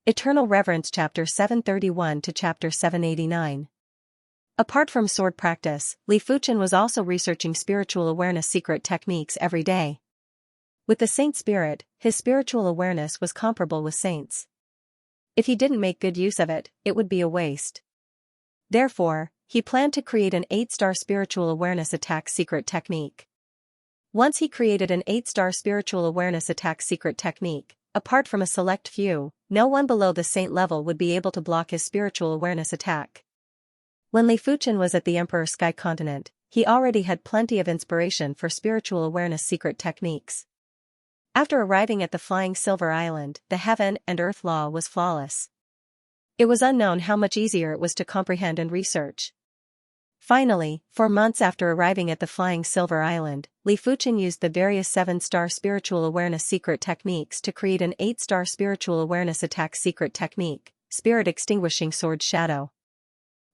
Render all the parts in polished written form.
Eternal Reverence Chapter 731 to Chapter 789. Apart from sword practice, Li Fuchen was also researching spiritual awareness secret techniques every day. With the saint spirit, his spiritual awareness was comparable with saints. If he didn't make good use of it, it would be a waste. Therefore, he planned to create an 8-star spiritual awareness attack secret technique. Once he created an 8-star spiritual awareness attack secret technique, apart from a select few, no one below the saint level would be able to block his spiritual awareness attack. When Li Fuchen was at the Emperor Sky Continent, he already had plenty of inspiration for spiritual awareness secret techniques. After arriving at the Flying Silver Island, the heaven and earth law was flawless. It was unknown how much easier it was to comprehend and research. Finally, 4 months after arriving at the Flying Silver Island, Li Fuchen used the various 7-star spiritual awareness secret techniques to create an 8-star spiritual awareness attack secret technique, Spirit Extinguishing Sword Shadow.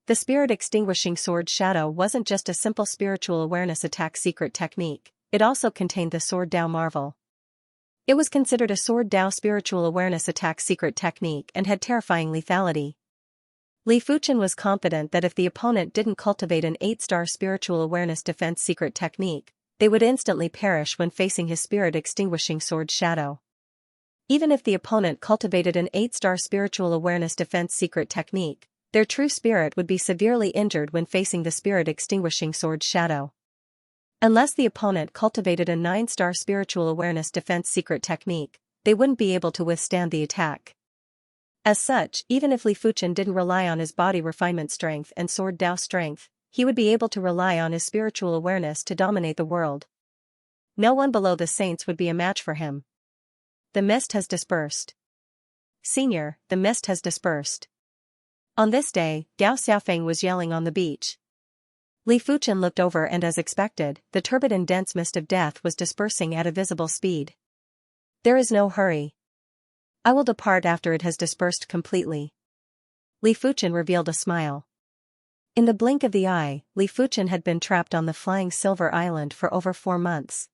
The Spirit Extinguishing Sword Shadow wasn't just a simple spiritual awareness attack secret technique, it also contained the Sword Dao Marvel. It was considered a Sword Dao spiritual awareness attack secret technique and had terrifying lethality. Li Fuchen was confident that if the opponent didn't cultivate an 8-star spiritual awareness defense secret technique, they would instantly perish when facing his Spirit Extinguishing Sword Shadow. Even if the opponent cultivated an 8-star spiritual awareness defense secret technique, their true spirit would be severely injured when facing the Spirit Extinguishing Sword Shadow. Unless the opponent cultivated a 9-star spiritual awareness defense secret technique, they wouldn't be able to withstand the attack. As such, even if Li Fuchen didn't rely on his body refinement strength and Sword Dao strength, he would be able to rely on his spiritual awareness to dominate the world. No one below the saints would be a match for him. The mist has dispersed. Senior, the mist has dispersed. On this day, Gao Xiaofeng was yelling on the beach. Li Fuchen looked over and as expected, the turbid and dense mist of death was dispersing at a visible speed. There is no hurry. I will depart after it has dispersed completely. Li Fuchen revealed a smile. In the blink of the eye, Li Fuchen had been trapped on the Flying Silver Island for over 4 months.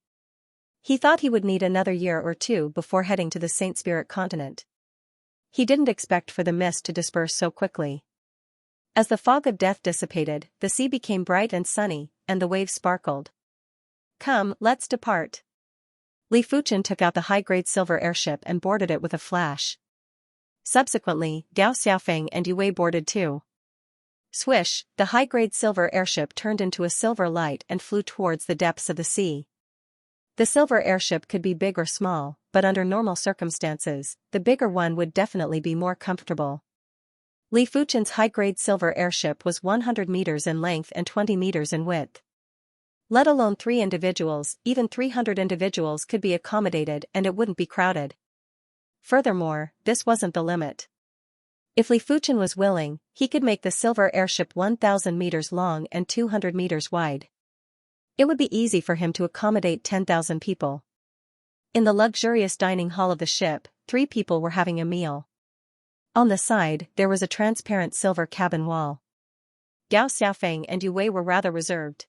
He thought he would need another year or 2 before heading to the Saint Spirit continent. He didn't expect for the mist to disperse so quickly. As the fog of death dissipated, the sea became bright and sunny, and the waves sparkled. Come, let's depart. Li Fuchen took out the high-grade silver airship and boarded it with a flash. Subsequently, Gao Xiaofeng and Yue boarded too. Swish, the high-grade silver airship turned into a silver light and flew towards the depths of the sea. The silver airship could be big or small, but under normal circumstances, the bigger one would definitely be more comfortable. Li Fuchen's high-grade silver airship was 100 meters in length and 20 meters in width. Let alone 3 individuals, even 300 individuals could be accommodated and it wouldn't be crowded. Furthermore, this wasn't the limit. If Li Fuchen was willing, he could make the silver airship 1,000 meters long and 200 meters wide. It would be easy for him to accommodate 10,000 people. In the luxurious dining hall of the ship, 3 people were having a meal. On the side, there was a transparent silver cabin wall. Gao Xiaofeng and Yue were rather reserved.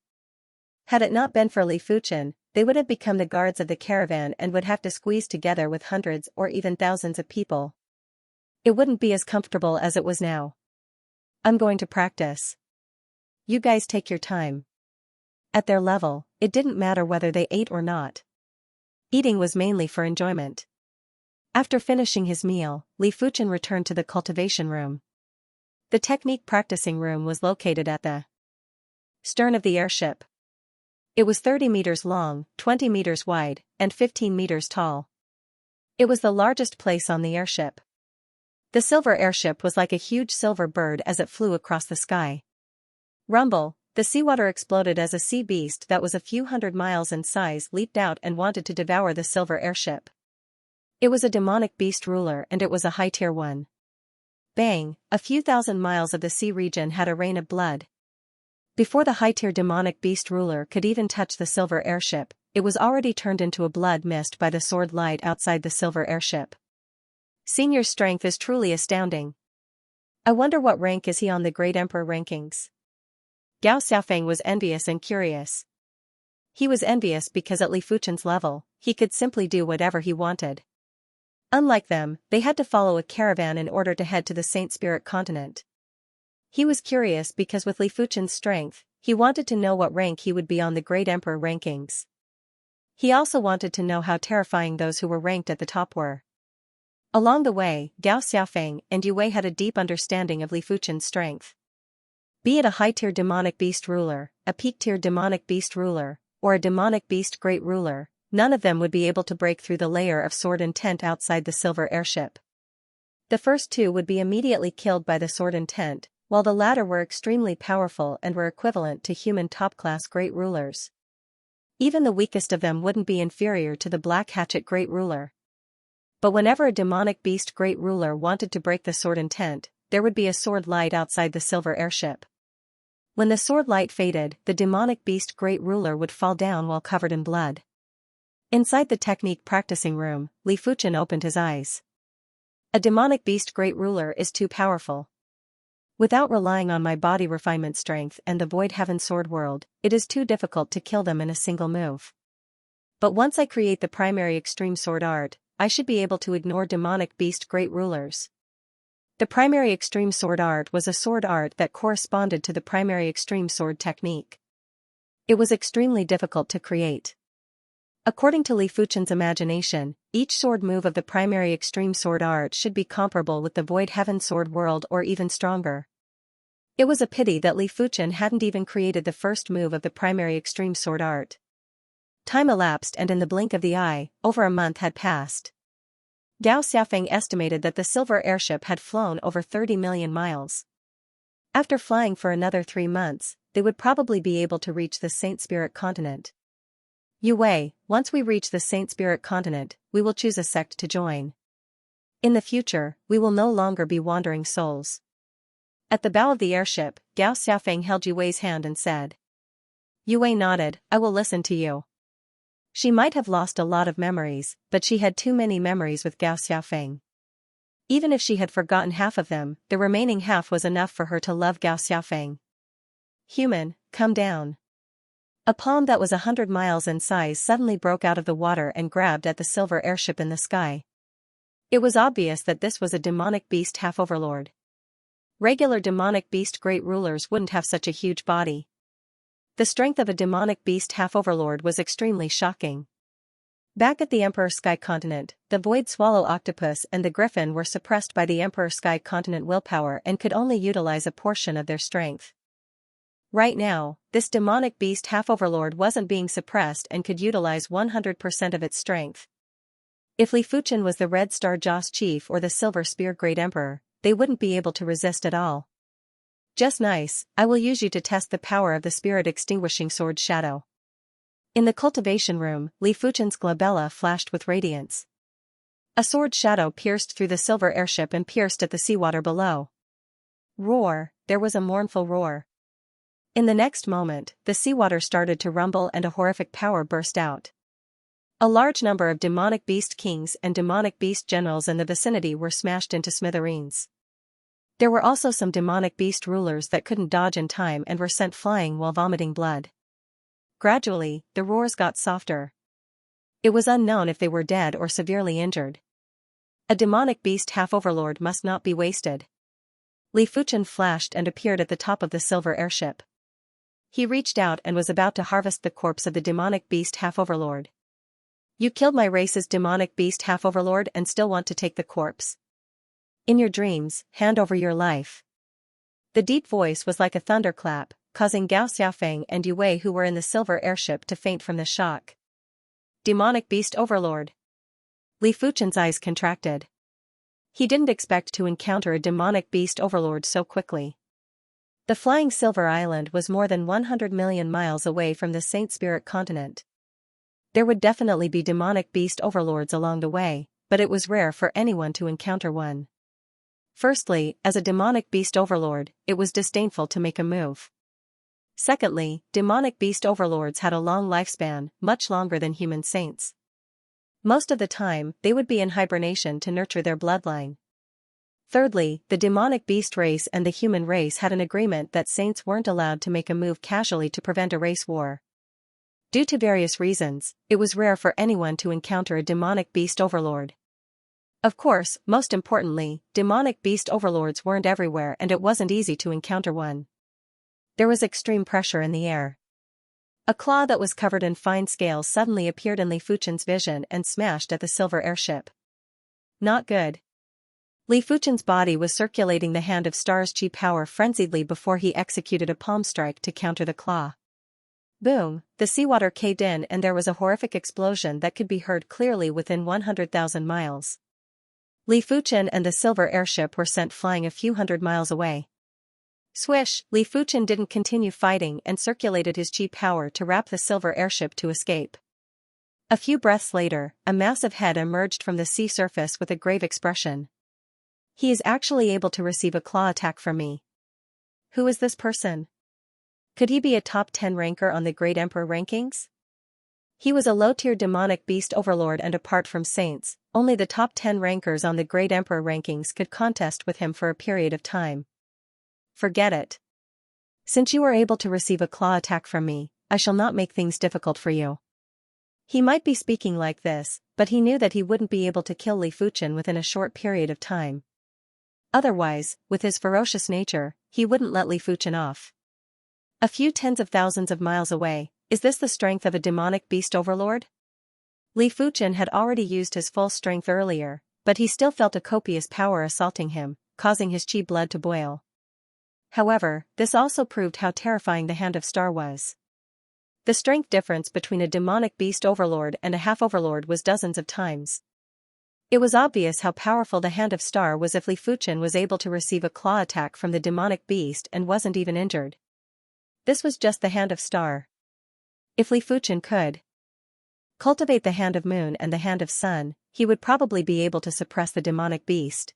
Had it not been for Li Fuchen, they would have become the guards of the caravan and would have to squeeze together with hundreds or even thousands of people. It wouldn't be as comfortable as it was now. I'm going to practice. You guys take your time. At their level, it didn't matter whether they ate or not. Eating was mainly for enjoyment. After finishing his meal, Li Fuchen returned to the cultivation room. The technique practicing room was located at the stern of the airship. It was 30 meters long, 20 meters wide, and 15 meters tall. It was the largest place on the airship. The silver airship was like a huge silver bird as it flew across the sky. Rumble, the seawater exploded as a sea beast that was a few hundred miles in size leaped out and wanted to devour the silver airship. It was a demonic beast ruler and it was a high-tier one. Bang, a few thousand miles of the sea region had a rain of blood. Before the high-tier demonic beast ruler could even touch the silver airship, it was already turned into a blood mist by the sword light outside the silver airship. Senior's strength is truly astounding. I wonder what rank is he on the Great Emperor rankings. Gao Xiaofeng was envious and curious. He was envious because at Li Fuchen's level, he could simply do whatever he wanted. Unlike them, they had to follow a caravan in order to head to the Saint Spirit continent. He was curious because with Li Fuchen's strength, he wanted to know what rank he would be on the Great Emperor rankings. He also wanted to know how terrifying those who were ranked at the top were. Along the way, Gao Xiaofeng and Yue had a deep understanding of Li Fuchen's strength. Be it a high-tier demonic beast ruler, a peak-tier demonic beast ruler, or a demonic beast great ruler, none of them would be able to break through the layer of sword intent outside the silver airship. The first two would be immediately killed by the sword intent, while the latter were extremely powerful and were equivalent to human top-class great rulers. Even the weakest of them wouldn't be inferior to the Black Hatchet great ruler. But whenever a demonic beast great ruler wanted to break the sword intent, there would be a sword light outside the silver airship. When the sword light faded, the demonic beast great ruler would fall down while covered in blood. Inside the technique practicing room, Li Fuchen opened his eyes. A demonic beast great ruler is too powerful. Without relying on my body refinement strength and the Void Heaven Sword World, it is too difficult to kill them in a single move. But once I create the primary extreme sword art, I should be able to ignore demonic beast great rulers. The primary extreme sword art was a sword art that corresponded to the primary extreme sword technique. It was extremely difficult to create. According to Li Fuchen's imagination, each sword move of the primary extreme sword art should be comparable with the Void Heaven Sword World or even stronger. It was a pity that Li Fuchen hadn't even created the first move of the primary extreme sword art. Time elapsed and in the blink of the eye, over a month had passed. Gao Xiaofeng estimated that the silver airship had flown over 30 million miles. After flying for another 3 months, they would probably be able to reach the Saint Spirit continent. Yue, once we reach the Saint Spirit continent, we will choose a sect to join. In the future, we will no longer be wandering souls. At the bow of the airship, Gao Xiaofeng held Yue's hand and said. Yue nodded, I will listen to you. She might have lost a lot of memories, but she had too many memories with Gao Xiaofeng. Even if she had forgotten half of them, the remaining half was enough for her to love Gao Xiaofeng. Human, come down. A palm that was 100 miles in size suddenly broke out of the water and grabbed at the silver airship in the sky. It was obvious that this was a demonic beast half-overlord. Regular demonic beast great rulers wouldn't have such a huge body. The strength of a demonic beast half-overlord was extremely shocking. Back at the Emperor Sky Continent, the Void Swallow Octopus and the Griffin were suppressed by the Emperor Sky Continent willpower and could only utilize a portion of their strength. Right now, this demonic beast half-overlord wasn't being suppressed and could utilize 100% of its strength. If Li Fuchen was the Red Star Joss Chief or the Silver Spear Great Emperor, they wouldn't be able to resist at all. Just nice, I will use you to test the power of the Spirit Extinguishing Sword Shadow. In the cultivation room, Li Fuchen's glabella flashed with radiance. A sword shadow pierced through the silver airship and pierced at the seawater below. Roar, there was a mournful roar. In the next moment, the seawater started to rumble and a horrific power burst out. A large number of demonic beast kings and demonic beast generals in the vicinity were smashed into smithereens. There were also some demonic beast rulers that couldn't dodge in time and were sent flying while vomiting blood. Gradually, the roars got softer. It was unknown if they were dead or severely injured. A demonic beast half-overlord must not be wasted. Li Fuchen flashed and appeared at the top of the silver airship. He reached out and was about to harvest the corpse of the demonic beast half-overlord. You killed my race's demonic beast half-overlord and still want to take the corpse. In your dreams, hand over your life. The deep voice was like a thunderclap, causing Gao Xiaofeng and Yue who were in the silver airship to faint from the shock. Demonic beast overlord. Li Fuchen's eyes contracted. He didn't expect to encounter a demonic beast overlord so quickly. The flying silver island was more than 100 million miles away from the Saint Spirit continent. There would definitely be demonic beast overlords along the way, but it was rare for anyone to encounter one. Firstly, as a demonic beast overlord, it was disdainful to make a move. Secondly, demonic beast overlords had a long lifespan, much longer than human saints. Most of the time, they would be in hibernation to nurture their bloodline. Thirdly, the demonic beast race and the human race had an agreement that saints weren't allowed to make a move casually to prevent a race war. Due to various reasons, it was rare for anyone to encounter a demonic beast overlord. Of course, most importantly, demonic beast overlords weren't everywhere and it wasn't easy to encounter one. There was extreme pressure in the air. A claw that was covered in fine scales suddenly appeared in Li Fuchen's vision and smashed at the silver airship. Not good. Li Fuchen's body was circulating the Hand of Stars chi power frenziedly before he executed a palm strike to counter the claw. Boom, the seawater caved in and there was a horrific explosion that could be heard clearly within 100,000 miles. Li Fuchen and the silver airship were sent flying a few hundred miles away. Swish, Li Fuchen didn't continue fighting and circulated his chi power to wrap the silver airship to escape. A few breaths later, a massive head emerged from the sea surface with a grave expression. He is actually able to receive a claw attack from me. Who is this person? Could he be a top 10 ranker on the Great Emperor rankings? He was a low-tier demonic beast overlord and apart from saints, only the top 10 rankers on the Great Emperor rankings could contest with him for a period of time. Forget it. Since you are able to receive a claw attack from me, I shall not make things difficult for you. He might be speaking like this, but he knew that he wouldn't be able to kill Li Fuchen within a short period of time. Otherwise, with his ferocious nature, he wouldn't let Li Fuchen off. A few tens of thousands of miles away, is this the strength of a demonic beast overlord? Li Fuchen had already used his full strength earlier, but he still felt a copious power assaulting him, causing his chi blood to boil. However, this also proved how terrifying the Hand of Star was. The strength difference between a demonic beast overlord and a half-overlord was dozens of times. It was obvious how powerful the Hand of Star was if Li Fuchen was able to receive a claw attack from the demonic beast and wasn't even injured. This was just the Hand of Star. If Li Fuchen could cultivate the Hand of Moon and the Hand of Sun, he would probably be able to suppress the demonic beast.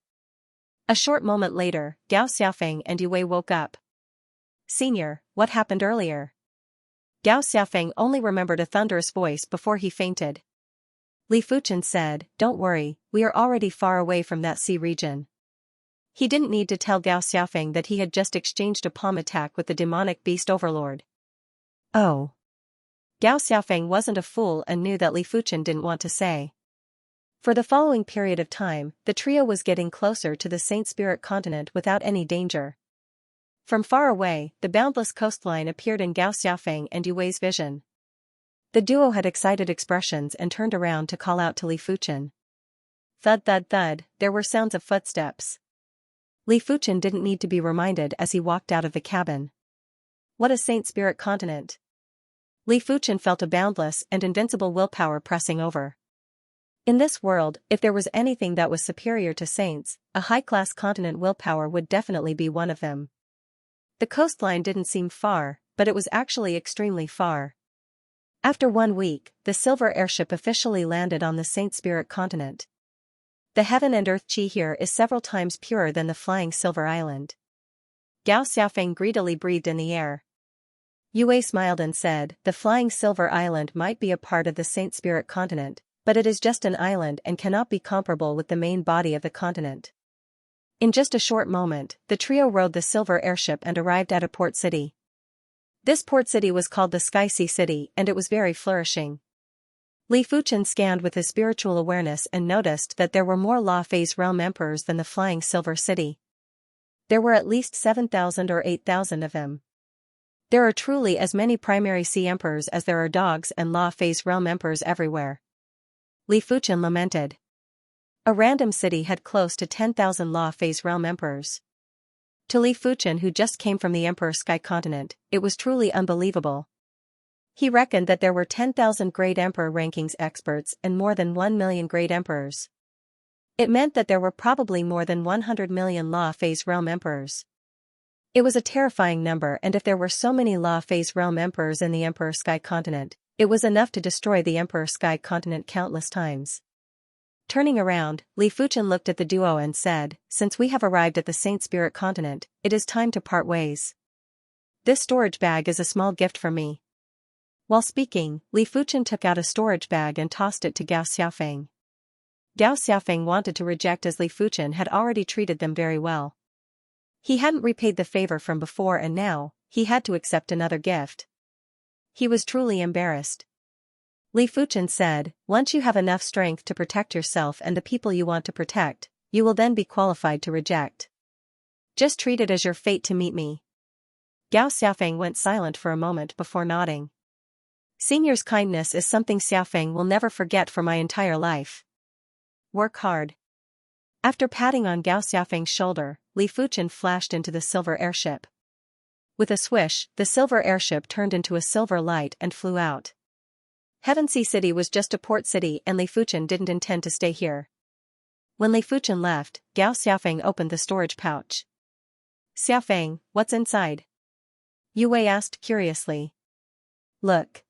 A short moment later, Gao Xiaofeng and Yue woke up. Senior, what happened earlier? Gao Xiaofeng only remembered a thunderous voice before he fainted. Li Fuchen said, "Don't worry, we are already far away from that sea region." He didn't need to tell Gao Xiaofeng that he had just exchanged a palm attack with the demonic beast overlord. Oh. Gao Xiaofeng wasn't a fool and knew that Li Fuchen didn't want to say. For the following period of time, the trio was getting closer to the Saint Spirit continent without any danger. From far away, the boundless coastline appeared in Gao Xiaofeng and Yue's vision. The duo had excited expressions and turned around to call out to Li Fuchen. Thud thud thud, there were sounds of footsteps. Li Fuchen didn't need to be reminded as he walked out of the cabin. What a Saint Spirit continent! Li Fuchen felt a boundless and invincible willpower pressing over. In this world, if there was anything that was superior to saints, a high-class continent willpower would definitely be one of them. The coastline didn't seem far, but it was actually extremely far. After 1 week, the silver airship officially landed on the Saint Spirit continent. The heaven and earth chi here is several times purer than the flying silver island. Gao Xiaofeng greedily breathed in the air. Yue smiled and said, "The flying silver island might be a part of the Saint Spirit continent, but it is just an island and cannot be comparable with the main body of the continent." In just a short moment, the trio rode the silver airship and arrived at a port city. This port city was called the Sky Sea City and it was very flourishing. Li Fuchen scanned with his spiritual awareness and noticed that there were more Law Phase realm emperors than the flying silver city. There were at least 7,000 or 8,000 of them. There are truly as many primary sea emperors as there are dogs and Law Phase realm emperors everywhere. Li Fuchen lamented. A random city had close to 10,000 Law Phase realm emperors. To Li Fuchen, who just came from the Emperor Sky continent, it was truly unbelievable. He reckoned that there were 10,000 Great Emperor rankings experts and more than 1 million Great Emperors. It meant that there were probably more than 100 million Law Phase realm emperors. It was a terrifying number, and if there were so many Law Phase realm emperors in the Emperor Sky continent, it was enough to destroy the Emperor Sky continent countless times. Turning around, Li Fuchen looked at the duo and said, "Since we have arrived at the Saint Spirit continent, it is time to part ways. This storage bag is a small gift from me." While speaking, Li Fuchen took out a storage bag and tossed it to Gao Xiaofeng. Gao Xiaofeng wanted to reject as Li Fuchen had already treated them very well. He hadn't repaid the favor from before and now, he had to accept another gift. He was truly embarrassed. Li Fuchen said, once you have enough strength to protect yourself and the people you want to protect, you will then be qualified to reject. Just treat it as your fate to meet me. Gao Xiaofeng went silent for a moment before nodding. Senior's kindness is something Xiaofeng will never forget for my entire life. Work hard. After patting on Gao Xiaofeng's shoulder, Li Fuchen flashed into the silver airship. With a swish, the silver airship turned into a silver light and flew out. Heavency City was just a port city and Li Fuchen didn't intend to stay here. When Li Fuchen left, Gao Xiaofeng opened the storage pouch. Xiaofeng, what's inside? Yue asked curiously. Look.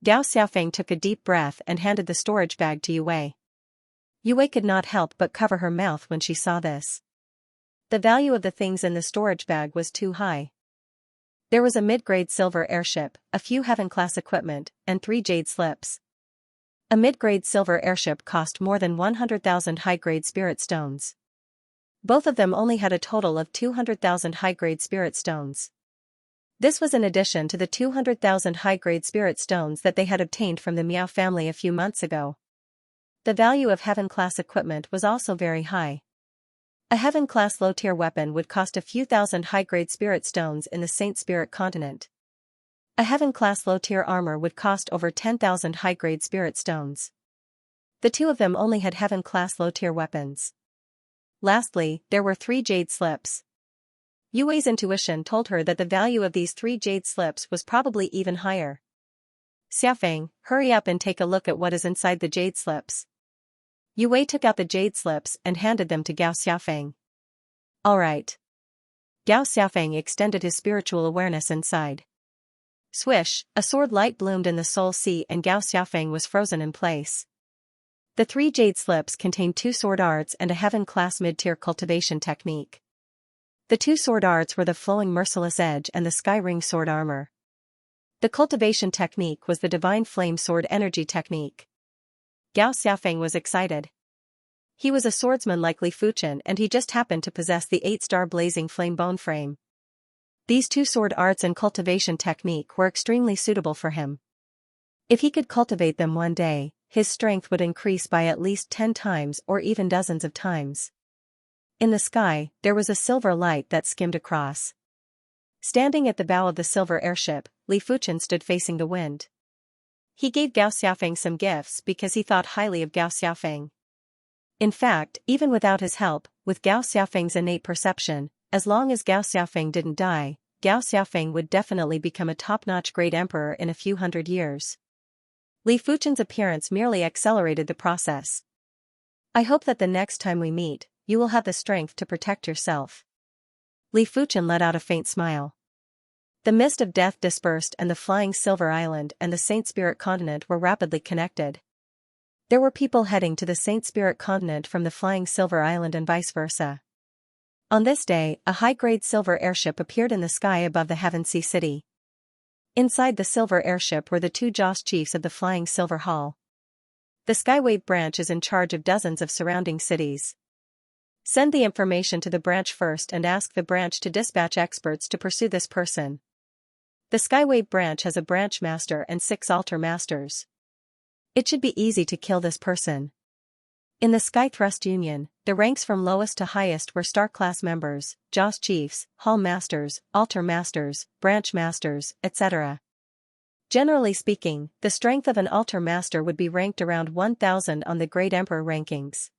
Gao Xiaofeng took a deep breath and handed the storage bag to Yue. Yue could not help but cover her mouth when she saw this. The value of the things in the storage bag was too high. There was a mid-grade silver airship, a few heaven-class equipment, and 3 jade slips. A mid-grade silver airship cost more than 100,000 high-grade spirit stones. Both of them only had a total of 200,000 high-grade spirit stones. This was in addition to the 200,000 high-grade spirit stones that they had obtained from the Miao family a few months ago. The value of heaven-class equipment was also very high. A heaven-class low-tier weapon would cost a few thousand high-grade spirit stones in the Saint Spirit continent. A heaven-class low-tier armor would cost over 10,000 high-grade spirit stones. The two of them only had heaven-class low-tier weapons. Lastly, there were 3 jade slips. Yue's intuition told her that the value of these 3 jade slips was probably even higher. Xiaofeng, hurry up and take a look at what is inside the jade slips. Yue took out the jade slips and handed them to Gao Xiaofeng. All right. Gao Xiaofeng extended his spiritual awareness inside. Swish, a sword light bloomed in the soul sea and Gao Xiaofeng was frozen in place. The 3 jade slips contained 2 sword arts and a heaven-class mid-tier cultivation technique. The 2 sword arts were the flowing merciless edge and the sky ring sword armor. The cultivation technique was the divine flame sword energy technique. Gao Xiaofeng was excited. He was a swordsman like Li Fuchen and he just happened to possess the 8-star blazing flame bone frame. These 2 sword arts and cultivation technique were extremely suitable for him. If he could cultivate them one day, his strength would increase by at least 10 times or even dozens of times. In the sky, there was a silver light that skimmed across. Standing at the bow of the silver airship, Li Fuchen stood facing the wind. He gave Gao Xiaofeng some gifts because he thought highly of Gao Xiaofeng. In fact, even without his help, with Gao Xiaofeng's innate perception, as long as Gao Xiaofeng didn't die, Gao Xiaofeng would definitely become a top-notch great emperor in a few hundred years. Li Fuchen's appearance merely accelerated the process. I hope that the next time we meet, you will have the strength to protect yourself. Li Fuchen let out a faint smile. The mist of death dispersed and the flying silver island and the Saint Spirit continent were rapidly connected. There were people heading to the Saint Spirit continent from the flying silver island and vice versa. On this day, a high-grade silver airship appeared in the sky above the Heavency City. Inside the silver airship were the 2 Joss chiefs of the flying silver hall. The Skywave branch is in charge of dozens of surrounding cities. Send the information to the branch first and ask the branch to dispatch experts to pursue this person. The Skywave branch has a branch master and 6 altar masters. It should be easy to kill this person. In the Sky Thrust Union, the ranks from lowest to highest were Star Class members, Joss Chiefs, Hall Masters, Altar Masters, Branch Masters, etc. Generally speaking, the strength of an Altar Master would be ranked around 1000 on the Great Emperor rankings.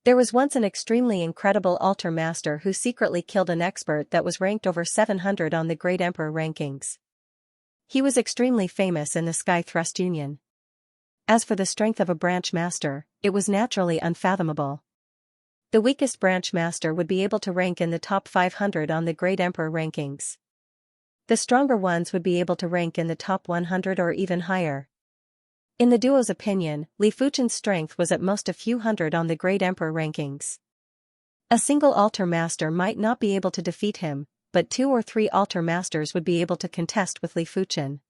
There was once an extremely incredible Altar Master who secretly killed an expert that was ranked over 700 on the Great Emperor rankings. He was extremely famous in the Sky Thrust Union. As for the strength of a Branch Master, it was naturally unfathomable. The weakest Branch Master would be able to rank in the top 500 on the Great Emperor rankings. The stronger ones would be able to rank in the top 100 or even higher. In the duo's opinion, Li Fuchen's strength was at most a few hundred on the Great Emperor rankings. A single Altar Master might not be able to defeat him, but 2 or 3 Altar Masters would be able to contest with Li Fuchen.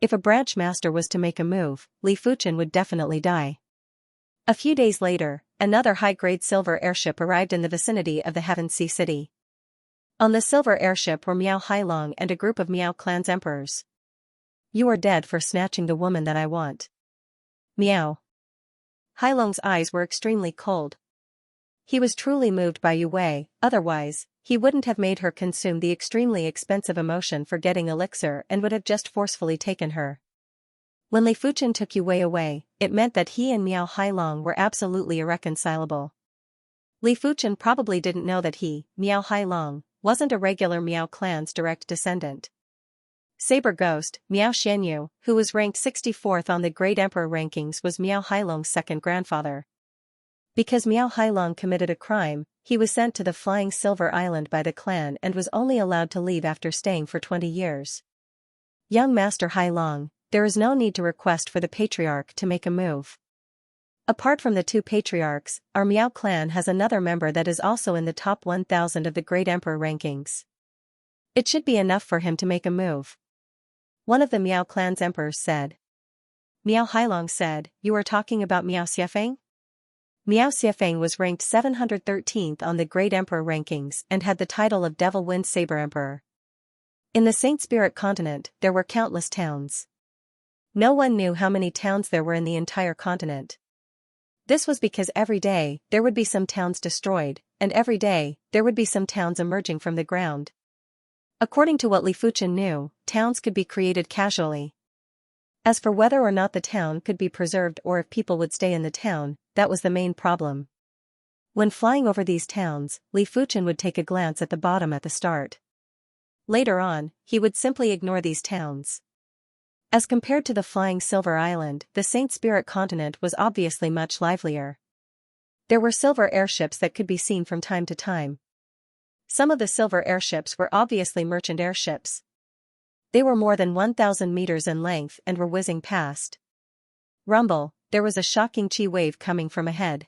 If a Branch Master was to make a move, Li Fuchen would definitely die. A few days later, another high-grade silver airship arrived in the vicinity of the Heavency City. On the silver airship were Miao Hailong and a group of Miao clan's emperors. You are dead for snatching the woman that I want. Meow. Hailong's eyes were extremely cold. He was truly moved by Yu Wei, otherwise, he wouldn't have made her consume the extremely expensive emotion for getting elixir and would have just forcefully taken her. When Li Fuchen took Yu Wei away, it meant that he and Miao Hailong were absolutely irreconcilable. Li Fuchen probably didn't know that he, Miao Hailong, wasn't a regular Miao clan's direct descendant. Saber Ghost, Miao Xianxia, who was ranked 64th on the Great Emperor rankings, was Miao Hailong's second grandfather. Because Miao Hailong committed a crime, he was sent to the Flying Silver Island by the clan and was only allowed to leave after staying for 20 years. Young Master Hailong, there is no need to request for the patriarch to make a move. Apart from the two patriarchs, our Miao clan has another member that is also in the top 1000 of the Great Emperor rankings. It should be enough for him to make a move. One of the Miao clan's emperors said. Miao Hailong said, "You are talking about Miao Xiefeng?" Miao Xiefeng was ranked 713th on the Great Emperor rankings and had the title of Devil Wind Saber Emperor. In the Saint Spirit continent, there were countless towns. No one knew how many towns there were in the entire continent. This was because every day, there would be some towns destroyed, and every day, there would be some towns emerging from the ground. According to what Li Fuchen knew, towns could be created casually. As for whether or not the town could be preserved or if people would stay in the town, that was the main problem. When flying over these towns, Li Fuchen would take a glance at the bottom at the start. Later on, he would simply ignore these towns. As compared to the Flying Silver Island, the Saint Spirit continent was obviously much livelier. There were silver airships that could be seen from time to time. Some of the silver airships were obviously merchant airships. They were more than 1,000 meters in length and were whizzing past. Rumble, there was a shocking chi wave coming from ahead.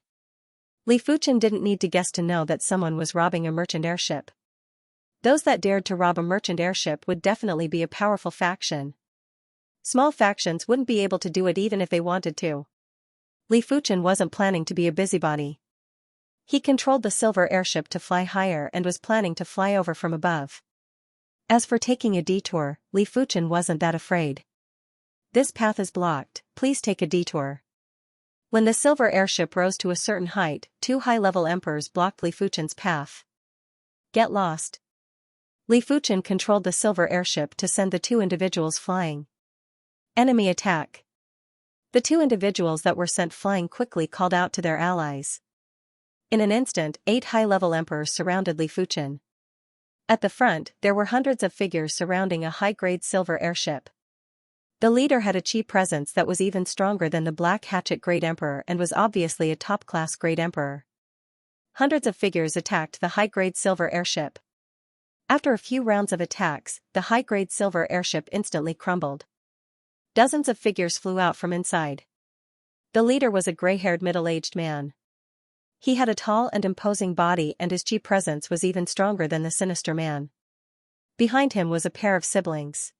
Li Fuchen didn't need to guess to know that someone was robbing a merchant airship. Those that dared to rob a merchant airship would definitely be a powerful faction. Small factions wouldn't be able to do it even if they wanted to. Li Fuchen wasn't planning to be a busybody. He controlled the silver airship to fly higher and was planning to fly over from above. As for taking a detour, Li Fuchen wasn't that afraid. This path is blocked, please take a detour. When the silver airship rose to a certain height, two high-level emperors blocked Li Fuchen's path. Get lost. Li Fuchen controlled the silver airship to send the two individuals flying. Enemy attack. The two individuals that were sent flying quickly called out to their allies. In an instant, 8 high-level emperors surrounded Li Fuchen. At the front, there were hundreds of figures surrounding a high-grade silver airship. The leader had a chi presence that was even stronger than the Black Hatchet Great Emperor and was obviously a top-class Great Emperor. Hundreds of figures attacked the high-grade silver airship. After a few rounds of attacks, the high-grade silver airship instantly crumbled. Dozens of figures flew out from inside. The leader was a gray-haired middle-aged man. He had a tall and imposing body and his chi presence was even stronger than the sinister man. Behind him was a pair of siblings.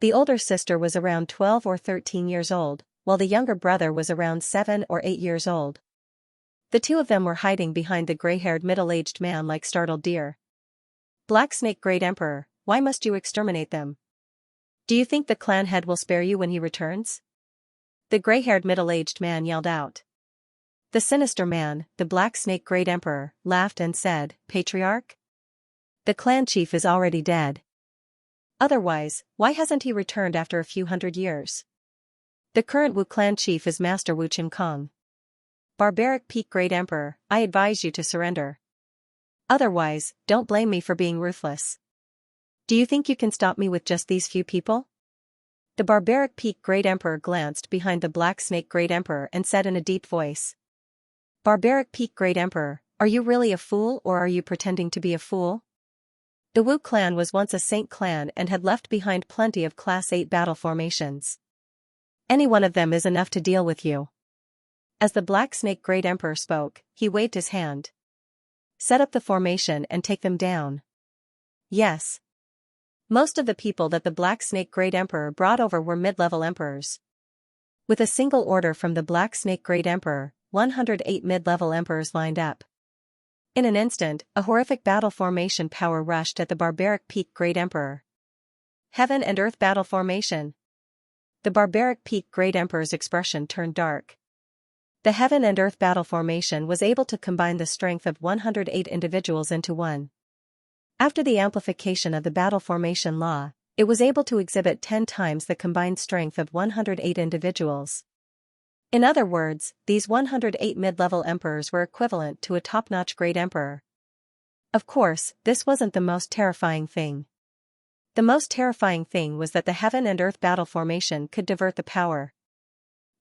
The older sister was around 12 or 13 years old, while the younger brother was around 7 or 8 years old. The two of them were hiding behind the gray-haired middle-aged man like startled deer. Black Snake Great Emperor, why must you exterminate them? Do you think the clan head will spare you when he returns? The gray-haired middle-aged man yelled out. The sinister man, the Black Snake Great Emperor, laughed and said, "Patriarch? The clan chief is already dead. Otherwise, why hasn't he returned after a few hundred years? The current Wu clan chief is Master Wu Qingkong. Barbaric Peak Great Emperor, I advise you to surrender. Otherwise, don't blame me for being ruthless. Do you think you can stop me with just these few people?" The Barbaric Peak Great Emperor glanced behind the Black Snake Great Emperor and said in a deep voice. Barbaric Peak Great Emperor, are you really a fool or are you pretending to be a fool? The Wu clan was once a saint clan and had left behind plenty of Class 8 battle formations. Any one of them is enough to deal with you. As the Black Snake Great Emperor spoke, he waved his hand. Set up the formation and take them down. Yes. Most of the people that the Black Snake Great Emperor brought over were mid-level emperors. With a single order from the Black Snake Great Emperor, 108 mid-level emperors lined up. In an instant, a horrific battle formation power rushed at the Barbaric Peak Great Emperor. Heaven and Earth Battle Formation. The barbaric peak Great Emperor's expression turned dark. The heaven and earth battle formation was able to combine the strength of 108 individuals into one. After the amplification of the battle formation law, it was able to exhibit 10 times the combined strength of 108 individuals. In other words, these 108 mid-level emperors were equivalent to a top-notch great emperor. Of course, this wasn't the most terrifying thing. The most terrifying thing was that the heaven and earth battle formation could divert the power.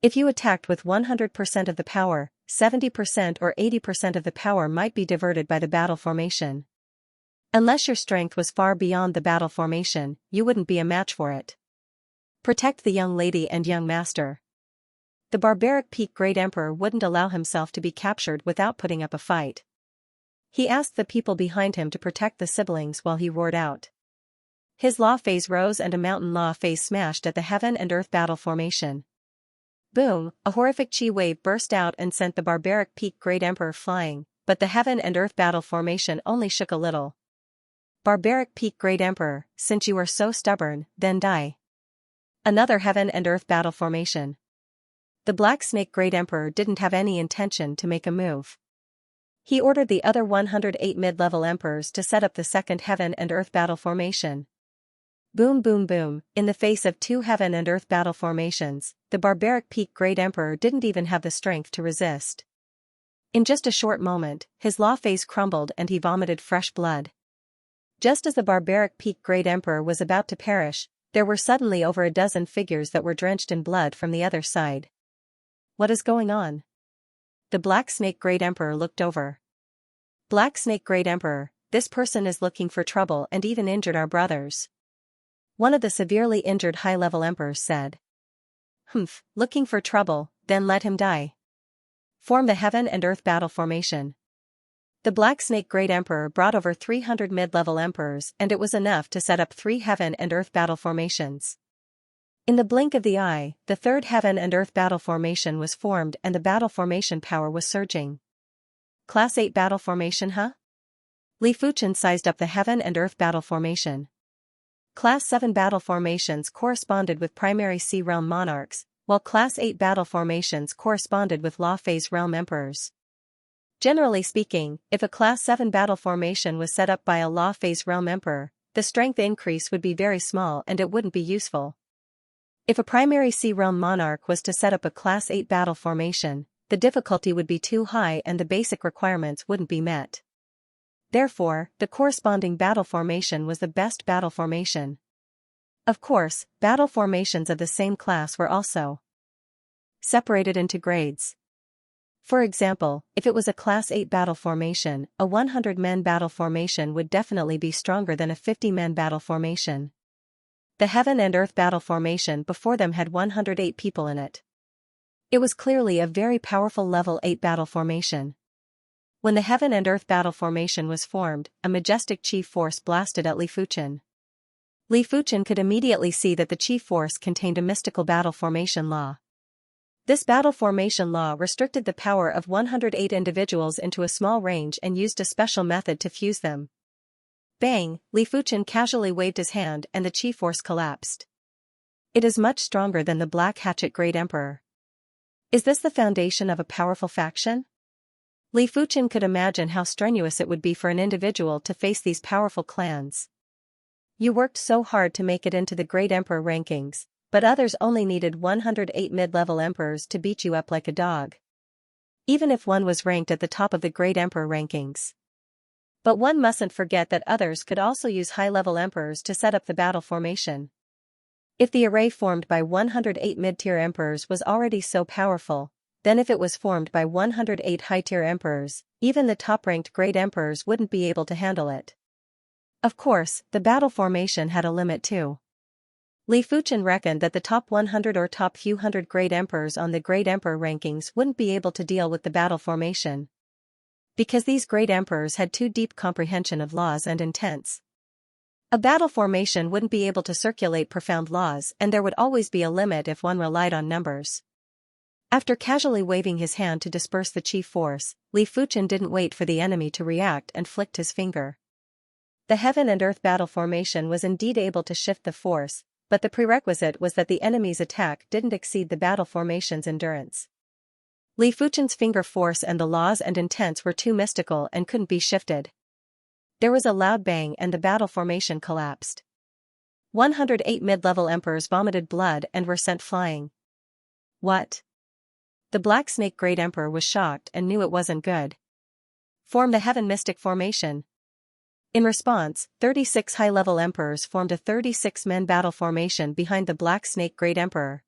If you attacked with 100% of the power, 70% or 80% of the power might be diverted by the battle formation. Unless your strength was far beyond the battle formation, you wouldn't be a match for it. Protect the young lady and young master. The barbaric peak Great Emperor wouldn't allow himself to be captured without putting up a fight. He asked the people behind him to protect the siblings while he roared out. His law phase rose and a mountain law phase smashed at the heaven and earth battle formation. Boom, a horrific chi wave burst out and sent the barbaric peak Great Emperor flying, but the heaven and earth battle formation only shook a little. Barbaric peak Great Emperor, since you are so stubborn, then die. Another heaven and earth battle formation. The Black Snake Great Emperor didn't have any intention to make a move. He ordered the other 108 mid-level emperors to set up the second heaven and earth battle formation. Boom boom boom, in the face of 2 heaven and earth battle formations, the barbaric peak Great Emperor didn't even have the strength to resist. In just a short moment, his law phase crumbled and he vomited fresh blood. Just as the barbaric peak Great Emperor was about to perish, there were suddenly over a dozen figures that were drenched in blood from the other side. What is going on? The Black Snake Great Emperor looked over. Black Snake Great Emperor, this person is looking for trouble and even injured our brothers. One of the severely injured high-level emperors said. Humph, looking for trouble, then let him die. Form the heaven and earth battle formation. The Black Snake Great Emperor brought over 300 mid-level emperors and it was enough to set up 3 heaven and earth battle formations. In the blink of the eye, the third heaven and earth battle formation was formed and the battle formation power was surging. Class 8 battle formation, huh? Li Fuchen sized up the heaven and earth battle formation. Class 7 battle formations corresponded with primary Sea realm monarchs, while Class 8 battle formations corresponded with law phase realm emperors. Generally speaking, if a Class 7 battle formation was set up by a law phase realm emperor, the strength increase would be very small and it wouldn't be useful. If a primary Sea realm monarch was to set up a Class 8 battle formation, the difficulty would be too high and the basic requirements wouldn't be met. Therefore, the corresponding battle formation was the best battle formation. Of course, battle formations of the same class were also separated into grades. For example, if it was a Class 8 battle formation, a 100-man battle formation would definitely be stronger than a 50-man battle formation. The heaven and earth battle formation before them had 108 people in it. It was clearly a very powerful level 8 battle formation. When the heaven and earth battle formation was formed, a majestic chi force blasted at Li Fuchen. Li Fuchen could immediately see that the chi force contained a mystical battle formation law. This battle formation law restricted the power of 108 individuals into a small range and used a special method to fuse them. Bang, Li Fuchen casually waved his hand and the chi force collapsed. It is much stronger than the Black Hatchet Great Emperor. Is this the foundation of a powerful faction? Li Fuchen could imagine how strenuous it would be for an individual to face these powerful clans. You worked so hard to make it into the Great Emperor rankings, but others only needed 108 mid-level emperors to beat you up like a dog. Even if one was ranked at the top of the Great Emperor rankings. But one mustn't forget that others could also use high-level emperors to set up the battle formation. If the array formed by 108 mid-tier emperors was already so powerful, then if it was formed by 108 high-tier emperors, even the top-ranked great emperors wouldn't be able to handle it. Of course, the battle formation had a limit too. Li Fuchen reckoned that the top 100 or top few hundred great emperors on the Great Emperor rankings wouldn't be able to deal with the battle formation. Because these great emperors had too deep comprehension of laws and intents. A battle formation wouldn't be able to circulate profound laws and there would always be a limit if one relied on numbers. After casually waving his hand to disperse the chi force, Li Fuchen didn't wait for the enemy to react and flicked his finger. The heaven and earth battle formation was indeed able to shift the force, but the prerequisite was that the enemy's attack didn't exceed the battle formation's endurance. Li Fuchen's finger force and the laws and intents were too mystical and couldn't be shifted. There was a loud bang and the battle formation collapsed. 108 mid-level emperors vomited blood and were sent flying. What? The Black Snake Great Emperor was shocked and knew it wasn't good. Form the Heaven Mystic Formation. In response, 36 high-level emperors formed a 36-men battle formation behind the Black Snake Great Emperor.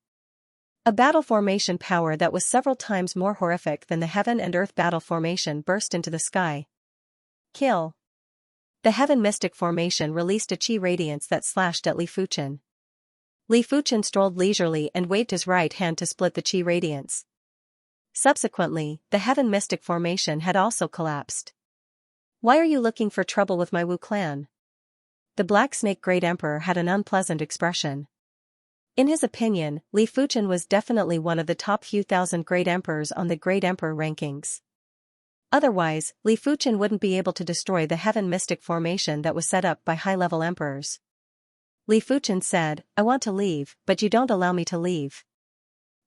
A battle formation power that was several times more horrific than the Heaven and Earth battle formation burst into the sky. Kill. The Heaven Mystic Formation released a chi radiance that slashed at Li Fuchen. Li Fuchen strolled leisurely and waved his right hand to split the chi radiance. Subsequently, the Heaven Mystic Formation had also collapsed. Why are you looking for trouble with my Wu clan? The Black Snake Great Emperor had an unpleasant expression. In his opinion, Li Fuchen was definitely one of the top few thousand Great Emperors on the Great Emperor rankings. Otherwise, Li Fuchen wouldn't be able to destroy the Heaven Mystic Formation that was set up by high-level emperors. Li Fuchen said, I want to leave, but you don't allow me to leave.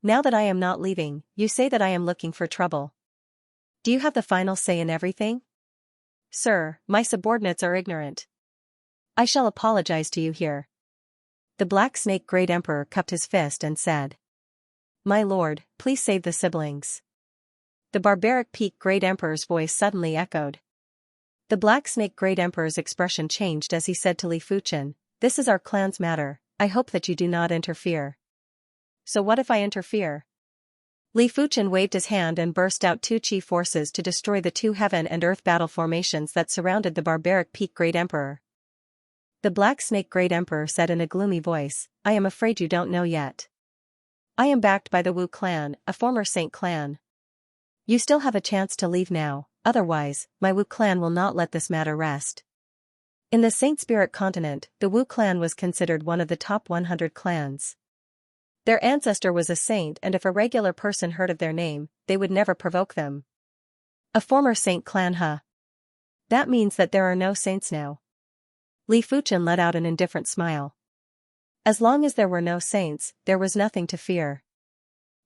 Now that I am not leaving, you say that I am looking for trouble. Do you have the final say in everything? Sir, my subordinates are ignorant. I shall apologize to you here. The Black Snake Great Emperor cupped his fist and said, My lord, please save the siblings. The Barbaric Peak Great Emperor's voice suddenly echoed. The Black Snake Great Emperor's expression changed as he said to Li Fuchen, This is our clan's matter, I hope that you do not interfere. So what if I interfere? Li Fuchen waved his hand and burst out two chi forces to destroy the two Heaven and Earth battle formations that surrounded the Barbaric Peak Great Emperor. The Black Snake Great Emperor said in a gloomy voice, I am afraid you don't know yet. I am backed by the Wu clan, a former Saint clan. You still have a chance to leave now, otherwise, my Wu clan will not let this matter rest. In the Saint Spirit continent, the Wu clan was considered one of the top 100 clans. Their ancestor was a saint, and if a regular person heard of their name, they would never provoke them. A former Saint clan, huh? That means that there are no saints now. Li Fuchen let out an indifferent smile. As long as there were no saints, there was nothing to fear.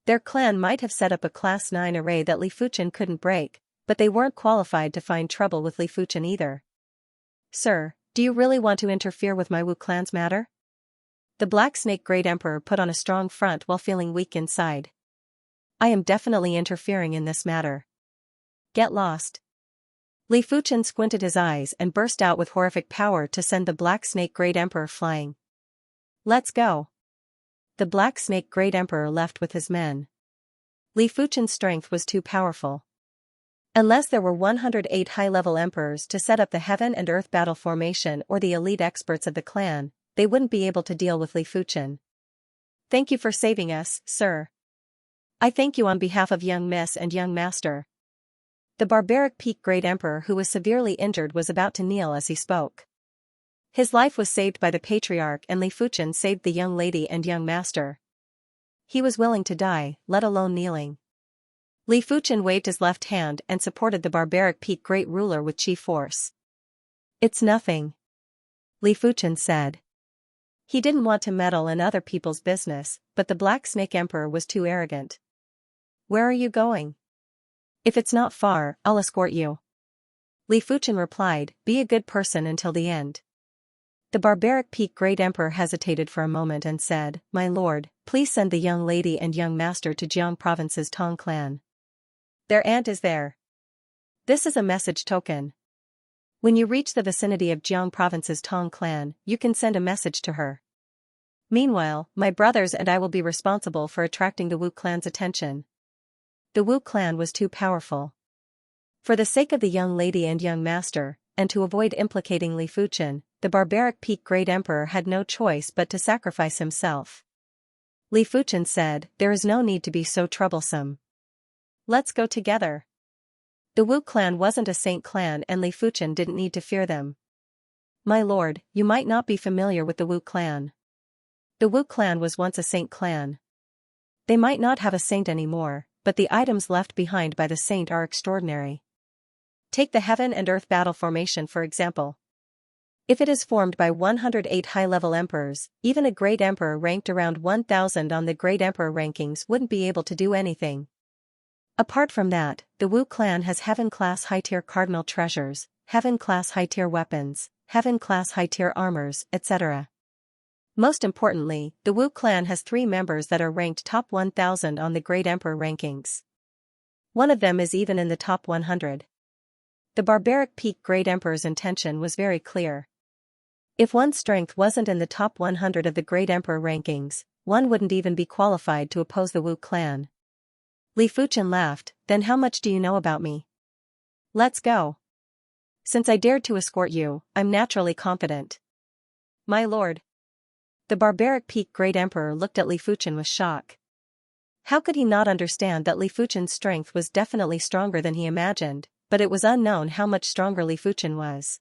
Their clan might have set up a Class 9 array that Li Fuchen couldn't break, but they weren't qualified to find trouble with Li Fuchen either. Sir, do you really want to interfere with my Wu clan's matter? The Black Snake Great Emperor put on a strong front while feeling weak inside. I am definitely interfering in this matter. Get lost. Li Fuchen squinted his eyes and burst out with horrific power to send the Black Snake Great Emperor flying. Let's go. The Black Snake Great Emperor left with his men. Li Fuchen's strength was too powerful. Unless there were 108 high-level emperors to set up the Heaven and Earth battle formation or the elite experts of the clan, they wouldn't be able to deal with Li Fuchen. Thank you for saving us, sir. I thank you on behalf of young Miss and young Master. The Barbaric Peak Great Emperor, who was severely injured, was about to kneel as he spoke. His life was saved by the Patriarch, and Li Fuchen saved the young lady and young Master. He was willing to die, let alone kneeling. Li Fuchen waved his left hand and supported the Barbaric Peak Great Ruler with chi force. It's nothing, Li Fuchen said. He didn't want to meddle in other people's business, but the Black Snake Emperor was too arrogant. Where are you going? If it's not far, I'll escort you. Li Fuchen replied, Be a good person until the end. The Barbaric Peak Great Emperor hesitated for a moment and said, My lord, please send the young lady and young master to Jiang Province's Tong clan. Their aunt is there. This is a message token. When you reach the vicinity of Jiang Province's Tong clan, you can send a message to her. Meanwhile, my brothers and I will be responsible for attracting the Wu clan's attention. The Wu clan was too powerful. For the sake of the young lady and young master, and to avoid implicating Li Fuchen, the Barbaric Peak Great Emperor had no choice but to sacrifice himself. Li Fuchen said, There is no need to be so troublesome. Let's go together. The Wu clan wasn't a saint clan, and Li Fuchen didn't need to fear them. My lord, you might not be familiar with the Wu clan. The Wu clan was once a saint clan. They might not have a saint anymore, but the items left behind by the saint are extraordinary. Take the Heaven and Earth battle formation for example. If it is formed by 108 high-level emperors, even a great emperor ranked around 1000 on the great emperor rankings wouldn't be able to do anything. Apart from that, the Wu clan has heaven-class high-tier cardinal treasures, heaven-class high-tier weapons, heaven-class high-tier armors, etc. Most importantly, the Wu clan has 3 members that are ranked top 1000 on the great emperor rankings. One of them is even in the top 100. The barbaric peak great emperor's intention was very clear. If one's strength wasn't in the top 100 of the great emperor rankings, one wouldn't even be qualified to oppose the Wu clan. Li Fuchen laughed, "Then how much do you know about me? Let's go. Since I dared to escort you, I'm naturally confident." "My lord." The barbaric peak great emperor looked at Li Fuchen with shock. How could he not understand that Li Fuchen's strength was definitely stronger than he imagined, but it was unknown how much stronger Li Fuchen was.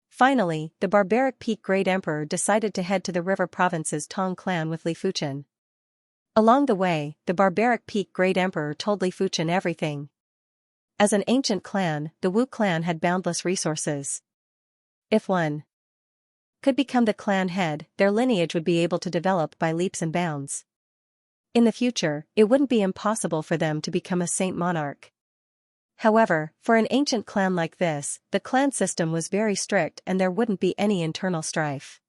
Finally, the barbaric peak great emperor decided to head to the river province's Tong clan with Li Fuchen. Along the way, the barbaric peak great emperor told Li Fuchen everything. As an ancient clan, the Wu clan had boundless resources. If one could become the clan head, their lineage would be able to develop by leaps and bounds. In the future, it wouldn't be impossible for them to become a saint monarch. However, for an ancient clan like this, the clan system was very strict and there wouldn't be any internal strife.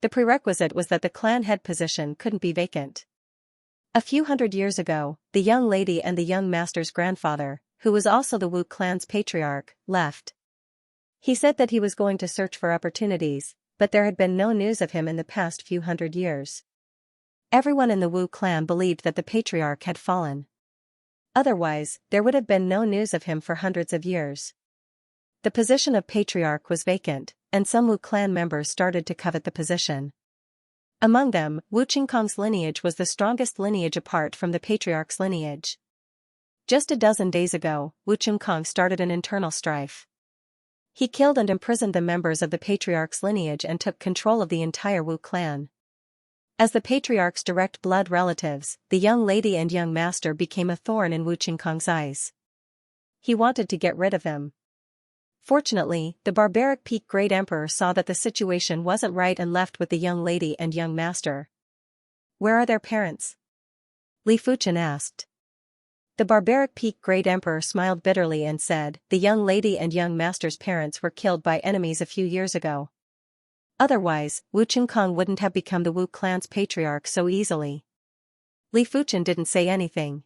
The prerequisite was that the clan head position couldn't be vacant. A few hundred years ago, the young lady and the young master's grandfather, who was also the Wu clan's patriarch, left. He said that he was going to search for opportunities, but there had been no news of him in the past few hundred years. Everyone in the Wu clan believed that the patriarch had fallen. Otherwise, there would have been no news of him for hundreds of years. The position of patriarch was vacant, and some Wu clan members started to covet the position. Among them, Wu Qingkong's lineage was the strongest lineage apart from the patriarch's lineage. Just a dozen days ago, Wu Qingkong started an internal strife. He killed and imprisoned the members of the patriarch's lineage and took control of the entire Wu clan. As the patriarch's direct blood relatives, the young lady and young master became a thorn in Wu Qingkong's eyes. He wanted to get rid of them. Fortunately, the barbaric peak great emperor saw that the situation wasn't right and left with the young lady and young master. "Where are their parents?" Li Fuchen asked. The barbaric peak great emperor smiled bitterly and said, "The young lady and young master's parents were killed by enemies a few years ago. Otherwise, Wu Qingkong wouldn't have become the Wu clan's patriarch so easily." Li Fuchen didn't say anything.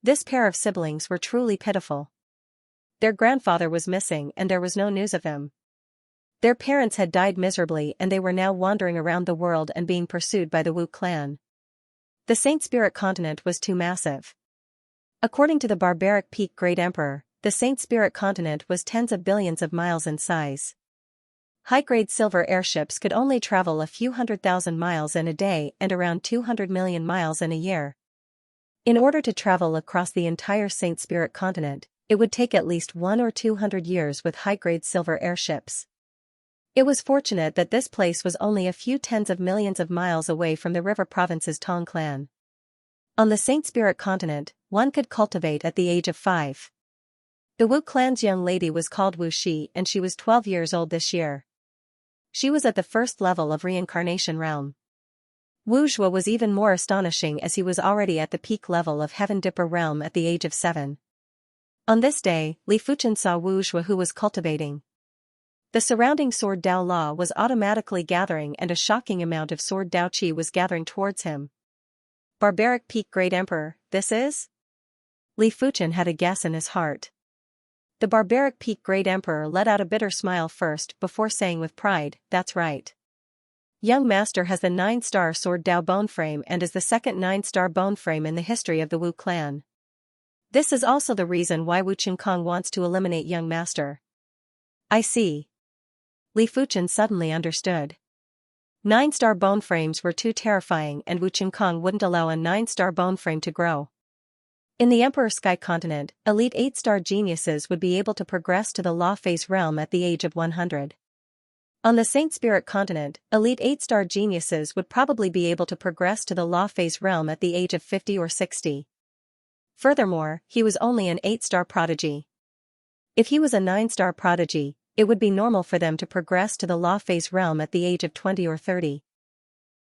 This pair of siblings were truly pitiful. Their grandfather was missing and there was no news of him. Their parents had died miserably and they were now wandering around the world and being pursued by the Wu clan. The Saint Spirit continent was too massive. According to the barbaric peak great emperor, the Saint Spirit continent was tens of billions of miles in size. High-grade silver airships could only travel a few 100,000 miles in a day and around 200 million miles in a year. In order to travel across the entire Saint Spirit continent, it would take at least 100 or 200 years with high-grade silver airships. It was fortunate that this place was only a few tens of millions of miles away from the river province's Tong clan. On the Saint Spirit continent, one could cultivate at the age of 5. The Wu clan's young lady was called Wu Shi and she was 12 years old this year. She was at the first level of reincarnation realm. Wu Zhuo was even more astonishing as he was already at the peak level of Heaven Dipper realm at the age of 7. On this day, Li Fuchen saw Wu Zhuo who was cultivating. The surrounding Sword Dao Law was automatically gathering and a shocking amount of Sword Dao Qi was gathering towards him. Barbaric peak great emperor, this is? Li Fuchen had a guess in his heart. The barbaric peak great emperor let out a bitter smile first before saying with pride, "That's right. Young master has the 9-star Sword Dao bone frame and is the second 9-star bone frame in the history of the Wu clan. This is also the reason why Wu Qingkong wants to eliminate young master." "I see." Li Fuchen suddenly understood. 9-star bone frames were too terrifying and Wu Qingkong wouldn't allow a 9-star bone frame to grow. In the Emperor Sky continent, elite 8-star geniuses would be able to progress to the Law Phase realm at the age of 100. On the Saint Spirit continent, elite 8-star geniuses would probably be able to progress to the Law Phase realm at the age of 50 or 60. Furthermore, he was only an 8-star prodigy. If he was a 9-star prodigy, it would be normal for them to progress to the law phase realm at the age of 20 or 30.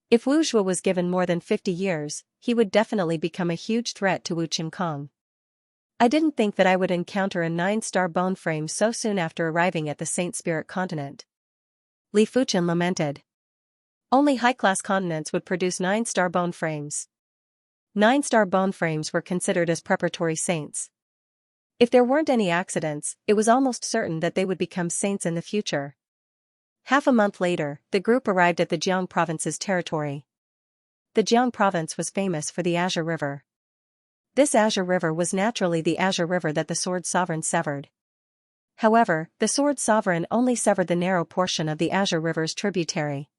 If Wu Zhuo was given more than 50 years, he would definitely become a huge threat to Wu Qingkong. I didn't think that I would encounter a 9-star bone frame so soon after arriving at the Saint Spirit continent. Li Fuchen lamented. Only high-class continents would produce 9-star bone frames. 9-star bone frames were considered as preparatory saints. If there weren't any accidents, it was almost certain that they would become saints in the future. Half a month later, the group arrived at the Jiang province's territory. The Jiang province was famous for the Azure River. This Azure River was naturally the Azure River that the Sword Sovereign severed. However, the Sword Sovereign only severed the narrow portion of the Azure River's tributary.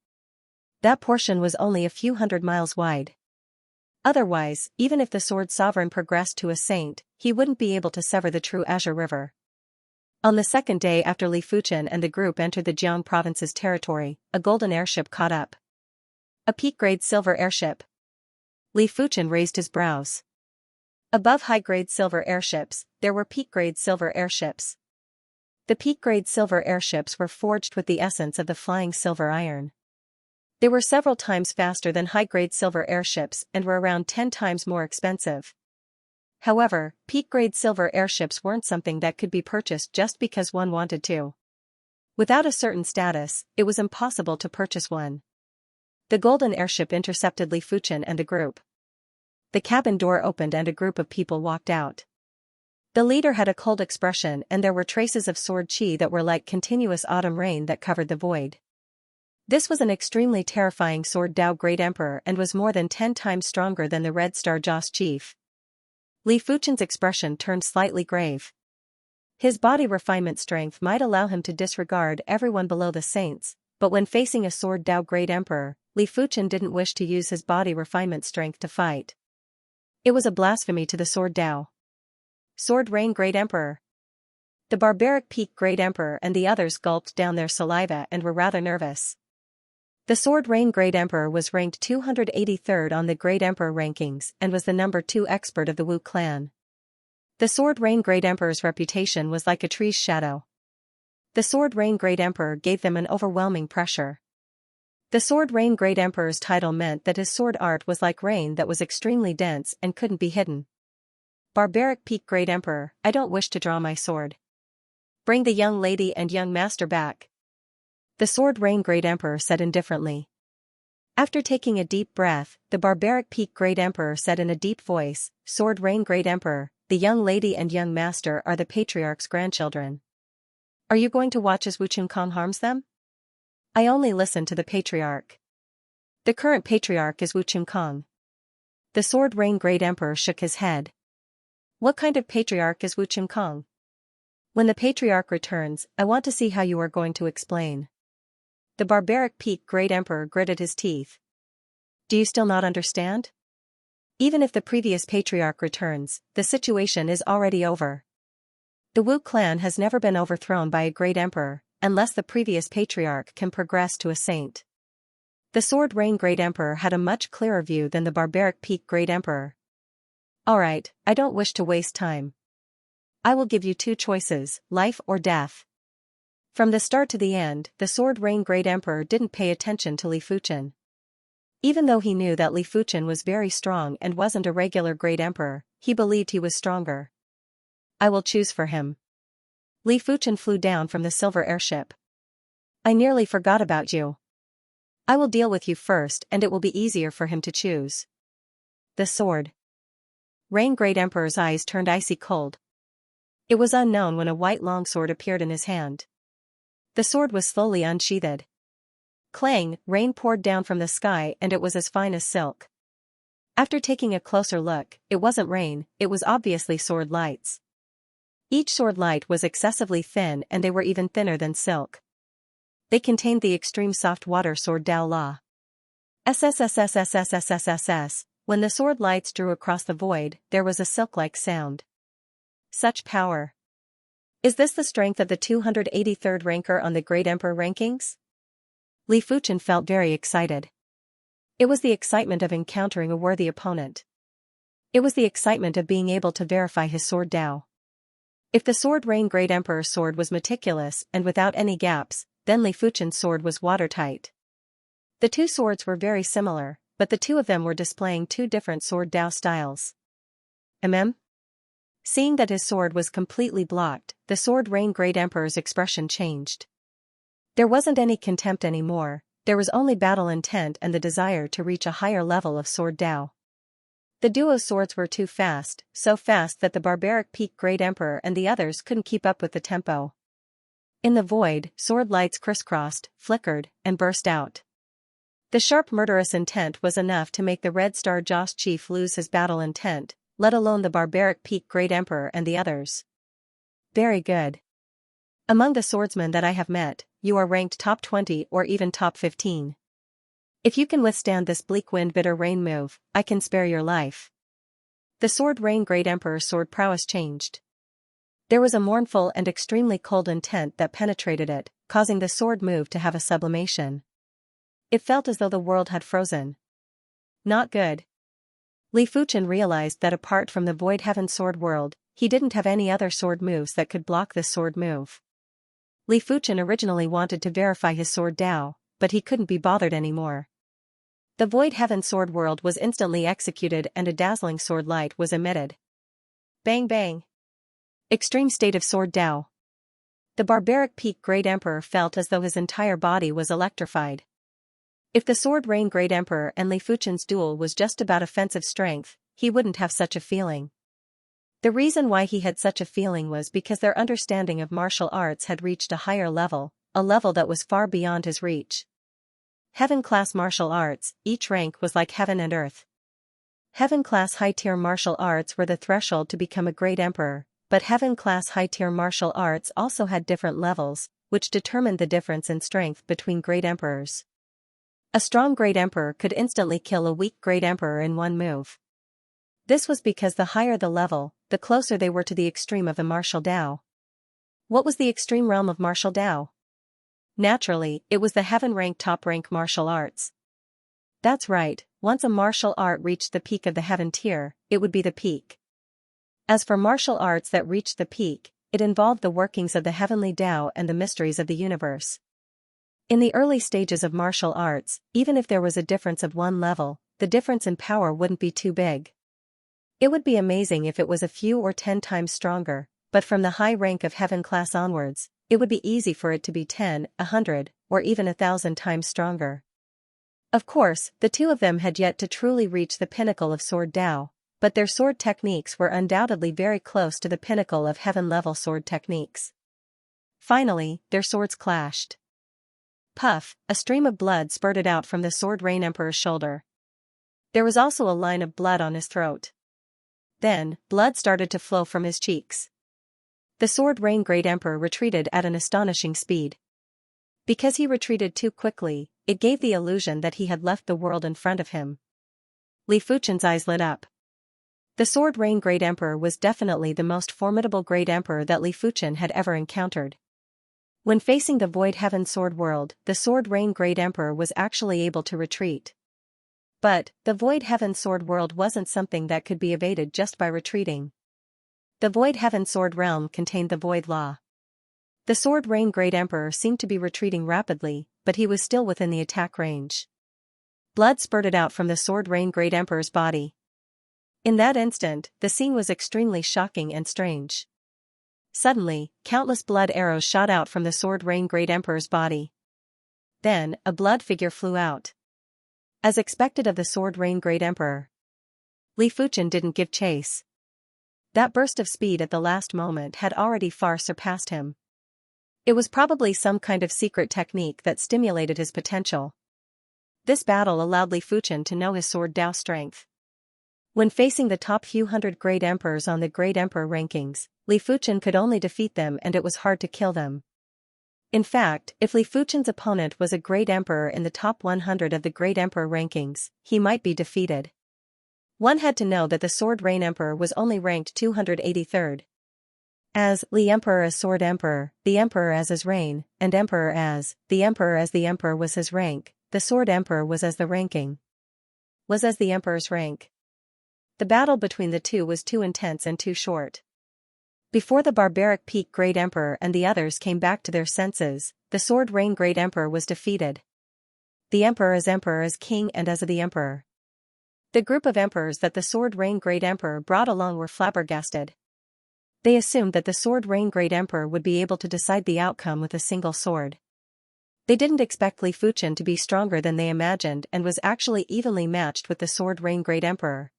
That portion was only a few hundred miles wide. Otherwise, even if the Sword Sovereign progressed to a saint, he wouldn't be able to sever the true Azure River. On the second day after Li Fuchen and the group entered the Jiang province's territory, a golden airship caught up. A peak-grade silver airship. Li Fuchen raised his brows. Above high-grade silver airships, there were peak-grade silver airships. The peak-grade silver airships were forged with the essence of the flying silver iron. They were several times faster than high-grade silver airships and were around 10 times more expensive. However, peak-grade silver airships weren't something that could be purchased just because one wanted to. Without a certain status, it was impossible to purchase one. The golden airship intercepted Li Fuchen and the group. The cabin door opened and a group of people walked out. The leader had a cold expression and there were traces of sword qi that were like continuous autumn rain that covered the void. This was an extremely terrifying sword Dao Great Emperor and was more than 10 times stronger than the Red Star Joss Chief. Li Fuchen's expression turned slightly grave. His body refinement strength might allow him to disregard everyone below the saints, but when facing a sword Dao Great Emperor, Li Fuchen didn't wish to use his body refinement strength to fight. It was a blasphemy to the sword Dao. Sword Rain Great Emperor. The barbaric Peak Great Emperor and the others gulped down their saliva and were rather nervous. The Sword Rain Great Emperor was ranked 283rd on the Great Emperor rankings and was the number 2 expert of the Wu clan. The Sword Rain Great Emperor's reputation was like a tree's shadow. The Sword Rain Great Emperor gave them an overwhelming pressure. The Sword Rain Great Emperor's title meant that his sword art was like rain that was extremely dense and couldn't be hidden. Barbaric Peak Great Emperor, I don't wish to draw my sword. Bring the young lady and young master back. The Sword Rain Great Emperor said indifferently. After taking a deep breath, the barbaric Peak Great Emperor said in a deep voice, Sword Rain Great Emperor, the young lady and young master are the patriarch's grandchildren. Are you going to watch as Wu Qingkong harms them? I only listen to the patriarch. The current patriarch is Wu Qingkong. The Sword Rain Great Emperor shook his head. What kind of patriarch is Wu Qingkong? When the patriarch returns, I want to see how you are going to explain. The barbaric Peak Great Emperor gritted his teeth. Do you still not understand? Even if the previous patriarch returns, the situation is already over. The Wu clan has never been overthrown by a great emperor, unless the previous patriarch can progress to a saint. The Sword Rain Great Emperor had a much clearer view than the barbaric Peak Great Emperor. Alright, I don't wish to waste time. I will give you 2 choices, life or death. From the start to the end, the Sword Rain Great Emperor didn't pay attention to Li Fuchen. Even though he knew that Li Fuchen was very strong and wasn't a regular Great Emperor, he believed he was stronger. I will choose for him. Li Fuchen flew down from the silver airship. I nearly forgot about you. I will deal with you first and it will be easier for him to choose. The Sword Rain Great Emperor's eyes turned icy cold. It was unknown when a white longsword appeared in his hand. The sword was slowly unsheathed. Clang, rain poured down from the sky and it was as fine as silk. After taking a closer look, it wasn't rain, it was obviously sword lights. Each sword light was excessively thin and they were even thinner than silk. They contained the extreme soft water sword Dao La. SSSSSSSSSS. When the sword lights drew across the void, there was a silk-like sound. Such power. Is this the strength of the 283rd ranker on the Great Emperor rankings? Li Fuchen felt very excited. It was the excitement of encountering a worthy opponent. It was the excitement of being able to verify his sword Dao. If the Sword Rain Great Emperor's sword was meticulous and without any gaps, then Li Fuchen's sword was watertight. The two swords were very similar, but the two of them were displaying two different sword Dao styles. Seeing that his sword was completely blocked, the Sword Rain Great Emperor's expression changed. There wasn't any contempt anymore, there was only battle intent and the desire to reach a higher level of sword Dao. The duo's swords were too fast, so fast that the barbaric peak Great Emperor and the others couldn't keep up with the tempo. In the void, sword lights crisscrossed, flickered, and burst out. The sharp murderous intent was enough to make the Red Star Joss chief lose his battle intent, let alone the barbaric peak Great Emperor and the others. Very good. Among the swordsmen that I have met, you are ranked top 20 or even top 15. If you can withstand this bleak wind bitter rain move, I can spare your life. The Sword Rain Great Emperor's sword prowess changed. There was a mournful and extremely cold intent that penetrated it, causing the sword move to have a sublimation. It felt as though the world had frozen. Not good. Li Fuchen realized that apart from the Void Heaven sword world, he didn't have any other sword moves that could block this sword move. Li Fuchen originally wanted to verify his sword Dao, but he couldn't be bothered anymore. The Void Heaven sword world was instantly executed and a dazzling sword light was emitted. Bang bang. Extreme state of sword Dao. The barbaric peak Great Emperor felt as though his entire body was electrified. If the Sword Rain Great Emperor and Li Fuchen's duel was just about offensive strength, he wouldn't have such a feeling. The reason why he had such a feeling was because their understanding of martial arts had reached a higher level, a level that was far beyond his reach. Heaven-class martial arts, each rank was like heaven and earth. Heaven-class high-tier martial arts were the threshold to become a great emperor, but heaven-class high-tier martial arts also had different levels, which determined the difference in strength between great emperors. A strong great emperor could instantly kill a weak great emperor in one move. This was because the higher the level, the closer they were to the extreme of the martial Dao. What was the extreme realm of martial Dao? Naturally, it was the heaven-rank top-rank martial arts. That's right, once a martial art reached the peak of the heaven tier, it would be the peak. As for martial arts that reached the peak, it involved the workings of the heavenly Dao and the mysteries of the universe. In the early stages of martial arts, even if there was a difference of one level, the difference in power wouldn't be too big. It would be amazing if it was a few or 10 times stronger, but from the high rank of heaven class onwards, it would be easy for it to be 10, 100, or even 1,000 times stronger. Of course, the two of them had yet to truly reach the pinnacle of sword Dao, but their sword techniques were undoubtedly very close to the pinnacle of heaven-level sword techniques. Finally, their swords clashed. Puff, a stream of blood spurted out from the Sword Rain Emperor's shoulder. There was also a line of blood on his throat. Then, blood started to flow from his cheeks. The Sword Rain Great Emperor retreated at an astonishing speed. Because he retreated too quickly, it gave the illusion that he had left the world in front of him. Li Fuchen's eyes lit up. The Sword Rain Great Emperor was definitely the most formidable Great Emperor that Li Fuchen had ever encountered. When facing the Void Heaven Sword World, the Sword Rain Great Emperor was actually able to retreat. But, the Void Heaven Sword World wasn't something that could be evaded just by retreating. The Void Heaven Sword Realm contained the Void Law. The Sword Rain Great Emperor seemed to be retreating rapidly, but he was still within the attack range. Blood spurted out from the Sword Rain Great Emperor's body. In that instant, the scene was extremely shocking and strange. Suddenly, countless blood arrows shot out from the Sword Rain Great Emperor's body. Then, a blood figure flew out. As expected of the Sword Rain Great Emperor, Li Fuchen didn't give chase. That burst of speed at the last moment had already far surpassed him. It was probably some kind of secret technique that stimulated his potential. This battle allowed Li Fuchen to know his sword Dao strength. When facing the top few hundred great emperors on the Great Emperor rankings, Li Fuchen could only defeat them and it was hard to kill them. In fact, if Li Fuchen's opponent was a great emperor in the top 100 of the Great Emperor rankings, he might be defeated. One had to know that the Sword Rain Emperor was only ranked 283rd. As Li Emperor as Sword Emperor, the Emperor as his reign, and Emperor as the Emperor was his rank, the Sword Emperor was as the ranking. Was as the Emperor's rank. The battle between the two was too intense and too short. Before the barbaric Peak Great Emperor and the others came back to their senses, the Sword Rain Great Emperor was defeated. The emperor as king and as the emperor. The group of emperors that the Sword Rain Great Emperor brought along were flabbergasted. They assumed that the Sword Rain Great Emperor would be able to decide the outcome with a single sword. They didn't expect Li Fuchen to be stronger than they imagined and was actually evenly matched with the Sword Rain Great Emperor.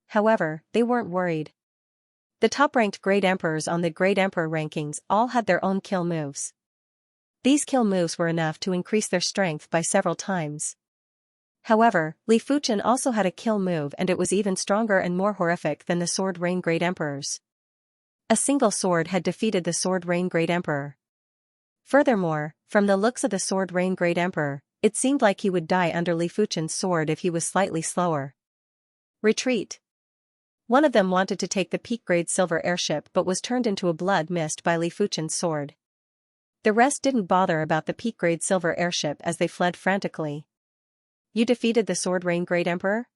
However, they weren't worried. The top-ranked Great Emperors on the Great Emperor rankings all had their own kill moves. These kill moves were enough to increase their strength by several times. However, Li Fuchen also had a kill move and it was even stronger and more horrific than the Sword Rain Great Emperor's. A single sword had defeated the Sword Rain Great Emperor. Furthermore, from the looks of the Sword Rain Great Emperor, it seemed like he would die under Li Fuchen's sword if he was slightly slower. Retreat. One of them wanted to take the Peak Grade Silver airship but was turned into a blood mist by Li Fuchen's sword. The rest didn't bother about the Peak Grade Silver airship as they fled frantically. You defeated the Sword Rain Great Emperor?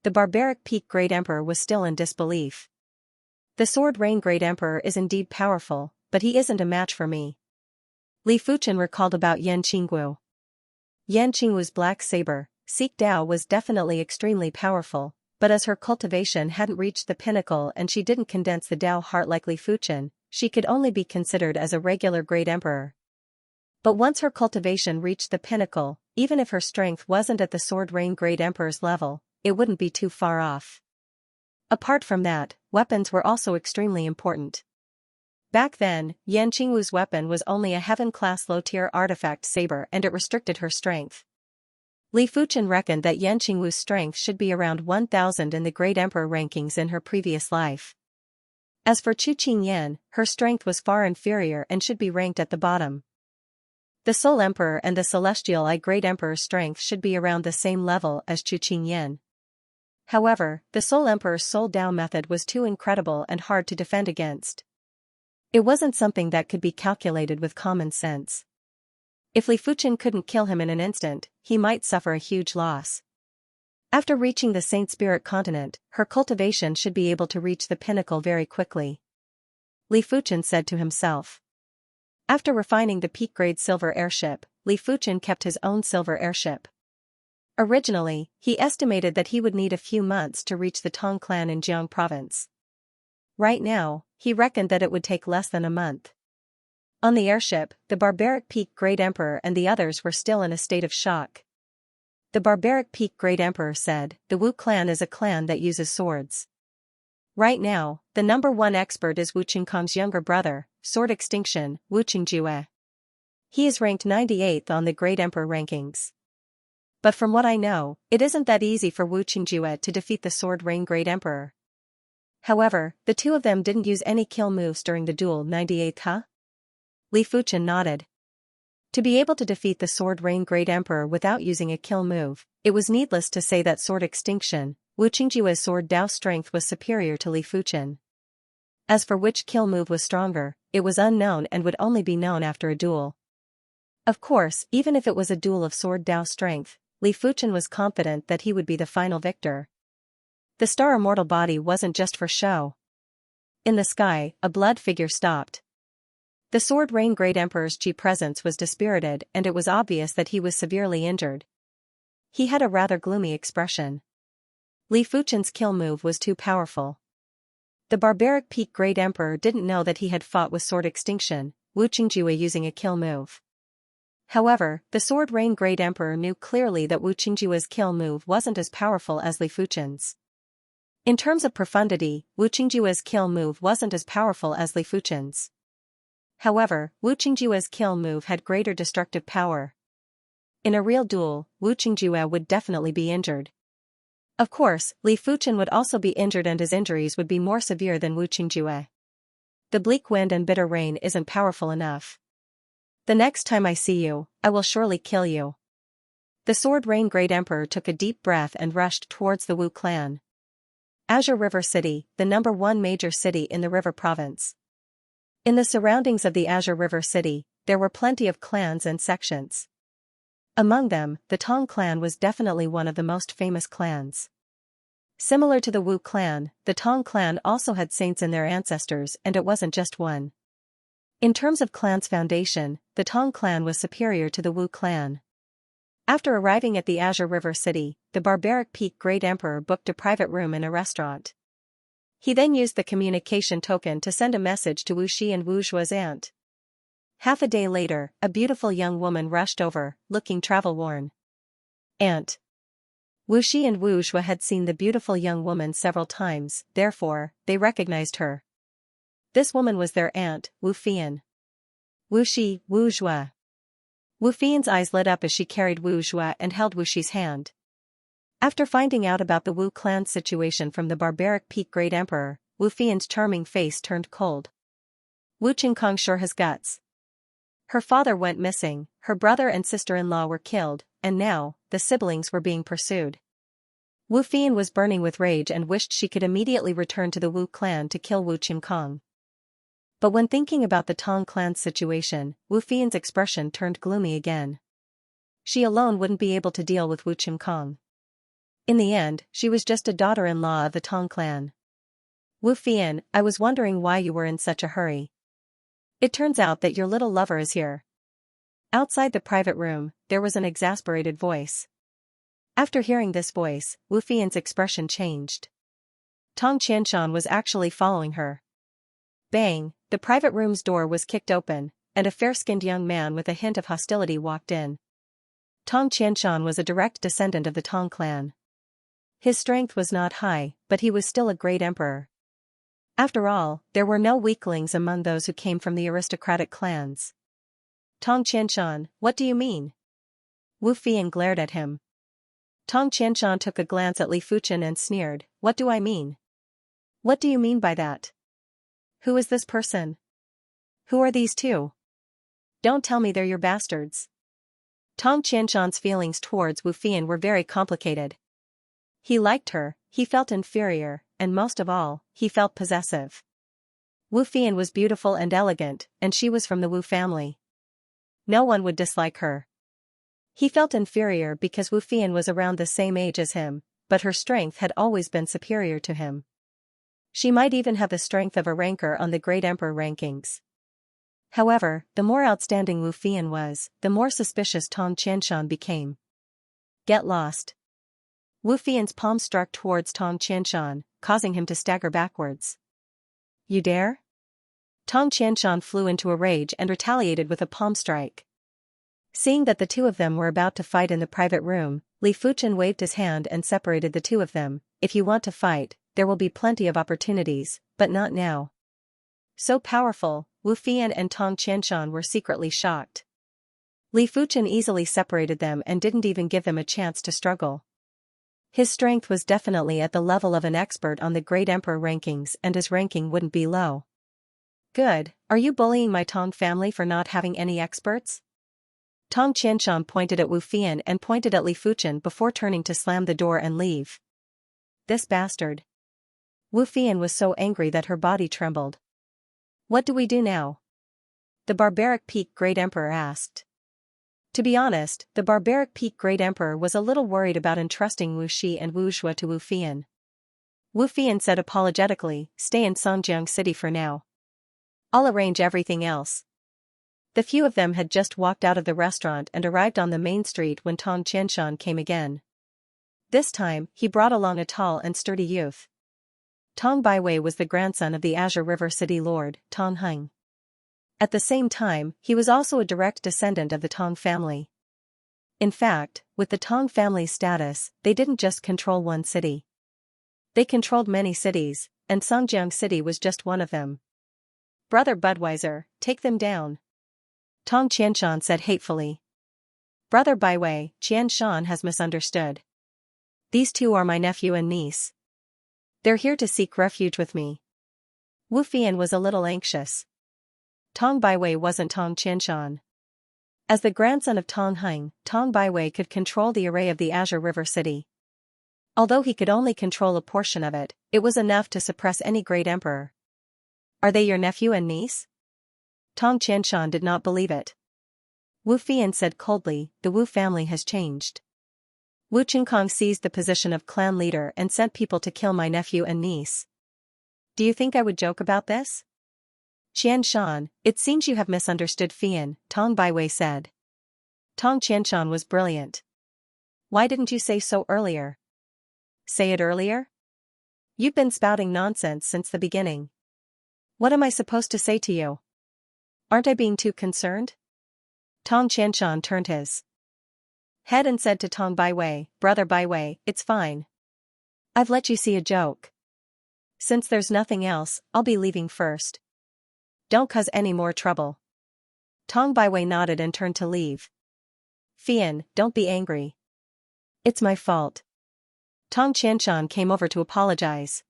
The barbaric Peak Great Emperor was still in disbelief. The Sword Rain Great Emperor is indeed powerful, but he isn't a match for me. Li Fuchen recalled about Yan Qingwu. Yan Qingwu's black saber, Seek Dao, was definitely extremely powerful, but as her cultivation hadn't reached the pinnacle and she didn't condense the Dao heart like Li Fuchen, she could only be considered as a regular Great Emperor. But once her cultivation reached the pinnacle, even if her strength wasn't at the Sword Rain Great Emperor's level, it wouldn't be too far off. Apart from that, weapons were also extremely important. Back then, Yan Qingwu's weapon was only a Heaven-class low-tier artifact saber and it restricted her strength. Li Fuchen reckoned that Yan Qingwu's strength should be around 1,000 in the Great Emperor rankings in her previous life. As for Chu Qingyan, her strength was far inferior and should be ranked at the bottom. The Soul Emperor and the Celestial Eye Great Emperor's strength should be around the same level as Chu Qingyan. However, the Soul Emperor's Soul Dao method was too incredible and hard to defend against. It wasn't something that could be calculated with common sense. If Li Fuchen couldn't kill him in an instant, he might suffer a huge loss. After reaching the Saint Spirit continent, her cultivation should be able to reach the pinnacle very quickly. Li Fuchen said to himself. After refining the Peak Grade Silver airship, Li Fuchen kept his own silver airship. Originally, he estimated that he would need a few months to reach the Tong clan in Jiang province. Right now, he reckoned that it would take less than a month. On the airship, the barbaric Peak Great Emperor and the others were still in a state of shock. The barbaric Peak Great Emperor said, "The Wu clan is a clan that uses swords. Right now, the #1 expert is Wu Qingkong's younger brother, Sword Extinction, Wu Qingjue. He is ranked 98th on the Great Emperor rankings. But from what I know, it isn't that easy for Wu Qingjue to defeat the Sword Rain Great Emperor." However, the two of them didn't use any kill moves during the duel. 98th, huh? Li Fuchen nodded. To be able to defeat the Sword Rain Great Emperor without using a kill move, it was needless to say that Sword Extinction, Wu Qingjue's Sword Dao strength was superior to Li Fuchen. As for which kill move was stronger, it was unknown and would only be known after a duel. Of course, even if it was a duel of Sword Dao strength, Li Fuchen was confident that he would be the final victor. The star immortal body wasn't just for show. In the sky, a blood figure stopped. The Sword Rain Great Emperor's Qi presence was dispirited and it was obvious that he was severely injured. He had a rather gloomy expression. Li Fuchen's kill move was too powerful. The barbaric Peak Great Emperor didn't know that he had fought with Sword Extinction, Wu Qingjue using a kill move. However, the Sword Rain Great Emperor knew clearly that Wu Qingjue's kill move wasn't as powerful as Li Fuchen's. In terms of profundity, Wu Qingjue's kill move wasn't as powerful as Li Fuchen's. However, Wu Qingjue's kill move had greater destructive power. In a real duel, Wu Qingjue would definitely be injured. Of course, Li Fuchen would also be injured and his injuries would be more severe than Wu Qingjue. The bleak wind and bitter rain isn't powerful enough. The next time I see you, I will surely kill you. The Sword Rain Great Emperor took a deep breath and rushed towards the Wu clan. Azure River City, the #1 major city in the River Province. In the surroundings of the Azure River City, there were plenty of clans and sections. Among them, the Tong clan was definitely one of the most famous clans. Similar to the Wu clan, the Tang clan also had saints in their ancestors, and it wasn't just one. In terms of clan's foundation, the Tang clan was superior to the Wu clan. After arriving at the Azure River City, the barbaric Peak Great Emperor booked a private room in a restaurant. He then used the communication token to send a message to Wu Shi and Wu Zhua's aunt. Half a day later, a beautiful young woman rushed over, looking travel-worn. Aunt. Wu Shi and Wu Zhua had seen the beautiful young woman several times, therefore, they recognized her. This woman was their aunt, Wu Fian. Wu Shi, Wu Zhua. Wu Fian's eyes lit up as she carried Wu Zhua and held Wu Shi's hand. After finding out about the Wu clan's situation from the barbaric Peak Great Emperor, Wu Fian's charming face turned cold. Wu Qingkong sure has guts. Her father went missing, her brother and sister-in-law were killed, and now, the siblings were being pursued. Wu Fian was burning with rage and wished she could immediately return to the Wu clan to kill Wu Qingkong. But when thinking about the Tang clan's situation, Wu Fian's expression turned gloomy again. She alone wouldn't be able to deal with Wu Qingkong. In the end, she was just a daughter-in-law of the Tang clan. Wu Fian, I was wondering why you were in such a hurry. It turns out that your little lover is here. Outside the private room, there was an exasperated voice. After hearing this voice, Wu Fian's expression changed. Tang Qianshan was actually following her. Bang, the private room's door was kicked open, and a fair-skinned young man with a hint of hostility walked in. Tang Qianshan was a direct descendant of the Tang clan. His strength was not high, but he was still a great emperor. After all, there were no weaklings among those who came from the aristocratic clans. Tang Qianshan, what do you mean? Wu Fian glared at him. Tang Qianshan took a glance at Li Fuchen and sneered, what do I mean? What do you mean by that? Who is this person? Who are these two? Don't tell me they're your bastards. Tang Qianshan's feelings towards Wu Fian were very complicated. He liked her, he felt inferior, and most of all, he felt possessive. Wu Fian was beautiful and elegant, and she was from the Wu family. No one would dislike her. He felt inferior because Wu Fian was around the same age as him, but her strength had always been superior to him. She might even have the strength of a ranker on the Great Emperor rankings. However, the more outstanding Wu Fian was, the more suspicious Tang Qianshan became. Get lost. Wu Fian's palm struck towards Tang Qianshan, causing him to stagger backwards. You dare? Tang Qianshan flew into a rage and retaliated with a palm strike. Seeing that the two of them were about to fight in the private room, Li Fuchen waved his hand and separated the two of them. If you want to fight, there will be plenty of opportunities, but not now. So powerful, Wu Fian and Tang Qianshan were secretly shocked. Li Fuchen easily separated them and didn't even give them a chance to struggle. His strength was definitely at the level of an expert on the Great Emperor rankings, and his ranking wouldn't be low. Good, are you bullying my Tang family for not having any experts? Tang Qianshan pointed at Wu Fian and pointed at Li Fuchen before turning to slam the door and leave. This bastard. Wu Fian was so angry that her body trembled. What do we do now? The barbaric Peak Great Emperor asked. To be honest, the barbaric Peak Great Emperor was a little worried about entrusting Wu Shi and Wu Zhua to Wu Fian. Wu Fian said apologetically, stay in Songjiang City for now. I'll arrange everything else. The few of them had just walked out of the restaurant and arrived on the main street when Tang Qianshan came again. This time, he brought along a tall and sturdy youth. Tang Baiwei was the grandson of the Azure River City Lord, Tang Heng. At the same time, he was also a direct descendant of the Tang family. In fact, with the Tang family's status, they didn't just control one city. They controlled many cities, and Songjiang City was just one of them. Brother Budweiser, take them down. Tang Qianshan said hatefully. Brother Baiwei, Qianshan has misunderstood. These two are my nephew and niece. They're here to seek refuge with me. Wu Fian was a little anxious. Tang Baiwei wasn't Tang Qianshan. As the grandson of Tang Heng, Tang Baiwei could control the array of the Azure River City. Although he could only control a portion of it, it was enough to suppress any great emperor. Are they your nephew and niece? Tang Qianshan did not believe it. Wu Fian said coldly, the Wu family has changed. Wu Qingkong seized the position of clan leader and sent people to kill my nephew and niece. Do you think I would joke about this? Qianshan, it seems you have misunderstood Fian, Tong Baiwei said. Tong Qianshan was brilliant. Why didn't you say so earlier? Say it earlier? You've been spouting nonsense since the beginning. What am I supposed to say to you? Aren't I being too concerned? Tong Qianshan turned his head and said to Tong Baiwei, Brother Baiwei, it's fine. I've let you see a joke. Since there's nothing else, I'll be leaving first. Don't cause any more trouble. Tong Baiwei nodded and turned to leave. Fian, don't be angry. It's my fault. Tong Qianshan came over to apologize.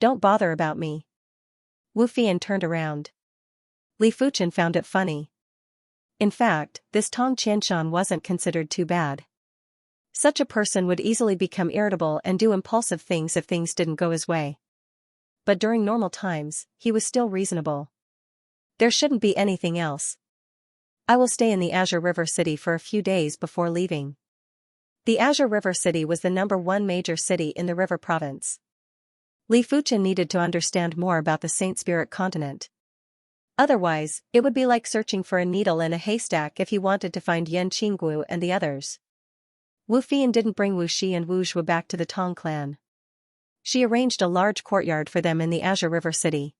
Don't bother about me. Wu Fian turned around. Li Fuchen found it funny. In fact, this Tong Qianshan wasn't considered too bad. Such a person would easily become irritable and do impulsive things if things didn't go his way. But during normal times, he was still reasonable. There shouldn't be anything else. I will stay in the Azure River City for a few days before leaving. The Azure River City was the #1 major city in the River Province. Li Fuchen needed to understand more about the Saint Spirit continent. Otherwise, it would be like searching for a needle in a haystack if he wanted to find Yan Qinggu and the others. Wu Fian didn't bring Wu Shi and Wu Zhuo back to the Tong clan. She arranged a large courtyard for them in the Azure River City.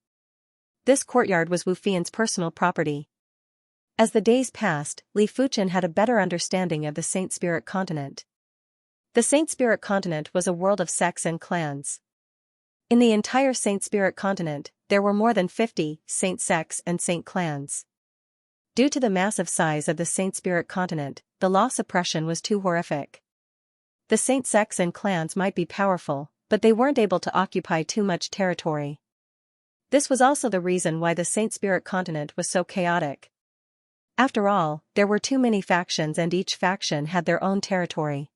This courtyard was Wu Fian's personal property. As the days passed, Li Fuchen had a better understanding of the Saint Spirit continent. The Saint Spirit continent was a world of sects and clans. In the entire Saint Spirit continent, there were more than 50 saint sects and saint clans. Due to the massive size of the Saint Spirit continent, the law suppression was too horrific. The saint sects and clans might be powerful, but they weren't able to occupy too much territory. This was also the reason why the Saint Spirit continent was so chaotic. After all, there were too many factions and each faction had their own territory.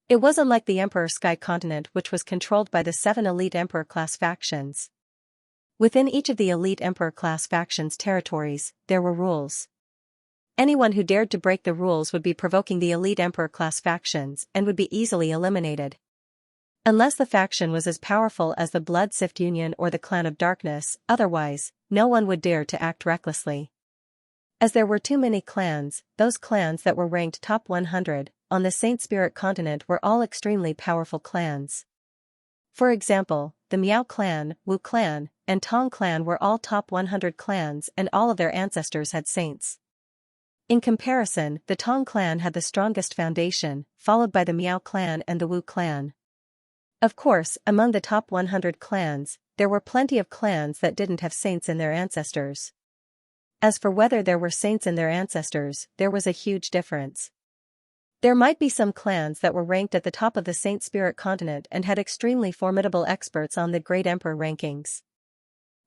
It wasn't like the Emperor Sky continent, which was controlled by the 7 elite Emperor class factions. Within each of the elite Emperor class factions' territories, there were rules. Anyone who dared to break the rules would be provoking the elite Emperor class factions and would be easily eliminated. Unless the faction was as powerful as the Blood Sift Union or the Clan of Darkness, otherwise, no one would dare to act recklessly. As there were too many clans, those clans that were ranked top 100 on the Saint Spirit continent were all extremely powerful clans. For example, the Miao clan, Wu clan, and Tong clan were all top 100 clans and all of their ancestors had saints. In comparison, the Tong clan had the strongest foundation, followed by the Miao clan and the Wu clan. Of course, among the top 100 clans, there were plenty of clans that didn't have saints in their ancestors. As for whether there were saints in their ancestors, there was a huge difference. There might be some clans that were ranked at the top of the Saint Spirit continent and had extremely formidable experts on the Great Emperor rankings.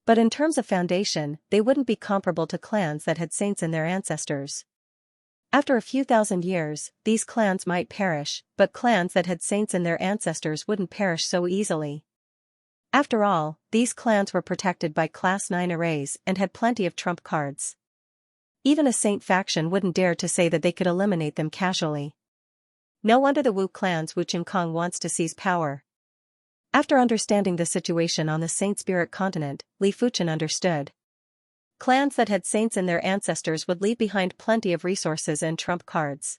But in terms of foundation, they wouldn't be comparable to clans that had saints in their ancestors. After a few thousand years, these clans might perish, but clans that had saints in their ancestors wouldn't perish so easily. After all, these clans were protected by Class 9 arrays and had plenty of trump cards. Even a saint faction wouldn't dare to say that they could eliminate them casually. No wonder the Wu clan's Wu Qingkong wants to seize power. After understanding the situation on the Saint Spirit continent, Li Fuchen understood. Clans that had saints in their ancestors would leave behind plenty of resources and trump cards.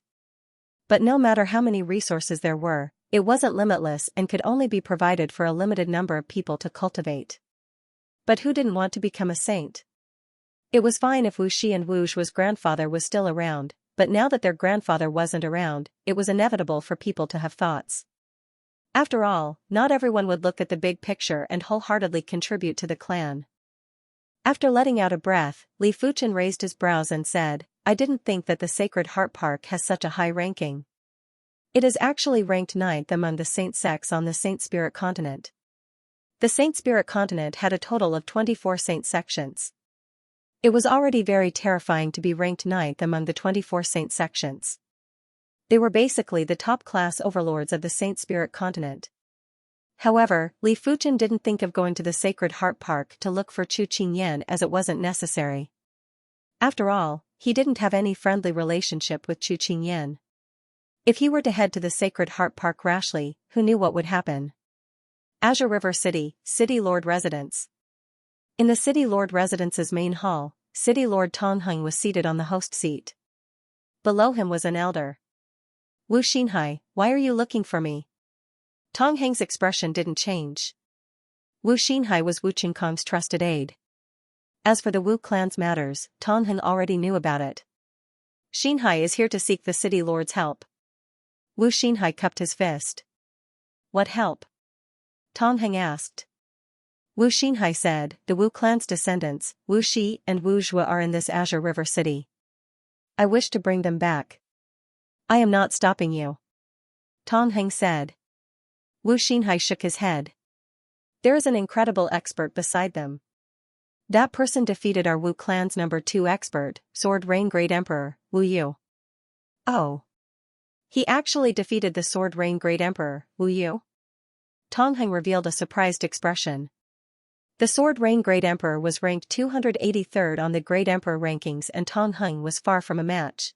But no matter how many resources there were, it wasn't limitless and could only be provided for a limited number of people to cultivate. But who didn't want to become a saint? It was fine if Wu Shi and Wu Zhuo's grandfather was still around, but now that their grandfather wasn't around, it was inevitable for people to have thoughts. After all, not everyone would look at the big picture and wholeheartedly contribute to the clan. After letting out a breath, Li Fuchen raised his brows and said, I didn't think that the Sacred Heart Park has such a high ranking. It is actually ranked 9th among the saint sects on the Saint Spirit continent. The Saint Spirit continent had a total of 24 saint sections. It was already very terrifying to be ranked 9th among the 24 saint sections. They were basically the top class overlords of the Saint Spirit continent. However, Li Fuchen didn't think of going to the Sacred Heart Park to look for Chu Qingyan as it wasn't necessary. After all, he didn't have any friendly relationship with Chu Qingyan. If he were to head to the Sacred Heart Park rashly, who knew what would happen? Azure River City, City Lord Residence. In the City Lord Residence's main hall, City Lord Tong Heng was seated on the host seat. Below him was an elder. Wu Xinhai, why are you looking for me? Tong Heng's expression didn't change. Wu Xinhai was Wu Qingkong's trusted aide. As for the Wu clan's matters, Tong Heng already knew about it. Xinhai is here to seek the City Lord's help. Wu Xinhai cupped his fist. What help? Tong Heng asked. Wu Xinhai said, the Wu clan's descendants, Wu Shi and Wu Zhua are in this Azure River City. I wish to bring them back. I am not stopping you. Tong Heng said. Wu Xinhai shook his head. There is an incredible expert beside them. That person defeated our Wu clan's number 2 expert, Sword Rain Great Emperor, Wu Yu. Oh. He actually defeated the Sword Rain Great Emperor, Wu Yu? Tong Heng revealed a surprised expression. The Sword Rain Great Emperor was ranked 283rd on the Great Emperor rankings and Tong Heng was far from a match.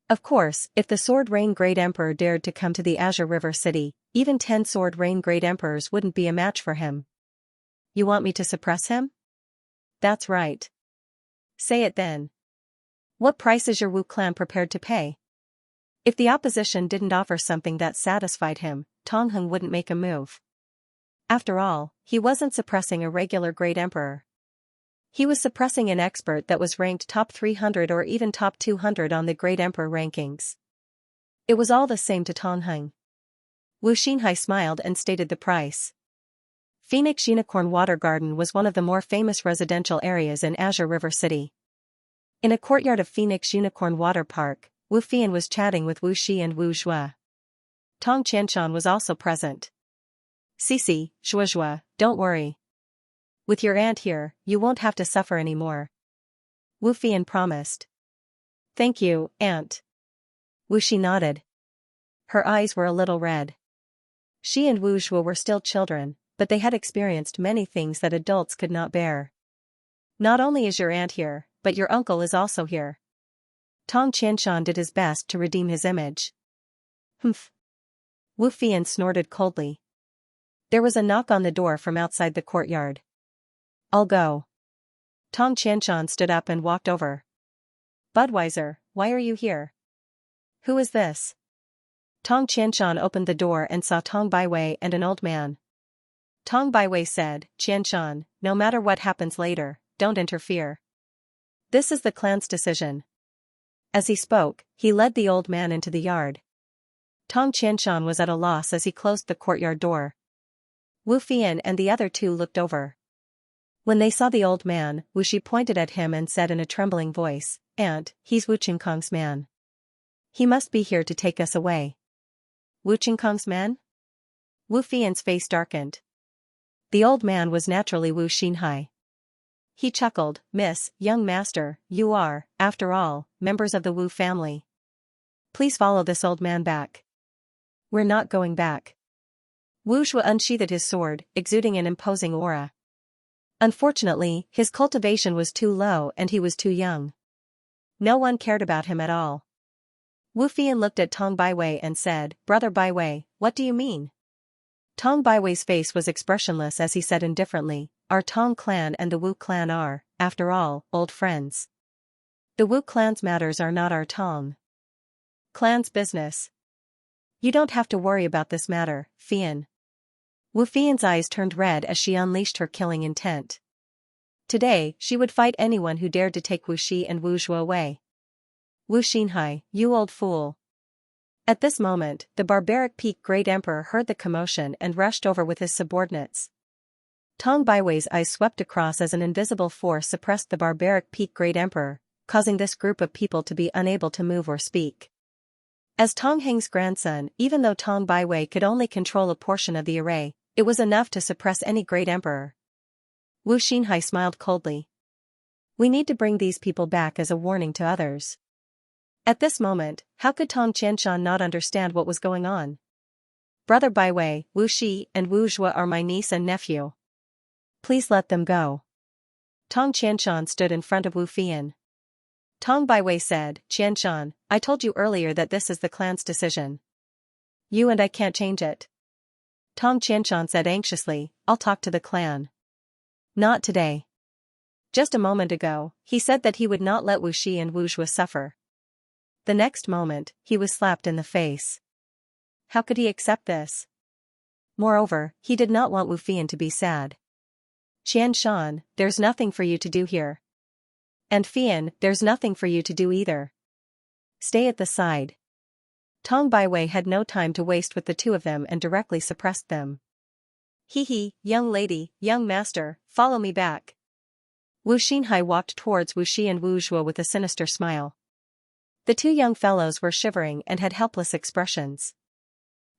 Of course, if the Sword Rain Great Emperor dared to come to the Azure River City, even 10 Sword Rain Great Emperors wouldn't be a match for him. You want me to suppress him? That's right. Say it then. What price is your Wu clan prepared to pay? If the opposition didn't offer something that satisfied him, Tong Heng wouldn't make a move. After all, he wasn't suppressing a regular Great Emperor. He was suppressing an expert that was ranked top 300 or even top 200 on the Great Emperor rankings. It was all the same to Tong Heng. Wu Xinhai smiled and stated the price. Phoenix Unicorn Water Garden was one of the more famous residential areas in Azure River City. In a courtyard of Phoenix Unicorn Water Park, Wu Fian was chatting with Wu Shi and Wu Zhua. Tong Qianshan was also present. Sisi, Zhuazhua, don't worry. With your aunt here, you won't have to suffer anymore. Wu Fian promised. Thank you, aunt. Wu Shi nodded. Her eyes were a little red. She and Wu Zhua were still children, but they had experienced many things that adults could not bear. Not only is your aunt here, but your uncle is also here. Tong Qianshan did his best to redeem his image. Humph. Wu Fian snorted coldly. There was a knock on the door from outside the courtyard. I'll go. Tong Qianshan stood up and walked over. Budweiser, why are you here? Who is this? Tong Qianshan opened the door and saw Tong Baiwei and an old man. Tong Baiwei said, Qianshan, no matter what happens later, don't interfere. This is the clan's decision. As he spoke, he led the old man into the yard. Tong Qianshan was at a loss as he closed the courtyard door. Wu Fian and the other two looked over. When they saw the old man, Wu Shi pointed at him and said in a trembling voice, Aunt, he's Wu Qingkong's man. He must be here to take us away. Wu Qingkong's man? Wu Fian's face darkened. The old man was naturally Wu Xinhai. He chuckled, Miss, young master, you are, after all, members of the Wu family. Please follow this old man back. We're not going back. Wu Zhua unsheathed his sword, exuding an imposing aura. Unfortunately, his cultivation was too low and he was too young. No one cared about him at all. Wu Fian looked at Tong Baiwei and said, Brother Baiwei, what do you mean? Tong Baiwei's face was expressionless as he said indifferently, Our Tong clan and the Wu clan are, after all, old friends. The Wu clan's matters are not our Tong clan's business. You don't have to worry about this matter, Fian. Wu Fian's eyes turned red as she unleashed her killing intent. Today, she would fight anyone who dared to take Wu Shi and Wu Zhua away. Wu Xinhai, you old fool. At this moment, the barbaric Peak Great Emperor heard the commotion and rushed over with his subordinates. Tong Baiwei's eyes swept across as an invisible force suppressed the barbaric Peak Great Emperor, causing this group of people to be unable to move or speak. As Tong Heng's grandson, even though Tong Baiwei could only control a portion of the array, it was enough to suppress any great emperor. Wu Xinhai smiled coldly. We need to bring these people back as a warning to others. At this moment, how could Tong Qianshan not understand what was going on? Brother Baiwei, Wu Shi and Wu Zhua are my niece and nephew. Please let them go. Tong Qianshan stood in front of Wu Fian. Tong Baiwei said, Xianxia, I told you earlier that this is the clan's decision. You and I can't change it. Tong Xianxia said anxiously, I'll talk to the clan. Not today. Just a moment ago, he said that he would not let Wu Shi and Wu Zhuo suffer. The next moment, he was slapped in the face. How could he accept this? Moreover, he did not want Wu Fian to be sad. Xianxia, there's nothing for you to do here. And Fian, there's nothing for you to do either. Stay at the side. Tong Baiwei had no time to waste with the two of them and directly suppressed them. Hee, young lady, young master, follow me back. Wu Xinhai walked towards Wu Shi and Wu Zhuo with a sinister smile. The two young fellows were shivering and had helpless expressions.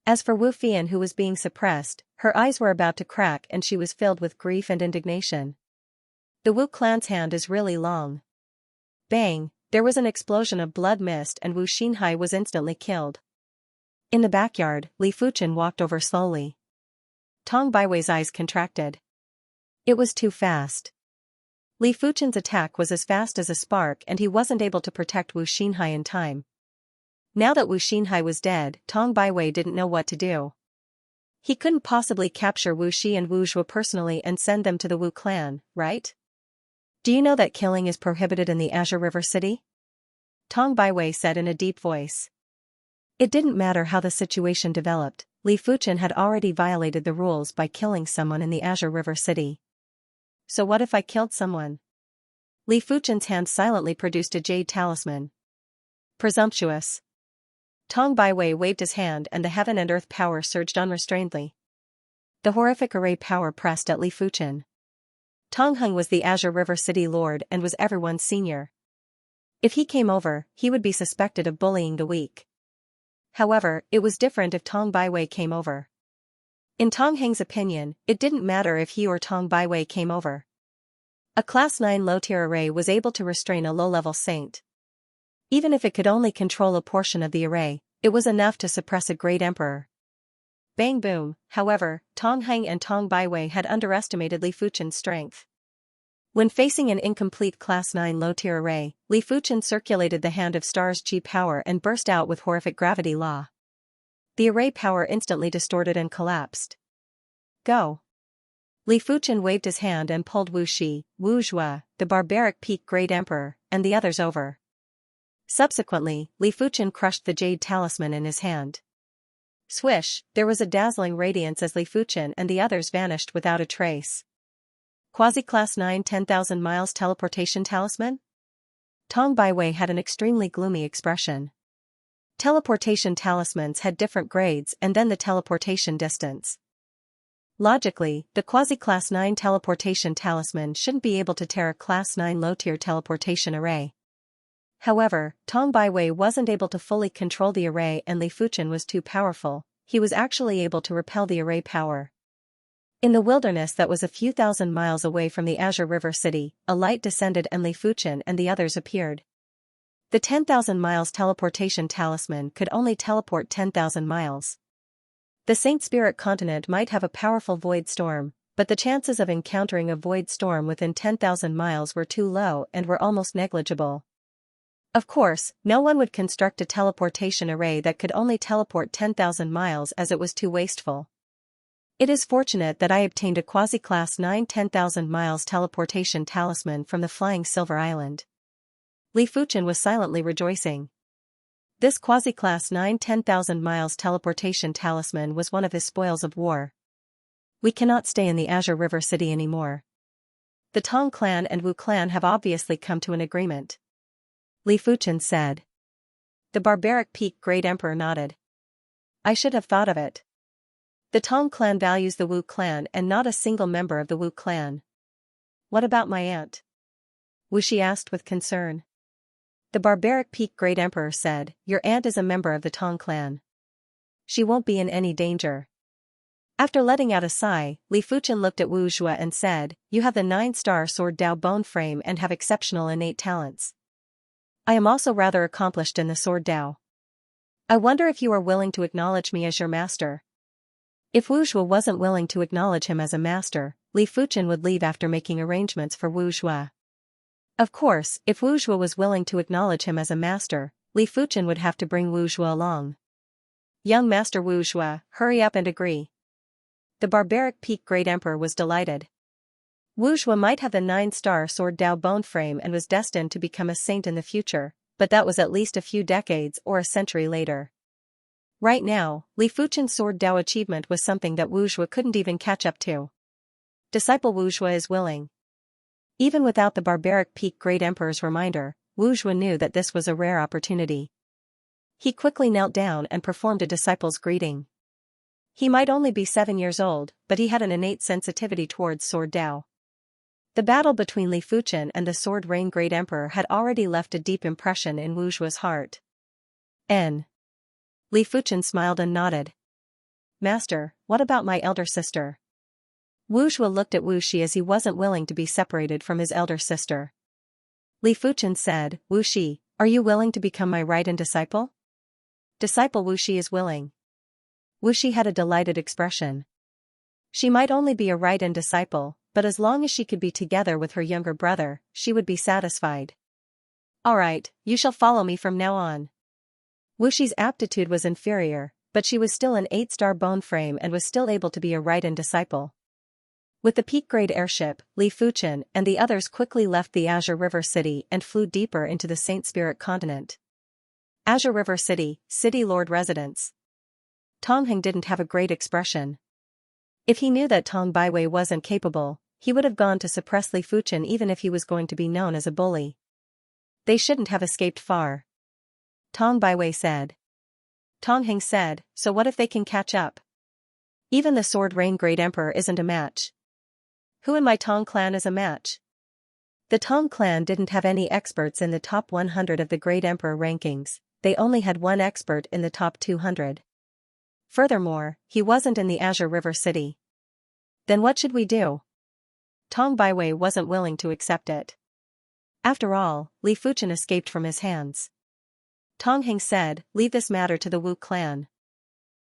As for Wu Fian, who was being suppressed, her eyes were about to crack and she was filled with grief and indignation. The Wu clan's hand is really long. Bang, there was an explosion of blood mist and Wu Xinhai was instantly killed. In the backyard, Li Fuchen walked over slowly. Tong Baiwei's eyes contracted. It was too fast. Li Fuchen's attack was as fast as a spark and he wasn't able to protect Wu Xinhai in time. Now that Wu Xinhai was dead, Tong Baiwei didn't know what to do. He couldn't possibly capture Wu Shi and Wu Zhuo personally and send them to the Wu clan, right? Do you know that killing is prohibited in the Azure River City? Tong Baiwei said in a deep voice. It didn't matter how the situation developed, Li Fuchen had already violated the rules by killing someone in the Azure River City. So what if I killed someone? Li Fuchen's hand silently produced a jade talisman. Presumptuous. Tong Baiwei waved his hand and the heaven and earth power surged unrestrainedly. The horrific array power pressed at Li Fuchen. Tong Heng was the Azure River City Lord and was everyone's senior. If he came over, he would be suspected of bullying the weak. However, it was different if Tong Baiwei came over. In Tong Heng's opinion, it didn't matter if he or Tong Baiwei came over. A Class 9 low-tier array was able to restrain a low-level saint. Even if it could only control a portion of the array, it was enough to suppress a great emperor. Bang boom, however, Tong Heng and Tong Baiwei had underestimated Li Fuchen's strength. When facing an incomplete Class 9 low-tier array, Li Fuchen circulated the Hand of Stars G power and burst out with horrific gravity law. The array power instantly distorted and collapsed. Go! Li Fuchen waved his hand and pulled Wu Shi, Wu Zhuo, the barbaric peak Great Emperor, and the others over. Subsequently, Li Fuchen crushed the jade talisman in his hand. Swish, there was a dazzling radiance as Li Fuchen and the others vanished without a trace. Quasi-Class 9 10,000 miles teleportation talisman? Tong Baiwei had an extremely gloomy expression. Teleportation talismans had different grades and then the teleportation distance. Logically, the Quasi-Class 9 teleportation talisman shouldn't be able to tear a Class 9 low-tier teleportation array. However, Tong Baiwei wasn't able to fully control the array and Li Fuchen was too powerful, he was actually able to repel the array power. In the wilderness that was a few thousand miles away from the Azure River City, a light descended and Li Fuchen and the others appeared. The 10,000 miles teleportation talisman could only teleport 10,000 miles. The Saint Spirit continent might have a powerful void storm, but the chances of encountering a void storm within 10,000 miles were too low and were almost negligible. Of course, no one would construct a teleportation array that could only teleport 10,000 miles as it was too wasteful. It is fortunate that I obtained a Quasi-Class 9 10,000 miles teleportation talisman from the Flying Silver Island. Li Fuchen was silently rejoicing. This Quasi-Class 9 10,000 miles teleportation talisman was one of his spoils of war. We cannot stay in the Azure River City anymore. The Tong clan and Wu clan have obviously come to an agreement. Li Fuchen said. The barbaric peak Great Emperor nodded. I should have thought of it. The Tong clan values the Wu clan and not a single member of the Wu clan. What about my aunt? Wu Shi asked with concern. The barbaric peak Great Emperor said, your aunt is a member of the Tong clan. She won't be in any danger. After letting out a sigh, Li Fuchen looked at Wu Zhuo and said, you have the 9-star sword Dao bone frame and have exceptional innate talents. I am also rather accomplished in the sword Dao. I wonder if you are willing to acknowledge me as your master. If Wu Zhuo wasn't willing to acknowledge him as a master, Li Fuchen would leave after making arrangements for Wu Zhuo. Of course, if Wu Zhuo was willing to acknowledge him as a master, Li Fuchen would have to bring Wu Zhuo along. Young Master Wu Zhuo, hurry up and agree. The barbaric peak great emperor was delighted. Wu Zhuo might have the 9-star sword Dao bone frame and was destined to become a saint in the future, but that was at least a few decades or a century later. Right now, Li Fuchen's sword Dao achievement was something that Wu Zhuo couldn't even catch up to. Disciple Wu Zhuo is willing. Even without the barbaric peak great emperor's reminder, Wu Zhuo knew that this was a rare opportunity. He quickly knelt down and performed a disciple's greeting. He might only be 7 years old, but he had an innate sensitivity towards sword Dao. The battle between Li Fuchen and the Sword Rain Great Emperor had already left a deep impression in Wu Zhuo's heart. Li Fuchen smiled and nodded. Master, what about my elder sister? Wu Zhuo looked at Wu Shi as he wasn't willing to be separated from his elder sister. Li Fuchen said, Wu Shi, are you willing to become my right-hand disciple? Disciple Wu Shi is willing. Wu Shi had a delighted expression. She might only be a right-hand disciple, but as long as she could be together with her younger brother, she would be satisfied. All right, you shall follow me from now on. Wu Shi's aptitude was inferior, but she was still an 8-star bone frame and was still able to be a right-hand disciple. With the peak-grade airship, Li Fuchen and the others quickly left the Azure River City and flew deeper into the Saint Spirit continent. Azure River City, City Lord Residence. Tong Heng didn't have a great expression. If he knew that Tong Baiwei wasn't capable, he would have gone to suppress Li Fuchen even if he was going to be known as a bully. They shouldn't have escaped far. Tong Baiwei said. Tong Heng said, so what if they can catch up? Even the Sword Rain Great Emperor isn't a match. Who in my Tong clan is a match? The Tong clan didn't have any experts in the top 100 of the Great Emperor rankings, they only had one expert in the top 200. Furthermore, he wasn't in the Azure River City. Then what should we do? Tong Baiwei wasn't willing to accept it. After all, Li Fuchen escaped from his hands. Tong Heng said, leave this matter to the Wu clan.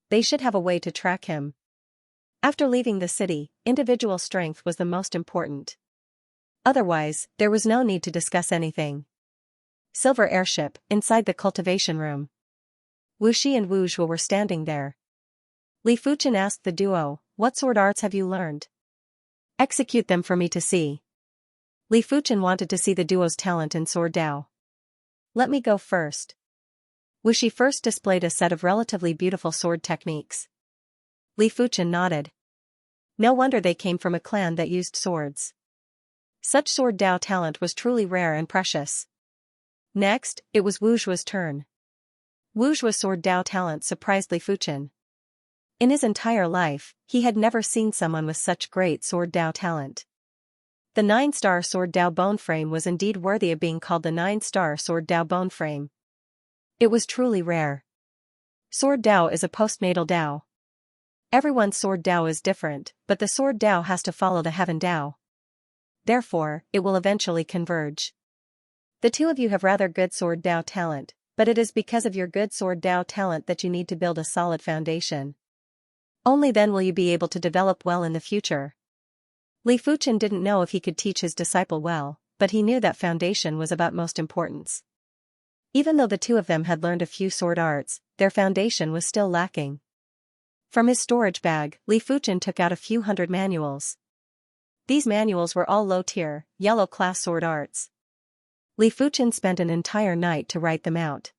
They should have a way to track him. After leaving the city, individual strength was the most important. Otherwise, there was no need to discuss anything. Silver airship, inside the cultivation room. Wu Shi and Wu Zhuo were standing there. Li Fuchen asked the duo, what sword arts have you learned? Execute them for me to see. Li Fuchen wanted to see the duo's talent in sword Dao. Let me go first. Wu Shi first displayed a set of relatively beautiful sword techniques. Li Fuchen nodded. No wonder they came from a clan that used swords. Such sword Dao talent was truly rare and precious. Next, it was Wu Zhuo's turn. Wu Zhuo's sword Dao talent surprised Li Fuchen. In his entire life, he had never seen someone with such great sword Dao talent. The 9-star sword Dao bone frame was indeed worthy of being called the 9-star sword Dao bone frame. It was truly rare. Sword Dao is a postnatal Dao. Everyone's sword Dao is different, but the sword Dao has to follow the heaven Dao. Therefore, it will eventually converge. The two of you have rather good sword Dao talent, but it is because of your good sword Dao talent that you need to build a solid foundation. Only then will you be able to develop well in the future. Li Fuchen didn't know if he could teach his disciple well, but he knew that foundation was of utmost importance. Even though the two of them had learned a few sword arts, their foundation was still lacking. From his storage bag, Li Fuchen took out a few hundred manuals. These manuals were all low-tier, yellow-class sword arts. Li Fuchen spent an entire night to write them out.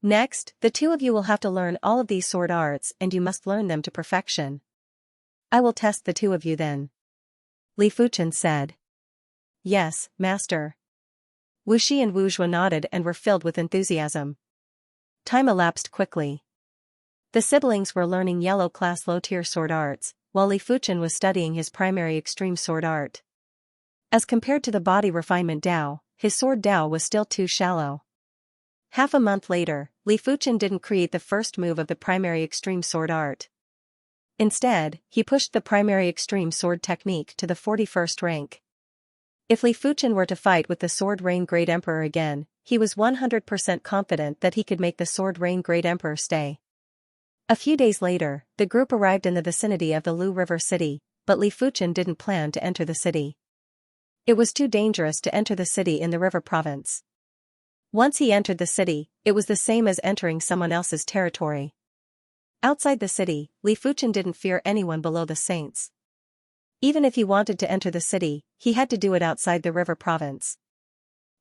Next, the two of you will have to learn all of these sword arts and you must learn them to perfection. I will test the two of you then. Li Fuchen said. Yes, master. Wu Shi and Wu Zhuo nodded and were filled with enthusiasm. Time elapsed quickly. The siblings were learning yellow-class low-tier sword arts, while Li Fuchen was studying his primary extreme sword art. As compared to the body refinement Dao, his sword Dao was still too shallow. Half a month later, Li Fuchen didn't create the first move of the primary extreme sword art. Instead, he pushed the primary extreme sword technique to the 41st rank. If Li Fuchen were to fight with the Sword Rain Great Emperor again, he was 100% confident that he could make the Sword Rain Great Emperor stay. A few days later, the group arrived in the vicinity of the Lu River City, but Li Fuchen didn't plan to enter the city. It was too dangerous to enter the city in the river province. Once he entered the city, it was the same as entering someone else's territory. Outside the city, Li Fuchen didn't fear anyone below the saints. Even if he wanted to enter the city, he had to do it outside the river province.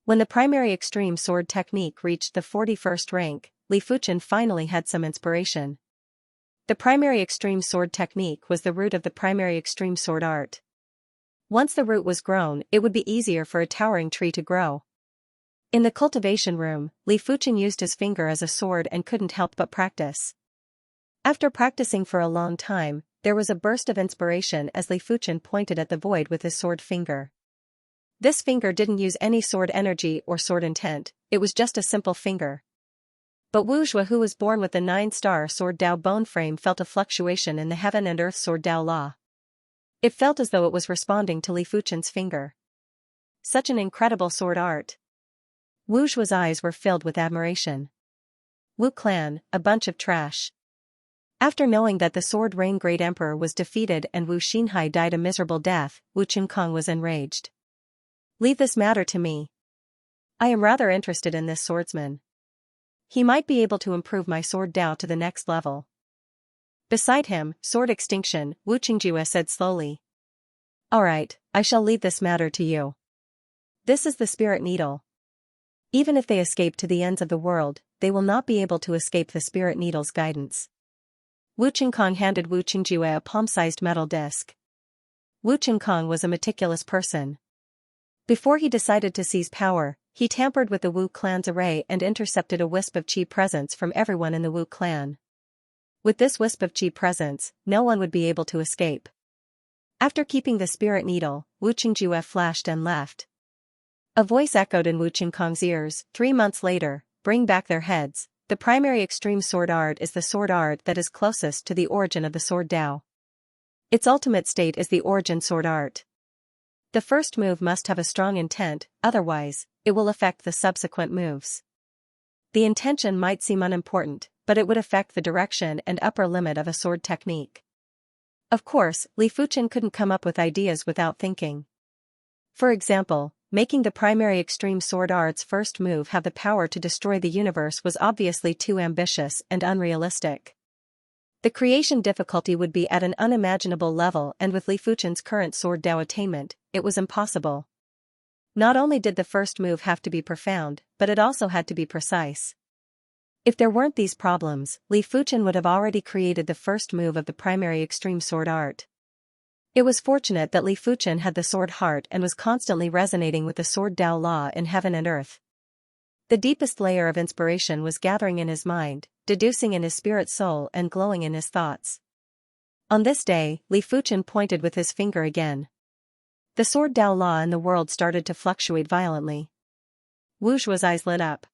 When the primary extreme sword technique reached the 41st rank, Li Fuchen finally had some inspiration. The primary extreme sword technique was the root of the primary extreme sword art. Once the root was grown, it would be easier for a towering tree to grow. In the cultivation room, Li Fuchen used his finger as a sword and couldn't help but practice. After practicing for a long time, there was a burst of inspiration as Li Fuchen pointed at the void with his sword finger. This finger didn't use any sword energy or sword intent, it was just a simple finger. But Wu Zhuo, who was born with the 9-star sword Dao bone frame, felt a fluctuation in the heaven and earth sword Dao law. It felt as though it was responding to Li Fuchen's finger. Such an incredible sword art. Wu Zhuo's eyes were filled with admiration. Wu clan, a bunch of trash. After knowing that the Sword Rain Great Emperor was defeated and Wu Xinhai died a miserable death, Wu Qinkong was enraged. Leave this matter to me. I am rather interested in this swordsman. He might be able to improve my sword Dao to the next level. Beside him, Sword Extinction, Wu Qingjue said slowly. Alright, I shall leave this matter to you. This is the Spirit Needle. Even if they escape to the ends of the world, they will not be able to escape the Spirit Needle's guidance. Wu Qinkong handed Wu Qingjue a palm-sized metal disc. Wu Qinkong was a meticulous person. Before he decided to seize power, he tampered with the Wu clan's array and intercepted a wisp of qi presence from everyone in the Wu clan. With this wisp of qi presence, no one would be able to escape. After keeping the Spirit Needle, Wu Qingjue flashed and left. A voice echoed in Wu Qinkong's ears, 3 months later, bring back their heads. The primary extreme sword art is the sword art that is closest to the origin of the sword Dao. Its ultimate state is the origin sword art. The first move must have a strong intent, otherwise, it will affect the subsequent moves. The intention might seem unimportant, but it would affect the direction and upper limit of a sword technique. Of course, Li Fuchen couldn't come up with ideas without thinking. For example, making the primary extreme sword art's first move have the power to destroy the universe was obviously too ambitious and unrealistic. The creation difficulty would be at an unimaginable level, and with Li Fuchen's current sword Dao attainment, it was impossible. Not only did the first move have to be profound, but it also had to be precise. If there weren't these problems, Li Fuchen would have already created the first move of the primary extreme sword art. It was fortunate that Li Fuchen had the sword heart and was constantly resonating with the sword Dao law in heaven and earth. The deepest layer of inspiration was gathering in his mind, deducing in his spirit soul and glowing in his thoughts. On this day, Li Fuchen pointed with his finger again. The sword Dao law in the world started to fluctuate violently. Wu Zhuo's eyes lit up.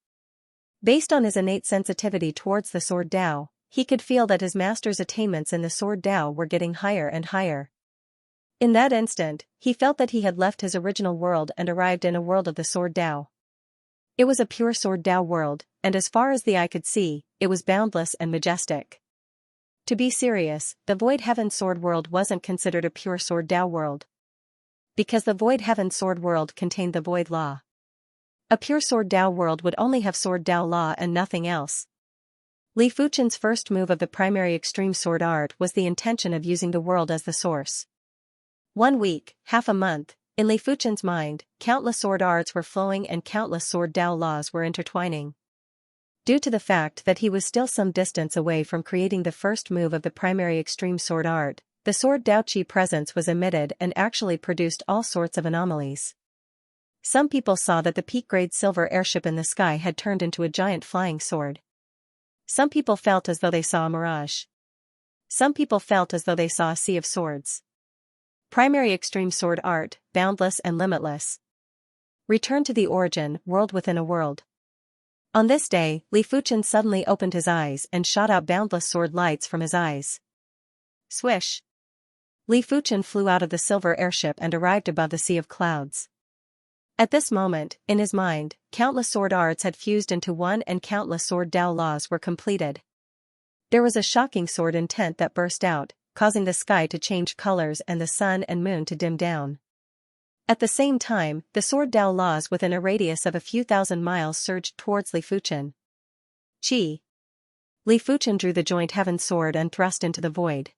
Based on his innate sensitivity towards the sword Dao, he could feel that his master's attainments in the sword Dao were getting higher and higher. In that instant, he felt that he had left his original world and arrived in a world of the sword Dao. It was a pure sword Dao world, and as far as the eye could see, it was boundless and majestic. To be serious, the Void Heaven Sword world wasn't considered a pure sword Dao world. Because the Void Heaven Sword world contained the Void Law. A pure sword Dao world would only have sword Dao law and nothing else. Li Fuchen's first move of the primary extreme sword art was the intention of using the world as the source. 1 week, half a month, in Li Fuchen's mind, countless sword arts were flowing and countless sword Dao laws were intertwining. Due to the fact that he was still some distance away from creating the first move of the primary extreme sword art, the sword Dao Qi presence was emitted and actually produced all sorts of anomalies. Some people saw that the peak-grade silver airship in the sky had turned into a giant flying sword. Some people felt as though they saw a mirage. Some people felt as though they saw a sea of swords. Primary extreme sword art, boundless and limitless. Return to the origin, world within a world. On this day, Li Fuchen suddenly opened his eyes and shot out boundless sword lights from his eyes. Swish! Li Fuchen flew out of the silver airship and arrived above the sea of clouds. At this moment, in his mind, countless sword arts had fused into one and countless sword Dao laws were completed. There was a shocking sword intent that burst out, causing the sky to change colors and the sun and moon to dim down. At the same time, the sword Dao laws within a radius of a few thousand miles surged towards Li Fuchen. Qi. Li Fuchen drew the joint heaven sword and thrust into the void.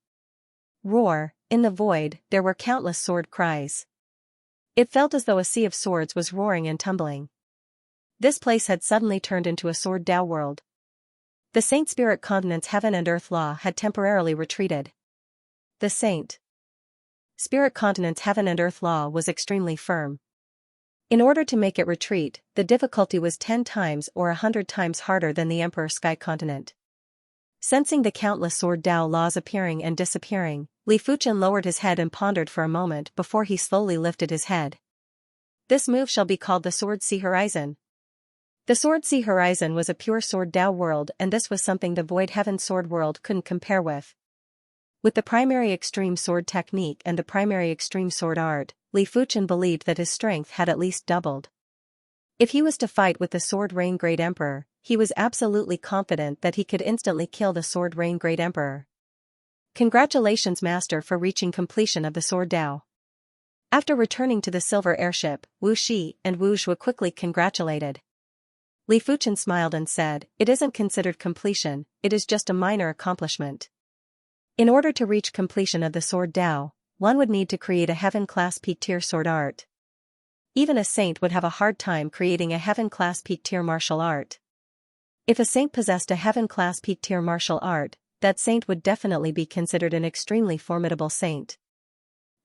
Roar! In the void, there were countless sword cries. It felt as though a sea of swords was roaring and tumbling. This place had suddenly turned into a sword Dao world. The Saint Spirit Continent's heaven and earth law had temporarily retreated. The Saint Spirit Continent's heaven and earth law was extremely firm. In order to make it retreat, the difficulty was 10 times or 100 times harder than the Emperor Sky Continent. Sensing the countless sword Dao laws appearing and disappearing, Li Fuchen lowered his head and pondered for a moment before he slowly lifted his head. This move shall be called the Sword Sea Horizon. The Sword Sea Horizon was a pure sword Dao world, and this was something the Void Heaven Sword world couldn't compare with. With the primary extreme sword technique and the primary extreme sword art, Li Fuchen believed that his strength had at least doubled. If he was to fight with the Sword Rain Great Emperor, he was absolutely confident that he could instantly kill the Sword Rain Great Emperor. Congratulations, Master, for reaching completion of the Sword Dao. After returning to the silver airship, Wu Shi and Wu Zhuo quickly congratulated. Li Fuchen smiled and said, "It isn't considered completion, it is just a minor accomplishment. In order to reach completion of the Sword Dao, one would need to create a heaven-class peak-tier sword art. Even a saint would have a hard time creating a heaven-class peak-tier martial art. If a saint possessed a heaven-class peak-tier martial art, that saint would definitely be considered an extremely formidable saint.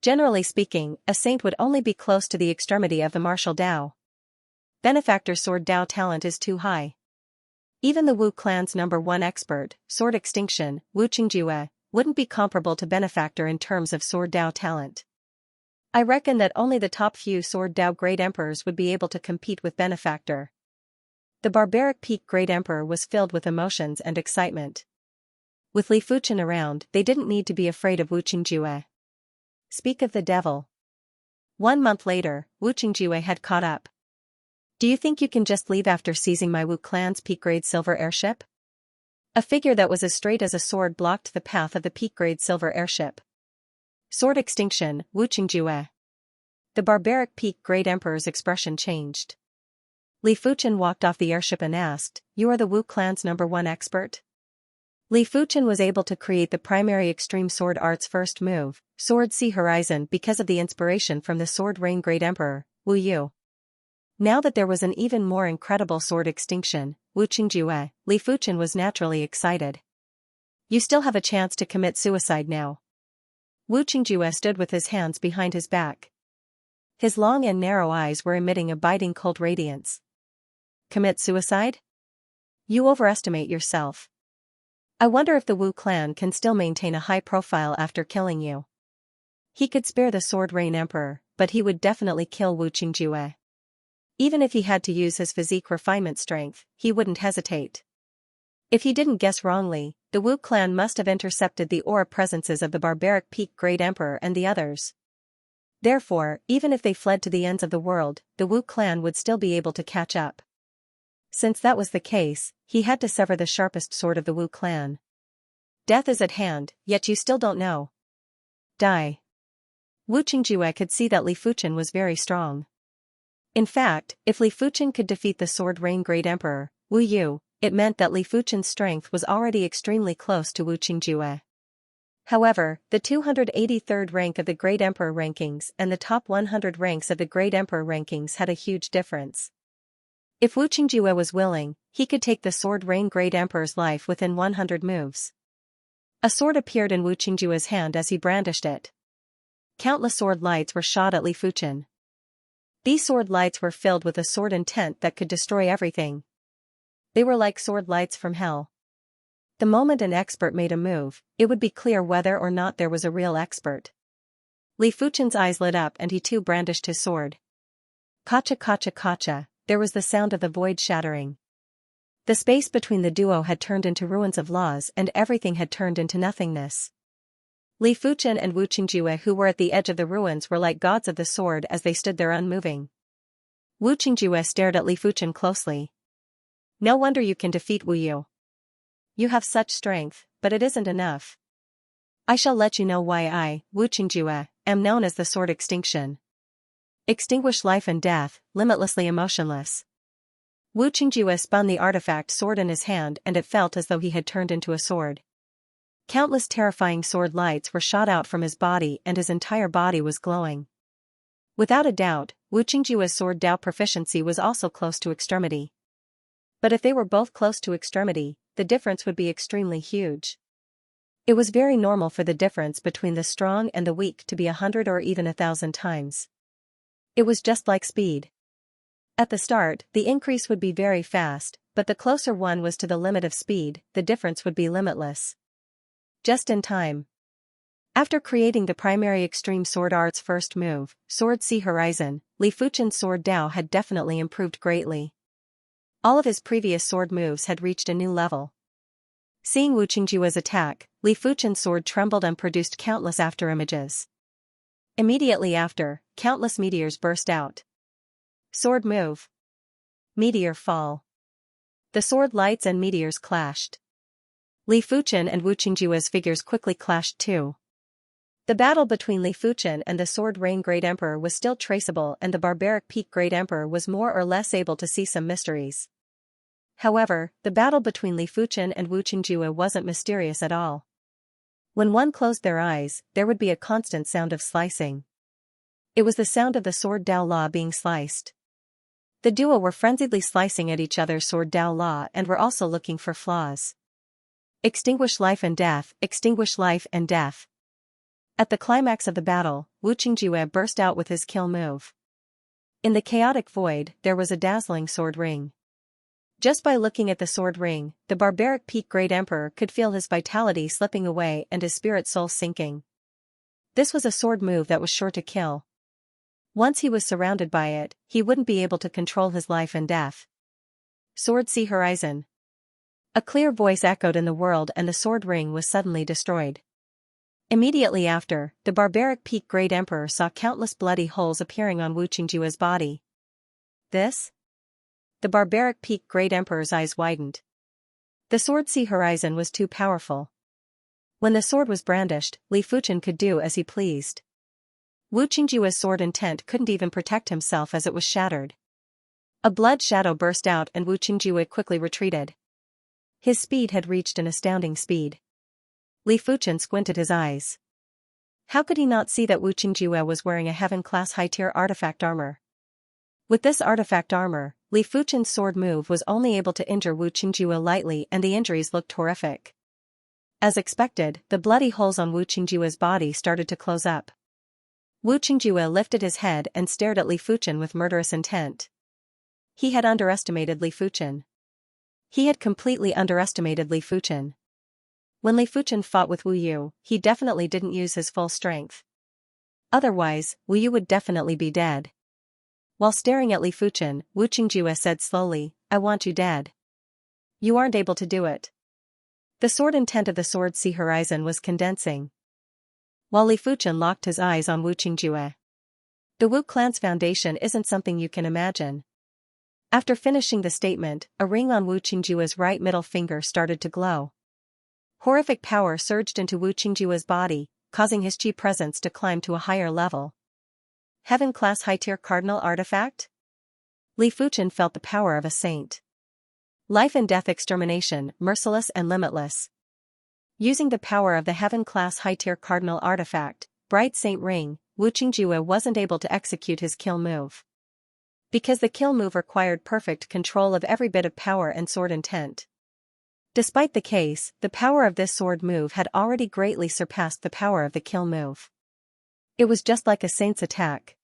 Generally speaking, a saint would only be close to the extremity of the martial Dao. Benefactor's sword Dao talent is too high. Even the Wu clan's #1 expert, Sword Extinction, Wu Qingjue, wouldn't be comparable to Benefactor in terms of sword Dao talent. I reckon that only the top few sword Dao Great Emperors would be able to compete with Benefactor." The barbaric peak Great Emperor was filled with emotions and excitement. With Li Fuchen around, they didn't need to be afraid of Wu Qingjue. Speak of the devil. 1 month later, Wu Qingjue had caught up. "Do you think you can just leave after seizing my Wu clan's peak-grade silver airship?" A figure that was as straight as a sword blocked the path of the peak-grade silver airship. Sword Extinction, Wu Qingjue. The barbaric peak Great Emperor's expression changed. Li Fuchen walked off the airship and asked, "You are the Wu clan's #1 expert?" Li Fuchen was able to create the primary extreme sword art's first move, Sword Sea Horizon, because of the inspiration from the Sword Rain Great Emperor, Wu Yu. Now that there was an even more incredible Sword Extinction, Wu Qingjue, Li Fuchen was naturally excited. "You still have a chance to commit suicide now." Wu Qingjue stood with his hands behind his back. His long and narrow eyes were emitting a biting cold radiance. "Commit suicide? You overestimate yourself. I wonder if the Wu clan can still maintain a high profile after killing you." He could spare the Sword Rain Emperor, but he would definitely kill Wu Qingjue. Even if he had to use his physique refinement strength, he wouldn't hesitate. If he didn't guess wrongly, the Wu clan must have intercepted the aura presences of the barbaric peak Great Emperor and the others. Therefore, even if they fled to the ends of the world, the Wu clan would still be able to catch up. Since that was the case, he had to sever the sharpest sword of the Wu clan. Death is at hand, yet you still don't know. Die. Wu Qingjue could see that Li Fuchen was very strong. In fact, if Li Fuchen could defeat the Sword Rain Great Emperor, Wu Yu, it meant that Li Fuchen's strength was already extremely close to Wu Qingjue. However, the 283rd rank of the Great Emperor rankings and the top 100 ranks of the Great Emperor rankings had a huge difference. If Wu Qingjue was willing, he could take the Sword Rain Great Emperor's life within 100 moves. A sword appeared in Wu Qingjue's hand as he brandished it. Countless sword lights were shot at Li Fuchen. These sword lights were filled with a sword intent that could destroy everything. They were like sword lights from hell. The moment an expert made a move, it would be clear whether or not there was a real expert. Li Fuchen's eyes lit up and he too brandished his sword. Kacha kacha kacha, there was the sound of the void shattering. The space between the duo had turned into ruins of laws and everything had turned into nothingness. Li Fuchen and Wu Qingjue, who were at the edge of the ruins, were like gods of the sword as they stood there unmoving. Wu Qingjue stared at Li Fuchen closely. "No wonder you can defeat Wu Yu. You have such strength, but it isn't enough. I shall let you know why I, Wu Qingjue, am known as the Sword Extinction. Extinguish life and death, limitlessly emotionless. Wu Qingjue spun the artifact sword in his hand and it felt as though he had turned into a sword. Countless terrifying sword lights were shot out from his body and his entire body was glowing. Without a doubt, Wu Qingjue's sword Dao proficiency was also close to extremity. But if they were both close to extremity, the difference would be extremely huge. It was very normal for the difference between the strong and the weak to be 100 or even 1,000 times. It was just like speed. At the start, the increase would be very fast, but the closer one was to the limit of speed, the difference would be limitless. Just in time. After creating the primary extreme sword art's first move, Sword Sea Horizon, Li Fuchen's sword Dao had definitely improved greatly. All of his previous sword moves had reached a new level. Seeing Wu Qingjue's attack, Li Fuchen's sword trembled and produced countless afterimages. Immediately after, countless meteors burst out. Sword move. Meteor fall. The sword lights and meteors clashed. Li Fuchen and Wu Qingjue's figures quickly clashed too. The battle between Li Fuchen and the Sword Rain Great Emperor was still traceable and the Barbaric Peak Great Emperor was more or less able to see some mysteries. However, the battle between Li Fuchen and Wu Qingjue wasn't mysterious at all. When one closed their eyes, there would be a constant sound of slicing. It was the sound of the sword Dao Law being sliced. The duo were frenziedly slicing at each other's sword Dao Law and were also looking for flaws. Extinguish life and death, extinguish life and death. At the climax of the battle, Wu Qingjue burst out with his kill move. In the chaotic void, there was a dazzling sword ring. Just by looking at the sword ring, the Barbaric Peak Great Emperor could feel his vitality slipping away and his spirit soul sinking. This was a sword move that was sure to kill. Once he was surrounded by it, he wouldn't be able to control his life and death. Sword Sea Horizon. A clear voice echoed in the world and the sword ring was suddenly destroyed. Immediately after, the Barbaric Peak Great Emperor saw countless bloody holes appearing on Wu Qingjue's body. This? The Barbaric Peak Great Emperor's eyes widened. The Sword Sea Horizon was too powerful. When the sword was brandished, Li Fuchen could do as he pleased. Wu Qingjue's sword intent couldn't even protect himself as it was shattered. A blood shadow burst out and Wu Qingjue quickly retreated. His speed had reached an astounding speed. Li Fuchen squinted his eyes. How could he not see that Wu Qingjue was wearing a heaven-class high-tier artifact armor? With this artifact armor, Li Fuchen's sword move was only able to injure Wu Qingjue lightly and the injuries looked horrific. As expected, the bloody holes on Wu Qingjue's body started to close up. Wu Qingjue lifted his head and stared at Li Fuchen with murderous intent. He had underestimated Li Fuchen. He had completely underestimated Li Fuchen. When Li Fuchen fought with Wu Yu, he definitely didn't use his full strength. Otherwise, Wu Yu would definitely be dead. While staring at Li Fuchen, Wu Qingjue said slowly, "I want you dead. You aren't able to do it." The sword intent of the Sword Sea Horizon was condensing. While Li Fuchen locked his eyes on Wu Qingjue. The Wu clan's foundation isn't something you can imagine. After finishing the statement, a ring on Wu Qingjue's right middle finger started to glow. Horrific power surged into Wu Qingjue's body, causing his chi presence to climb to a higher level. Heaven-class high-tier cardinal artifact? Li Fuchen felt the power of a saint. Life and death extermination, merciless and limitless. Using the power of the heaven-class high-tier cardinal artifact, Bright Saint Ring, Wu Qingjue wasn't able to execute his kill move. Because the kill move required perfect control of every bit of power and sword intent. Despite the case, the power of this sword move had already greatly surpassed the power of the kill move. It was just like a saint's attack.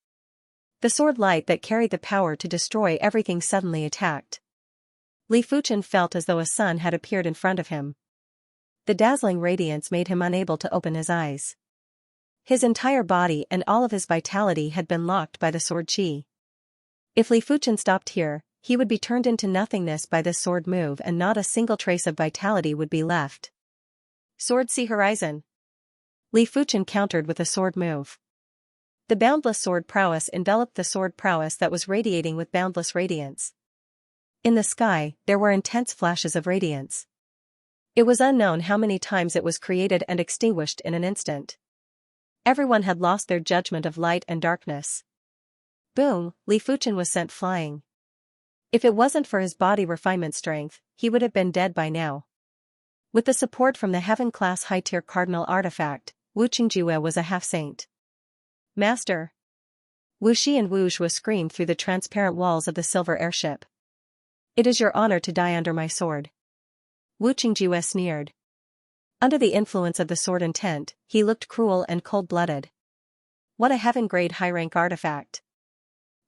The sword light that carried the power to destroy everything suddenly attacked. Li Fuchen felt as though a sun had appeared in front of him. The dazzling radiance made him unable to open his eyes. His entire body and all of his vitality had been locked by the sword chi. If Li Fuchen stopped here, he would be turned into nothingness by this sword move and not a single trace of vitality would be left. Sword Sea Horizon. Li Fuchen countered with a sword move. The boundless sword prowess enveloped the sword prowess that was radiating with boundless radiance. In the sky, there were intense flashes of radiance. It was unknown how many times it was created and extinguished in an instant. Everyone had lost their judgment of light and darkness. Boom, Li Fuchen was sent flying. If it wasn't for his body refinement strength, he would have been dead by now. With the support from the Heaven-class high-tier cardinal artifact, Wu Qingjue was a half-saint. Master! Wu Shi and Wu Zhuo screamed through the transparent walls of the silver airship. It is your honor to die under my sword. Wu Qingjue sneered. Under the influence of the sword intent, he looked cruel and cold-blooded. What a heaven-grade high-rank artifact.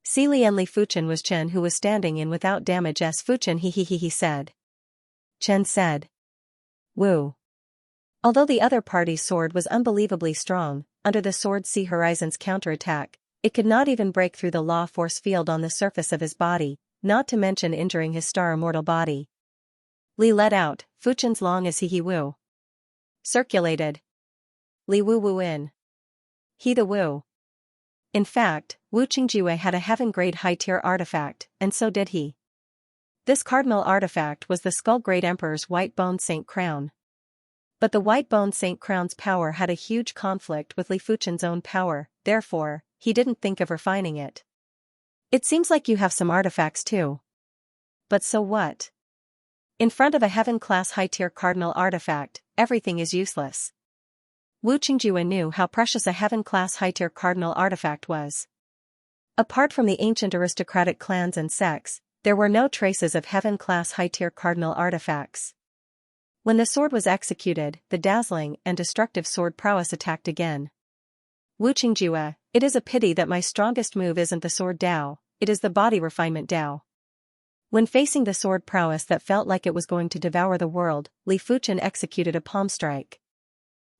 Si Li and Li Fuchen was Chen who was standing in without damage as Fuchen he said. Chen said. Wu. Although the other party's sword was unbelievably strong, under the Sword Sea Horizon's counterattack, it could not even break through the law force field on the surface of his body, not to mention injuring his star-immortal body. Li let out, Fuchen's long as he Wu. Circulated. Li Wu in. He the Wu. In fact, Wu Qingjue had a heaven-grade high-tier artifact, and so did he. This cardinal artifact was the Skull-grade Emperor's white-boned saint crown. But the white-boned saint crown's power had a huge conflict with Li Fuchen's own power, therefore, he didn't think of refining it. It seems like you have some artifacts too. But so what? In front of a heaven-class high-tier cardinal artifact, everything is useless. Wu Qingjue knew how precious a heaven-class high-tier cardinal artifact was. Apart from the ancient aristocratic clans and sects, there were no traces of heaven-class high-tier cardinal artifacts. When the sword was executed, the dazzling and destructive sword prowess attacked again. Wu Qingjue, it is a pity that my strongest move isn't the sword Dao, it is the body refinement Dao. When facing the sword prowess that felt like it was going to devour the world, Li Fuchen executed a palm strike.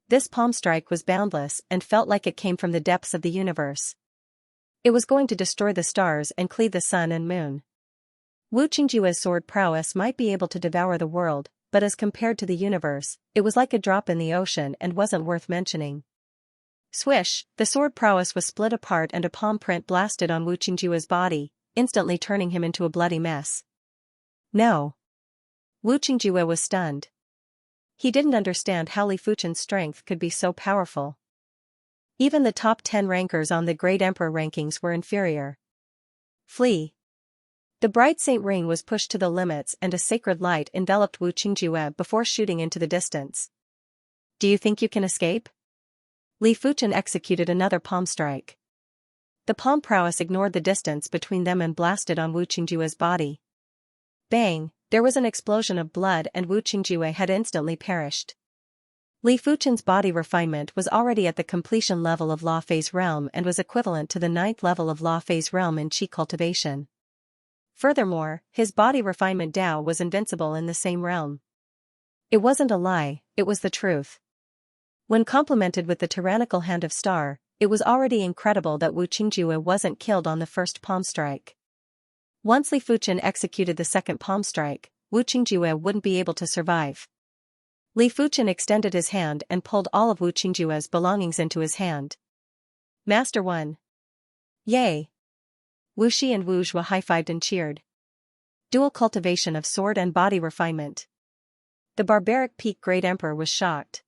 This palm strike was boundless and felt like it came from the depths of the universe. It was going to destroy the stars and cleave the sun and moon. Wu Qingjue's sword prowess might be able to devour the world, but as compared to the universe, it was like a drop in the ocean and wasn't worth mentioning. Swish, the sword prowess was split apart and a palm print blasted on Wu Qingjue's body, instantly turning him into a bloody mess. No. Wu Qingjue was stunned. He didn't understand how Li Fuchen's strength could be so powerful. Even the top 10 rankers on the Great Emperor rankings were inferior. Flee. The bright saint ring was pushed to the limits and a sacred light enveloped Wu Qingjue before shooting into the distance. Do you think you can escape? Li Fuchen executed another palm strike. The palm prowess ignored the distance between them and blasted on Wu Qingjue's body. Bang, there was an explosion of blood and Wu Qingjue had instantly perished. Li Fuchen's body refinement was already at the completion level of Law Phase Realm and was equivalent to the 9th level of Law Phase Realm in Qi Cultivation. Furthermore, his body refinement Dao was invincible in the same realm. It wasn't a lie, it was the truth. When complemented with the tyrannical hand of Star, it was already incredible that Wu Qingjue wasn't killed on the first palm strike. Once Li Fuchen executed the second palm strike, Wu Qingjue wouldn't be able to survive. Li Fuchen extended his hand and pulled all of Wu Qingjue's belongings into his hand. Master 1. Yay! Wu Shi and Wu Zhuo high-fived and cheered. Dual cultivation of sword and body refinement. The barbaric peak Great Emperor was shocked.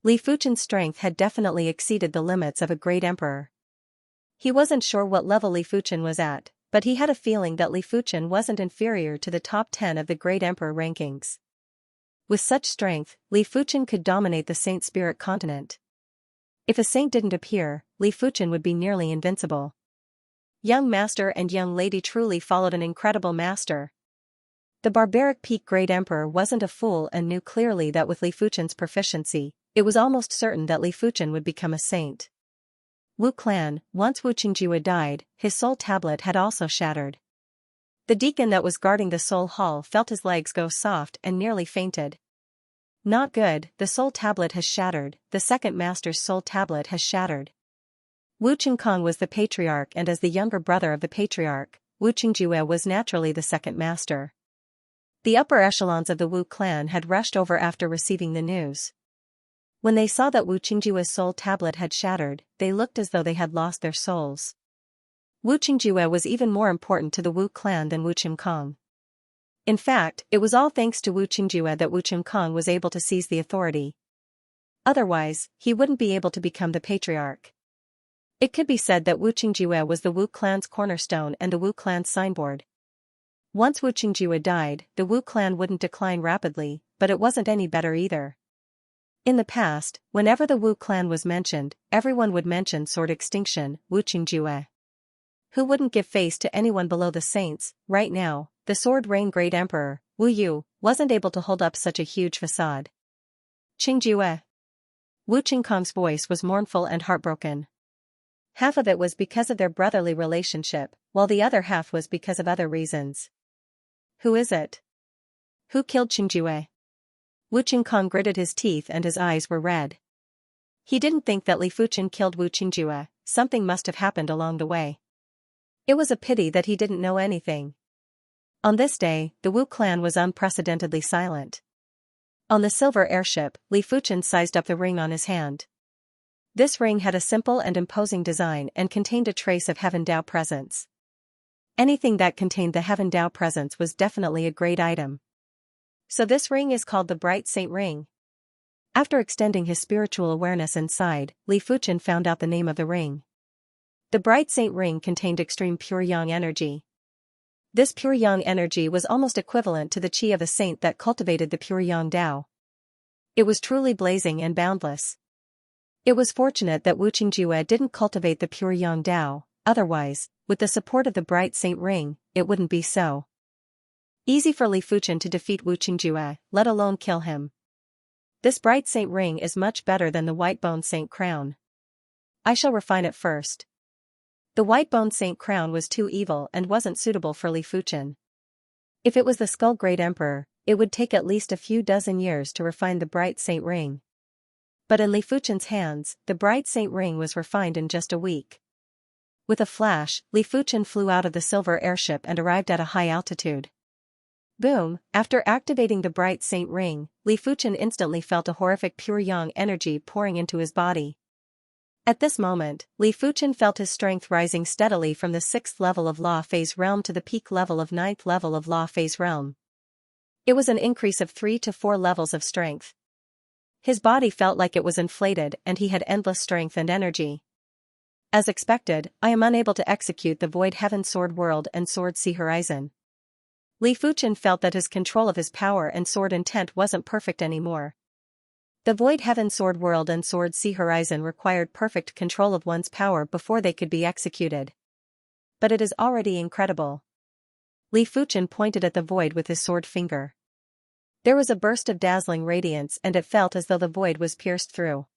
Li Fuchen's strength had definitely exceeded the limits of a Great Emperor. He wasn't sure what level Li Fuchen was at, but he had a feeling that Li Fuchen wasn't inferior to the top 10 of the Great Emperor rankings. With such strength, Li Fuchen could dominate the Saint Spirit continent. If a saint didn't appear, Li Fuchen would be nearly invincible. Young master and young lady truly followed an incredible master. The barbaric peak Great Emperor wasn't a fool and knew clearly that with Li Fuchen's proficiency, it was almost certain that Li Fuchen would become a saint. Wu Clan, once Wu Qingjue died, his soul tablet had also shattered. The deacon that was guarding the soul hall felt his legs go soft and nearly fainted. Not good, the soul tablet has shattered, the second master's soul tablet has shattered. Wu Qingkong was the patriarch and as the younger brother of the patriarch, Wu Qingjue was naturally the second master. The upper echelons of the Wu clan had rushed over after receiving the news. When they saw that Wu Qingjue's soul tablet had shattered, they looked as though they had lost their souls. Wu Qingjue was even more important to the Wu clan than Wu Qingkong. In fact, it was all thanks to Wu Qingjue that Wu Qingkong was able to seize the authority. Otherwise, he wouldn't be able to become the patriarch. It could be said that Wu Qingjue was the Wu clan's cornerstone and the Wu clan's signboard. Once Wu Qingjue died, the Wu clan wouldn't decline rapidly, but it wasn't any better either. In the past, whenever the Wu clan was mentioned, everyone would mention sword extinction, Wu Qingjue. Who wouldn't give face to anyone below the saints? Right now, the Sword Rain Great Emperor, Wu Yu, wasn't able to hold up such a huge facade. Qingjue. Wu Qingkong's voice was mournful and heartbroken. Half of it was because of their brotherly relationship, while the other half was because of other reasons. Who is it? Who killed Qingjue? Wu Qingkong gritted his teeth and his eyes were red. He didn't think that Li Fuchen killed Wu Qingjue. Something must have happened along the way. It was a pity that he didn't know anything. On this day, the Wu clan was unprecedentedly silent. On the silver airship, Li Fuchen sized up the ring on his hand. This ring had a simple and imposing design and contained a trace of Heaven Dao presence. Anything that contained the Heaven Dao presence was definitely a great item. So this ring is called the Bright Saint Ring. After extending his spiritual awareness inside, Li Fuchen found out the name of the ring. The Bright Saint Ring contained extreme pure yang energy. This pure yang energy was almost equivalent to the qi of a saint that cultivated the pure yang Dao. It was truly blazing and boundless. It was fortunate that Wu Qingjue didn't cultivate the pure yang Dao, otherwise, with the support of the Bright Saint Ring, it wouldn't be so easy for Li Fuchen to defeat Wu Qingjue, let alone kill him. This Bright Saint Ring is much better than the White Bone Saint Crown. I shall refine it first. The White Bone Saint Crown was too evil and wasn't suitable for Li Fuchen. If it was the Skull Great Emperor, it would take at least a few dozen years to refine the Bright Saint Ring. But in Li Fuchen's hands, the Bright Saint Ring was refined in just a week. With a flash, Li Fuchen flew out of the silver airship and arrived at a high altitude. Boom! After activating the Bright Saint Ring, Li Fuchen instantly felt a horrific pure yang energy pouring into his body. At this moment, Li Fuchen felt his strength rising steadily from the 6th level of Law Phase Realm to the peak level of 9th level of Law Phase Realm. It was an increase of 3 to 4 levels of strength. His body felt like it was inflated and he had endless strength and energy. As expected, I am unable to execute the Void Heaven Sword World and Sword Sea Horizon. Li Fuchen felt that his control of his power and sword intent wasn't perfect anymore. The Void Heaven Sword World and Sword Sea Horizon required perfect control of one's power before they could be executed. But it is already incredible. Li Fuchen pointed at the void with his sword finger. There was a burst of dazzling radiance and it felt as though the void was pierced through.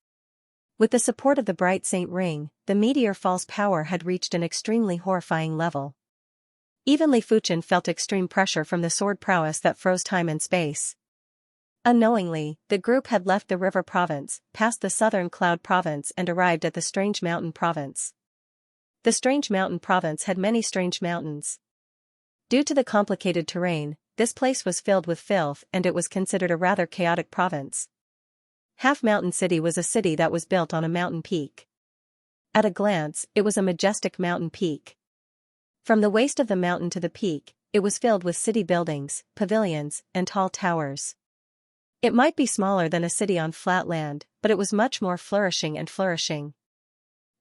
With the support of the Bright Saint Ring, the Meteor Fall's power had reached an extremely horrifying level. Even Li Fuchen felt extreme pressure from the sword prowess that froze time and space. Unknowingly, the group had left the River Province, passed the Southern Cloud Province and arrived at the Strange Mountain Province. The Strange Mountain Province had many strange mountains. Due to the complicated terrain, this place was filled with filth and it was considered a rather chaotic province. Half Mountain City was a city that was built on a mountain peak. At a glance, it was a majestic mountain peak. From the waist of the mountain to the peak, it was filled with city buildings, pavilions, and tall towers. It might be smaller than a city on flat land, but it was much more flourishing and flourishing.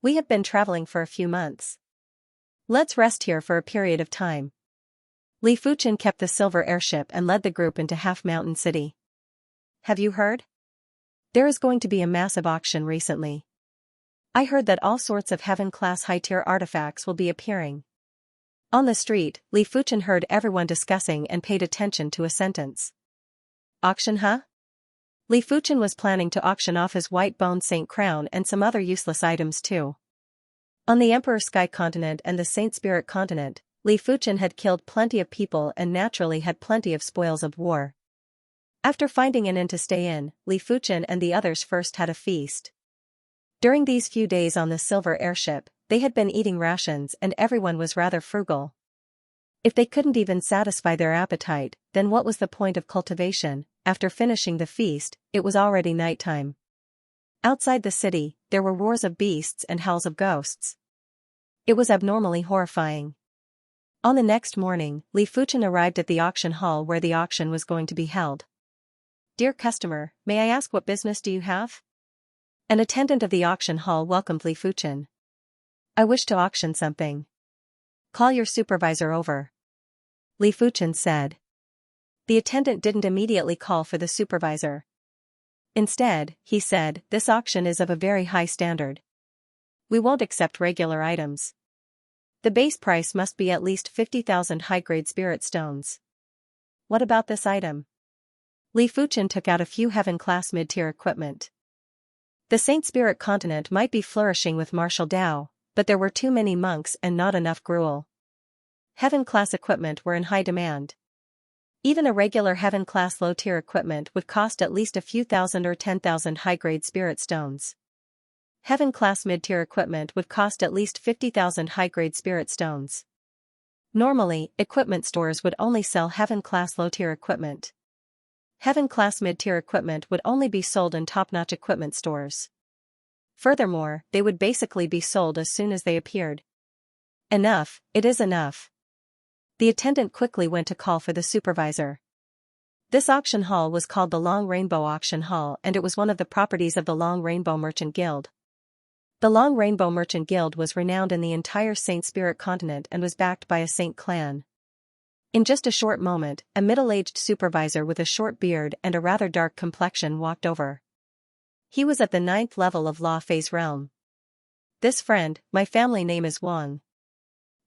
We have been traveling for a few months. Let's rest here for a period of time. Li Fuchen kept the silver airship and led the group into Half Mountain City. Have you heard? There is going to be a massive auction recently. I heard that all sorts of heaven-class high-tier artifacts will be appearing. On the street, Li Fuchen heard everyone discussing and paid attention to a sentence. Auction, huh? Li Fuchen was planning to auction off his White Bone Saint Crown and some other useless items too. On the Emperor Sky Continent and the Saint Spirit Continent, Li Fuchen had killed plenty of people and naturally had plenty of spoils of war. After finding an inn to stay in, Li Fuchen and the others first had a feast. During these few days on the silver airship, they had been eating rations and everyone was rather frugal. If they couldn't even satisfy their appetite, then what was the point of cultivation? After finishing the feast, it was already nighttime. Outside the city, there were roars of beasts and howls of ghosts. It was abnormally horrifying. On the next morning, Li Fuchen arrived at the auction hall where the auction was going to be held. Dear customer, may I ask what business do you have? An attendant of the auction hall welcomed Li Fuchen. I wish to auction something. Call your supervisor over. Li Fuchen said. The attendant didn't immediately call for the supervisor. Instead, he said, this auction is of a very high standard. We won't accept regular items. The base price must be at least 50,000 high-grade spirit stones. What about this item? Li Fuchen took out a few heaven-class mid-tier equipment. The Saint Spirit continent might be flourishing with martial Dao, but there were too many monks and not enough gruel. Heaven-class equipment were in high demand. Even a regular heaven-class low-tier equipment would cost at least a few thousand or 10,000 high-grade spirit stones. Heaven-class mid-tier equipment would cost at least 50,000 high-grade spirit stones. Normally, equipment stores would only sell heaven-class low-tier equipment. Heaven-class mid-tier equipment would only be sold in top-notch equipment stores. Furthermore, they would basically be sold as soon as they appeared. Enough, it is enough. The attendant quickly went to call for the supervisor. This auction hall was called the Long Rainbow Auction Hall, and it was one of the properties of the Long Rainbow Merchant Guild. The Long Rainbow Merchant Guild was renowned in the entire Saint Spirit continent and was backed by a Saint clan. In just a short moment, a middle-aged supervisor with a short beard and a rather dark complexion walked over. He was at the 9th level of Law Phase Realm. This friend, my family name is Wang.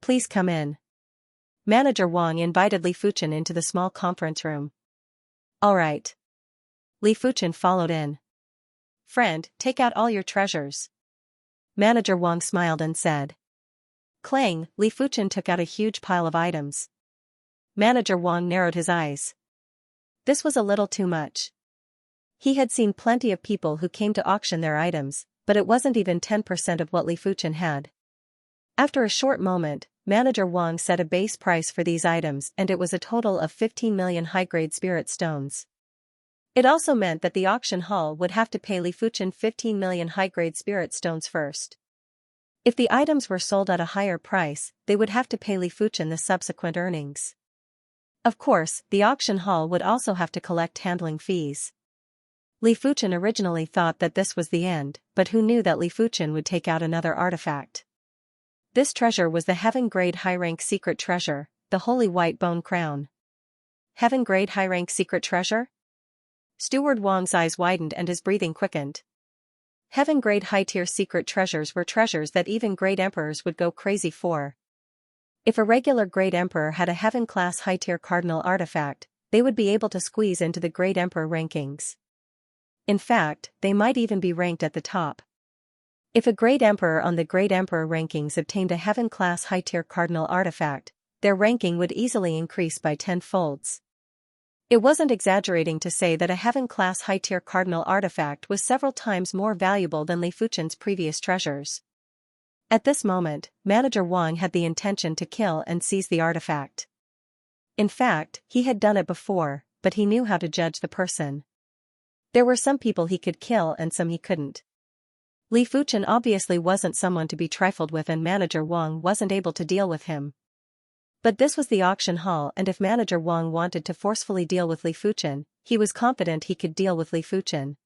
Please come in. Manager Wang invited Li Fuchen into the small conference room. All right. Li Fuchen followed in. Friend, take out all your treasures. Manager Wang smiled and said. Clang, Li Fuchen took out a huge pile of items. Manager Wang narrowed his eyes. This was a little too much. He had seen plenty of people who came to auction their items, but it wasn't even 10% of what Li Fuchen had. After a short moment, Manager Wang set a base price for these items and it was a total of 15 million high-grade spirit stones. It also meant that the auction hall would have to pay Li Fuchen 15 million high-grade spirit stones first. If the items were sold at a higher price, they would have to pay Li Fuchen the subsequent earnings. Of course, the auction hall would also have to collect handling fees. Li Fuchen originally thought that this was the end, but who knew that Li Fuchen would take out another artifact? This treasure was the heaven-grade high-rank secret treasure, the Holy White Bone Crown. Heaven-grade high-rank secret treasure? Steward Wang's eyes widened and his breathing quickened. Heaven-grade high-tier secret treasures were treasures that even great emperors would go crazy for. If a regular great emperor had a heaven-class high-tier cardinal artifact, they would be able to squeeze into the great emperor rankings. In fact, they might even be ranked at the top. If a great emperor on the great emperor rankings obtained a heaven-class high-tier cardinal artifact, their ranking would easily increase by 10 folds. It wasn't exaggerating to say that a heaven-class high-tier cardinal artifact was several times more valuable than Li Fuchen's previous treasures. At this moment, Manager Wang had the intention to kill and seize the artifact. In fact, he had done it before, but he knew how to judge the person. There were some people he could kill and some he couldn't. Li Fuchen obviously wasn't someone to be trifled with and Manager Wang wasn't able to deal with him. But this was the auction hall and if Manager Wang wanted to forcefully deal with Li Fuchen, he was confident he could deal with Li Fuchen.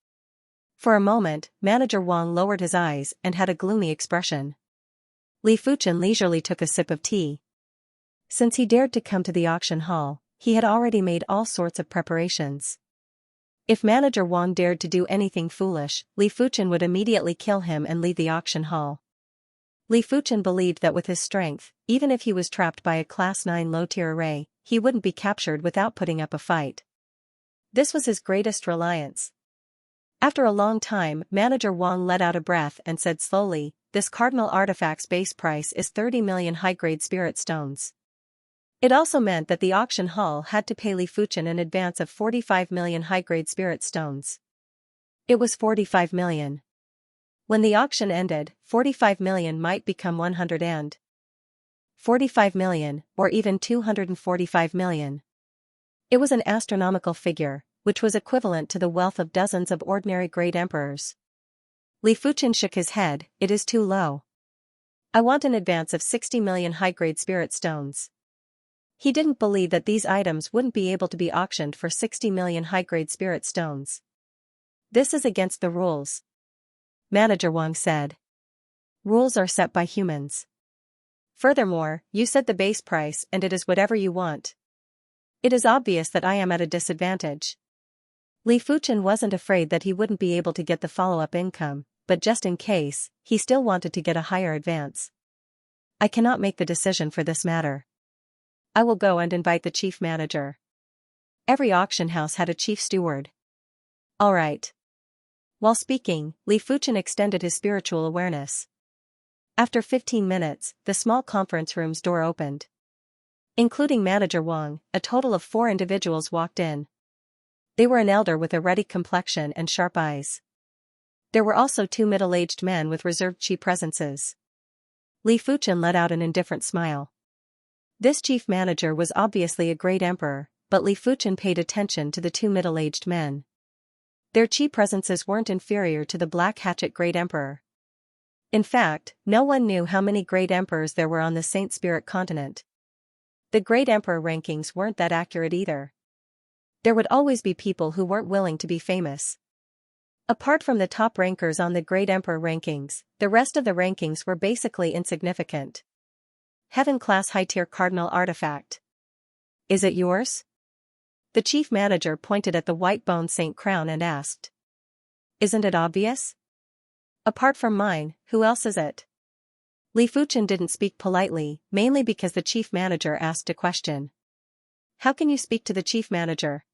For a moment, Manager Wang lowered his eyes and had a gloomy expression. Li Fuchen leisurely took a sip of tea. Since he dared to come to the auction hall, he had already made all sorts of preparations. If Manager Wang dared to do anything foolish, Li Fuchen would immediately kill him and leave the auction hall. Li Fuchen believed that with his strength, even if he was trapped by a Class 9 low-tier array, he wouldn't be captured without putting up a fight. This was his greatest reliance. After a long time, Manager Wang let out a breath and said slowly, "This cardinal artifact's base price is 30 million high-grade spirit stones." It also meant that the auction hall had to pay Li Fuchen an advance of 45 million high-grade spirit stones. It was 45 million. When the auction ended, 45 million might become 145 million, or even 245 million. It was an astronomical figure, which was equivalent to the wealth of dozens of ordinary great emperors. Li Fuchen shook his head, "It is too low. I want an advance of 60 million high-grade spirit stones." He didn't believe that these items wouldn't be able to be auctioned for 60 million high-grade spirit stones. "This is against the rules," Manager Wang said. Rules are set by humans. Furthermore, you set the base price and it is whatever you want. It is obvious that I am at a disadvantage. Li Fuchen wasn't afraid that he wouldn't be able to get the follow-up income, but just in case, he still wanted to get a higher advance. I cannot make the decision for this matter. I will go and invite the chief manager. Every auction house had a chief steward. All right. While speaking, Li Fuchen extended his spiritual awareness. After 15 minutes, the small conference room's door opened. Including Manager Wang, a total of 4 individuals walked in. They were an elder with a ruddy complexion and sharp eyes. There were also 2 middle-aged men with reserved chi presences. Li Fuchen let out an indifferent smile. This chief manager was obviously a great emperor, but Li Fuchen paid attention to the 2 middle-aged men. Their chi presences weren't inferior to the Black Hatchet Great Emperor. In fact, no one knew how many great emperors there were on the Saint Spirit continent. The great emperor rankings weren't that accurate either. There would always be people who weren't willing to be famous. Apart from the top rankers on the great emperor rankings, the rest of the rankings were basically insignificant. Heaven-class high-tier cardinal artifact. Is it yours? The chief manager pointed at the white-bone saint crown and asked. Isn't it obvious? Apart from mine, who else is it? Li Fuchen didn't speak politely, mainly because the chief manager asked a question. How can you speak to the chief manager?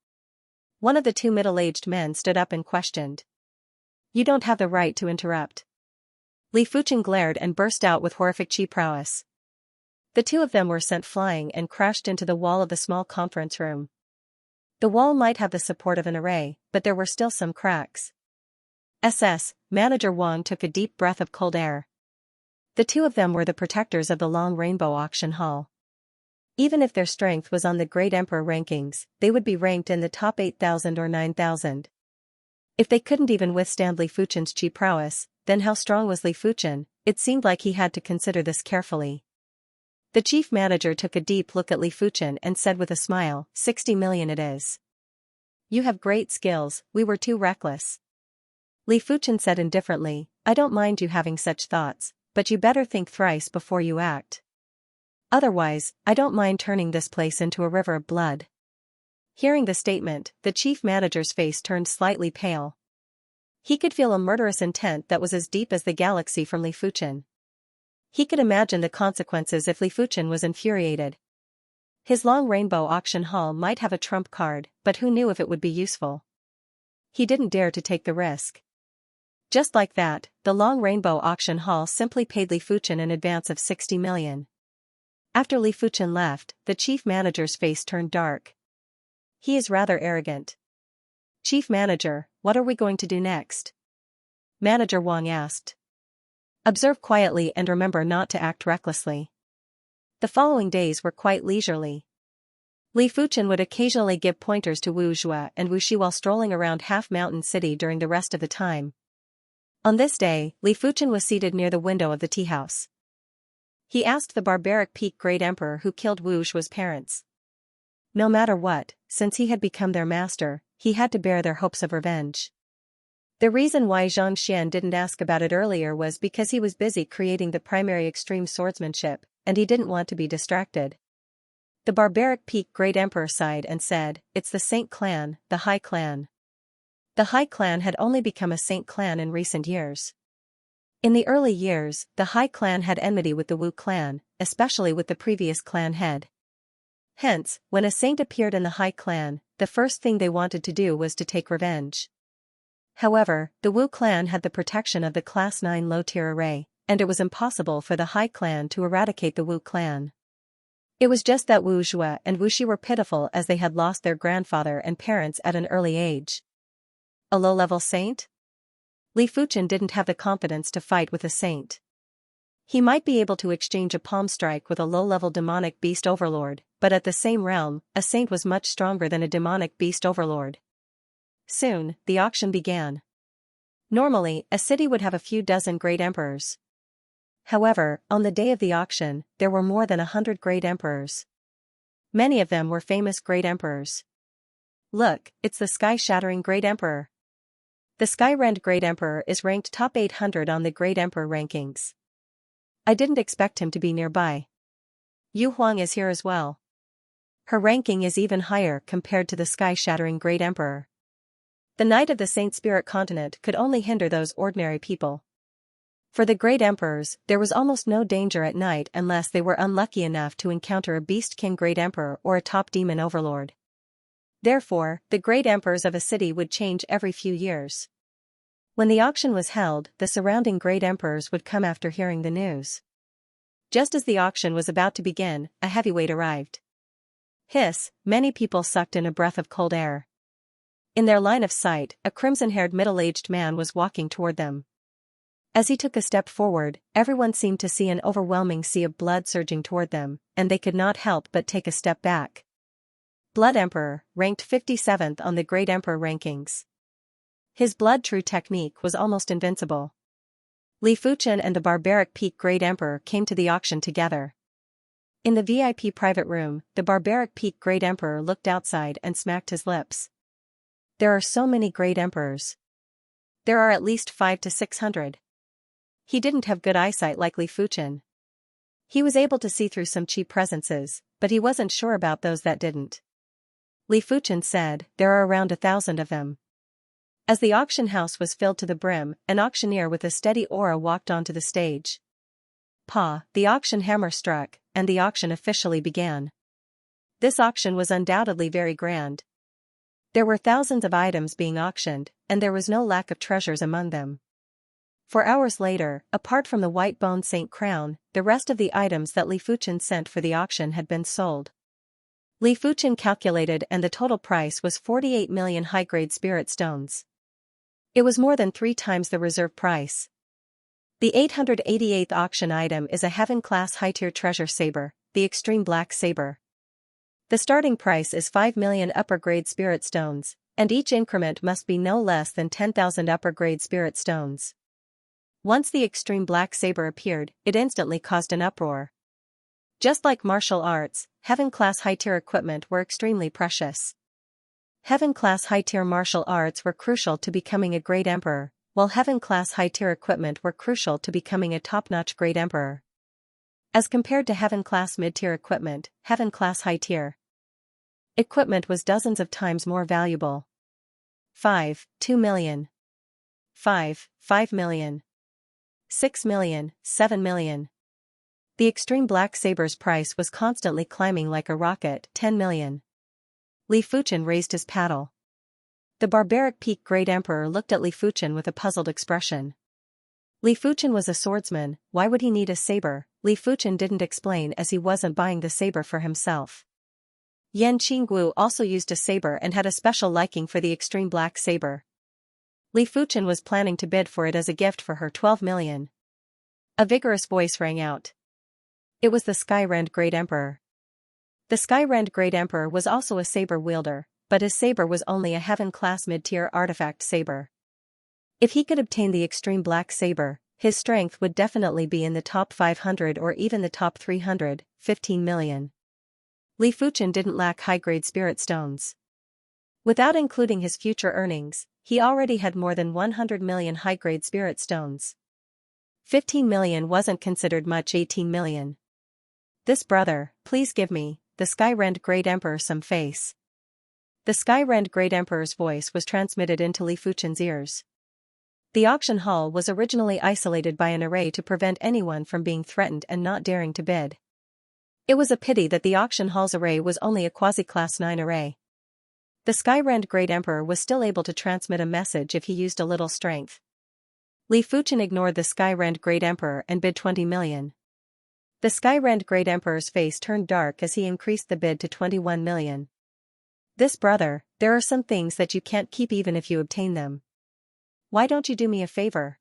One of the 2 middle-aged men stood up and questioned. You don't have the right to interrupt. Li Fuchen glared and burst out with horrific chi prowess. The 2 of them were sent flying and crashed into the wall of the small conference room. The wall might have the support of an array, but there were still some cracks. Manager Wang took a deep breath of cold air. The 2 of them were the protectors of the Long Rainbow Auction Hall. Even if their strength was on the Great Emperor rankings, they would be ranked in the top 8,000 or 9,000. If they couldn't even withstand Li Fuchen's chi prowess, then how strong was Li Fuchen? It seemed like he had to consider this carefully. The chief manager took a deep look at Li Fuchen and said with a smile, 60 million it is. You have great skills, we were too reckless. Li Fuchen said indifferently, I don't mind you having such thoughts, but you better think thrice before you act. Otherwise, I don't mind turning this place into a river of blood. Hearing the statement, the chief manager's face turned slightly pale. He could feel a murderous intent that was as deep as the galaxy from Li Fuchen. He could imagine the consequences if Li Fuchen was infuriated. His Long Rainbow Auction Hall might have a trump card, but who knew if it would be useful? He didn't dare to take the risk. Just like that, the Long Rainbow Auction Hall simply paid Li Fuchen an advance of 60 million. After Li Fuchen left, the chief manager's face turned dark. He is rather arrogant. Chief manager, what are we going to do next? Manager Wang asked. Observe quietly and remember not to act recklessly. The following days were quite leisurely. Li Fuchen would occasionally give pointers to Wu Zhua and Wu Shi while strolling around Half Mountain City during the rest of the time. On this day, Li Fuchen was seated near the window of the tea house. He asked the barbaric Peak Great Emperor who killed Wu Zhua's parents. No matter what, since he had become their master, he had to bear their hopes of revenge. The reason why Xianxia didn't ask about it earlier was because he was busy creating the primary extreme swordsmanship, and he didn't want to be distracted. The barbaric Peak Great Emperor sighed and said, It's the Saint clan, the High clan. The High clan had only become a Saint clan in recent years. In the early years, the High clan had enmity with the Wu clan, especially with the previous clan head. Hence, when a saint appeared in the High clan, the first thing they wanted to do was to take revenge. However, the Wu clan had the protection of the Class 9 low-tier array, and it was impossible for the High clan to eradicate the Wu clan. It was just that Wu Zhua and Wu Shi were pitiful as they had lost their grandfather and parents at an early age. A low-level saint? Li Fuchen didn't have the confidence to fight with a saint. He might be able to exchange a palm strike with a low-level demonic beast overlord, but at the same realm, a saint was much stronger than a demonic beast overlord. Soon, the auction began. Normally, a city would have a few dozen great emperors. However, on the day of the auction, there were more than 100 great emperors. Many of them were famous great emperors. Look, it's the sky-shattering great emperor. The Sky-Rend Great Emperor is ranked top 800 on the Great Emperor rankings. I didn't expect him to be nearby. Yu Huang is here as well. Her ranking is even higher compared to the sky-shattering Great Emperor. The Knight of the Saint Spirit Continent could only hinder those ordinary people. For the Great Emperors, there was almost no danger at night unless they were unlucky enough to encounter a Beast King Great Emperor or a top demon overlord. Therefore, the Great Emperors of a city would change every few years. When the auction was held, the surrounding Great Emperors would come after hearing the news. Just as the auction was about to begin, a heavyweight arrived. Hiss, many people sucked in a breath of cold air. In their line of sight, a crimson-haired middle-aged man was walking toward them. As he took a step forward, everyone seemed to see an overwhelming sea of blood surging toward them, and they could not help but take a step back. Blood Emperor, ranked 57th on the Great Emperor rankings. His blood true technique was almost invincible. Li Fuchen and the barbaric Peak Great Emperor came to the auction together. In the VIP private room, the barbaric Peak Great Emperor looked outside and smacked his lips. There are so many Great Emperors. There are at least 500 to 600. He didn't have good eyesight like Li Fuchen. He was able to see through some cheap presences, but he wasn't sure about those that didn't. Li Fuchen said, there are around 1,000 of them. As the auction house was filled to the brim, an auctioneer with a steady aura walked onto the stage. The auction hammer struck, and the auction officially began. This auction was undoubtedly very grand. There were thousands of items being auctioned, and there was no lack of treasures among them. 4 hours later, apart from the white bone saint crown, the rest of the items that Li Fuchen sent for the auction had been sold. Li Fuchen calculated and the total price was 48 million high-grade spirit stones. It was more than 3 times the reserve price. The 888th auction item is a heaven-class high-tier treasure saber, the Extreme Black Saber. The starting price is 5 million upper-grade spirit stones, and each increment must be no less than 10,000 upper-grade spirit stones. Once the Extreme Black Saber appeared, it instantly caused an uproar. Just like martial arts, heaven-class high-tier equipment were extremely precious. Heaven-class high-tier martial arts were crucial to becoming a great emperor, while heaven-class high-tier equipment were crucial to becoming a top-notch great emperor. As compared to heaven-class mid-tier equipment, heaven-class high-tier equipment was dozens of times more valuable. 2 million. 5 million. 6 million, 7 million. The Extreme Black Saber's price was constantly climbing like a rocket, 10 million. Li Fuchen raised his paddle. The barbaric Peak Great Emperor looked at Li Fuchen with a puzzled expression. Li Fuchen was a swordsman, why would he need a saber? Li Fuchen didn't explain as he wasn't buying the saber for himself. Yan Qingguo also used a saber and had a special liking for the Extreme Black Saber. Li Fuchen was planning to bid for it as a gift for her 12 million. A vigorous voice rang out. It was the Skyrend Great Emperor. The Skyrend Great Emperor was also a saber wielder, but his saber was only a heaven-class mid-tier artifact saber. If he could obtain the Extreme Black Saber, his strength would definitely be in the top 500 or even the top 300, 15 million. Li Fuchen didn't lack high-grade spirit stones. Without including his future earnings, he already had more than 100 million high-grade spirit stones. 15 million wasn't considered much. 18 million. This brother, please give me, the Skyrend Great Emperor, some face. The Skyrend Great Emperor's voice was transmitted into Li Fuchen's ears. The auction hall was originally isolated by an array to prevent anyone from being threatened and not daring to bid. It was a pity that the auction hall's array was only a quasi-class 9 array. The Skyrend Great Emperor was still able to transmit a message if he used a little strength. Li Fuchen ignored the Skyrend Great Emperor and bid 20 million. The Skyrend Great Emperor's face turned dark as he increased the bid to 21 million. This brother, there are some things that you can't keep even if you obtain them. Why don't you do me a favor?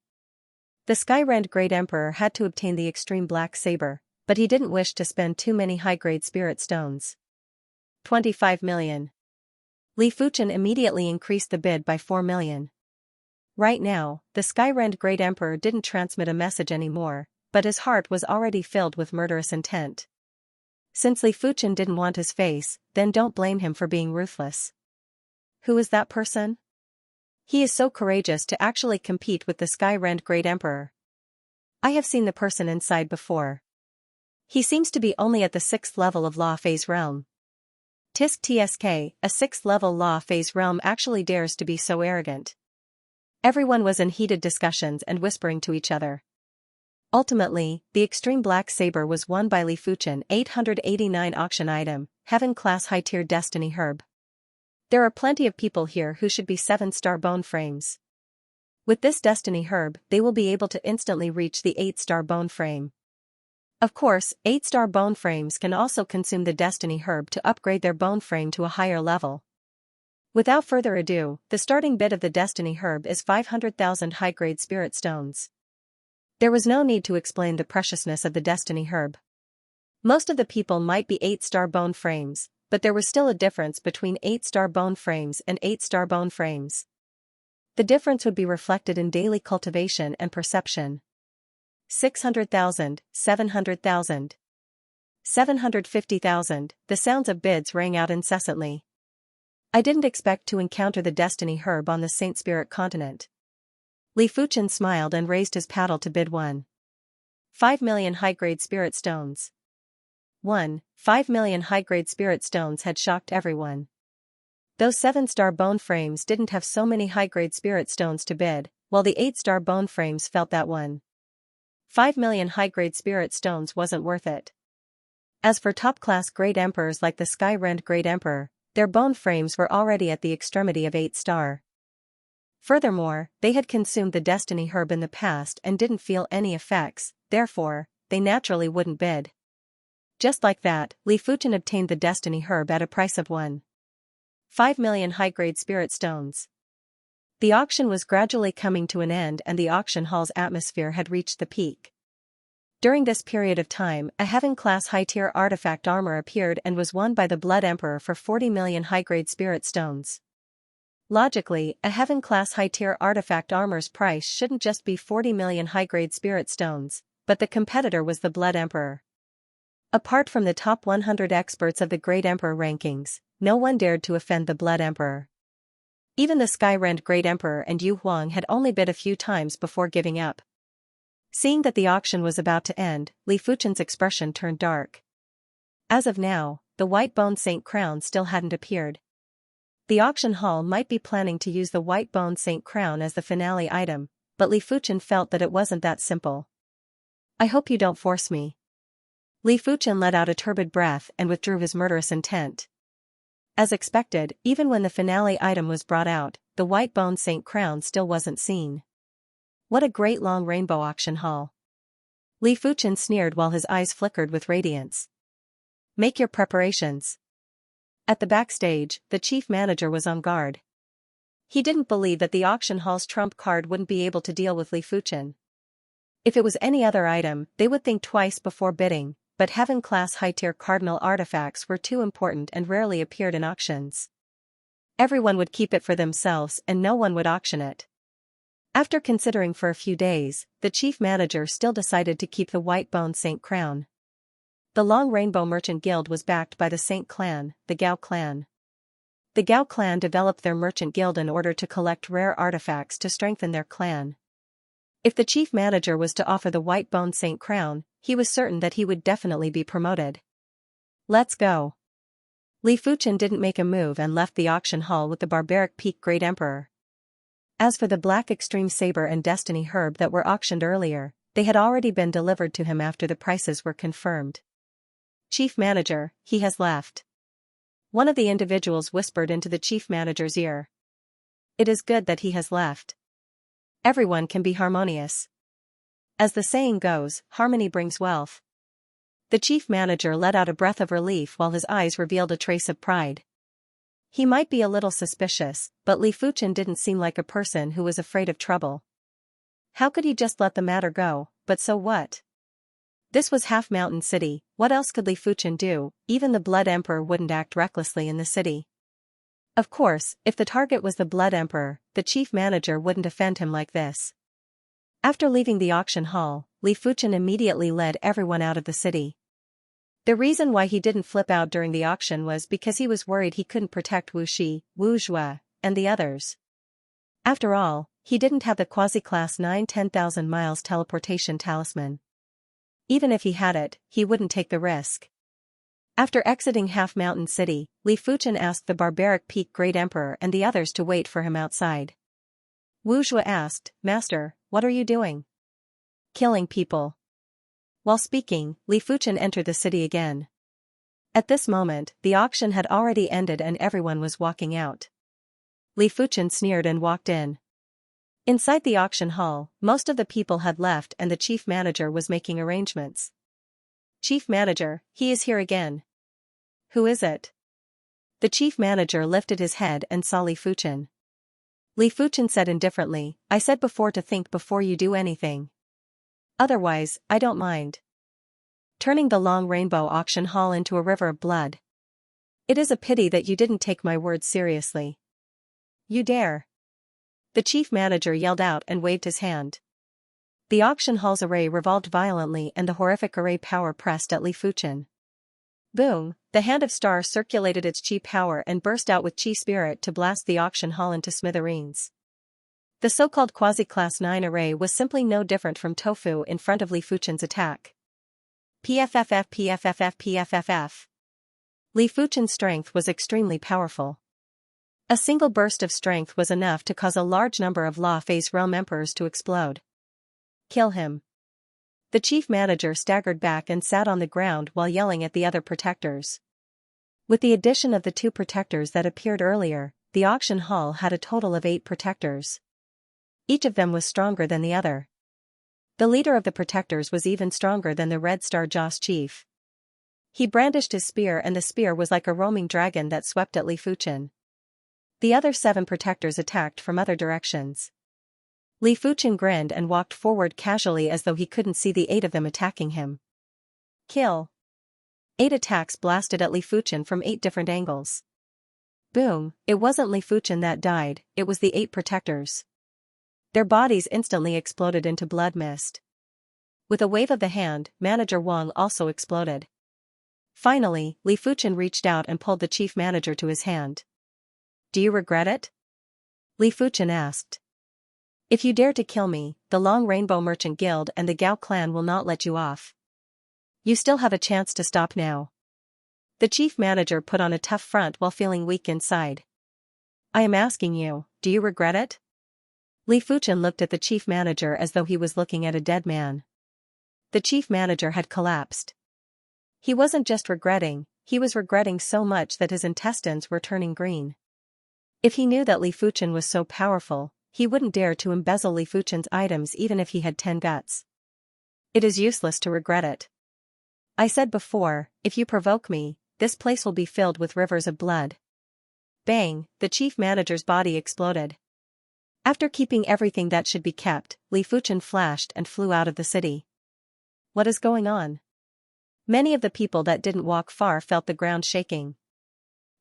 The Skyrend Great Emperor had to obtain the Extreme Black Saber, but he didn't wish to spend too many high-grade spirit stones. 25 million. Li Fuchen immediately increased the bid by 4 million. Right now, the Skyrend Great Emperor didn't transmit a message anymore, but his heart was already filled with murderous intent. Since Li Fuchen didn't want his face, then don't blame him for being ruthless. Who is that person? He is so courageous to actually compete with the Skyrend Great Emperor. I have seen the person inside before. He seems to be only at the 6th level of Law Phase realm. Tisk tsk, a 6th level Law Phase realm actually dares to be so arrogant. Everyone was in heated discussions and whispering to each other. Ultimately, the extreme black saber was won by Li Fuchen 889 auction item, Heaven class high-tier Destiny herb. There are plenty of people here who should be 7-star bone frames. With this Destiny herb, they will be able to instantly reach the 8-star bone frame. Of course, 8-star bone frames can also consume the Destiny herb to upgrade their bone frame to a higher level. Without further ado, the starting bid of the Destiny herb is 500,000 high-grade spirit stones. There was no need to explain the preciousness of the Destiny herb. Most of the people might be 8-star bone frames, but there was still a difference between 8-star bone frames and 8-star bone frames. The difference would be reflected in daily cultivation and perception. 600,000, 700,000, 750,000, the sounds of bids rang out incessantly. I didn't expect to encounter the Destiny herb on the Saint Spirit continent. Li Fuchen smiled and raised his paddle to bid 5 million high-grade spirit stones. 5 million high-grade spirit stones had shocked everyone. Those 7-star bone frames didn't have so many high-grade spirit stones to bid, while the 8-star bone frames felt that 5 million high-grade spirit stones wasn't worth it. As for top-class Great Emperors like the Sky-Rend Great Emperor, their bone frames were already at the extremity of 8-star. Furthermore, they had consumed the Destiny herb in the past and didn't feel any effects, therefore, they naturally wouldn't bid. Just like that, Li Fuchen obtained the Destiny herb at a price of 5 million high-grade spirit stones. The auction was gradually coming to an end and the auction hall's atmosphere had reached the peak. During this period of time, a Heaven-class high-tier artifact armor appeared and was won by the Blood Emperor for 40 million high-grade spirit stones. Logically, a Heaven-class high-tier artifact armor's price shouldn't just be 40 million high-grade spirit stones, but the competitor was the Blood Emperor. Apart from the top 100 experts of the Great Emperor rankings, no one dared to offend the Blood Emperor. Even the Sky-Rend Great Emperor and Yu Huang had only bid a few times before giving up. Seeing that the auction was about to end, Li Fuchen's expression turned dark. As of now, the White Bone Saint crown still hadn't appeared. The auction hall might be planning to use the White Bone Saint crown as the finale item, but Li Fuchen felt that it wasn't that simple. I hope you don't force me. Li Fuchen let out a turbid breath and withdrew his murderous intent. As expected, even when the finale item was brought out, the White Bone Saint crown still wasn't seen. What a great long rainbow auction hall. Li Fuchen sneered while his eyes flickered with radiance. Make your preparations. At the backstage, the chief manager was on guard. He didn't believe that the auction hall's trump card wouldn't be able to deal with Li Fuchen. If it was any other item, they would think twice before bidding, but Heaven-class high-tier cardinal artifacts were too important and rarely appeared in auctions. Everyone would keep it for themselves and no one would auction it. After considering for a few days, the chief manager still decided to keep the White Bone Saint crown. The Long Rainbow Merchant Guild was backed by the Saint clan, the Gao clan. The Gao clan developed their merchant guild in order to collect rare artifacts to strengthen their clan. If the chief manager was to offer the White Bone Saint crown, he was certain that he would definitely be promoted. Let's go. Li Fuchen didn't make a move and left the auction hall with the Barbaric Peak Great Emperor. As for the Black Extreme Saber and Destiny herb that were auctioned earlier, they had already been delivered to him after the prices were confirmed. Chief Manager, he has left. One of the individuals whispered into the chief manager's ear. It is good that he has left. Everyone can be harmonious. As the saying goes, harmony brings wealth. The chief manager let out a breath of relief while his eyes revealed a trace of pride. He might be a little suspicious, but Li Fuchen didn't seem like a person who was afraid of trouble. How could he just let the matter go, but so what? This was Half Mountain City, what else could Li Fuchen do? Even the Blood Emperor wouldn't act recklessly in the city. Of course, if the target was the Blood Emperor, the chief manager wouldn't offend him like this. After leaving the auction hall, Li Fuchen immediately led everyone out of the city. The reason why he didn't flip out during the auction was because he was worried he couldn't protect Wu Shi, Wu Zhua, and the others. After all, he didn't have the Quasi-Class 9 10,000 miles teleportation talisman. Even if he had it, he wouldn't take the risk. After exiting Half Mountain City, Li Fuchen asked the barbaric Peak Great Emperor and the others to wait for him outside. Wu Zhuo asked, "Master, what are you doing?" "Killing people." While speaking, Li Fuchen entered the city again. At this moment, the auction had already ended and everyone was walking out. Li Fuchen sneered and walked in. Inside the auction hall, most of the people had left and the chief manager was making arrangements. "Chief manager, he is here again." "Who is it?" The chief manager lifted his head and saw Li Fuchen. Li Fuchen said indifferently, "I said before to think before you do anything. Otherwise, I don't mind." Turning the long rainbow auction hall into a river of blood. "It is a pity that you didn't take my words seriously." "You dare." The chief manager yelled out and waved his hand. The auction hall's array revolved violently and the horrific array power pressed at Li Fuchen. Boom, the hand of Star circulated its chi power and burst out with chi spirit to blast the auction hall into smithereens. The so-called Quasi-Class 9 array was simply no different from tofu in front of Li Fuchen's attack. PFFF PFFF PFFF. Li Fuchen's strength was extremely powerful. A single burst of strength was enough to cause a large number of Law Phase Realm Emperors to explode. "Kill him." The chief manager staggered back and sat on the ground while yelling at the other protectors. With the addition of the 2 protectors that appeared earlier, the auction hall had a total of 8 protectors. Each of them was stronger than the other. The leader of the protectors was even stronger than the Red Star Joss chief. He brandished his spear and the spear was like a roaming dragon that swept at Li Fuchen. The other 7 protectors attacked from other directions. Li Fuchen grinned and walked forward casually as though he couldn't see the 8 of them attacking him. Kill. 8 attacks blasted at Li Fuchen from 8 different angles. Boom, it wasn't Li Fuchen that died, it was the 8 protectors. Their bodies instantly exploded into blood mist. With a wave of the hand, Manager Wang also exploded. Finally, Li Fuchen reached out and pulled the chief manager to his hand. "Do you regret it?" Li Fuchen asked. "If you dare to kill me, the Long Rainbow Merchant Guild and the Gao clan will not let you off. You still have a chance to stop now." The chief manager put on a tough front while feeling weak inside. "I am asking you, do you regret it?" Li Fuchen looked at the chief manager as though he was looking at a dead man. The chief manager had collapsed. He wasn't just regretting, he was regretting so much that his intestines were turning green. If he knew that Li Fuchen was so powerful, he wouldn't dare to embezzle Li Fuchen's items even if he had 10 guts. It is useless to regret it. I said before, if you provoke me, this place will be filled with rivers of blood. Bang, the chief manager's body exploded. After keeping everything that should be kept, Li Fuchen flashed and flew out of the city. What is going on? Many of the people that didn't walk far felt the ground shaking.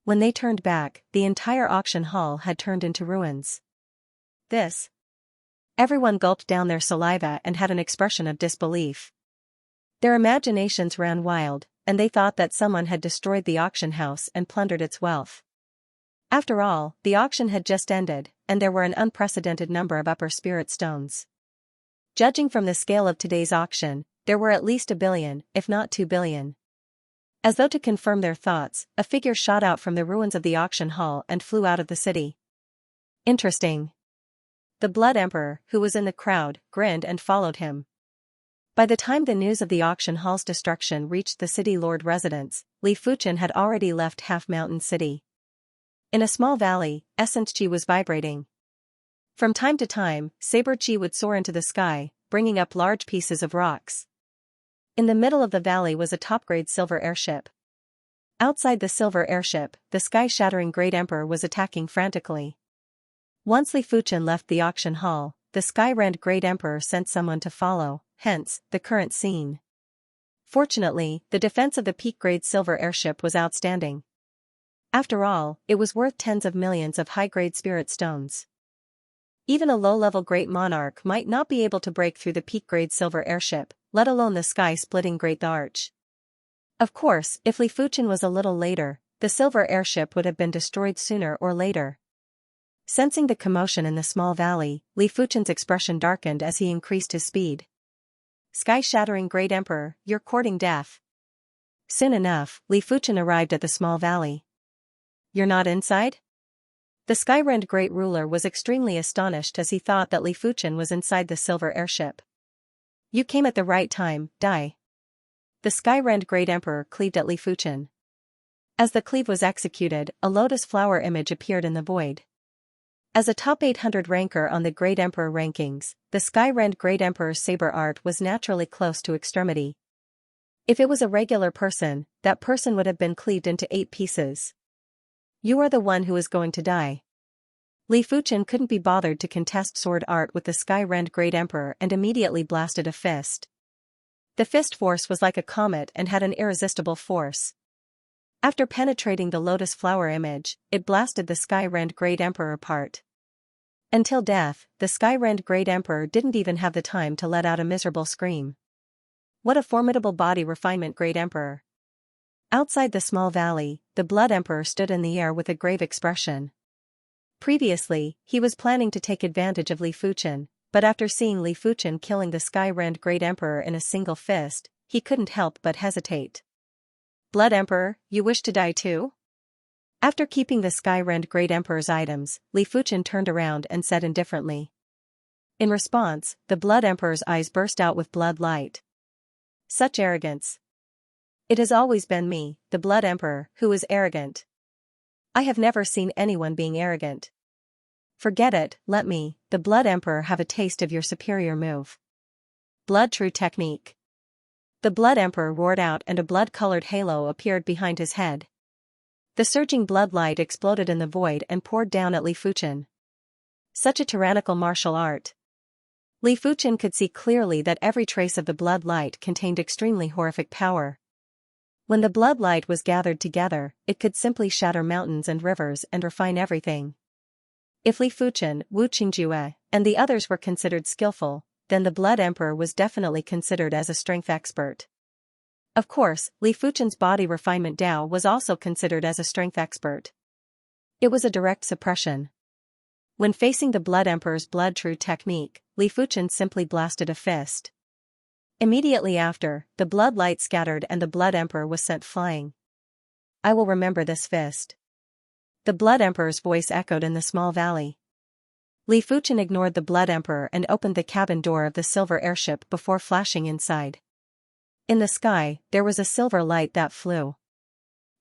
When they turned back, the entire auction hall had turned into ruins. This. Everyone gulped down their saliva and had an expression of disbelief. Their imaginations ran wild, and they thought that someone had destroyed the auction house and plundered its wealth. After all, the auction had just ended, and there were an unprecedented number of upper spirit stones. Judging from the scale of today's auction, there were at least 1 billion, if not 2 billion. As though to confirm their thoughts, a figure shot out from the ruins of the auction hall and flew out of the city. Interesting. The Blood Emperor, who was in the crowd, grinned and followed him. By the time the news of the auction hall's destruction reached the city lord residence, Li Fuchen had already left Half Mountain City. In a small valley, essence chi was vibrating. From time to time, saber chi would soar into the sky, bringing up large pieces of rocks. In the middle of the valley was a top-grade silver airship. Outside the silver airship, the sky-shattering Great Emperor was attacking frantically. Once Li Fuchen left the auction hall, the sky-rend Great Emperor sent someone to follow, hence, the current scene. Fortunately, the defense of the peak-grade silver airship was outstanding. After all, it was worth tens of millions of high-grade spirit stones. Even a low-level Great Monarch might not be able to break through the peak-grade silver airship, let alone the sky-splitting Great Arch. Of course, if Li Fuchen was a little later, the silver airship would have been destroyed sooner or later. Sensing the commotion in the small valley, Li Fuchen's expression darkened as he increased his speed. Sky-shattering Great Emperor, you're courting death. Soon enough, Li Fuchen arrived at the small valley. You're not inside? The Sky-Rend Great Ruler was extremely astonished as he thought that Li Fuchen was inside the silver airship. You came at the right time, die. The Sky-Rend Great Emperor cleaved at Li Fuchen. As the cleave was executed, a lotus flower image appeared in the void. As a top 800 ranker on the Great Emperor rankings, the Sky-Rend Great Emperor's saber art was naturally close to extremity. If it was a regular person, that person would have been cleaved into 8 pieces. You are the one who is going to die. Li Fuchen couldn't be bothered to contest sword art with the Sky-Rend Great Emperor and immediately blasted a fist. The fist force was like a comet and had an irresistible force. After penetrating the lotus flower image, it blasted the Sky-Rend Great Emperor apart. Until death, the Sky-Rend Great Emperor didn't even have the time to let out a miserable scream. What a formidable body refinement, Great Emperor. Outside the small valley, the Blood Emperor stood in the air with a grave expression. Previously, he was planning to take advantage of Li Fuchen, but after seeing Li Fuchen killing the Sky-Rend Great Emperor in a single fist, he couldn't help but hesitate. Blood Emperor, you wish to die too? After keeping the Sky-Rend Great Emperor's items, Li Fuchen turned around and said indifferently. In response, the Blood Emperor's eyes burst out with blood light. Such arrogance. It has always been me, the Blood Emperor, who is arrogant. I have never seen anyone being arrogant. Forget it, let me, the Blood Emperor, have a taste of your superior move. Blood True Technique. The Blood Emperor roared out and a blood-colored halo appeared behind his head. The surging blood light exploded in the void and poured down at Li Fuchen. Such a tyrannical martial art. Li Fuchen could see clearly that every trace of the blood light contained extremely horrific power. When the blood light was gathered together, it could simply shatter mountains and rivers and refine everything. If Li Fuchen, Wu Qingjue, and the others were considered skillful, then the Blood Emperor was definitely considered as a strength expert. Of course, Li Fuchen's body refinement Dao was also considered as a strength expert. It was a direct suppression. When facing the Blood Emperor's Blood True Technique, Li Fuchen simply blasted a fist. Immediately after, the blood light scattered and the Blood Emperor was sent flying. I will remember this fist. The Blood Emperor's voice echoed in the small valley. Li Fuchen ignored the Blood Emperor and opened the cabin door of the silver airship before flashing inside. In the sky, there was a silver light that flew.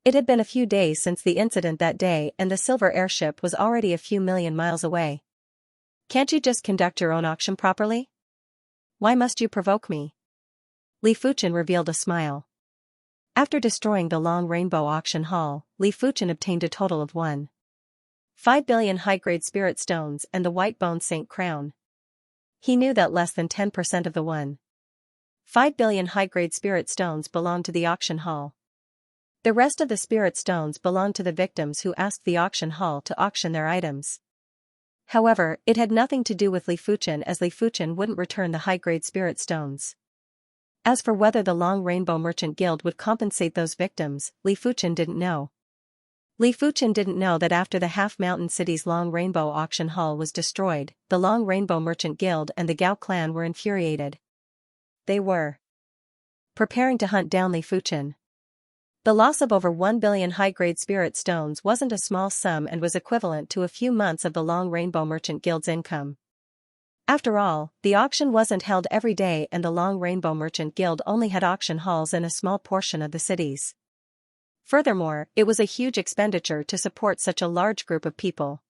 It had been a few days since the incident that day and the silver airship was already a few million miles away. Can't you just conduct your own auction properly? Why must you provoke me? Li Fuchen revealed a smile. After destroying the Long Rainbow Auction Hall, Li Fuchen obtained a total of 1.5 billion high-grade spirit stones and the white bone saint crown. He knew that less than 10% of the 1.5 billion high-grade spirit stones belonged to the auction hall. The rest of the spirit stones belonged to the victims who asked the auction hall to auction their items. However, it had nothing to do with Li Fuchen, as Li Fuchen wouldn't return the high-grade spirit stones. As for whether the Long Rainbow Merchant Guild would compensate those victims, Li Fuchen didn't know. Li Fuchen didn't know that after the Half-Mountain City's Long Rainbow Auction Hall was destroyed, the Long Rainbow Merchant Guild and the Gao clan were infuriated. They were preparing to hunt down Li Fuchen. The loss of over 1 billion high-grade spirit stones wasn't a small sum and was equivalent to a few months of the Long Rainbow Merchant Guild's income. After all, the auction wasn't held every day and the Long Rainbow Merchant Guild only had auction halls in a small portion of the cities. Furthermore, it was a huge expenditure to support such a large group of people.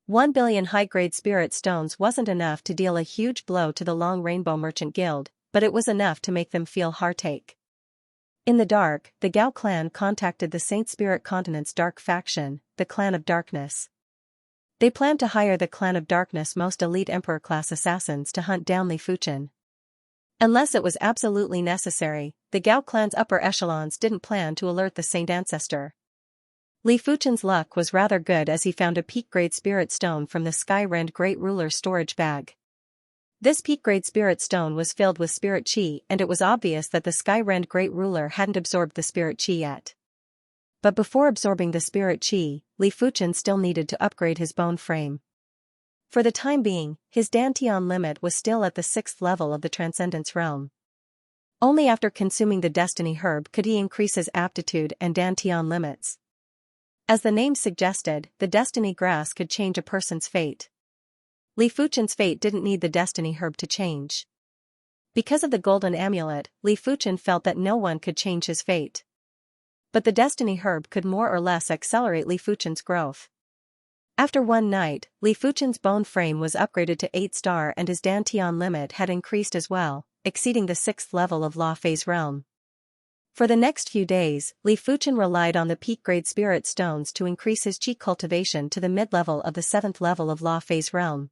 1 billion high-grade spirit stones wasn't enough to deal a huge blow to the Long Rainbow Merchant Guild, but it was enough to make them feel heartache. In the dark, the Gao clan contacted the Saint Spirit Continent's dark faction, the Clan of Darkness. They planned to hire the Clan of Darkness' most elite Emperor-class assassins to hunt down Li Fuchen. Unless it was absolutely necessary, the Gao clan's upper echelons didn't plan to alert the Saint Ancestor. Li Fuchen's luck was rather good as he found a peak-grade spirit stone from the Sky-Rend Great Ruler's storage bag. This peak-grade spirit stone was filled with spirit chi, and it was obvious that the Sky-Rend Great Ruler hadn't absorbed the spirit chi yet. But before absorbing the spirit chi, Li Fuchen still needed to upgrade his bone frame. For the time being, his Dantian limit was still at the 6th level of the Transcendence realm. Only after consuming the Destiny herb could he increase his aptitude and Dantian limits. As the name suggested, the Destiny grass could change a person's fate. Li Fuchen's fate didn't need the Destiny herb to change. Because of the golden amulet, Li Fuchen felt that no one could change his fate. But the Destiny herb could more or less accelerate Li Fuchen's growth. After one night, Li Fuchen's bone frame was upgraded to 8-star and his Dantian limit had increased as well, exceeding the 6th level of Law Phase realm. For the next few days, Li Fuchen relied on the peak-grade spirit stones to increase his Qi cultivation to the mid-level of the 7th level of Law Phase realm.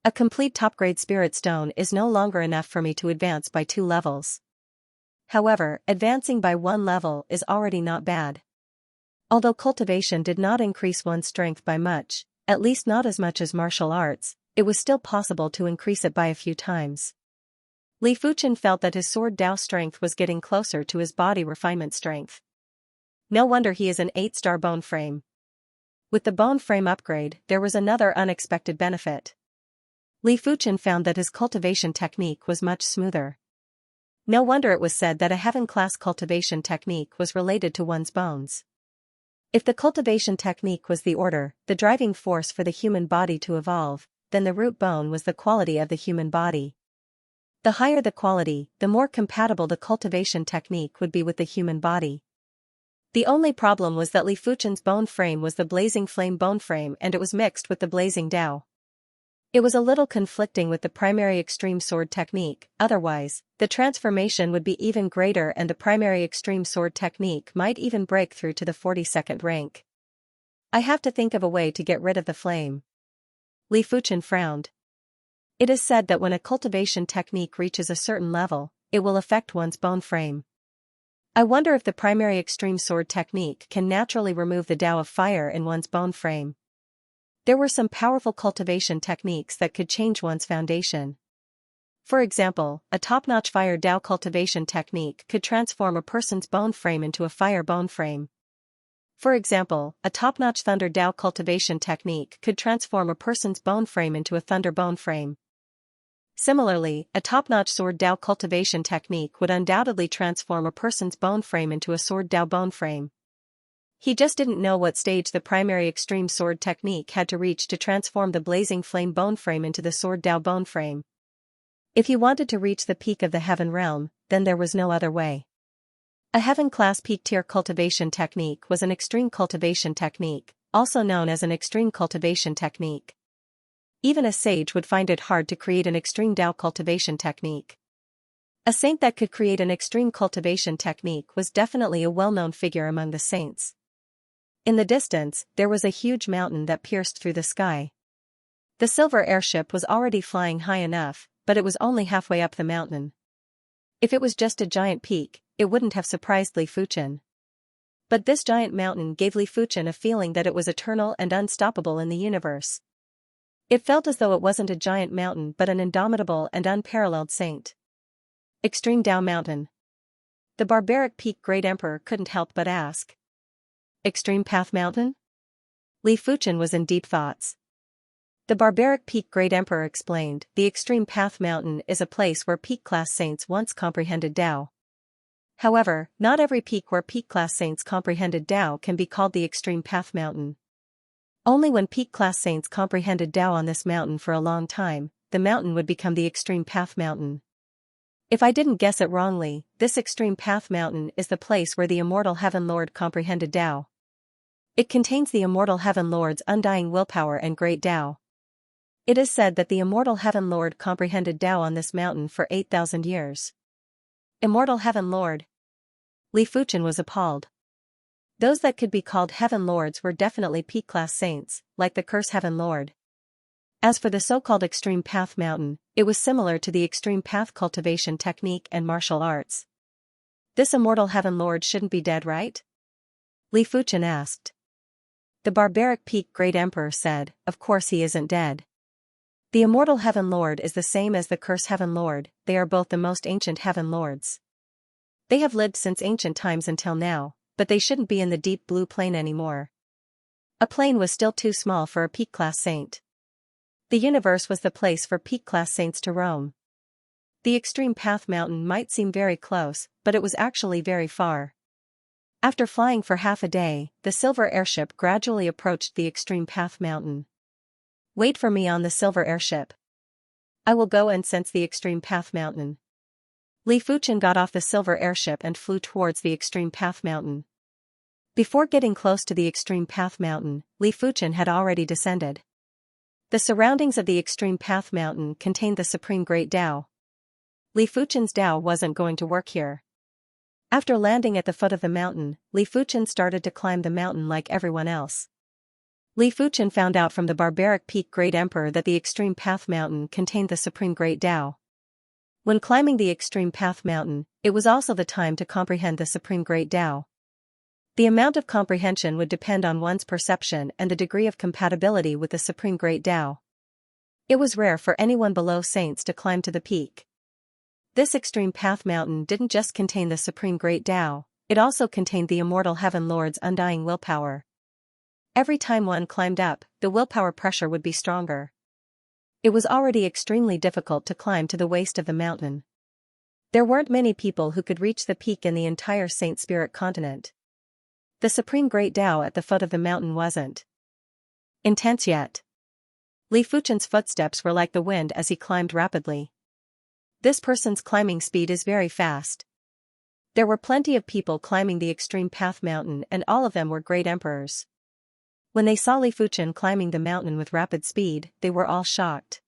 A complete top-grade spirit stone is no longer enough for me to advance by 2 levels. However, advancing by 1 level is already not bad. Although cultivation did not increase one's strength by much, at least not as much as martial arts, it was still possible to increase it by a few times. Li Fuchen felt that his sword Dao strength was getting closer to his body refinement strength. No wonder he is an 8-star bone frame. With the bone frame upgrade, there was another unexpected benefit. Li Fuchen found that his cultivation technique was much smoother. No wonder it was said that a heaven-class cultivation technique was related to one's bones. If the cultivation technique was the order, the driving force for the human body to evolve, then the root bone was the quality of the human body. The higher the quality, the more compatible the cultivation technique would be with the human body. The only problem was that Li Fuchen's bone frame was the blazing flame bone frame and it was mixed with the blazing Dao. It was a little conflicting with the primary extreme sword technique, otherwise, the transformation would be even greater and the primary extreme sword technique might even break through to the 42nd rank. I have to think of a way to get rid of the flame. Li Fuchen frowned. It is said that when a cultivation technique reaches a certain level, it will affect one's bone frame. I wonder if the primary extreme sword technique can naturally remove the Dao of fire in one's bone frame. There were some powerful cultivation techniques that could change one's foundation. For example, a top-notch fire Dao cultivation technique could transform a person's bone frame into a fire bone frame. For example, a top-notch thunder Dao cultivation technique could transform a person's bone frame into a thunder bone frame. Similarly, a top-notch sword Dao cultivation technique would undoubtedly transform a person's bone frame into a sword Dao bone frame. He just didn't know what stage the primary extreme sword technique had to reach to transform the blazing flame bone frame into the sword Dao bone frame. If he wanted to reach the peak of the heaven realm, then there was no other way. A heaven-class peak-tier cultivation technique was an extreme cultivation technique, also known as an extreme cultivation technique. Even a sage would find it hard to create an extreme Dao cultivation technique. A saint that could create an extreme cultivation technique was definitely a well-known figure among the saints. In the distance, there was a huge mountain that pierced through the sky. The silver airship was already flying high enough, but it was only halfway up the mountain. If it was just a giant peak, it wouldn't have surprised Li Fuchen. But this giant mountain gave Li Fuchen a feeling that it was eternal and unstoppable in the universe. It felt as though it wasn't a giant mountain but an indomitable and unparalleled saint. Extreme Dao Mountain. The barbaric peak Great Emperor couldn't help but ask. Extreme Path Mountain? Li Fuchen was in deep thoughts. The barbaric peak Great Emperor explained, the Extreme Path Mountain is a place where peak-class saints once comprehended Dao. However, not every peak where peak-class saints comprehended Dao can be called the Extreme Path Mountain. Only when peak-class saints comprehended Dao on this mountain for a long time, the mountain would become the Extreme Path Mountain. If I didn't guess it wrongly, this Extreme Path Mountain is the place where the Immortal Heaven Lord comprehended Dao. It contains the Immortal Heaven Lord's undying willpower and great Dao. It is said that the Immortal Heaven Lord comprehended Dao on this mountain for 8,000 years. Immortal Heaven Lord. Li Fuchen was appalled. Those that could be called Heaven Lords were definitely peak-class saints, like the Curse Heaven Lord. As for the so-called Extreme Path Mountain, it was similar to the Extreme Path cultivation technique and martial arts. This Immortal Heaven Lord shouldn't be dead, right? Li Fuchen asked. The barbaric peak Great Emperor said, of course he isn't dead. The Immortal Heaven Lord is the same as the Curse Heaven Lord, they are both the most ancient Heaven Lords. They have lived since ancient times until now, but they shouldn't be in the deep blue plane anymore. A plane was still too small for a peak-class saint. The universe was the place for peak-class saints to roam. The Extreme Path Mountain might seem very close, but it was actually very far. After flying for half a day, the silver airship gradually approached the Extreme Path Mountain. Wait for me on the silver airship. I will go and sense the Extreme Path Mountain. Li Fuchen got off the silver airship and flew towards the Extreme Path Mountain. Before getting close to the Extreme Path Mountain, Li Fuchen had already descended. The surroundings of the Extreme Path Mountain contained the Supreme Great Tao. Li Fuchen's Tao wasn't going to work here. After landing at the foot of the mountain, Li Fuchen started to climb the mountain like everyone else. Li Fuchen found out from the barbaric peak Great Emperor that the Extreme Path Mountain contained the Supreme Great Tao. When climbing the Extreme Path Mountain, it was also the time to comprehend the Supreme Great Tao. The amount of comprehension would depend on one's perception and the degree of compatibility with the Supreme Great Tao. It was rare for anyone below saints to climb to the peak. This Extreme Path Mountain didn't just contain the Supreme Great Tao, it also contained the immortal Heaven Lord's undying willpower. Every time one climbed up, the willpower pressure would be stronger. It was already extremely difficult to climb to the waist of the mountain. There weren't many people who could reach the peak in the entire Saint Spirit continent. The Supreme Great Tao at the foot of the mountain wasn't intense yet. Li Fuchen's footsteps were like the wind as he climbed rapidly. This person's climbing speed is very fast. There were plenty of people climbing the Extreme Path Mountain and all of them were great emperors. When they saw Li Fuchen climbing the mountain with rapid speed, they were all shocked.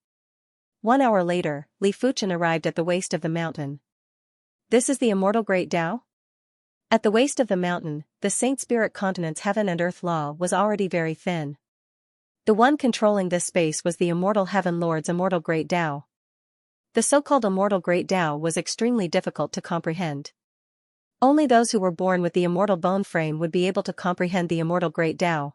1 hour later, Li Fuchen arrived at the waist of the mountain. This is the immortal Great Tao? At the waist of the mountain, the Saint Spirit continent's heaven and earth law was already very thin. The one controlling this space was the immortal Heaven Lord's immortal Great Tao. The so-called immortal Great Tao was extremely difficult to comprehend. Only those who were born with the immortal bone frame would be able to comprehend the immortal Great Tao.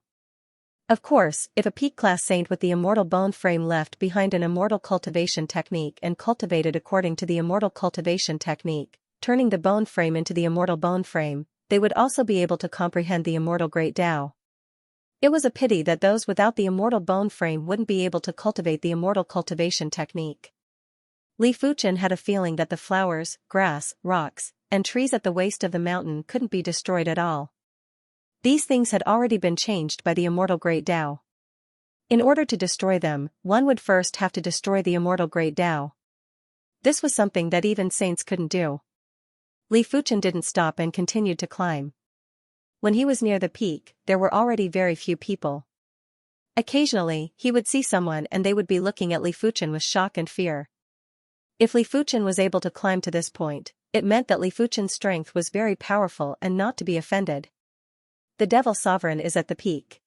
Of course, if a peak-class saint with the immortal bone frame left behind an immortal cultivation technique and cultivated according to the immortal cultivation technique, turning the bone frame into the immortal bone frame, they would also be able to comprehend the immortal Great Tao. It was a pity that those without the immortal bone frame wouldn't be able to cultivate the immortal cultivation technique. Li Fuchen had a feeling that the flowers, grass, rocks, and trees at the waist of the mountain couldn't be destroyed at all. These things had already been changed by the immortal Great Tao. In order to destroy them, one would first have to destroy the immortal Great Tao. This was something that even saints couldn't do. Li Fuchen didn't stop and continued to climb. When he was near the peak, there were already very few people. Occasionally, he would see someone and they would be looking at Li Fuchen with shock and fear. If Li Fuchen was able to climb to this point, it meant that Li Fuchen's strength was very powerful and not to be offended. The Devil Sovereign is at the peak.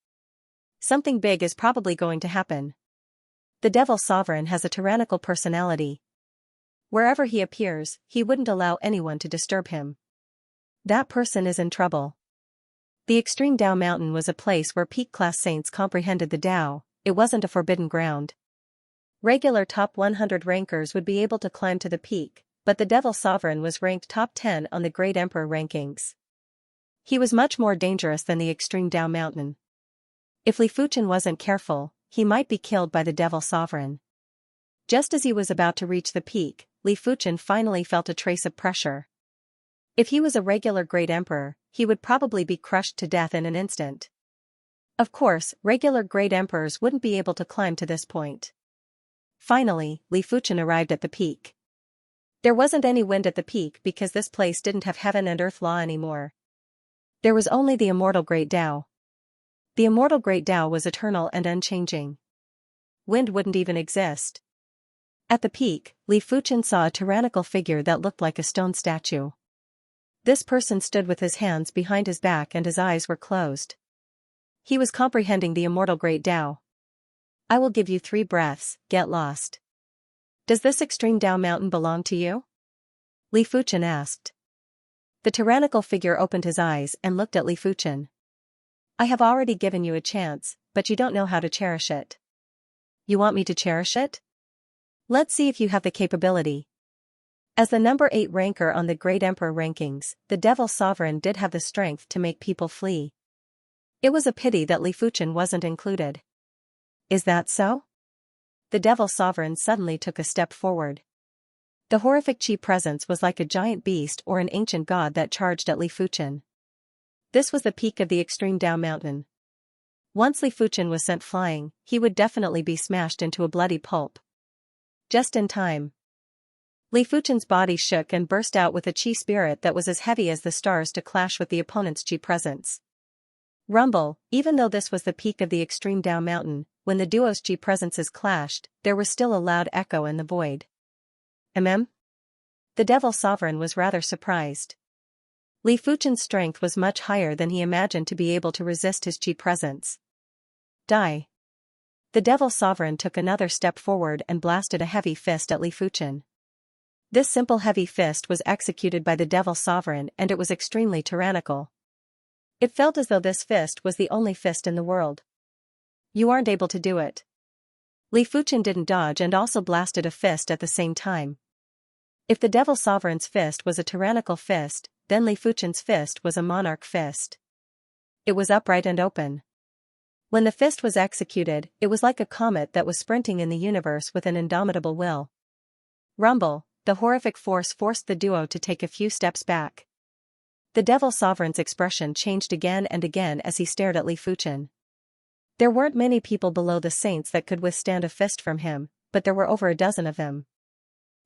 Something big is probably going to happen. The Devil Sovereign has a tyrannical personality. Wherever he appears, he wouldn't allow anyone to disturb him. That person is in trouble. The Extreme Tao Mountain was a place where peak-class saints comprehended the Tao, it wasn't a forbidden ground. Regular top 100 rankers would be able to climb to the peak, but the Devil Sovereign was ranked top 10 on the Great Emperor rankings. He was much more dangerous than the Extreme Tao Mountain. If Li Fuchen wasn't careful, he might be killed by the Devil Sovereign. Just as he was about to reach the peak, Li Fuchen finally felt a trace of pressure. If he was a regular Great Emperor, he would probably be crushed to death in an instant. Of course, regular Great Emperors wouldn't be able to climb to this point. Finally, Li Fuchen arrived at the peak. There wasn't any wind at the peak because this place didn't have heaven and earth law anymore. There was only the immortal Great Tao. The immortal Great Tao was eternal and unchanging. Wind wouldn't even exist. At the peak, Li Fuchen saw a tyrannical figure that looked like a stone statue. This person stood with his hands behind his back and his eyes were closed. He was comprehending the immortal Great Tao. I will give you 3 breaths, get lost. Does this Extreme Tao Mountain belong to you? Li Fuchen asked. The tyrannical figure opened his eyes and looked at Li Fuchen. I have already given you a chance, but you don't know how to cherish it. You want me to cherish it? Let's see if you have the capability. As the number 8 ranker on the Great Emperor rankings, the Devil Sovereign did have the strength to make people flee. It was a pity that Li Fuchen wasn't included. Is that so? The Devil Sovereign suddenly took a step forward. The horrific Qi presence was like a giant beast or an ancient god that charged at Li Fuchen. This was the peak of the extreme Dao mountain. Once Li Fuchen was sent flying, he would definitely be smashed into a bloody pulp. Just in time. Li Fuchen's body shook and burst out with a Qi spirit that was as heavy as the stars to clash with the opponent's Qi presence. Rumble, even though this was the peak of the extreme Dao mountain, when the duo's Qi presences clashed, there was still a loud echo in the void. The Devil Sovereign was rather surprised. Li Fuchen's strength was much higher than he imagined to be able to resist his Qi presence. Die. The Devil Sovereign took another step forward and blasted a heavy fist at Li Fuchen. This simple heavy fist was executed by the Devil Sovereign and it was extremely tyrannical. It felt as though this fist was the only fist in the world. You aren't able to do it. Li Fuchen didn't dodge and also blasted a fist at the same time. If the Devil Sovereign's fist was a tyrannical fist, then Li Fuchen's fist was a monarch fist. It was upright and open. When the fist was executed, it was like a comet that was sprinting in the universe with an indomitable will. Rumble, the horrific force forced the duo to take a few steps back. The Devil Sovereign's expression changed again and again as he stared at Li Fuchen. There weren't many people below the saints that could withstand a fist from him, but there were over a dozen of them.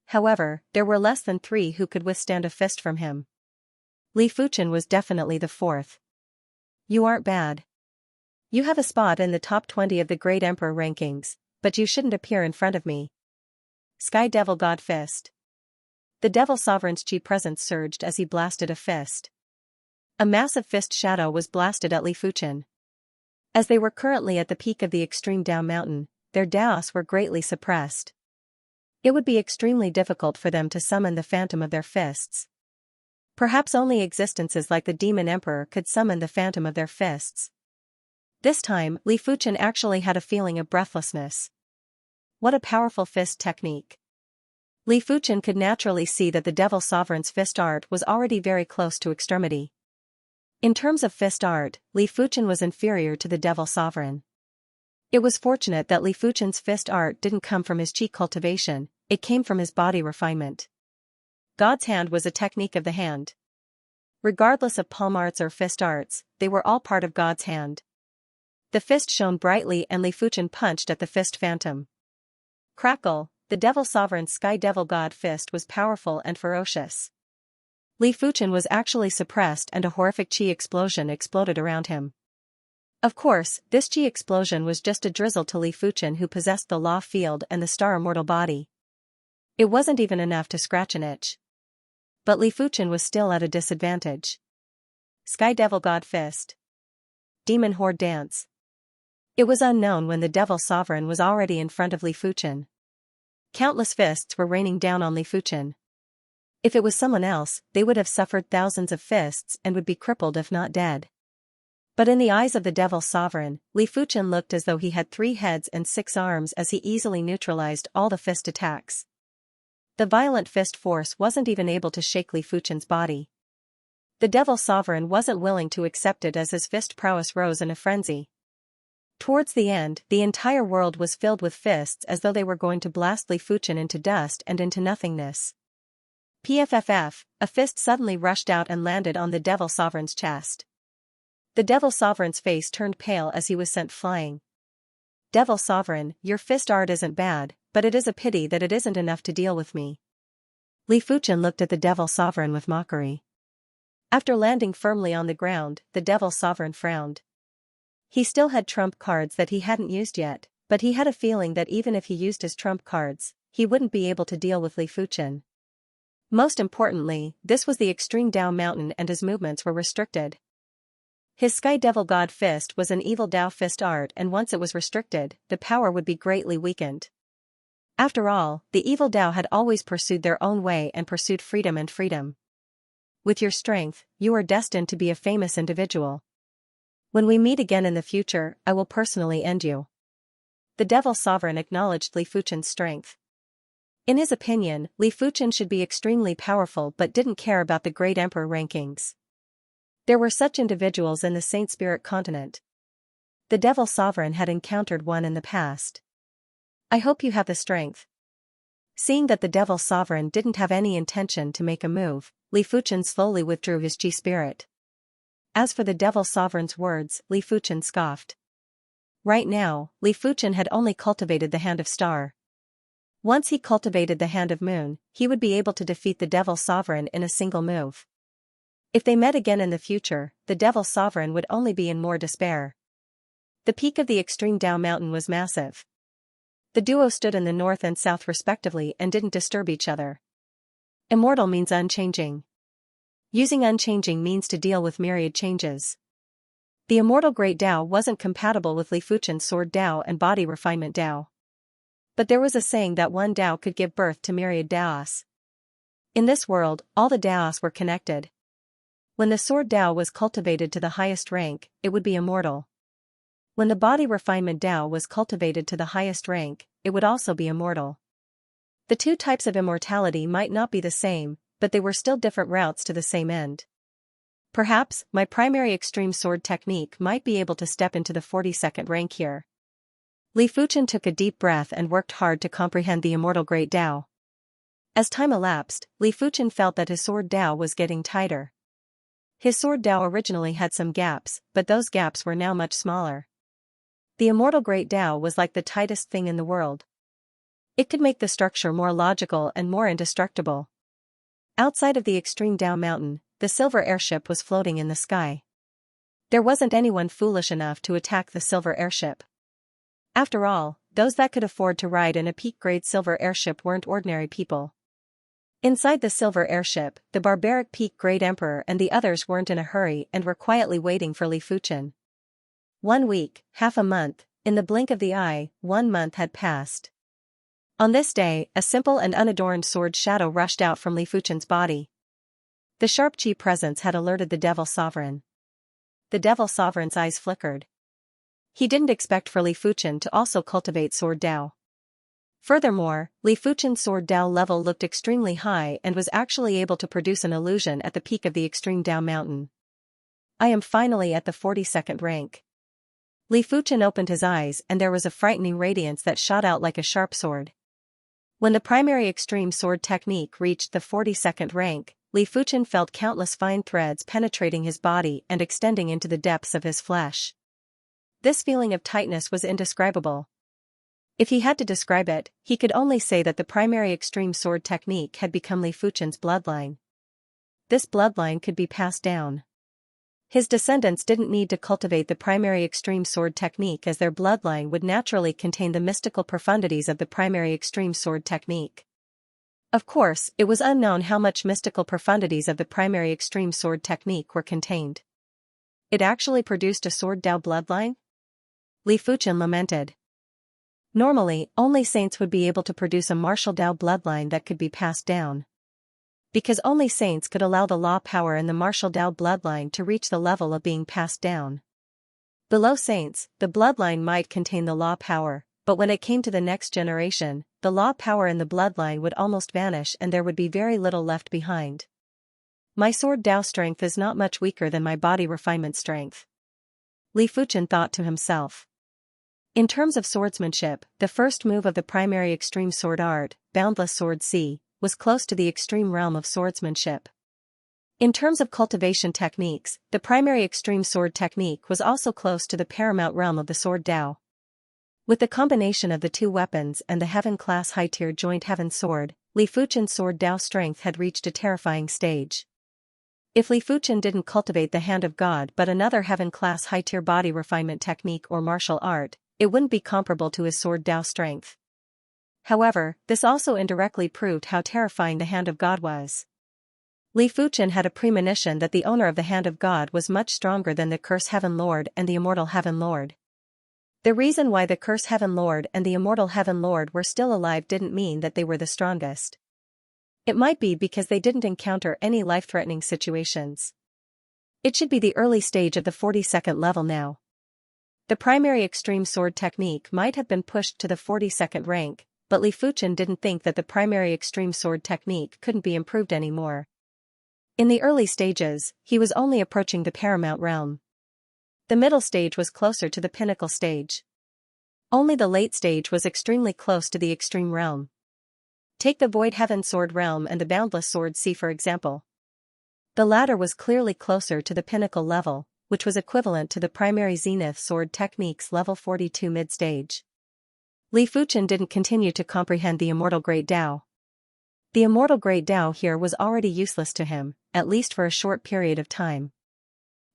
However, there were less than 3 who could withstand a fist from him. Li Fuchen was definitely the 4th. You aren't bad. You have a spot in the top 20 of the Great Emperor rankings, but you shouldn't appear in front of me. Sky Devil God Fist. The Devil Sovereign's Qi presence surged as he blasted a fist. A massive fist shadow was blasted at Li Fuchen. As they were currently at the peak of the extreme Dao mountain, their Daos were greatly suppressed. It would be extremely difficult for them to summon the phantom of their fists. Perhaps only existences like the Demon Emperor could summon the phantom of their fists. This time, Li Fuchen actually had a feeling of breathlessness. What a powerful fist technique. Li Fuchen could naturally see that the Devil Sovereign's fist art was already very close to extremity. In terms of fist art, Li Fuchen was inferior to the Devil Sovereign. It was fortunate that Li Fuchen's fist art didn't come from his Qi cultivation, it came from his body refinement. God's hand was a technique of the hand. Regardless of palm arts or fist arts, they were all part of God's hand. The fist shone brightly and Li Fuchen punched at the fist phantom. Crackle, the Devil Sovereign's Sky Devil God fist was powerful and ferocious. Li Fuchen was actually suppressed and a horrific Qi explosion exploded around him. Of course, this Qi explosion was just a drizzle to Li Fuchen who possessed the law field and the star immortal body. It wasn't even enough to scratch an itch. But Li Fuchen was still at a disadvantage. Sky Devil God Fist. Demon Horde Dance. It was unknown when the Devil Sovereign was already in front of Li Fuchen. Countless fists were raining down on Li Fuchen. If it was someone else, they would have suffered thousands of fists and would be crippled if not dead. But in the eyes of the Devil Sovereign, Li Fuchen looked as though he had 3 heads and 6 arms as he easily neutralized all the fist attacks. The violent fist force wasn't even able to shake Li Fuchen's body. The Devil Sovereign wasn't willing to accept it as his fist prowess rose in a frenzy. Towards the end, the entire world was filled with fists as though they were going to blast Li Fuchen into dust and into nothingness. PFFF, a fist suddenly rushed out and landed on the Devil Sovereign's chest. The Devil Sovereign's face turned pale as he was sent flying. Devil Sovereign, your fist art isn't bad, but it is a pity that it isn't enough to deal with me. Li Fuchen looked at the Devil Sovereign with mockery. After landing firmly on the ground, the Devil Sovereign frowned. He still had trump cards that he hadn't used yet, but he had a feeling that even if he used his trump cards, he wouldn't be able to deal with Li Fuchen. Most importantly, this was the extreme Dao mountain and his movements were restricted. His Sky Devil God Fist was an evil Dao fist art and once it was restricted, the power would be greatly weakened. After all, the evil Dao had always pursued their own way and pursued freedom and freedom. With your strength, you are destined to be a famous individual. When we meet again in the future, I will personally end you. The Devil Sovereign acknowledged Li Fuchen's strength. In his opinion, Li Fuchen should be extremely powerful but didn't care about the Great Emperor rankings. There were such individuals in the Saint Spirit continent. The Devil Sovereign had encountered one in the past. I hope you have the strength. Seeing that the Devil Sovereign didn't have any intention to make a move, Li Fuchen slowly withdrew his Qi spirit. As for the Devil Sovereign's words, Li Fuchen scoffed. Right now, Li Fuchen had only cultivated the Hand of Star. Once he cultivated the Hand of Moon, he would be able to defeat the Devil Sovereign in a single move. If they met again in the future, the Devil Sovereign would only be in more despair. The peak of the extreme Dao mountain was massive. The duo stood in the north and south respectively and didn't disturb each other. Immortal means unchanging. Using unchanging means to deal with myriad changes. The immortal Great Dao wasn't compatible with Li Fuchen's Sword Dao and Body Refinement Dao. But there was a saying that one Dao could give birth to myriad Daos. In this world, all the Daos were connected. When the Sword Dao was cultivated to the highest rank, it would be immortal. When the Body Refinement Dao was cultivated to the highest rank, it would also be immortal. The two types of immortality might not be the same, but they were still different routes to the same end. Perhaps, my primary extreme sword technique might be able to step into the 42nd rank here. Li Fuchen took a deep breath and worked hard to comprehend the immortal Great Dao. As time elapsed, Li Fuchen felt that his Sword Dao was getting tighter. His Sword Dao originally had some gaps, but those gaps were now much smaller. The immortal Great Dao was like the tightest thing in the world. It could make the structure more logical and more indestructible. Outside of the extreme Dao mountain, the silver airship was floating in the sky. There wasn't anyone foolish enough to attack the silver airship. After all, those that could afford to ride in a peak-grade silver airship weren't ordinary people. Inside the silver airship, the barbaric peak-grade emperor and the others weren't in a hurry and were quietly waiting for Li Fuchen. 1 week, half a month, in the blink of the eye, 1 month had passed. On this day, a simple and unadorned sword shadow rushed out from Li Fuchen's body. The sharp Qi presence had alerted the Devil Sovereign. The Devil Sovereign's eyes flickered. He didn't expect for Li Fuchen to also cultivate Sword Dao. Furthermore, Li Fuchen's Sword Dao level looked extremely high and was actually able to produce an illusion at the peak of the extreme Dao mountain. I am finally at the 42nd rank. Li Fuchen opened his eyes and there was a frightening radiance that shot out like a sharp sword. When the primary extreme sword technique reached the 42nd rank, Li Fuchen felt countless fine threads penetrating his body and extending into the depths of his flesh. This feeling of tightness was indescribable. If he had to describe it, he could only say that the primary extreme sword technique had become Li Fuchen's bloodline. This bloodline could be passed down. His descendants didn't need to cultivate the primary extreme sword technique as their bloodline would naturally contain the mystical profundities of the primary extreme sword technique. Of course, it was unknown how much mystical profundities of the primary extreme sword technique were contained. It actually produced a Sword Dao bloodline? Li Fuchen lamented. Normally, only saints would be able to produce a martial Dao bloodline that could be passed down. Because only saints could allow the law power in the martial Dao bloodline to reach the level of being passed down. Below saints, the bloodline might contain the law power, but when it came to the next generation, the law power in the bloodline would almost vanish and there would be very little left behind. My Sword Dao strength is not much weaker than my body refinement strength. Li Fuchen thought to himself. In terms of swordsmanship, the first move of the primary extreme sword art, Boundless Sword C, was close to the extreme realm of swordsmanship. In terms of cultivation techniques, the primary extreme sword technique was also close to the paramount realm of the Sword Dao. With the combination of the two weapons and the heaven-class high-tier joint heaven sword, Li Fuchen's Sword Dao strength had reached a terrifying stage. If Li Fuchen didn't cultivate the Hand of God but another heaven-class high-tier body refinement technique or martial art, it wouldn't be comparable to his Sword Dao strength. However, this also indirectly proved how terrifying the Hand of God was. Li Fuchen had a premonition that the owner of the Hand of God was much stronger than the Curse Heaven Lord and the Immortal Heaven Lord. The reason why the Curse Heaven Lord and the Immortal Heaven Lord were still alive didn't mean that they were the strongest. It might be because they didn't encounter any life-threatening situations. It should be the early stage of the 42nd level now. The primary extreme sword technique might have been pushed to the 42nd rank, but Li Fuchen didn't think that the primary extreme sword technique couldn't be improved anymore. In the early stages, he was only approaching the paramount realm. The middle stage was closer to the pinnacle stage. Only the late stage was extremely close to the extreme realm. Take the Void Heaven Sword realm and the Boundless Sword Sea for example. The latter was clearly closer to the pinnacle level, which was equivalent to the primary Zenith Sword Techniques level 42 mid-stage. Li Fuchen didn't continue to comprehend the Immortal Great Tao. The Immortal Great Tao here was already useless to him, at least for a short period of time.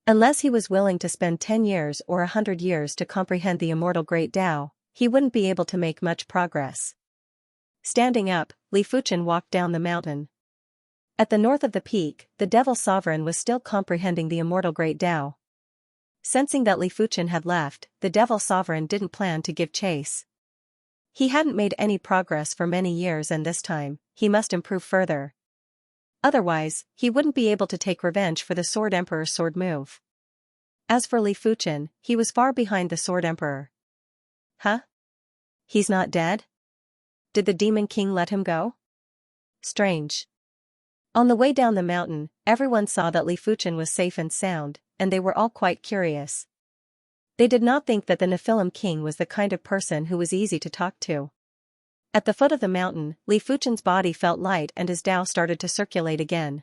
Unless he was willing to spend 10 years or 100 years to comprehend the Immortal Great Tao, he wouldn't be able to make much progress. Standing up, Li Fuchen walked down the mountain. At the north of the peak, the Devil Sovereign was still comprehending the Immortal Great Tao. Sensing that Li Fuchen had left, the Devil Sovereign didn't plan to give chase. He hadn't made any progress for many years and this time, he must improve further. Otherwise, he wouldn't be able to take revenge for the Sword Emperor's sword move. As for Li Fuchen, he was far behind the Sword Emperor. Huh? He's not dead? Did the Demon King let him go? Strange. On the way down the mountain, everyone saw that Li Fuchen was safe and sound, and they were all quite curious. They did not think that the Nephilim King was the kind of person who was easy to talk to. At the foot of the mountain, Li Fuchen's body felt light and his Tao started to circulate again.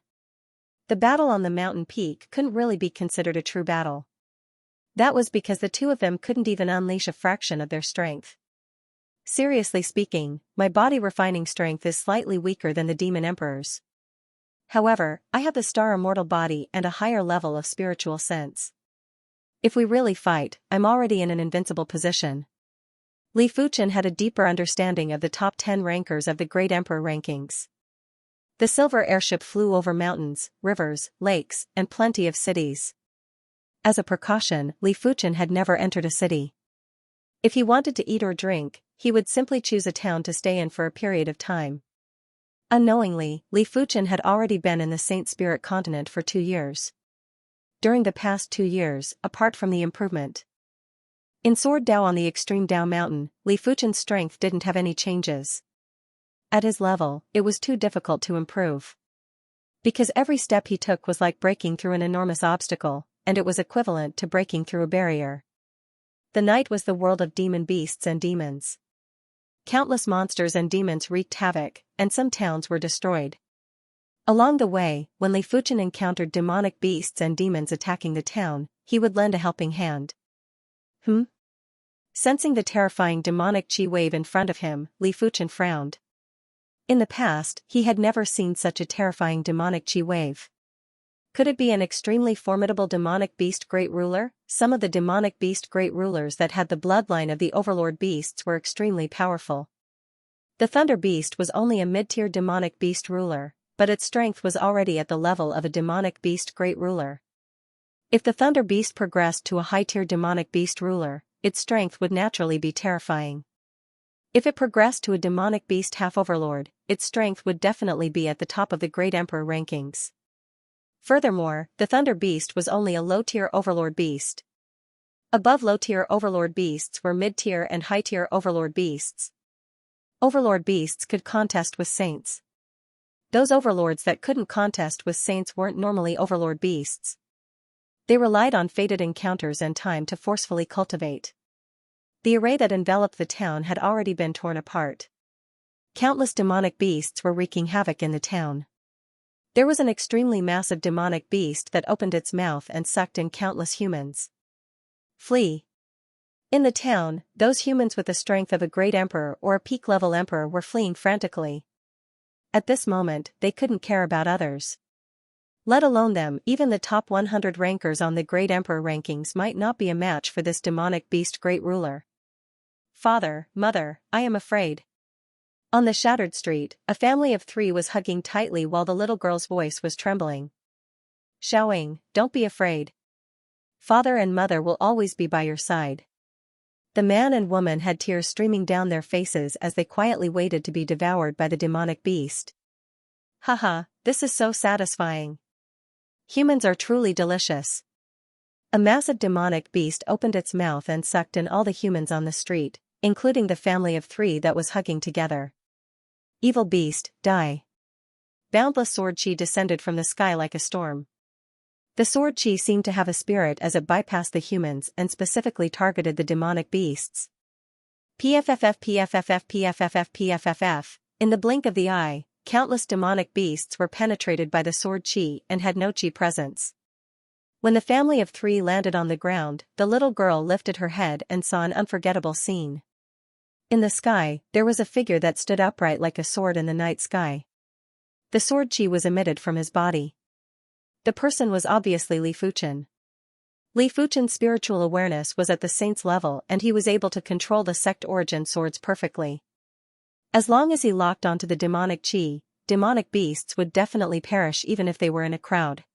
The battle on the mountain peak couldn't really be considered a true battle. That was because the two of them couldn't even unleash a fraction of their strength. Seriously speaking, my body refining strength is slightly weaker than the Demon Emperor's. However, I have the Star Immortal body and a higher level of spiritual sense. If we really fight, I'm already in an invincible position. Li Fuchen had a deeper understanding of the top 10 rankers of the Great Emperor rankings. The silver airship flew over mountains, rivers, lakes, and plenty of cities. As a precaution, Li Fuchen had never entered a city. If he wanted to eat or drink, he would simply choose a town to stay in for a period of time. Unknowingly, Li Fuchen had already been in the Saint Spirit continent for 2 years. During the past 2 years, apart from the improvement in Sword Tao on the Extreme Tao Mountain, Li Fuchen's strength didn't have any changes. At his level, it was too difficult to improve. Because every step he took was like breaking through an enormous obstacle, and it was equivalent to breaking through a barrier. The night was the world of demon beasts and demons. Countless monsters and demons wreaked havoc, and some towns were destroyed. Along the way, when Li Fuchen encountered demonic beasts and demons attacking the town, he would lend a helping hand. Sensing the terrifying demonic chi wave in front of him, Li Fuchen frowned. In the past, he had never seen such a terrifying demonic chi wave. Could it be an extremely formidable demonic beast great ruler? Some of the demonic beast great rulers that had the bloodline of the overlord beasts were extremely powerful. The Thunder Beast was only a mid-tier demonic beast ruler, but its strength was already at the level of a demonic beast great ruler. If the Thunder Beast progressed to a high-tier demonic beast ruler, its strength would naturally be terrifying. If it progressed to a demonic beast half-overlord, its strength would definitely be at the top of the Great Emperor rankings. Furthermore, the Thunder Beast was only a low-tier overlord beast. Above low-tier overlord beasts were mid-tier and high-tier overlord beasts. Overlord beasts could contest with saints. Those overlords that couldn't contest with saints weren't normally overlord beasts. They relied on fated encounters and time to forcefully cultivate. The array that enveloped the town had already been torn apart. Countless demonic beasts were wreaking havoc in the town. There was an extremely massive demonic beast that opened its mouth and sucked in countless humans. Flee. In the town, those humans with the strength of a great emperor or a peak-level emperor were fleeing frantically. At this moment, they couldn't care about others. Let alone them, even the top 100 rankers on the Great Emperor rankings might not be a match for this demonic beast great ruler. Father, mother, I am afraid. On the shattered street, a family of 3 was hugging tightly while the little girl's voice was trembling. Xiaoying, don't be afraid. Father and mother will always be by your side. The man and woman had tears streaming down their faces as they quietly waited to be devoured by the demonic beast. Haha, this is so satisfying. Humans are truly delicious. A massive demonic beast opened its mouth and sucked in all the humans on the street, including the family of 3 that was hugging together. Evil beast, die. Boundless sword chi descended from the sky like a storm. The sword chi seemed to have a spirit as it bypassed the humans and specifically targeted the demonic beasts. PFFF PFFF PFFF PFFF. In the blink of the eye, countless demonic beasts were penetrated by the sword chi and had no chi presence. When the family of 3 landed on the ground, the little girl lifted her head and saw an unforgettable scene. In the sky, there was a figure that stood upright like a sword in the night sky. The sword chi was emitted from his body. The person was obviously Li Fuchen. Li Fuchen's spiritual awareness was at the saint's level and he was able to control the sect origin swords perfectly. As long as he locked onto the demonic chi, demonic beasts would definitely perish even if they were in a crowd.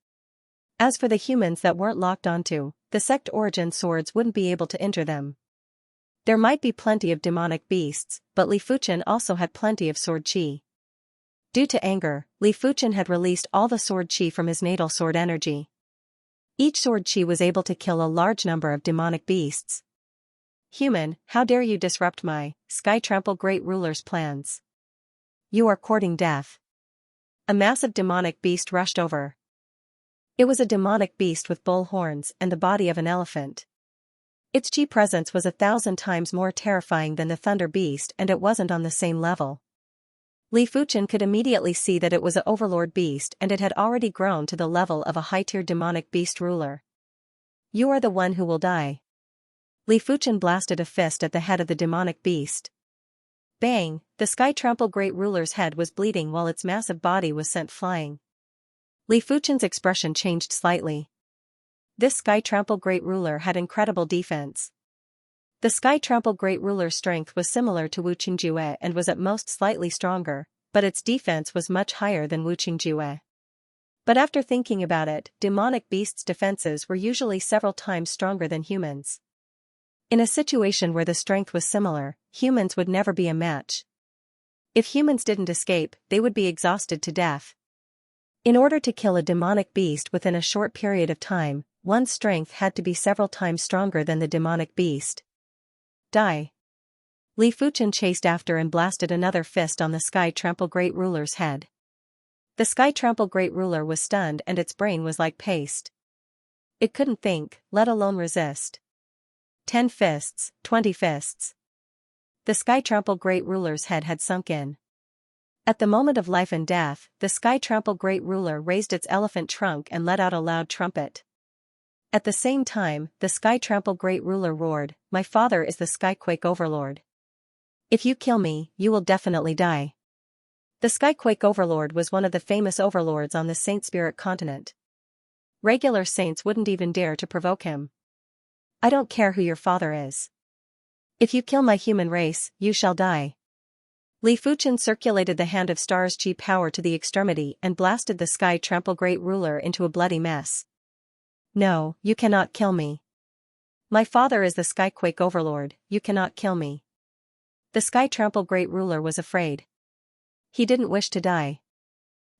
As for the humans that weren't locked onto, the sect origin swords wouldn't be able to injure them. There might be plenty of demonic beasts, but Li Fuchen also had plenty of sword chi. Due to anger, Li Fuchen had released all the sword chi from his natal sword energy. Each sword chi was able to kill a large number of demonic beasts. Human, how dare you disrupt my Sky Trample Great Ruler's plans? You are courting death. A massive demonic beast rushed over. It was a demonic beast with bull horns and the body of an elephant. Its chi presence was 1,000 times more terrifying than the thunder beast and it wasn't on the same level. Li Fuchen could immediately see that it was an overlord beast and it had already grown to the level of a high-tier demonic beast ruler. You are the one who will die. Li Fuchen blasted a fist at the head of the demonic beast. Bang! The Sky Trample Great Ruler's head was bleeding while its massive body was sent flying. Li Fuchen's expression changed slightly. This Sky Trample Great Ruler had incredible defense. The Sky Trample Great Ruler's strength was similar to Wu Qingjue and was at most slightly stronger, but its defense was much higher than Wu Qingjue. But after thinking about it, demonic beasts' defenses were usually several times stronger than humans. In a situation where the strength was similar, humans would never be a match. If humans didn't escape, they would be exhausted to death. In order to kill a demonic beast within a short period of time, one's strength had to be several times stronger than the demonic beast. Die. Li Fuchen chased after and blasted another fist on the Sky Trample Great Ruler's head. The Sky Trample Great Ruler was stunned and its brain was like paste. It couldn't think, let alone resist. 10 fists, 20 fists. The Sky Trample Great Ruler's head had sunk in. At the moment of life and death, the Sky Trample Great Ruler raised its elephant trunk and let out a loud trumpet. At the same time, the Sky Trample Great Ruler roared, "My father is the Skyquake Overlord. If you kill me, you will definitely die." The Skyquake Overlord was one of the famous overlords on the Saint Spirit continent. Regular saints wouldn't even dare to provoke him. I don't care who your father is. If you kill my human race, you shall die. Li Fuchen circulated the Hand of Stars chi power to the extremity and blasted the Sky Trample Great Ruler into a bloody mess. No, you cannot kill me. My father is the Skyquake Overlord, you cannot kill me. The Sky Trample Great Ruler was afraid. He didn't wish to die.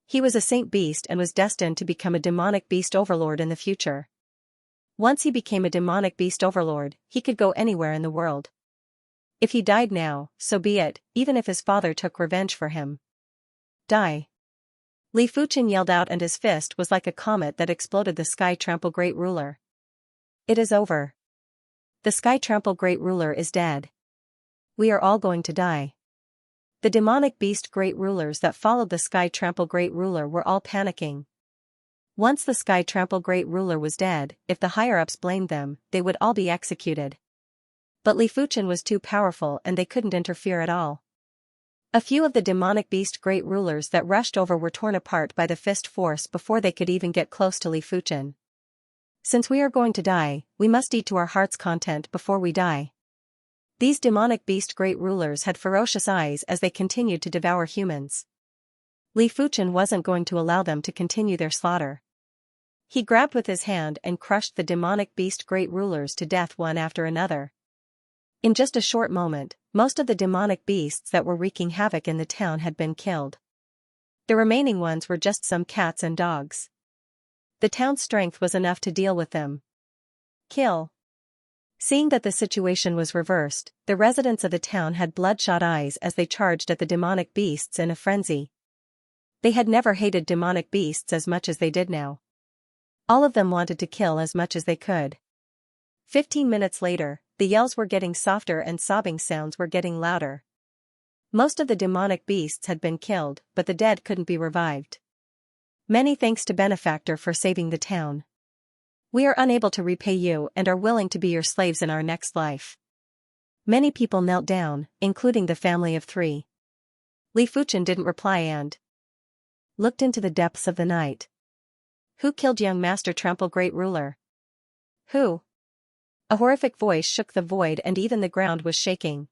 He was a saint beast and was destined to become a demonic beast overlord in the future. Once he became a demonic beast overlord, he could go anywhere in the world. If he died now, so be it, even if his father took revenge for him. Die. Li Fuchen yelled out and his fist was like a comet that exploded the Sky Trample Great Ruler. It is over. The Sky Trample Great Ruler is dead. We are all going to die. The demonic beast great rulers that followed the Sky Trample Great Ruler were all panicking. Once the Sky Trample Great Ruler was dead, if the higher-ups blamed them, they would all be executed. But Li Fuchen was too powerful and they couldn't interfere at all. A few of the demonic beast great rulers that rushed over were torn apart by the fist force before they could even get close to Li Fuchen. Since we are going to die, we must eat to our heart's content before we die. These demonic beast great rulers had ferocious eyes as they continued to devour humans. Li Fuchen wasn't going to allow them to continue their slaughter. He grabbed with his hand and crushed the demonic beast great rulers to death one after another. In just a short moment, most of the demonic beasts that were wreaking havoc in the town had been killed. The remaining ones were just some cats and dogs. The town's strength was enough to deal with them. Kill. Seeing that the situation was reversed, the residents of the town had bloodshot eyes as they charged at the demonic beasts in a frenzy. They had never hated demonic beasts as much as they did now. All of them wanted to kill as much as they could. 15 minutes later, the yells were getting softer and sobbing sounds were getting louder. Most of the demonic beasts had been killed, but the dead couldn't be revived. Many thanks to Benefactor for saving the town. We are unable to repay you and are willing to be your slaves in our next life. Many people knelt down, including the family of 3. Li Fuchen didn't reply and looked into the depths of the night. Who killed young Master Trample Great Ruler? Who? A horrific voice shook the void and even the ground was shaking.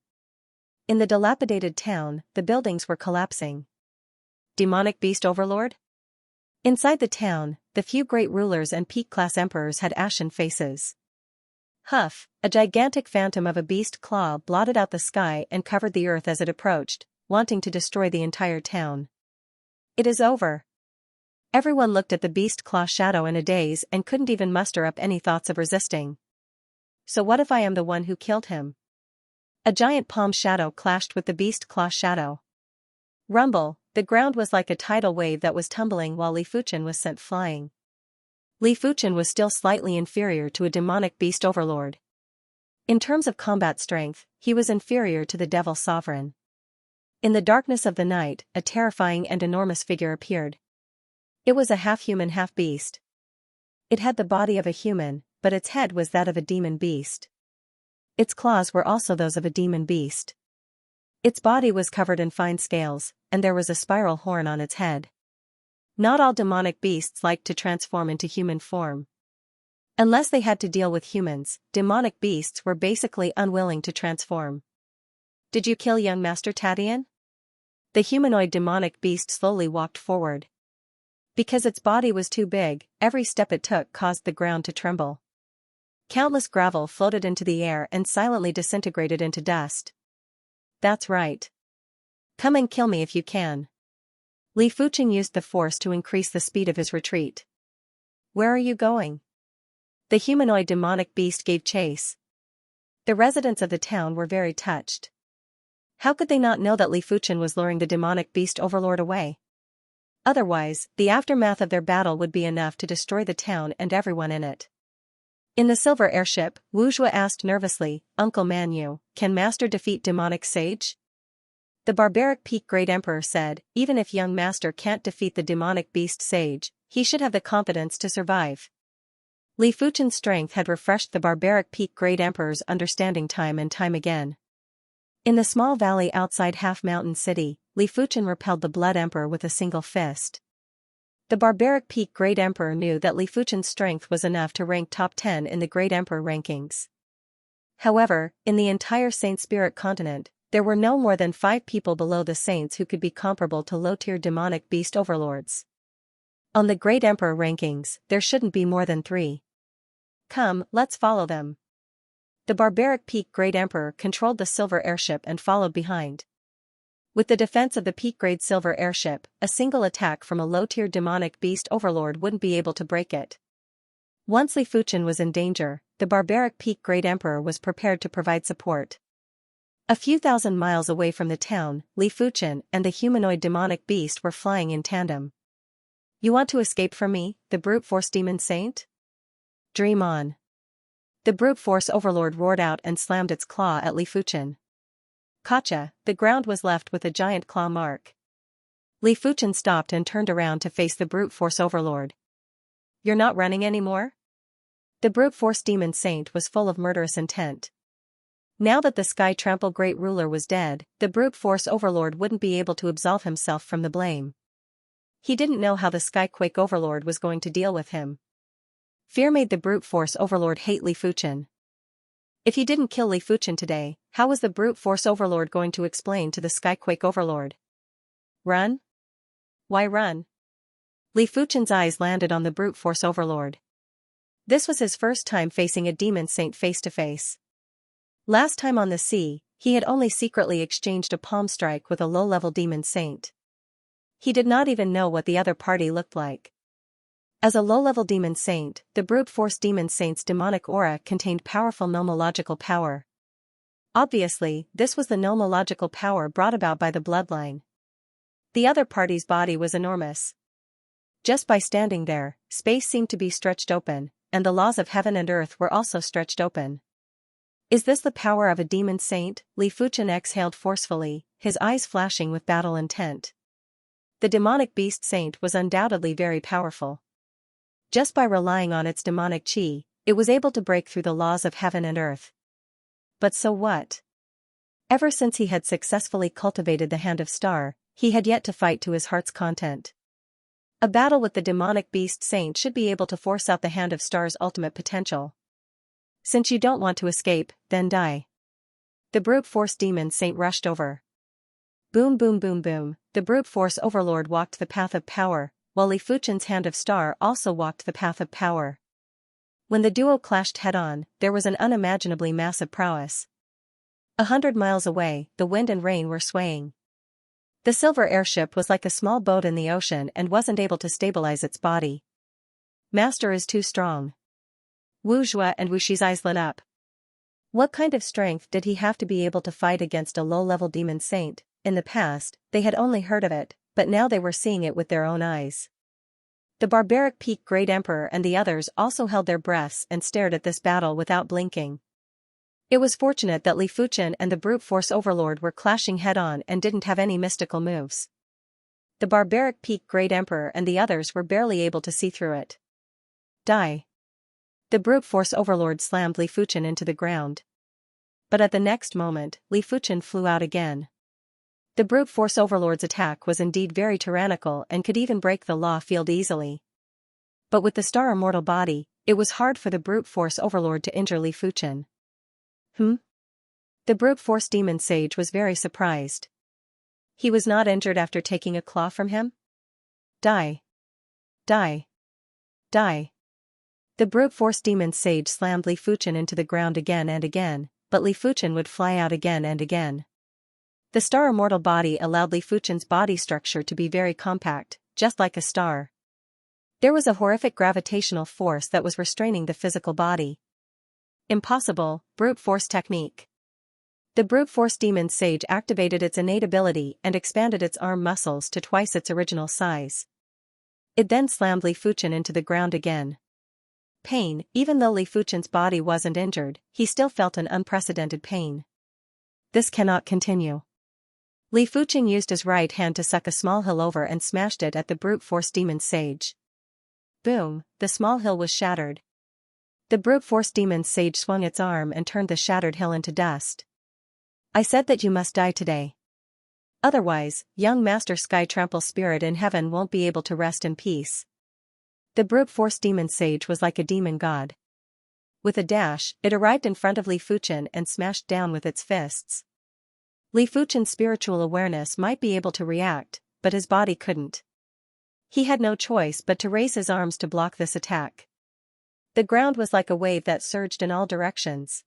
In the dilapidated town, the buildings were collapsing. Demonic Beast Overlord? Inside the town, the few great rulers and peak-class emperors had ashen faces. Huff, a gigantic phantom of a beast claw blotted out the sky and covered the earth as it approached, wanting to destroy the entire town. It is over. Everyone looked at the beast claw shadow in a daze and couldn't even muster up any thoughts of resisting. So what if I am the one who killed him? A giant palm shadow clashed with the beast claw shadow. Rumble, the ground was like a tidal wave that was tumbling while Li Fuchen was sent flying. Li Fuchen was still slightly inferior to a demonic beast overlord. In terms of combat strength, he was inferior to the Devil Sovereign. In the darkness of the night, a terrifying and enormous figure appeared. It was a half-human half-beast. It had the body of a human, but its head was that of a demon beast. Its claws were also those of a demon beast. Its body was covered in fine scales, and there was a spiral horn on its head. Not all demonic beasts liked to transform into human form. Unless they had to deal with humans, demonic beasts were basically unwilling to transform. Did you kill young Master Tadian? The humanoid demonic beast slowly walked forward. Because its body was too big, every step it took caused the ground to tremble. Countless gravel floated into the air and silently disintegrated into dust. That's right. Come and kill me if you can. Li Fuchen used the force to increase the speed of his retreat. Where are you going? The humanoid demonic beast gave chase. The residents of the town were very touched. How could they not know that Li Fuchen was luring the demonic beast overlord away? Otherwise, the aftermath of their battle would be enough to destroy the town and everyone in it. In the silver airship, Wu Zhuo asked nervously, Uncle Manu, can Master defeat demonic sage? The barbaric peak great emperor said, even if young Master can't defeat the demonic beast sage, he should have the confidence to survive. Li Fuchen's strength had refreshed the barbaric peak great emperor's understanding time and time again. In the small valley outside half-mountain city, Li Fuchen repelled the blood emperor with a single fist. The barbaric peak great emperor knew that Li Fuchen's strength was enough to rank top 10 in the great emperor rankings. However, in the entire Saint Spirit continent, there were no more than 5 people below the saints who could be comparable to low-tier demonic beast overlords. On the great emperor rankings, there shouldn't be more than 3. Come, let's follow them. The barbaric peak great emperor controlled the silver airship and followed behind. With the defense of the peak-grade silver airship, a single attack from a low-tier demonic beast overlord wouldn't be able to break it. Once Li Fuchen was in danger, the barbaric peak-grade emperor was prepared to provide support. A few thousand miles away from the town, Li Fuchen and the humanoid demonic beast were flying in tandem. You want to escape from me, the brute force demon saint? Dream on. The brute force overlord roared out and slammed its claw at Li Fuchen. Gotcha, the ground was left with a giant claw mark. Li Fuchen stopped and turned around to face the brute force overlord. You're not running anymore? The brute force demon saint was full of murderous intent. Now that the Sky Trample Great Ruler was dead, the brute force overlord wouldn't be able to absolve himself from the blame. He didn't know how the Skyquake overlord was going to deal with him. Fear made the brute force overlord hate Li Fuchen. If he didn't kill Li Fuchen today, how was the brute force overlord going to explain to the Skyquake overlord? Run? Why run? Li Fuchen's eyes landed on the brute force overlord. This was his first time facing a demon saint face to face. Last time on the sea, he had only secretly exchanged a palm strike with a low-level demon saint. He did not even know what the other party looked like. As a low-level demon saint, the brute force demon saint's demonic aura contained powerful nomological power. Obviously, this was the nomological power brought about by the bloodline. The other party's body was enormous. Just by standing there, space seemed to be stretched open, and the laws of heaven and earth were also stretched open. Is this the power of a demon saint? Li Fuchen exhaled forcefully, his eyes flashing with battle intent. The demonic beast saint was undoubtedly very powerful. Just by relying on its demonic chi, it was able to break through the laws of heaven and earth. But so what? Ever since he had successfully cultivated the Hand of Star, he had yet to fight to his heart's content. A battle with the demonic beast saint should be able to force out the Hand of Star's ultimate potential. Since you don't want to escape, then die. The brute force demon saint rushed over. Boom boom boom boom, the brute force overlord walked the path of power, while Li Fuchen's Hand of Star also walked the path of power. When the duo clashed head-on, there was an unimaginably massive prowess. 100 miles away, the wind and rain were swaying. The silver airship was like a small boat in the ocean and wasn't able to stabilize its body. Master is too strong. Wu Zhua and Wu Shi's eyes lit up. What kind of strength did he have to be able to fight against a low-level demon saint? In the past, they had only heard of it, but now they were seeing it with their own eyes. The barbaric Peak Great Emperor and the others also held their breaths and stared at this battle without blinking. It was fortunate that Li Fuchen and the brute force overlord were clashing head-on and didn't have any mystical moves. The barbaric Peak Great Emperor and the others were barely able to see through it. Die. The brute force overlord slammed Li Fuchen into the ground. But at the next moment, Li Fuchen flew out again. The brute force overlord's attack was indeed very tyrannical and could even break the law field easily. But with the star immortal body, it was hard for the brute force overlord to injure Li Fuchen. The brute force demon sage was very surprised. He was not injured after taking a claw from him? Die. Die. Die. The brute force demon sage slammed Li Fuchen into the ground again and again, but Li Fuchen would fly out again and again. The star immortal body allowed Li Fuchen's body structure to be very compact, just like a star. There was a horrific gravitational force that was restraining the physical body. Impossible, brute force technique. The brute force demon sage activated its innate ability and expanded its arm muscles to twice its original size. It then slammed Li Fuchen into the ground again. Pain. Even though Li Fuchen's body wasn't injured, he still felt an unprecedented pain. This cannot continue. Li Fuchen used his right hand to suck a small hill over and smashed it at the brute force demon sage. Boom, the small hill was shattered. The brute force demon sage swung its arm and turned the shattered hill into dust. I said that you must die today. Otherwise, young Master Sky Trample Spirit in heaven won't be able to rest in peace. The brute force demon sage was like a demon god. With a dash, it arrived in front of Li Fuchen and smashed down with its fists. Li Fuchen's spiritual awareness might be able to react, but his body couldn't. He had no choice but to raise his arms to block this attack. The ground was like a wave that surged in all directions.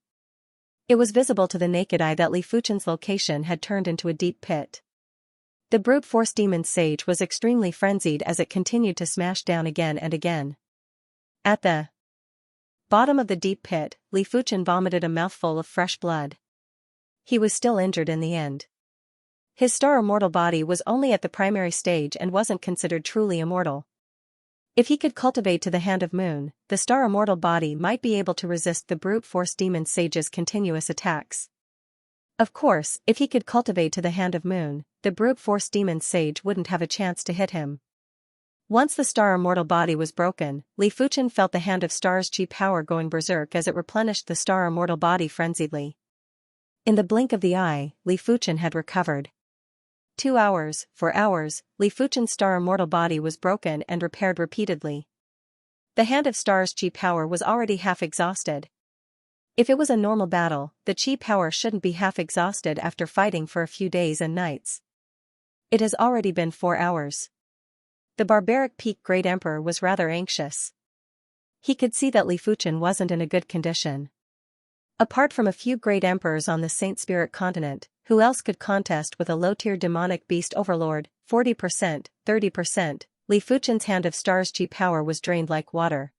It was visible to the naked eye that Li Fuchen's location had turned into a deep pit. The brute force demon sage was extremely frenzied as it continued to smash down again and again. At the bottom of the deep pit, Li Fuchen vomited a mouthful of fresh blood. He was still injured in the end. His star immortal body was only at the primary stage and wasn't considered truly immortal. If he could cultivate to the Hand of Moon, the star immortal body might be able to resist the brute force demon sage's continuous attacks. Of course, if he could cultivate to the Hand of Moon, the brute force demon sage wouldn't have a chance to hit him. Once the star immortal body was broken, Li Fuchen felt the Hand of Star's chi power going berserk as it replenished the star immortal body frenziedly. In the blink of the eye, Li Fuchen had recovered. 2 hours, 4 hours, Li Fuchen's star immortal body was broken and repaired repeatedly. The Hand of Star's chi power was already half exhausted. If it was a normal battle, the chi power shouldn't be half exhausted after fighting for a few days and nights. It has already been 4 hours. The barbaric Peak Great Emperor was rather anxious. He could see that Li Fuchen wasn't in a good condition. Apart from a few great emperors on the Saint Spirit continent, who else could contest with a low-tier demonic beast overlord? 40%, 30%, Li Fuchen's Hand of Star's chi power was drained like water.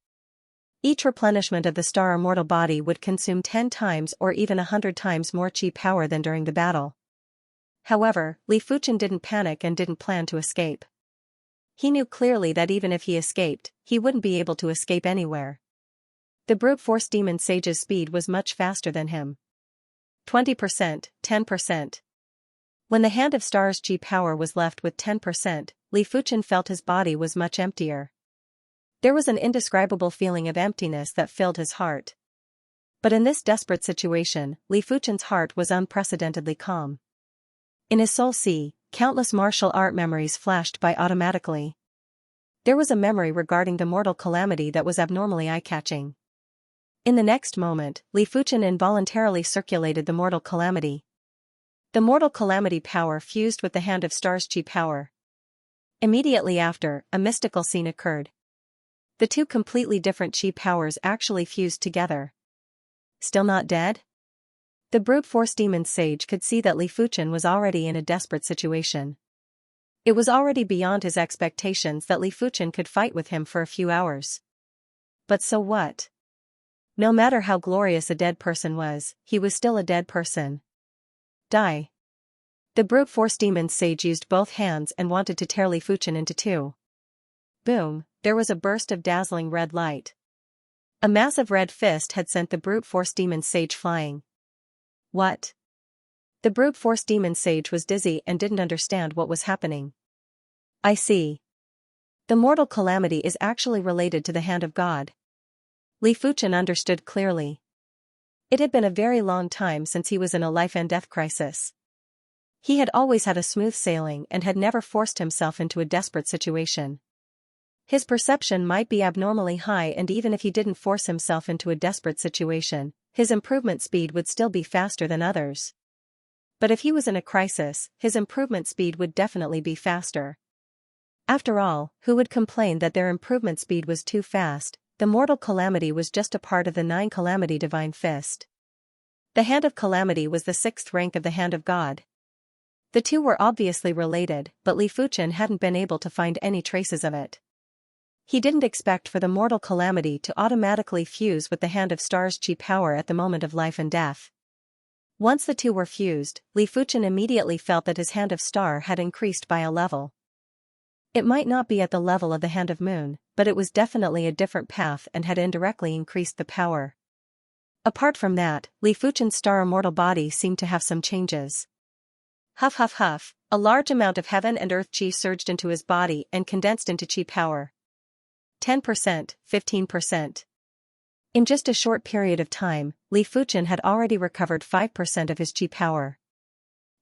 Each replenishment of the star immortal body would consume 10 times or even 100 times more chi power than during the battle. However, Li Fuchen didn't panic and didn't plan to escape. He knew clearly that even if he escaped, he wouldn't be able to escape anywhere. The brute force demon sage's speed was much faster than him. 20%, 10%. When the Hand of Stars Chi power was left with 10%, Li Fuchen felt his body was much emptier. There was an indescribable feeling of emptiness that filled his heart. But in this desperate situation, Li Fuchen's heart was unprecedentedly calm. In his soul sea, countless martial art memories flashed by automatically. There was a memory regarding the mortal calamity that was abnormally eye-catching. In the next moment, Li Fuchen involuntarily circulated the mortal calamity. The mortal calamity power fused with the Hand of Stars Chi power. Immediately after, a mystical scene occurred. The two completely different Chi powers actually fused together. Still not dead? The brute force demon sage could see that Li Fuchen was already in a desperate situation. It was already beyond his expectations that Li Fuchen could fight with him for a few hours. But so what? No matter how glorious a dead person was, he was still a dead person. Die. The brute force demon sage used both hands and wanted to tear Li Fuchen into two. Boom, there was a burst of dazzling red light. A massive red fist had sent the brute force demon sage flying. What? The brute force demon sage was dizzy and didn't understand what was happening. I see. The mortal calamity is actually related to the hand of God. Li Fuchen understood clearly. It had been a very long time since he was in a life and death crisis. He had always had a smooth sailing and had never forced himself into a desperate situation. His perception might be abnormally high, and even if he didn't force himself into a desperate situation, his improvement speed would still be faster than others. But if he was in a crisis, his improvement speed would definitely be faster. After all, who would complain that their improvement speed was too fast? The mortal calamity was just a part of the 9 calamity divine fist. The hand of calamity was the 6th rank of the hand of God. The two were obviously related, but Li Fuchen hadn't been able to find any traces of it. He didn't expect for the mortal calamity to automatically fuse with the Hand of Stars Chi power at the moment of life and death. Once the two were fused, Li Fuchen immediately felt that his Hand of Star had increased by a level. It might not be at the level of the Hand of Moon, but it was definitely a different path and had indirectly increased the power. Apart from that, Li Fuchen's star immortal body seemed to have some changes. Huff huff huff, a large amount of heaven and earth chi surged into his body and condensed into chi power. 10%, 15%. In just a short period of time, Li Fuchen had already recovered 5% of his chi power.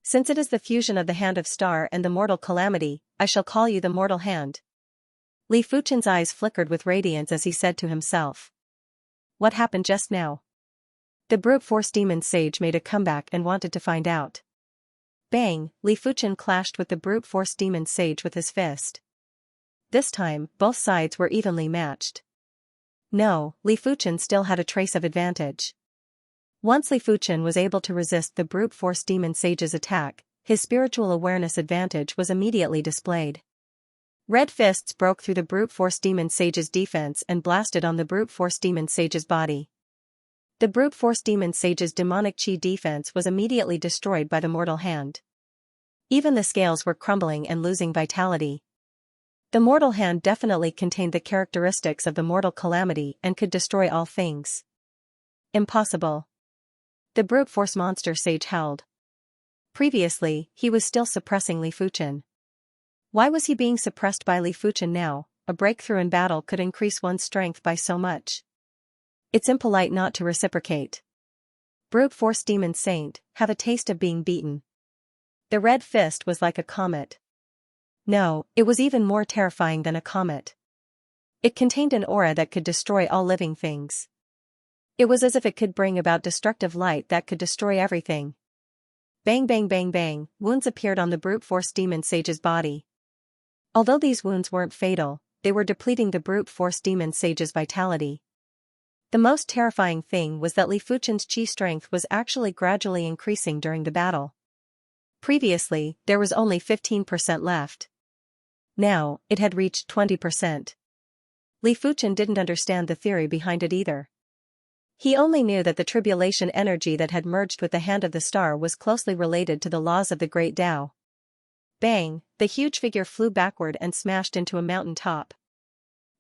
Since it is the fusion of the Hand of Star and the mortal calamity, I shall call you the Mortal Hand. Li Fuchen's eyes flickered with radiance as he said to himself. What happened just now? The brute force demon sage made a comeback and wanted to find out. Bang, Li Fuchen clashed with the brute force demon sage with his fist. This time, both sides were evenly matched. No, Li Fuchen still had a trace of advantage. Once Li Fuchen was able to resist the brute force demon sage's attack, his spiritual awareness advantage was immediately displayed. Red fists broke through the brute force demon sage's defense and blasted on the brute force demon sage's body. The brute force demon sage's demonic chi defense was immediately destroyed by the mortal hand. Even the scales were crumbling and losing vitality. The mortal hand definitely contained the characteristics of the mortal calamity and could destroy all things. Impossible. The brute force monster sage howled. Previously, he was still suppressing Li Fuchen. Why was he being suppressed by Li Fuchen now? A breakthrough in battle could increase one's strength by so much. It's impolite not to reciprocate. Brute force demon saint, have a taste of being beaten. The red fist was like a comet. No, it was even more terrifying than a comet. It contained an aura that could destroy all living things. It was as if it could bring about destructive light that could destroy everything. Bang bang bang bang, wounds appeared on the brute force demon sage's body. Although these wounds weren't fatal, they were depleting the brute force demon sage's vitality. The most terrifying thing was that Li Fuchen's chi strength was actually gradually increasing during the battle. Previously, there was only 15% left. Now, it had reached 20%. Li Fuchen didn't understand the theory behind it either. He only knew that the tribulation energy that had merged with the Hand of the Star was closely related to the laws of the Great Tao. Bang, the huge figure flew backward and smashed into a mountain top.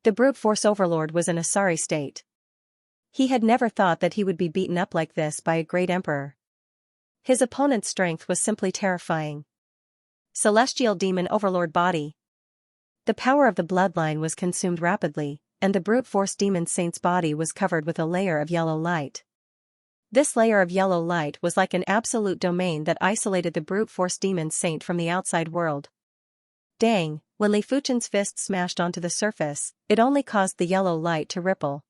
The brute force overlord was in a sorry state. He had never thought that he would be beaten up like this by a great emperor. His opponent's strength was simply terrifying. Celestial demon overlord body. The power of the bloodline was consumed rapidly, and the brute force demon saint's body was covered with a layer of yellow light. This layer of yellow light was like an absolute domain that isolated the brute force demon saint from the outside world. Dang, when Li Fuchen's fist smashed onto the surface, it only caused the yellow light to ripple.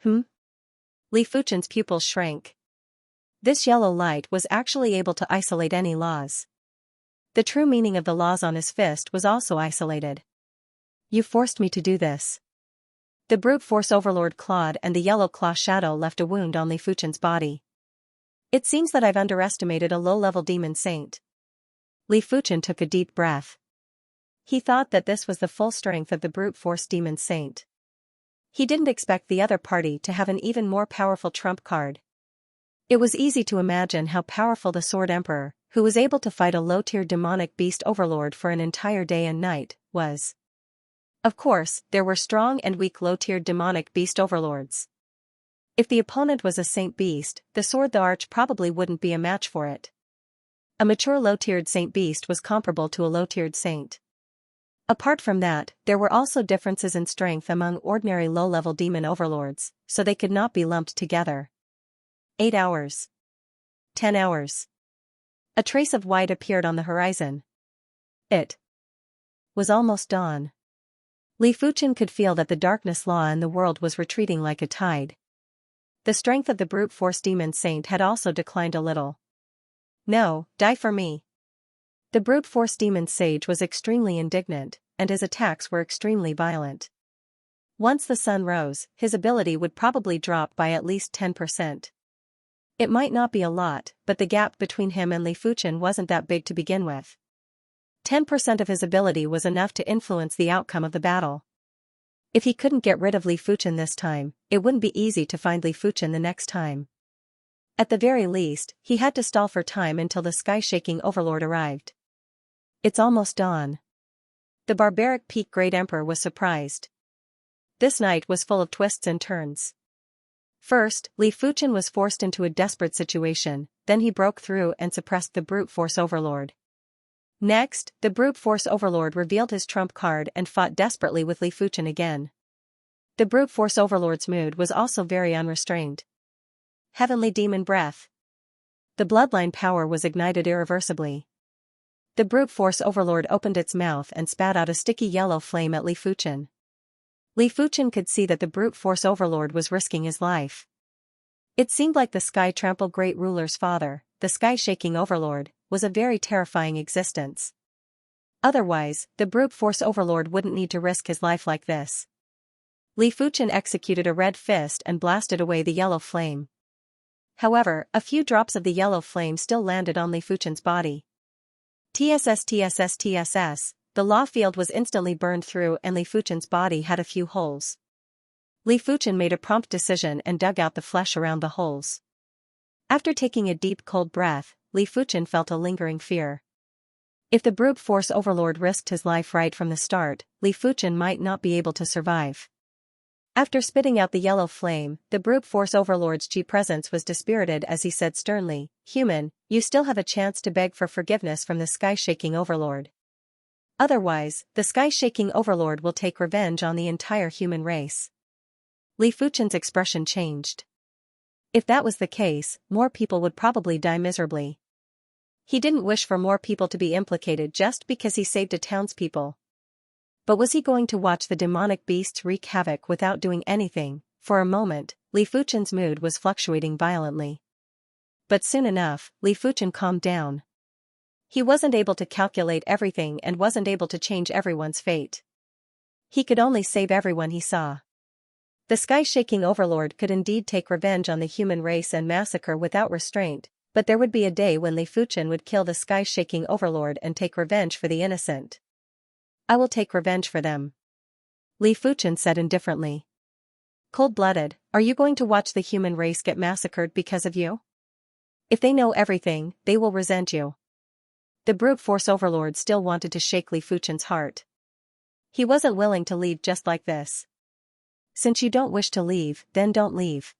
Li Fuchen's pupils shrank. This yellow light was actually able to isolate any laws. The true meaning of the laws on his fist was also isolated. You forced me to do this. The brute force overlord clawed and the yellow claw shadow left a wound on Li Fuchen's body. It seems that I've underestimated a low-level demon saint. Li Fuchen took a deep breath. He thought that this was the full strength of the brute force demon saint. He didn't expect the other party to have an even more powerful trump card. It was easy to imagine how powerful the Sword Emperor, who was able to fight a low-tier demonic beast overlord for an entire day and night, was. Of course, there were strong and weak low-tiered demonic beast overlords. If the opponent was a saint beast, the Sword the Arch probably wouldn't be a match for it. A mature low-tiered saint beast was comparable to a low-tiered saint. Apart from that, there were also differences in strength among ordinary low-level demon overlords, so they could not be lumped together. 8 hours. 10 hours. A trace of white appeared on the horizon. It was almost dawn. Li Fuchen could feel that the darkness law in the world was retreating like a tide. The strength of the brute force demon saint had also declined a little. No, die for me. The brute force demon sage was extremely indignant, and his attacks were extremely violent. Once the sun rose, his ability would probably drop by at least 10%. It might not be a lot, but the gap between him and Li Fuchen wasn't that big to begin with. 10% of his ability was enough to influence the outcome of the battle. If he couldn't get rid of Li Fuchen this time, it wouldn't be easy to find Li Fuchen the next time. At the very least, he had to stall for time until the sky-shaking overlord arrived. It's almost dawn. The barbaric peak Great Emperor was surprised. This night was full of twists and turns. First, Li Fuchen was forced into a desperate situation, then he broke through and suppressed the brute force overlord. Next, the brute force overlord revealed his trump card and fought desperately with Li Fuchen again. The brute force overlord's mood was also very unrestrained. Heavenly demon breath. The bloodline power was ignited irreversibly. The brute force overlord opened its mouth and spat out a sticky yellow flame at Li Fuchen. Li Fuchen could see that the brute force overlord was risking his life. It seemed like the sky trampled great ruler's father, the sky-shaking overlord, was a very terrifying existence. Otherwise, the brute force overlord wouldn't need to risk his life like this. Li Fuchen executed a red fist and blasted away the yellow flame. However, a few drops of the yellow flame still landed on Li Fuchen's body. TSS, the law field was instantly burned through and Li Fuchen's body had a few holes. Li Fuchen made a prompt decision and dug out the flesh around the holes. After taking a deep cold breath, Li Fuchen felt a lingering fear. If the brute force overlord risked his life right from the start, Li Fuchen might not be able to survive. After spitting out the yellow flame, the brute force overlord's G presence was dispirited as he said sternly, "Human, you still have a chance to beg for forgiveness from the sky-shaking overlord. Otherwise, the sky-shaking overlord will take revenge on the entire human race." Li Fuchen's expression changed. If that was the case, more people would probably die miserably. He didn't wish for more people to be implicated just because he saved a townspeople. But was he going to watch the demonic beasts wreak havoc without doing anything? For a moment, Li Fuchen's mood was fluctuating violently. But soon enough, Li Fuchen calmed down. He wasn't able to calculate everything and wasn't able to change everyone's fate. He could only save everyone he saw. The sky-shaking overlord could indeed take revenge on the human race and massacre without restraint, but there would be a day when Li Fuchen would kill the sky-shaking overlord and take revenge for the innocent. "I will take revenge for them," Li Fuchen said indifferently. "Cold-blooded, are you going to watch the human race get massacred because of you? If they know everything, they will resent you." The brute force overlord still wanted to shake Li Fuchen's heart. He wasn't willing to leave just like this. Since you don't wish to leave, then don't leave.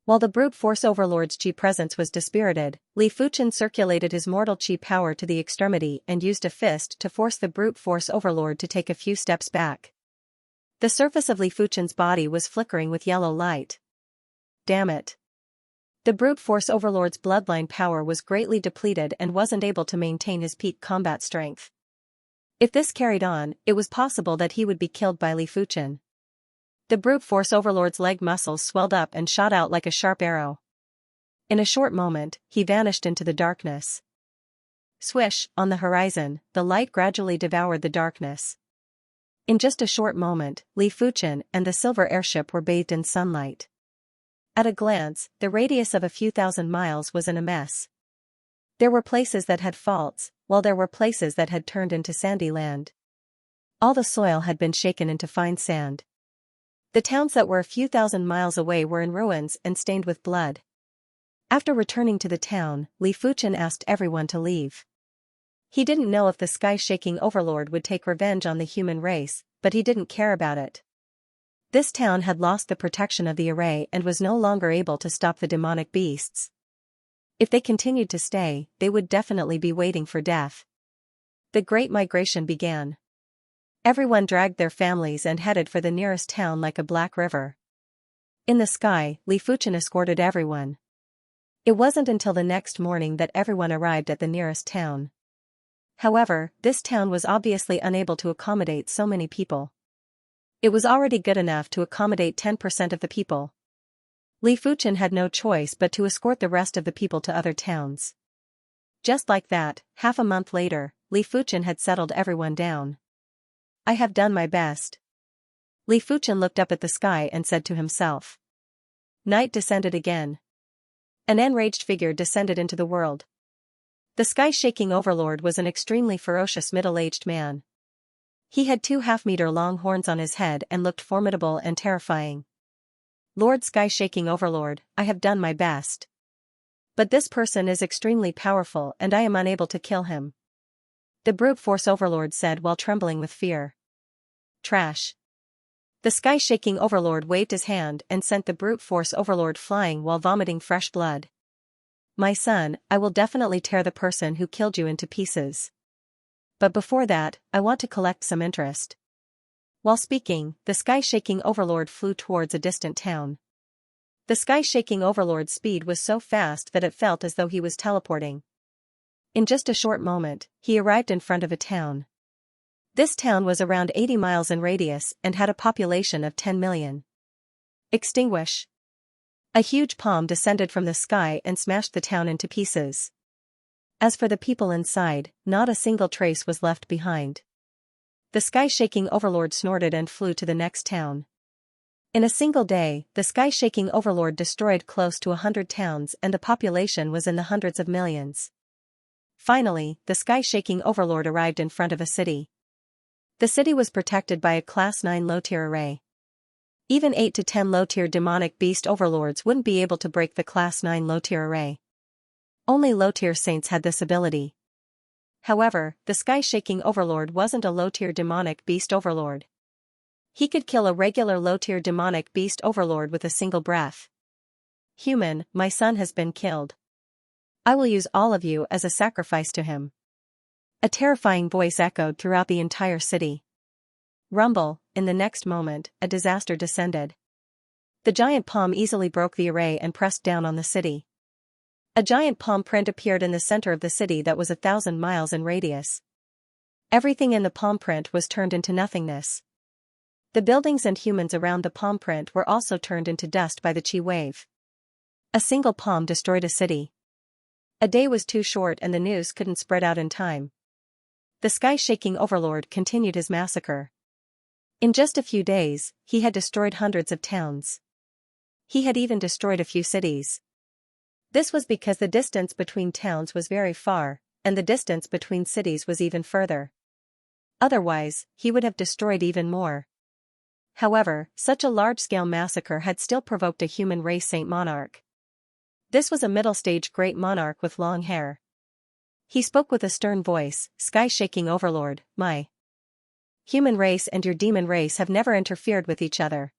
While the brute force overlord's chi presence was dispirited, Li Fuchen circulated his mortal chi power to the extremity and used a fist to force the brute force overlord to take a few steps back. The surface of Li Fuchen's body was flickering with yellow light. Damn it. The brute force overlord's bloodline power was greatly depleted and wasn't able to maintain his peak combat strength. If this carried on, it was possible that he would be killed by Li Fuchen. The brute force overlord's leg muscles swelled up and shot out like a sharp arrow. In a short moment, he vanished into the darkness. Swish, on the horizon, the light gradually devoured the darkness. In just a short moment, Li Fuchen and the silver airship were bathed in sunlight. At a glance, the radius of a few thousand miles was in a mess. There were places that had faults, while there were places that had turned into sandy land. All the soil had been shaken into fine sand. The towns that were a few thousand miles away were in ruins and stained with blood. After returning to the town, Li Fuchen asked everyone to leave. He didn't know if the sky-shaking overlord would take revenge on the human race, but he didn't care about it. This town had lost the protection of the array and was no longer able to stop the demonic beasts. If they continued to stay, they would definitely be waiting for death. The Great Migration began. Everyone dragged their families and headed for the nearest town like a black river. In the sky, Li Fuchen escorted everyone. It wasn't until the next morning that everyone arrived at the nearest town. However, this town was obviously unable to accommodate so many people. It was already good enough to accommodate 10% of the people. Li Fuchen had no choice but to escort the rest of the people to other towns. Just like that, half a month later, Li Fuchen had settled everyone down. I have done my best. Li Fuchen looked up at the sky and said to himself. Night descended again. An enraged figure descended into the world. The sky-shaking overlord was an extremely ferocious middle-aged man. He had 2 half-meter-long horns on his head and looked formidable and terrifying. Lord Sky-shaking overlord, I have done my best. But this person is extremely powerful and I am unable to kill him. The brute force overlord said while trembling with fear. Trash. The sky-shaking overlord waved his hand and sent the brute force overlord flying while vomiting fresh blood. My son, I will definitely tear the person who killed you into pieces. But before that, I want to collect some interest. While speaking, the sky-shaking overlord flew towards a distant town. The sky-shaking overlord's speed was so fast that it felt as though he was teleporting. In just a short moment, he arrived in front of a town. This town was around 80 miles in radius and had a population of 10 million. Extinguish. A huge palm descended from the sky and smashed the town into pieces. As for the people inside, not a single trace was left behind. The sky-shaking overlord snorted and flew to the next town. In a single day, the sky-shaking overlord destroyed close to 100 towns and the population was in the hundreds of millions. Finally, the sky-shaking overlord arrived in front of a city. The city was protected by a Class 9 low-tier array. Even 8 to 10 low-tier demonic beast overlords wouldn't be able to break the Class 9 low-tier array. Only low-tier saints had this ability. However, the sky-shaking overlord wasn't a low-tier demonic beast overlord. He could kill a regular low-tier demonic beast overlord with a single breath. Human, my son has been killed. I will use all of you as a sacrifice to him. A terrifying voice echoed throughout the entire city. Rumble, in the next moment, a disaster descended. The giant palm easily broke the array and pressed down on the city. A giant palm print appeared in the center of the city that was 1,000 miles in radius. Everything in the palm print was turned into nothingness. The buildings and humans around the palm print were also turned into dust by the chi wave. A single palm destroyed a city. A day was too short and the news couldn't spread out in time. The sky-shaking overlord continued his massacre. In just a few days, he had destroyed hundreds of towns. He had even destroyed a few cities. This was because the distance between towns was very far, and the distance between cities was even further. Otherwise, he would have destroyed even more. However, such a large-scale massacre had still provoked a human race saint monarch. This was a middle-stage great monarch with long hair. He spoke with a stern voice, "Sky-shaking overlord, my human race and your demon race have never interfered with each other.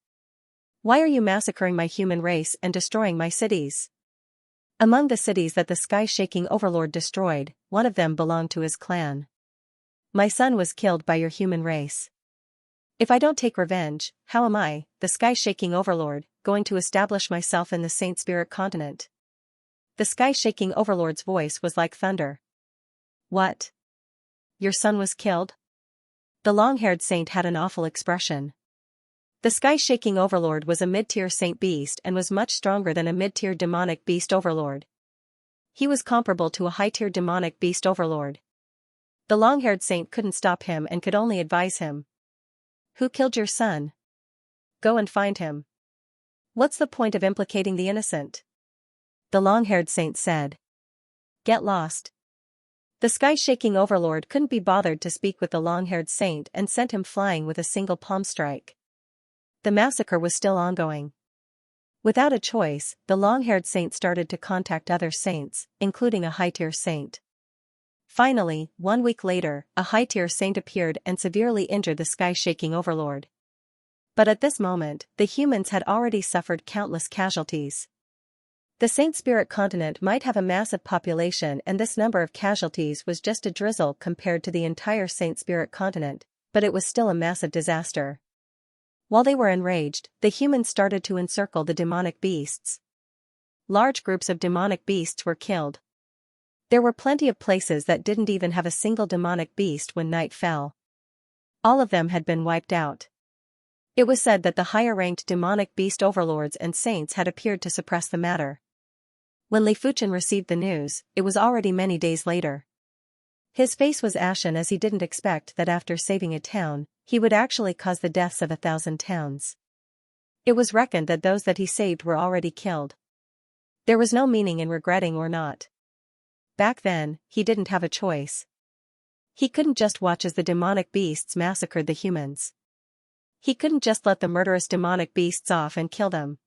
Why are you massacring my human race and destroying my cities?" Among the cities that the sky-shaking overlord destroyed, one of them belonged to his clan. "My son was killed by your human race. If I don't take revenge, how am I, the sky-shaking overlord, going to establish myself in the Saint Spirit continent?" The sky-shaking overlord's voice was like thunder. "What? Your son was killed?" The long-haired saint had an awful expression. The sky-shaking overlord was a mid-tier saint beast and was much stronger than a mid-tier demonic beast overlord. He was comparable to a high-tier demonic beast overlord. The long-haired saint couldn't stop him and could only advise him. "Who killed your son? Go and find him. What's the point of implicating the innocent?" The long-haired saint said. "Get lost." The sky-shaking overlord couldn't be bothered to speak with the long-haired saint and sent him flying with a single palm strike. The massacre was still ongoing. Without a choice, the long-haired saint started to contact other saints, including a high-tier saint. Finally, 1 week later, a high-tier saint appeared and severely injured the sky-shaking overlord. But at this moment, the humans had already suffered countless casualties. The Saint Spirit continent might have a massive population, and this number of casualties was just a drizzle compared to the entire Saint Spirit continent, but it was still a massive disaster. While they were enraged, the humans started to encircle the demonic beasts. Large groups of demonic beasts were killed. There were plenty of places that didn't even have a single demonic beast when night fell. All of them had been wiped out. It was said that the higher-ranked demonic beast overlords and saints had appeared to suppress the matter. When Li Fuchen received the news, it was already many days later. His face was ashen as he didn't expect that after saving a town, he would actually cause the deaths of 1,000 towns. It was reckoned that those that he saved were already killed. There was no meaning in regretting or not. Back then, he didn't have a choice. He couldn't just watch as the demonic beasts massacred the humans. He couldn't just let the murderous demonic beasts off and kill them.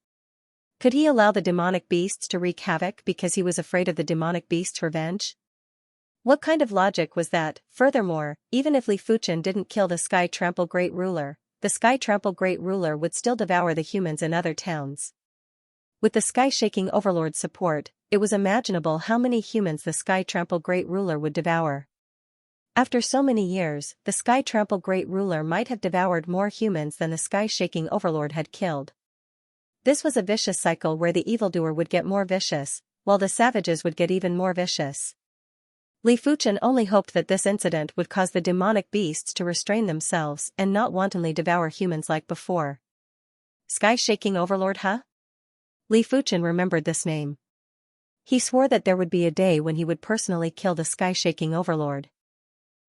Could he allow the demonic beasts to wreak havoc because he was afraid of the demonic beasts' revenge? What kind of logic was that? Furthermore, even if Li Fuchen didn't kill the Sky Trample Great Ruler, the Sky Trample Great Ruler would still devour the humans in other towns. With the Sky-shaking overlord's support, it was imaginable how many humans the Sky Trample Great Ruler would devour. After so many years, the Sky Trample Great Ruler might have devoured more humans than the Sky-shaking overlord had killed. This was a vicious cycle where the evildoer would get more vicious, while the savages would get even more vicious. Li Fuchen only hoped that this incident would cause the demonic beasts to restrain themselves and not wantonly devour humans like before. Sky-shaking overlord, huh? Li Fuchen remembered this name. He swore that there would be a day when he would personally kill the sky-shaking overlord.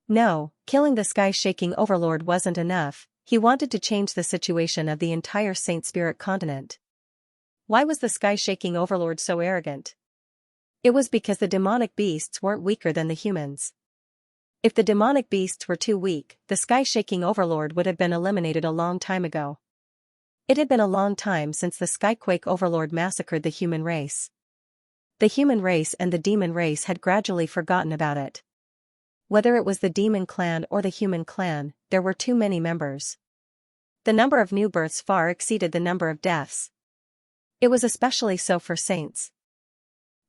No, killing the sky-shaking overlord wasn't enough. He wanted to change the situation of the entire Saint Spirit continent. Why was the sky-shaking overlord so arrogant? It was because the demonic beasts weren't weaker than the humans. If the demonic beasts were too weak, the sky-shaking overlord would have been eliminated a long time ago. It had been a long time since the Skyquake overlord massacred the human race. The human race and the demon race had gradually forgotten about it. Whether it was the demon clan or the human clan, there were too many members. The number of new births far exceeded the number of deaths. It was especially so for saints.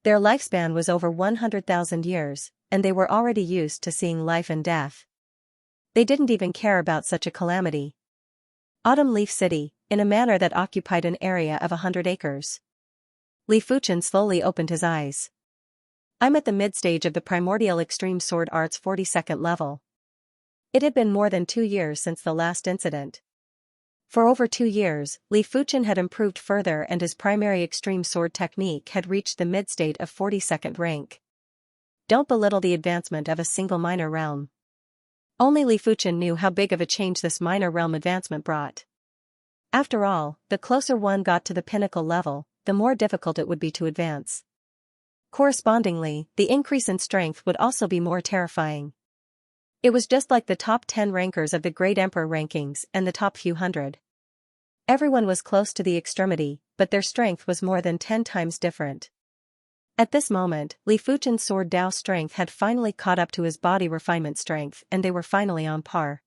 Their lifespan was over 100,000 years, and they were already used to seeing life and death. They didn't even care about such a calamity. Autumn Leaf City, in a manner that occupied an area of 100 acres. Li Fuchen slowly opened his eyes. I'm at the mid-stage of the Primordial Extreme Sword Arts 42nd level. It had been more than 2 years since the last incident. For over 2 years, Li Fuchen had improved further and his primary extreme sword technique had reached the mid-state of 42nd rank. Don't belittle the advancement of a single minor realm. Only Li Fuchen knew how big of a change this minor realm advancement brought. After all, the closer one got to the pinnacle level, the more difficult it would be to advance. Correspondingly, the increase in strength would also be more terrifying. It was just like the top 10 rankers of the Great Emperor rankings and the top few hundred. Everyone was close to the extremity, but their strength was more than 10 times different. At this moment, Li Fuchen's sword Dao strength had finally caught up to his body refinement strength and they were finally on par.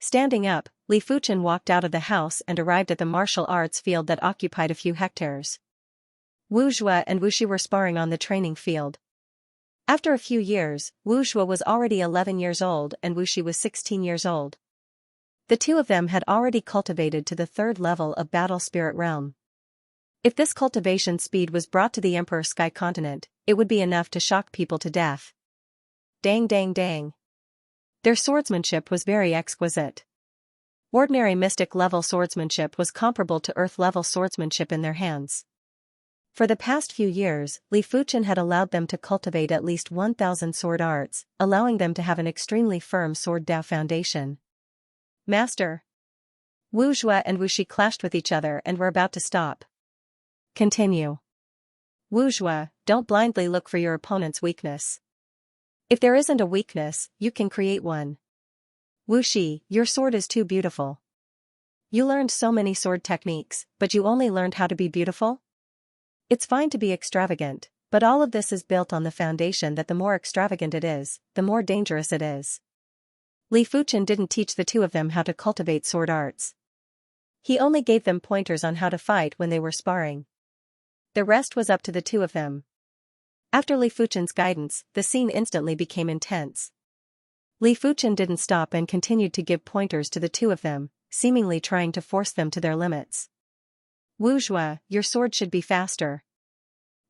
Standing up, Li Fuchen walked out of the house and arrived at the martial arts field that occupied a few hectares. Wu Zhuo and Wu Shi were sparring on the training field. After a few years, Wu Zhuo was already 11 years old and Wu Shi was 16 years old. The two of them had already cultivated to the third level of Battle Spirit Realm. If this cultivation speed was brought to the Emperor Sky Continent, it would be enough to shock people to death. Dang dang dang. Their swordsmanship was very exquisite. Ordinary mystic-level swordsmanship was comparable to earth-level swordsmanship in their hands. For the past few years, Li Fuchen had allowed them to cultivate at least 1,000 sword arts, allowing them to have an extremely firm sword Dao foundation. Master! Wu Zhuo and Wu Shi clashed with each other and were about to stop. Continue. Wu Zhuo, don't blindly look for your opponent's weakness. If there isn't a weakness, you can create one. Wu Shi, your sword is too beautiful. You learned so many sword techniques, but you only learned how to be beautiful? It's fine to be extravagant, but all of this is built on the foundation that the more extravagant it is, the more dangerous it is. Li Fuchen didn't teach the two of them how to cultivate sword arts. He only gave them pointers on how to fight when they were sparring. The rest was up to the two of them. After Li Fuchen's guidance, the scene instantly became intense. Li Fuchen didn't stop and continued to give pointers to the two of them, seemingly trying to force them to their limits. Wu Zhuo, your sword should be faster.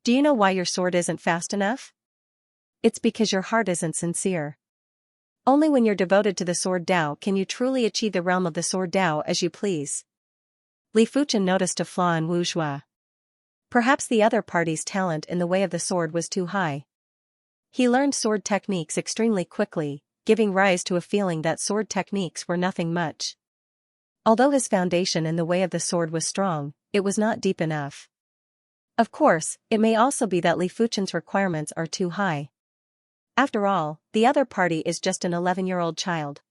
Do you know why your sword isn't fast enough? It's because your heart isn't sincere. Only when you're devoted to the sword Dao can you truly achieve the realm of the sword Dao as you please. Li Fuchen noticed a flaw in Wu Zhuo. Perhaps the other party's talent in the way of the sword was too high. He learned sword techniques extremely quickly, giving rise to a feeling that sword techniques were nothing much. Although his foundation in the way of the sword was strong, it was not deep enough. Of course, it may also be that Li Fuchen's requirements are too high. After all, the other party is just an 11-year-old child.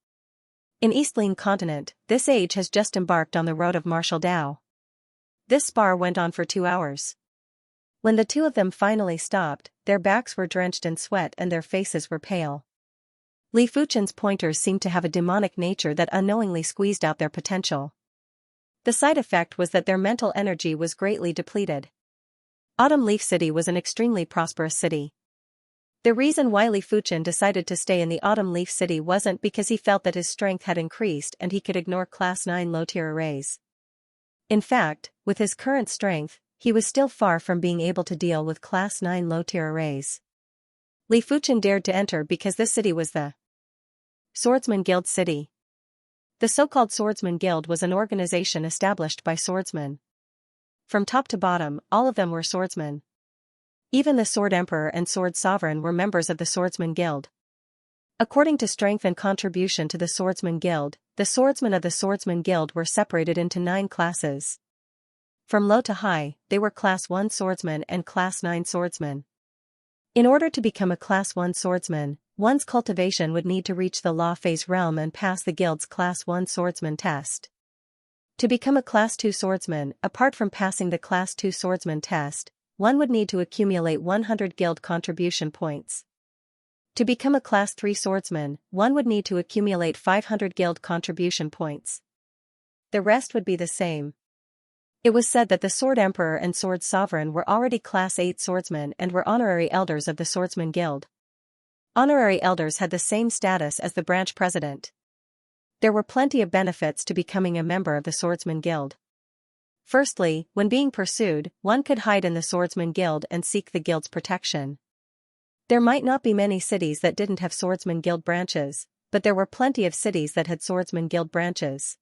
In Eastling Continent, this age has just embarked on the road of martial Dao. This spar went on for 2 hours. When the two of them finally stopped, their backs were drenched in sweat and their faces were pale. Li Fuchen's pointers seemed to have a demonic nature that unknowingly squeezed out their potential. The side effect was that their mental energy was greatly depleted. Autumn Leaf City was an extremely prosperous city. The reason why Li Fuchen decided to stay in the Autumn Leaf City wasn't because he felt that his strength had increased and he could ignore Class 9 low-tier arrays. In fact, with his current strength, he was still far from being able to deal with Class 9 low-tier arrays. Li Fuchen dared to enter because this city was the Swordsman Guild City. The so-called Swordsman Guild was an organization established by swordsmen. From top to bottom, all of them were swordsmen. Even the Sword Emperor and Sword Sovereign were members of the Swordsman Guild. According to strength and contribution to the Swordsman Guild, the swordsmen of the Swordsman Guild were separated into 9 classes. From low to high, they were Class 1 swordsmen and Class 9 swordsmen. In order to become a Class 1 swordsman, one's cultivation would need to reach the Law Phase realm and pass the Guild's Class 1 swordsman test. To become a Class 2 swordsman, apart from passing the Class 2 swordsman test, one would need to accumulate 100 Guild contribution points. To become a Class 3 swordsman, one would need to accumulate 500 Guild contribution points. The rest would be the same. It was said that the Sword Emperor and Sword Sovereign were already Class 8 swordsmen and were honorary elders of the Swordsman Guild. Honorary elders had the same status as the branch president. There were plenty of benefits to becoming a member of the Swordsman Guild. Firstly, when being pursued, one could hide in the Swordsman Guild and seek the Guild's protection. There might not be many cities that didn't have Swordsman Guild branches, but there were plenty of cities that had Swordsman Guild branches.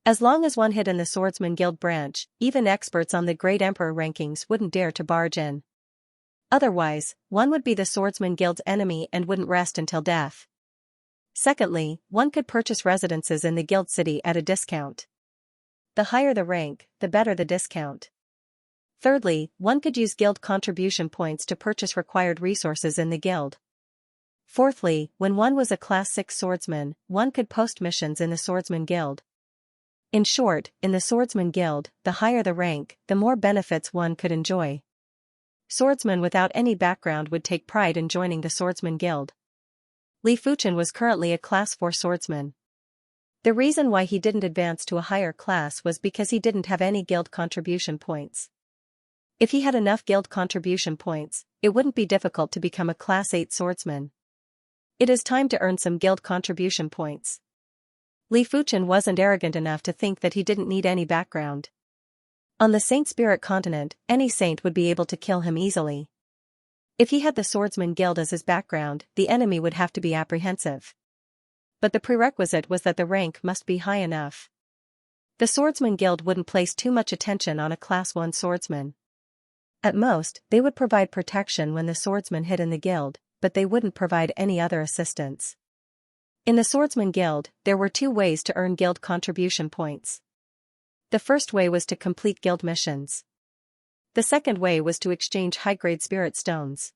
As long as one hid in the Swordsman Guild branch, even experts on the Great Emperor rankings wouldn't dare to barge in. Otherwise, one would be the Swordsman Guild's enemy and wouldn't rest until death. Secondly, one could purchase residences in the Guild City at a discount. The higher the rank, the better the discount. Thirdly, one could use Guild contribution points to purchase required resources in the Guild. Fourthly, when one was a Class 6 swordsman, one could post missions in the Swordsman Guild. In short, in the Swordsman Guild, the higher the rank, the more benefits one could enjoy. Swordsmen without any background would take pride in joining the Swordsman Guild. Li Fuchen was currently a Class 4 swordsman. The reason why he didn't advance to a higher class was because he didn't have any guild contribution points. If he had enough guild contribution points, it wouldn't be difficult to become a Class 8 swordsman. It is time to earn some guild contribution points. Li Fuchen wasn't arrogant enough to think that he didn't need any background. On the Saint Spirit continent, any saint would be able to kill him easily. If he had the Swordsman Guild as his background, the enemy would have to be apprehensive. But the prerequisite was that the rank must be high enough. The Swordsman Guild wouldn't place too much attention on a Class 1 swordsman. At most, they would provide protection when the swordsman hid in the guild, but they wouldn't provide any other assistance. In the Swordsman Guild, there were 2 ways to earn guild contribution points. The first way was to complete guild missions. The second way was to exchange high-grade spirit stones.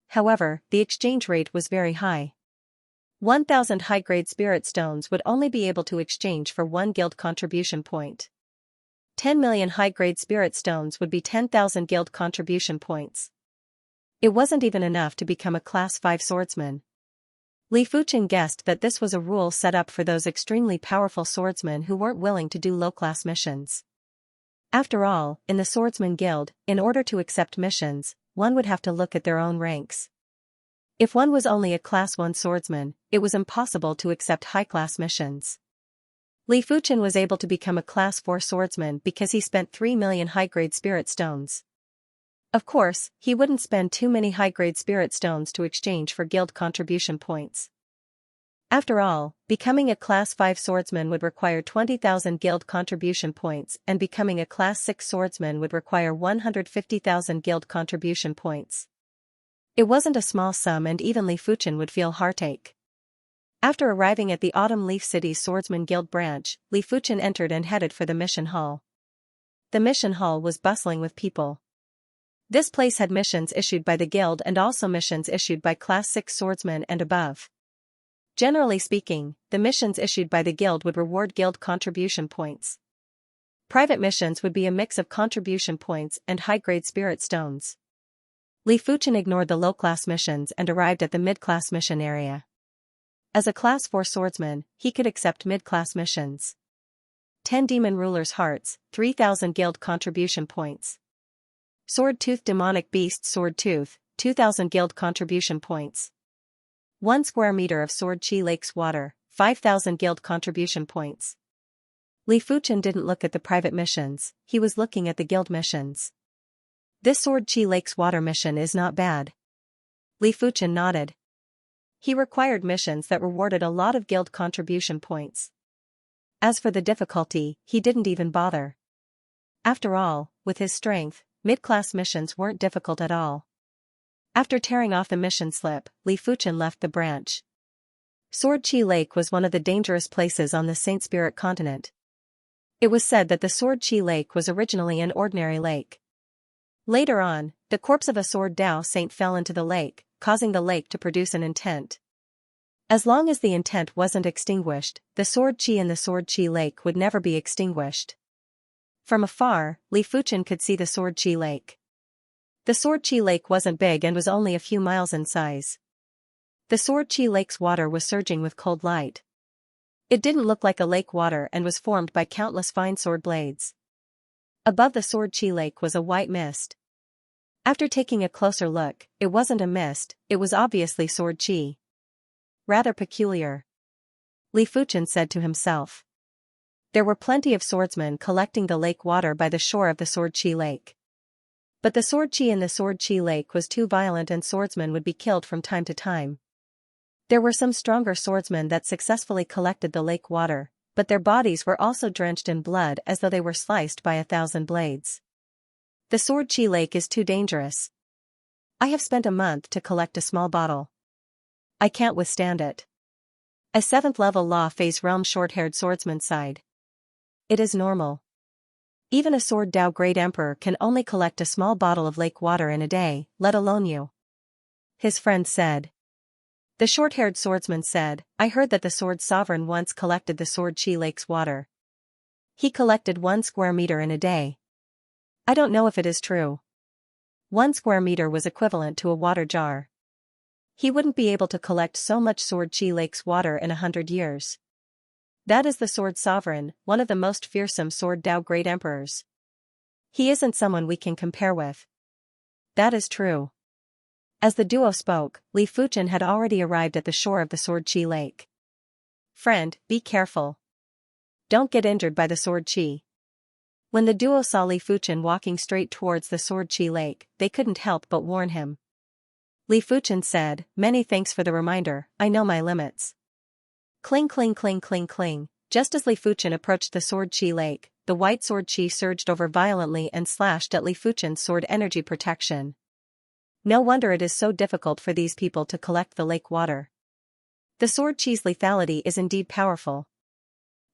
However, the exchange rate was very high. 1,000 high-grade spirit stones would only be able to exchange for 1 guild contribution point. 10 million high-grade spirit stones would be 10,000 guild contribution points. It wasn't even enough to become a Class 5 swordsman. Li Fuchen guessed that this was a rule set up for those extremely powerful swordsmen who weren't willing to do low-class missions. After all, in the Swordsman Guild, in order to accept missions, one would have to look at their own ranks. If one was only a Class 1 swordsman, it was impossible to accept high-class missions. Li Fuchen was able to become a Class 4 swordsman because he spent 3 million high-grade spirit stones. Of course, he wouldn't spend too many high-grade spirit stones to exchange for guild contribution points. After all, becoming a Class 5 swordsman would require 20,000 guild contribution points, and becoming a Class 6 swordsman would require 150,000 guild contribution points. It wasn't a small sum, and even Li Fuchen would feel heartache. After arriving at the Autumn Leaf City's Swordsman Guild branch, Li Fuchen entered and headed for the mission hall. The mission hall was bustling with people. This place had missions issued by the guild and also missions issued by Class 6 swordsmen and above. Generally speaking, the missions issued by the guild would reward guild contribution points. Private missions would be a mix of contribution points and high-grade spirit stones. Li Fuchen ignored the low-class missions and arrived at the mid-class mission area. As a Class 4 swordsman, he could accept mid-class missions. 10 Demon Rulers' Hearts, 3,000 guild contribution points. Sword Tooth Demonic Beast Sword Tooth, 2,000 guild contribution points. 1 square meter of Sword Chi Lake's water, 5,000 guild contribution points. Li Fuchen didn't look at the private missions, he was looking at the guild missions. This Sword Chi Lake's water mission is not bad. Li Fuchen nodded. He required missions that rewarded a lot of guild contribution points. As for the difficulty, he didn't even bother. After all, with his strength, mid-class missions weren't difficult at all. After tearing off the mission slip, Li Fuchen left the branch. Sword Chi Lake was one of the dangerous places on the Saint Spirit continent. It was said that the Sword Chi Lake was originally an ordinary lake. Later on, the corpse of a Sword Dao saint fell into the lake, causing the lake to produce an intent. As long as the intent wasn't extinguished, the Sword Chi in the Sword Chi Lake would never be extinguished. From afar, Li Fuchen could see the Sword Chi Lake. The Sword Chi Lake wasn't big and was only a few miles in size. The Sword Chi Lake's water was surging with cold light. It didn't look like a lake water and was formed by countless fine sword blades. Above the Sword Chi Lake was a white mist. After taking a closer look, it wasn't a mist, it was obviously Sword Chi. Rather peculiar. Li Fuchen said to himself. There were plenty of swordsmen collecting the lake water by the shore of the Sword Chi Lake. But the Sword Chi in the Sword Chi Lake was too violent and swordsmen would be killed from time to time. There were some stronger swordsmen that successfully collected the lake water, but their bodies were also drenched in blood as though they were sliced by 1,000 blades. The Sword Chi Lake is too dangerous. I have spent a month to collect a small bottle. I can't withstand it. A 7th level Law Phase Realm short-haired swordsman sighed. It is normal. Even a Sword Dao Great Emperor can only collect a small bottle of lake water in a day, let alone you. His friend said. The short-haired swordsman said, I heard that the Sword Sovereign once collected the Sword Chi Lake's water. He collected 1 square meter in a day. I don't know if it is true. 1 square meter was equivalent to a water jar. He wouldn't be able to collect so much Sword Chi Lake's water in 100 years. That is the Sword Sovereign, one of the most fearsome Sword Dao great emperors. He isn't someone we can compare with. That is true. As the duo spoke, Li Fuchen had already arrived at the shore of the Sword Chi Lake. Friend, be careful. Don't get injured by the Sword Chi. When the duo saw Li Fuchen walking straight towards the Sword Chi Lake, they couldn't help but warn him. Li Fuchen said, "Many thanks for the reminder, I know my limits." Cling cling cling cling cling. Just as Li Fuchen approached the Sword Chi Lake, the white Sword Chi surged over violently and slashed at Li Fuchen's sword energy protection. No wonder it is so difficult for these people to collect the lake water. The Sword Chi's lethality is indeed powerful.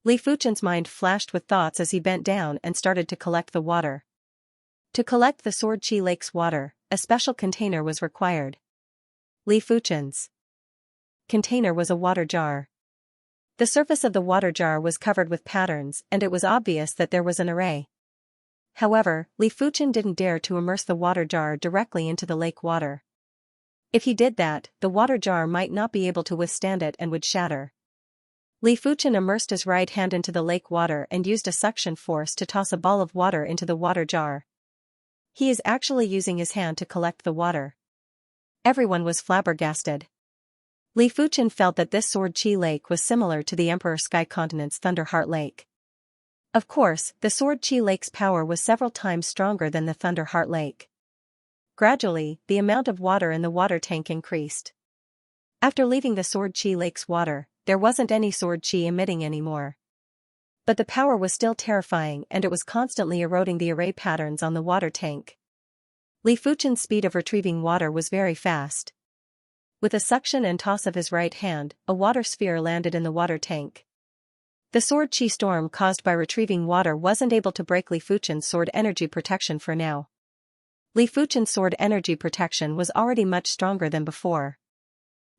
Li Fuchen's mind flashed with thoughts as he bent down and started to collect the water. To collect the Sword Chi Lake's water, a special container was required. Li Fuchen's container was a water jar. The surface of the water jar was covered with patterns and it was obvious that there was an array. However, Li Fuchen didn't dare to immerse the water jar directly into the lake water. If he did that, the water jar might not be able to withstand it and would shatter. Li Fuchen immersed his right hand into the lake water and used a suction force to toss a ball of water into the water jar. He is actually using his hand to collect the water. Everyone was flabbergasted. Li Fuchen felt that this Sword Chi Lake was similar to the Emperor Sky Continent's Thunderheart Lake. Of course, the Sword Chi Lake's power was several times stronger than the Thunderheart Lake. Gradually, the amount of water in the water tank increased. After leaving the Sword Chi Lake's water, there wasn't any Sword Chi emitting anymore. But the power was still terrifying and it was constantly eroding the array patterns on the water tank. Li Fuchen's speed of retrieving water was very fast. With a suction and toss of his right hand, a water sphere landed in the water tank. The Sword Chi storm caused by retrieving water wasn't able to break Li Fuchen's sword energy protection for now. Li Fuchen's sword energy protection was already much stronger than before.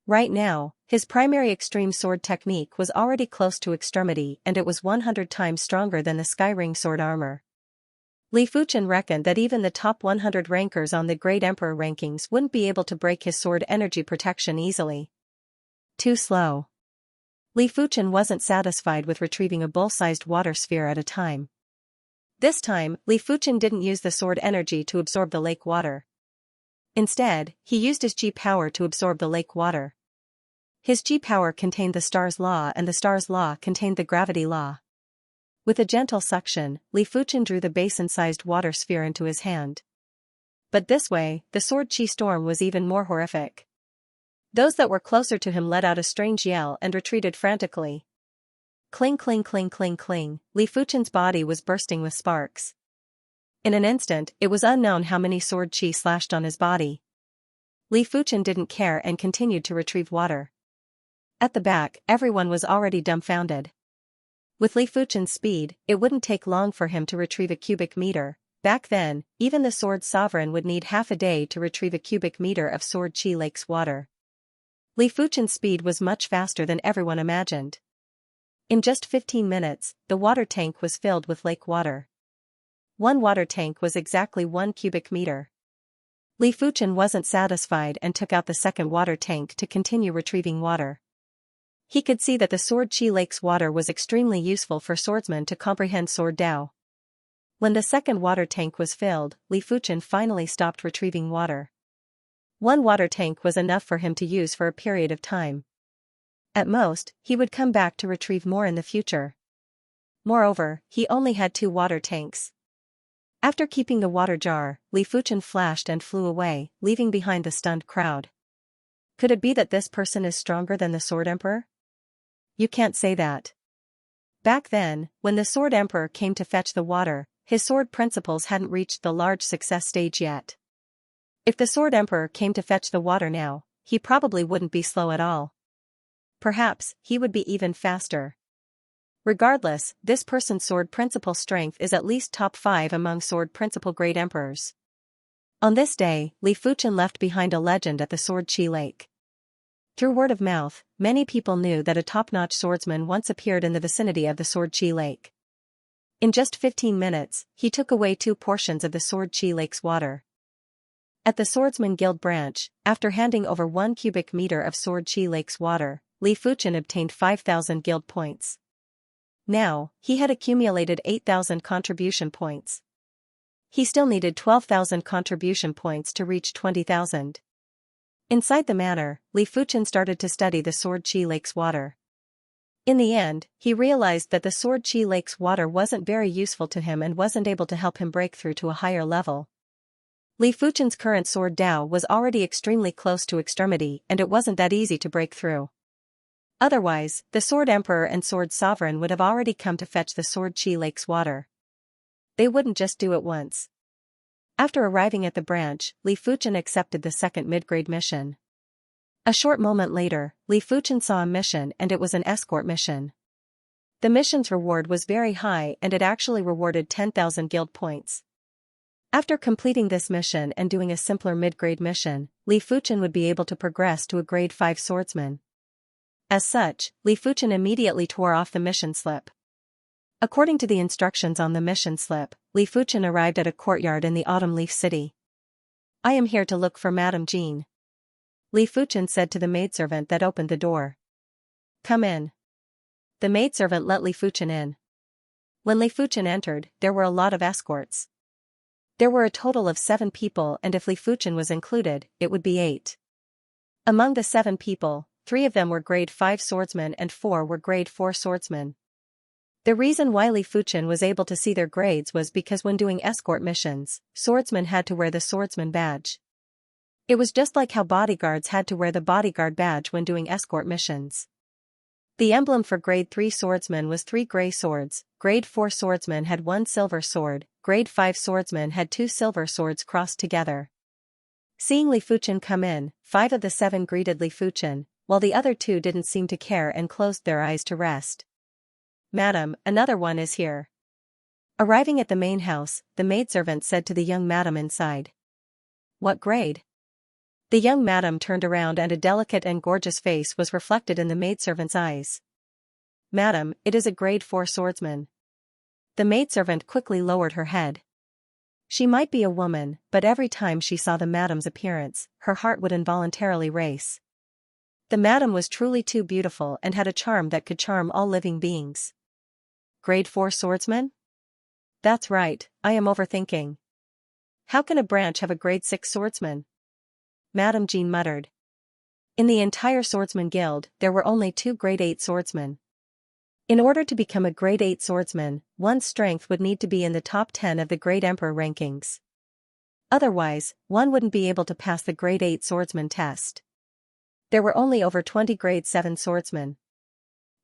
Right now, his primary extreme sword technique was already close to extremity and it was 100 times stronger than the Skyring sword armor. Li Fuchen reckoned that even the top 100 rankers on the Great Emperor rankings wouldn't be able to break his sword energy protection easily. Too slow. Li Fuchen wasn't satisfied with retrieving a bull-sized water sphere at a time. This time, Li Fuchen didn't use the sword energy to absorb the lake water. Instead, he used his Ji power to absorb the lake water. His Ji power contained the star's law and the star's law contained the gravity law. With a gentle suction, Li Fuchen drew the basin-sized water sphere into his hand. But this way, the Sword Chi storm was even more horrific. Those that were closer to him let out a strange yell and retreated frantically. Cling cling cling cling cling, Li Fuchen's body was bursting with sparks. In an instant, it was unknown how many Sword Chi slashed on his body. Li Fuchen didn't care and continued to retrieve water. At the back, everyone was already dumbfounded. With Li Fuchen's speed, it wouldn't take long for him to retrieve a cubic meter. Back then, even the Sword Sovereign would need half a day to retrieve a cubic meter of Sword Chi Lake's water. Li Fuchen's speed was much faster than everyone imagined. In just 15 minutes, the water tank was filled with lake water. One water tank was exactly 1 cubic meter. Li Fuchen wasn't satisfied and took out the second water tank to continue retrieving water. He could see that the Sword Chi Lake's water was extremely useful for swordsmen to comprehend Sword Dao. When the second water tank was filled, Li Fuchen finally stopped retrieving water. 1 water tank was enough for him to use for a period of time. At most, he would come back to retrieve more in the future. Moreover, he only had 2 water tanks. After keeping the water jar, Li Fuchen flashed and flew away, leaving behind the stunned crowd. Could it be that this person is stronger than the Sword Emperor? You can't say that. Back then, when the Sword Emperor came to fetch the water, his sword principles hadn't reached the large success stage yet. If the Sword Emperor came to fetch the water now, he probably wouldn't be slow at all. Perhaps, he would be even faster. Regardless, this person's sword principle strength is at least top 5 among sword principle great emperors. On this day, Li Fuchen left behind a legend at the Sword Chi Lake. Through word of mouth, many people knew that a top-notch swordsman once appeared in the vicinity of the Sword Chi Lake. In just 15 minutes, he took away 2 portions of the Sword Chi Lake's water. At the Swordsman Guild branch, after handing over 1 cubic meter of Sword Chi Lake's water, Li Fuchen obtained 5,000 guild points. Now, he had accumulated 8,000 contribution points. He still needed 12,000 contribution points to reach 20,000. Inside the manor, Li Fuchen started to study the Sword Chi Lake's water. In the end, he realized that the Sword Chi Lake's water wasn't very useful to him and wasn't able to help him break through to a higher level. Li Fuchen's current sword Dao was already extremely close to extremity and it wasn't that easy to break through. Otherwise, the Sword Emperor and Sword Sovereign would have already come to fetch the Sword Chi Lake's water. They wouldn't just do it once. After arriving at the branch, Li Fuchen accepted the second mid-grade mission. A short moment later, Li Fuchen saw a mission and it was an escort mission. The mission's reward was very high and it actually rewarded 10,000 guild points. After completing this mission and doing a simpler mid-grade mission, Li Fuchen would be able to progress to a grade 5 swordsman. As such, Li Fuchen immediately tore off the mission slip. According to the instructions on the mission slip, Li Fuchen arrived at a courtyard in the Autumn Leaf City. "I am here to look for Madame Jean," Li Fuchen said to the maidservant that opened the door. "Come in." The maidservant let Li Fuchen in. When Li Fuchen entered, there were a lot of escorts. There were a total of 7 people and if Li Fuchen was included, it would be 8. Among the 7 people, 3 of them were grade 5 swordsmen and 4 were grade 4 swordsmen. The reason why Li Fuchen was able to see their grades was because when doing escort missions, swordsmen had to wear the swordsman badge. It was just like how bodyguards had to wear the bodyguard badge when doing escort missions. The emblem for grade 3 swordsman was 3 gray swords, grade 4 swordsman had 1 silver sword, grade 5 swordsman had 2 silver swords crossed together. Seeing Li Fuchen come in, 5 of the 7 greeted Li Fuchen, while the other 2 didn't seem to care and closed their eyes to rest. "Madam, another one is here." Arriving at the main house, the maidservant said to the young madam inside. "What grade?" The young madam turned around and a delicate and gorgeous face was reflected in the maidservant's eyes. "Madam, it is a grade 4 swordsman." The maidservant quickly lowered her head. She might be a woman, but every time she saw the madam's appearance, her heart would involuntarily race. The madam was truly too beautiful and had a charm that could charm all living beings. "Grade 4 swordsman?" "That's right, I am overthinking. How can a branch have a grade 6 swordsman?" Madame Jean muttered. In the entire Swordsman Guild, there were only 2 grade 8 swordsmen. In order to become a grade 8 swordsman, one's strength would need to be in the top 10 of the Great Emperor rankings. Otherwise, one wouldn't be able to pass the grade 8 swordsman test. There were only over 20 grade 7 swordsmen.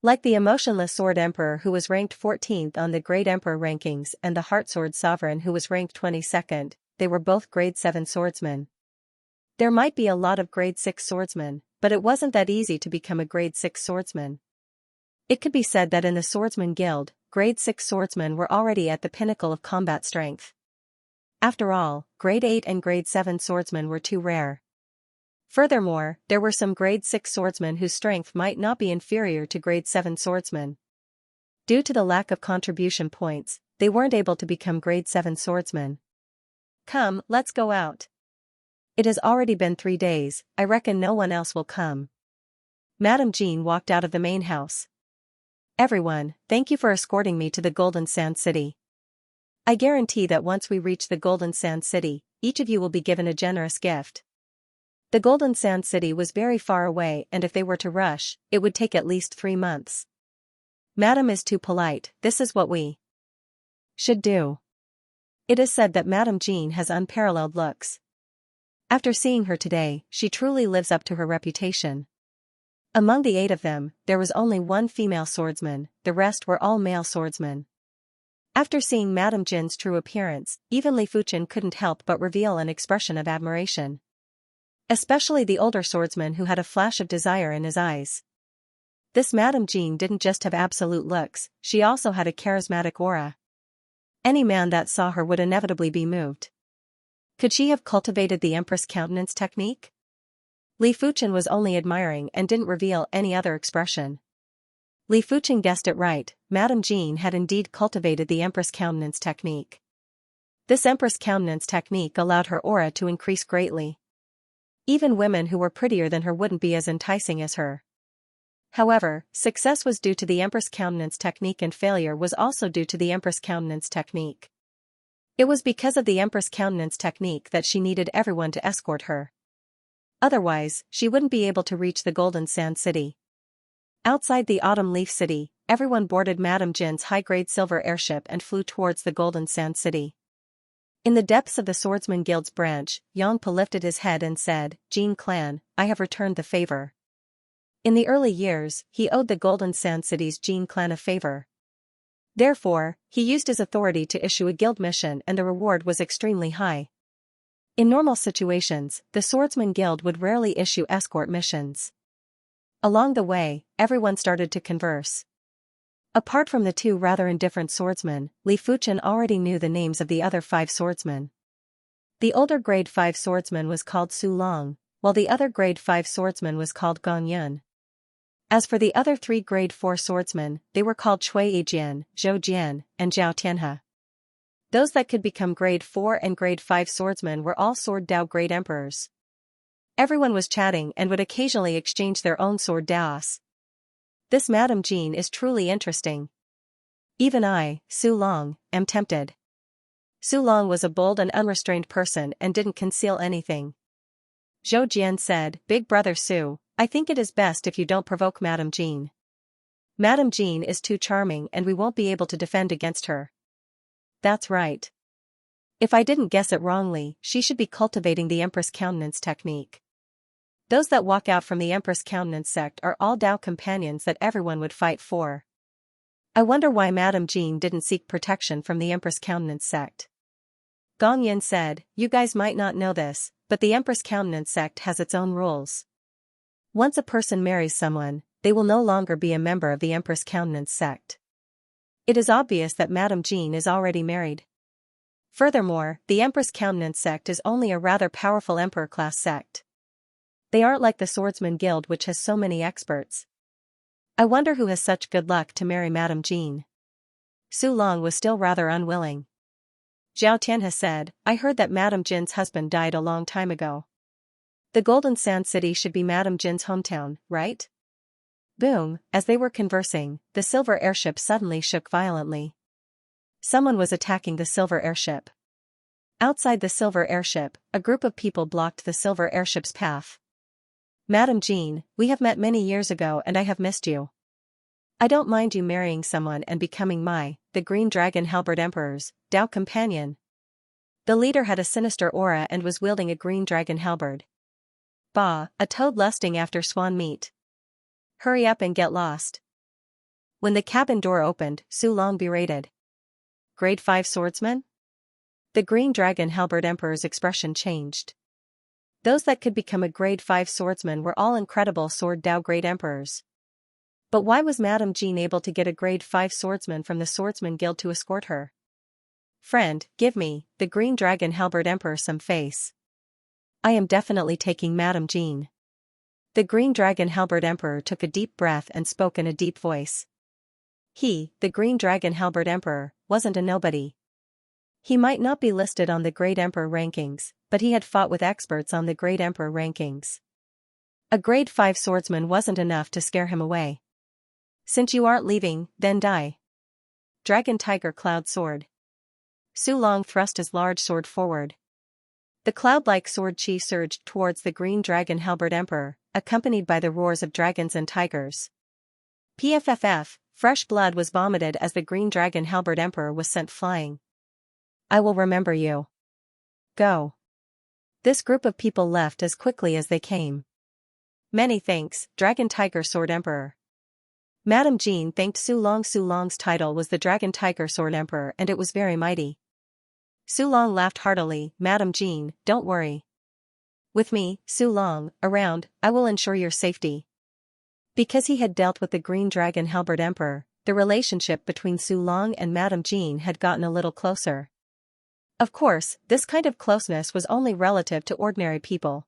Like the emotionless Sword Emperor who was ranked 14th on the Great Emperor rankings and the Heartsword Sovereign who was ranked 22nd, they were both grade 7 swordsmen. There might be a lot of grade 6 swordsmen, but it wasn't that easy to become a grade 6 swordsman. It could be said that in the Swordsman Guild, grade 6 swordsmen were already at the pinnacle of combat strength. After all, grade 8 and grade 7 swordsmen were too rare. Furthermore, there were some grade 6 swordsmen whose strength might not be inferior to grade 7 swordsmen. Due to the lack of contribution points, they weren't able to become grade 7 swordsmen. "Come, let's go out. It has already been 3 days, I reckon no one else will come." Madame Jean walked out of the main house. "Everyone, thank you for escorting me to the Golden Sand City. I guarantee that once we reach the Golden Sand City, each of you will be given a generous gift." The Golden Sand City was very far away and if they were to rush, it would take at least 3 months. "Madame is too polite, this is what we should do." It is said that Madame Jean has unparalleled looks. After seeing her today, she truly lives up to her reputation. Among the 8 of them, there was only 1 female swordsman, the rest were all male swordsmen. After seeing Madame Jin's true appearance, even Li Fuchen couldn't help but reveal an expression of admiration. Especially the older swordsman who had a flash of desire in his eyes. This Madame Jean didn't just have absolute looks, she also had a charismatic aura. Any man that saw her would inevitably be moved. Could she have cultivated the Empress countenance technique? Li Fuchen was only admiring and didn't reveal any other expression. Li Fuchen guessed it right, Madame Jean had indeed cultivated the Empress countenance technique. This Empress countenance technique allowed her aura to increase greatly. Even women who were prettier than her wouldn't be as enticing as her. However, success was due to the Empress countenance technique and failure was also due to the Empress countenance technique. It was because of the Empress countenance technique that she needed everyone to escort her. Otherwise, she wouldn't be able to reach the Golden Sand City. Outside the Autumn Leaf City, everyone boarded Madame Jin's high-grade silver airship and flew towards the Golden Sand City. In the depths of the Swordsman Guild's branch, Xianxia lifted his head and said, "Jin clan, I have returned the favor." In the early years, he owed the Golden Sand City's Jin clan a favor. Therefore, he used his authority to issue a guild mission and the reward was extremely high. In normal situations, the Swordsman Guild would rarely issue escort missions. Along the way, everyone started to converse. Apart from the two rather indifferent swordsmen, Li Fuchen already knew the names of the other 5 swordsmen. The older grade 5 swordsman was called Su Long, while the other grade 5 swordsman was called Gong Yun. As for the other 3 grade 4 swordsmen, they were called Cui Yijian, Zhou Jian, and Zhao Tianhe. Those that could become grade 4 and grade 5 swordsmen were all Sword Dao grade emperors. Everyone was chatting and would occasionally exchange their own sword daos. This Madame Jin is truly interesting. Even I, Su Long, am tempted. Su Long was a bold and unrestrained person and didn't conceal anything. Zhou Jian said, "Big brother Su, I think it is best if you don't provoke Madame Jin. Madame Jin is too charming and we won't be able to defend against her." That's right. If I didn't guess it wrongly, she should be cultivating the Empress countenance technique. Those that walk out from the Empress countenance sect are all Dao companions that everyone would fight for. I wonder why Madame Jin didn't seek protection from the Empress countenance sect. Gong Yin said, "You guys might not know this, but the Empress countenance sect has its own rules. Once a person marries someone, they will no longer be a member of the Empress countenance sect. It is obvious that Madame Jin is already married. Furthermore, the Empress countenance sect is only a rather powerful emperor-class sect. They aren't like the Swordsman Guild which has so many experts. I wonder who has such good luck to marry Madame Jin." Su Long was still rather unwilling. Zhao Tianhe said, "I heard that Madame Jin's husband died a long time ago. The Golden Sand City should be Madame Jin's hometown, right?" Boom, as they were conversing, the silver airship suddenly shook violently. Someone was attacking the silver airship. Outside the silver airship, a group of people blocked the silver airship's path. "Madame Jin, we have met many years ago and I have missed you. I don't mind you marrying someone and becoming the Green Dragon Halberd Emperor's Dao companion." The leader had a sinister aura and was wielding a green dragon halberd. Bah, a toad lusting after swan meat. Hurry up and get lost. When the cabin door opened, Su Long berated. "Grade 5 swordsman?" The Green Dragon Halberd Emperor's expression changed. Those that could become a grade 5 swordsman were all incredible Sword Dao grade emperors. But why was Madame Jin able to get a grade 5 swordsman from the Swordsman Guild to escort her? "Friend, give me, the Green Dragon Halberd Emperor some face. I am definitely taking Madame Jin." The Green Dragon Halberd Emperor took a deep breath and spoke in a deep voice. He, the Green Dragon Halberd Emperor, wasn't a nobody. He might not be listed on the Great Emperor rankings, but he had fought with experts on the Great Emperor rankings. A grade 5 swordsman wasn't enough to scare him away. "Since you aren't leaving, then die." Dragon Tiger Cloud Sword. Su Long thrust his large sword forward. The cloud-like sword chi surged towards the Green Dragon Halberd Emperor, accompanied by the roars of dragons and tigers. PFFF, fresh blood was vomited as the Green Dragon Halberd Emperor was sent flying. "I will remember you. Go." This group of people left as quickly as they came. "Many thanks, Dragon Tiger Sword Emperor." Madame Jin thanked Su Long. Su Long's title was the Dragon Tiger Sword Emperor and it was very mighty. Su Long laughed heartily. "Madame Jin, don't worry. With me, Su Long, around, I will ensure your safety." Because he had dealt with the Green Dragon Halberd Emperor, the relationship between Su Long and Madame Jin had gotten a little closer. Of course, this kind of closeness was only relative to ordinary people.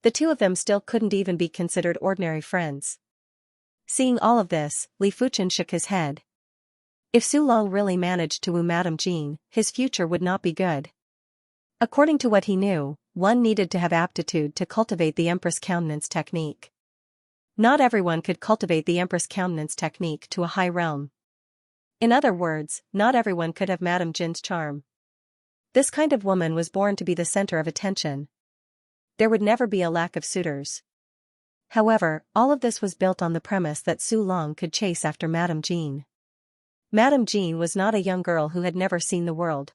The two of them still couldn't even be considered ordinary friends. Seeing all of this, Li Fuchen shook his head. If Su Long really managed to woo Madame Jean, his future would not be good. According to what he knew, one needed to have aptitude to cultivate the Empress Countenance technique. Not everyone could cultivate the Empress Countenance technique to a high realm. In other words, not everyone could have Madame Jean's charm. This kind of woman was born to be the center of attention. There would never be a lack of suitors. However, all of this was built on the premise that Su Long could chase after Madame Jean. Madame Jean was not a young girl who had never seen the world.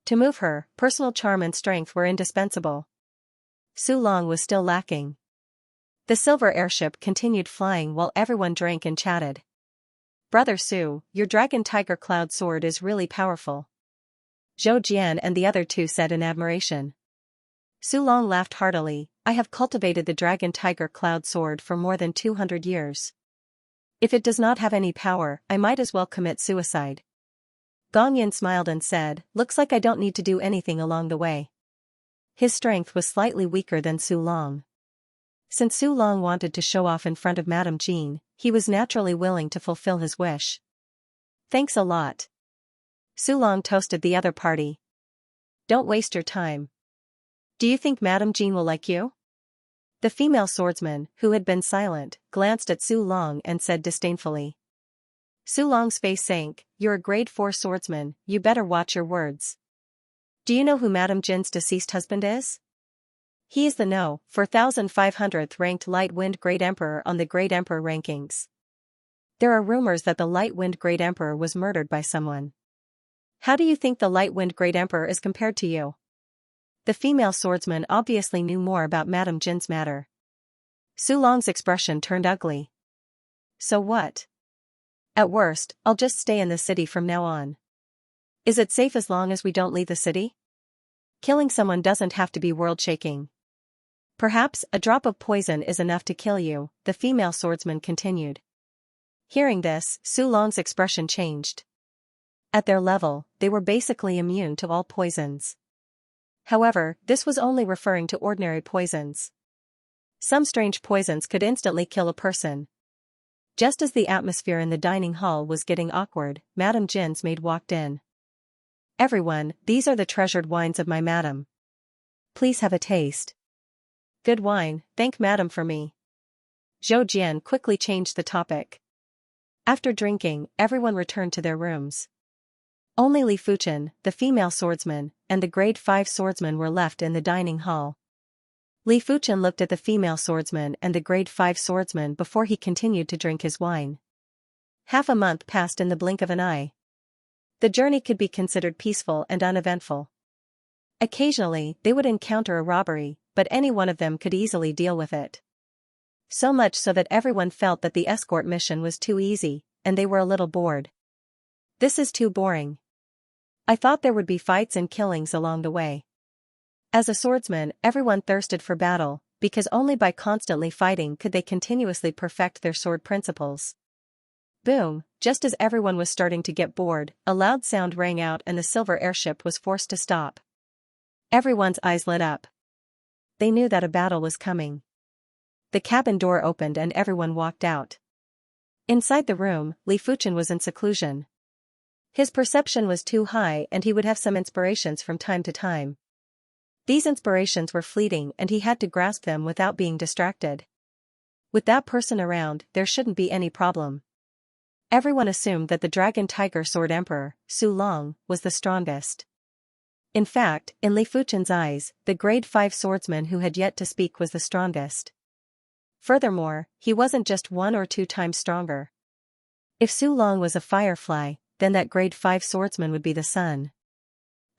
To move her, personal charm and strength were indispensable. Su Long was still lacking. The silver airship continued flying while everyone drank and chatted. "Brother Su, your dragon tiger cloud sword is really powerful," Zhou Jian and the other two said in admiration. Su Long laughed heartily. "I have cultivated the dragon tiger cloud sword for more than 200 years. If it does not have any power, I might as well commit suicide." Gong Yin smiled and said, "Looks like I don't need to do anything along the way." His strength was slightly weaker than Su Long. Since Su Long wanted to show off in front of Madame Jean, he was naturally willing to fulfill his wish. "Thanks a lot." Su Long toasted the other party. "Don't waste your time. Do you think Madame Jean will like you?" The female swordsman, who had been silent, glanced at Su Long and said disdainfully. Su Long's face sank. "You're a grade 4 swordsman, you better watch your words. Do you know who Madame Jean's deceased husband is?" "He is the No. 4500th ranked Light Wind Great Emperor on the Great Emperor rankings. There are rumors that the Light Wind Great Emperor was murdered by someone. How do you think the Light Wind Great Emperor is compared to you?" The female swordsman obviously knew more about Madame Jean's matter. Su Long's expression turned ugly. "So what? At worst, I'll just stay in the city from now on. Is it safe as long as we don't leave the city? Killing someone doesn't have to be world-shaking. Perhaps a drop of poison is enough to kill you," the female swordsman continued. Hearing this, Su Long's expression changed. At their level, they were basically immune to all poisons. However, this was only referring to ordinary poisons. Some strange poisons could instantly kill a person. Just as the atmosphere in the dining hall was getting awkward, Madame Jean's maid walked in. "Everyone, these are the treasured wines of my madam. Please have a taste." "Good wine, thank madam for me." Zhou Jian quickly changed the topic. After drinking, everyone returned to their rooms. Only Li Fuchen, the female swordsman, and the grade 5 swordsman were left in the dining hall. Li Fuchen looked at the female swordsman and the grade 5 swordsman before he continued to drink his wine. Half a month passed in the blink of an eye. The journey could be considered peaceful and uneventful. Occasionally, they would encounter a robbery, but any one of them could easily deal with it. So much so that everyone felt that the escort mission was too easy, and they were a little bored. "This is too boring. I thought there would be fights and killings along the way." As a swordsman, everyone thirsted for battle, because only by constantly fighting could they continuously perfect their sword principles. Boom! Just as everyone was starting to get bored, a loud sound rang out and the silver airship was forced to stop. Everyone's eyes lit up. They knew that a battle was coming. The cabin door opened and everyone walked out. Inside the room, Li Fuchen was in seclusion. His perception was too high and he would have some inspirations from time to time. These inspirations were fleeting and he had to grasp them without being distracted. With that person around, there shouldn't be any problem. Everyone assumed that the Dragon Tiger Sword Emperor, Su Long, was the strongest. In fact, in Li Fuchen's eyes, the grade 5 swordsman who had yet to speak was the strongest. Furthermore, he wasn't just 1 or 2 times stronger. If Su Long was a firefly, then that grade 5 swordsman would be the sun.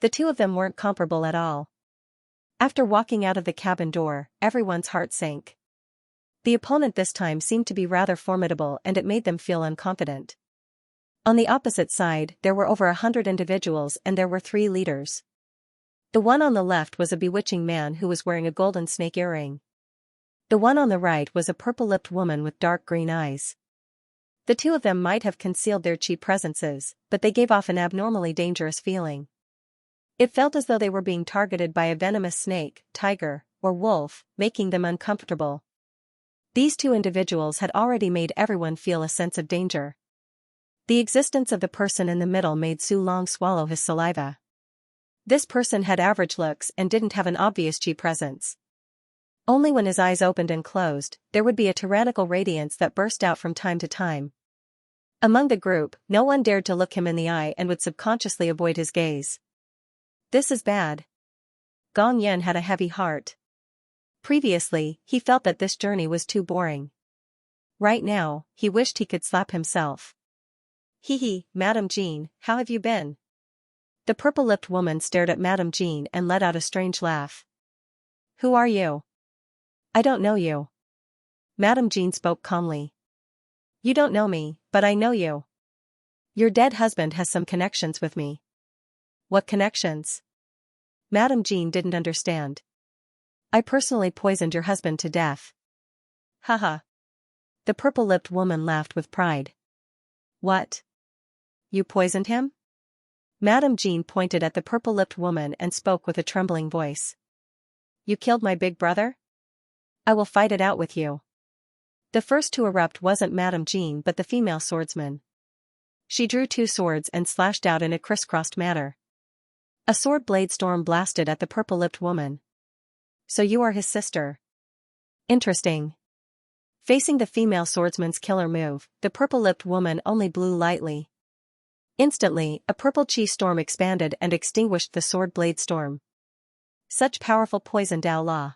The two of them weren't comparable at all. After walking out of the cabin door, everyone's heart sank. The opponent this time seemed to be rather formidable and it made them feel unconfident. On the opposite side, there were over 100 individuals and there were 3 leaders. The one on the left was a bewitching man who was wearing a golden snake earring. The one on the right was a purple-lipped woman with dark green eyes. The two of them might have concealed their cheap presences, but they gave off an abnormally dangerous feeling. It felt as though they were being targeted by a venomous snake, tiger, or wolf, making them uncomfortable. These 2 individuals had already made everyone feel a sense of danger. The existence of the person in the middle made Su Long swallow his saliva. This person had average looks and didn't have an obvious Qi presence. Only when his eyes opened and closed, there would be a tyrannical radiance that burst out from time to time. Among the group, no one dared to look him in the eye and would subconsciously avoid his gaze. This is bad. Gong Yan had a heavy heart. Previously, he felt that this journey was too boring. Right now, he wished he could slap himself. Hee, Madame Jean, how have you been? The purple-lipped woman stared at Madame Jean and let out a strange laugh. Who are you? I don't know you. Madame Jean spoke calmly. You don't know me, but I know you. Your dead husband has some connections with me. What connections? Madame Jean didn't understand. I personally poisoned your husband to death. Haha. The purple-lipped woman laughed with pride. What? You poisoned him? Madame Jean pointed at the purple-lipped woman and spoke with a trembling voice. You killed my big brother? I will fight it out with you. The first to erupt wasn't Madame Jean but the female swordsman. She drew 2 swords and slashed out in a crisscrossed manner. A sword blade storm blasted at the purple-lipped woman. So you are his sister. Interesting. Facing the female swordsman's killer move, the purple-lipped woman only blew lightly. Instantly, a purple chi storm expanded and extinguished the sword blade storm. Such powerful poison Dao La.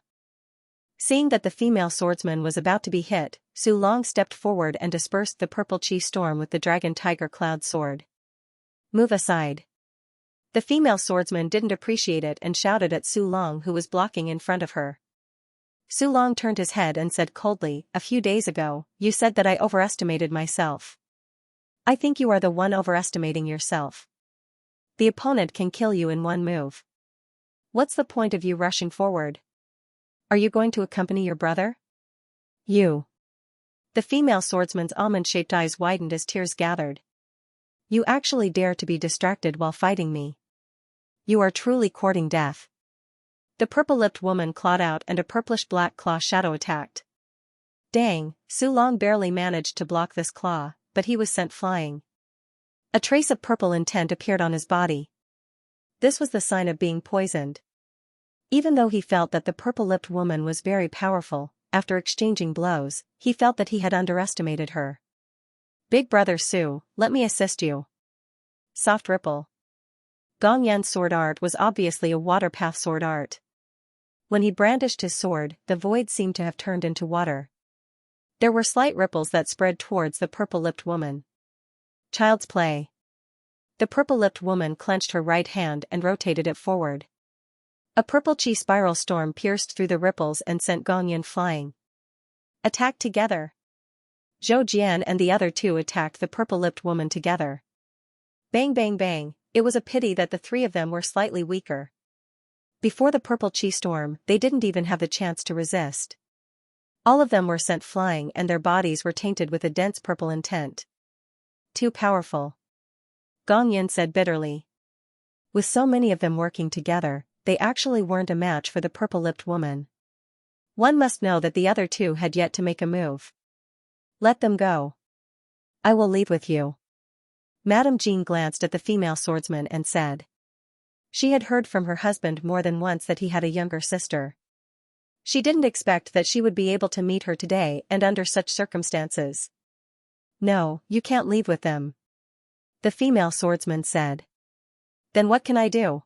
Seeing that the female swordsman was about to be hit, Su Long stepped forward and dispersed the purple chi storm with the dragon tiger cloud sword. Move aside. The female swordsman didn't appreciate it and shouted at Su Long who was blocking in front of her. Su Long turned his head and said coldly, a few days ago, you said that I overestimated myself. I think you are the one overestimating yourself. The opponent can kill you in one move. What's the point of you rushing forward? Are you going to accompany your brother? You. The female swordsman's almond-shaped eyes widened as tears gathered. You actually dare to be distracted while fighting me. You are truly courting death. The purple-lipped woman clawed out and a purplish-black claw shadow attacked. Dang, Su Long barely managed to block this claw, but he was sent flying. A trace of purple intent appeared on his body. This was the sign of being poisoned. Even though he felt that the purple-lipped woman was very powerful, after exchanging blows, he felt that he had underestimated her. Big brother Su, let me assist you. Soft ripple. Gong Yan's sword art was obviously a water path sword art. When he brandished his sword, the void seemed to have turned into water. There were slight ripples that spread towards the purple-lipped woman. Child's play. The purple-lipped woman clenched her right hand and rotated it forward. A purple chi spiral storm pierced through the ripples and sent Gong Yan flying. Attack together. Zhou Jian and the other 2 attacked the purple-lipped woman together. Bang bang bang, it was a pity that the 3 of them were slightly weaker. Before the purple chi storm, they didn't even have the chance to resist. All of them were sent flying and their bodies were tainted with a dense purple intent. Too powerful. Gong Yan said bitterly. With so many of them working together, they actually weren't a match for the purple-lipped woman. One must know that the other 2 had yet to make a move. Let them go. I will leave with you. Madame Jean glanced at the female swordsman and said. She had heard from her husband more than once that he had a younger sister. She didn't expect that she would be able to meet her today and under such circumstances. No, you can't leave with them. The female swordsman said. Then what can I do?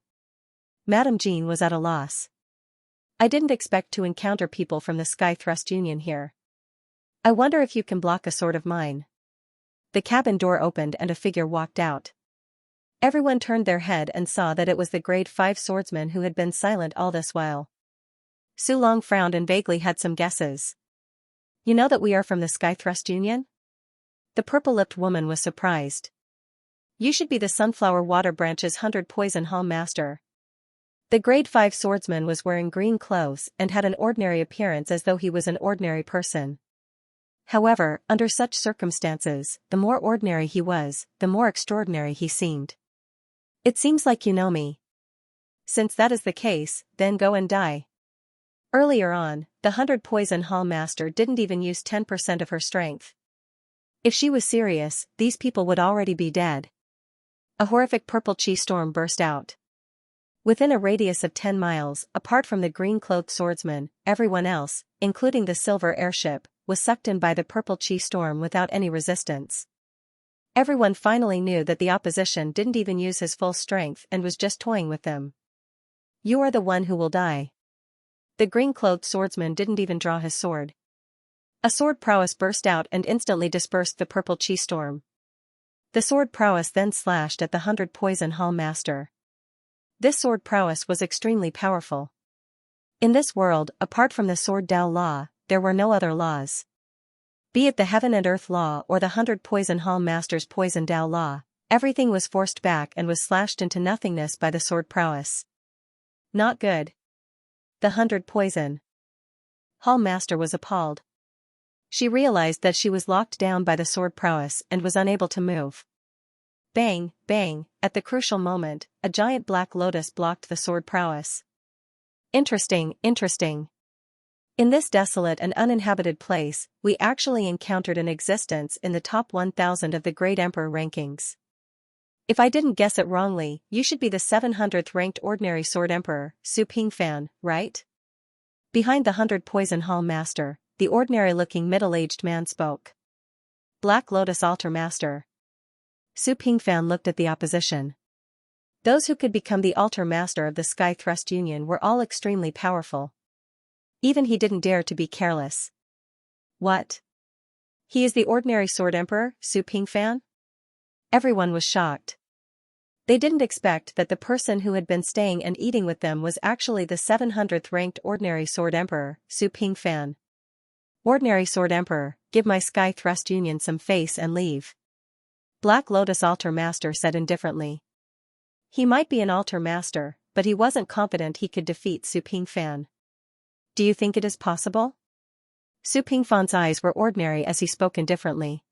Madame Jean was at a loss. I didn't expect to encounter people from the Sky Thrust Union here. I wonder if you can block a sword of mine. The cabin door opened and a figure walked out. Everyone turned their head and saw that it was the grade 5 swordsman who had been silent all this while. Su Long frowned and vaguely had some guesses. You know that we are from the Sky Thrust Union? The purple-lipped woman was surprised. You should be the Sunflower Water Branch's 100 Poison Hall Master. The grade 5 swordsman was wearing green clothes and had an ordinary appearance as though he was an ordinary person. However, under such circumstances, the more ordinary he was, the more extraordinary he seemed. It seems like you know me. Since that is the case, then go and die. Earlier on, the 100 Poison Hall Master didn't even use 10% of her strength. If she was serious, these people would already be dead. A horrific purple chi storm burst out. Within a radius of 10 miles, apart from the green-clothed swordsman, everyone else, including the silver airship, was sucked in by the purple chi storm without any resistance. Everyone finally knew that the opposition didn't even use his full strength and was just toying with them. You are the one who will die. The green-clothed swordsman didn't even draw his sword. A sword prowess burst out and instantly dispersed the purple chi storm. The sword prowess then slashed at the 100 poison hall master. This sword prowess was extremely powerful. In this world, apart from the sword Dao law, there were no other laws. Be it the heaven and earth law or the 100 poison hall master's poison Dao law, everything was forced back and was slashed into nothingness by the sword prowess. Not good. The 100 poison hall master was appalled. She realized that she was locked down by the sword prowess and was unable to move. Bang, bang, at the crucial moment, a giant black lotus blocked the sword prowess. Interesting, interesting. In this desolate and uninhabited place, we actually encountered an existence in the top 1,000 of the Great Emperor rankings. If I didn't guess it wrongly, you should be the 700th ranked ordinary sword emperor, Su Pingfan, right? Behind the 100 poison hall master, the ordinary-looking middle-aged man spoke. Black Lotus Altar Master. Su Pingfan looked at the opposition. Those who could become the altar master of the Sky Thrust Union were all extremely powerful. Even he didn't dare to be careless. What? He is the ordinary sword emperor, Su Pingfan? Everyone was shocked. They didn't expect that the person who had been staying and eating with them was actually the 700th ranked ordinary sword emperor, Su Pingfan. Ordinary sword emperor, give my Sky Thrust Union some face and leave. Black Lotus Altar Master said indifferently. He might be an altar master, but he wasn't confident he could defeat Su Pingfan. Do you think it is possible? Su Pingfan's eyes were ordinary as he spoke indifferently.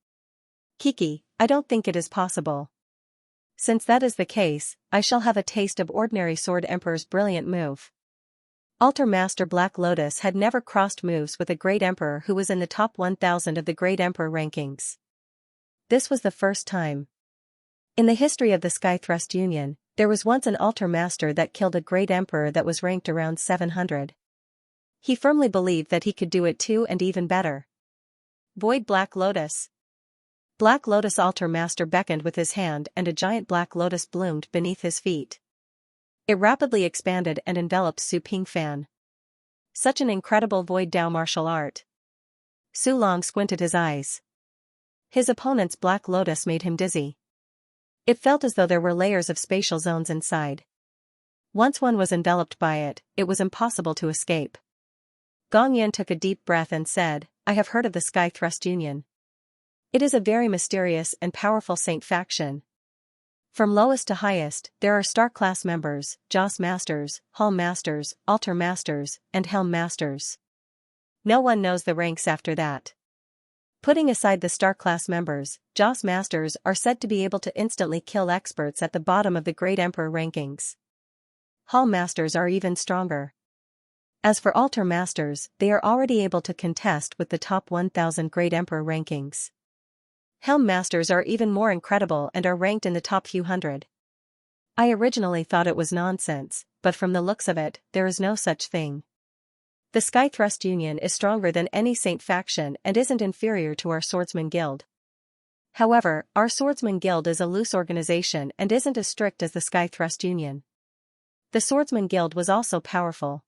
Kiki, I don't think it is possible. Since that is the case, I shall have a taste of ordinary sword emperor's brilliant move. Altar Master Black Lotus had never crossed moves with a great emperor who was in the top 1,000 of the Great Emperor rankings. This was the first time. In the history of the Sky Thrust Union, there was once an altar master that killed a great emperor that was ranked around 700. He firmly believed that he could do it too and even better. Void Black Lotus. Black Lotus Altar Master beckoned with his hand and a giant black lotus bloomed beneath his feet. It rapidly expanded and enveloped Su Pingfan. Such an incredible Void Dao martial art. Su Long squinted his eyes. His opponent's Black Lotus made him dizzy. It felt as though there were layers of spatial zones inside. Once one was enveloped by it, it was impossible to escape. Gong Yin took a deep breath and said, I have heard of the Sky Thrust Union. It is a very mysterious and powerful saint faction. From lowest to highest, there are star-class members, Joss Masters, Hall Masters, Altar Masters, and Helm Masters. No one knows the ranks after that. Putting aside the star-class members, Joss Masters are said to be able to instantly kill experts at the bottom of the Great Emperor rankings. Hall Masters are even stronger. As for Altar Masters, they are already able to contest with the top 1,000 Great Emperor rankings. Helm Masters are even more incredible and are ranked in the top few hundred. I originally thought it was nonsense, but from the looks of it, there is no such thing. The Sky Thrust Union is stronger than any saint faction and isn't inferior to our Swordsman Guild. However, our Swordsman Guild is a loose organization and isn't as strict as the Sky Thrust Union. The Swordsman Guild was also powerful.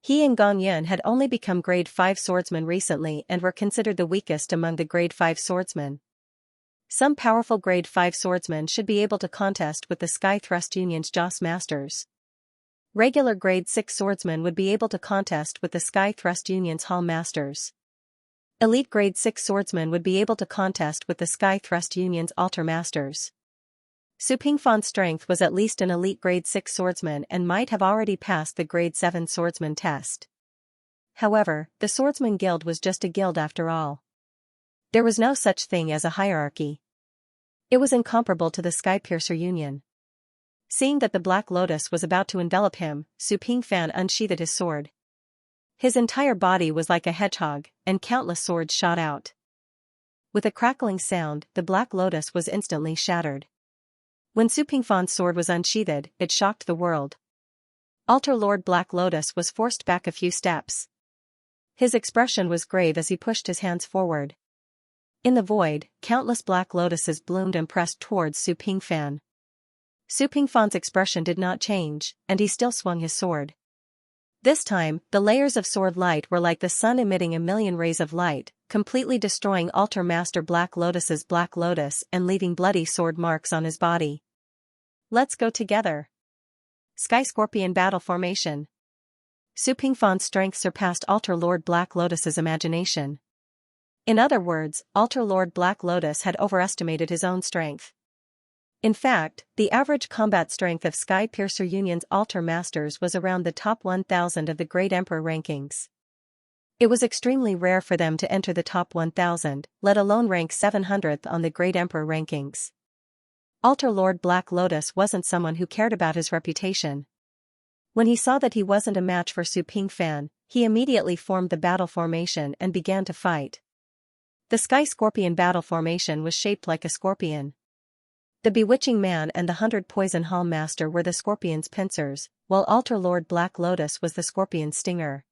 He and Gong Yun had only become Grade 5 swordsmen recently and were considered the weakest among the Grade 5 swordsmen. Some powerful Grade 5 swordsmen should be able to contest with the Sky Thrust Union's Joss Masters. Regular Grade 6 swordsmen would be able to contest with the Sky Thrust Union's Hall Masters. Elite Grade 6 swordsmen would be able to contest with the Sky Thrust Union's Altar Masters. Su Pingfan's strength was at least an elite Grade 6 swordsman and might have already passed the Grade 7 swordsman test. However, the Swordsman Guild was just a guild after all. There was no such thing as a hierarchy. It was incomparable to the Skypiercer Union. Seeing that the Black Lotus was about to envelop him, Su Pingfan unsheathed his sword. His entire body was like a hedgehog, and countless swords shot out. With a crackling sound, the Black Lotus was instantly shattered. When Su Pingfan's sword was unsheathed, it shocked the world. Altar Lord Black Lotus was forced back a few steps. His expression was grave as he pushed his hands forward. In the void, countless Black Lotuses bloomed and pressed towards Su Pingfan. Su Pingfan's expression did not change, and he still swung his sword. This time, the layers of sword light were like the sun emitting a million rays of light, completely destroying Altar Master Black Lotus's Black Lotus and leaving bloody sword marks on his body. Let's go together. Sky Scorpion Battle Formation. Su Pingfan's strength surpassed Altar Lord Black Lotus's imagination. In other words, Altar Lord Black Lotus had overestimated his own strength. In fact, the average combat strength of Sky Piercer Union's Altar Masters was around the top 1,000 of the Great Emperor rankings. It was extremely rare for them to enter the top 1,000, let alone rank 700th on the Great Emperor rankings. Altar Lord Black Lotus wasn't someone who cared about his reputation. When he saw that he wasn't a match for Su Pingfan, he immediately formed the battle formation and began to fight. The Sky Scorpion battle formation was shaped like a scorpion. The Bewitching Man and the 100 Poison Hall Master were the scorpion's pincers, while Altar Lord Black Lotus was the scorpion's stinger.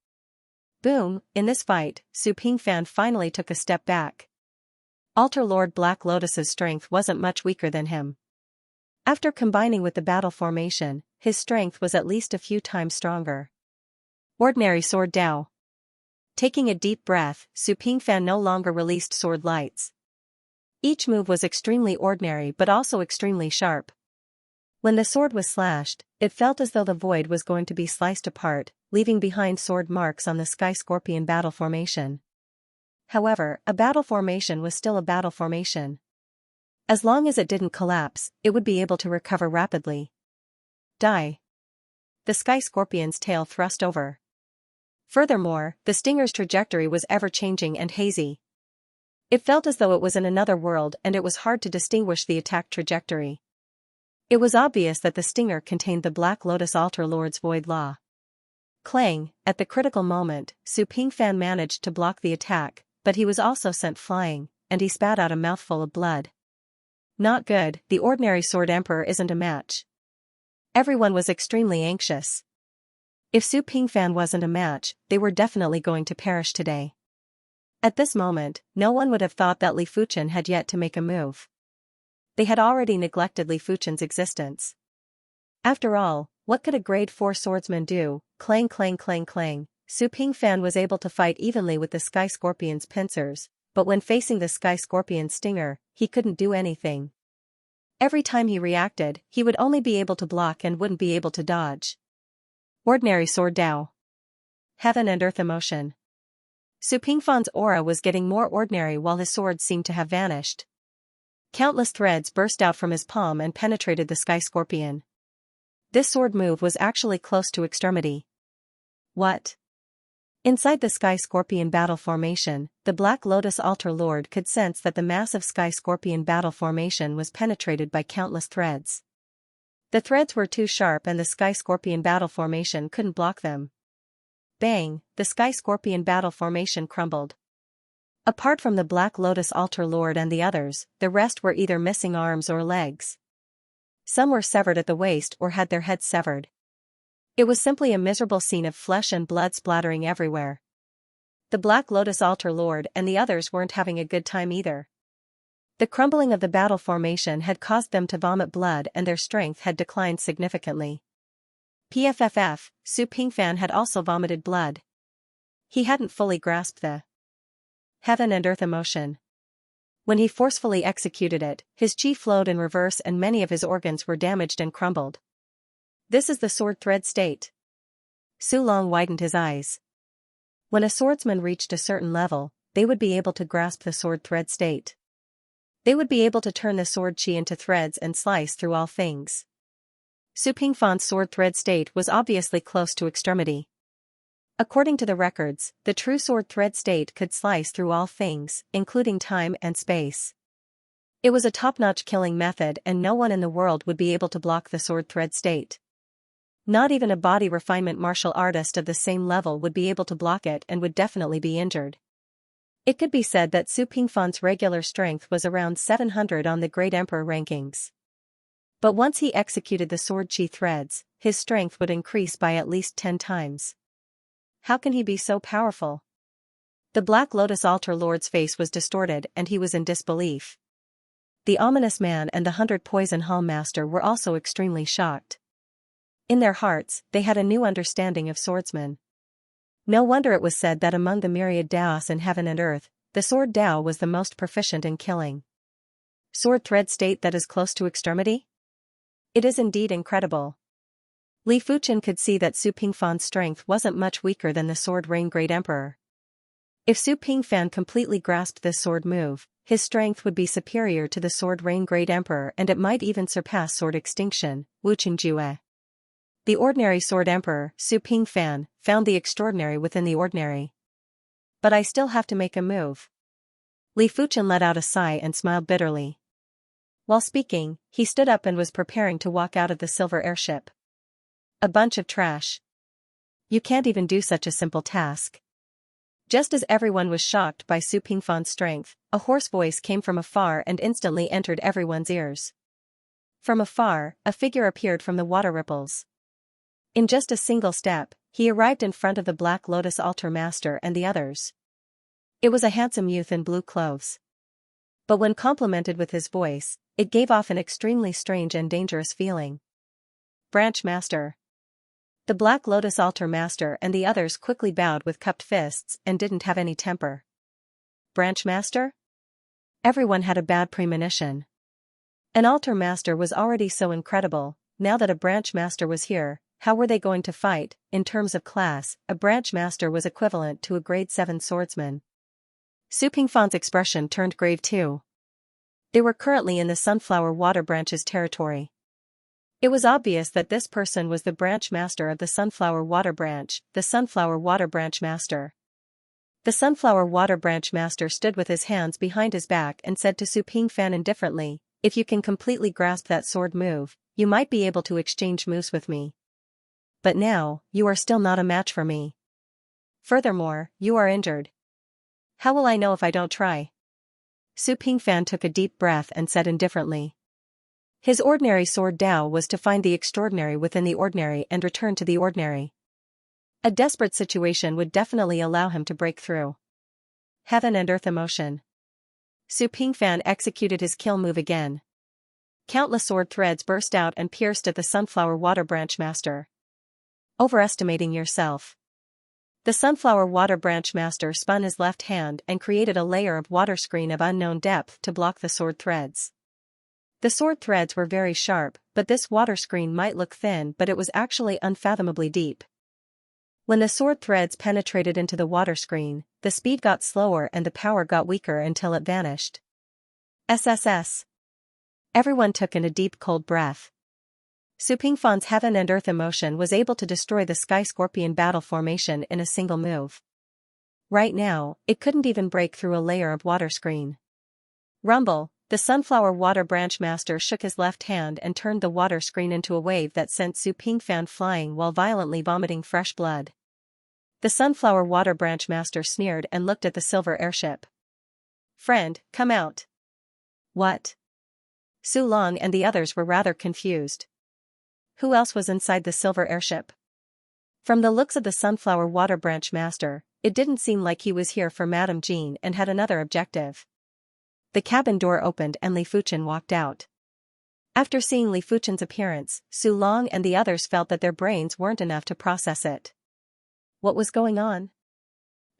Boom! In this fight, Su Pingfan finally took a step back. Altar Lord Black Lotus's strength wasn't much weaker than him. After combining with the battle formation, his strength was at least a few times stronger. Ordinary Sword Dao. Taking a deep breath, Su Pingfan no longer released sword lights. Each move was extremely ordinary but also extremely sharp. When the sword was slashed, it felt as though the void was going to be sliced apart, leaving behind sword marks on the Sky Scorpion battle formation. However, a battle formation was still a battle formation. As long as it didn't collapse, it would be able to recover rapidly. Die. The Sky Scorpion's tail thrust over. Furthermore, the stinger's trajectory was ever-changing and hazy. It felt as though it was in another world and it was hard to distinguish the attack trajectory. It was obvious that the stinger contained the Black Lotus Altar Lord's Void Law. Clang! At the critical moment, Su Pingfan managed to block the attack, but he was also sent flying, and he spat out a mouthful of blood. Not good, the ordinary Sword Emperor isn't a match. Everyone was extremely anxious. If Su Pingfan wasn't a match, they were definitely going to perish today. At this moment, no one would have thought that Li Fuchen had yet to make a move. They had already neglected Li Fuchen's existence. After all, what could a grade 4 swordsman do? Clang clang clang clang. Su Pingfan was able to fight evenly with the Sky Scorpion's pincers, but when facing the Sky Scorpion's stinger, he couldn't do anything. Every time he reacted, he would only be able to block and wouldn't be able to dodge. Ordinary Sword Dao. Heaven and Earth Emotion. Su Pingfan's aura was getting more ordinary while his sword seemed to have vanished. Countless threads burst out from his palm and penetrated the Sky Scorpion. This sword move was actually close to extremity. What? Inside the Sky Scorpion battle formation, the Black Lotus Altar Lord could sense that the massive Sky Scorpion battle formation was penetrated by countless threads. The threads were too sharp and the Sky Scorpion battle formation couldn't block them. Bang! The Sky Scorpion battle formation crumbled. Apart from the Black Lotus Altar Lord and the others, the rest were either missing arms or legs. Some were severed at the waist or had their heads severed. It was simply a miserable scene of flesh and blood splattering everywhere. The Black Lotus Altar Lord and the others weren't having a good time either. The crumbling of the battle formation had caused them to vomit blood and their strength had declined significantly. PFFF, Su Pingfan had also vomited blood. He hadn't fully grasped the Heaven and Earth Emotion. When he forcefully executed it, his chi flowed in reverse and many of his organs were damaged and crumbled. This is the sword thread state. Su Long widened his eyes. When a swordsman reached a certain level, they would be able to grasp the sword thread state. They would be able to turn the sword chi into threads and slice through all things. Su Pingfan's sword thread state was obviously close to extremity. According to the records, the true sword thread state could slice through all things, including time and space. It was a top-notch killing method and no one in the world would be able to block the sword thread state. Not even a body refinement martial artist of the same level would be able to block it and would definitely be injured. It could be said that Su Pingfan's regular strength was around 700 on the Great Emperor rankings. But once he executed the sword chi threads, his strength would increase by at least 10 times. How can he be so powerful? The Black Lotus Altar Lord's face was distorted and he was in disbelief. The Ominous Man and the 100 Poison Hall Master were also extremely shocked. In their hearts, they had a new understanding of swordsmen. No wonder it was said that among the myriad Daos in heaven and earth, the sword Dao was the most proficient in killing. Sword thread state that is close to extremity? It is indeed incredible. Li Fuchen could see that Su Pingfan's strength wasn't much weaker than the Sword Rain Great Emperor. If Su Pingfan completely grasped this sword move, his strength would be superior to the Sword Rain Great Emperor and it might even surpass Sword Extinction, Wu Qingjue. The ordinary Sword Emperor, Su Pingfan, found the extraordinary within the ordinary. But I still have to make a move. Li Fuchen let out a sigh and smiled bitterly. While speaking, he stood up and was preparing to walk out of the silver airship. A bunch of trash. You can't even do such a simple task. Just as everyone was shocked by Su Pingfan's strength, a hoarse voice came from afar and instantly entered everyone's ears. From afar, a figure appeared from the water ripples. In just a single step, he arrived in front of the Black Lotus Altar Master and the others. It was a handsome youth in blue clothes. But when complimented with his voice, it gave off an extremely strange and dangerous feeling. Branch Master. The Black Lotus Altar Master and the others quickly bowed with cupped fists and didn't have any temper. Branch Master? Everyone had a bad premonition. An Altar Master was already so incredible, now that a Branch Master was here, how were they going to fight? In terms of class, a Branch Master was equivalent to a grade 7 swordsman. Su Pingfan's expression turned grave too. They were currently in the Sunflower Water Branch's territory. It was obvious that this person was the Branch Master of the Sunflower Water Branch, the Sunflower Water Branch Master. The Sunflower Water Branch Master stood with his hands behind his back and said to Su Pingfan indifferently, if you can completely grasp that sword move, you might be able to exchange moves with me. But now, you are still not a match for me. Furthermore, you are injured. How will I know if I don't try? Su Pingfan took a deep breath and said indifferently. His ordinary sword Dao was to find the extraordinary within the ordinary and return to the ordinary. A desperate situation would definitely allow him to break through. Heaven and earth emotion. Su Pingfan executed his kill move again. Countless sword threads burst out and pierced at the Sunflower Water Branch Master. Overestimating yourself. The Sunflower Water Branch Master spun his left hand and created a layer of water screen of unknown depth to block the sword threads. The sword threads were very sharp, but this water screen might look thin, but it was actually unfathomably deep. When the sword threads penetrated into the water screen, the speed got slower and the power got weaker until it vanished. SSS. Everyone took in a deep cold breath. Su Pingfan's heaven and earth emotion was able to destroy the Sky Scorpion battle formation in a single move. Right now, it couldn't even break through a layer of water screen. Rumble, the Sunflower Water Branch Master shook his left hand and turned the water screen into a wave that sent Su Pingfan flying while violently vomiting fresh blood. The Sunflower Water Branch Master sneered and looked at the silver airship. Friend, come out. What? Su Long and the others were rather confused. Who else was inside the silver airship? From the looks of the Sunflower Water Branch Master, it didn't seem like he was here for Madame Jean and had another objective. The cabin door opened and Li Fuchen walked out. After seeing Li Fuchen's appearance, Su Long and the others felt that their brains weren't enough to process it. What was going on?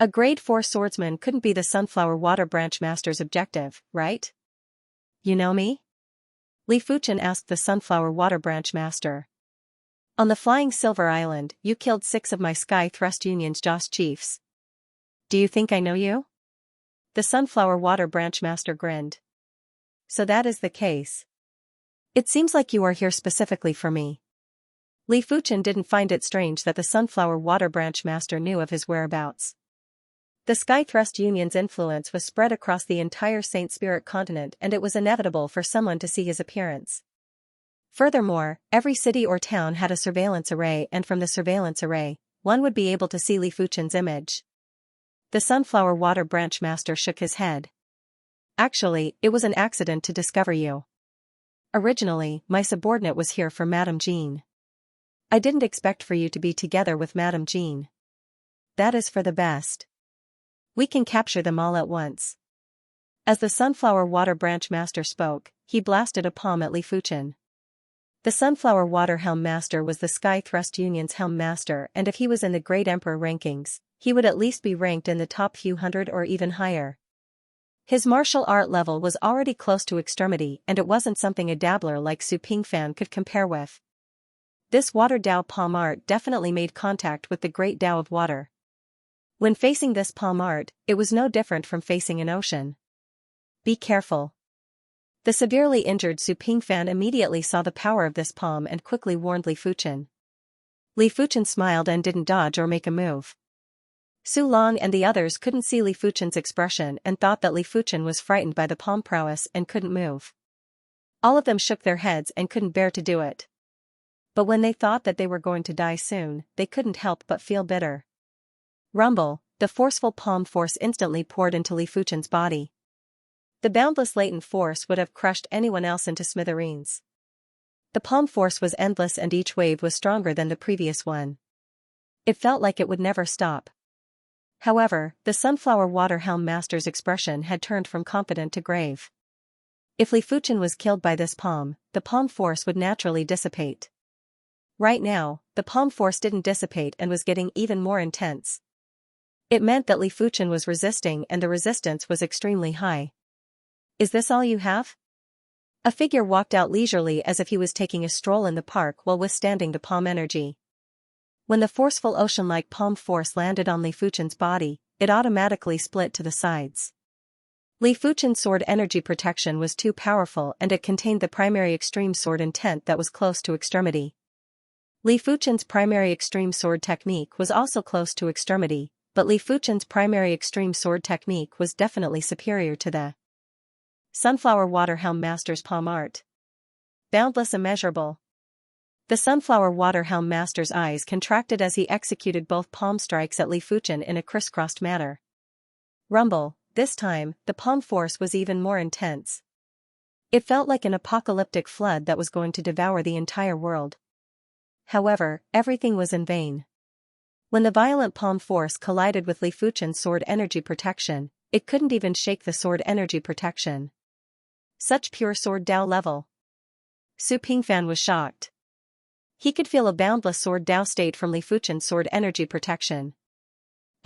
A grade 4 swordsman couldn't be the Sunflower Water Branch Master's objective, right? You know me? Li Fuchen asked the Sunflower Water Branch Master. On the Flying Silver Island, you killed 6 of my Sky Thrust Union's Joss chiefs. Do you think I know you? The Sunflower Water Branch Master grinned. So that is the case. It seems like you are here specifically for me. Li Fuchen didn't find it strange that the Sunflower Water Branch Master knew of his whereabouts. The Sky Thrust Union's influence was spread across the entire Saint Spirit continent and it was inevitable for someone to see his appearance. Furthermore, every city or town had a surveillance array and from the surveillance array, one would be able to see Li Fuchen's image. The Sunflower Water Branch Master shook his head. Actually, it was an accident to discover you. Originally, my subordinate was here for Madame Jean. I didn't expect for you to be together with Madame Jean. That is for the best. We can capture them all at once. As the Sunflower Water Branch Master spoke, he blasted a palm at Li Fuchen. The Sunflower Water Helm Master was the Sky Thrust Union's Helm Master, and if he was in the Great Emperor rankings, he would at least be ranked in the top few hundred or even higher. His martial art level was already close to extremity, and it wasn't something a dabbler like Su Pingfan could compare with. This Water Dao palm art definitely made contact with the Great Dao of Water. When facing this palm art, it was no different from facing an ocean. Be careful. The severely injured Su Pingfan immediately saw the power of this palm and quickly warned Li Fuchen. Li Fuchen smiled and didn't dodge or make a move. Su Long and the others couldn't see Li Fuchen's expression and thought that Li Fuchen was frightened by the palm prowess and couldn't move. All of them shook their heads and couldn't bear to do it. But when they thought that they were going to die soon, they couldn't help but feel bitter. Rumble, the forceful palm force instantly poured into Li Fuchen's body. The boundless latent force would have crushed anyone else into smithereens. The palm force was endless and each wave was stronger than the previous one. It felt like it would never stop. However, the Sunflower Water Helm Master's expression had turned from confident to grave. If Li Fuchen was killed by this palm, the palm force would naturally dissipate. Right now, the palm force didn't dissipate and was getting even more intense. It meant that Li Fuchen was resisting and the resistance was extremely high. Is this all you have? A figure walked out leisurely as if he was taking a stroll in the park while withstanding the palm energy. When the forceful ocean-like palm force landed on Li Fuchen's body, it automatically split to the sides. Li Fuchen's sword energy protection was too powerful and it contained the primary extreme sword intent that was close to extremity. Li Fuchen's primary extreme sword technique was also close to extremity, but Li Fuchen's primary extreme sword technique was definitely superior to the Sunflower Water Helm Master's palm art. Boundless immeasurable. The Sunflower Water Helm Master's eyes contracted as he executed both palm strikes at Li Fuchen in a crisscrossed manner. Rumble, this time, the palm force was even more intense. It felt like an apocalyptic flood that was going to devour the entire world. However, everything was in vain. When the violent palm force collided with Li Fuchen's sword energy protection, it couldn't even shake the sword energy protection. Such pure sword Dao level. Su Pingfan was shocked. He could feel a boundless sword Dao state from Li Fuchen's sword energy protection.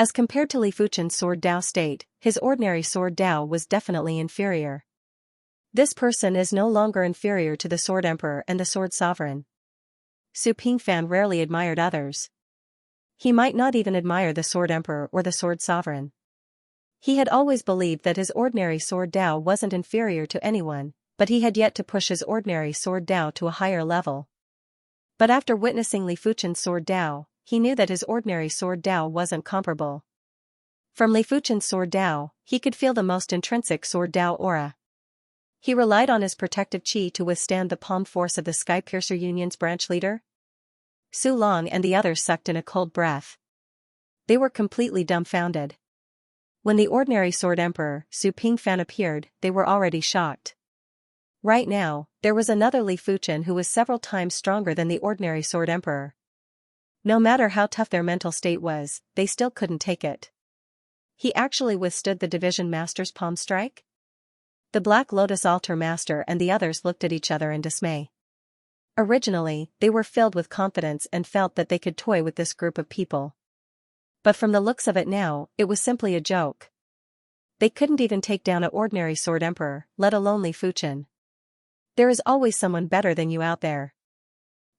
As compared to Li Fuchen's sword Dao state, his ordinary sword Dao was definitely inferior. This person is no longer inferior to the Sword Emperor and the Sword Sovereign. Su Pingfan rarely admired others. He might not even admire the Sword Emperor or the Sword Sovereign. He had always believed that his ordinary sword Dao wasn't inferior to anyone, but he had yet to push his ordinary sword Dao to a higher level. But after witnessing Li Fuchen's sword Dao, he knew that his ordinary sword Dao wasn't comparable. From Li Fuchen's sword Dao, he could feel the most intrinsic sword Dao aura. He relied on his protective chi to withstand the palm force of the Skypiercer Union's branch leader. Su Long and the others sucked in a cold breath. They were completely dumbfounded. When the ordinary Sword Emperor, Su Pingfan, appeared, they were already shocked. Right now, there was another Li Fuchen who was several times stronger than the ordinary Sword Emperor. No matter how tough their mental state was, they still couldn't take it. He actually withstood the Division Master's palm strike? The Black Lotus Altar Master and the others looked at each other in dismay. Originally, they were filled with confidence and felt that they could toy with this group of people. But from the looks of it now, it was simply a joke. They couldn't even take down an ordinary Sword Emperor, let alone Li Fuchen. There is always someone better than you out there.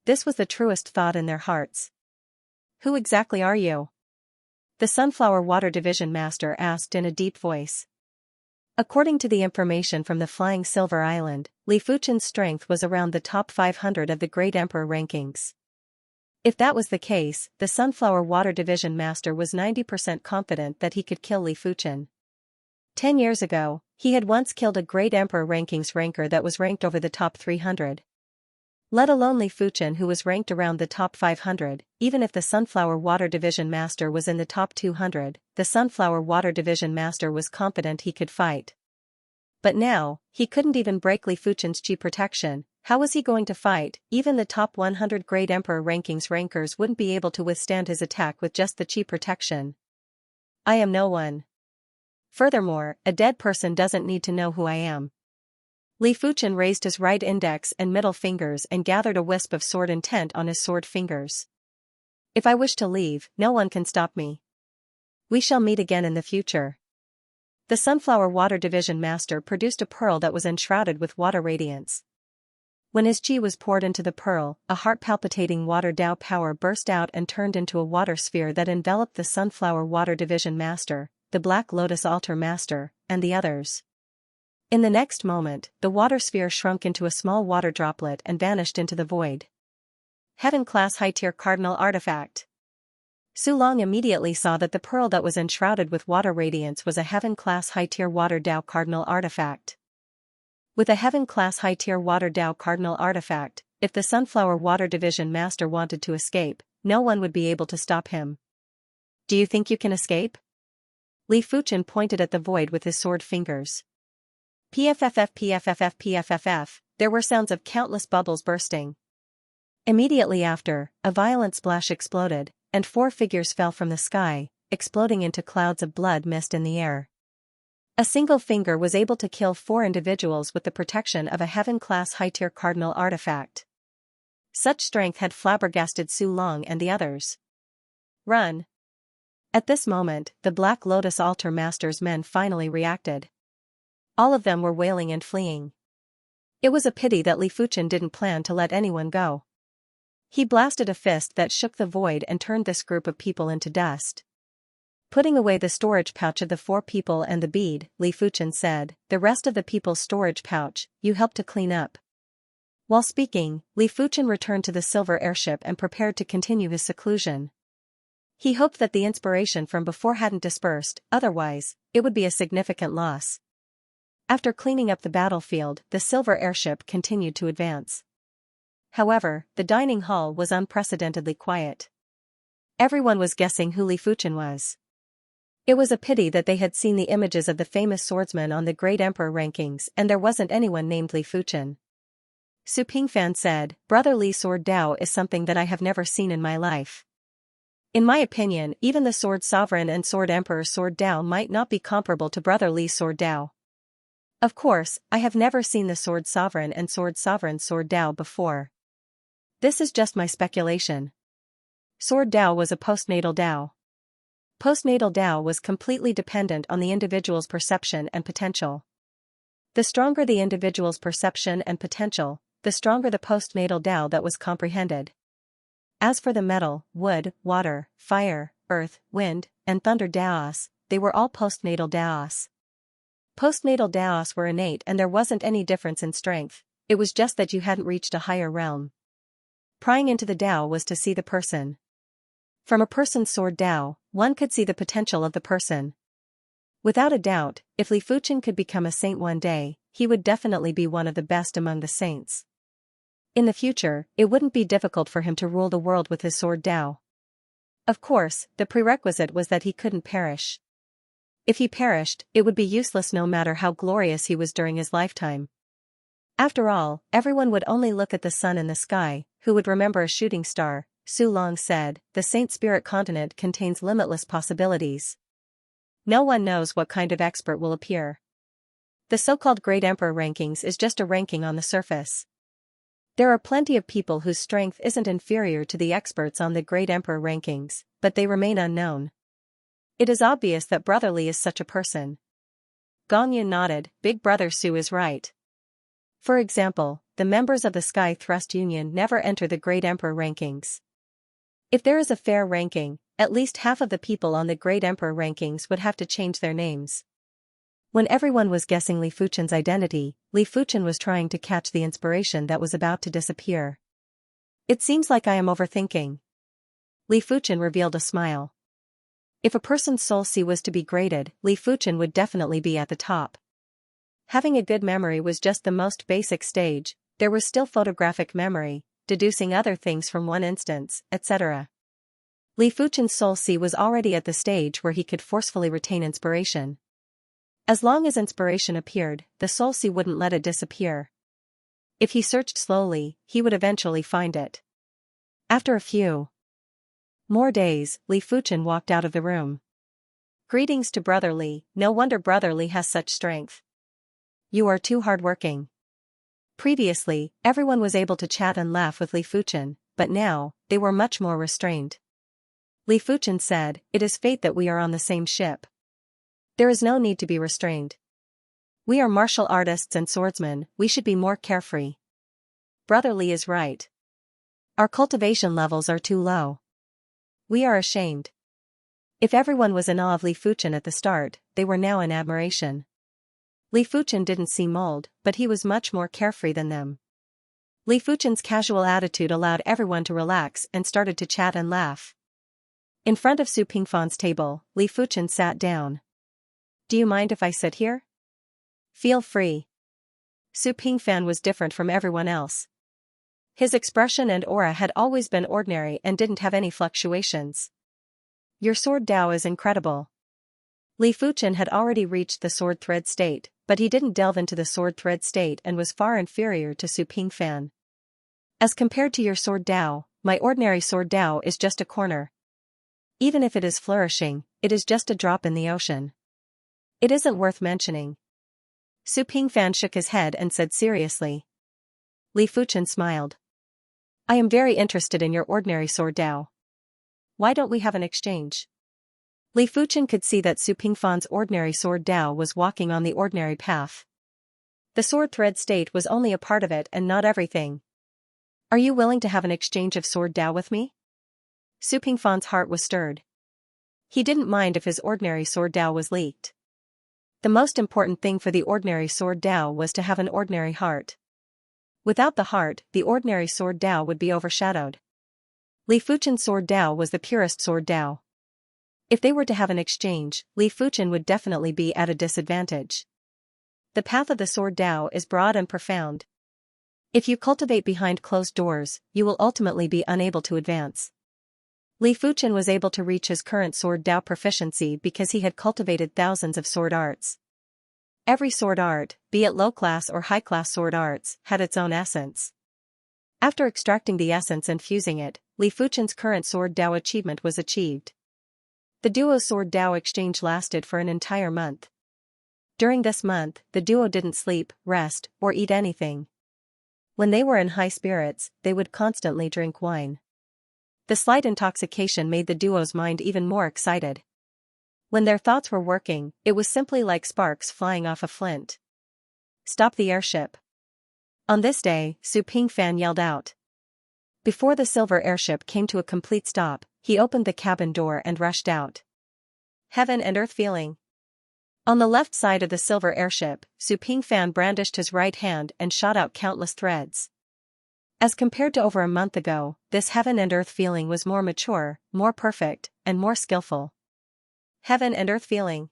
This was the truest thought in their hearts. Who exactly are you? The Sunflower Water Division Master asked in a deep voice. According to the information from the Flying Silver Island, Li Fuchen's strength was around the top 500 of the Great Emperor rankings. If that was the case, the Sunflower Water Division Master was 90% confident that he could kill Li Fuchen. 10 years ago, he had once killed a Great Emperor rankings ranker that was ranked over the top 300. Let alone Li Fuchen, who was ranked around the top 500, even if the Sunflower Water Division Master was in the top 200, the Sunflower Water Division Master was confident he could fight. But now, he couldn't even break Li Fuchen's chi protection. How was he going to fight? Even the top 100 Great Emperor rankings rankers wouldn't be able to withstand his attack with just the chi protection. I am no one. Furthermore, a dead person doesn't need to know who I am. Li Fuchen raised his right index and middle fingers and gathered a wisp of sword intent on his sword fingers. If I wish to leave, no one can stop me. We shall meet again in the future. The Sunflower Water Division Master produced a pearl that was enshrouded with water radiance. When his chi was poured into the pearl, a heart-palpitating water Dao power burst out and turned into a water sphere that enveloped the Sunflower Water Division Master, the Black Lotus Altar Master, and the others. In the next moment, the water sphere shrunk into a small water droplet and vanished into the void. Heaven-class high-tier cardinal artifact. Su Long immediately saw that the pearl that was enshrouded with water radiance was a heaven-class high-tier water Dao cardinal artifact. With a heaven-class high-tier water Dao cardinal artifact, if the Sunflower Water Division Master wanted to escape, no one would be able to stop him. Do you think you can escape? Li Fuchen pointed at the void with his sword fingers. PFFF, there were sounds of countless bubbles bursting. Immediately after, a violent splash exploded, and 4 figures fell from the sky, exploding into clouds of blood mist in the air. A single finger was able to kill 4 individuals with the protection of a heaven-class high-tier cardinal artifact. Such strength had flabbergasted Su Long and the others. Run! At this moment, the Black Lotus Altar Master's men finally reacted. All of them were wailing and fleeing. It was a pity that Li Fuchen didn't plan to let anyone go. He blasted a fist that shook the void and turned this group of people into dust. Putting away the storage pouch of the 4 people and the bead, Li Fuchen said, "The rest of the people's storage pouch, you helped to clean up." While speaking, Li Fuchen returned to the silver airship and prepared to continue his seclusion. He hoped that the inspiration from before hadn't dispersed, otherwise, it would be a significant loss. After cleaning up the battlefield, the silver airship continued to advance. However, the dining hall was unprecedentedly quiet. Everyone was guessing who Li Fuchen was. It was a pity that they had seen the images of the famous swordsman on the Great Emperor rankings and there wasn't anyone named Li Fuchen. Su Pingfan said, "Brother Li's Sword Dao is something that I have never seen in my life. In my opinion, even the Sword Sovereign and Sword Emperor's Sword Dao might not be comparable to Brother Li's Sword Dao. Of course, I have never seen the Sword Sovereign and Sword Sovereign's Sword Dao before. This is just my speculation." Sword Dao was a postnatal Dao. Postnatal Dao was completely dependent on the individual's perception and potential. The stronger the individual's perception and potential, the stronger the postnatal Dao that was comprehended. As for the metal, wood, water, fire, earth, wind, and thunder Daos, they were all postnatal Daos. Postnatal Daos were innate and there wasn't any difference in strength, it was just that you hadn't reached a higher realm. Prying into the Dao was to see the person. From a person's Sword Dao, one could see the potential of the person. Without a doubt, if Li Fuchen could become a saint one day, he would definitely be one of the best among the saints. In the future, it wouldn't be difficult for him to rule the world with his Sword Dao. Of course, the prerequisite was that he couldn't perish. If he perished, it would be useless no matter how glorious he was during his lifetime. After all, everyone would only look at the sun in the sky, who would remember a shooting star. Su Long said, "The Saint Spirit continent contains limitless possibilities. No one knows what kind of expert will appear. The so-called Great Emperor rankings is just a ranking on the surface. There are plenty of people whose strength isn't inferior to the experts on the Great Emperor rankings, but they remain unknown. It is obvious that Brother Li is such a person." Gong Yun nodded, "Big Brother Su is right. For example, the members of the Sky Thrust Union never enter the Great Emperor rankings. If there is a fair ranking, at least half of the people on the Great Emperor rankings would have to change their names." When everyone was guessing Li Fuchen's identity, Li Fuchen was trying to catch the inspiration that was about to disappear. "It seems like I am overthinking." Li Fuchen revealed a smile. If a person's soul C was to be graded, Li Fuchen would definitely be at the top. Having a good memory was just the most basic stage, There was still photographic memory, deducing other things from one instance, etc. Li Fuchen's soul sea was already at the stage where he could forcefully retain inspiration. As long as inspiration appeared, the soul sea wouldn't let it disappear. If he searched slowly, he would eventually find it. After a few more days, Li Fuchen walked out of the room. Greetings to Brother Li, no wonder Brother Li has such strength. You are too hardworking. Previously, everyone was able to chat and laugh with Li Fuchen, but now, they were much more restrained. Li Fuchen said, "It is fate that we are on the same ship. There is no need to be restrained. We are martial artists and swordsmen, we should be more carefree." Brother Li is right. Our cultivation levels are too low. We are ashamed. If everyone was in awe of Li Fuchen at the start, they were now in admiration. Li Fuchen didn't seem old, but he was much more carefree than them. Li Fuchen's casual attitude allowed everyone to relax and started to chat and laugh. In front of Su Pingfan's table, Li Fuchen sat down. "Do you mind if I sit here?" "Feel free." Su Pingfan was different from everyone else. His expression and aura had always been ordinary and didn't have any fluctuations. "Your sword Dao is incredible." Li Fuchen had already reached the sword thread state, but he didn't delve into the sword thread state and was far inferior to Su Pingfan. "As compared to your sword Dao, my ordinary sword Dao is just a corner. Even if it is flourishing, it is just a drop in the ocean. It isn't worth mentioning." Su Pingfan shook his head and said seriously. Li Fuchen smiled. "I am very interested in your ordinary sword Dao. Why don't we have an exchange?" Li Fuchen could see that Su Pingfan's ordinary sword Dao was walking on the ordinary path. The sword thread state was only a part of it and not everything. "Are you willing to have an exchange of sword Dao with me?" Su Pingfan's heart was stirred. He didn't mind if his ordinary sword Dao was leaked. The most important thing for the ordinary sword Dao was to have an ordinary heart. Without the heart, the ordinary sword Dao would be overshadowed. Li Fuchen's sword Dao was the purest sword Dao. If they were to have an exchange, Li Fuchen would definitely be at a disadvantage. The path of the sword Dao is broad and profound. If you cultivate behind closed doors, you will ultimately be unable to advance. Li Fuchen was able to reach his current sword Dao proficiency because he had cultivated thousands of sword arts. Every sword art, be it low-class or high-class sword arts, had its own essence. After extracting the essence and fusing it, Li Fuchen's current sword Dao achievement was achieved. The duo's sword Dao exchange lasted for an entire month. During this month, the duo didn't sleep, rest, or eat anything. When they were in high spirits, they would constantly drink wine. The slight intoxication made the duo's mind even more excited. When their thoughts were working, it was simply like sparks flying off a flint. "Stop the airship." On this day, Su Pingfan yelled out. Before the silver airship came to a complete stop, he opened the cabin door and rushed out. Heaven and earth feeling. On the left side of the silver airship, Su Pingfan brandished his right hand and shot out countless threads. As compared to over a month ago, this heaven and earth feeling was more mature, more perfect, and more skillful. Heaven and earth feeling.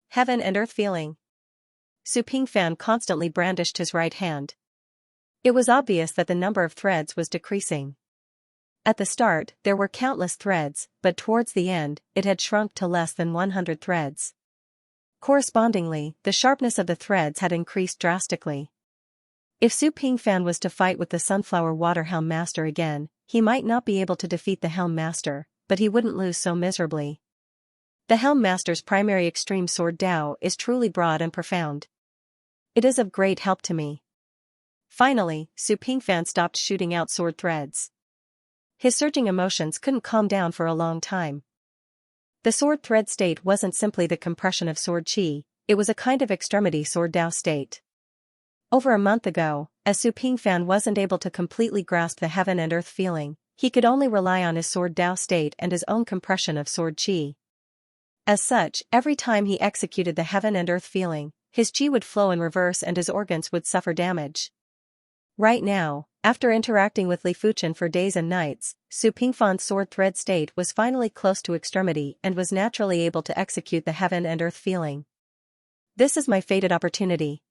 Heaven and earth feeling. Su Pingfan constantly brandished his right hand. It was obvious that the number of threads was decreasing. At the start, there were countless threads, but towards the end, it had shrunk to less than 100 threads. Correspondingly, the sharpness of the threads had increased drastically. If Su Pingfan was to fight with the Sunflower Water Helm Master again, he might not be able to defeat the Helm Master, but he wouldn't lose so miserably. The Helm Master's primary extreme sword Dao is truly broad and profound. It is of great help to me. Finally, Su Pingfan stopped shooting out sword threads. His surging emotions couldn't calm down for a long time. The sword thread state wasn't simply the compression of sword chi, it was a kind of extremity sword Dao state. Over a month ago, as Su Pingfan wasn't able to completely grasp the heaven and earth feeling, he could only rely on his sword Dao state and his own compression of sword chi. As such, every time he executed the heaven and earth feeling, his chi would flow in reverse and his organs would suffer damage. Right now, after interacting with Li Fuchen for days and nights, Su Pingfan's sword thread state was finally close to extremity and was naturally able to execute the heaven and earth feeling. This is my fated opportunity.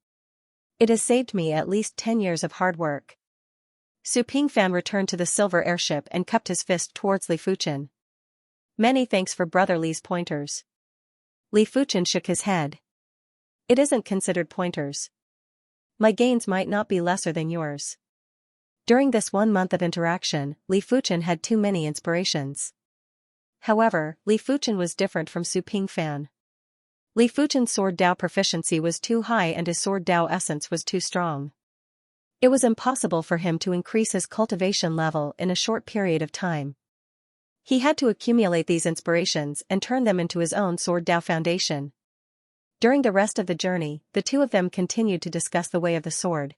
It has saved me at least 10 years of hard work. Su Pingfan returned to the silver airship and cupped his fist towards Li Fuchen. Many thanks for Brother Li's pointers. Li Fuchen shook his head. It isn't considered pointers. My gains might not be lesser than yours. During this 1 month of interaction, Li Fuchen had too many inspirations. However, Li Fuchen was different from Su Pingfan. Li Fuchen's sword Dao proficiency was too high and his sword Dao essence was too strong. It was impossible for him to increase his cultivation level in a short period of time. He had to accumulate these inspirations and turn them into his own sword Dao foundation. During the rest of the journey, the two of them continued to discuss the way of the sword.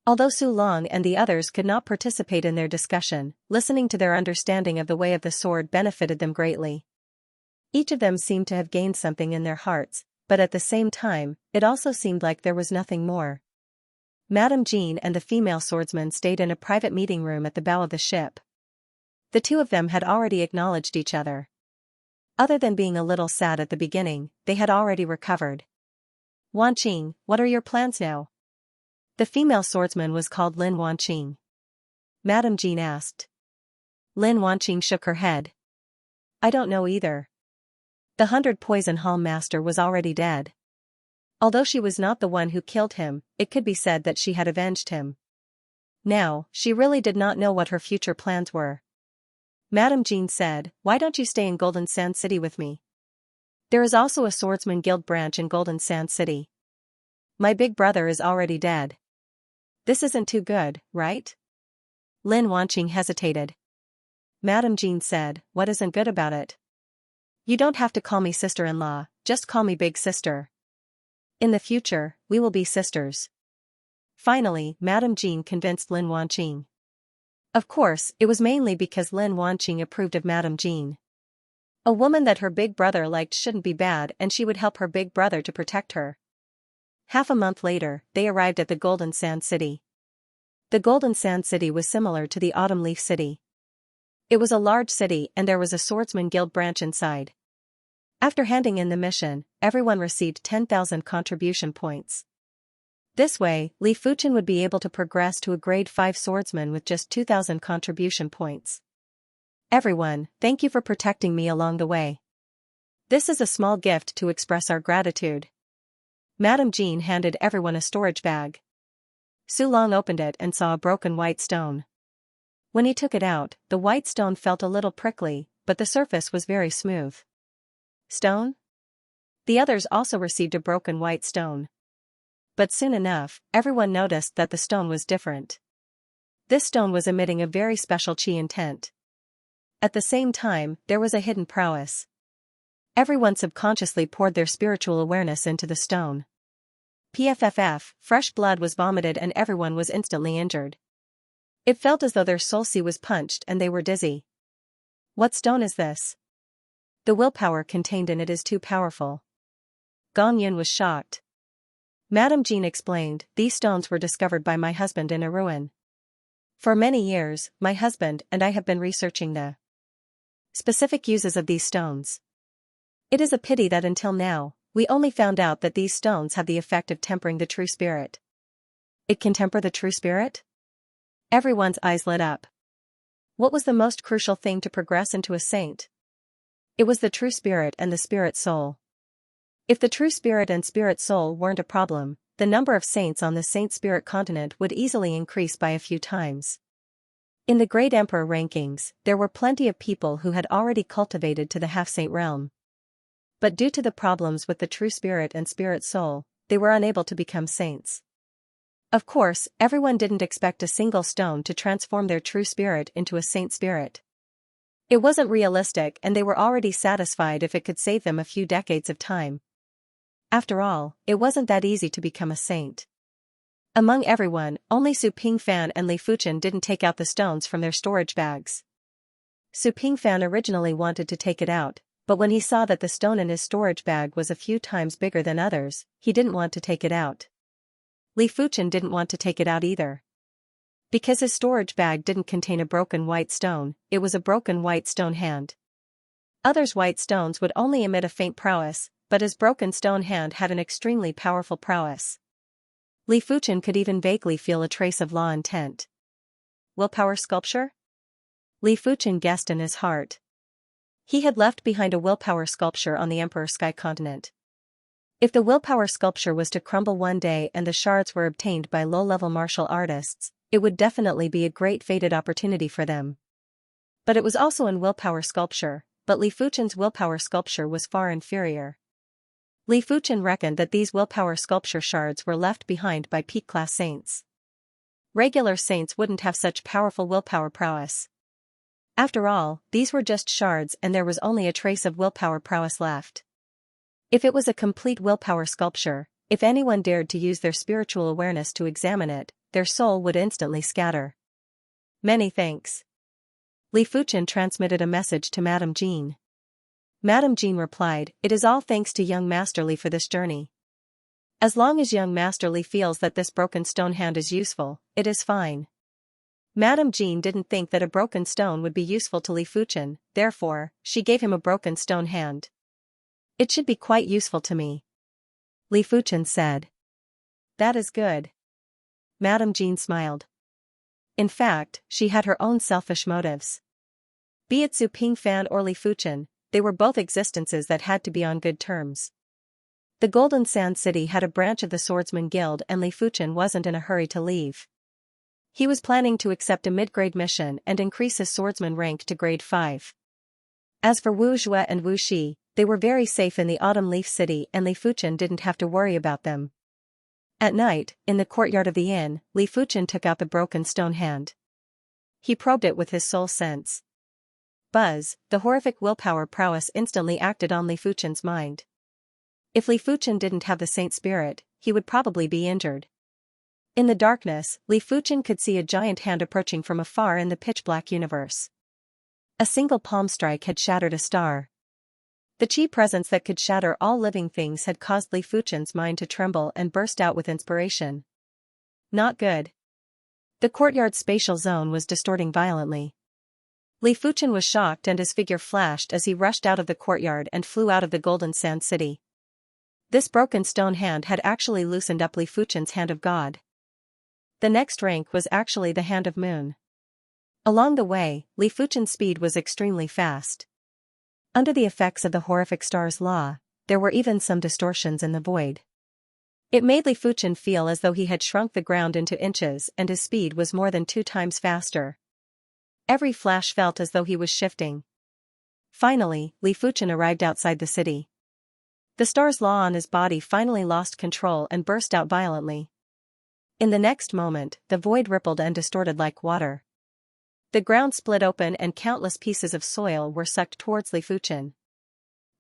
Although Su Long and the others could not participate in their discussion, listening to their understanding of the way of the sword benefited them greatly. Each of them seemed to have gained something in their hearts, but at the same time, it also seemed like there was nothing more. Madame Jean and the female swordsman stayed in a private meeting room at the bow of the ship. The two of them had already acknowledged each other. Other than being a little sad at the beginning, they had already recovered. Wanqing, what are your plans now? The female swordsman was called Lin Wanqing. Madame Jean asked. Lin Wanqing shook her head. I don't know either. The 100 Poison Hall master was already dead. Although she was not the one who killed him, it could be said that she had avenged him. Now, she really did not know what her future plans were. Madame Jean said, why don't you stay in Golden Sand City with me? There is also a swordsman guild branch in Golden Sand City. My big brother is already dead. This isn't too good, right? Lin Wanqing hesitated. Madame Jean said, what isn't good about it? You don't have to call me sister-in-law, just call me big sister. In the future, we will be sisters. Finally, Madame Jean convinced Lin Wanqing. Of course, it was mainly because Lin Wanqing approved of Madame Jean. A woman that her big brother liked shouldn't be bad and she would help her big brother to protect her. Half a month later, they arrived at the Golden Sand City. The Golden Sand City was similar to the Autumn Leaf City. It was a large city and there was a swordsman guild branch inside. After handing in the mission, everyone received 10,000 contribution points. This way, Li Fuchen would be able to progress to a grade 5 swordsman with just 2,000 contribution points. Everyone, thank you for protecting me along the way. This is a small gift to express our gratitude. Madame Jean handed everyone a storage bag. Su Long opened it and saw a broken white stone. When he took it out, the white stone felt a little prickly, but the surface was very smooth. Stone? The others also received a broken white stone. But soon enough, everyone noticed that the stone was different. This stone was emitting a very special qi intent. At the same time, there was a hidden prowess. Everyone subconsciously poured their spiritual awareness into the stone. PFFF, fresh blood was vomited and everyone was instantly injured. It felt as though their soul qi was punched and they were dizzy. What stone is this? The willpower contained in it is too powerful. Gong Yun was shocked. Madame Jean explained, these stones were discovered by my husband in a ruin. For many years, my husband and I have been researching the specific uses of these stones. It is a pity that until now, we only found out that these stones have the effect of tempering the true spirit. It can temper the true spirit? Everyone's eyes lit up. What was the most crucial thing to progress into a saint? It was the true spirit and the spirit soul. If the true spirit and spirit soul weren't a problem, the number of saints on the saint spirit continent would easily increase by a few times. In the Great Emperor rankings, there were plenty of people who had already cultivated to the half-saint realm. But due to the problems with the true spirit and spirit soul, they were unable to become saints. Of course, everyone didn't expect a single stone to transform their true spirit into a saint spirit. It wasn't realistic and they were already satisfied if it could save them a few decades of time. After all, it wasn't that easy to become a saint. Among everyone, only Su Pingfan and Li Fuchen didn't take out the stones from their storage bags. Su Pingfan originally wanted to take it out, but when he saw that the stone in his storage bag was a few times bigger than others, he didn't want to take it out. Li Fuchen didn't want to take it out either. Because his storage bag didn't contain a broken white stone, it was a broken white stone hand. Others' white stones would only emit a faint prowess, but his broken stone hand had an extremely powerful prowess. Li Fuchen could even vaguely feel a trace of law intent. Willpower sculpture? Li Fuchen guessed in his heart. He had left behind a willpower sculpture on the Emperor Sky continent. If the willpower sculpture was to crumble one day and the shards were obtained by low-level martial artists, it would definitely be a great fated opportunity for them. But it was also an willpower sculpture, but Li Fuchen's willpower sculpture was far inferior. Li Fuchen reckoned that these willpower sculpture shards were left behind by peak-class saints. Regular saints wouldn't have such powerful willpower prowess. After all, these were just shards and there was only a trace of willpower prowess left. If it was a complete willpower sculpture, if anyone dared to use their spiritual awareness to examine it, their soul would instantly scatter. Many thanks. Li Fuchen transmitted a message to Madame Jean. Madame Jean replied, "It is all thanks to young Master Li for this journey. As long as young Master Li feels that this broken stone hand is useful, it is fine." Madame Jean didn't think that a broken stone would be useful to Li Fuchen, therefore, she gave him a broken stone hand. "It should be quite useful to me," Li Fuchen said. "That is good." Madame Jean smiled. In fact, she had her own selfish motives. Be it Zhu Pingfan or Li Fuchen, they were both existences that had to be on good terms. The Golden Sand City had a branch of the Swordsman Guild and Li Fuchen wasn't in a hurry to leave. He was planning to accept a mid-grade mission and increase his swordsman rank to grade 5. As for Wu Jue and Wu Shi, they were very safe in the Autumn Leaf City and Li Fuchen didn't have to worry about them. At night, in the courtyard of the inn, Li Fuchen took out the broken stone hand. He probed it with his soul sense. Buzz, the horrific willpower prowess instantly acted on Li Fuchen's mind. If Li Fuchen didn't have the saint spirit, he would probably be injured. In the darkness, Li Fuchen could see a giant hand approaching from afar in the pitch-black universe. A single palm strike had shattered a star. The chi presence that could shatter all living things had caused Li Fuchen's mind to tremble and burst out with inspiration. Not good. The courtyard's spatial zone was distorting violently. Li Fuchen was shocked and his figure flashed as he rushed out of the courtyard and flew out of the Golden Sand City. This broken stone hand had actually loosened up Li Fuchen's hand of God. The next rank was actually the Hand of Moon. Along the way, Li Fuchen's speed was extremely fast. Under the effects of the horrific star's law, there were even some distortions in the void. It made Li Fuchen feel as though he had shrunk the ground into inches and his speed was more than 2 times faster. Every flash felt as though he was shifting. Finally, Li Fuchen arrived outside the city. The star's law on his body finally lost control and burst out violently. In the next moment, the void rippled and distorted like water. The ground split open and countless pieces of soil were sucked towards Li Fuchen.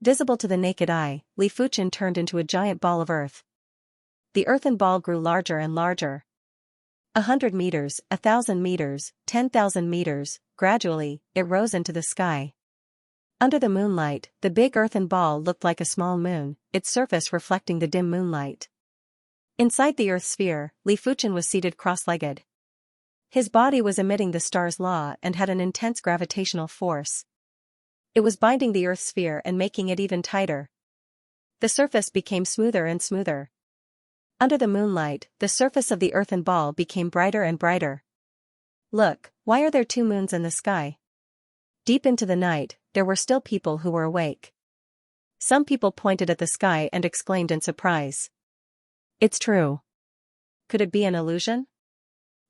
Visible to the naked eye, Li Fuchen turned into a giant ball of earth. The earthen ball grew larger and larger. 100 meters, 1,000 meters, 10,000 meters, gradually, it rose into the sky. Under the moonlight, the big earthen ball looked like a small moon, its surface reflecting the dim moonlight. Inside the earth sphere, Li Fuchen was seated cross-legged. His body was emitting the star's law and had an intense gravitational force. It was binding the earth sphere and making it even tighter. The surface became smoother and smoother. Under the moonlight, the surface of the earthen ball became brighter and brighter. Look, why are there 2 moons in the sky? Deep into the night, there were still people who were awake. Some people pointed at the sky and exclaimed in surprise. It's true. Could it be an illusion?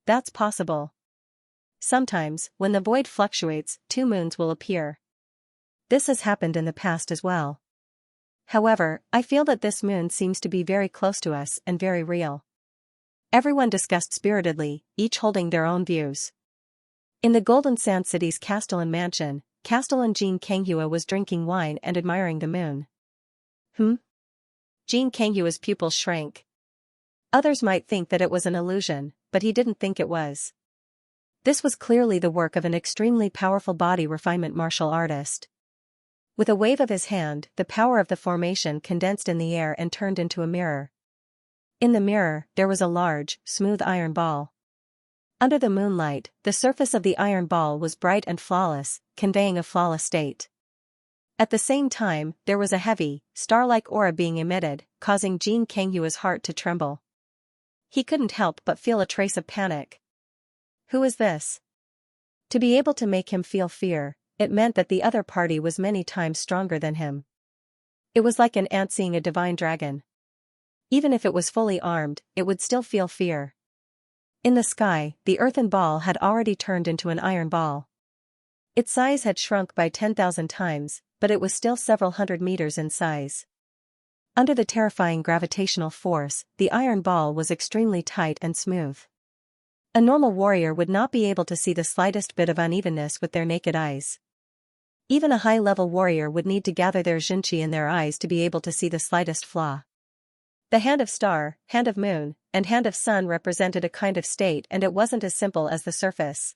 That's possible. Sometimes, when the void fluctuates, 2 moons will appear. This has happened in the past as well. However, I feel that this moon seems to be very close to us and very real. Everyone discussed spiritedly, each holding their own views. In the Golden Sand City's Castellan mansion, Castellan Jean Kanghua was drinking wine and admiring the moon. Jean Kanghua's pupils shrank. Others might think that it was an illusion, but he didn't think it was. This was clearly the work of an extremely powerful body refinement martial artist. With a wave of his hand, the power of the formation condensed in the air and turned into a mirror. In the mirror, there was a large, smooth iron ball. Under the moonlight, the surface of the iron ball was bright and flawless, conveying a flawless state. At the same time, there was a heavy, star-like aura being emitted, causing Jean Kanghua's heart to tremble. he couldn't help but feel a trace of panic. Who is this? To be able to make him feel fear, it meant that the other party was many times stronger than him. It was like an ant seeing a divine dragon. Even if it was fully armed, it would still feel fear. In the sky, the earthen ball had already turned into an iron ball. Its size had shrunk by 10,000 times, but it was still several hundred meters in size. Under the terrifying gravitational force, the iron ball was extremely tight and smooth. A normal warrior would not be able to see the slightest bit of unevenness with their naked eyes. Even a high-level warrior would need to gather their Xianxia in their eyes to be able to see the slightest flaw. The hand of star, hand of moon, and hand of sun represented a kind of state, and it wasn't as simple as the surface.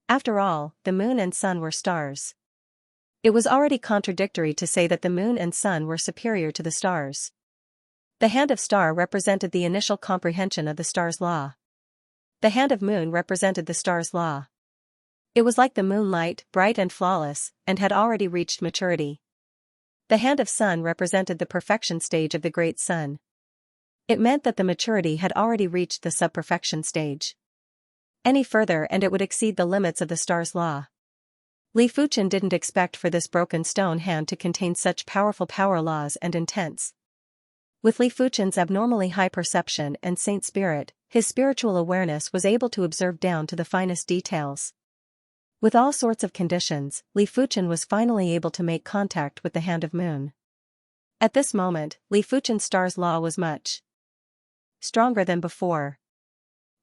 After all, the moon and sun were stars. It was already contradictory to say that the moon and sun were superior to the stars. The hand of star represented the initial comprehension of the star's law. The hand of moon represented the star's law. It was like the moonlight, bright and flawless, and had already reached maturity. The hand of sun represented the perfection stage of the great sun. It meant that the maturity had already reached the sub-perfection stage. Any further and it would exceed the limits of the star's law. Li Fuchen didn't expect for this broken stone hand to contain such powerful power laws and intents. With Li Fuchen's abnormally high perception and saint spirit, his spiritual awareness was able to observe down to the finest details. With all sorts of conditions, Li Fuchen was finally able to make contact with the hand of moon. At this moment, Li Fuchen's star's law was much stronger than before.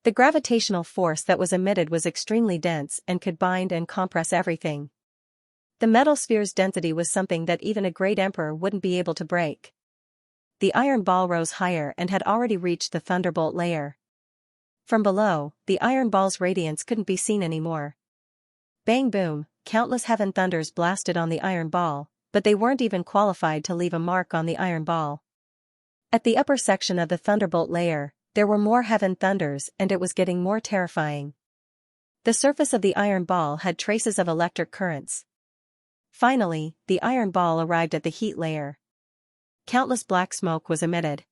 The gravitational force that was emitted was extremely dense and could bind and compress everything. The metal sphere's density was something that even a great emperor wouldn't be able to break. The iron ball rose higher and had already reached the thunderbolt layer. From below, the iron ball's radiance couldn't be seen anymore. Bang boom, countless heaven thunders blasted on the iron ball, but they weren't even qualified to leave a mark on the iron ball. At the upper section of the thunderbolt layer, there were more heaven thunders and it was getting more terrifying. The surface of the iron ball had traces of electric currents. Finally, the iron ball arrived at the heat layer. Countless black smoke was emitted.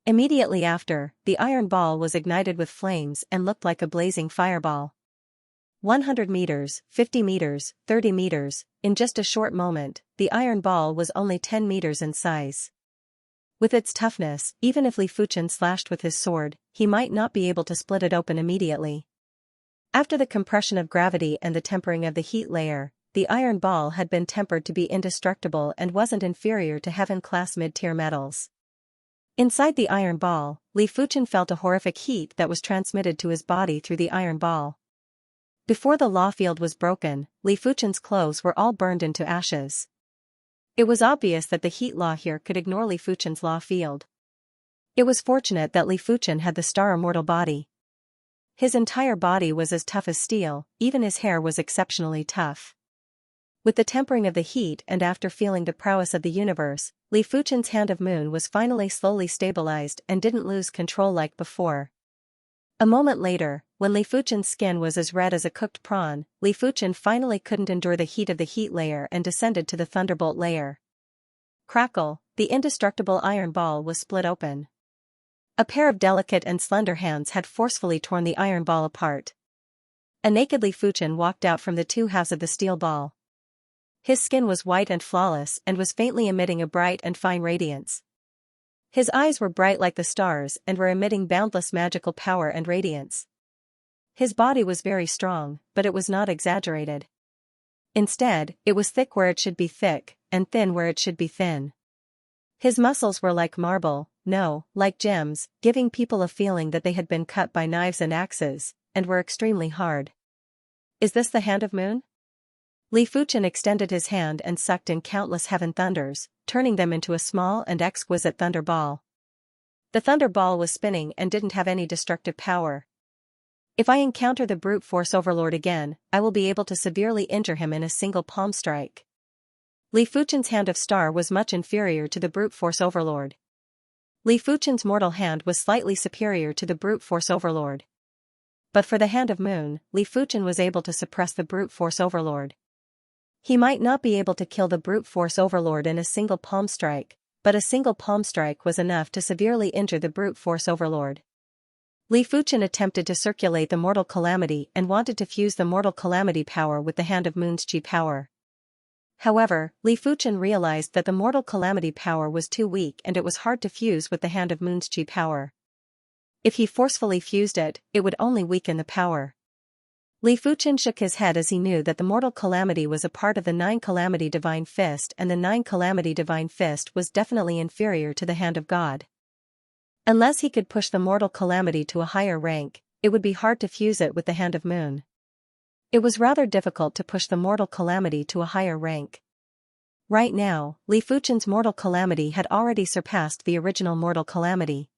Immediately after, the iron ball was ignited with flames and looked like a blazing fireball. 100 meters, 50 meters, 30 meters, in just a short moment, the iron ball was only 10 meters in size. With its toughness, even if Li Fuchen slashed with his sword, he might not be able to split it open immediately. After the compression of gravity and the tempering of the heat layer, the iron ball had been tempered to be indestructible and wasn't inferior to heaven-class mid-tier metals. Inside the iron ball, Li Fuchen felt a horrific heat that was transmitted to his body through the iron ball. Before the law field was broken, Li Fuchen's clothes were all burned into ashes. It was obvious that the heat law here could ignore Li Fuchen's law field. It was fortunate that Li Fuchen had the star immortal body. His entire body was as tough as steel, even his hair was exceptionally tough. With the tempering of the heat and after feeling the prowess of the universe, Li Fuchen's hand of moon was finally slowly stabilized and didn't lose control like before. A moment later, when Li Fuchen's skin was as red as a cooked prawn, Li Fuchen finally couldn't endure the heat of the heat layer and descended to the thunderbolt layer. Crackle, the indestructible iron ball was split open. A pair of delicate and slender hands had forcefully torn the iron ball apart. A naked Li Fuchen walked out from the two halves of the steel ball. His skin was white and flawless and was faintly emitting a bright and fine radiance. His eyes were bright like the stars and were emitting boundless magical power and radiance. His body was very strong, but it was not exaggerated. Instead, it was thick where it should be thick, and thin where it should be thin. His muscles were like marble, no, like gems, giving people a feeling that they had been cut by knives and axes, and were extremely hard. Is this the hand of moon? Li Fuchen extended his hand and sucked in countless heaven thunders, turning them into a small and exquisite thunder ball. The thunder ball was spinning and didn't have any destructive power. If I encounter the brute force overlord again, I will be able to severely injure him in a single palm strike. Li Fuchen's hand of star was much inferior to the brute force overlord. Li Fuchen's mortal hand was slightly superior to the brute force overlord. But for the hand of moon, Li Fuchen was able to suppress the brute force overlord. He might not be able to kill the brute force overlord in a single palm strike, but a single palm strike was enough to severely injure the brute force overlord. Li Fuchen attempted to circulate the mortal calamity and wanted to fuse the mortal calamity power with the Hand of Moon's Qi power. However, Li Fuchen realized that the mortal calamity power was too weak and it was hard to fuse with the Hand of Moon's Qi power. If he forcefully fused it, it would only weaken the power. Li Fuchen shook his head as he knew that the mortal calamity was a part of the 9 calamity divine fist, and the 9 calamity divine fist was definitely inferior to the Hand of God. Unless he could push the mortal calamity to a higher rank, it would be hard to fuse it with the Hand of Moon. It was rather difficult to push the mortal calamity to a higher rank. Right now, Li Fuchen's mortal calamity had already surpassed the original mortal calamity.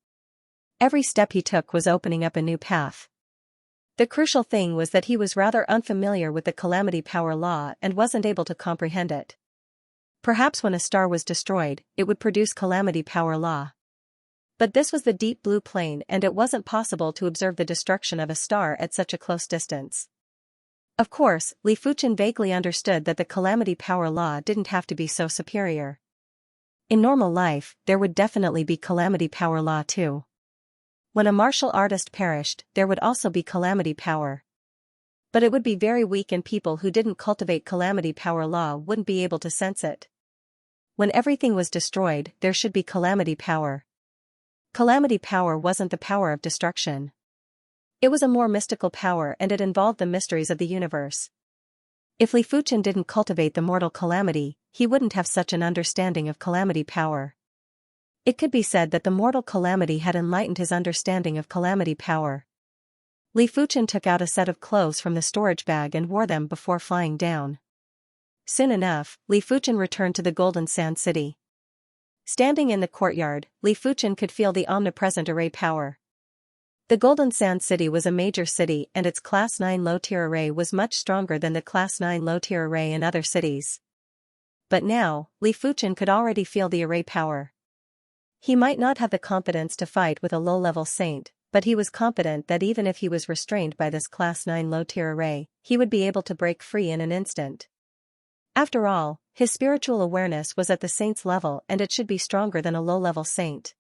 Every step he took was opening up a new path. The crucial thing was that he was rather unfamiliar with the calamity power law and wasn't able to comprehend it. Perhaps when a star was destroyed, it would produce calamity power law. But this was the deep blue plane and it wasn't possible to observe the destruction of a star at such a close distance. Of course, Li Fuchen vaguely understood that the calamity power law didn't have to be so superior. In normal life, there would definitely be calamity power law too. When a martial artist perished, there would also be calamity power. But it would be very weak and people who didn't cultivate calamity power law wouldn't be able to sense it. When everything was destroyed, there should be calamity power. Calamity power wasn't the power of destruction. It was a more mystical power and it involved the mysteries of the universe. If Li Fuchen didn't cultivate the mortal calamity, he wouldn't have such an understanding of calamity power. It could be said that the mortal calamity had enlightened his understanding of calamity power. Li Fuchen took out a set of clothes from the storage bag and wore them before flying down. Soon enough, Li Fuchen returned to the Golden Sand City. Standing in the courtyard, Li Fuchen could feel the omnipresent array power. The Golden Sand City was a major city and its Class 9 low-tier array was much stronger than the Class 9 low-tier array in other cities. But now, Li Fuchen could already feel the array power. He might not have the confidence to fight with a low-level saint, but he was confident that even if he was restrained by this Class 9 low-tier array, he would be able to break free in an instant. After all, his spiritual awareness was at the saint's level and it should be stronger than a low-level saint.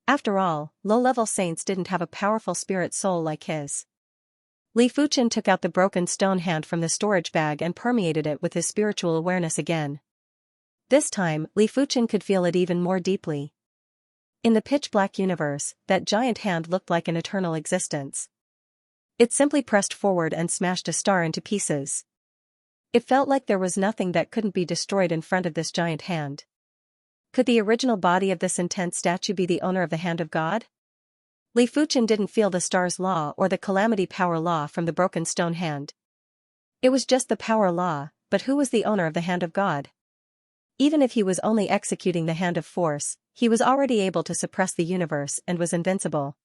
After all, low-level saints didn't have a powerful spirit soul like his. Li Fuchen took out the broken stone hand from the storage bag and permeated it with his spiritual awareness again. This time, Li Fuchen could feel it even more deeply. In the pitch-black universe, that giant hand looked like an eternal existence. It simply pressed forward and smashed a star into pieces. It felt like there was nothing that couldn't be destroyed in front of this giant hand. Could the original body of this intense statue be the owner of the Hand of God? Li Fuchen didn't feel the star's law or the calamity power law from the broken stone hand. It was just the power law, but who was the owner of the Hand of God? Even if he was only executing the hand of force, he was already able to suppress the universe and was invincible.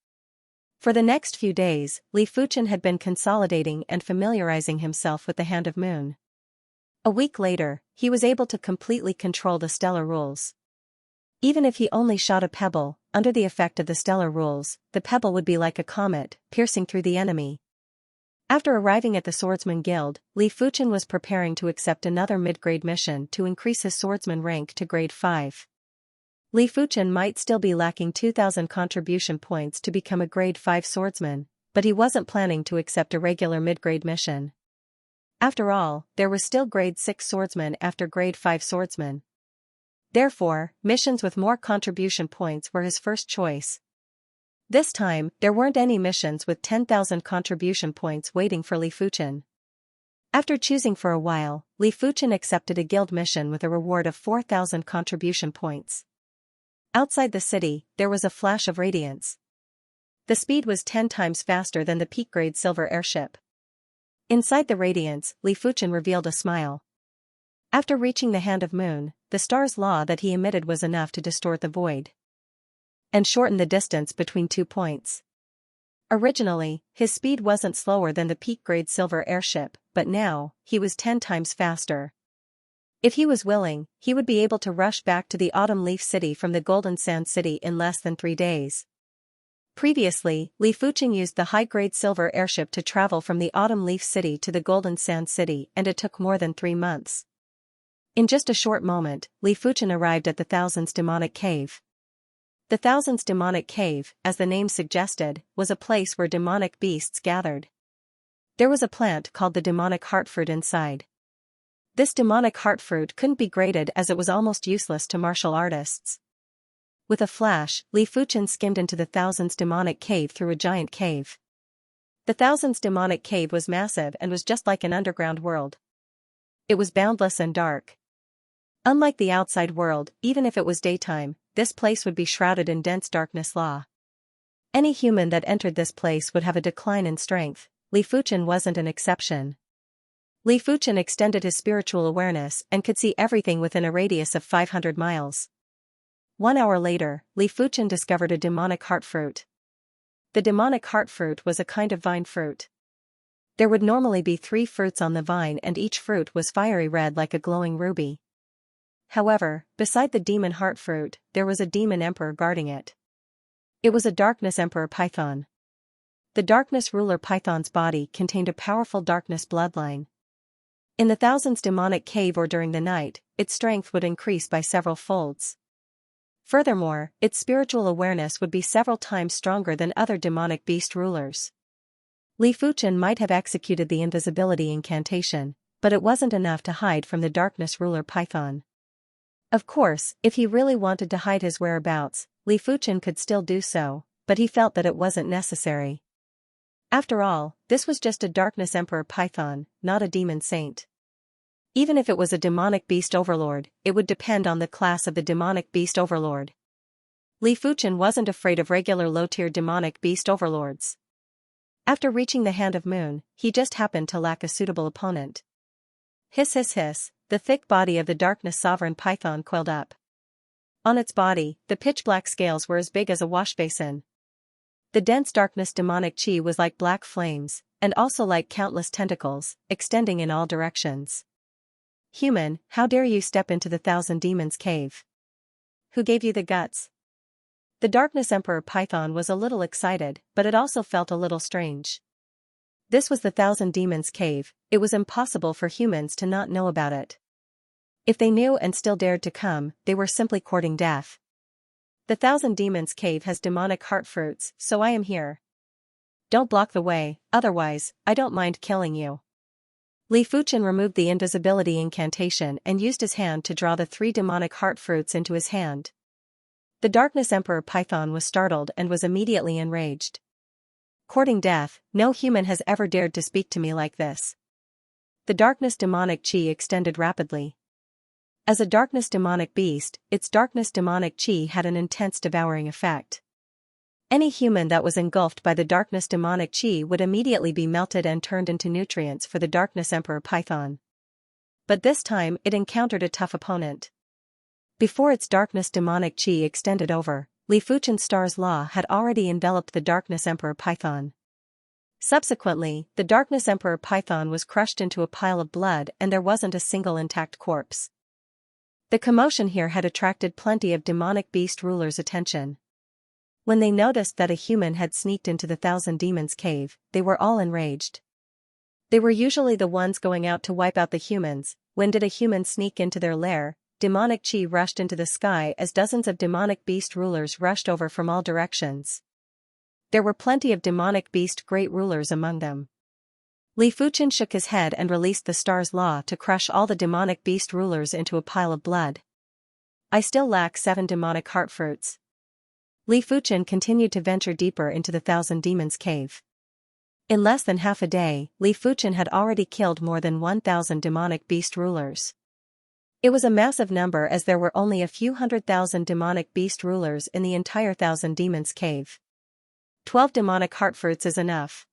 For the next few days, Li Fuchen had been consolidating and familiarizing himself with the Hand of Moon. A week later, he was able to completely control the stellar rules. Even if he only shot a pebble, under the effect of the stellar rules, the pebble would be like a comet, piercing through the enemy. After arriving at the Swordsman Guild, Li Fuchen was preparing to accept another mid-grade mission to increase his swordsman rank to grade 5. Li Fuchen might still be lacking 2,000 contribution points to become a grade 5 swordsman, but he wasn't planning to accept a regular mid-grade mission. After all, there was still grade 6 swordsman after grade 5 swordsman. Therefore, missions with more contribution points were his first choice. This time, there weren't any missions with 10,000 contribution points waiting for Li Fuchen. After choosing for a while, Li Fuchen accepted a guild mission with a reward of 4,000 contribution points. Outside the city, there was a flash of radiance. The speed was 10 times faster than the peak-grade silver airship. Inside the radiance, Li Fuchen revealed a smile. After reaching the Hand of Moon, the star's law that he emitted was enough to distort the void and shorten the distance between 2 points. Originally, his speed wasn't slower than the peak-grade silver airship, but now, he was 10 times faster. If he was willing, he would be able to rush back to the Autumn Leaf City from the Golden Sand City in less than 3 days. Previously, Li Fuchen used the high-grade silver airship to travel from the Autumn Leaf City to the Golden Sand City and it took more than 3 months. In just a short moment, Li Fuchen arrived at the Thousands Demonic Cave. The Thousandth Demonic Cave, as the name suggested, was a place where demonic beasts gathered. There was a plant called the demonic heartfruit inside. This demonic heartfruit couldn't be graded as it was almost useless to martial artists. With a flash, Li Fuchen skimmed into the Thousandth Demonic Cave through a giant cave. The Thousandth Demonic Cave was massive and was just like an underground world. It was boundless and dark. Unlike the outside world, even if it was daytime, this place would be shrouded in dense darkness. Any human that entered this place would have a decline in strength. Li Fuchen wasn't an exception. Li Fuchen extended his spiritual awareness and could see everything within a radius of 500 miles. 1 hour later, Li Fuchen discovered a demonic heartfruit. The demonic heartfruit was a kind of vine fruit. There would normally be 3 fruits on the vine and each fruit was fiery red like a glowing ruby. However, beside the demon heartfruit, there was a demon emperor guarding it. It was a darkness emperor python. The darkness ruler python's body contained a powerful darkness bloodline. In the Thousandth Demonic Cave or during the night, its strength would increase by several folds. Furthermore, its spiritual awareness would be several times stronger than other demonic beast rulers. Li Fuchen might have executed the invisibility incantation, but it wasn't enough to hide from the darkness ruler python. Of course, if he really wanted to hide his whereabouts, Li Fuchen could still do so, but he felt that it wasn't necessary. After all, this was just a darkness emperor python, not a demon saint. Even if it was a demonic beast overlord, it would depend on the class of the demonic beast overlord. Li Fuchen wasn't afraid of regular low-tier demonic beast overlords. After reaching the Hand of Moon, he just happened to lack a suitable opponent. Hiss hiss hiss, the thick body of the darkness sovereign python coiled up. On its body, the pitch-black scales were as big as a washbasin. The dense darkness demonic chi was like black flames, and also like countless tentacles, extending in all directions. Human, how dare you step into the Thousand Demons Cave? Who gave you the guts? The Darkness Emperor Python was a little excited, but it also felt a little strange. This was the Thousand Demons Cave, it was impossible for humans to not know about it. If they knew and still dared to come, they were simply courting death. The Thousand Demons Cave has demonic heartfruits, so I am here. Don't block the way, otherwise, I don't mind killing you. Li Fuchen removed the invisibility incantation and used his hand to draw the 3 demonic heartfruits into his hand. The Darkness Emperor Python was startled and was immediately enraged. Courting death, no human has ever dared to speak to me like this. The Darkness Demonic Chi extended rapidly. As a Darkness Demonic beast, its Darkness Demonic Chi had an intense devouring effect. Any human that was engulfed by the Darkness Demonic Chi would immediately be melted and turned into nutrients for the Darkness Emperor Python. But this time it encountered a tough opponent. Before its Darkness Demonic Chi extended over, Li Fuchen's Star's Law had already enveloped the Darkness Emperor Python. Subsequently, the Darkness Emperor Python was crushed into a pile of blood and there wasn't a single intact corpse. The commotion here had attracted plenty of demonic beast rulers' attention. When they noticed that a human had sneaked into the Thousand Demons Cave, they were all enraged. They were usually the ones going out to wipe out the humans. When did a human sneak into their lair? Demonic chi rushed into the sky as dozens of demonic beast rulers rushed over from all directions. There were plenty of demonic beast great rulers among them. Li Fuchen shook his head and released the Star's Law to crush all the demonic beast rulers into a pile of blood. I still lack 7 demonic heartfruits. Li Fuchen continued to venture deeper into the Thousand Demons Cave. In less than half a day, Li Fuchen had already killed more than 1,000 demonic beast rulers. It was a massive number as there were only a few 100,000 demonic beast rulers in the entire Thousand Demons Cave. 12 demonic heartfruits is enough.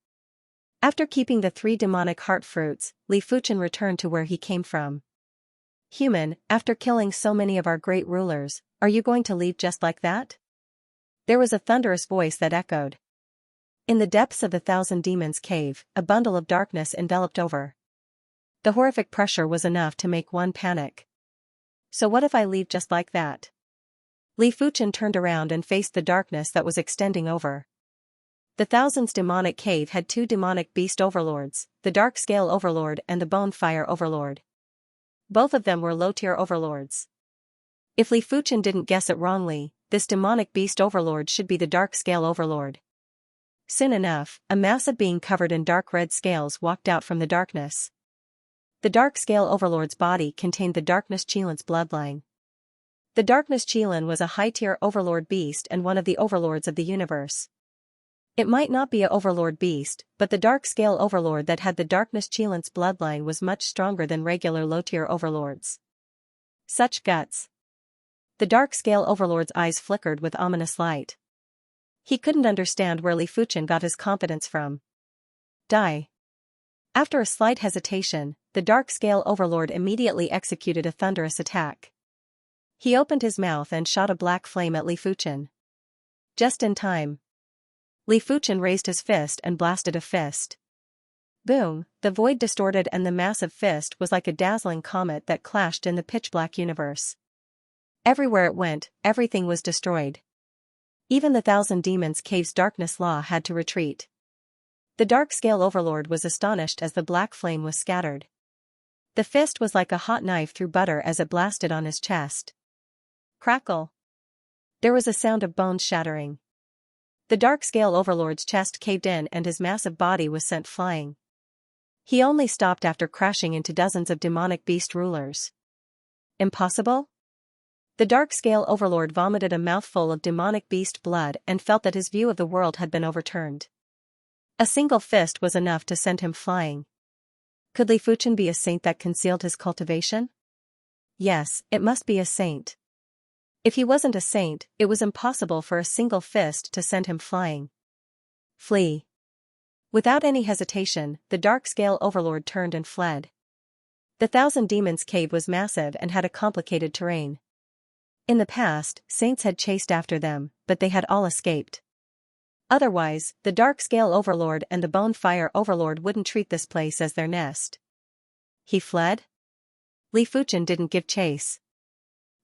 After keeping the 3 demonic heartfruits, Li Fuchen returned to where he came from. Human, after killing so many of our great rulers, are you going to leave just like that? There was a thunderous voice that echoed. In the depths of the Thousand Demons Cave, a bundle of darkness enveloped over. The horrific pressure was enough to make one panic. So what if I leave just like that? Li Fuchen turned around and faced the darkness that was extending over. The Thousandth Demonic Cave had 2 demonic beast overlords, the Dark Scale Overlord and the Bone Fire Overlord. Both of them were low-tier overlords. If Li Fuchen didn't guess it wrongly, this demonic beast overlord should be the dark scale overlord. Soon enough, a massive being covered in dark red scales walked out from the darkness. The dark scale overlord's body contained the Darkness Qilan's bloodline. The Darkness Qilan was a high-tier overlord beast and one of the overlords of the universe. It might not be a overlord beast, but the dark scale overlord that had the Darkness Qilan's bloodline was much stronger than regular low-tier overlords. Such guts. The dark scale overlord's eyes flickered with ominous light. He couldn't understand where Li Fuchen got his confidence from. Die. After a slight hesitation, the dark scale overlord immediately executed a thunderous attack. He opened his mouth and shot a black flame at Li Fuchen. Just in time. Li Fuchen raised his fist and blasted a fist. Boom, the void distorted and the massive fist was like a dazzling comet that clashed in the pitch-black universe. Everywhere it went, everything was destroyed. Even the Thousand Demons Cave's darkness law had to retreat. The dark scale overlord was astonished as the black flame was scattered. The fist was like a hot knife through butter as it blasted on his chest. Crackle. There was a sound of bones shattering. The dark scale overlord's chest caved in and his massive body was sent flying. He only stopped after crashing into dozens of demonic beast rulers. Impossible? The dark scale overlord vomited a mouthful of demonic beast blood and felt that his view of the world had been overturned. A single fist was enough to send him flying. Could Li Fuchen be a saint that concealed his cultivation? Yes, it must be a saint. If he wasn't a saint, it was impossible for a single fist to send him flying. Flee. Without any hesitation, the dark scale overlord turned and fled. The Thousand Demons Cave was massive and had a complicated terrain. In the past, saints had chased after them, but they had all escaped. Otherwise, the dark scale overlord and the bone fire overlord wouldn't treat this place as their nest. He fled? Li Fuchen didn't give chase.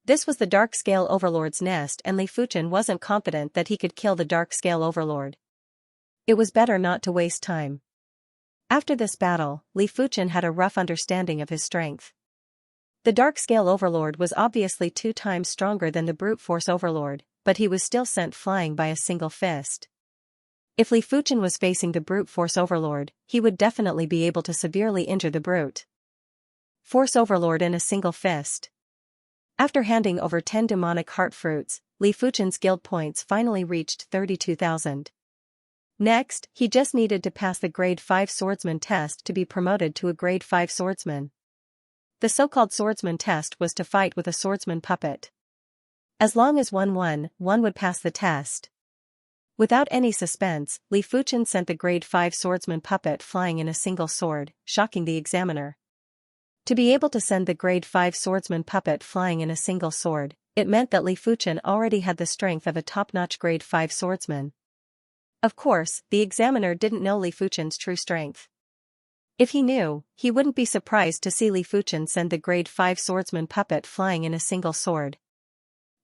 This was the dark scale overlord's nest and Li Fuchen wasn't confident that he could kill the dark scale overlord. It was better not to waste time. After this battle, Li Fuchen had a rough understanding of his strength. The dark scale overlord was obviously 2 times stronger than the brute force overlord, but he was still sent flying by a single fist. If Li Fuchen was facing the brute force overlord, he would definitely be able to severely injure the brute force overlord in a single fist. After handing over 10 demonic heart fruits, Li Fuchen's guild points finally reached 32,000. Next, he just needed to pass the grade 5 swordsman test to be promoted to a grade 5 swordsman. The so-called swordsman test was to fight with a swordsman puppet. As long as one would pass the test. Without any suspense, Li Fuchen sent the grade 5 swordsman puppet flying in a single sword, shocking the examiner. To be able to send the grade 5 swordsman puppet flying in a single sword, it meant that Li Fuchen already had the strength of a top-notch grade 5 swordsman. Of course, the examiner didn't know Li Fuchen's true strength. If he knew, he wouldn't be surprised to see Li Fuchen send the grade 5 swordsman puppet flying in a single sword.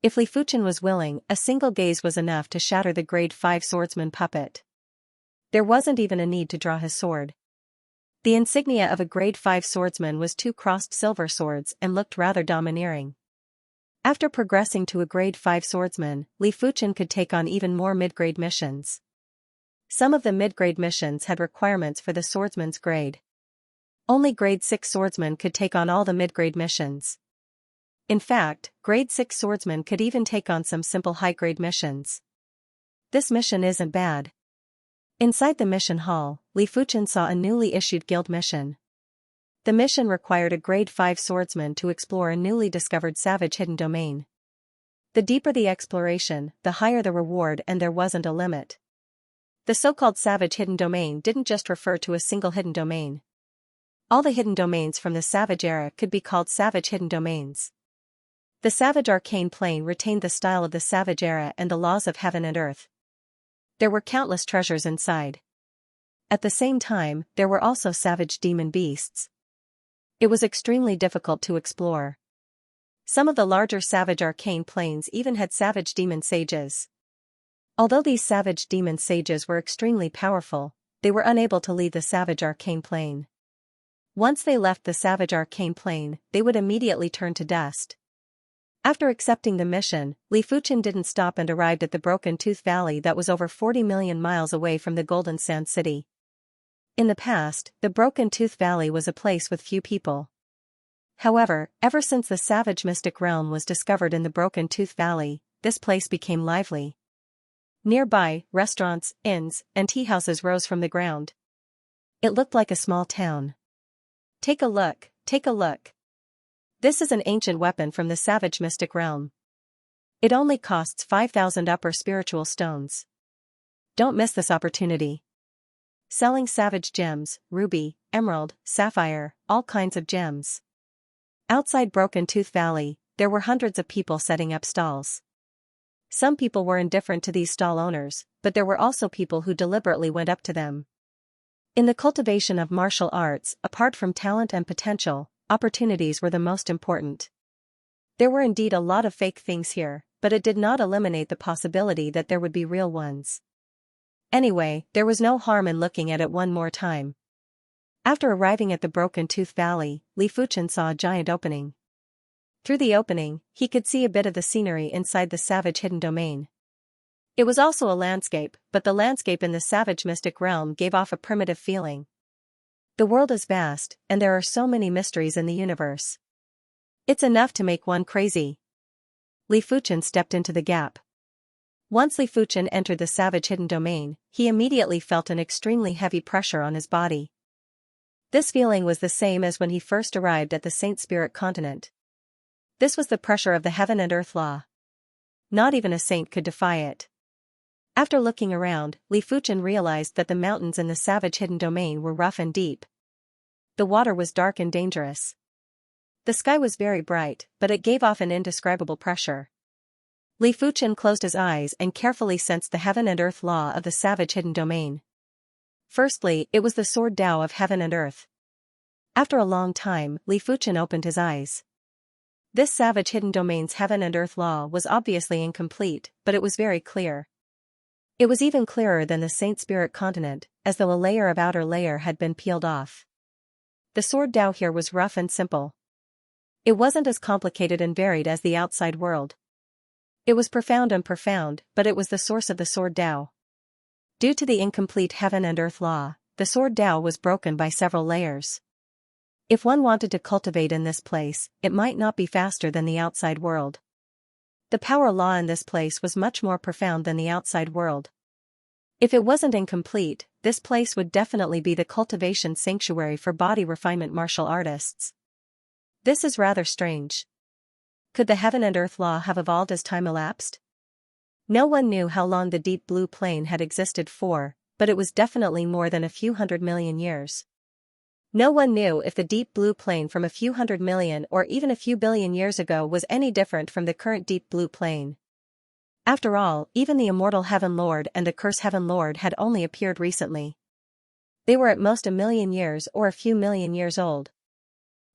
If Li Fuchen was willing, a single gaze was enough to shatter the grade 5 swordsman puppet. There wasn't even a need to draw his sword. The insignia of a grade 5 swordsman was 2 crossed silver swords and looked rather domineering. After progressing to a grade 5 swordsman, Li Fuchen could take on even more mid-grade missions. Some of the mid-grade missions had requirements for the swordsman's grade. Only grade 6 swordsmen could take on all the mid-grade missions. In fact, grade 6 swordsmen could even take on some simple high-grade missions. This mission isn't bad. Inside the mission hall, Li Fuchen saw a newly issued guild mission. The mission required a grade 5 swordsman to explore a newly discovered savage hidden domain. The deeper the exploration, the higher the reward, and there wasn't a limit. The so-called savage hidden domain didn't just refer to a single hidden domain. All the hidden domains from the Savage era could be called Savage Hidden Domains. The Savage Arcane Plane retained the style of the Savage era and the laws of heaven and earth. There were countless treasures inside. At the same time, there were also savage demon beasts. It was extremely difficult to explore. Some of the larger Savage Arcane Planes even had savage demon sages. Although these savage demon sages were extremely powerful, they were unable to leave the Savage Arcane Plane. Once they left the Savage Arcane Plane, they would immediately turn to dust. After accepting the mission, Li Fuchen didn't stop and arrived at the Broken Tooth Valley that was over 40 million miles away from the Golden Sand City. In the past, the Broken Tooth Valley was a place with few people. However, ever since the savage mystic realm was discovered in the Broken Tooth Valley, this place became lively. Nearby, restaurants, inns, and tea houses rose from the ground. It looked like a small town. Take a look, take a look. This is an ancient weapon from the savage mystic realm. It only costs 5,000 upper spiritual stones. Don't miss this opportunity. Selling savage gems, ruby, emerald, sapphire, all kinds of gems. Outside Broken Tooth Valley, there were hundreds of people setting up stalls. Some people were indifferent to these stall owners, but there were also people who deliberately went up to them. In the cultivation of martial arts, apart from talent and potential, opportunities were the most important. There were indeed a lot of fake things here, but it did not eliminate the possibility that there would be real ones. Anyway, there was no harm in looking at it one more time. After arriving at the Broken Tooth Valley, Li Fuchen saw a giant opening. Through the opening, he could see a bit of the scenery inside the savage hidden domain. It was also a landscape, but the landscape in the savage mystic realm gave off a primitive feeling. The world is vast, and there are so many mysteries in the universe. It's enough to make one crazy. Li Fuchen stepped into the gap. Once Li Fuchen entered the savage hidden domain, he immediately felt an extremely heavy pressure on his body. This feeling was the same as when he first arrived at the Saint Spirit continent. This was the pressure of the heaven and earth law. Not even a saint could defy it. After looking around, Li Fuchen realized that the mountains in the savage hidden domain were rough and deep. The water was dark and dangerous. The sky was very bright, but it gave off an indescribable pressure. Li Fuchen closed his eyes and carefully sensed the heaven and earth law of the savage hidden domain. Firstly, it was the sword Tao of heaven and earth. After a long time, Li Fuchen opened his eyes. This savage hidden domain's heaven and earth law was obviously incomplete, but it was very clear. It was even clearer than the Saint Spirit continent, as though a layer of outer layer had been peeled off. The sword Tao here was rough and simple. It wasn't as complicated and varied as the outside world. It was profound and profound, but it was the source of the sword Tao. Due to the incomplete heaven and earth law, the sword Tao was broken by several layers. If one wanted to cultivate in this place, it might not be faster than the outside world. The power law in this place was much more profound than the outside world. If it wasn't incomplete, this place would definitely be the cultivation sanctuary for body refinement martial artists. This is rather strange. Could the heaven and earth law have evolved as time elapsed? No one knew how long the deep blue plane had existed for, but it was definitely more than a few 100 million years. No one knew if the deep blue plane from a few 100 million or even a few billion years ago was any different from the current deep blue plane. After all, even the immortal Heaven Lord and the Curse Heaven Lord had only appeared recently. They were at most a million years or a few million years old.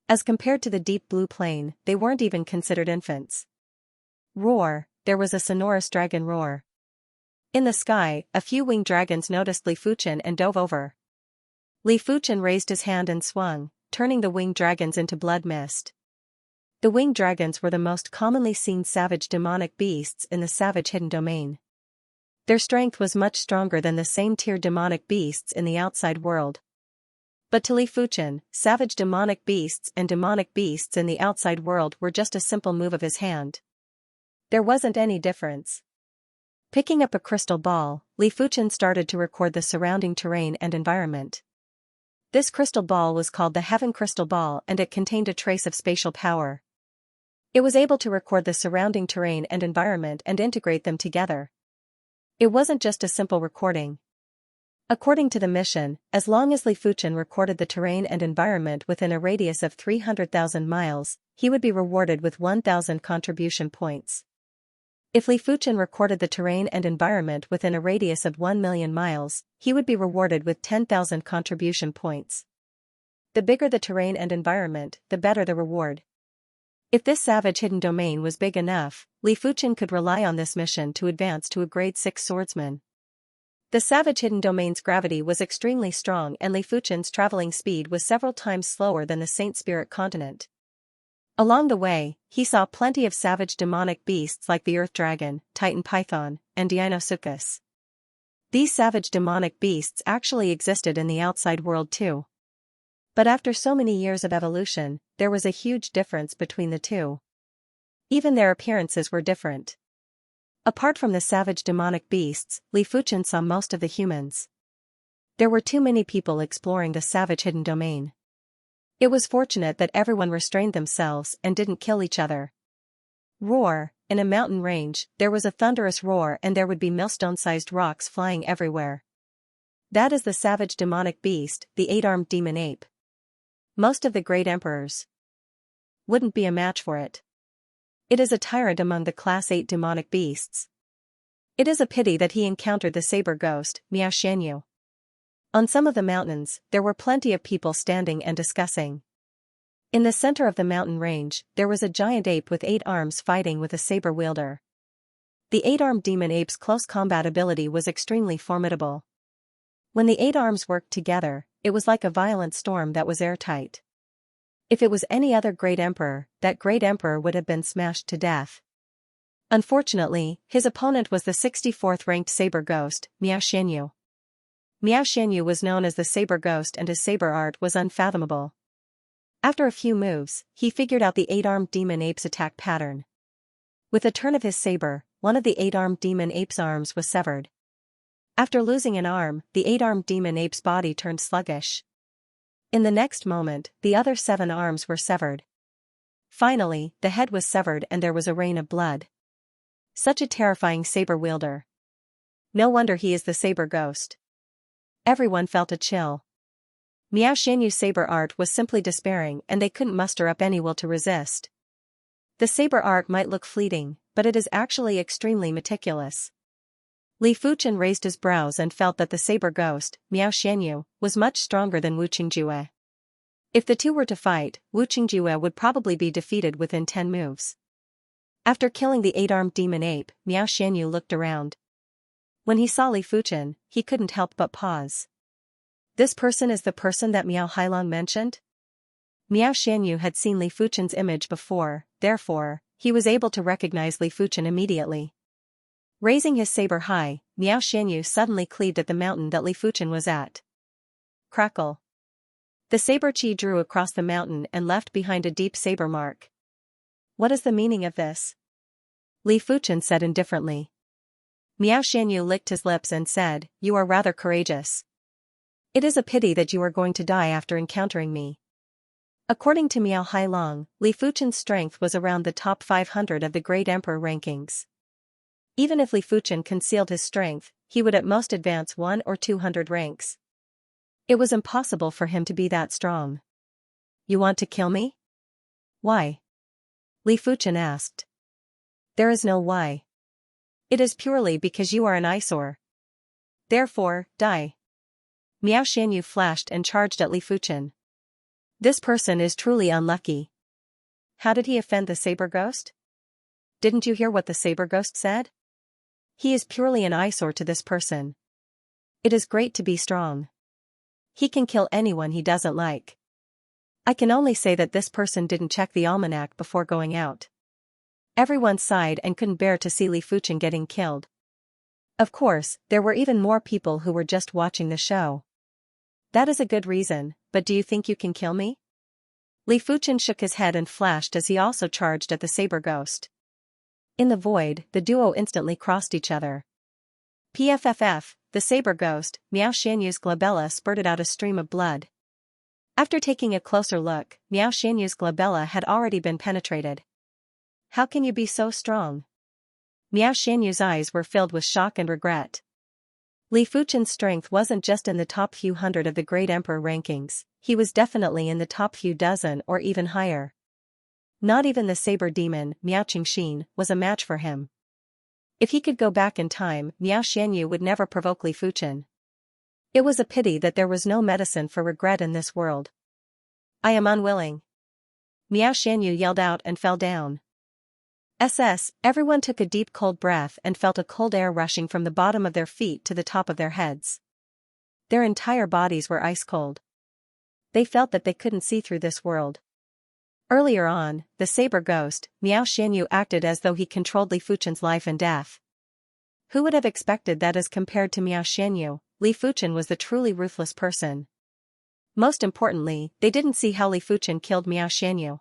As compared to the deep blue plane, they weren't even considered infants. Roar, there was a sonorous dragon roar. In the sky, a few winged dragons noticed Li Fuchen and dove over. Li Fuchen raised his hand and swung, turning the winged dragons into blood mist. The winged dragons were the most commonly seen savage demonic beasts in the savage hidden domain. Their strength was much stronger than the same tier demonic beasts in the outside world. But to Li Fuchen, savage demonic beasts and demonic beasts in the outside world were just a simple move of his hand. There wasn't any difference. Picking up a crystal ball, Li Fuchen started to record the surrounding terrain and environment. This crystal ball was called the Heaven Crystal Ball and it contained a trace of spatial power. It was able to record the surrounding terrain and environment and integrate them together. It wasn't just a simple recording. According to the mission, as long as Li Fuchen recorded the terrain and environment within a radius of 300,000 miles, he would be rewarded with 1,000 contribution points. If Li Fuchen recorded the terrain and environment within a radius of 1 million miles, he would be rewarded with 10,000 contribution points. The bigger the terrain and environment, the better the reward. If this savage hidden domain was big enough, Li Fuchen could rely on this mission to advance to a grade 6 swordsman. The savage hidden domain's gravity was extremely strong and Li Fuchen's traveling speed was several times slower than the Saint Spirit continent. Along the way, he saw plenty of savage demonic beasts like the earth dragon, Titan python, and Deinosuchus. These savage demonic beasts actually existed in the outside world too. But after so many years of evolution, there was a huge difference between the two. Even their appearances were different. Apart from the savage demonic beasts, Li Fuchen saw most of the humans. There were too many people exploring the savage hidden domain. It was fortunate that everyone restrained themselves and didn't kill each other. Roar. In a mountain range, there was a thunderous roar and there would be millstone-sized rocks flying everywhere. That is the savage demonic beast, the 8-armed demon ape. Most of the great emperors wouldn't be a match for it. It is a tyrant among the class 8 demonic beasts. It is a pity that he encountered the saber ghost, Xianxia. On some of the mountains, there were plenty of people standing and discussing. In the center of the mountain range, there was a giant ape with 8 arms fighting with a saber wielder. The 8-armed demon ape's close combat ability was extremely formidable. When the 8 arms worked together, it was like a violent storm that was airtight. If it was any other great emperor, that great emperor would have been smashed to death. Unfortunately, his opponent was the 64th ranked saber ghost, Xianxia. Xianxia was known as the saber ghost and his saber art was unfathomable. After a few moves, he figured out the 8-armed demon ape's attack pattern. With a turn of his saber, one of the 8-armed demon ape's arms was severed. After losing an arm, the 8-armed demon ape's body turned sluggish. In the next moment, the other 7 arms were severed. Finally, the head was severed and there was a rain of blood. Such a terrifying saber wielder. No wonder he is the saber ghost. Everyone felt a chill. Xianxia's saber art was simply despairing and they couldn't muster up any will to resist. The saber art might look fleeting, but it is actually extremely meticulous. Li Fuchen raised his brows and felt that the saber ghost, Xianxia, was much stronger than Wu Qingjue. If the two were to fight, Wu Qingjue would probably be defeated within 10 moves. After killing the 8-armed demon ape, Xianxia looked around. When he saw Li Fuchen, he couldn't help but pause. This person is the person that Miao Hailong mentioned? Xianxia had seen Li Fuchen's image before, therefore, he was able to recognize Li Fuchen immediately. Raising his saber high, Xianxia suddenly cleaved at the mountain that Li Fuchen was at. Crackle. The saber chi drew across the mountain and left behind a deep saber mark. What is the meaning of this? Li Fuchen said indifferently. Xianxia licked his lips and said, "You are rather courageous. It is a pity that you are going to die after encountering me." According to Miao Hailong, Li Fuchen's strength was around the top 500 of the Great Emperor rankings. Even if Li Fuchen concealed his strength, he would at most advance 100 or 200 ranks. It was impossible for him to be that strong. "You want to kill me?" "Why?" Li Fuchen asked. "There is no why. It is purely because you are an eyesore. Therefore, die." Xianxia flashed and charged at Li Fuchen. This person is truly unlucky. How did he offend the saber ghost? Didn't you hear what the saber ghost said? He is purely an eyesore to this person. It is great to be strong. He can kill anyone he doesn't like. I can only say that this person didn't check the almanac before going out. Everyone sighed and couldn't bear to see Li Fuchen getting killed. Of course, there were even more people who were just watching the show. That is a good reason, but do you think you can kill me? Li Fuchen shook his head and flashed as he also charged at the saber ghost. In the void, the duo instantly crossed each other. PFFF, the saber ghost, Xianxia's glabella spurted out a stream of blood. After taking a closer look, Xianxia's glabella had already been penetrated. How can you be so strong? Xianxia's eyes were filled with shock and regret. Li Fuchen's strength wasn't just in the top few hundred of the Great Emperor rankings, he was definitely in the top few dozen or even higher. Not even the saber demon, Miao Qingxin, was a match for him. If he could go back in time, Xianxia would never provoke Li Fuchen. It was a pity that there was no medicine for regret in this world. I am unwilling. Xianxia yelled out and fell down. Everyone took a deep cold breath and felt a cold air rushing from the bottom of their feet to the top of their heads. Their entire bodies were ice cold. They felt that they couldn't see through this world. Earlier on, the saber ghost, Miao Xianyu, acted as though he controlled Li Fuchen's life and death. Who would have expected that? As compared to Miao Xianyu, Li Fuchen was the truly ruthless person. Most importantly, they didn't see how Li Fuchen killed Miao Xianyu.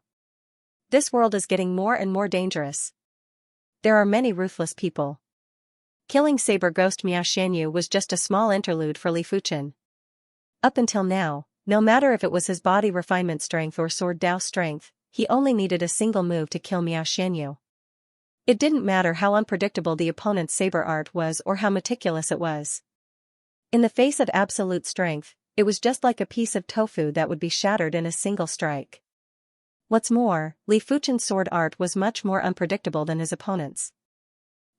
This world is getting more and more dangerous. There are many ruthless people. Killing saber ghost Miao Xianyu was just a small interlude for Li Fuchen. Up until now, no matter if it was his body refinement strength or sword Dao strength, he only needed a single move to kill Miao Xianyu. It didn't matter how unpredictable the opponent's saber art was or how meticulous it was. In the face of absolute strength, it was just like a piece of tofu that would be shattered in a single strike. What's more, Li Fuchen's sword art was much more unpredictable than his opponent's.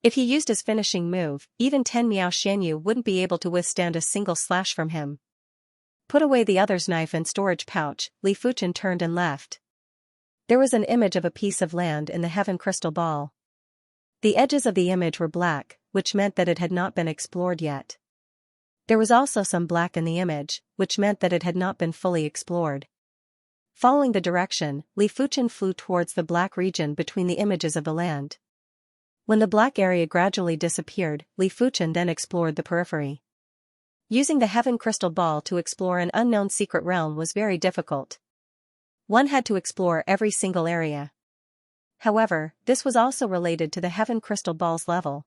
If he used his finishing move, even 10 Miao Xianyu wouldn't be able to withstand a single slash from him. Put away the other's knife and storage pouch, Li Fuchen turned and left. There was an image of a piece of land in the heaven crystal ball. The edges of the image were black, which meant that it had not been explored yet. There was also some black in the image, which meant that it had not been fully explored. Following the direction, Li Fuchen flew towards the black region between the images of the land. When the black area gradually disappeared, Li Fuchen then explored the periphery. Using the heaven crystal ball to explore an unknown secret realm was very difficult. One had to explore every single area. However, this was also related to the heaven crystal ball's level.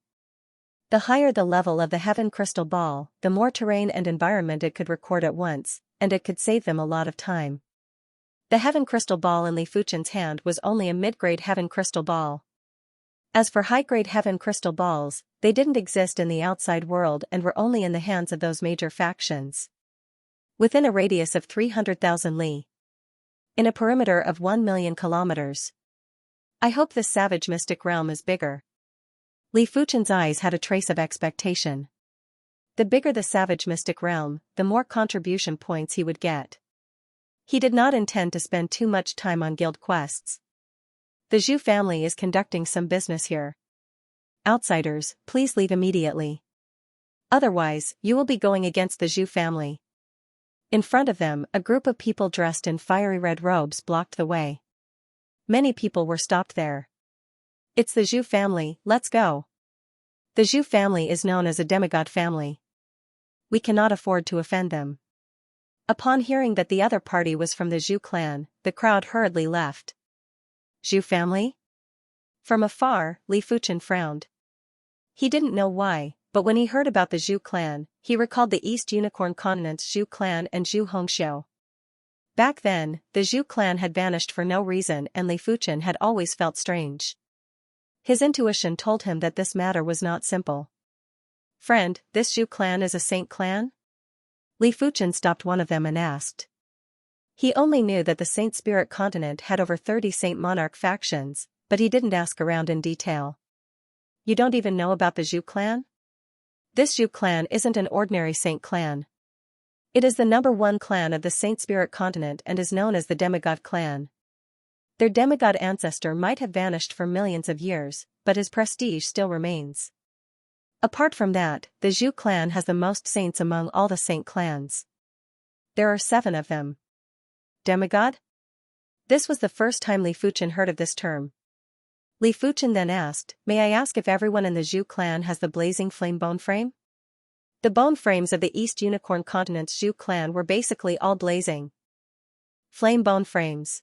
The higher the level of the heaven crystal ball, the more terrain and environment it could record at once, and it could save them a lot of time. The heaven crystal ball in Li Fuchen's hand was only a mid-grade heaven crystal ball. As for high-grade heaven crystal balls, they didn't exist in the outside world and were only in the hands of those major factions. Within a radius of 300,000 li. In a perimeter of 1 million kilometers. I hope this savage mystic realm is bigger. Li Fuchen's eyes had a trace of expectation. The bigger the savage mystic realm, the more contribution points he would get. He did not intend to spend too much time on guild quests. The Zhu family is conducting some business here. Outsiders, please leave immediately. Otherwise, you will be going against the Zhu family. In front of them, a group of people dressed in fiery red robes blocked the way. Many people were stopped there. It's the Zhu family, let's go. The Zhu family is known as a demigod family. We cannot afford to offend them. Upon hearing that the other party was from the Zhu clan, the crowd hurriedly left. Zhu family? From afar, Li Fuchen frowned. He didn't know why, but when he heard about the Zhu clan, he recalled the East Unicorn Continent's Zhu clan and Zhu Hongxiu. Back then, the Zhu clan had vanished for no reason and Li Fuchen had always felt strange. His intuition told him that this matter was not simple. Friend, this Zhu clan is a saint clan? Li Fuchen stopped one of them and asked. He only knew that the Saint Spirit continent had over 30 Saint Monarch factions, but he didn't ask around in detail. You don't even know about the Zhu clan? This Zhu clan isn't an ordinary saint clan. It is the #1 clan of the Saint Spirit continent and is known as the Demigod clan. Their demigod ancestor might have vanished for millions of years, but his prestige still remains. Apart from that, the Zhu clan has the most saints among all the saint clans. There are 7 of them. Demigod? This was the first time Li Fuchen heard of this term. Li Fuchen then asked, may I ask if everyone in the Zhu clan has the blazing flame bone frame? The bone frames of the East Unicorn Continent's Zhu clan were basically all blazing flame bone frames.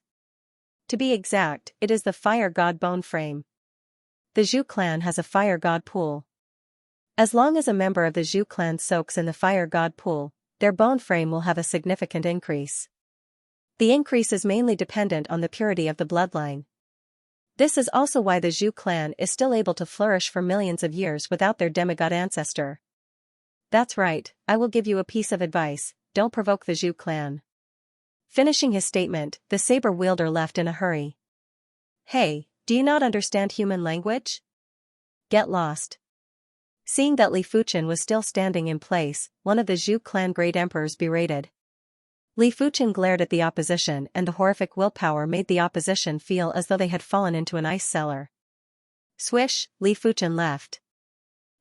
To be exact, it is the fire god bone frame. The Zhu clan has a fire god pool. As long as a member of the Zhu clan soaks in the fire god pool, their bone frame will have a significant increase. The increase is mainly dependent on the purity of the bloodline. This is also why the Zhu clan is still able to flourish for millions of years without their demigod ancestor. That's right, I will give you a piece of advice, don't provoke the Zhu clan. Finishing his statement, the saber wielder left in a hurry. Hey, do you not understand human language? Get lost. Seeing that Li Fuchen was still standing in place, one of the Zhu clan great emperors berated. Li Fuchen glared at the opposition and the horrific willpower made the opposition feel as though they had fallen into an ice cellar. Swish, Li Fuchen left.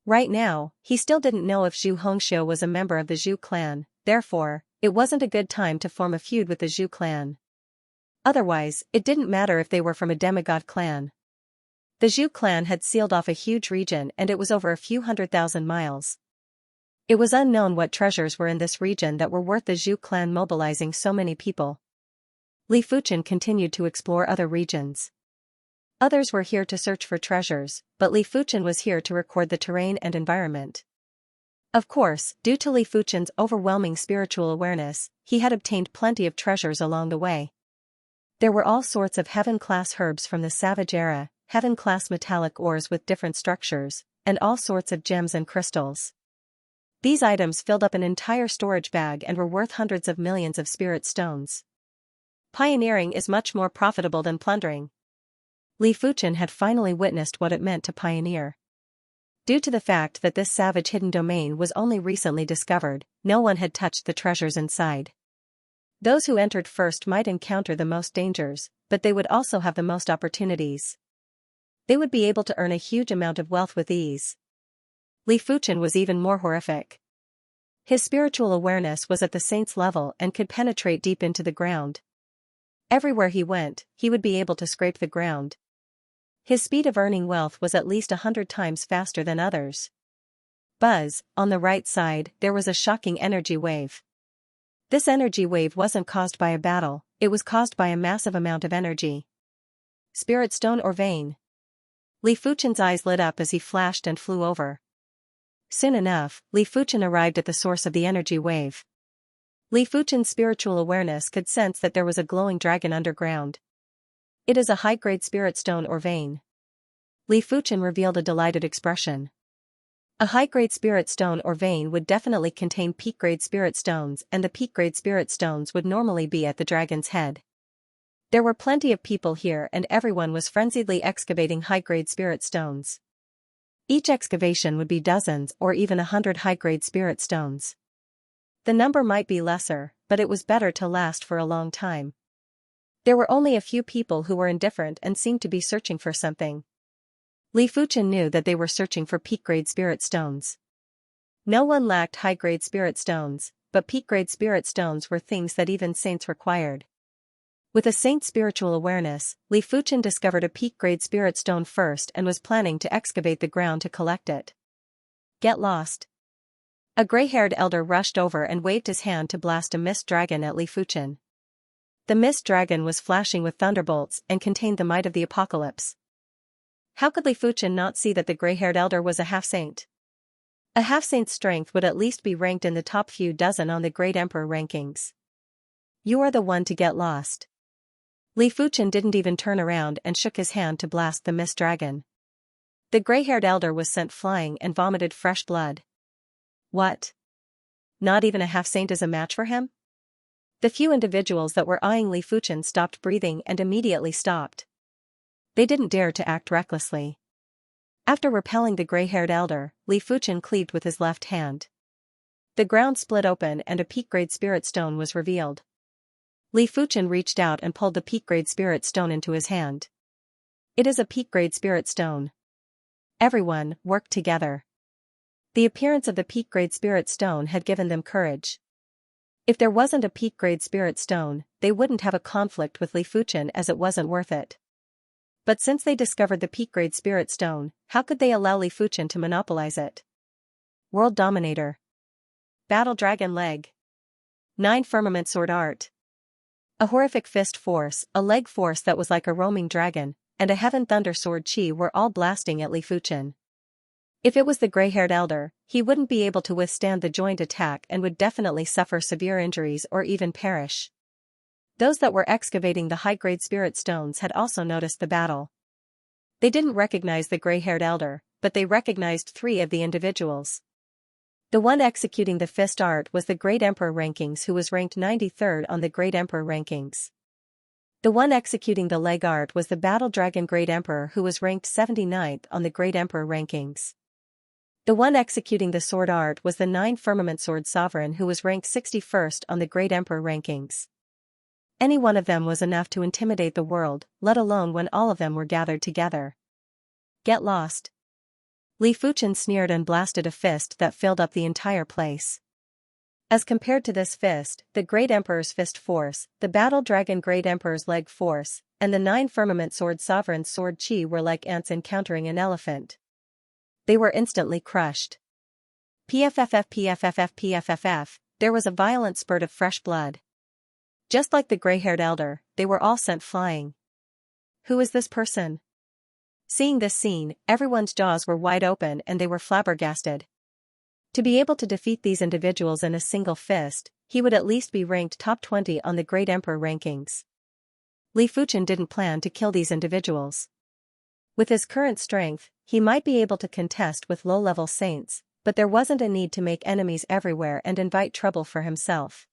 Right now, he still didn't know if Zhu Hongxiu was a member of the Zhu clan, therefore, it wasn't a good time to form a feud with the Zhu clan. Otherwise, it didn't matter if they were from a demigod clan. The Zhu clan had sealed off a huge region and it was over a few 100,000 miles. It was unknown what treasures were in this region that were worth the Zhu clan mobilizing so many people. Li Fuchen continued to explore other regions. Others were here to search for treasures, but Li Fuchen was here to record the terrain and environment. Of course, due to Li Fuchen's overwhelming spiritual awareness, he had obtained plenty of treasures along the way. There were all sorts of heaven-class herbs from the Savage Era, heaven-class metallic ores with different structures, and all sorts of gems and crystals. These items filled up an entire storage bag and were worth hundreds of millions of spirit stones. Pioneering is much more profitable than plundering. Li Fuchen had finally witnessed what it meant to pioneer. Due to the fact that this savage hidden domain was only recently discovered, no one had touched the treasures inside. Those who entered first might encounter the most dangers, but they would also have the most opportunities. They would be able to earn a huge amount of wealth with ease. Li Fuchen was even more horrific. His spiritual awareness was at the saint's level and could penetrate deep into the ground. Everywhere he went, he would be able to scrape the ground. His speed of earning wealth was at least 100 times faster than others. Buzz, on the right side, there was a shocking energy wave. This energy wave wasn't caused by a battle, it was caused by a massive amount of energy. Spirit stone or vein? Li Fuchen's eyes lit up as he flashed and flew over. Soon enough, Li Fuchen arrived at the source of the energy wave. Li Fuchen's spiritual awareness could sense that there was a glowing dragon underground. It is a high-grade spirit stone or vein. Li Fuchen revealed a delighted expression. A high-grade spirit stone or vein would definitely contain peak-grade spirit stones, and the peak-grade spirit stones would normally be at the dragon's head. There were plenty of people here and everyone was frenziedly excavating high-grade spirit stones. Each excavation would be dozens or even 100 high-grade spirit stones. The number might be lesser, but it was better to last for a long time. There were only a few people who were indifferent and seemed to be searching for something. Li Fuchen knew that they were searching for peak-grade spirit stones. No one lacked high-grade spirit stones, but peak-grade spirit stones were things that even saints required. With a saint's spiritual awareness, Li Fuchen discovered a peak-grade spirit stone first and was planning to excavate the ground to collect it. Get lost. A gray-haired elder rushed over and waved his hand to blast a mist dragon at Li Fuchen. The mist dragon was flashing with thunderbolts and contained the might of the apocalypse. How could Li Fuchen not see that the gray-haired elder was a half-saint? A half-saint's strength would at least be ranked in the top few dozen on the Great Emperor rankings. You are the one to get lost. Li Fuchen didn't even turn around and shook his hand to blast the mist dragon. The gray-haired elder was sent flying and vomited fresh blood. What? Not even a half-saint is a match for him? The few individuals that were eyeing Li Fuchen stopped breathing and immediately stopped. They didn't dare to act recklessly. After repelling the gray-haired elder, Li Fuchen cleaved with his left hand. The ground split open and a peak-grade spirit stone was revealed. Li Fuchen reached out and pulled the peak-grade spirit stone into his hand. It is a peak-grade spirit stone. Everyone, work together. The appearance of the peak-grade spirit stone had given them courage. If there wasn't a peak-grade spirit stone, they wouldn't have a conflict with Li Fuchen as it wasn't worth it. But since they discovered the peak-grade spirit stone, how could they allow Li Fuchen to monopolize it? World Dominator. Battle Dragon Leg. 9 Firmament Sword Art. A horrific fist force, a leg force that was like a roaming dragon, and a heaven thunder sword chi were all blasting at Li Fuchen. If it was the gray-haired elder, he wouldn't be able to withstand the joint attack and would definitely suffer severe injuries or even perish. Those that were excavating the high-grade spirit stones had also noticed the battle. They didn't recognize the gray-haired elder, but they recognized 3 of the individuals. The one executing the fist art was the Great Emperor rankings who was ranked 93rd on the Great Emperor rankings. The one executing the leg art was the Battle Dragon Great Emperor who was ranked 79th on the Great Emperor rankings. The one executing the sword art was the 9 Firmament Sword Sovereign who was ranked 61st on the Great Emperor rankings. Any one of them was enough to intimidate the world, let alone when all of them were gathered together. Get lost. Li Fuchen sneered and blasted a fist that filled up the entire place. As compared to this fist, the Great Emperor's fist force, the Battle Dragon Great Emperor's leg force, and the 9 Firmament Sword Sovereign's sword chi were like ants encountering an elephant. They were instantly crushed. PFFF, there was a violent spurt of fresh blood. Just like the gray-haired elder, they were all sent flying. Who is this person? Seeing this scene, everyone's jaws were wide open and they were flabbergasted. To be able to defeat these individuals in a single fist, he would at least be ranked top 20 on the Great Emperor rankings. Li Fuchen didn't plan to kill these individuals. With his current strength, he might be able to contest with low-level saints, but there wasn't a need to make enemies everywhere and invite trouble for himself.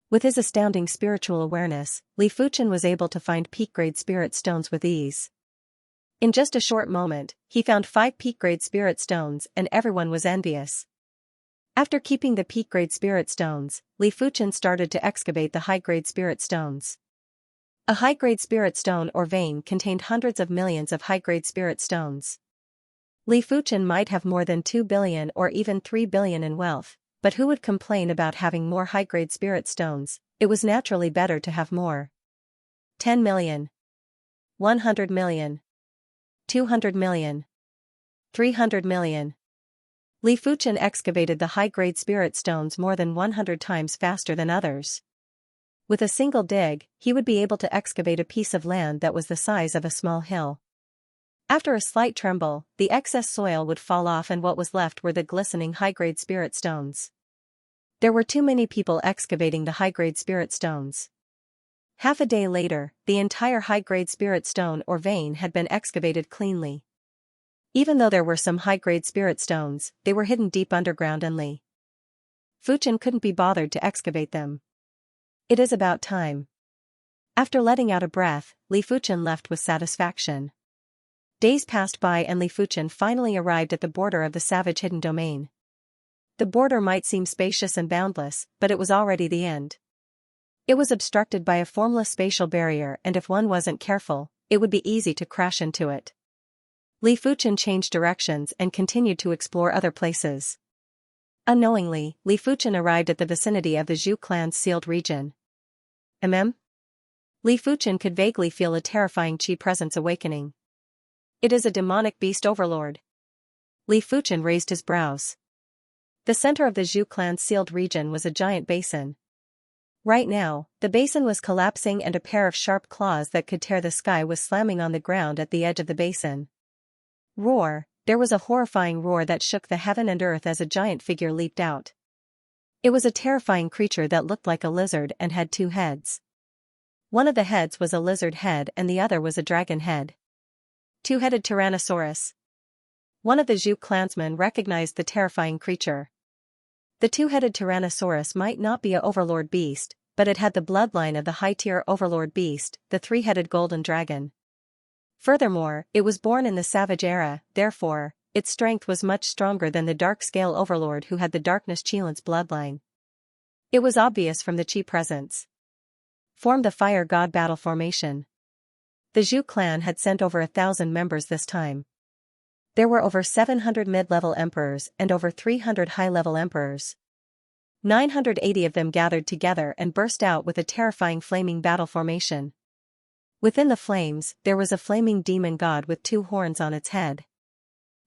With his astounding spiritual awareness, Li Fuchen was able to find peak-grade spirit stones with ease. In just a short moment, he found 5 peak-grade spirit stones and everyone was envious. After keeping the peak-grade spirit stones, Li Fuchen started to excavate the high-grade spirit stones. A high-grade spirit stone or vein contained hundreds of millions of high-grade spirit stones. Li Fuchen might have more than 2 billion or even 3 billion in wealth, but who would complain about having more high-grade spirit stones? It was naturally better to have more. 10 million. 100 million. 200 million. 300 million. Li Fuchen excavated the high-grade spirit stones more than 100 times faster than others. With a single dig, he would be able to excavate a piece of land that was the size of a small hill. After a slight tremble, the excess soil would fall off and what was left were the glistening high-grade spirit stones. There were too many people excavating the high-grade spirit stones. Half a day later, the entire high-grade spirit stone or vein had been excavated cleanly. Even though there were some high-grade spirit stones, they were hidden deep underground and Li Fuchen couldn't be bothered to excavate them. It is about time. After letting out a breath, Li Fuchen left with satisfaction. Days passed by and Li Fuchen finally arrived at the border of the savage hidden domain. The border might seem spacious and boundless, but it was already the end. It was obstructed by a formless spatial barrier and if one wasn't careful, it would be easy to crash into it. Li Fuchen changed directions and continued to explore other places. Unknowingly, Li Fuchen arrived at the vicinity of the Zhu clan's sealed region. Li Fuchen could vaguely feel a terrifying chi presence awakening. It is a demonic beast overlord. Li Fuchen raised his brows. The center of the Zhu clan's sealed region was a giant basin. Right now, the basin was collapsing and a pair of sharp claws that could tear the sky was slamming on the ground at the edge of the basin. Roar! There was a horrifying roar that shook the heaven and earth as a giant figure leaped out. It was a terrifying creature that looked like a lizard and had 2 heads. One of the heads was a lizard head and the other was a dragon head. 2-headed Tyrannosaurus. One of the Zhu clansmen recognized the terrifying creature. The 2-headed Tyrannosaurus might not be a overlord beast, but it had the bloodline of the high-tier overlord beast, the 3-headed golden dragon. Furthermore, it was born in the Savage Era, therefore, its strength was much stronger than the Dark-Scale Overlord who had the Darkness Chilan's bloodline. It was obvious from the Chi presence. Form the Fire God Battle Formation. The Zhu clan had sent over 1,000 members this time. There were over 700 mid-level emperors and over 300 high-level emperors. 980 of them gathered together and burst out with a terrifying flaming battle formation. Within the flames, there was a flaming demon god with 2 horns on its head.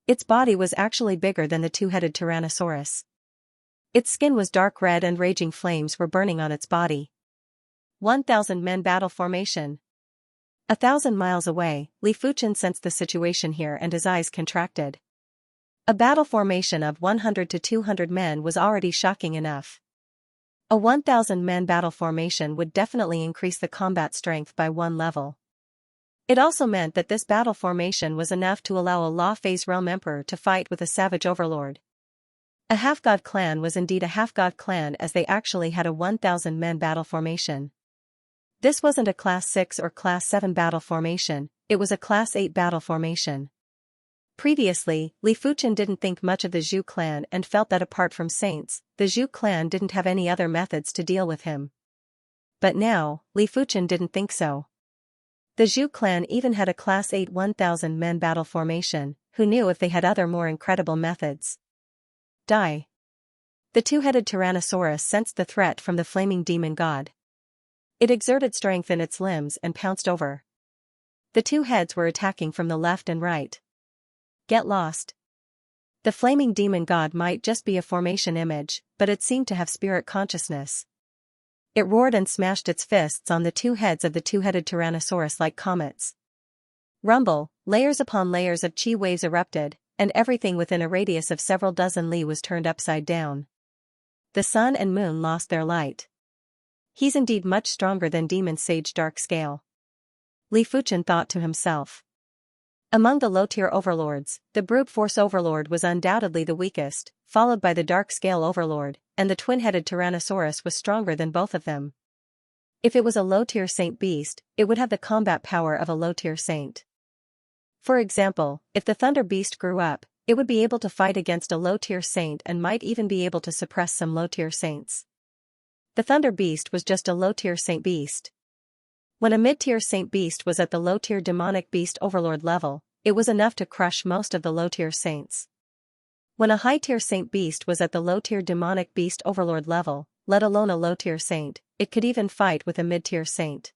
Its body was actually bigger than the 2-headed Tyrannosaurus. Its skin was dark red and raging flames were burning on its body. 1,000 men battle formation. 1,000 miles away, Li Fuchen sensed the situation here and his eyes contracted. A battle formation of 100 to 200 men was already shocking enough. A 1,000-man battle formation would definitely increase the combat strength by 1 level. It also meant that this battle formation was enough to allow a Law Phase Realm Emperor to fight with a savage overlord. A half-god clan was indeed a half-god clan as they actually had a 1,000-man battle formation. This wasn't a Class 6 or Class 7 battle formation, it was a Class 8 battle formation. Previously, Li Fuchen didn't think much of the Zhu clan and felt that apart from saints, the Zhu clan didn't have any other methods to deal with him. But now, Li Fuchen didn't think so. The Zhu clan even had a Class 8 1,000-men battle formation, who knew if they had other more incredible methods. Die. The two-headed Tyrannosaurus sensed the threat from the flaming demon god. It exerted strength in its limbs and pounced over. The two heads were attacking from the left and right. Get lost. The flaming demon god might just be a formation image, but it seemed to have spirit consciousness. It roared and smashed its fists on the two heads of the two-headed Tyrannosaurus like comets. Rumble, layers upon layers of chi waves erupted, and everything within a radius of several dozen li was turned upside down. The sun and moon lost their light. He's indeed much stronger than Demon Sage Dark Scale. Li Fuchen thought to himself. Among the low-tier overlords, the brute force overlord was undoubtedly the weakest, followed by the dark scale overlord, and the twin-headed Tyrannosaurus was stronger than both of them. If it was a low-tier saint beast, it would have the combat power of a low-tier saint. For example, if the thunder beast grew up, it would be able to fight against a low-tier saint and might even be able to suppress some low-tier saints. The thunder beast was just a low-tier saint beast. When a mid-tier saint beast was at the low-tier demonic beast overlord level, it was enough to crush most of the low-tier saints. When a high-tier saint beast was at the low-tier demonic beast overlord level, let alone a low-tier saint, it could even fight with a mid-tier saint.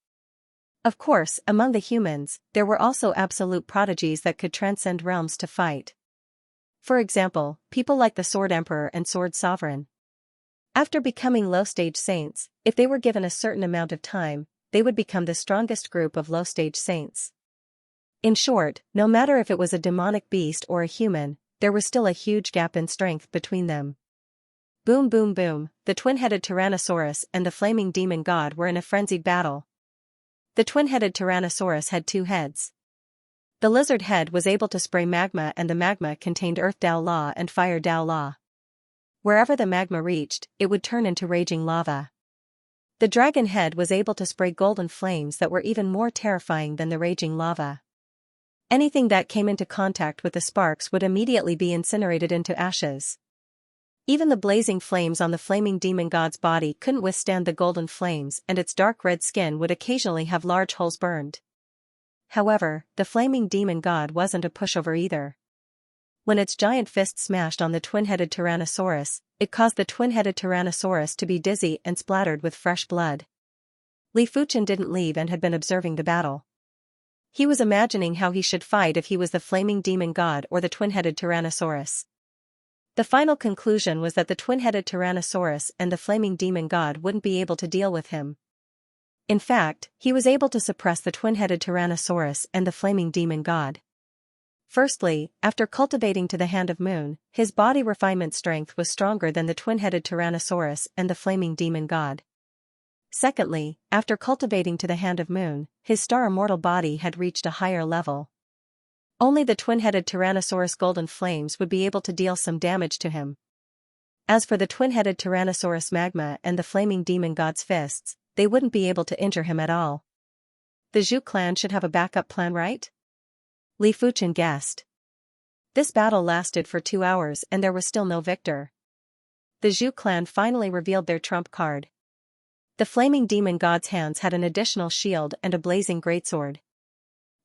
Of course, among the humans, there were also absolute prodigies that could transcend realms to fight. For example, people like the Sword Emperor and Sword Sovereign. After becoming low-stage saints, if they were given a certain amount of time, they would become the strongest group of low-stage saints. In short, no matter if it was a demonic beast or a human, there was still a huge gap in strength between them. Boom boom boom, the twin-headed Tyrannosaurus and the flaming demon god were in a frenzied battle. The twin-headed Tyrannosaurus had two heads. The lizard head was able to spray magma, and the magma contained Earth Dao Law and Fire Dao Law. Wherever the magma reached, it would turn into raging lava. The dragon head was able to spray golden flames that were even more terrifying than the raging lava. Anything that came into contact with the sparks would immediately be incinerated into ashes. Even the blazing flames on the flaming demon god's body couldn't withstand the golden flames, and its dark red skin would occasionally have large holes burned. However, the flaming demon god wasn't a pushover either. When its giant fist smashed on the twin-headed Tyrannosaurus, it caused the twin-headed Tyrannosaurus to be dizzy and splattered with fresh blood. Li Fuchen didn't leave and had been observing the battle. He was imagining how he should fight if he was the flaming demon god or the twin-headed Tyrannosaurus. The final conclusion was that the twin-headed Tyrannosaurus and the flaming demon god wouldn't be able to deal with him. In fact, he was able to suppress the twin-headed Tyrannosaurus and the flaming demon god. Firstly, after cultivating to the Hand of Moon, his body refinement strength was stronger than the twin-headed Tyrannosaurus and the flaming demon god. Secondly, after cultivating to the Hand of Moon, his star immortal body had reached a higher level. Only the twin-headed Tyrannosaurus golden flames would be able to deal some damage to him. As for the twin-headed Tyrannosaurus magma and the flaming demon god's fists, they wouldn't be able to injure him at all. The Zhu clan should have a backup plan, right? Li Fuchen guessed. This battle lasted for 2 hours and there was still no victor. The Zhu clan finally revealed their trump card. The flaming demon god's hands had an additional shield and a blazing greatsword.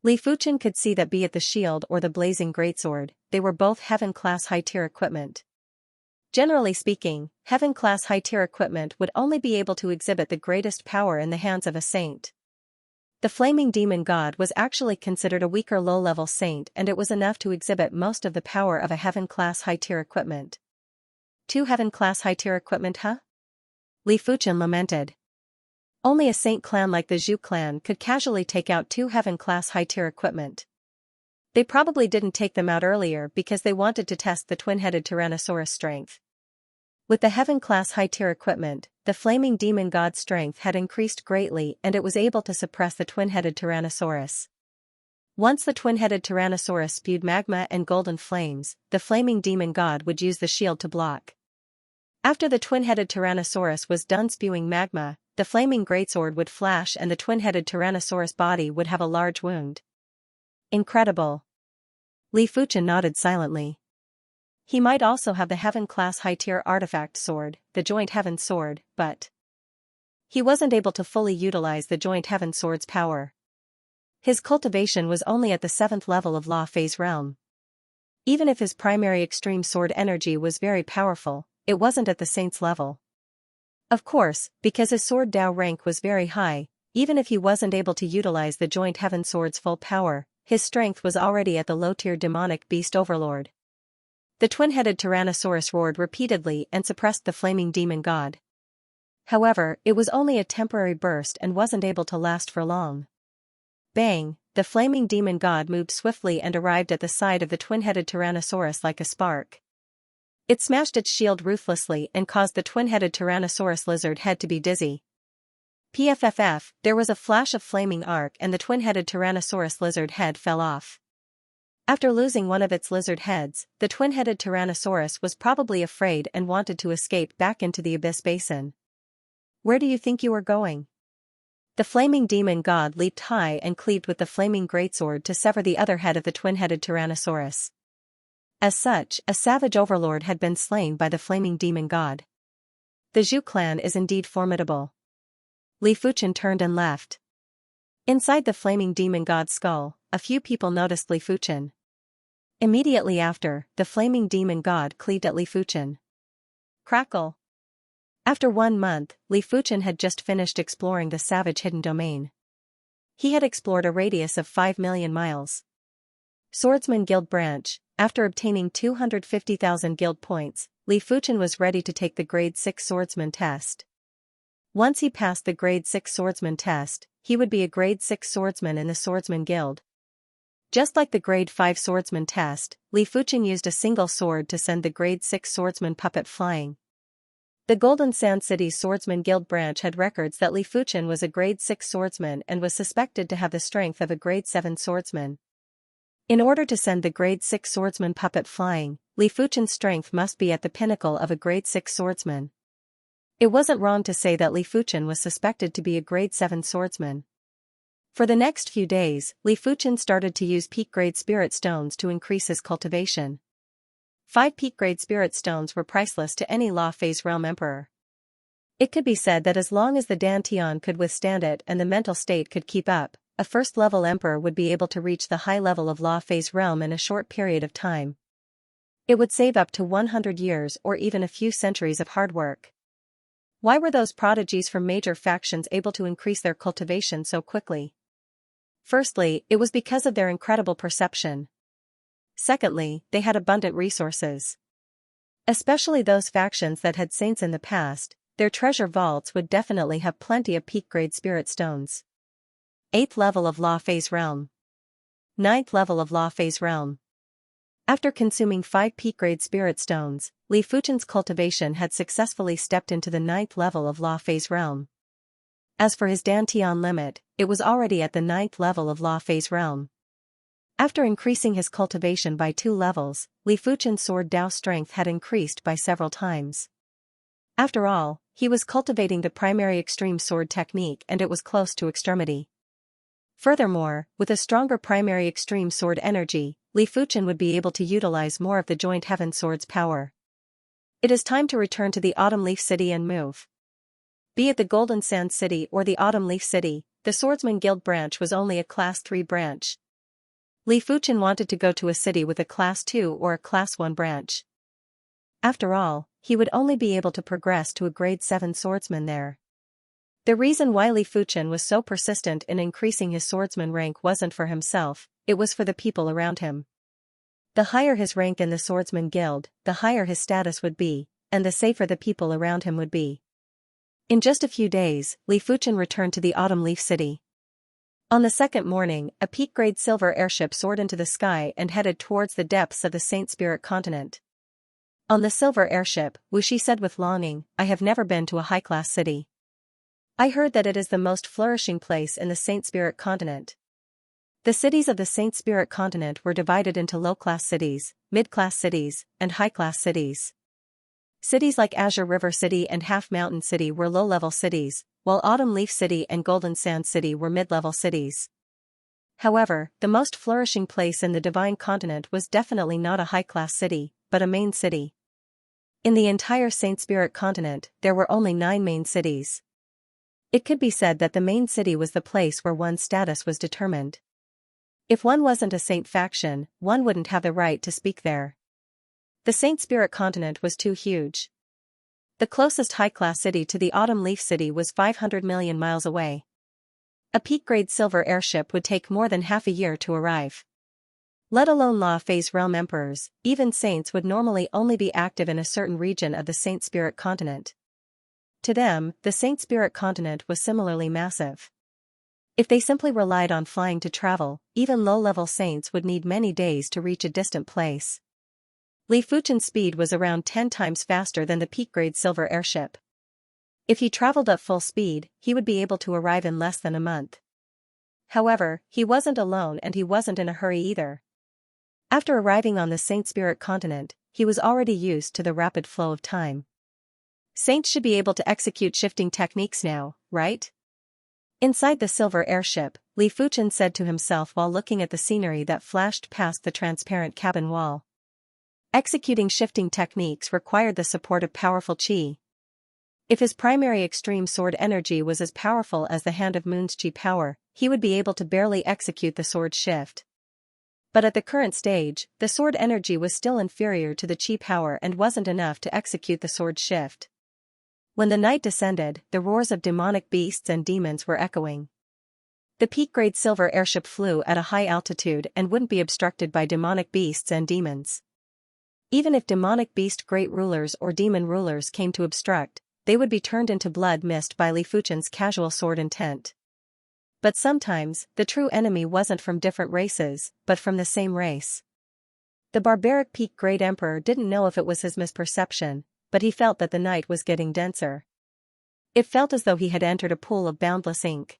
Li Fuchen could see that be it the shield or the blazing greatsword, they were both heaven-class high-tier equipment. Generally speaking, heaven-class high-tier equipment would only be able to exhibit the greatest power in the hands of a saint. The flaming demon god was actually considered a weaker low-level saint, and it was enough to exhibit most of the power of a heaven-class high-tier equipment. 2 heaven-class high-tier equipment, huh? Li Fuchen lamented. Only a saint clan like the Zhu clan could casually take out 2 heaven-class high-tier equipment. They probably didn't take them out earlier because they wanted to test the twin-headed Tyrannosaurus strength. With the heaven-class high-tier equipment, the flaming demon god's strength had increased greatly and it was able to suppress the twin-headed Tyrannosaurus. Once the twin-headed Tyrannosaurus spewed magma and golden flames, the flaming demon god would use the shield to block. After the twin-headed Tyrannosaurus was done spewing magma, the flaming greatsword would flash and the twin-headed Tyrannosaurus body would have a large wound. Incredible. Li Fuchen nodded silently. He might also have the heaven-class high-tier artifact sword, the Joint Heaven Sword, but he wasn't able to fully utilize the Joint Heaven Sword's power. His cultivation was only at the 7th level of Law Phase realm. Even if his primary extreme sword energy was very powerful, it wasn't at the saint's level. Of course, because his sword Dao rank was very high, even if he wasn't able to utilize the joint heaven sword's full power, his strength was already at the low-tier demonic beast overlord. The twin-headed Tyrannosaurus roared repeatedly and suppressed the flaming demon god. However, it was only a temporary burst and wasn't able to last for long. Bang! The flaming demon god moved swiftly and arrived at the side of the twin-headed Tyrannosaurus like a spark. It smashed its shield ruthlessly and caused the twin-headed Tyrannosaurus lizard head to be dizzy. PFFF, there was a flash of flaming arc and the twin-headed Tyrannosaurus lizard head fell off. After losing one of its lizard heads, the twin-headed Tyrannosaurus was probably afraid and wanted to escape back into the abyss basin. Where do you think you are going? The flaming demon god leaped high and cleaved with the flaming greatsword to sever the other head of the twin-headed Tyrannosaurus. As such, a savage overlord had been slain by the flaming demon god. The Zhu clan is indeed formidable. Li Fuchen turned and left. Inside the flaming demon god's skull, a few people noticed Li Fuchen. Immediately after, the flaming demon god cleaved at Li Fuchen. Crackle! After 1 month, Li Fuchen had just finished exploring the savage hidden domain. He had explored a radius of 5 million miles. Swordsman Guild Branch. After obtaining 250,000 guild points, Li Fuchen was ready to take the Grade 6 swordsman test. Once he passed the Grade 6 swordsman test, he would be a Grade 6 swordsman in the Swordsman Guild. Just like the Grade 5 swordsman test, Li Fuchen used a single sword to send the Grade 6 swordsman puppet flying. The Golden Sand City's Swordsman Guild branch had records that Li Fuchen was a Grade 6 swordsman and was suspected to have the strength of a Grade 7 swordsman. In order to send the Grade 6 swordsman puppet flying, Li Fuchen's strength must be at the pinnacle of a Grade 6 swordsman. It wasn't wrong to say that Li Fuchen was suspected to be a Grade 7 swordsman. For the next few days, Li Fuchen started to use peak grade spirit stones to increase his cultivation. 5 peak grade spirit stones were priceless to any Law Phase Realm Emperor. It could be said that as long as the Dantian could withstand it and the mental state could keep up, a first-level emperor would be able to reach the high level of Law Phase Realm in a short period of time. It would save up to 100 years or even a few centuries of hard work. Why were those prodigies from major factions able to increase their cultivation so quickly? Firstly, it was because of their incredible perception. Secondly, they had abundant resources. Especially those factions that had saints in the past, their treasure vaults would definitely have plenty of peak-grade spirit stones. 8th level of Law Phase Realm. 9th level of Law Phase Realm. After consuming 5 peak-grade spirit stones, Li Fuchen's cultivation had successfully stepped into the 9th level of Law Phase Realm. As for his Dantian limit, it was already at the 9th level of Law Phase Realm. After increasing his cultivation by 2 levels, Li Fuchen's sword Dao strength had increased by several times. After all, he was cultivating the primary extreme sword technique and it was close to extremity. Furthermore, with a stronger primary extreme sword energy, Li Fuchen would be able to utilize more of the joint heaven sword's power. It is time to return to the Autumn Leaf City and move. Be it the Golden Sand City or the Autumn Leaf City, the Swordsman Guild branch was only a Class 3 branch. Li Fuchen wanted to go to a city with a Class 2 or a Class 1 branch. After all, he would only be able to progress to a Grade 7 swordsman there. The reason why Li Fuchen was so persistent in increasing his swordsman rank wasn't for himself, it was for the people around him. The higher his rank in the Swordsman Guild, the higher his status would be, and the safer the people around him would be. In just a few days, Li Fuchen returned to the Autumn Leaf City. On the second morning, a peak-grade silver airship soared into the sky and headed towards the depths of the Saint Spirit continent. On the silver airship, Wuxi said with longing, "I have never been to a high-class city. I heard that it is the most flourishing place in the Saint Spirit continent." The cities of the Saint Spirit continent were divided into low-class cities, mid-class cities, and high-class cities. Cities like Azure River City and Half Mountain City were low-level cities, while Autumn Leaf City and Golden Sand City were mid-level cities. However, the most flourishing place in the Divine Continent was definitely not a high-class city, but a main city. In the entire Saint Spirit continent, there were only 9 main cities. It could be said that the main city was the place where one's status was determined. If one wasn't a saint faction, one wouldn't have the right to speak there. The Saint Spirit continent was too huge. The closest high-class city to the Autumn Leaf City was 500 million miles away. A peak-grade silver airship would take more than half a year to arrive. Let alone law-phase realm emperors, even saints would normally only be active in a certain region of the Saint Spirit continent. To them, the Saint Spirit continent was similarly massive. If they simply relied on flying to travel, even low-level saints would need many days to reach a distant place. Li Fuchen's speed was around 10 times faster than the peak-grade silver airship. If he traveled at full speed, he would be able to arrive in less than a month. However, he wasn't alone and he wasn't in a hurry either. After arriving on the Saint Spirit continent, he was already used to the rapid flow of time. Saints should be able to execute shifting techniques now, right? Inside the silver airship, Li Fuchen said to himself while looking at the scenery that flashed past the transparent cabin wall. Executing shifting techniques required the support of powerful qi. If his primary extreme sword energy was as powerful as the Hand of Moon's qi power, he would be able to barely execute the sword shift. But at the current stage, the sword energy was still inferior to the qi power and wasn't enough to execute the sword shift. When the night descended, the roars of demonic beasts and demons were echoing. The peak-grade silver airship flew at a high altitude and wouldn't be obstructed by demonic beasts and demons. Even if demonic beast great rulers or demon rulers came to obstruct, they would be turned into blood mist by Li Fuchen's casual sword intent. But sometimes, the true enemy wasn't from different races, but from the same race. The barbaric peak-grade emperor didn't know if it was his misperception, but he felt that the night was getting denser. It felt as though he had entered a pool of boundless ink.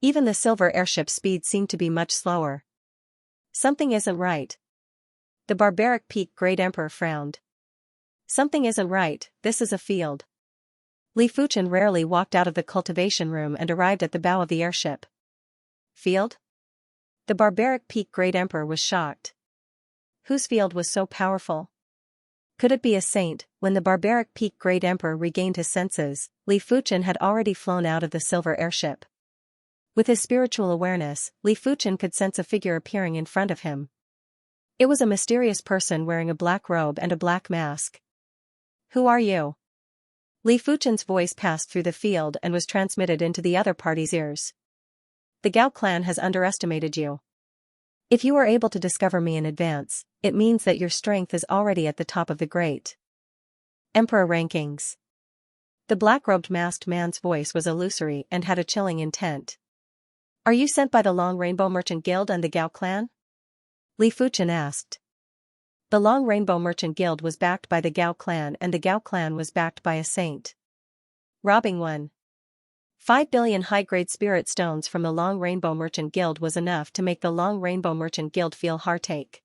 Even the silver airship's speed seemed to be much slower. Something isn't right. The barbaric peak-grade emperor frowned. Something isn't right, this is a field. Li Fuchen rarely walked out of the cultivation room and arrived at the bow of the airship. Field? The barbaric peak-grade emperor was shocked. Whose field was so powerful? Could it be a saint? When the barbaric peak-grade emperor regained his senses, Li Fuchen had already flown out of the silver airship. With his spiritual awareness, Li Fuchen could sense a figure appearing in front of him. It was a mysterious person wearing a black robe and a black mask. Who are you? Li Fuchen's voice passed through the field and was transmitted into the other party's ears. The Gao clan has underestimated you. If you are able to discover me in advance, it means that your strength is already at the top of the great Emperor rankings. The black-robed masked man's voice was illusory and had a chilling intent. Are you sent by the Long Rainbow Merchant Guild and the Gao clan? Li Fuchen asked. The Long Rainbow Merchant Guild was backed by the Gao clan and the Gao clan was backed by a saint. Robbing 1.5 billion high-grade spirit stones from the Long Rainbow Merchant Guild was enough to make the Long Rainbow Merchant Guild feel heartache.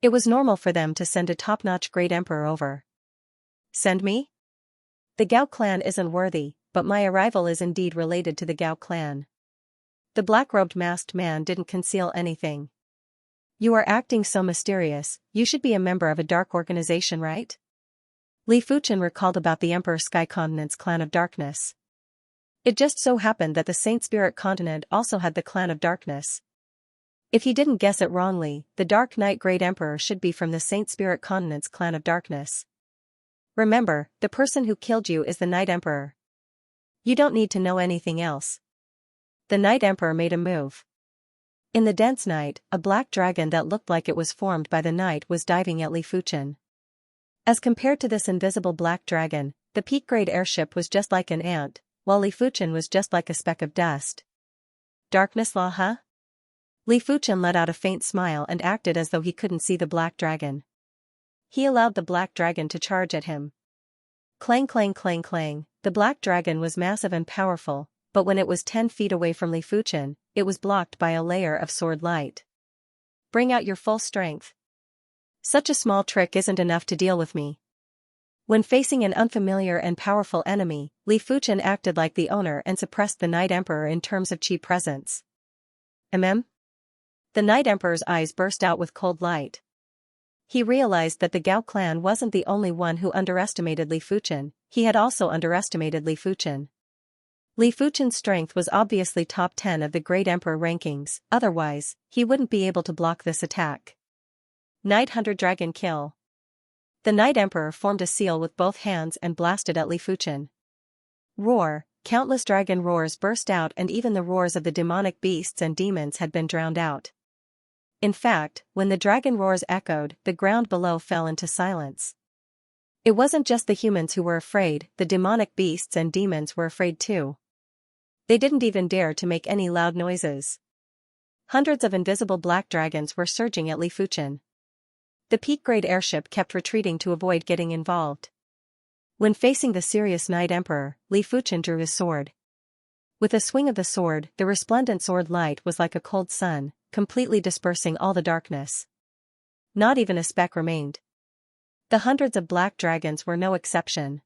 It was normal for them to send a top-notch great emperor over. Send me? The Gao clan isn't worthy, but my arrival is indeed related to the Gao clan. The black-robed masked man didn't conceal anything. You are acting so mysterious, you should be a member of a dark organization, right? Li Fuchen recalled about the Emperor Sky Continent's Clan of Darkness. It just so happened that the Saint Spirit Continent also had the Clan of Darkness. If he didn't guess it wrongly, the Dark Knight Great Emperor should be from the Saint Spirit Continent's Clan of Darkness. Remember, the person who killed you is the Night Emperor. You don't need to know anything else. The Night Emperor made a move. In the dense night, a black dragon that looked like it was formed by the night was diving at Li Fuchen. As compared to this invisible black dragon, the peak-grade airship was just like an ant, while Li Fuchen was just like a speck of dust. Darkness law, huh? Li Fuchen let out a faint smile and acted as though he couldn't see the black dragon. He allowed the black dragon to charge at him. Clang clang clang clang, the black dragon was massive and powerful, but when it was 10 feet away from Li Fuchen, it was blocked by a layer of sword light. Bring out your full strength. Such a small trick isn't enough to deal with me. When facing an unfamiliar and powerful enemy, Li Fuchen acted like the owner and suppressed the Night Emperor in terms of qi presence. The Night Emperor's eyes burst out with cold light. He realized that the Gao clan wasn't the only one who underestimated Li Fuchen, he had also underestimated Li Fuchen. Li Fuchen's strength was obviously top 10 of the Great Emperor rankings, otherwise, he wouldn't be able to block this attack. Night Hunter Dragon Kill. The Night Emperor formed a seal with both hands and blasted at Li Fuchen. Roar, countless dragon roars burst out, and even the roars of the demonic beasts and demons had been drowned out. In fact, when the dragon roars echoed, the ground below fell into silence. It wasn't just the humans who were afraid, the demonic beasts and demons were afraid too. They didn't even dare to make any loud noises. Hundreds of invisible black dragons were surging at Li Fuchen. The peak-grade airship kept retreating to avoid getting involved. When facing the serious Night Emperor, Li Fuchen drew his sword. With a swing of the sword, the resplendent sword light was like a cold sun, completely dispersing all the darkness. Not even a speck remained. The hundreds of black dragons were no exception.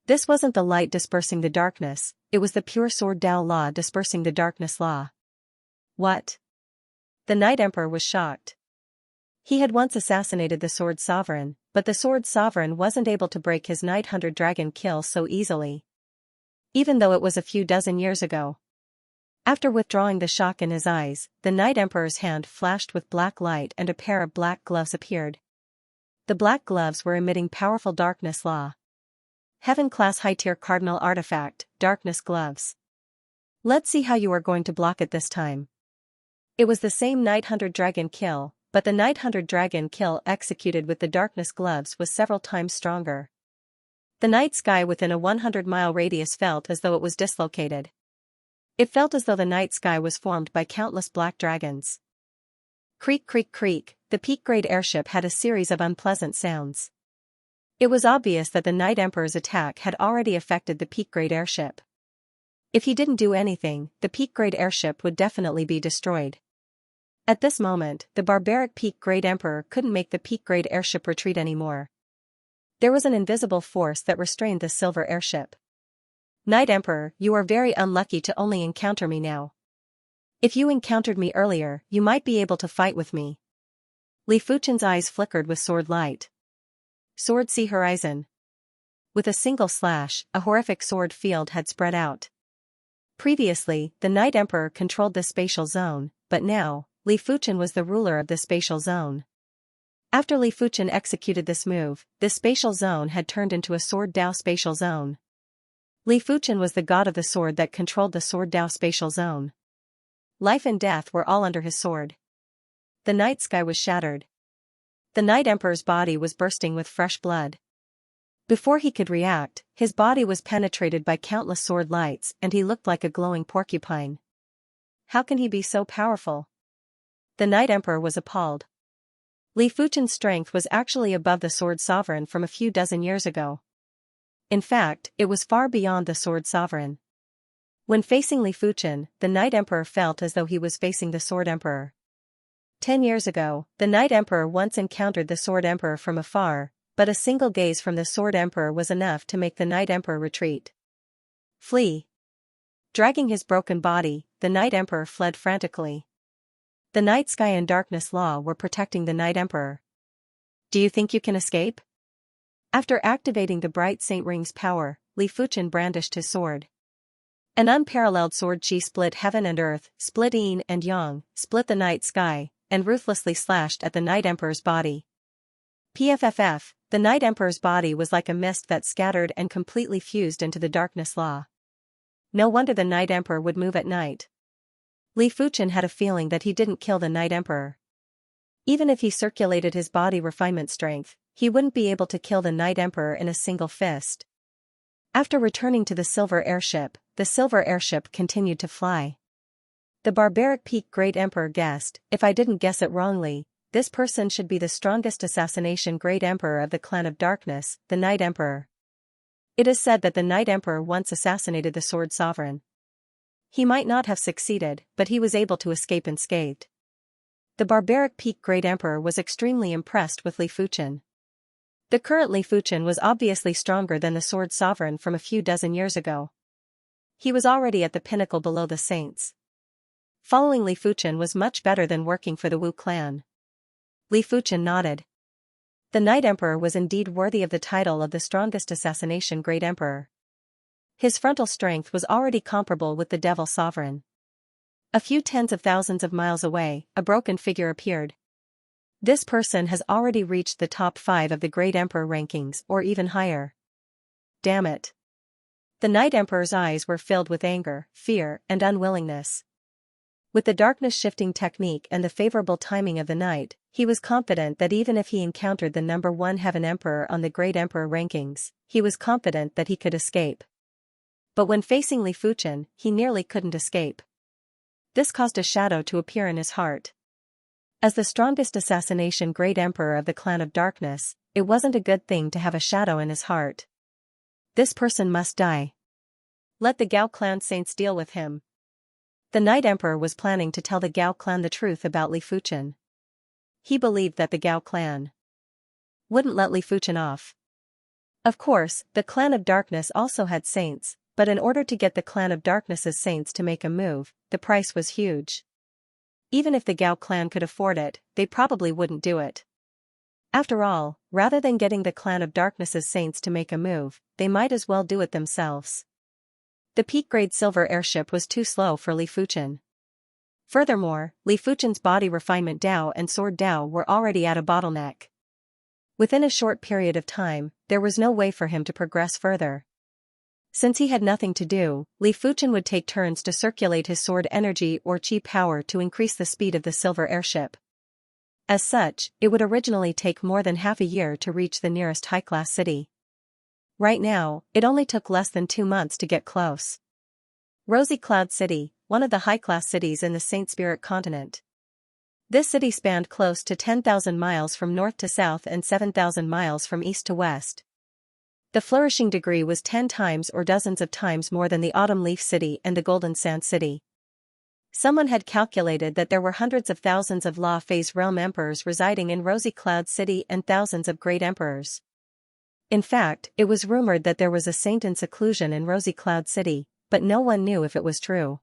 This wasn't the light dispersing the darkness, it was the pure sword Dao law dispersing the darkness law. What? The Night Emperor was shocked. He had once assassinated the Sword Sovereign, but the Sword Sovereign wasn't able to break his Night Hunter dragon kill so easily. Even though it was a few dozen years ago. After withdrawing the shock in his eyes, the Night Emperor's hand flashed with black light and a pair of black gloves appeared. The black gloves were emitting powerful darkness law. Heaven-class high-tier cardinal artifact, darkness gloves. Let's see how you are going to block it this time. It was the same Night Hunter dragon kill, but the Night Hunter dragon kill executed with the darkness gloves was several times stronger. The night sky within a 100-mile radius felt as though it was dislocated. It felt as though the night sky was formed by countless black dragons. Creak, creak, creak, the peak-grade airship had a series of unpleasant sounds. It was obvious that the Night Emperor's attack had already affected the peak-grade airship. If he didn't do anything, the peak-grade airship would definitely be destroyed. At this moment, the barbaric peak-grade Emperor couldn't make the peak-grade airship retreat anymore. There was an invisible force that restrained the silver airship. Night Emperor, you are very unlucky to only encounter me now. If you encountered me earlier, you might be able to fight with me. Li Fuchen's eyes flickered with sword light. Sword See Horizon. With a single slash, a horrific sword field had spread out. Previously, the Night Emperor controlled the spatial zone, but now, Li Fuchen was the ruler of the spatial zone. After Li Fuchen executed this move, this spatial zone had turned into a Sword Dao spatial zone. Li Fuchen was the god of the sword that controlled the Sword Dao spatial zone. Life and death were all under his sword. The night sky was shattered. The Night Emperor's body was bursting with fresh blood. Before he could react, his body was penetrated by countless sword lights and he looked like a glowing porcupine. How can he be so powerful? The Night Emperor was appalled. Li Fuchen's strength was actually above the Sword Sovereign from a few dozen years ago. In fact, it was far beyond the Sword Sovereign. When facing Li Fuchen, the Night Emperor felt as though he was facing the Sword Emperor. 10 years ago, the Night Emperor once encountered the Sword Emperor from afar, but a single gaze from the Sword Emperor was enough to make the Night Emperor retreat. Flee! Dragging his broken body, the Night Emperor fled frantically. The night sky and darkness law were protecting the Night Emperor. Do you think you can escape? After activating the bright Saint Ring's power, Li Fuchen brandished his sword. An unparalleled sword chi split heaven and earth, split yin and yang, split the night sky, and ruthlessly slashed at the Night Emperor's body. PFFF, the Night Emperor's body was like a mist that scattered and completely fused into the darkness law. No wonder the Night Emperor would move at night. Li Fuchen had a feeling that he didn't kill the Night Emperor. Even if he circulated his body refinement strength, he wouldn't be able to kill the Night Emperor in a single fist. After returning to the silver airship continued to fly. The barbaric peak Great Emperor guessed, if I didn't guess it wrongly, this person should be the strongest assassination Great Emperor of the Clan of Darkness, the Night Emperor. It is said that the Night Emperor once assassinated the Sword Sovereign. He might not have succeeded, but he was able to escape unscathed. The barbaric peak Great Emperor was extremely impressed with Li Fuchen. The current Li Fuchen was obviously stronger than the Sword Sovereign from a few dozen years ago. He was already at the pinnacle below the saints. Following Li Fuchen was much better than working for the Wu clan. Li Fuchen nodded. The Night Emperor was indeed worthy of the title of the strongest assassination Great Emperor. His frontal strength was already comparable with the Devil Sovereign. A few tens of thousands of miles away, a broken figure appeared. This person has already reached the top 5 of the Great Emperor rankings or even higher. Damn it. The Night Emperor's eyes were filled with anger, fear, and unwillingness. With the darkness shifting technique and the favorable timing of the night, he was confident that even if he encountered the number 1 Heaven Emperor on the Great Emperor rankings, he was confident that he could escape. But when facing Li Fuchen, he nearly couldn't escape. This caused a shadow to appear in his heart. As the strongest assassination Great Emperor of the Clan of Darkness, it wasn't a good thing to have a shadow in his heart. This person must die. Let the Gao clan saints deal with him. The Night Emperor was planning to tell the Gao clan the truth about Li Fuchen. He believed that the Gao clan wouldn't let Li Fuchen off. Of course, the Clan of Darkness also had saints, but in order to get the Clan of Darkness's saints to make a move, the price was huge. Even if the Gao clan could afford it, they probably wouldn't do it. After all, rather than getting the Clan of Darkness's saints to make a move, they might as well do it themselves. The peak-grade silver airship was too slow for Li Fuchen. Furthermore, Li Fuchen's body refinement Dao and sword Dao were already at a bottleneck. Within a short period of time, there was no way for him to progress further. Since he had nothing to do, Li Fuchen would take turns to circulate his sword energy or chi power to increase the speed of the silver airship. As such, it would originally take more than half a year to reach the nearest high-class city. Right now, it only took less than 2 months to get close. Rosy Cloud City, one of the high-class cities in the Saint Spirit continent. This city spanned close to 10,000 miles from north to south and 7,000 miles from east to west. The flourishing degree was 10 times or dozens of times more than the Autumn Leaf City and the Golden Sand City. Someone had calculated that there were hundreds of thousands of La Phase Realm Emperors residing in Rosy Cloud City and thousands of Great Emperors. In fact, it was rumored that there was a saint in seclusion in Rosy Cloud City, but no one knew if it was true.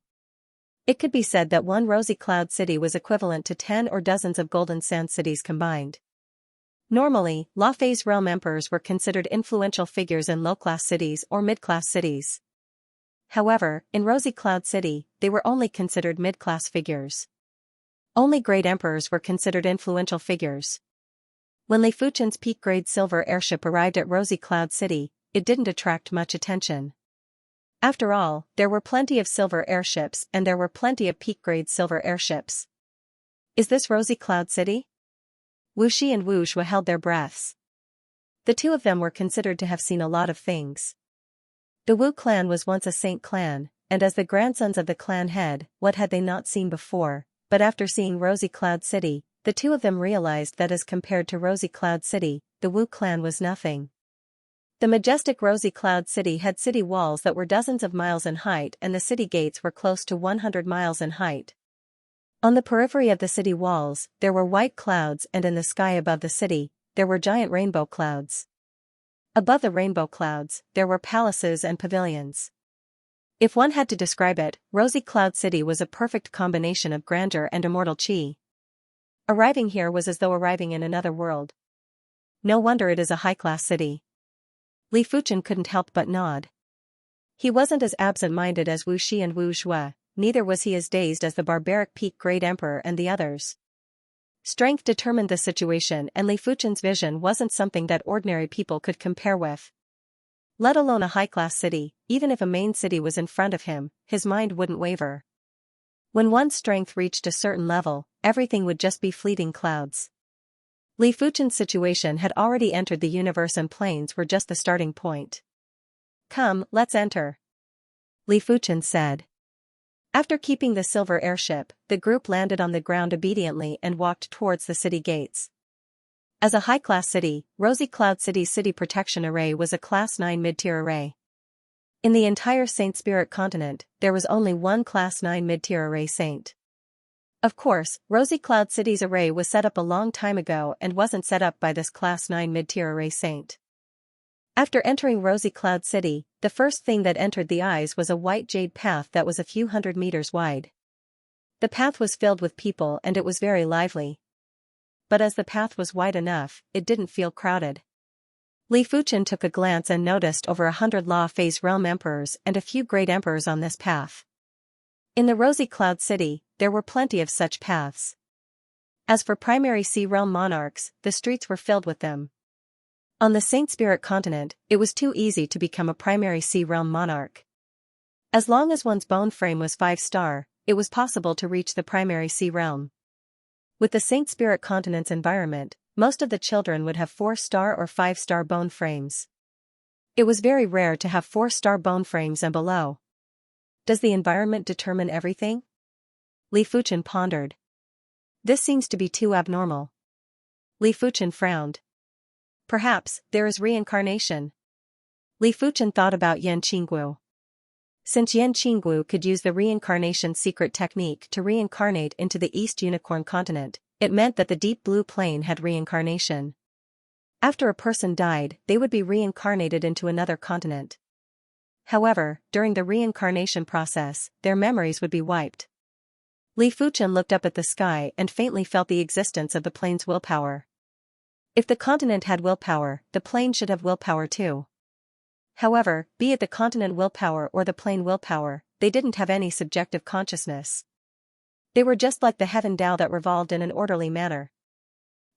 It could be said that one Rosy Cloud City was equivalent to 10 or dozens of Golden Sand cities combined. Normally, La Phase Realm Emperors were considered influential figures in low-class cities or mid-class cities. However, in Rosy Cloud City, they were only considered mid-class figures. Only Great Emperors were considered influential figures. When Li Fuchen's peak-grade silver airship arrived at Rosy Cloud City, it didn't attract much attention. After all, there were plenty of silver airships and there were plenty of peak-grade silver airships. Is this Rosy Cloud City? Wu Shi and Wu Shui held their breaths. The two of them were considered to have seen a lot of things. The Wu clan was once a saint clan, and as the grandsons of the clan head, what had they not seen before? But after seeing Rosy Cloud City, the two of them realized that as compared to Rosy Cloud City, the Wu clan was nothing. The majestic Rosy Cloud City had city walls that were dozens of miles in height and the city gates were close to 100 miles in height. On the periphery of the city walls, there were white clouds and in the sky above the city, there were giant rainbow clouds. Above the rainbow clouds, there were palaces and pavilions. If one had to describe it, Rosy Cloud City was a perfect combination of grandeur and immortal chi. Arriving here was as though arriving in another world. No wonder it is a high-class city. Li Fuchen couldn't help but nod. He wasn't as absent-minded as Wu Shi and Wu Shui, neither was he as dazed as the barbaric peak Great Emperor and the others. Strength determined the situation and Li Fuchen's vision wasn't something that ordinary people could compare with. Let alone a high-class city, even if a main city was in front of him, his mind wouldn't waver. When one's strength reached a certain level, everything would just be fleeting clouds. Li Fuchen's situation had already entered the universe and planes were just the starting point. Come, let's enter. Li Fuchen said. After keeping the silver airship, the group landed on the ground obediently and walked towards the city gates. As a high-class city, Rosy Cloud City's city protection array was a Class 9 mid-tier array. In the entire Saint Spirit continent, there was only one Class 9 mid-tier array saint. Of course, Rosy Cloud City's array was set up a long time ago and wasn't set up by this Class 9 mid-tier array saint. After entering Rosy Cloud City, the first thing that entered the eyes was a white jade path that was a few hundred meters wide. The path was filled with people and it was very lively. But as the path was wide enough, it didn't feel crowded. Li Fuchen took a glance and noticed over 100 La Phase Realm Emperors and a few Great Emperors on this path. In the Rosy Cloud City, there were plenty of such paths. As for primary Sea Realm monarchs, the streets were filled with them. On the Saint Spirit continent, it was too easy to become a primary Sea Realm monarch. As long as one's bone frame was 5-star, it was possible to reach the primary Sea Realm. With the Saint Spirit continent's environment, most of the children would have 4-star or 5-star bone frames. It was very rare to have 4-star bone frames and below. Does the environment determine everything? Li Fuchen pondered. This seems to be too abnormal. Li Fuchen frowned. Perhaps there is reincarnation. Li Fuchen thought about Yan Qinggu. Since Yan Qinggu could use the reincarnation secret technique to reincarnate into the East Unicorn continent, it meant that the Deep Blue Plane had reincarnation. After a person died, they would be reincarnated into another continent. However, during the reincarnation process, their memories would be wiped. Li Fuchen looked up at the sky and faintly felt the existence of the plane's willpower. If the continent had willpower, the plane should have willpower too. However, be it the continent willpower or the plane willpower, they didn't have any subjective consciousness. They were just like the heaven Tao that revolved in an orderly manner.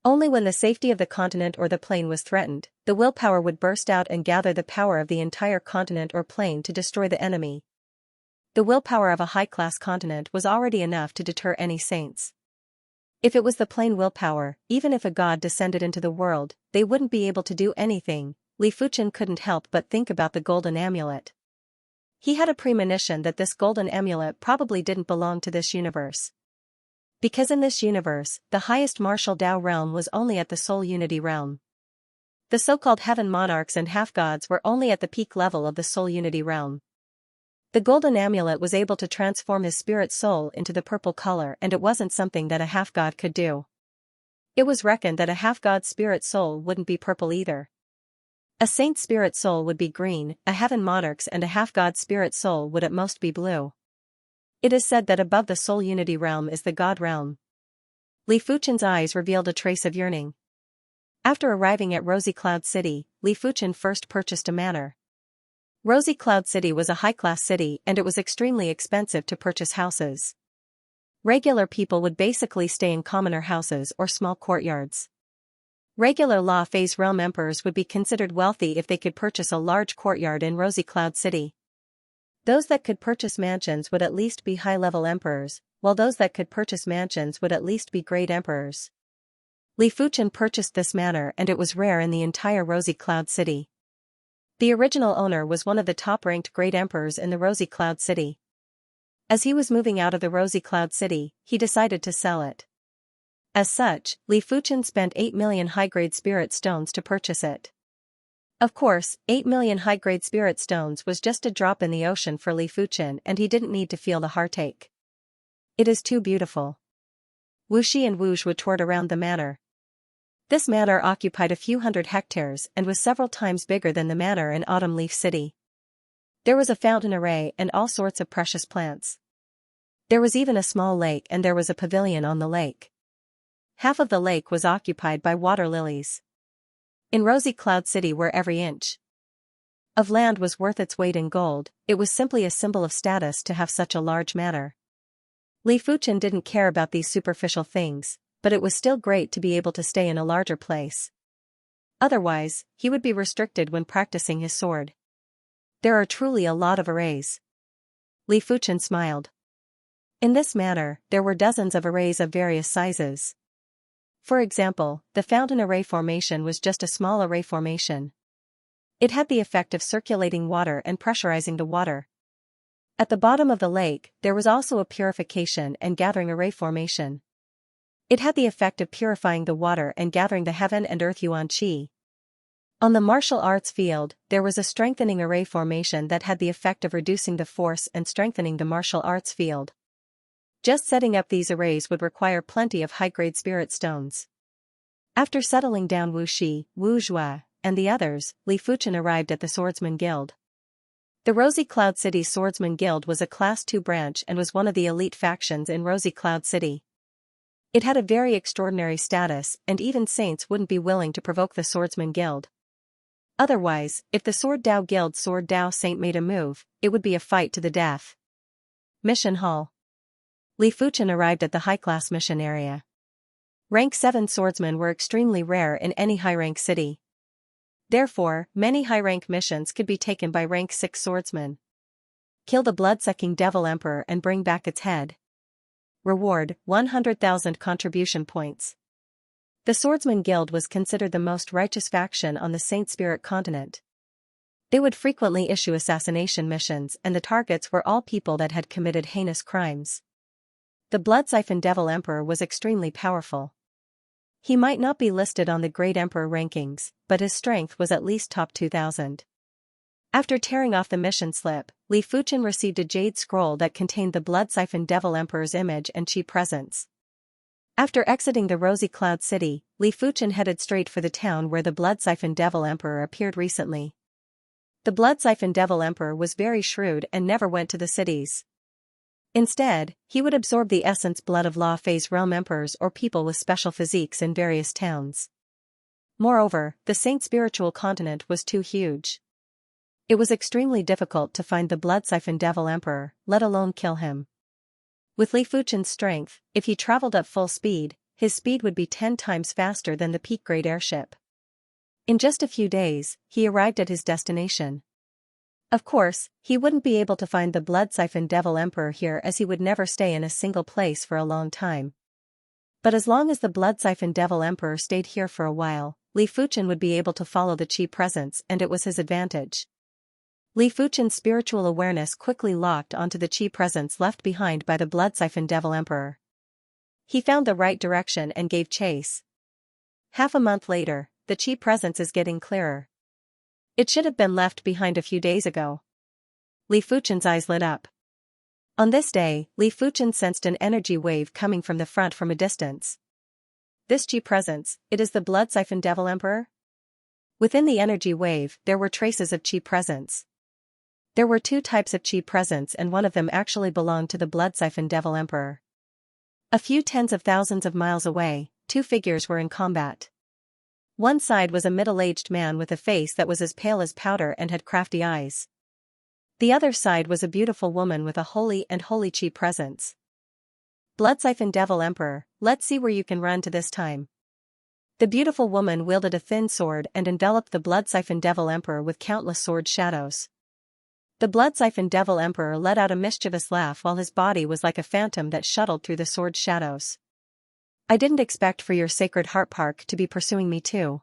Only when the safety of the continent or the plane was threatened, the willpower would burst out and gather the power of the entire continent or plane to destroy the enemy. The willpower of a high-class continent was already enough to deter any saints. If it was the plane willpower, even if a god descended into the world, they wouldn't be able to do anything. Li Fuchen couldn't help but think about the golden amulet. He had a premonition that this golden amulet probably didn't belong to this universe. Because in this universe, the highest martial Tao realm was only at the soul unity realm. The so-called heaven monarchs and half-gods were only at the peak level of the soul unity realm. The golden amulet was able to transform his spirit soul into the purple color, and it wasn't something that a half-god could do. It was reckoned that a half-god's spirit soul wouldn't be purple either. A saint's spirit soul would be green, a heaven monarch's and a half-god's spirit soul would at most be blue. It is said that above the soul unity realm is the God realm. Li Fuchen's eyes revealed a trace of yearning. After arriving at Rosy Cloud City, Li Fuchen first purchased a manor. Rosy Cloud City was a high-class city and it was extremely expensive to purchase houses. Regular people would basically stay in commoner houses or small courtyards. Regular La Phase realm emperors would be considered wealthy if they could purchase a large courtyard in Rosy Cloud City. Those that could purchase mansions would at least be high-level emperors, while those that could purchase mansions would at least be great emperors. Li Fuchen purchased this manor and it was rare in the entire Rosy Cloud City. The original owner was one of the top-ranked great emperors in the Rosy Cloud City. As he was moving out of the Rosy Cloud City, he decided to sell it. As such, Li Fuchen spent 8 million high-grade spirit stones to purchase it. Of course, 8 million high-grade spirit stones was just a drop in the ocean for Li Fuchen and he didn't need to feel the heartache. It is too beautiful. Wuxi and Wuzhou toured around the manor. This manor occupied a few hundred hectares and was several times bigger than the manor in Autumn Leaf City. There was a fountain array and all sorts of precious plants. There was even a small lake and there was a pavilion on the lake. Half of the lake was occupied by water lilies. In Rosy Cloud City where every inch of land was worth its weight in gold, it was simply a symbol of status to have such a large manor. Li Fuchen didn't care about these superficial things, but it was still great to be able to stay in a larger place. Otherwise, he would be restricted when practicing his sword. There are truly a lot of arrays. Li Fuchen smiled. In this manner, there were dozens of arrays of various sizes. For example, the fountain array formation was just a small array formation. It had the effect of circulating water and pressurizing the water. At the bottom of the lake, there was also a purification and gathering array formation. It had the effect of purifying the water and gathering the heaven and earth yuan qi. On the martial arts field, there was a strengthening array formation that had the effect of reducing the force and strengthening the martial arts field. Just setting up these arrays would require plenty of high-grade spirit stones. After settling down Wuxi, Wuzhou, and the others, Li Fuchen arrived at the Swordsman Guild. The Rosy Cloud City Swordsman Guild was a Class 2 branch and was one of the elite factions in Rosy Cloud City. It had a very extraordinary status and even saints wouldn't be willing to provoke the Swordsman Guild. Otherwise, if the Sword Dao Guild Sword Dao Saint made a move, it would be a fight to the death. Mission Hall. Li Fuchen arrived at the high-class mission area. Rank 7 swordsmen were extremely rare in any high-rank city. Therefore, many high-rank missions could be taken by rank 6 swordsmen. Kill the blood-sucking Devil Emperor and bring back its head. Reward, 100,000 contribution points. The Swordsman Guild was considered the most righteous faction on the Saint Spirit continent. They would frequently issue assassination missions, and the targets were all people that had committed heinous crimes. The Blood-Siphon Devil Emperor was extremely powerful. He might not be listed on the Great Emperor rankings, but his strength was at least top 2,000. After tearing off the mission slip, Li Fuchen received a jade scroll that contained the Blood-Siphon Devil Emperor's image and chi presence. After exiting the Rosy Cloud City, Li Fuchen headed straight for the town where the Blood-Siphon Devil Emperor appeared recently. The Blood-Siphon Devil Emperor was very shrewd and never went to the cities. Instead, he would absorb the essence blood of Law Phase Realm Emperors or people with special physiques in various towns. Moreover, the Saint Spiritual Continent was too huge. It was extremely difficult to find the Blood-Siphon Devil Emperor, let alone kill him. With Li Fuchen's strength, if he traveled at full speed, his speed would be 10 times faster than the peak-grade airship. In just a few days, he arrived at his destination. Of course, he wouldn't be able to find the Blood-Siphon Devil Emperor here as he would never stay in a single place for a long time. But as long as the Blood-Siphon Devil Emperor stayed here for a while, Li Fuchen would be able to follow the chi presence, and it was his advantage. Li Fuchen's spiritual awareness quickly locked onto the chi presence left behind by the Blood-Siphon Devil Emperor. He found the right direction and gave chase. Half a month later, the chi presence is getting clearer. It should have been left behind a few days ago. Li Fuchen's eyes lit up. On this day, Li Fuchen sensed an energy wave coming from the front from a distance. This chi presence, it is the Blood-Siphon Devil Emperor? Within the energy wave, there were traces of chi presence. There were 2 types of chi presence, and one of them actually belonged to the Blood-Siphon Devil Emperor. A few tens of thousands of miles away, 2 figures were in combat. One side was a middle-aged man with a face that was as pale as powder and had crafty eyes. The other side was a beautiful woman with a holy chi presence. Blood-Siphon Devil Emperor, let's see where you can run to this time. The beautiful woman wielded a thin sword and enveloped the Blood-Siphon Devil Emperor with countless sword shadows. The Blood-Siphon Devil Emperor let out a mischievous laugh while his body was like a phantom that shuttled through the sword shadows. I didn't expect for your Sacred Heart Park to be pursuing me too.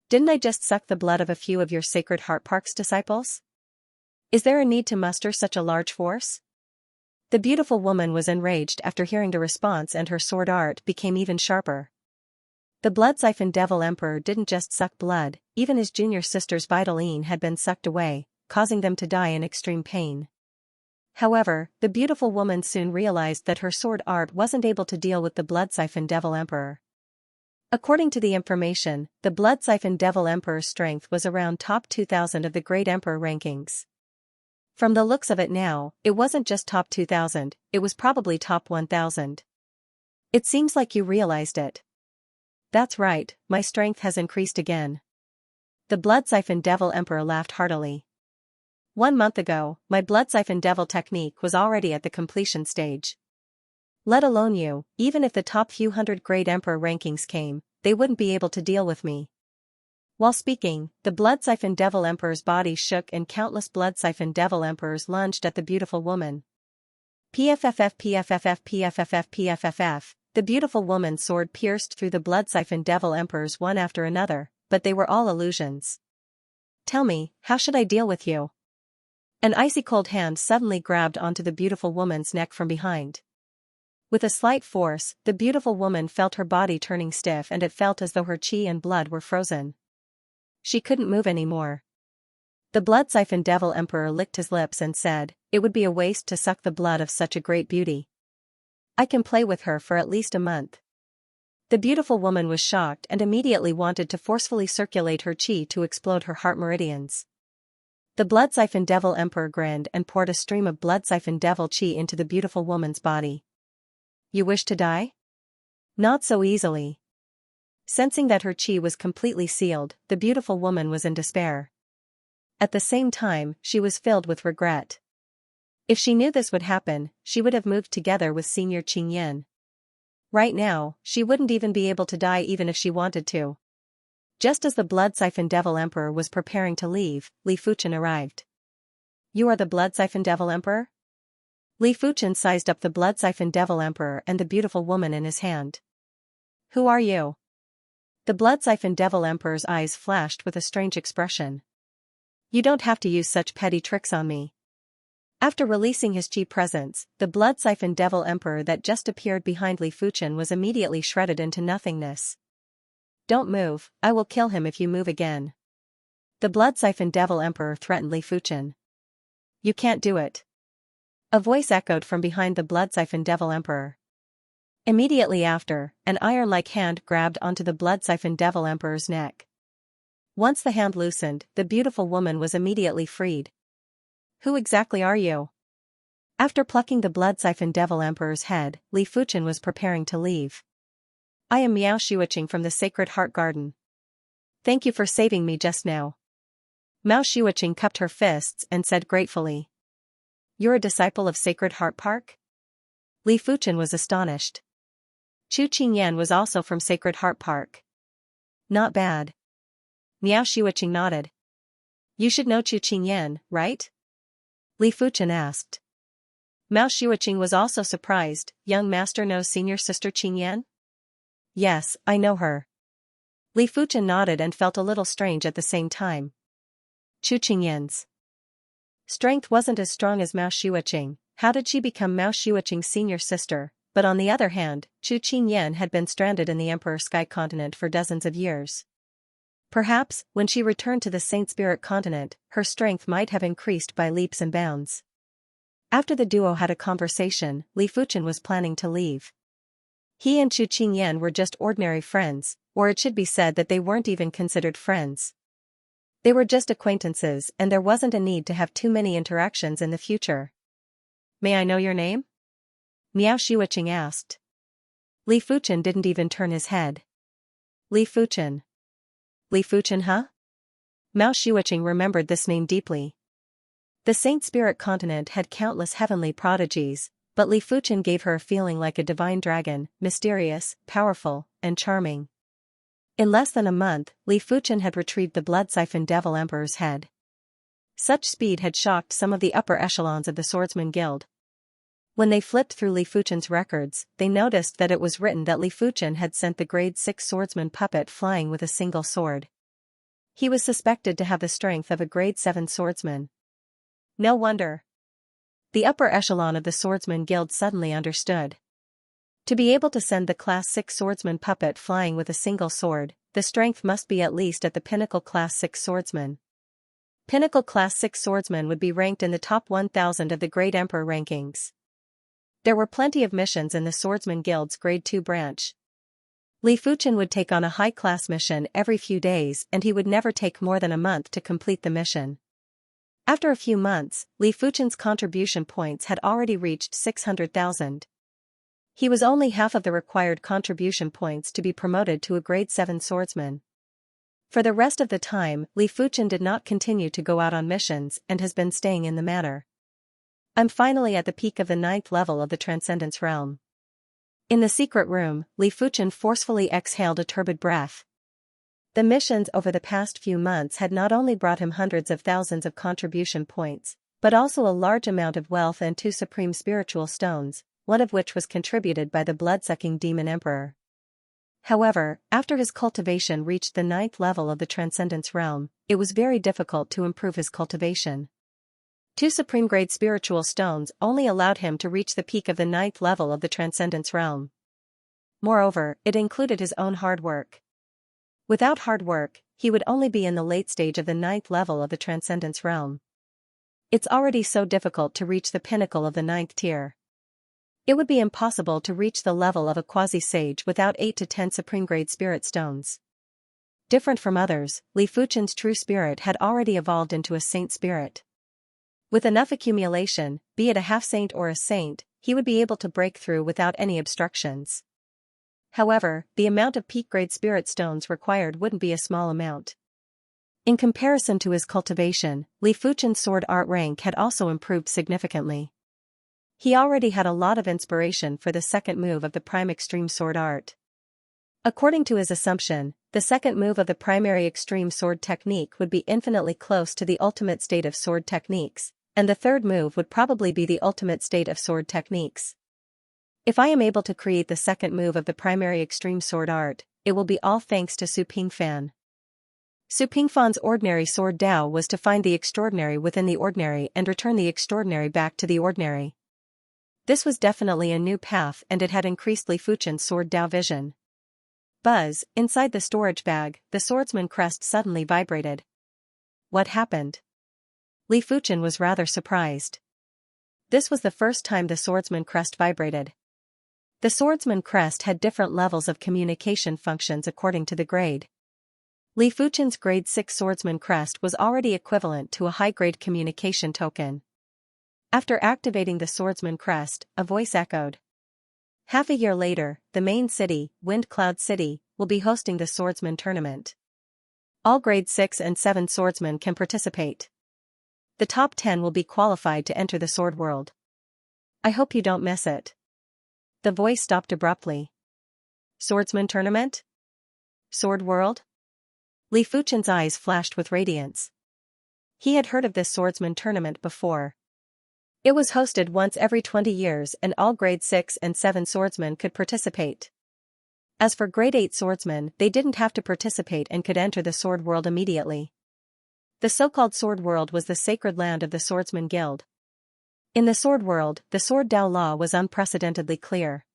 Didn't I just suck the blood of a few of your Sacred Heart Park's disciples? Is there a need to muster such a large force? The beautiful woman was enraged after hearing the response, and her sword art became even sharper. The Blood-Siphon Devil Emperor didn't just suck blood, even his junior sister's vital yin had been sucked away, causing them to die in extreme pain. However, the beautiful woman soon realized that her sword art wasn't able to deal with the Blood-Siphon Devil Emperor. According to the information, the Blood-Siphon Devil Emperor's strength was around top 2,000 of the Great Emperor rankings. From the looks of it now, it wasn't just top 2,000, it was probably top 1,000. It seems like you realized it. That's right, my strength has increased again. The Blood-Siphon Devil Emperor laughed heartily. 1 month ago, my Blood-Siphon Devil technique was already at the completion stage. Let alone you, even if the top few hundred Great Emperor rankings came, they wouldn't be able to deal with me. While speaking, the Blood-Siphon Devil Emperor's body shook and countless Blood-Siphon Devil Emperors lunged at the beautiful woman. PFFF PFFF PFFF PFFF, the beautiful woman's sword pierced through the Blood-Siphon Devil Emperors one after another, but they were all illusions. Tell me, how should I deal with you? An icy cold hand suddenly grabbed onto the beautiful woman's neck from behind. With a slight force, the beautiful woman felt her body turning stiff, and it felt as though her chi and blood were frozen. She couldn't move anymore. The Blood-Siphon Devil Emperor licked his lips and said, "It would be a waste to suck the blood of such a great beauty. I can play with her for at least a month." The beautiful woman was shocked and immediately wanted to forcefully circulate her chi to explode her heart meridians. The Blood-Siphon Devil Emperor grinned and poured a stream of Blood-Siphon Devil chi into the beautiful woman's body. You wish to die? Not so easily. Sensing that her chi was completely sealed, the beautiful woman was in despair. At the same time, she was filled with regret. If she knew this would happen, she would have moved together with Senior Qingyan. Right now, she wouldn't even be able to die even if she wanted to. Just as the Blood Siphon Devil Emperor was preparing to leave, Li Fuchen arrived. You are the Blood Siphon Devil Emperor? Li Fuchen sized up the Blood Siphon Devil Emperor and the beautiful woman in his hand. Who are you? The Blood Siphon Devil Emperor's eyes flashed with a strange expression. You don't have to use such petty tricks on me. After releasing his chi presence, the Blood Siphon Devil Emperor that just appeared behind Li Fuchen was immediately shredded into nothingness. Don't move, I will kill him if you move again. The Blood Siphon Devil Emperor threatened Li Fuchen. You can't do it. A voice echoed from behind the Blood Siphon Devil Emperor. Immediately after, an iron-like hand grabbed onto the Blood Siphon Devil Emperor's neck. Once the hand loosened, the beautiful woman was immediately freed. Who exactly are you? After plucking the Blood Siphon Devil Emperor's head, Li Fuchen was preparing to leave. I am Miao Xueqing from the Sacred Heart Garden. Thank you for saving me just now. Miao Xueqing cupped her fists and said gratefully. You're a disciple of Sacred Heart Park? Li Fuchen was astonished. Chu Qingyan was also from Sacred Heart Park. Not bad. Miao Xueqing nodded. You should know Chu Qingyan, right? Li Fuchen asked. Miao Xueqing was also surprised. Young master knows senior sister Qingyan? Yes, I know her. Li Fuchen nodded and felt a little strange at the same time. Chu Qingyan's strength wasn't as strong as Miao Xueqing. How did she become Miao Xueqing's senior sister? But on the other hand, Chu Qingyan had been stranded in the Emperor Sky Continent for dozens of years. Perhaps, when she returned to the Saint Spirit Continent, her strength might have increased by leaps and bounds. After the duo had a conversation, Li Fuchen was planning to leave. He and Chu Qingyan were just ordinary friends, or it should be said that they weren't even considered friends. They were just acquaintances and there wasn't a need to have too many interactions in the future. May I know your name? Miao Xueqing asked. Li Fuchen didn't even turn his head. Li Fuchen. Li Fuchen, huh? Miao Xueqing remembered this name deeply. The Saint Spirit Continent had countless heavenly prodigies, but Li Fuchen gave her a feeling like a divine dragon, mysterious, powerful, and charming. In less than a month, Li Fuchen had retrieved the Blood Siphon Devil Emperor's head. Such speed had shocked some of the upper echelons of the Swordsman Guild. When they flipped through Li Fuchen's records, they noticed that it was written that Li Fuchen had sent the grade 6 swordsman puppet flying with a single sword. He was suspected to have the strength of a grade 7 swordsman. No wonder. The upper echelon of the Swordsman Guild suddenly understood. To be able to send the Class 6 swordsman puppet flying with a single sword, the strength must be at least at the pinnacle Class 6 swordsman. Pinnacle Class 6 swordsman would be ranked in the top 1,000 of the Great Emperor rankings. There were plenty of missions in the Swordsman Guild's Grade 2 branch. Li Fuchen would take on a high-class mission every few days and he would never take more than a month to complete the mission. After a few months, Li Fuchen's contribution points had already reached 600,000. He was only half of the required contribution points to be promoted to a grade 7 swordsman. For the rest of the time, Li Fuchen did not continue to go out on missions and has been staying in the manor. I'm finally at the peak of the 9th level of the Transcendence Realm. In the secret room, Li Fuchen forcefully exhaled a turbid breath. The missions over the past few months had not only brought him hundreds of thousands of contribution points, but also a large amount of wealth and 2 supreme spiritual stones, one of which was contributed by the blood-sucking demon emperor. However, after his cultivation reached the 9th level of the Transcendence Realm, it was very difficult to improve his cultivation. 2 supreme grade spiritual stones only allowed him to reach the peak of the 9th level of the Transcendence Realm. Moreover, it included his own hard work. Without hard work, he would only be in the late stage of the 9th level of the Transcendence Realm. It's already so difficult to reach the pinnacle of the 9th tier. It would be impossible to reach the level of a quasi-sage without 8 to 10 supreme grade spirit stones. Different from others, Li Fuchen's true spirit had already evolved into a saint spirit. With enough accumulation, be it a half-saint or a saint, he would be able to break through without any obstructions. However, the amount of peak-grade spirit stones required wouldn't be a small amount. In comparison to his cultivation, Li Fuchen's sword art rank had also improved significantly. He already had a lot of inspiration for the second move of the prime extreme sword art. According to his assumption, the second move of the primary extreme sword technique would be infinitely close to the ultimate state of sword techniques, and the third move would probably be the ultimate state of sword techniques. If I am able to create the second move of the primary extreme sword art, it will be all thanks to Su Pingfan. Su Pingfan's ordinary sword Dao was to find the extraordinary within the ordinary and return the extraordinary back to the ordinary. This was definitely a new path, and it had increased Li Fuchen's sword Dao vision. Buzz, inside the storage bag, the swordsman crest suddenly vibrated. What happened? Li Fuchen was rather surprised. This was the first time the swordsman crest vibrated. The swordsman crest had different levels of communication functions according to the grade. Li Fuchen's grade 6 swordsman crest was already equivalent to a high-grade communication token. After activating the swordsman crest, a voice echoed. Half a year later, the main city, Wind Cloud City, will be hosting the swordsman tournament. All grade 6 and 7 swordsmen can participate. The top 10 will be qualified to enter the sword world. I hope you don't miss it. The voice stopped abruptly. Swordsman tournament? Sword world? Li Fuchen's eyes flashed with radiance. He had heard of this swordsman tournament before. It was hosted once every 20 years and all grade 6 and 7 swordsmen could participate. As for grade 8 swordsmen, they didn't have to participate and could enter the sword world immediately. The so-called sword world was the sacred land of the swordsman guild. In the sword world, the sword Dao law was unprecedentedly clear.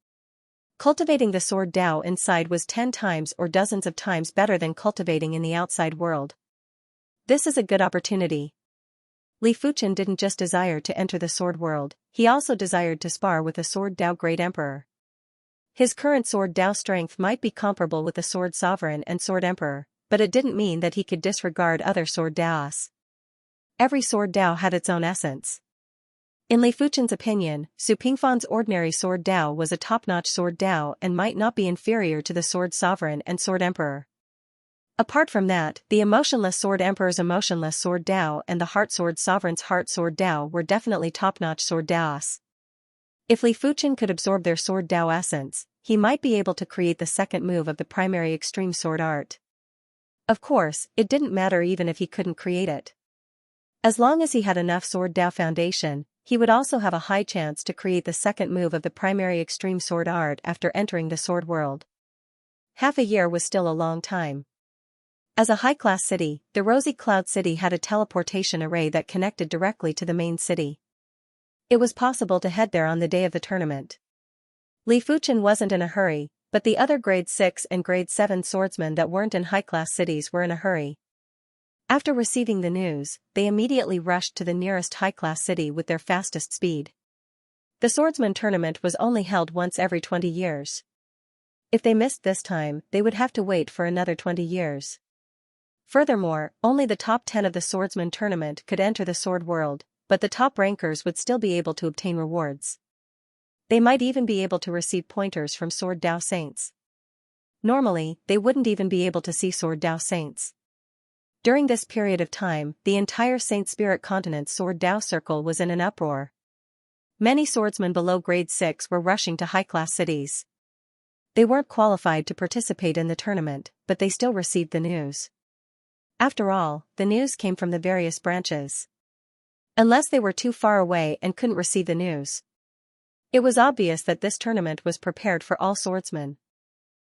Cultivating the sword Dao inside was 10 times or dozens of times better than cultivating in the outside world. This is a good opportunity. Li Fuchen didn't just desire to enter the sword world, he also desired to spar with a sword Dao Great Emperor. His current sword Dao strength might be comparable with the sword Sovereign and sword Emperor, but it didn't mean that he could disregard other sword Daos. Every sword Dao had its own essence. In Li Fuchen's opinion, Su Pingfan's ordinary sword Dao was a top-notch sword Dao and might not be inferior to the sword Sovereign and sword Emperor. Apart from that, the emotionless sword Emperor's emotionless sword Dao and the heart sword Sovereign's heart sword Dao were definitely top-notch sword Daos. If Li Fuchen could absorb their sword Dao essence, he might be able to create the second move of the primary extreme sword art. Of course, it didn't matter even if he couldn't create it. As long as he had enough sword Dao foundation, he would also have a high chance to create the second move of the primary extreme sword art after entering the sword world. Half a year was still a long time. As a high-class city, the Rosy Cloud City had a teleportation array that connected directly to the main city. It was possible to head there on the day of the tournament. Li Fuchen wasn't in a hurry, but the other grade 6 and grade 7 swordsmen that weren't in high-class cities were in a hurry. After receiving the news, they immediately rushed to the nearest high-class city with their fastest speed. The swordsman tournament was only held once every 20 years. If they missed this time, they would have to wait for another 20 years. Furthermore, only the top 10 of the swordsman tournament could enter the sword world, but the top rankers would still be able to obtain rewards. They might even be able to receive pointers from sword Dao saints. Normally, they wouldn't even be able to see sword Dao saints. During this period of time, the entire Saint Spirit Continent's sword Dao circle was in an uproar. Many swordsmen below grade 6 were rushing to high-class cities. They weren't qualified to participate in the tournament, but they still received the news. After all, the news came from the various branches. Unless they were too far away and couldn't receive the news. It was obvious that this tournament was prepared for all swordsmen.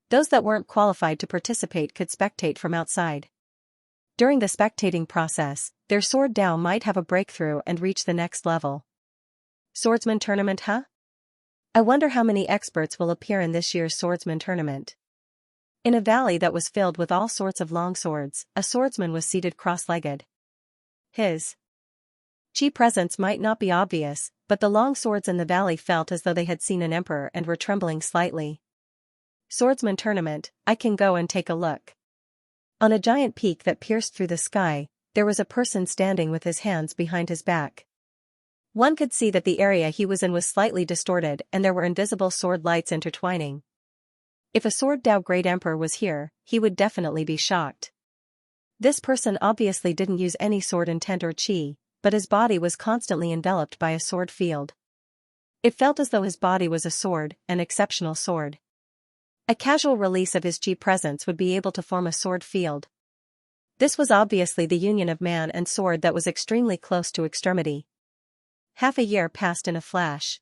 Those that weren't qualified to participate could spectate from outside. During the spectating process, their sword Dao might have a breakthrough and reach the next level. Swordsman tournament, huh? I wonder how many experts will appear in this year's swordsman tournament. In a valley that was filled with all sorts of long swords, a swordsman was seated cross-legged. His chi presence might not be obvious, but the long swords in the valley felt as though they had seen an emperor and were trembling slightly. Swordsman tournament, I can go and take a look. On a giant peak that pierced through the sky, there was a person standing with his hands behind his back. One could see that the area he was in was slightly distorted and there were invisible sword lights intertwining. If a sword Dao Great Emperor was here, he would definitely be shocked. This person obviously didn't use any sword intent or chi, but his body was constantly enveloped by a sword field. It felt as though his body was a sword, an exceptional sword. A casual release of his G presence would be able to form a sword field. This was obviously the union of man and sword that was extremely close to extremity. Half a year passed in a flash.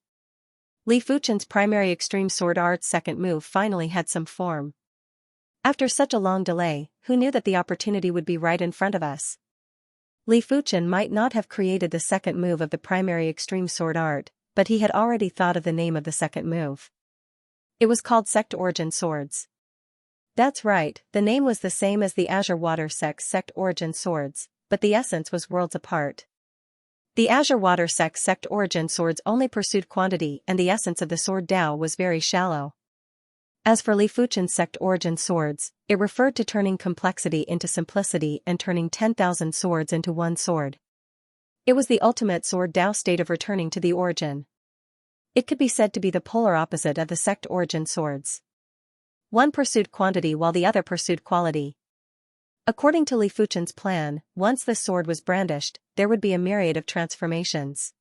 Li Fuchen's primary extreme sword art's second move finally had some form. After such a long delay, who knew that the opportunity would be right in front of us? Li Fuchen might not have created the second move of the primary extreme sword art, but he had already thought of the name of the second move. It was called Sect Origin Swords. That's right, the name was the same as the Azure Water Sect's Sect Origin Swords, but the essence was worlds apart. The Azure Water Sect's Sect Origin Swords only pursued quantity, and the essence of the sword Dao was very shallow. As for Li Fuchen's Sect Origin Swords, it referred to turning complexity into simplicity and turning 10,000 swords into one sword. It was the ultimate sword Dao state of returning to the origin. It could be said to be the polar opposite of the Sect Origin Swords. One pursued quantity while the other pursued quality. According to Li Fuchen's plan, once this sword was brandished, there would be a myriad of transformations.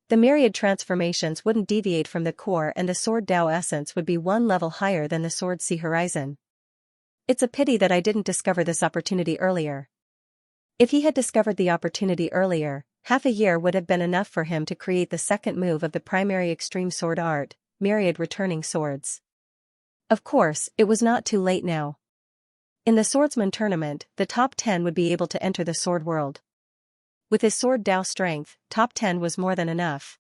The myriad transformations wouldn't deviate from the core, and the sword Dao essence would be one level higher than the sword Sea Horizon. It's a pity that I didn't discover this opportunity earlier. If he had discovered the opportunity earlier, half a year would have been enough for him to create the second move of the primary extreme sword art, myriad returning swords. Of course, it was not too late now. In the swordsman tournament, the top 10 would be able to enter the sword world. With his sword Dao strength, top 10 was more than enough.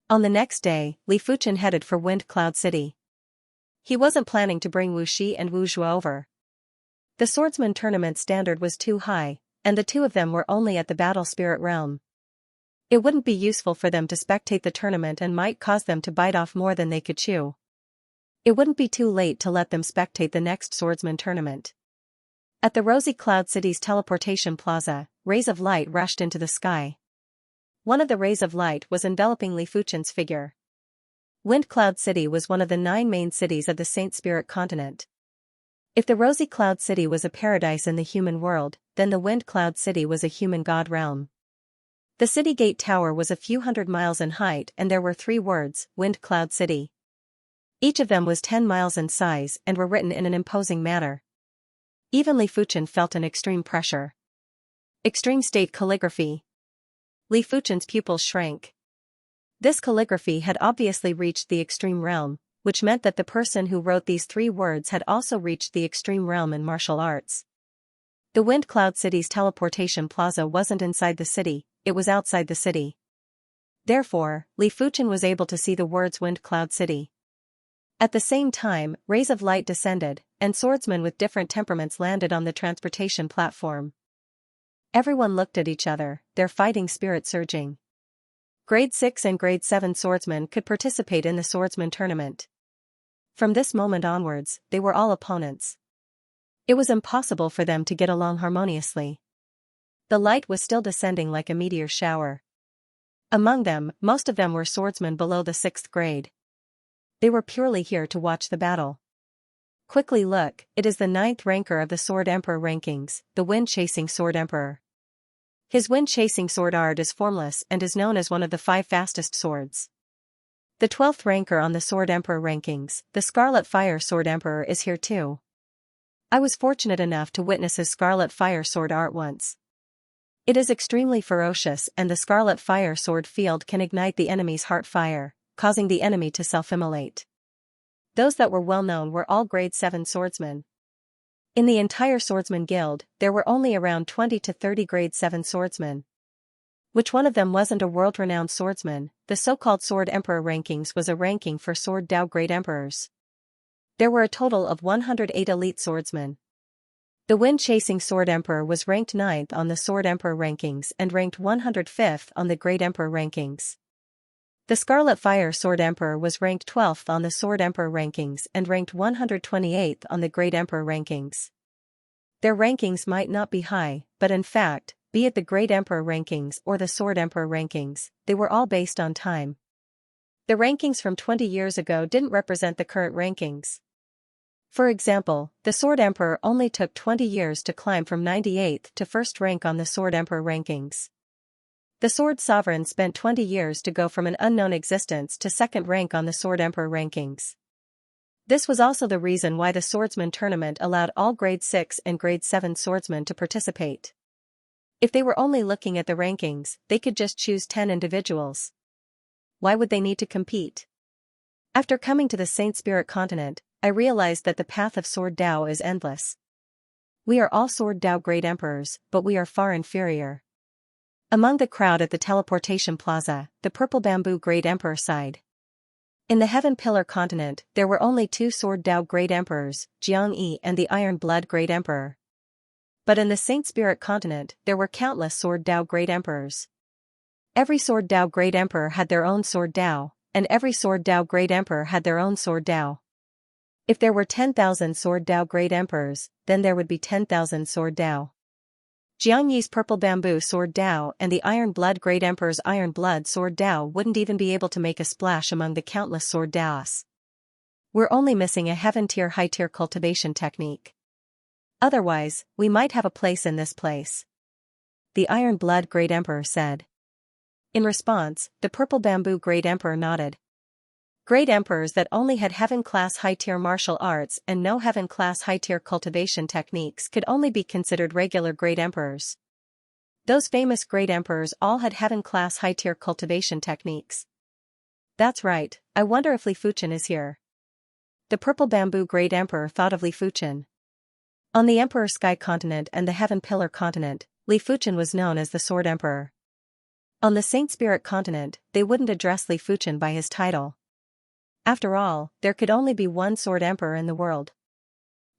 On the next day, Li Fuchen headed for Wind Cloud City. He wasn't planning to bring Wu Shi and Wu Zhuo over. The swordsman tournament standard was too high, and the two of them were only at the battle spirit realm. It wouldn't be useful for them to spectate the tournament and might cause them to bite off more than they could chew. It wouldn't be too late to let them spectate the next swordsman tournament. At the Rosy Cloud City's teleportation plaza, rays of light rushed into the sky. One of the rays of light was enveloping Li Fuchen's figure. Wind Cloud City was one of the 9 main cities of the Saint Spirit continent. If the Rosy Cloud City was a paradise in the human world, then the Wind Cloud City was a human god realm. The city gate tower was a few hundred miles in height, and there were 3 words, Wind Cloud City. Each of them was 10 miles in size and were written in an imposing manner. Even Li Fuchen felt an extreme pressure. Extreme state calligraphy. Li Fuchen's pupils shrank. This calligraphy had obviously reached the extreme realm, which meant that the person who wrote these 3 words had also reached the extreme realm in martial arts. The Wind Cloud City's teleportation plaza wasn't inside the city, it was outside the city. Therefore, Li Fuchen was able to see the words Wind Cloud City. At the same time, rays of light descended, and swordsmen with different temperaments landed on the transportation platform. Everyone looked at each other, their fighting spirit surging. Grade 6 and Grade 7 swordsmen could participate in the swordsman tournament. From this moment onwards, they were all opponents. It was impossible for them to get along harmoniously. The light was still descending like a meteor shower. Among them, most of them were swordsmen below the 6th grade. They were purely here to watch the battle. Quickly look, it is the 9th ranker of the Sword Emperor rankings, the Wind-Chasing Sword Emperor. His wind-chasing sword art is formless and is known as one of the 5 fastest swords. The 12th ranker on the Sword Emperor rankings, the Scarlet Fire Sword Emperor, is here too. I was fortunate enough to witness his Scarlet Fire Sword art once. It is extremely ferocious, and the Scarlet Fire Sword field can ignite the enemy's heart fire, causing the enemy to self-immolate. Those that were well known were all Grade 7 swordsmen. In the entire swordsman guild, there were only around 20 to 30 Grade 7 swordsmen. Which one of them wasn't a world-renowned swordsman? The so-called Sword Emperor rankings was a ranking for Sword Dao Grade Emperors. There were a total of 108 elite swordsmen. The Wind-Chasing Sword Emperor was ranked 9th on the Sword Emperor rankings and ranked 105th on the Great Emperor rankings. The Scarlet Fire Sword Emperor was ranked 12th on the Sword Emperor rankings and ranked 128th on the Great Emperor rankings. Their rankings might not be high, but in fact, be it the Great Emperor rankings or the Sword Emperor rankings, they were all based on time. The rankings from 20 years ago didn't represent the current rankings. For example, the Sword Emperor only took 20 years to climb from 98th to 1st rank on the Sword Emperor rankings. The Sword Sovereign spent 20 years to go from an unknown existence to second rank on the Sword Emperor rankings. This was also the reason why the Swordsman tournament allowed all Grade 6 and Grade 7 swordsmen to participate. If they were only looking at the rankings, they could just choose 10 individuals. Why would they need to compete? After coming to the Saint Spirit continent, I realized that the path of Sword Dao is endless. We are all Sword Dao Great Emperors, but we are far inferior. Among the crowd at the teleportation plaza, the Purple Bamboo Great Emperor sighed. In the Heaven Pillar continent, there were only 2 Sword Dao Great Emperors, Xianxia and the Iron Blood Great Emperor. But in the Saint Spirit continent, there were countless Sword Dao Great Emperors. Every Sword Dao Great Emperor had their own Sword Dao, and every Sword Dao Great Emperor had their own Sword Dao. If there were 10,000 Sword Dao Great Emperors, then there would be 10,000 Sword Dao. Xianxi's Purple Bamboo Sword Dao and the Iron Blood Great Emperor's Iron Blood Sword Dao wouldn't even be able to make a splash among the countless Sword Daos. We're only missing a Heaven-tier high-tier cultivation technique. Otherwise, we might have a place in this place. The Iron Blood Great Emperor said. In response, the Purple Bamboo Great Emperor nodded. Great Emperors that only had Heaven-class high-tier martial arts and no Heaven-class high-tier cultivation techniques could only be considered regular Great Emperors. Those famous Great Emperors all had Heaven-class high-tier cultivation techniques. That's right, I wonder if Li Fuchen is here. The Purple Bamboo Great Emperor thought of Li Fuchen. On the Emperor Sky continent and the Heaven Pillar continent, Li Fuchen was known as the Sword Emperor. On the Saint Spirit continent, they wouldn't address Li Fuchen by his title. After all, there could only be one Sword Emperor in the world.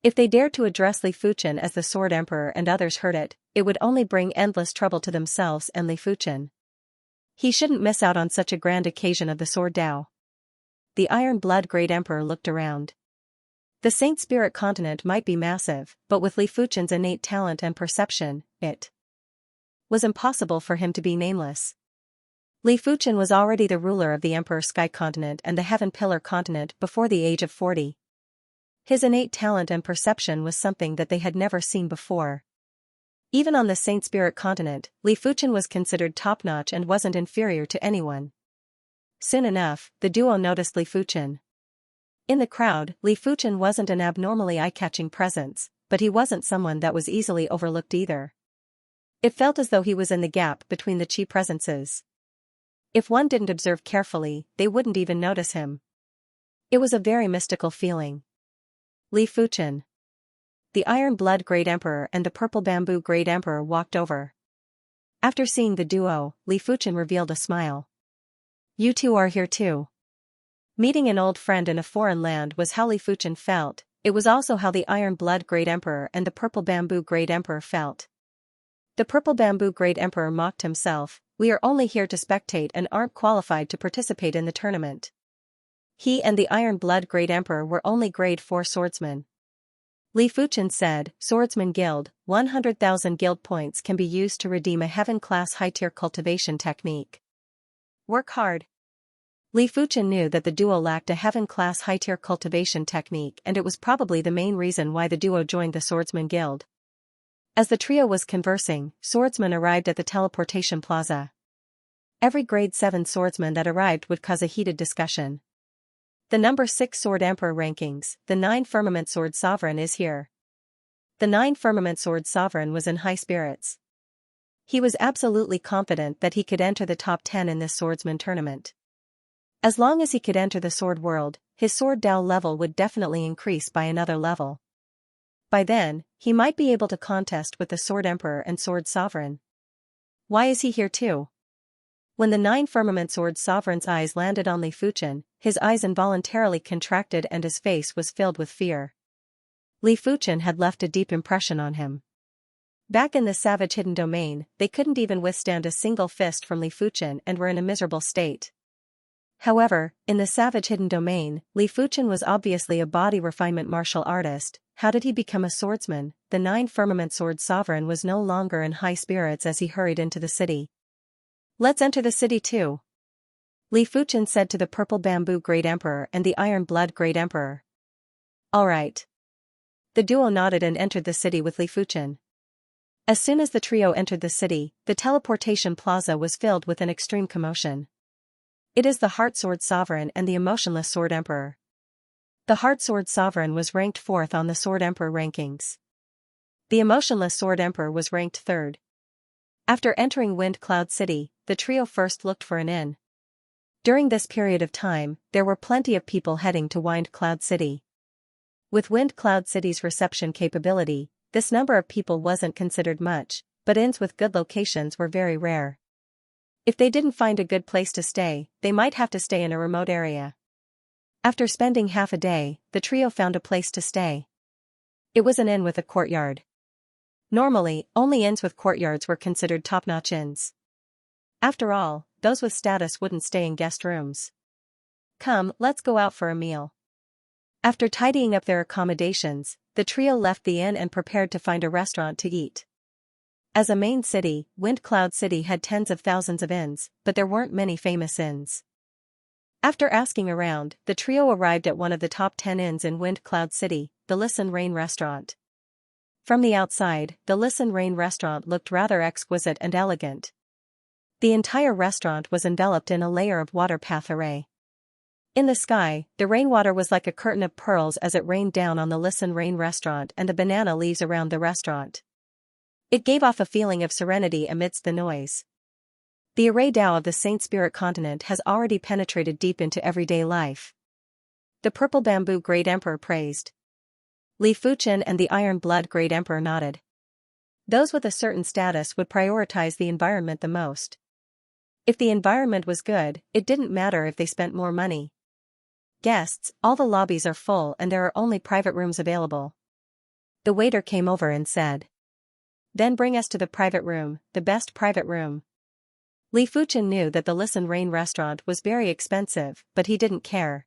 If they dared to address Li Fuchen as the Sword Emperor and others heard it, it would only bring endless trouble to themselves and Li Fuchen. He shouldn't miss out on such a grand occasion of the Sword Dao. The Iron Blood Great Emperor looked around. The Saint Spirit continent might be massive, but with Li Fuchen's innate talent and perception, it was impossible for him to be nameless. Li Fuchen was already the ruler of the Emperor Sky continent and the Heaven Pillar continent before the age of 40. His innate talent and perception was something that they had never seen before. Even on the Saint Spirit continent, Li Fuchen was considered top-notch and wasn't inferior to anyone. Soon enough, the duo noticed Li Fuchen. In the crowd, Li Fuchen wasn't an abnormally eye-catching presence, but he wasn't someone that was easily overlooked either. It felt as though he was in the gap between the chi presences. If one didn't observe carefully, they wouldn't even notice him. It was a very mystical feeling. Li Fuchen. The Iron Blood Great Emperor and the Purple Bamboo Great Emperor walked over. After seeing the duo, Li Fuchen revealed a smile. You two are here too. Meeting an old friend in a foreign land was how Li Fuchen felt. It was also how the Iron Blood Great Emperor and the Purple Bamboo Great Emperor felt. The Purple Bamboo Great Emperor mocked himself. We are only here to spectate and aren't qualified to participate in the tournament. He and the Iron Blood Great Emperor were only Grade 4 swordsmen. Li Fuchen said, Swordsman Guild, 100,000 guild points can be used to redeem a Heaven-class high-tier cultivation technique. Work hard. Li Fuchen knew that the duo lacked a Heaven-class high-tier cultivation technique, and it was probably the main reason why the duo joined the Swordsman Guild. As the trio was conversing, swordsmen arrived at the teleportation plaza. Every Grade 7 swordsman that arrived would cause a heated discussion. The number 6 Sword Emperor rankings, the 9 Firmament Sword Sovereign is here. The 9 Firmament Sword Sovereign was in high spirits. He was absolutely confident that he could enter the top 10 in this swordsman tournament. As long as he could enter the sword world, his Sword Dao level would definitely increase by another level. By then, he might be able to contest with the Sword Emperor and Sword Sovereign. Why is he here too? When the 9 Firmament Sword Sovereign's eyes landed on Li Fuchen, his eyes involuntarily contracted and his face was filled with fear. Li Fuchen had left a deep impression on him. Back in the Savage Hidden Domain, they couldn't even withstand a single fist from Li Fuchen and were in a miserable state. However, in the Savage Hidden Domain, Li Fuchen was obviously a body refinement martial artist. How did he become a swordsman? The 9 Firmament Sword Sovereign was no longer in high spirits as he hurried into the city. Let's enter the city too. Li Fuchen said to the Purple Bamboo Great Emperor and the Iron Blood Great Emperor. All right. The duo nodded and entered the city with Li Fuchen. As soon as the trio entered the city, the teleportation plaza was filled with an extreme commotion. It is the Heart Sword Sovereign and the Emotionless Sword Emperor. The Heart Sword Sovereign was ranked 4th on the Sword Emperor rankings. The Emotionless Sword Emperor was ranked 3rd. After entering Wind Cloud City, the trio first looked for an inn. During this period of time, there were plenty of people heading to Wind Cloud City. With Wind Cloud City's reception capability, this number of people wasn't considered much, but inns with good locations were very rare. If they didn't find a good place to stay, they might have to stay in a remote area. After spending half a day, the trio found a place to stay. It was an inn with a courtyard. Normally, only inns with courtyards were considered top-notch inns. After all, those with status wouldn't stay in guest rooms. Come, let's go out for a meal. After tidying up their accommodations, the trio left the inn and prepared to find a restaurant to eat. As a main city, Wind Cloud City had tens of thousands of inns, but there weren't many famous inns. After asking around, the trio arrived at one of the top 10 inns in Wind Cloud City, the Listen Rain restaurant. From the outside, the Listen Rain restaurant looked rather exquisite and elegant. The entire restaurant was enveloped in a layer of water path array. In the sky, the rainwater was like a curtain of pearls as it rained down on the Listen Rain restaurant and the banana leaves around the restaurant. It gave off a feeling of serenity amidst the noise. The array Tao of the Saint Spirit continent has already penetrated deep into everyday life. The Purple Bamboo Great Emperor praised. Li Fuchen and the Iron Blood Great Emperor nodded. Those with a certain status would prioritize the environment the most. If the environment was good, it didn't matter if they spent more money. Guests, all the lobbies are full and there are only private rooms available. The waiter came over and said. Then bring us to the private room, the best private room. Li Fuchen knew that the Listen Rain restaurant was very expensive, but he didn't care.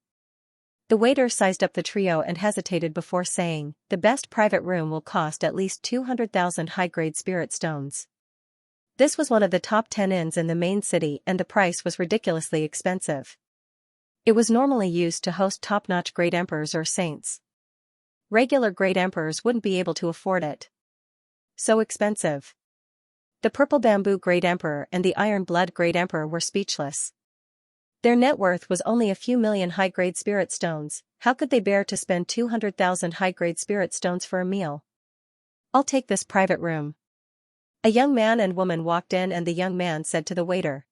The waiter sized up the trio and hesitated before saying, the best private room will cost at least 200,000 high-grade spirit stones. This was one of the top 10 inns in the main city and the price was ridiculously expensive. It was normally used to host top-notch great emperors or saints. Regular great emperors wouldn't be able to afford it. So expensive. The Purple Bamboo Great Emperor and the Iron Blood Great Emperor were speechless. Their net worth was only a few million high-grade spirit stones. How could they bear to spend 200,000 high-grade spirit stones for a meal? I'll take this private room. A young man and woman walked in and the young man said to the waiter.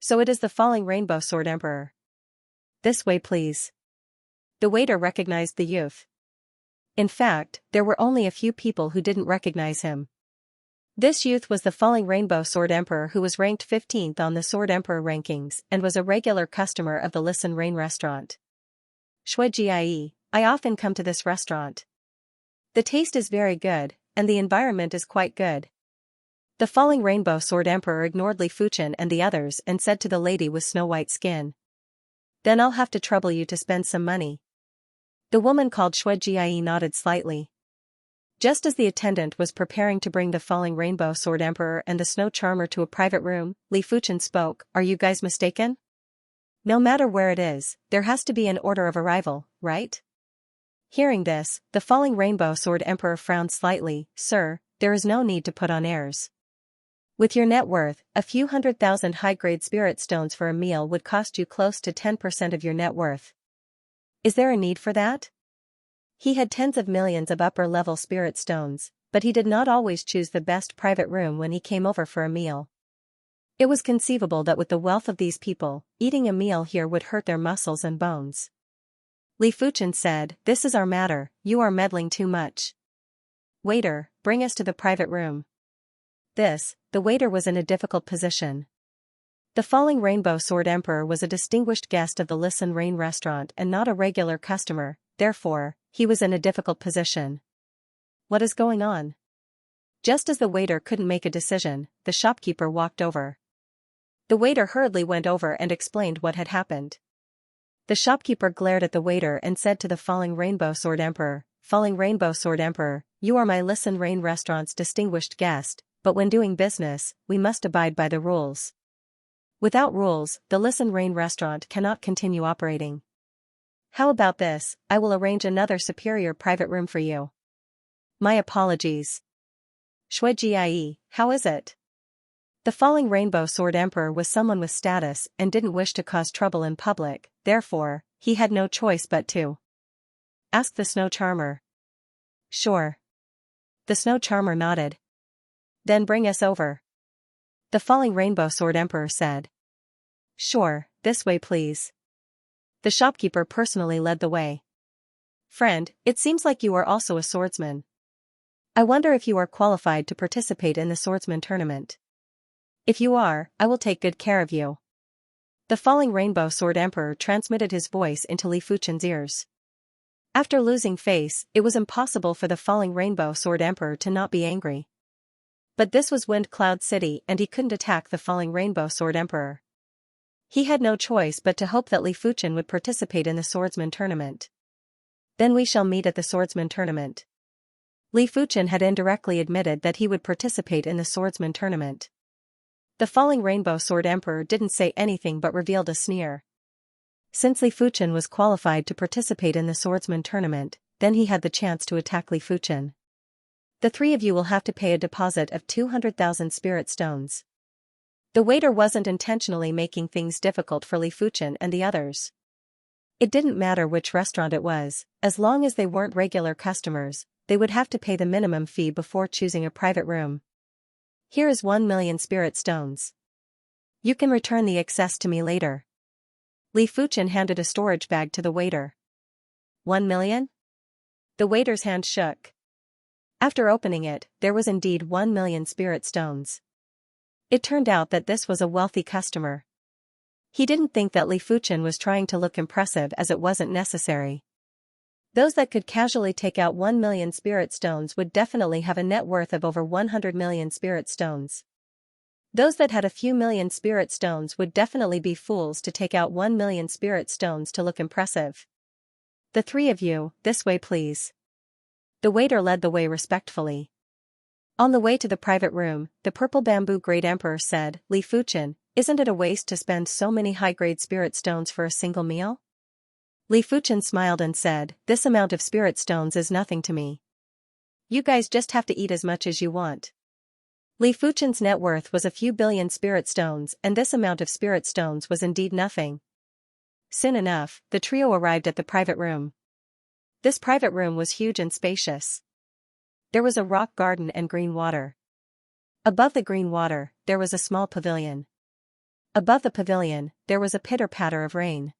So it is the Falling Rainbow Sword Emperor. This way please. The waiter recognized the youth. In fact, there were only a few people who didn't recognize him. This youth was the Falling Rainbow Sword Emperor who was ranked 15th on the Sword Emperor rankings and was a regular customer of the Listen Rain restaurant. Xianxia, I often come to this restaurant. The taste is very good, and the environment is quite good. The Falling Rainbow Sword Emperor ignored Li Fuchen and the others and said to the lady with snow-white skin. Then I'll have to trouble you to spend some money. The woman called Xianxia nodded slightly. Just as the attendant was preparing to bring the Falling Rainbow Sword Emperor and the Snow Charmer to a private room, Li Fuchen spoke, Are you guys mistaken? No matter where it is, there has to be an order of arrival, right? Hearing this, the Falling Rainbow Sword Emperor frowned slightly, Sir, there is no need to put on airs. With your net worth, a few 100,000 high-grade spirit stones for a meal would cost you close to 10% of your net worth. Is there a need for that? He had tens of millions of upper-level spirit stones, but he did not always choose the best private room when he came over for a meal. It was conceivable that with the wealth of these people, eating a meal here would hurt their muscles and bones. Li Fuchen said, This is our matter, you are meddling too much. Waiter, bring us to the private room. The waiter was in a difficult position. The Falling Rainbow Sword Emperor was a distinguished guest of the Listen Rain restaurant and not a regular customer, therefore, he was in a difficult position. What is going on? Just as the waiter couldn't make a decision, the shopkeeper walked over. The waiter hurriedly went over and explained what had happened. The shopkeeper glared at the waiter and said to the Falling Rainbow Sword Emperor, Falling Rainbow Sword Emperor, you are my Listen Rain restaurant's distinguished guest, but when doing business, we must abide by the rules. Without rules, the Listen Rain restaurant cannot continue operating. How about this, I will arrange another superior private room for you. My apologies. Shuijie, how is it? The falling rainbow sword emperor was someone with status and didn't wish to cause trouble in public, therefore, he had no choice but to ask the snow charmer. Sure. The snow charmer nodded. Then bring us over. The falling rainbow sword emperor said. Sure, this way please. The shopkeeper personally led the way. Friend, it seems like you are also a swordsman. I wonder if you are qualified to participate in the swordsman tournament. If you are, I will take good care of you. The falling rainbow sword emperor transmitted his voice into Li Fuchen's ears. After losing face, it was impossible for the falling rainbow sword emperor to not be angry. But this was Wind Cloud City and he couldn't attack the falling rainbow sword emperor. He had no choice but to hope that Li Fuchen would participate in the swordsman tournament. Then we shall meet at the swordsman tournament. Li Fuchen had indirectly admitted that he would participate in the swordsman tournament. The falling rainbow sword emperor didn't say anything but revealed a sneer. Since Li Fuchen was qualified to participate in the swordsman tournament, then he had the chance to attack Li Fuchen. The three of you will have to pay a deposit of 200,000 spirit stones. The waiter wasn't intentionally making things difficult for Li Fuchen and the others. It didn't matter which restaurant it was, as long as they weren't regular customers, they would have to pay the minimum fee before choosing a private room. Here is 1 million spirit stones. You can return the excess to me later. Li Fuchen handed a storage bag to the waiter. 1 million? The waiter's hand shook. After opening it, there was indeed 1 million spirit stones. It turned out that this was a wealthy customer. He didn't think that Li Fuchen was trying to look impressive as it wasn't necessary. Those that could casually take out 1 million spirit stones would definitely have a net worth of over 100 million spirit stones. Those that had a few million spirit stones would definitely be fools to take out 1 million spirit stones to look impressive. The three of you, this way please. The waiter led the way respectfully. On the way to the private room, the purple bamboo great emperor said, Li Fuchen, isn't it a waste to spend so many high-grade spirit stones for a single meal? Li Fuchen smiled and said, this amount of spirit stones is nothing to me. You guys just have to eat as much as you want. Li Fuchen's net worth was a few billion spirit stones and this amount of spirit stones was indeed nothing. Soon enough, the trio arrived at the private room. This private room was huge and spacious. There was a rock garden and green water. Above the green water, there was a small pavilion. Above the pavilion, there was a pitter-patter of rain.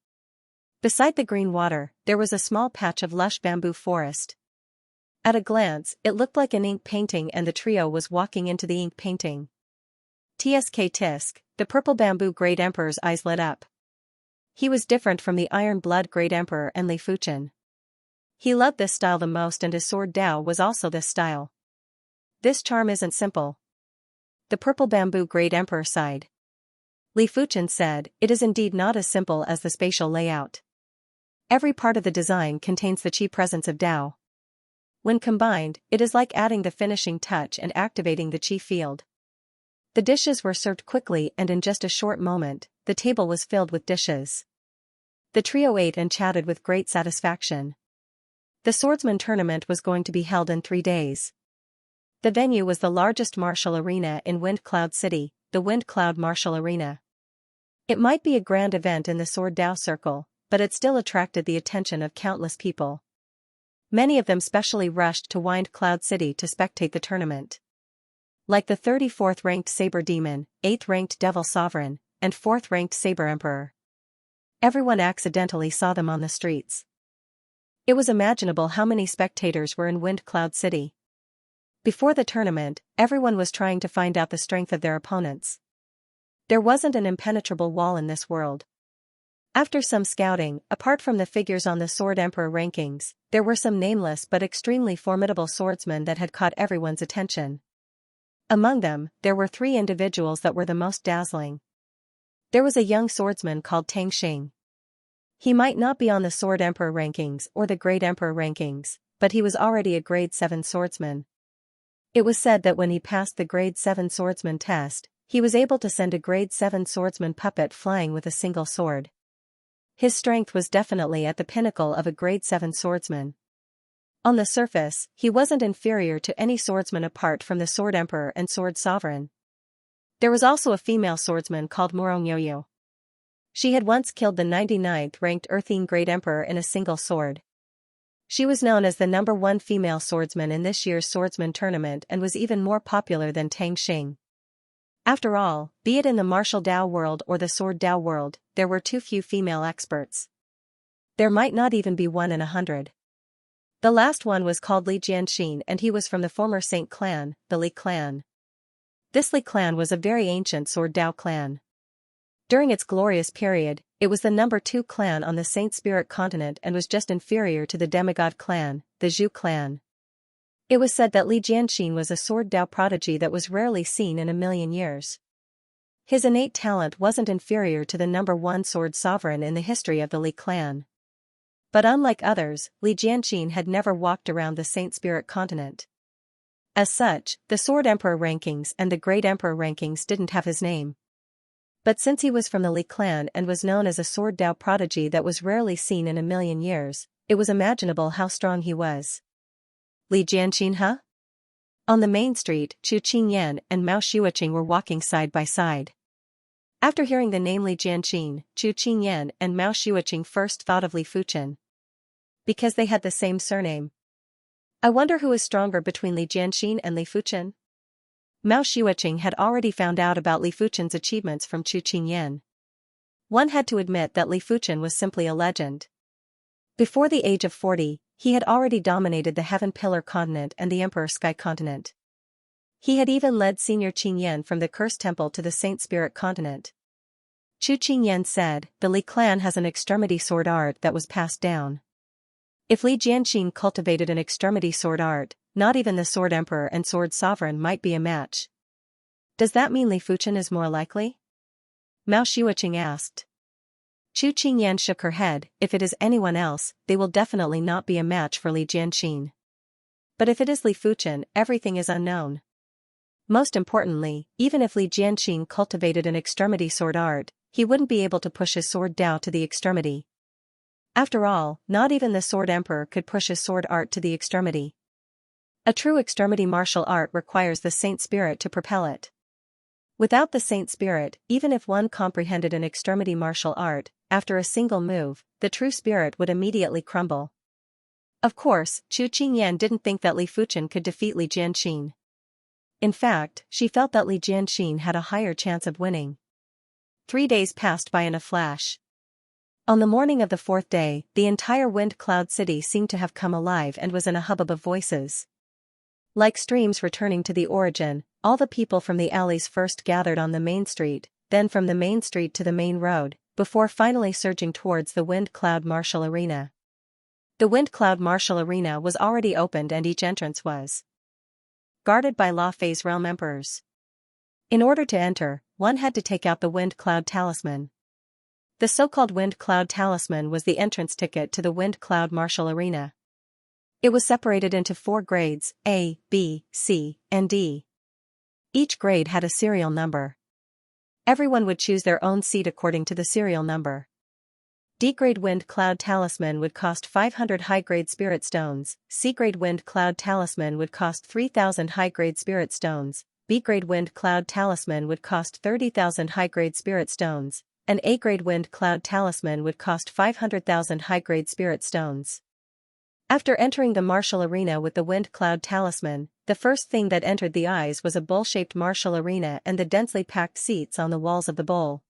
Beside the green water, there was a small patch of lush bamboo forest. At a glance, it looked like an ink painting and the trio was walking into the ink painting. Tsk tisk, the purple bamboo great emperor's eyes lit up. He was different from the iron blood great emperor and Li Fuchen. He loved this style the most and his sword Dao was also this style. This charm isn't simple. The purple bamboo great emperor sighed. Li Fuchen said, it is indeed not as simple as the spatial layout. Every part of the design contains the chi presence of Dao. When combined, it is like adding the finishing touch and activating the chi field. The dishes were served quickly and in just a short moment, the table was filled with dishes. The trio ate and chatted with great satisfaction. The swordsman tournament was going to be held in 3 days. The venue was the largest martial arena in Wind Cloud City, the Wind Cloud Martial Arena. It might be a grand event in the Sword Dao Circle, but it still attracted the attention of countless people. Many of them specially rushed to Wind Cloud City to spectate the tournament. Like the 34th ranked Saber Demon, 8th ranked Devil Sovereign, and 4th ranked Saber Emperor. Everyone accidentally saw them on the streets. It was imaginable how many spectators were in Wind Cloud City. Before the tournament, everyone was trying to find out the strength of their opponents. There wasn't an impenetrable wall in this world. After some scouting, apart from the figures on the Sword Emperor rankings, there were some nameless but extremely formidable swordsmen that had caught everyone's attention. Among them, there were 3 individuals that were the most dazzling. There was a young swordsman called Tang Xing. He might not be on the Sword Emperor rankings or the Great Emperor rankings, but he was already a grade 7 swordsman. It was said that when he passed the grade 7 swordsman test, he was able to send a grade 7 swordsman puppet flying with a single sword. His strength was definitely at the pinnacle of a grade 7 swordsman. On the surface, he wasn't inferior to any swordsman apart from the Sword Emperor and Sword Sovereign. There was also a female swordsman called Morongyoyo. She had once killed the 99th ranked Earthine Great Emperor in a single sword. She was known as the #1 female swordsman in this year's swordsman tournament and was even more popular than Tang Xing. After all, be it in the martial Dao world or the sword Dao world, there were too few female experts. There might not even be one in 100. The last one was called Li Jianxin and he was from the former Saint clan, the Li clan. This Li clan was a very ancient sword Dao clan. During its glorious period, it was the #2 clan on the Saint Spirit continent and was just inferior to the demigod clan, the Zhu clan. It was said that Li Jianxin was a sword Dao prodigy that was rarely seen in a million years. His innate talent wasn't inferior to the #1 sword sovereign in the history of the Li clan. But unlike others, Li Jianxin had never walked around the Saint Spirit continent. As such, the Sword Emperor rankings and the Great Emperor rankings didn't have his name. But since he was from the Li clan and was known as a sword Dao prodigy that was rarely seen in a million years, it was imaginable how strong he was. Li Jianxin, huh? On the main street, Chu Qingyan and Mao Xiuqing were walking side by side. After hearing the name Li Jianxin, Chu Qingyan and Mao Xiuqing first thought of Li Fuchen. Because they had the same surname. I wonder who is stronger between Li Jianxin and Li Fuchen? Mao Xiuqing had already found out about Li Fuchen's achievements from Chu Qingyan. One had to admit that Li Fuchen was simply a legend. Before the age of 40, he had already dominated the Heaven Pillar continent and the Emperor Sky continent. He had even led Senior Qingyan from the Cursed Temple to the Saint Spirit continent. Chu Qingyan said, the Li clan has an extremity sword art that was passed down. If Li Jianxin cultivated an extremity sword art, not even the Sword Emperor and Sword Sovereign might be a match. Does that mean Li Fuchen is more likely? Mao Xiuqing asked. Chu Qingyan shook her head, if it is anyone else, they will definitely not be a match for Li Jianxin. But if it is Li Fuchen, everything is unknown. Most importantly, even if Li Jianxin cultivated an extremity sword art, he wouldn't be able to push his sword Dao to the extremity. After all, not even the Sword Emperor could push his sword art to the extremity. A true extremity martial art requires the Saint Spirit to propel it. Without the Saint Spirit, even if one comprehended an extremity martial art, after a single move, the true spirit would immediately crumble. Of course, Chu Qingyan didn't think that Li Fuchen could defeat Li Jianxin. In fact, she felt that Li Jianxin had a higher chance of winning. 3 days passed by in a flash. On the morning of the 4th day, the entire Wind Cloud City seemed to have come alive and was in a hubbub of voices. Like streams returning to the origin, all the people from the alleys first gathered on the main street, then from the main street to the main road, before finally surging towards the Wind Cloud Martial Arena. The Wind Cloud Martial Arena was already opened and each entrance was guarded by Law Phase Realm Emperors. In order to enter, one had to take out the Wind Cloud Talisman. The so-called Wind Cloud Talisman was the entrance ticket to the Wind Cloud Martial Arena. It was separated into 4 grades, A, B, C, and D. Each grade had a serial number. Everyone would choose their own seat according to the serial number. D-grade Wind Cloud Talisman would cost 500 high-grade Spirit Stones, C-grade Wind Cloud Talisman would cost 3,000 high-grade Spirit Stones, B-grade Wind Cloud Talisman would cost 30,000 high-grade Spirit Stones, and A-grade Wind Cloud Talisman would cost 500,000 high-grade Spirit Stones. After entering the martial arena with the Wind Cloud Talisman, the first thing that entered the eyes was a bowl-shaped martial arena and the densely packed seats on the walls of the bowl.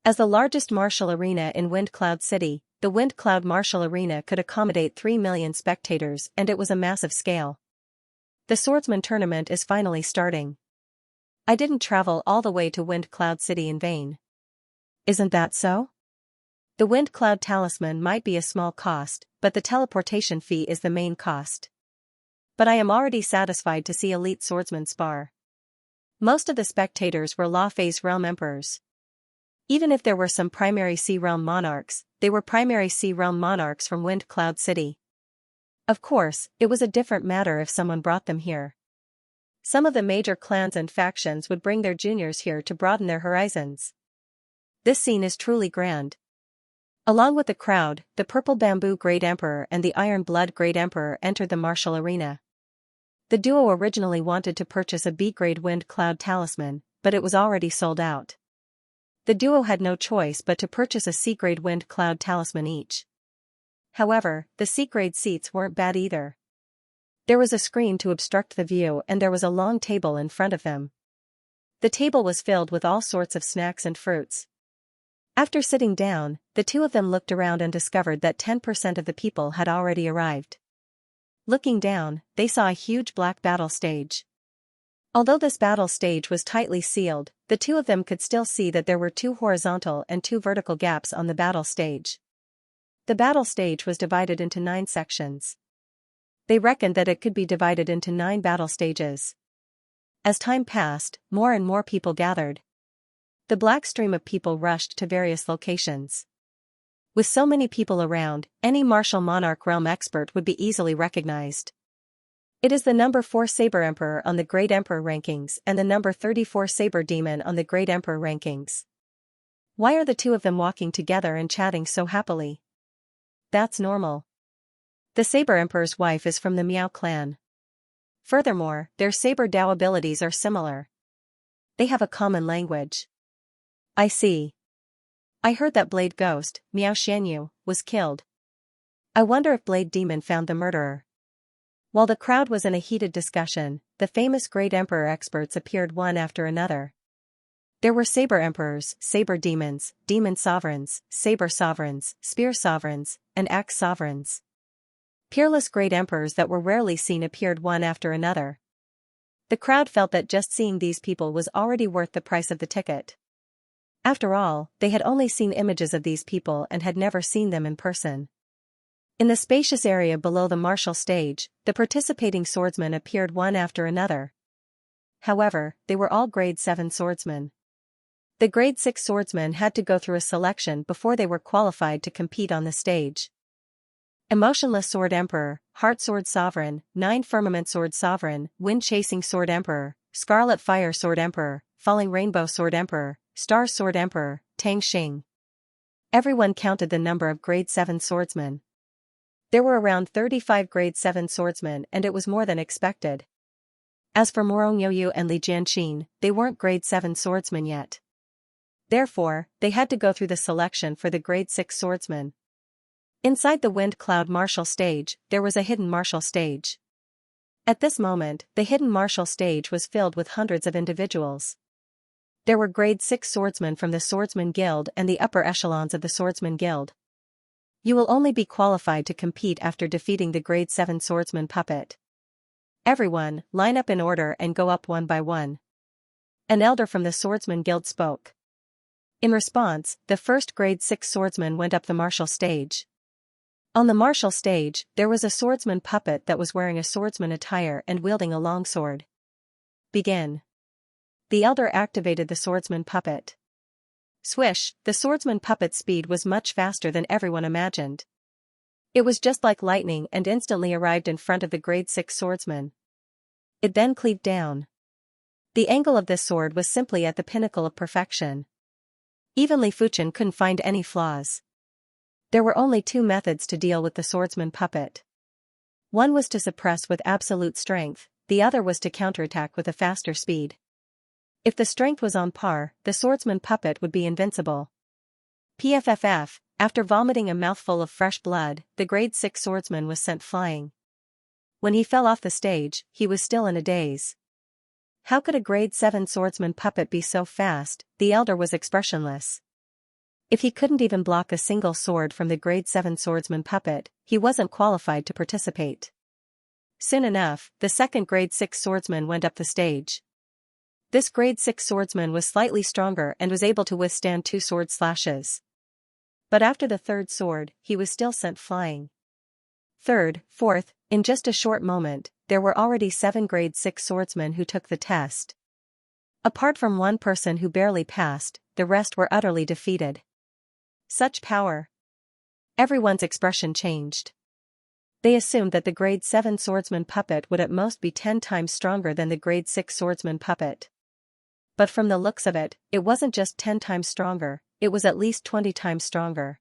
As the largest martial arena in Wind Cloud City, the Wind Cloud Martial Arena could accommodate 3 million spectators and it was a massive scale. The Swordsman Tournament is finally starting. I didn't travel all the way to Wind Cloud City in vain. Isn't that so? The Wind Cloud Talisman might be a small cost, but the teleportation fee is the main cost. But I am already satisfied to see elite swordsmen spar. Most of the spectators were Law Phase Realm Emperors. Even if there were some Primary Sea Realm Monarchs, they were Primary Sea Realm Monarchs from Wind Cloud City. Of course, it was a different matter if someone brought them here. Some of the major clans and factions would bring their juniors here to broaden their horizons. This scene is truly grand. Along with the crowd, the Purple Bamboo Great Emperor and the Iron Blood Great Emperor entered the martial arena. The duo originally wanted to purchase a B-grade Wind Cloud Talisman, but it was already sold out. The duo had no choice but to purchase a C-grade Wind Cloud Talisman each. However, the C-grade seats weren't bad either. There was a screen to obstruct the view and there was a long table in front of them. The table was filled with all sorts of snacks and fruits. After sitting down, the two of them looked around and discovered that 10% of the people had already arrived. Looking down, they saw a huge black battle stage. Although this battle stage was tightly sealed, the two of them could still see that there were 2 horizontal and 2 vertical gaps on the battle stage. The battle stage was divided into 9 sections. They reckoned that it could be divided into 9 battle stages. As time passed, more and more people gathered. The black stream of people rushed to various locations. With so many people around, any martial monarch realm expert would be easily recognized. It is the number 4 Saber Emperor on the Great Emperor rankings and the number 34 Saber Demon on the Great Emperor rankings. Why are the two of them walking together and chatting so happily? That's normal. The Saber Emperor's wife is from the Miao clan. Furthermore, their Saber Dao abilities are similar. They have a common language. I see. I heard that Blade Ghost, Miao Xianxia, was killed. I wonder if Blade Demon found the murderer. While the crowd was in a heated discussion, the famous Great Emperor experts appeared one after another. There were Saber Emperors, Saber Demons, Demon Sovereigns, Saber Sovereigns, Spear Sovereigns, and Axe Sovereigns. Peerless Great Emperors that were rarely seen appeared one after another. The crowd felt that just seeing these people was already worth the price of the ticket. After all, they had only seen images of these people and had never seen them in person. In the spacious area below the martial stage, the participating swordsmen appeared one after another. However, they were all grade 7 swordsmen. The grade 6 swordsmen had to go through a selection before they were qualified to compete on the stage. Emotionless Sword Emperor, Heart Sword Sovereign, 9 Firmament Sword Sovereign, Wind Chasing Sword Emperor, Scarlet Fire Sword Emperor, Falling Rainbow Sword Emperor, Star Sword Emperor, Tang Xing. Everyone counted the number of grade 7 swordsmen. There were around 35 grade 7 swordsmen and it was more than expected. As for Morong Yoyu and Li Jianqin, they weren't grade 7 swordsmen yet. Therefore, they had to go through the selection for the grade 6 swordsmen. Inside the Wind Cloud martial stage, there was a hidden martial stage. At this moment, the hidden martial stage was filled with hundreds of individuals. There were grade 6 swordsmen from the Swordsman Guild and the upper echelons of the Swordsman Guild. You will only be qualified to compete after defeating the grade 7 swordsman puppet. Everyone, line up in order and go up one by one. An elder from the Swordsman Guild spoke. In response, the first grade 6 swordsman went up the martial stage. On the martial stage, there was a swordsman puppet that was wearing a swordsman attire and wielding a longsword. Begin. The elder activated the swordsman puppet. Swish, the swordsman puppet's speed was much faster than everyone imagined. It was just like lightning and instantly arrived in front of the grade 6 swordsman. It then cleaved down. The angle of this sword was simply at the pinnacle of perfection. Even Li Fuchen couldn't find any flaws. There were only 2 methods to deal with the swordsman puppet. One was to suppress with absolute strength, the other was to counterattack with a faster speed. If the strength was on par, the swordsman puppet would be invincible. PFFF, after vomiting a mouthful of fresh blood, the grade 6 swordsman was sent flying. When he fell off the stage, he was still in a daze. How could a grade 7 swordsman puppet be so fast? The elder was expressionless. If he couldn't even block a single sword from the grade 7 swordsman puppet, he wasn't qualified to participate. Soon enough, the second grade 6 swordsman went up the stage. This grade 6 swordsman was slightly stronger and was able to withstand 2 sword slashes. But after the third sword, he was still sent flying. Third, fourth, in just a short moment, there were already 7 grade 6 swordsmen who took the test. Apart from one person who barely passed, the rest were utterly defeated. Such power! Everyone's expression changed. They assumed that the grade 7 swordsman puppet would at most be 10 times stronger than the grade 6 swordsman puppet. But from the looks of it, it wasn't just 10 times stronger, it was at least 20 times stronger.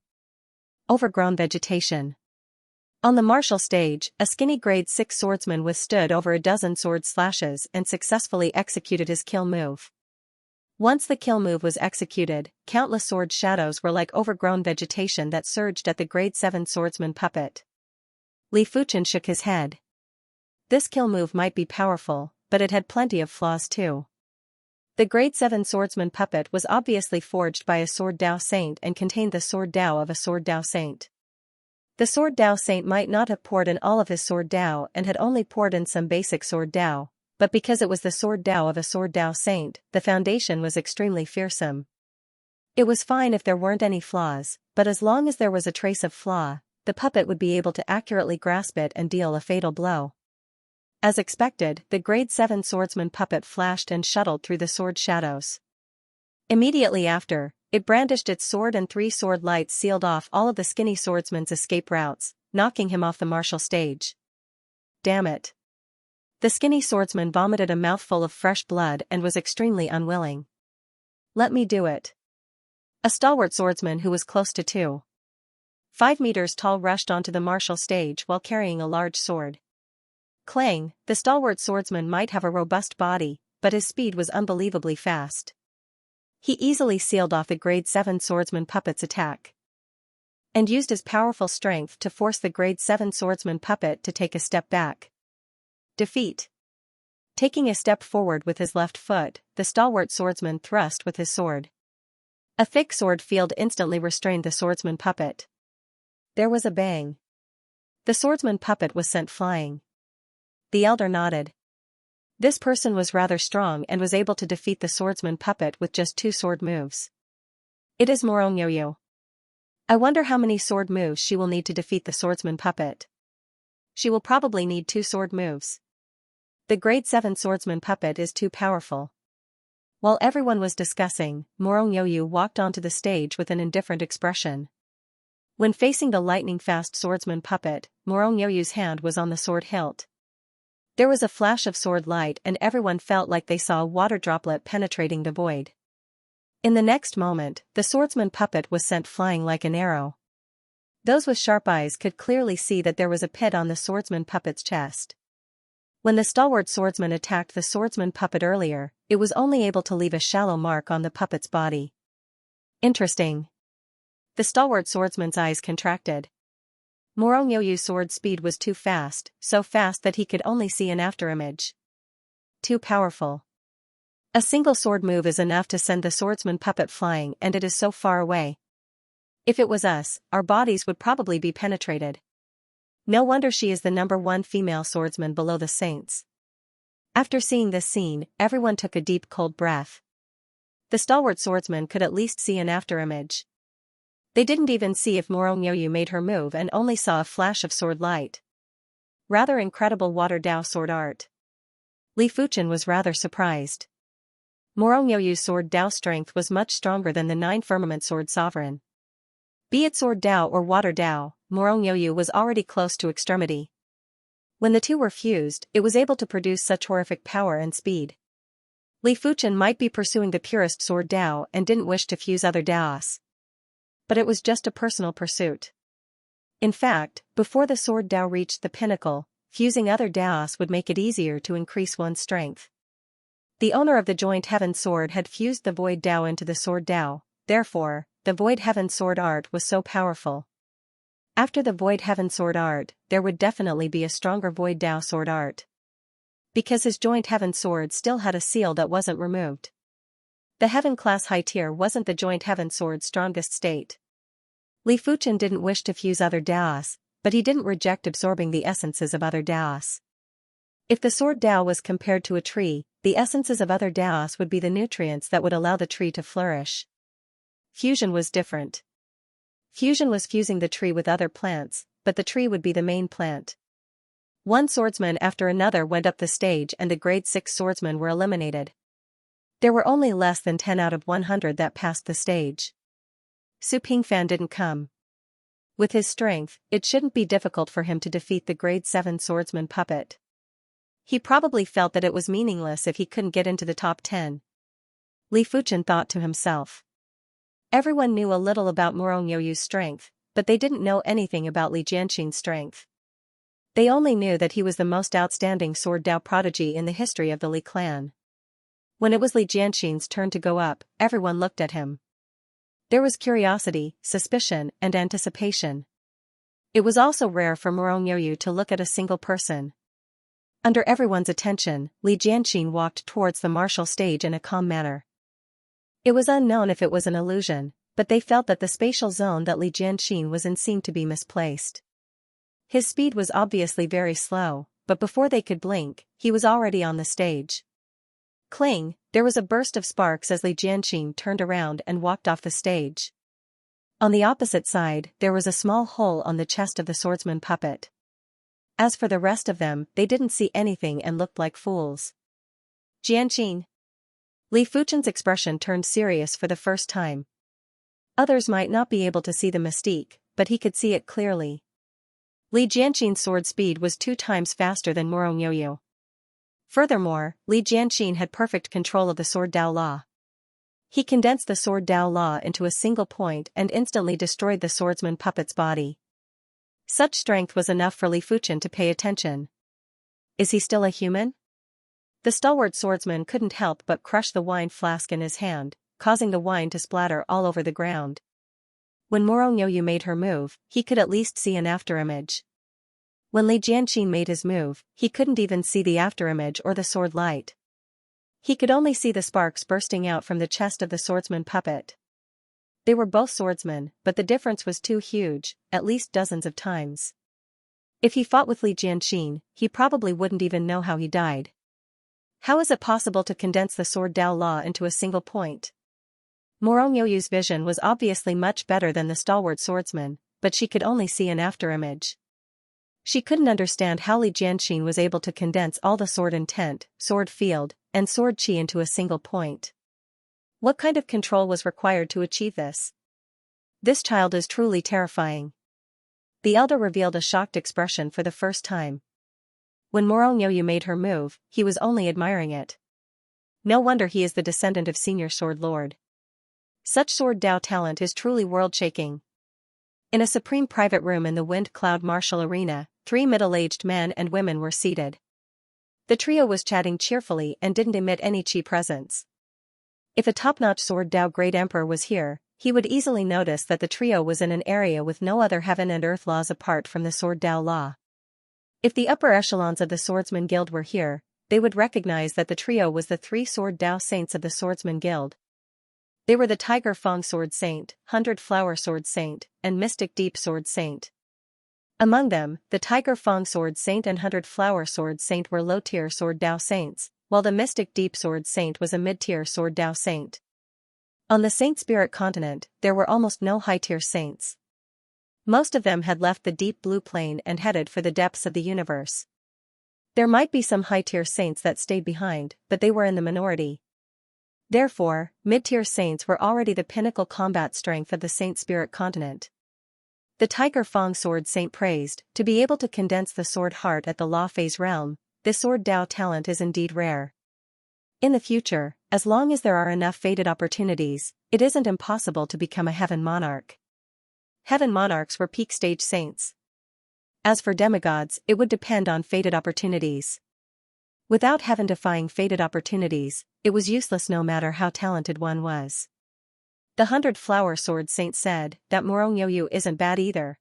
Overgrown vegetation. On the martial stage, a skinny grade 6 swordsman withstood over a dozen sword slashes and successfully executed his kill move. Once the kill move was executed, countless sword shadows were like overgrown vegetation that surged at the grade 7 swordsman puppet. Li Fuchen shook his head. This kill move might be powerful, but it had plenty of flaws too. The grade 7 swordsman puppet was obviously forged by a sword Dao saint and contained the sword Dao of a sword Dao saint. The sword Dao saint might not have poured in all of his sword Dao and had only poured in some basic sword Dao, but because it was the sword Dao of a sword Dao saint, the foundation was extremely fearsome. It was fine if there weren't any flaws, but as long as there was a trace of flaw, the puppet would be able to accurately grasp it and deal a fatal blow. As expected, the grade 7 swordsman puppet flashed and shuttled through the sword shadows. Immediately after, it brandished its sword and 3 sword lights sealed off all of the skinny swordsman's escape routes, knocking him off the martial stage. Damn it. The skinny swordsman vomited a mouthful of fresh blood and was extremely unwilling. Let me do it. A stalwart swordsman who was close to 2.5 meters tall rushed onto the martial stage while carrying a large sword. Clang, the stalwart swordsman might have a robust body, but his speed was unbelievably fast. He easily sealed off the grade 7 swordsman puppet's attack and used his powerful strength to force the grade 7 swordsman puppet to take a step back. Defeat. Taking a step forward with his left foot, the stalwart swordsman thrust with his sword. A thick sword field instantly restrained the swordsman puppet. There was a bang. The swordsman puppet was sent flying. The elder nodded. This person was rather strong and was able to defeat the swordsman puppet with just 2 sword moves. It is Morongyoyo. I wonder how many sword moves she will need to defeat the swordsman puppet. She will probably need 2 sword moves. The grade 7 swordsman puppet is too powerful. While everyone was discussing, Morongyoyo walked onto the stage with an indifferent expression. When facing the lightning-fast swordsman puppet, Morongyoyo's hand was on the sword hilt. There was a flash of sword light and everyone felt like they saw a water droplet penetrating the void. In the next moment, the swordsman puppet was sent flying like an arrow. Those with sharp eyes could clearly see that there was a pit on the swordsman puppet's chest. When the stalwart swordsman attacked the swordsman puppet earlier, it was only able to leave a shallow mark on the puppet's body. Interesting. The stalwart swordsman's eyes contracted. Morongyoyo's sword speed was too fast, so fast that he could only see an afterimage. Too powerful. A single sword move is enough to send the swordsman puppet flying, and it is so far away. If it was us, our bodies would probably be penetrated. No wonder she is the #1 female swordsman below the saints. After seeing this scene, everyone took a deep cold breath. The stalwart swordsman could at least see an afterimage. They didn't even see if Morongyoyo made her move and only saw a flash of sword light. Rather incredible water Dao sword art. Li Fuchen was rather surprised. Morongyoyo's sword Dao strength was much stronger than the 9 firmament sword sovereign. Be it sword Dao or water Dao, Morongyoyo was already close to extremity. When the two were fused, it was able to produce such horrific power and speed. Li Fuchen might be pursuing the purest sword Dao and didn't wish to fuse other Daos. But it was just a personal pursuit. In fact, before the sword Dao reached the pinnacle, fusing other Daos would make it easier to increase one's strength. The owner of the joint heaven sword had fused the void Dao into the sword Dao, therefore, the void heaven sword art was so powerful. After the void heaven sword art, there would definitely be a stronger void Dao sword art. Because his joint heaven sword still had a seal that wasn't removed. The heaven class high tier wasn't the joint heaven sword's strongest state. Li Fuchen didn't wish to fuse other Daos, but he didn't reject absorbing the essences of other Daos. If the sword Dao was compared to a tree, the essences of other Daos would be the nutrients that would allow the tree to flourish. Fusion was different. Fusion was fusing the tree with other plants, but the tree would be the main plant. One swordsman after another went up the stage and the grade 6 swordsmen were eliminated. There were only less than 10 out of 100 that passed the stage. Su Pingfan didn't come. With his strength, it shouldn't be difficult for him to defeat the grade 7 swordsman puppet. He probably felt that it was meaningless if he couldn't get into the top 10. Li Fuchen thought to himself. Everyone knew a little about Morongyoyo's strength, but they didn't know anything about Li Jianxin's strength. They only knew that he was the most outstanding sword Dao prodigy in the history of the Li clan. When it was Li Jianxin's turn to go up, everyone looked at him. There was curiosity, suspicion, and anticipation. It was also rare for Morongyoyu to look at a single person. Under everyone's attention, Li Jianxin walked towards the martial stage in a calm manner. It was unknown if it was an illusion, but they felt that the spatial zone that Li Jianxin was in seemed to be misplaced. His speed was obviously very slow, but before they could blink, he was already on the stage. Cling, there was a burst of sparks as Li Jianxin turned around and walked off the stage. On the opposite side, there was a small hole on the chest of the swordsman puppet. As for the rest of them, they didn't see anything and looked like fools. Jianxin. Li Fuchen's expression turned serious for the first time. Others might not be able to see the mystique, but he could see it clearly. Li Jianxin's sword speed was 2 times faster than Morongyoyu. Furthermore, Li Jianxin had perfect control of the sword Dao law. He condensed the sword Dao law into a single point and instantly destroyed the swordsman puppet's body. Such strength was enough for Li Fuchen to pay attention. Is he still a human? The stalwart swordsman couldn't help but crush the wine flask in his hand, causing the wine to splatter all over the ground. When Morongyoyu made her move, he could at least see an afterimage. When Li Jianxin made his move, he couldn't even see the afterimage or the sword light. He could only see the sparks bursting out from the chest of the swordsman puppet. They were both swordsmen, but the difference was too huge, at least dozens of times. If he fought with Li Jianxin, he probably wouldn't even know how he died. How is it possible to condense the sword Dao law into a single point? Morongyoyu's vision was obviously much better than the stalwart swordsman, but she could only see an afterimage. She couldn't understand how Li Jianxin was able to condense all the sword intent, sword field, and sword chi into a single point. What kind of control was required to achieve this? This child is truly terrifying. The elder revealed a shocked expression for the first time. When Morongyoyu made her move, he was only admiring it. No wonder he is the descendant of Senior Sword Lord. Such sword Dao talent is truly world-shaking. In a supreme private room in the Wind Cloud Martial Arena, 3 middle-aged men and women were seated. The trio was chatting cheerfully and didn't emit any chi presence. If a top-notch sword Dao Great Emperor was here, he would easily notice that the trio was in an area with no other heaven and earth laws apart from the sword Dao law. If the upper echelons of the Swordsman Guild were here, they would recognize that the trio was the 3 sword Dao saints of the Swordsman Guild. They were the Tiger Fang Sword Saint, 100 Flower Sword Saint, and Mystic Deep Sword Saint. Among them, the Tiger Fang Sword Saint and 100 Flower Sword Saint were low-tier sword Dao saints, while the Mystic Deep Sword Saint was a mid-tier sword Dao saint. On the Saint Spirit continent, there were almost no high-tier saints. Most of them had left the deep blue plane and headed for the depths of the universe. There might be some high-tier saints that stayed behind, but they were in the minority. Therefore, mid-tier saints were already the pinnacle combat strength of the Saint Spirit continent. The Tiger Fang Sword Saint praised, to be able to condense the sword heart at the Law Phase realm, this sword Dao talent is indeed rare. In the future, as long as there are enough fated opportunities, it isn't impossible to become a Heaven Monarch. Heaven Monarchs were peak stage saints. As for demigods, it would depend on fated opportunities. Without heaven-defying fated opportunities, it was useless no matter how talented one was. The 100 Flower Sword Saint said that Morongyoyu isn't bad either.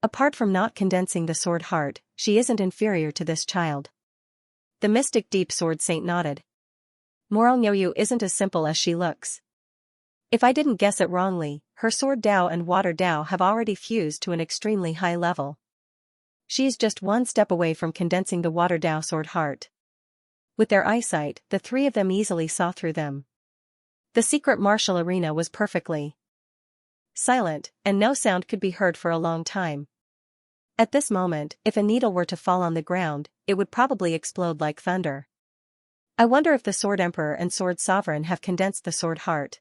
Apart from not condensing the sword heart, she isn't inferior to this child. The Mystic Deep Sword Saint nodded. Morongyoyu isn't as simple as she looks. If I didn't guess it wrongly, her sword Dao and water Dao have already fused to an extremely high level. She is just one step away from condensing the water Dao sword heart. With their eyesight, the 3 of them easily saw through them. The secret martial arena was perfectly silent, and no sound could be heard for a long time. At this moment, if a needle were to fall on the ground, it would probably explode like thunder. I wonder if the Sword Emperor and Sword Sovereign have condensed the sword heart.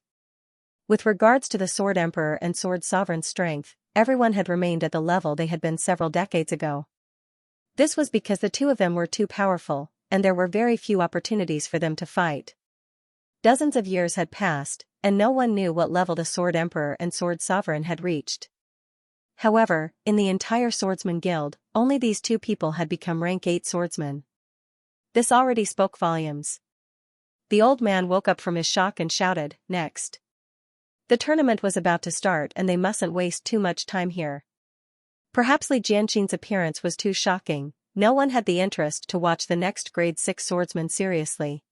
With regards to the Sword Emperor and Sword Sovereign's strength, everyone had remained at the level they had been several decades ago. This was because the 2 of them were too powerful, and there were very few opportunities for them to fight. Dozens of years had passed, and no one knew what level the Sword Emperor and Sword Sovereign had reached. However, in the entire swordsman guild, only these two people had become rank 8 swordsmen. This already spoke volumes. The old man woke up from his shock and shouted, "Next!" The tournament was about to start and they mustn't waste too much time here. Perhaps Li Jianxin's appearance was too shocking. No one had the interest to watch the next grade 6 swordsman seriously.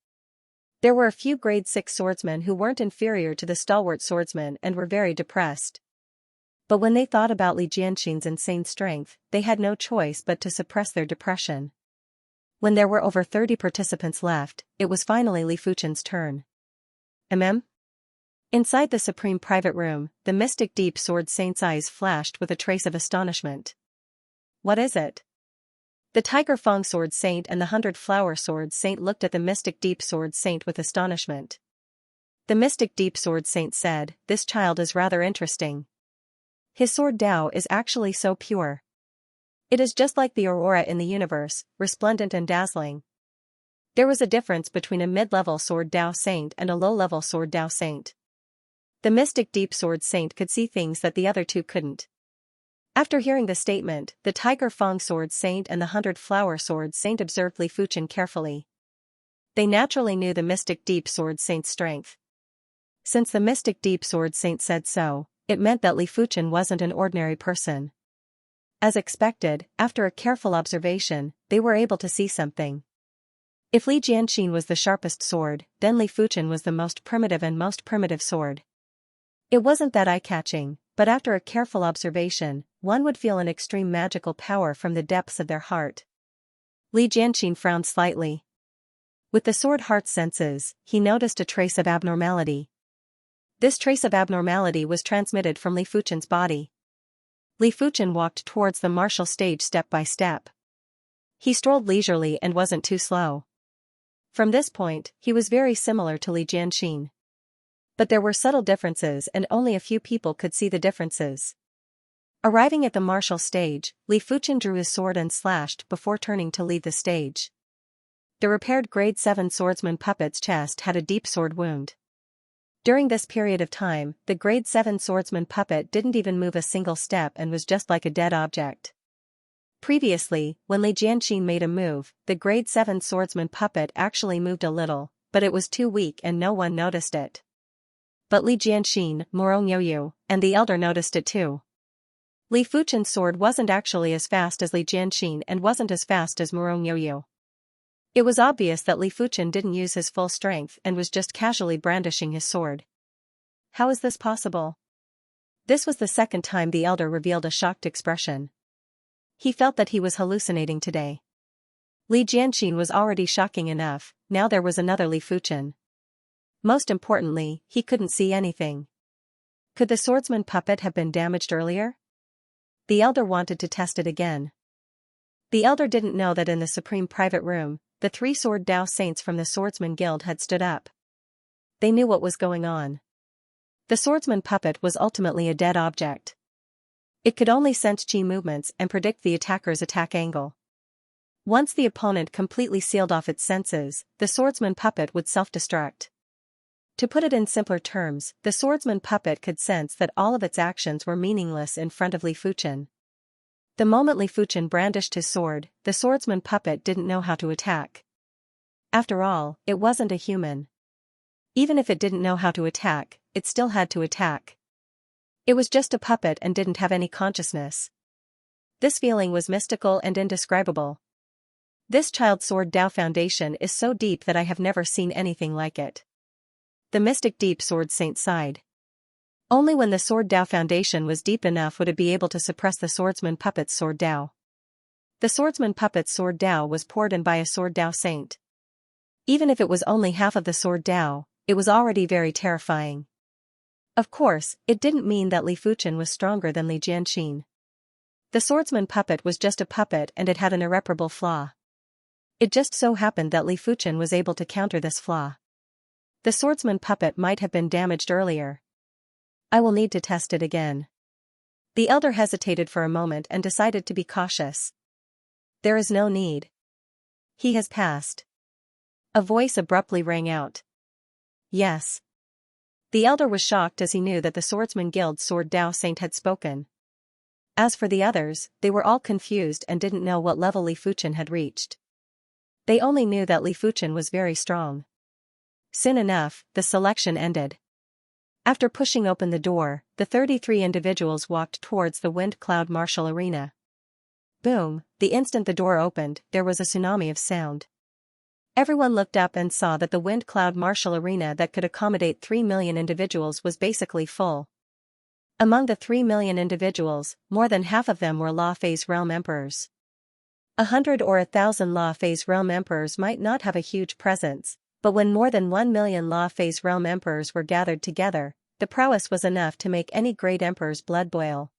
There were a few grade 6 swordsmen who weren't inferior to the stalwart swordsman and were very depressed. But when they thought about Li Jianxin's insane strength, they had no choice but to suppress their depression. When there were over 30 participants left, it was finally Li Fuchen's turn. Inside the supreme private room, the mystic deep sword saint's eyes flashed with a trace of astonishment. What is it? The Tiger Fang Sword Saint and the 100-Flower Sword Saint looked at the Mystic Deep Sword Saint with astonishment. The Mystic Deep Sword Saint said, "This child is rather interesting. His sword Dao is actually so pure. It is just like the aurora in the universe, resplendent and dazzling." There was a difference between a mid-level sword Dao Saint and a low-level sword Dao Saint. The Mystic Deep Sword Saint could see things that the other two couldn't. After hearing the statement, the Tiger Fang Sword Saint and the 100-Flower Sword Saint observed Li Fuchen carefully. They naturally knew the Mystic Deep Sword Saint's strength. Since the Mystic Deep Sword Saint said so, it meant that Li Fuchen wasn't an ordinary person. As expected, after a careful observation, they were able to see something. If Li Jianxin was the sharpest sword, then Li Fuchen was the most primitive sword. It wasn't that eye-catching, but after a careful observation, one would feel an extreme magical power from the depths of their heart. Li Jianxin frowned slightly. With the sword heart's senses, he noticed a trace of abnormality. This trace of abnormality was transmitted from Li Fuchen's body. Li Fuchen walked towards the martial stage step by step. He strolled leisurely and wasn't too slow. From this point, he was very similar to Li Jianxin. But there were subtle differences and only a few people could see the differences. Arriving at the martial stage, Li Fuchen drew his sword and slashed before turning to leave the stage. The repaired grade 7 swordsman puppet's chest had a deep sword wound. During this period of time, the grade 7 swordsman puppet didn't even move a single step and was just like a dead object. Previously, when Li Jianxin made a move, the grade 7 swordsman puppet actually moved a little, but it was too weak and no one noticed it. But Li Jianxin, Morong Yoyu, and the elder noticed it too. Li Fuchen's sword wasn't actually as fast as Li Jianxin and wasn't as fast as Morong Yoyu. It was obvious that Li Fuchen didn't use his full strength and was just casually brandishing his sword. How is this possible? This was the second time the elder revealed a shocked expression. He felt that he was hallucinating today. Li Jianxin was already shocking enough, now there was another Li Fuchen. Most importantly, he couldn't see anything. Could the swordsman puppet have been damaged earlier? The elder wanted to test it again. The elder didn't know that in the supreme private room, the 3 sword Dao Saints from the Swordsman Guild had stood up. They knew what was going on. The swordsman puppet was ultimately a dead object. It could only sense chi movements and predict the attacker's attack angle. Once the opponent completely sealed off its senses, the swordsman puppet would self-destruct. To put it in simpler terms, the swordsman puppet could sense that all of its actions were meaningless in front of Li Fuchen. The moment Li Fuchen brandished his sword, the swordsman puppet didn't know how to attack. After all, it wasn't a human. Even if it didn't know how to attack, it still had to attack. It was just a puppet and didn't have any consciousness. This feeling was mystical and indescribable. This child's sword Dao foundation is so deep that I have never seen anything like it. The Mystic Deep Sword Saint sighed. Only when the sword Dao foundation was deep enough would it be able to suppress the swordsman puppet's sword Dao. The swordsman puppet's sword Dao was poured in by a sword Dao Saint. Even if it was only half of the sword Dao, it was already very terrifying. Of course, it didn't mean that Li Fuchen was stronger than Li Jianxin. The swordsman puppet was just a puppet and it had an irreparable flaw. It just so happened that Li Fuchen was able to counter this flaw. The swordsman puppet might have been damaged earlier. I will need to test it again. The elder hesitated for a moment and decided to be cautious. There is no need. He has passed. A voice abruptly rang out. Yes. The elder was shocked as he knew that the Swordsman Guild's sword Dao Saint had spoken. As for the others, they were all confused and didn't know what level Li Fuchen had reached. They only knew that Li Fuchen was very strong. Soon enough, the selection ended. After pushing open the door, the 33 individuals walked towards the Wind Cloud Martial Arena. Boom, the instant the door opened, there was a tsunami of sound. Everyone looked up and saw that the Wind Cloud Martial Arena that could accommodate 3 million individuals was basically full. Among the 3 million individuals, more than half of them were Law Phase Realm Emperors. 100 or 1,000 Law Phase Realm Emperors might not have a huge presence, but when more than 1 million Law Phase Realm Emperors were gathered together, the prowess was enough to make any great emperor's blood boil.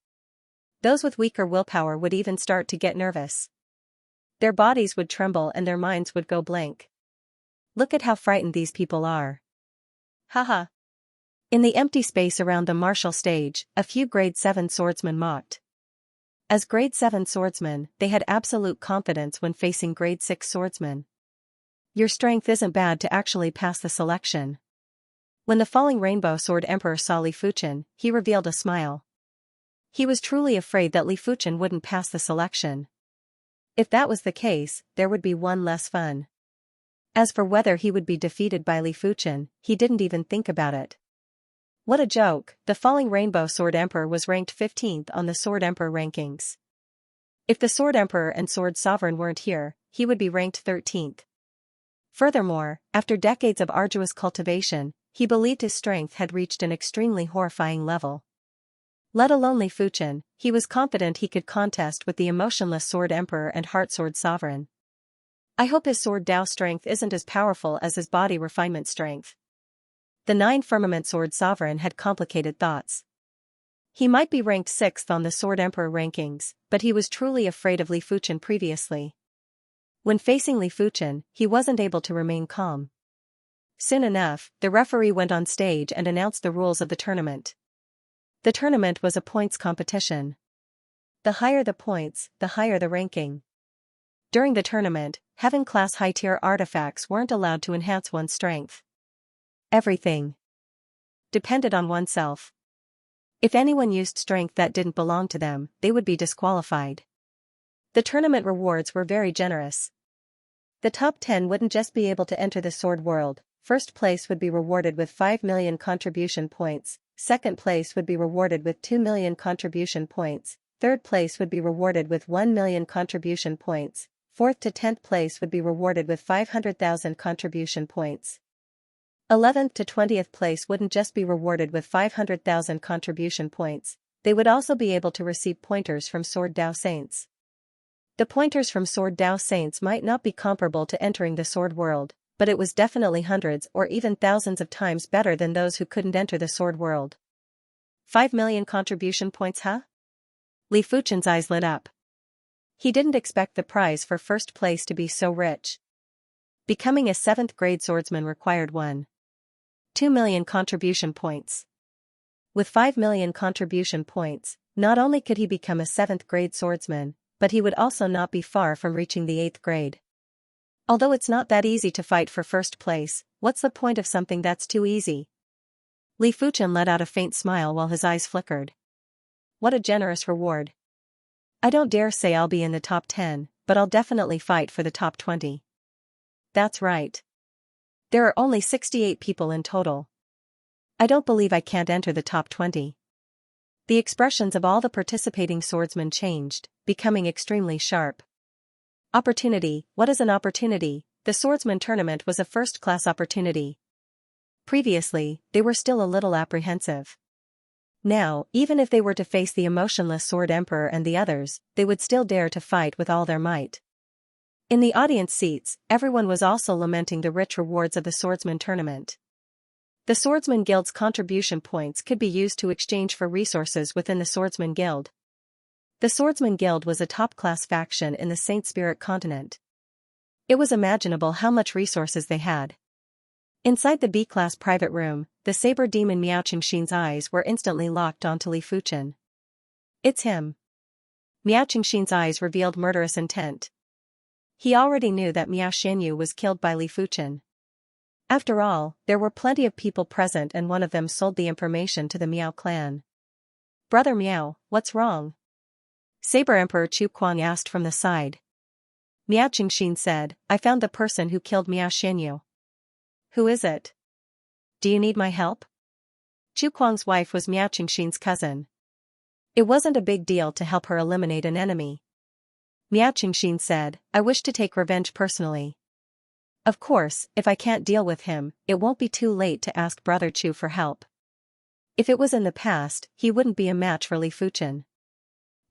Those with weaker willpower would even start to get nervous. Their bodies would tremble and their minds would go blank. Look at how frightened these people are. Haha. In the empty space around the martial stage, a few grade 7 swordsmen mocked. As grade 7 swordsmen, they had absolute confidence when facing grade 6 swordsmen. Your strength isn't bad to actually pass the selection. When the falling Rainbow Sword Emperor saw Li Fuchen, he revealed a smile. He was truly afraid that Li Fuchen wouldn't pass the selection. If that was the case, there would be one less fun. As for whether he would be defeated by Li Fuchen, he didn't even think about it. What a joke, the falling Rainbow Sword Emperor was ranked 15th on the Sword Emperor rankings. If the Sword Emperor and Sword Sovereign weren't here, he would be ranked 13th. Furthermore, after decades of arduous cultivation, he believed his strength had reached an extremely horrifying level. Let alone Li Fuchen, he was confident he could contest with the emotionless Sword Emperor and Heart Sword Sovereign. I hope his Sword Dao strength isn't as powerful as his body refinement strength. The 9 Firmament Sword Sovereign had complicated thoughts. He might be ranked 6th on the Sword Emperor rankings, but he was truly afraid of Li Fuchen previously. When facing Li Fuchen, he wasn't able to remain calm. Soon enough, the referee went on stage and announced the rules of the tournament. The tournament was a points competition. The higher the points, the higher the ranking. During the tournament, heaven-class high-tier artifacts weren't allowed to enhance one's strength. Everything depended on oneself. If anyone used strength that didn't belong to them, they would be disqualified. The tournament rewards were very generous. The top 10 wouldn't just be able to enter the sword world. First place would be rewarded with 5 million contribution points, second place would be rewarded with 2 million contribution points, third place would be rewarded with 1 million contribution points, fourth to 10th place would be rewarded with 500,000 contribution points. 11th to 20th place wouldn't just be rewarded with 500,000 contribution points, they would also be able to receive pointers from Sword Dao Saints. The pointers from Sword Dao Saints might not be comparable to entering the sword world, but it was definitely hundreds or even thousands of times better than those who couldn't enter the sword world. 5 million contribution points, huh? Li Fuchen's eyes lit up. He didn't expect the prize for first place to be so rich. Becoming a 7th grade swordsman required 2 million contribution points. With 5 million contribution points, not only could he become a 7th grade swordsman, but he would also not be far from reaching the 8th grade. Although it's not that easy to fight for first place, what's the point of something that's too easy? Li Fuchen let out a faint smile while his eyes flickered. What a generous reward. I don't dare say I'll be in the top 10, but I'll definitely fight for the top 20. That's right. There are only 68 people in total. I don't believe I can't enter the top 20. The expressions of all the participating swordsmen changed, becoming extremely sharp. Opportunity, what is an opportunity? The swordsman tournament was a first-class opportunity. Previously, they were still a little apprehensive. Now, even if they were to face the emotionless Sword Emperor and the others, they would still dare to fight with all their might. In the audience seats, everyone was also lamenting the rich rewards of the swordsman tournament. The Swordsman Guild's contribution points could be used to exchange for resources within the Swordsman Guild. The Swordsman Guild was a top-class faction in the Saint Spirit continent. It was imaginable how much resources they had. Inside the B-class private room, the saber demon Xianxia's eyes were instantly locked onto Li Fuchen. It's him. Xianxia's eyes revealed murderous intent. He already knew that Xianxia was killed by Li Fuchen. After all, there were plenty of people present and one of them sold the information to the Miao clan. Brother Miao, what's wrong? Saber Emperor Chu Kuang asked from the side. Miao Qingxin said, I found the person who killed Miao Xianyu. Who is it? Do you need my help? Chu Kuang's wife was Miao Qingxin's cousin. It wasn't a big deal to help her eliminate an enemy. Miao Qingxin said, I wish to take revenge personally. Of course, if I can't deal with him, it won't be too late to ask Brother Chu for help. If it was in the past, he wouldn't be a match for Li Fuchen.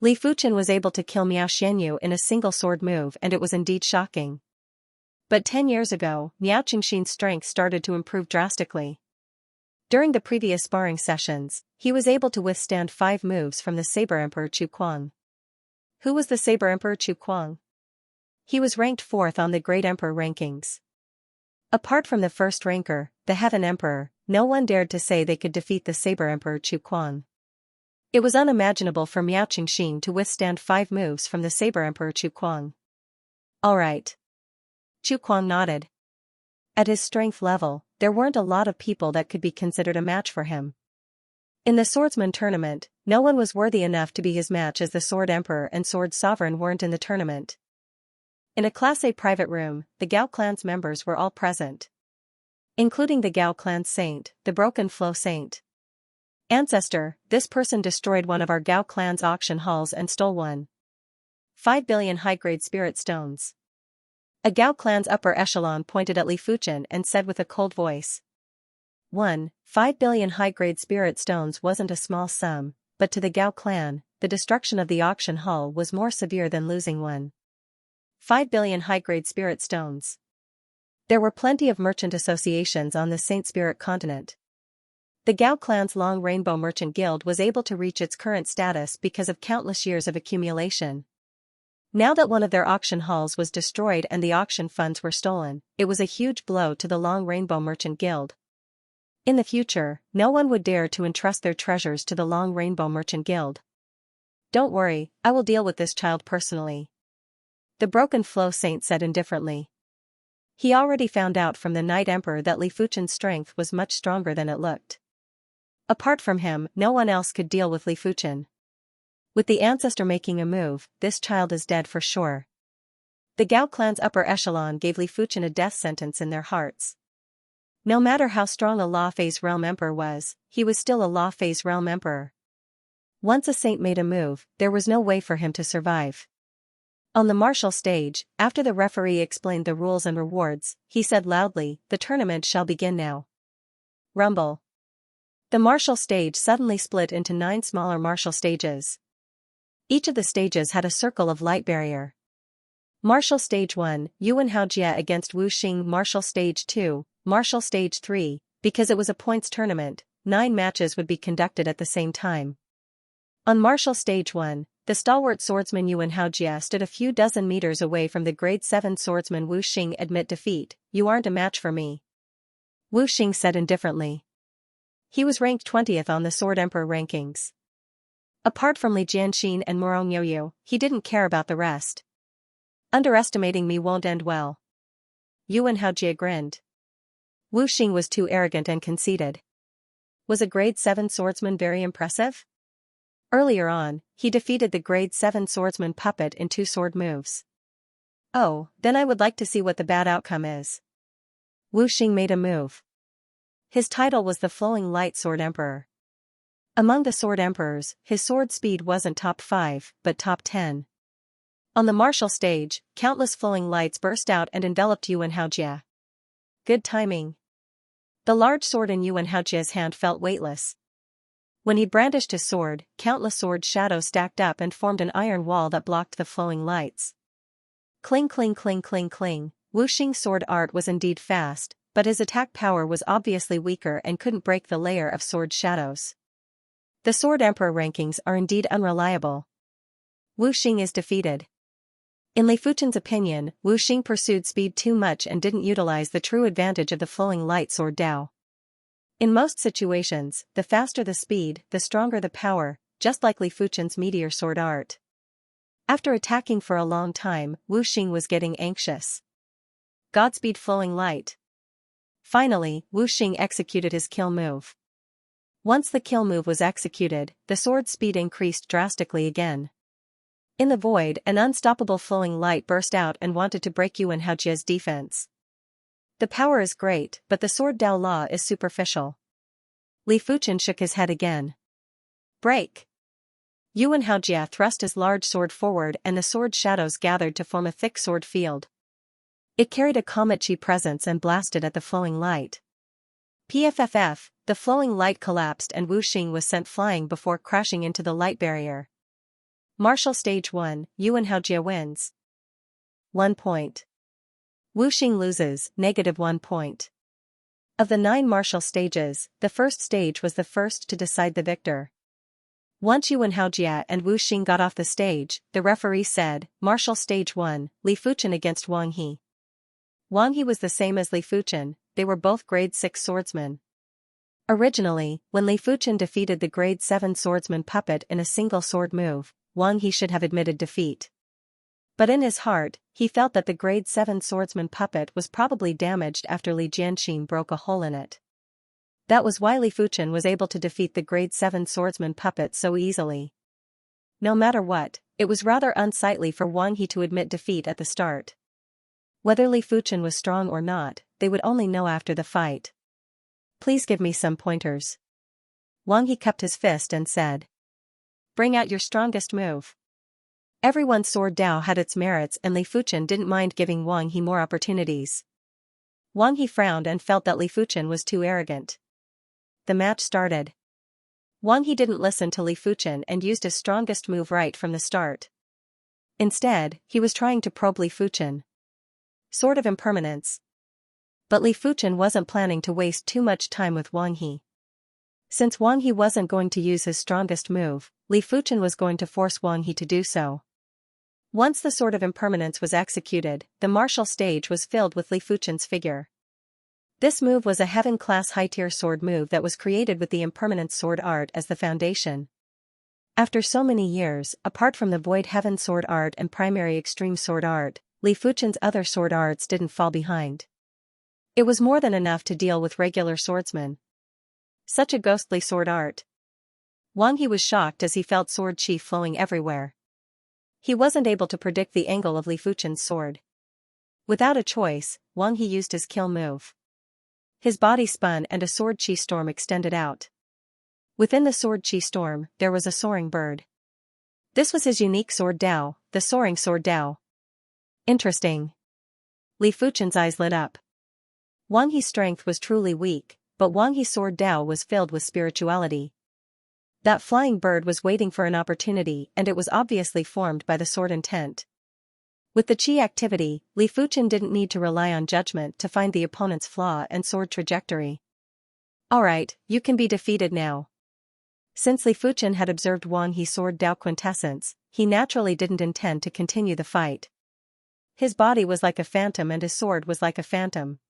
Li Fuchen was able to kill Miao Xianyu in a single sword move, and it was indeed shocking. But 10 years ago, Miao Qingxin's strength started to improve drastically. During the previous sparring sessions, he was able to withstand 5 moves from the Saber Emperor Chu Kuang. Who was the Saber Emperor Chu Kuang? He was ranked 4th on the Great Emperor rankings. Apart from the first ranker, the Heaven Emperor, no one dared to say they could defeat the Saber Emperor Chu Kuang. It was unimaginable for Miao Qingxin to withstand 5 moves from the Saber Emperor Chu Kuang. All right. Chu Kuang nodded. At his strength level, there weren't a lot of people that could be considered a match for him. In the swordsman tournament, no one was worthy enough to be his match, as the Sword Emperor and Sword Sovereign weren't in the tournament. In a Class A private room, the Gao clan's members were all present, including the Gao clan's saint, the Broken Flow Saint. Ancestor, this person destroyed one of our Gao clan's auction halls and stole 5 billion high-grade spirit stones. A Gao clan's upper echelon pointed at Li Fuchen and said with a cold voice. 5 billion high-grade spirit stones wasn't a small sum, but to the Gao clan, the destruction of the auction hall was more severe than losing 5 billion high-grade spirit stones. There were plenty of merchant associations on the Saint Spirit continent. The Gao clan's Long Rainbow Merchant Guild was able to reach its current status because of countless years of accumulation. Now that one of their auction halls was destroyed and the auction funds were stolen, it was a huge blow to the Long Rainbow Merchant Guild. In the future, no one would dare to entrust their treasures to the Long Rainbow Merchant Guild. Don't worry, I will deal with this child personally. The Broken Flow Saint said indifferently. He already found out from the Night Emperor that Li Fuchen's strength was much stronger than it looked. Apart from him, no one else could deal with Li Fuchen. With the ancestor making a move, this child is dead for sure. The Gao clan's upper echelon gave Li Fuchen a death sentence in their hearts. No matter how strong a Law Phase Realm Emperor was, he was still a Law Phase Realm Emperor. Once a saint made a move, there was no way for him to survive. On the martial stage, after the referee explained the rules and rewards, he said loudly, "The tournament shall begin now." Rumble. The martial stage suddenly split into 9 smaller martial stages. Each of the stages had a circle of light barrier. Martial Stage 1, Yuan Haojie against Wu Xing. Martial Stage 2, Martial Stage 3, because it was a points tournament, 9 matches would be conducted at the same time. On Martial Stage 1, the stalwart swordsman Yuan Haojie stood a few dozen meters away from the grade 7 swordsman Wu Xing. Admit defeat, you aren't a match for me. Wu Xing said indifferently. He was ranked 20th on the Sword Emperor rankings. Apart from Li Jianxin and Morong Yoyu, he didn't care about the rest. Underestimating me won't end well. Yuan Haojie grinned. Wu Xing was too arrogant and conceited. Was a grade 7 swordsman very impressive? Earlier on, he defeated the grade 7 swordsman Puppet in 2 sword moves. Oh, then I would like to see what the bad outcome is. Wu Xing made a move. His title was the Flowing Light Sword Emperor. Among the Sword Emperors, his sword speed wasn't top 5, but top 10. On the martial stage, countless flowing lights burst out and enveloped Yuan Haojie. Good timing. The large sword in Yuan Haojie's hand felt weightless. When he brandished his sword, countless sword shadows stacked up and formed an iron wall that blocked the flowing lights. Cling cling cling cling cling. Wu Xing's sword art was indeed fast, but his attack power was obviously weaker and couldn't break the layer of sword shadows. The Sword Emperor rankings are indeed unreliable. Wu Xing is defeated. In Li Fuchen's opinion, Wu Xing pursued speed too much and didn't utilize the true advantage of the flowing light sword Dao. In most situations, the faster the speed, the stronger the power, just like Li Fuchen's meteor sword art. After attacking for a long time, Wu Xing was getting anxious. Godspeed flowing light. Finally, Wu Xing executed his kill move. Once the kill move was executed, the sword's speed increased drastically again. In the void, an unstoppable flowing light burst out and wanted to break Yuan Haojia's defense. The power is great, but the sword Dao law is superficial. Li Fuchen shook his head again. Break! Yuan Haojia thrust his large sword forward and the sword shadows gathered to form a thick sword field. It carried a comet chi presence and blasted at the flowing light. PFFF, the flowing light collapsed and Wu Xing was sent flying before crashing into the light barrier. Martial Stage 1, Yuan Haojia wins. 1 point. Wu Xing loses, -1 point. Of the 9 martial stages, the first stage was the first to decide the victor. Once Yuan Haojia and Wu Xing got off the stage, the referee said, Martial Stage 1, Li Fuchen against Wang He. Wang He was the same as Li Fuchen, they were both grade 6 swordsmen. Originally, when Li Fuchen defeated the grade 7 swordsman puppet in a single sword move, Wang He should have admitted defeat. But in his heart, he felt that the grade 7 swordsman puppet was probably damaged after Li Jianxin broke a hole in it. That was why Li Fuchen was able to defeat the grade 7 swordsman puppet so easily. No matter what, it was rather unsightly for Wang He to admit defeat at the start. Whether Li Fuchen was strong or not, they would only know after the fight. Please give me some pointers. Wang He cupped his fist and said. Bring out your strongest move. Everyone's sword Dao had its merits and Li Fuchen didn't mind giving Wang He more opportunities. Wang He frowned and felt that Li Fuchen was too arrogant. The match started. Wang He didn't listen to Li Fuchen and used his strongest move right from the start. Instead, he was trying to probe Li Fuchen. Sword of Impermanence. But Li Fuchen wasn't planning to waste too much time with Wang He. Since Wang He wasn't going to use his strongest move, Li Fuchen was going to force Wang He to do so. Once the Sword of Impermanence was executed, the martial stage was filled with Li Fuchen's figure. This move was a heaven-class high-tier sword move that was created with the Impermanence sword art as the foundation. After so many years, apart from the Void Heaven sword art and primary extreme sword art, Li Fuchen's other sword arts didn't fall behind. It was more than enough to deal with regular swordsmen. Such a ghostly sword art. Wang He was shocked as he felt sword chi flowing everywhere. He wasn't able to predict the angle of Li Fuchen's sword. Without a choice, Wang He used his kill move. His body spun and a sword chi storm extended out. Within the sword chi storm, there was a soaring bird. This was his unique sword Dao, the soaring sword Dao. Interesting. Li Fuchen's eyes lit up. Wang He's strength was truly weak, but Wang He's sword Dao was filled with spirituality. That flying bird was waiting for an opportunity and it was obviously formed by the sword intent. With the chi activity, Li Fuchen didn't need to rely on judgment to find the opponent's flaw and sword trajectory. Alright, you can be defeated now. Since Li Fuchen had observed Wang He's sword Dao quintessence, he naturally didn't intend to continue the fight. His body was like a phantom and his sword was like a phantom.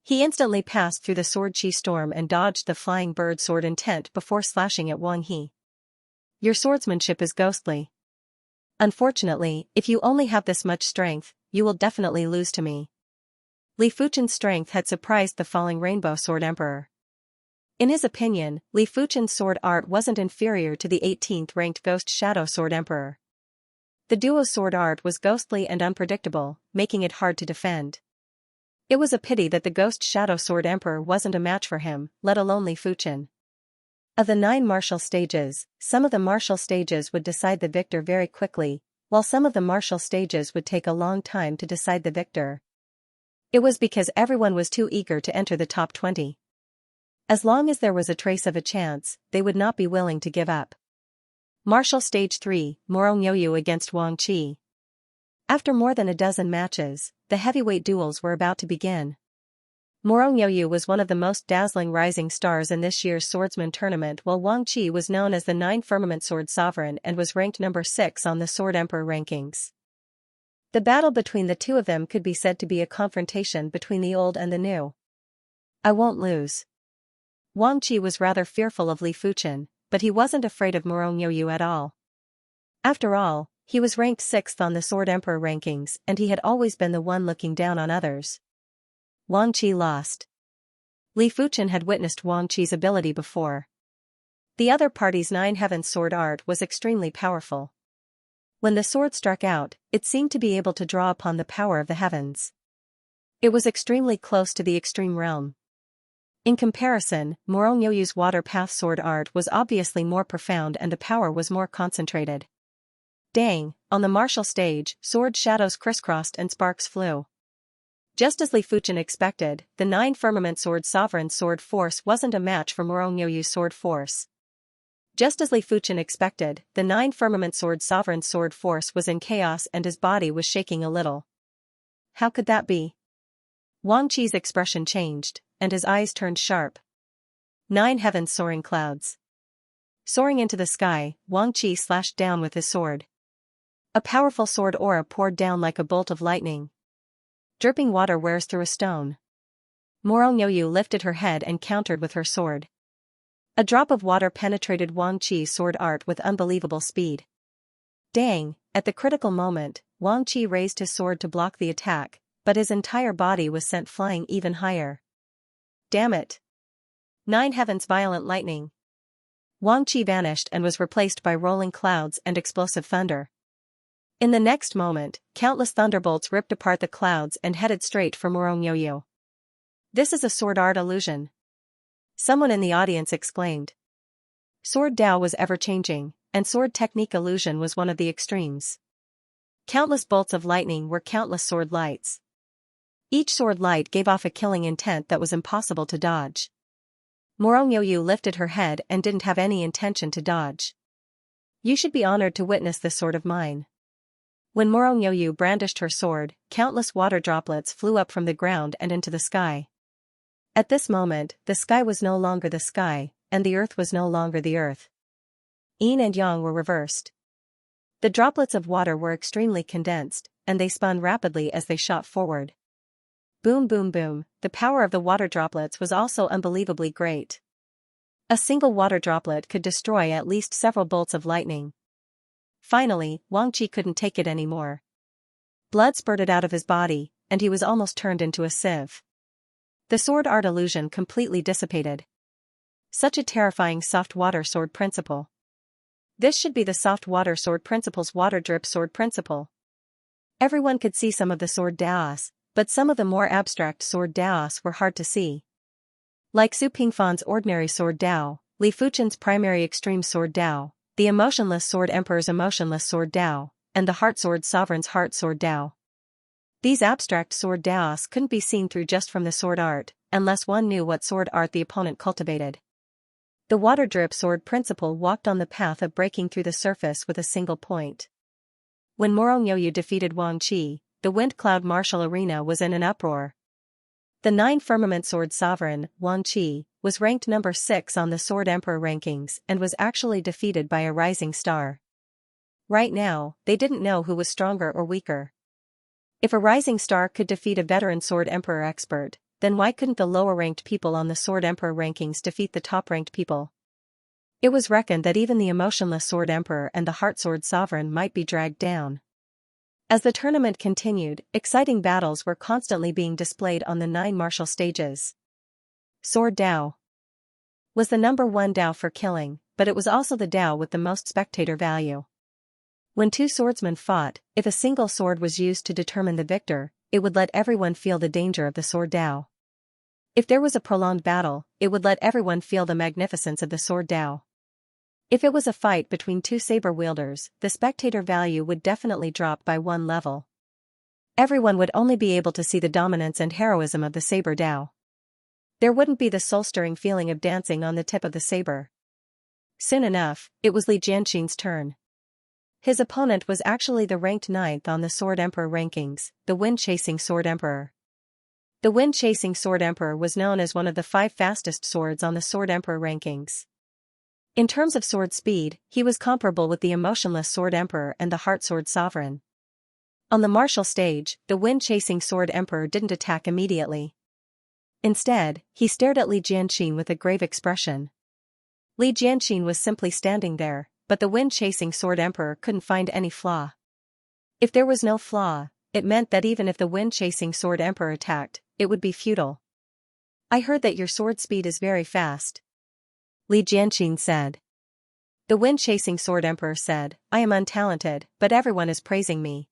He instantly passed through the sword chi storm and dodged the flying bird sword intent before slashing at Wang He. Your swordsmanship is ghostly. Unfortunately, if you only have this much strength, you will definitely lose to me. Li Fuchen's strength had surprised the falling Rainbow Sword Emperor. In his opinion, Li Fuchen's sword art wasn't inferior to the 18th ranked Ghost Shadow Sword Emperor. The duo's sword art was ghostly and unpredictable, making it hard to defend. It was a pity that the Ghost Shadow Sword Emperor wasn't a match for him, let alone Li Fuchen. Of the 9 martial stages, some of the martial stages would decide the victor very quickly, while some of the martial stages would take a long time to decide the victor. It was because everyone was too eager to enter the top 20. As long as there was a trace of a chance, they would not be willing to give up. Martial Stage 3, Morong Yoyu against Wang Qi. After more than a dozen matches, the heavyweight duels were about to begin. Morong Yoyu was one of the most dazzling rising stars in this year's swordsman tournament, while Wang Qi was known as the 9 Firmament Sword Sovereign and was ranked number 6 on the Sword Emperor rankings. The battle between the two of them could be said to be a confrontation between the old and the new. I won't lose. Wang Qi was rather fearful of Li Fuchen, but he wasn't afraid of Morong Yoyu at all. After all, he was ranked 6th on the Sword Emperor rankings and he had always been the one looking down on others. Wang Qi lost. Li Fuchen had witnessed Wang Qi's ability before. The other party's 9 Heavens sword art was extremely powerful. When the sword struck out, it seemed to be able to draw upon the power of the heavens. It was extremely close to the extreme realm. In comparison, Morongyoyu's water path sword art was obviously more profound and the power was more concentrated. Dang, on the martial stage, sword shadows crisscrossed and sparks flew. Just as Li Fuchen expected, the 9 Firmament Sword Sovereign's sword force wasn't a match for Morongyoyu's sword force. Just as Li Fuchen expected, the 9 Firmament Sword Sovereign's sword force was in chaos and his body was shaking a little. How could that be? Wang Qi's expression changed, and his eyes turned sharp. 9 heavens soaring clouds. Soaring into the sky, Wang Qi slashed down with his sword. A powerful sword aura poured down like a bolt of lightning. Dripping water wears through a stone. Morongyoyu lifted her head and countered with her sword. A drop of water penetrated Wang Qi's sword art with unbelievable speed. Dang, at the critical moment, Wang Qi raised his sword to block the attack, but his entire body was sent flying even higher. Damn it! 9 heavens violent lightning. Wang Qi vanished and was replaced by rolling clouds and explosive thunder. In the next moment, countless thunderbolts ripped apart the clouds and headed straight for Morongyoyu. This is a sword art illusion. Someone in the audience exclaimed. Sword Dao was ever-changing, and sword technique illusion was one of the extremes. Countless bolts of lightning were countless sword lights. Each sword light gave off a killing intent that was impossible to dodge. Morongyoyu lifted her head and didn't have any intention to dodge. You should be honored to witness this sword of mine. When Morongyoyu brandished her sword, countless water droplets flew up from the ground and into the sky. At this moment, the sky was no longer the sky, and the earth was no longer the earth. Yin and yang were reversed. The droplets of water were extremely condensed, and they spun rapidly as they shot forward. Boom boom boom, the power of the water droplets was also unbelievably great. A single water droplet could destroy at least several bolts of lightning. Finally, Wang Qi couldn't take it anymore. Blood spurted out of his body, and he was almost turned into a sieve. The sword art illusion completely dissipated. Such a terrifying soft water sword principle. This should be the soft water sword principle's water drip sword principle. Everyone could see some of the sword daos, but some of the more abstract sword daos were hard to see. Like Su Pingfan's ordinary sword dao, Li Fuchen's primary extreme sword dao, the emotionless sword emperor's emotionless sword dao, and the heart sword sovereign's heart sword dao. These abstract sword daos couldn't be seen through just from the sword art, unless one knew what sword art the opponent cultivated. The water drip sword principle walked on the path of breaking through the surface with a single point. When Morongyoyu defeated Wang Qi, the wind cloud martial arena was in an uproar. The 9 Firmament Sword Sovereign, Wang Qi, was ranked number 6 on the Sword Emperor rankings and was actually defeated by a rising star. Right now, they didn't know who was stronger or weaker. If a rising star could defeat a veteran Sword Emperor expert, then why couldn't the lower-ranked people on the Sword Emperor rankings defeat the top-ranked people? It was reckoned that even the emotionless Sword Emperor and the Heart Sword Sovereign might be dragged down. As the tournament continued, exciting battles were constantly being displayed on the 9 martial stages. Sword Dao was the number 1 Dao for killing, but it was also the Dao with the most spectator value. When 2 swordsmen fought, if a single sword was used to determine the victor, it would let everyone feel the danger of the sword Dao. If there was a prolonged battle, it would let everyone feel the magnificence of the sword Dao. If it was a fight between 2 saber wielders, the spectator value would definitely drop by 1 level. Everyone would only be able to see the dominance and heroism of the saber Dao. There wouldn't be the soul-stirring feeling of dancing on the tip of the saber. Soon enough, it was Li Jianxin's turn. His opponent was actually the ranked 9th on the Sword Emperor rankings, the wind-chasing Sword Emperor. The wind-chasing Sword Emperor was known as one of the 5 fastest swords on the Sword Emperor rankings. In terms of sword speed, he was comparable with the emotionless Sword Emperor and the Heart Sword Sovereign. On the martial stage, the wind-chasing Sword Emperor didn't attack immediately. Instead, he stared at Li Jianxin with a grave expression. Li Jianxin was simply standing there, but the wind-chasing Sword Emperor couldn't find any flaw. If there was no flaw, it meant that even if the wind-chasing Sword Emperor attacked, it would be futile. I heard that your sword speed is very fast, Li Jianxin said. The wind-chasing sword emperor said, I am untalented, but everyone is praising me.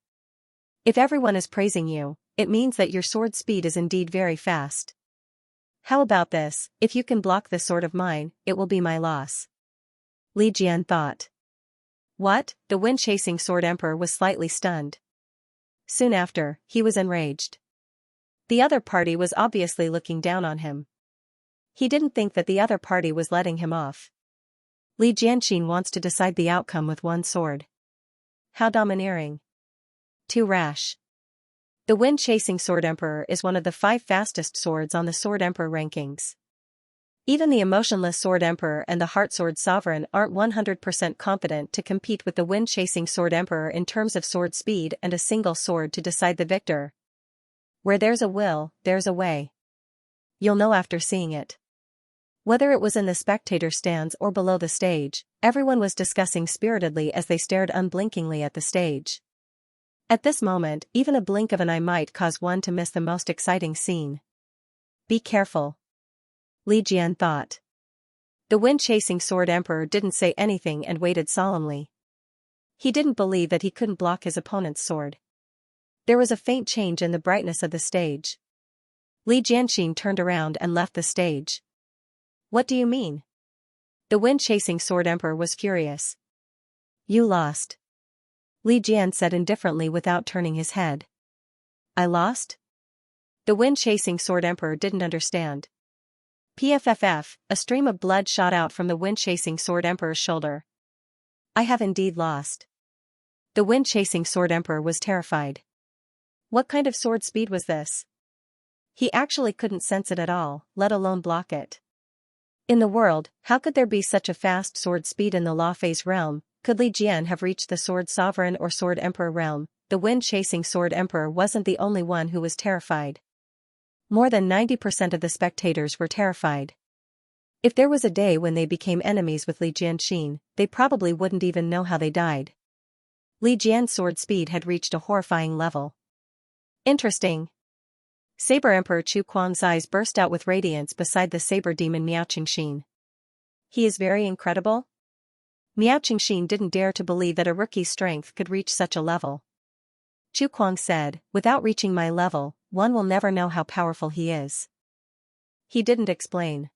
If everyone is praising you, it means that your sword speed is indeed very fast. How about this, if you can block this sword of mine, it will be my loss. Li Jian thought. What? The wind-chasing sword emperor was slightly stunned. Soon after, he was enraged. The other party was obviously looking down on him. He didn't think that the other party was letting him off. Li Jianxin wants to decide the outcome with one sword. How domineering. Too rash. The wind-chasing sword emperor is one of the 5 fastest swords on the sword emperor rankings. Even the emotionless sword emperor and the heart sword sovereign aren't 100% confident to compete with the wind-chasing sword emperor in terms of sword speed and a single sword to decide the victor. Where there's a will, there's a way. You'll know after seeing it. Whether it was in the spectator stands or below the stage, everyone was discussing spiritedly as they stared unblinkingly at the stage. At this moment, even a blink of an eye might cause one to miss the most exciting scene. Be careful. Li Jian thought. The wind-chasing sword emperor didn't say anything and waited solemnly. He didn't believe that he couldn't block his opponent's sword. There was a faint change in the brightness of the stage. Li Jianxin turned around and left the stage. What do you mean? The wind-chasing sword emperor was furious. You lost. Li Jian said indifferently without turning his head. I lost? The wind-chasing sword emperor didn't understand. Pfff, a stream of blood shot out from the wind-chasing sword emperor's shoulder. I have indeed lost. The wind-chasing sword emperor was terrified. What kind of sword speed was this? He actually couldn't sense it at all, let alone block it. In the world, how could there be such a fast sword speed in the law phase realm? Could Li Jian have reached the sword sovereign or sword emperor realm? The wind-chasing sword emperor wasn't the only one who was terrified. More than 90% of the spectators were terrified. If there was a day when they became enemies with Li Jianxin, they probably wouldn't even know how they died. Li Jian's sword speed had reached a horrifying level. Interesting. Saber Emperor Chu Kuang's eyes burst out with radiance beside the saber demon Miao Qingxin. He is very incredible? Miao Qingxin didn't dare to believe that a rookie's strength could reach such a level. Chu Kuang said, without reaching my level, one will never know how powerful he is. He didn't explain.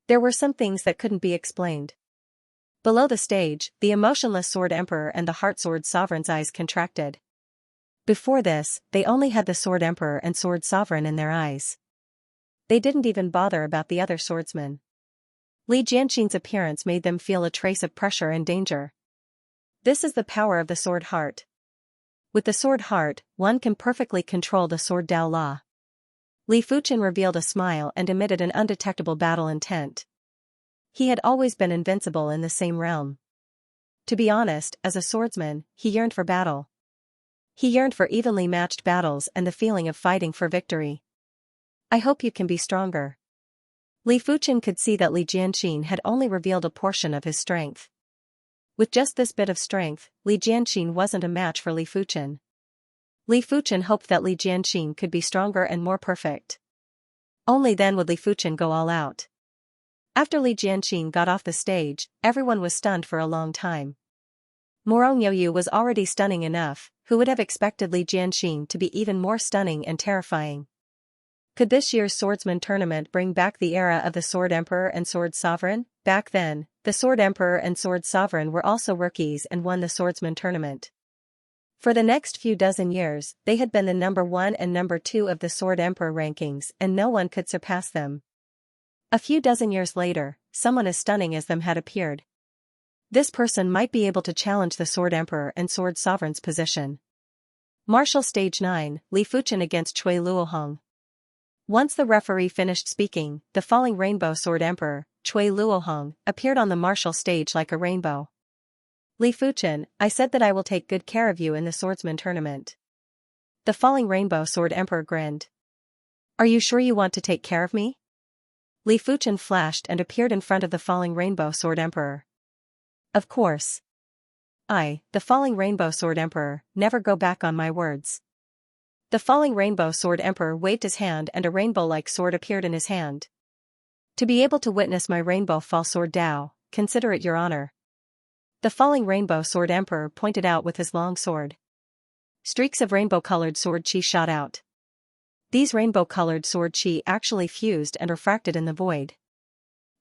There were some things that couldn't be explained. Below the stage, the emotionless sword emperor and the heart sword sovereign's eyes contracted. Before this, they only had the sword emperor and sword sovereign in their eyes. They didn't even bother about the other swordsmen. Li Jianxin's appearance made them feel a trace of pressure and danger. This is the power of the sword heart. With the sword heart, one can perfectly control the sword Dao law. Li Fuchen revealed a smile and emitted an undetectable battle intent. He had always been invincible in the same realm. To be honest, as a swordsman, he yearned for battle. He yearned for evenly matched battles and the feeling of fighting for victory. I hope you can be stronger. Li Fuchen could see that Li Jianxin had only revealed a portion of his strength. With just this bit of strength, Li Jianxin wasn't a match for Li Fuchen. Li Fuchen hoped that Li Jianxin could be stronger and more perfect. Only then would Li Fuchen go all out. After Li Jianxin got off the stage, everyone was stunned for a long time. Morong Youyu was already stunning enough, who would have expected Li Jianxin to be even more stunning and terrifying? Could this year's swordsman tournament bring back the era of the Sword Emperor and Sword Sovereign? Back then, the Sword Emperor and Sword Sovereign were also rookies and won the swordsman tournament. For the next few dozen years, they had been the number 1 and number 2 of the Sword Emperor rankings and no one could surpass them. A few dozen years later, someone as stunning as them had appeared. This person might be able to challenge the Sword Emperor and Sword Sovereign's position. Martial Stage 9, Li Fuchen against Cui Luohong. Once the referee finished speaking, the falling rainbow Sword Emperor, Cui Luohong, appeared on the martial stage like a rainbow. Li Fuchen, I said that I will take good care of you in the swordsman tournament. The falling rainbow Sword Emperor grinned. Are you sure you want to take care of me? Li Fuchen flashed and appeared in front of the falling rainbow Sword Emperor. Of course. I, the falling rainbow Sword Emperor, never go back on my words. The falling rainbow Sword Emperor waved his hand and a rainbow-like sword appeared in his hand. To be able to witness my rainbow fall sword Dao, consider it your honor. the falling rainbow sword emperor pointed out with his long sword. Streaks of rainbow-colored sword chi shot out. These rainbow-colored sword chi actually fused and refracted in the void.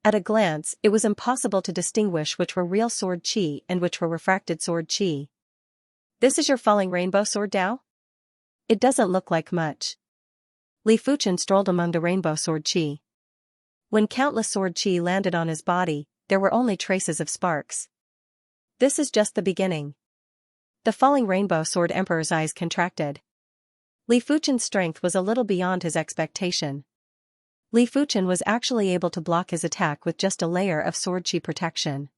At a glance, it was impossible to distinguish which were real sword chi and which were refracted sword chi. This is your falling rainbow sword Dao? It doesn't look like much. Li Fuchen strolled among the rainbow sword chi. When countless sword chi landed on his body, there were only traces of sparks. This is just the beginning. The falling rainbow sword emperor's eyes contracted. Li Fuchen's strength was a little beyond his expectation. Li Fuchen was actually able to block his attack with just a layer of sword chi protection.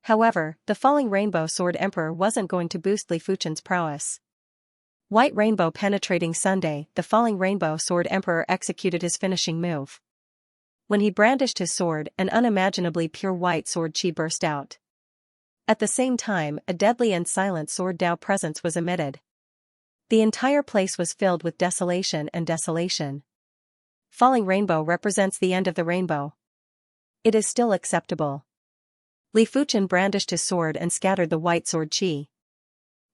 However, the falling rainbow sword emperor wasn't going to boost Li Fuchen's prowess. White rainbow penetrating Sunday, the falling rainbow sword emperor executed his finishing move. When he brandished his sword, an unimaginably pure white sword chi burst out. At the same time, a deadly and silent sword Dao presence was emitted. The entire place was filled with desolation and desolation. Falling rainbow represents the end of the rainbow. It is still acceptable. Li Fuchen brandished his sword and scattered the white sword chi.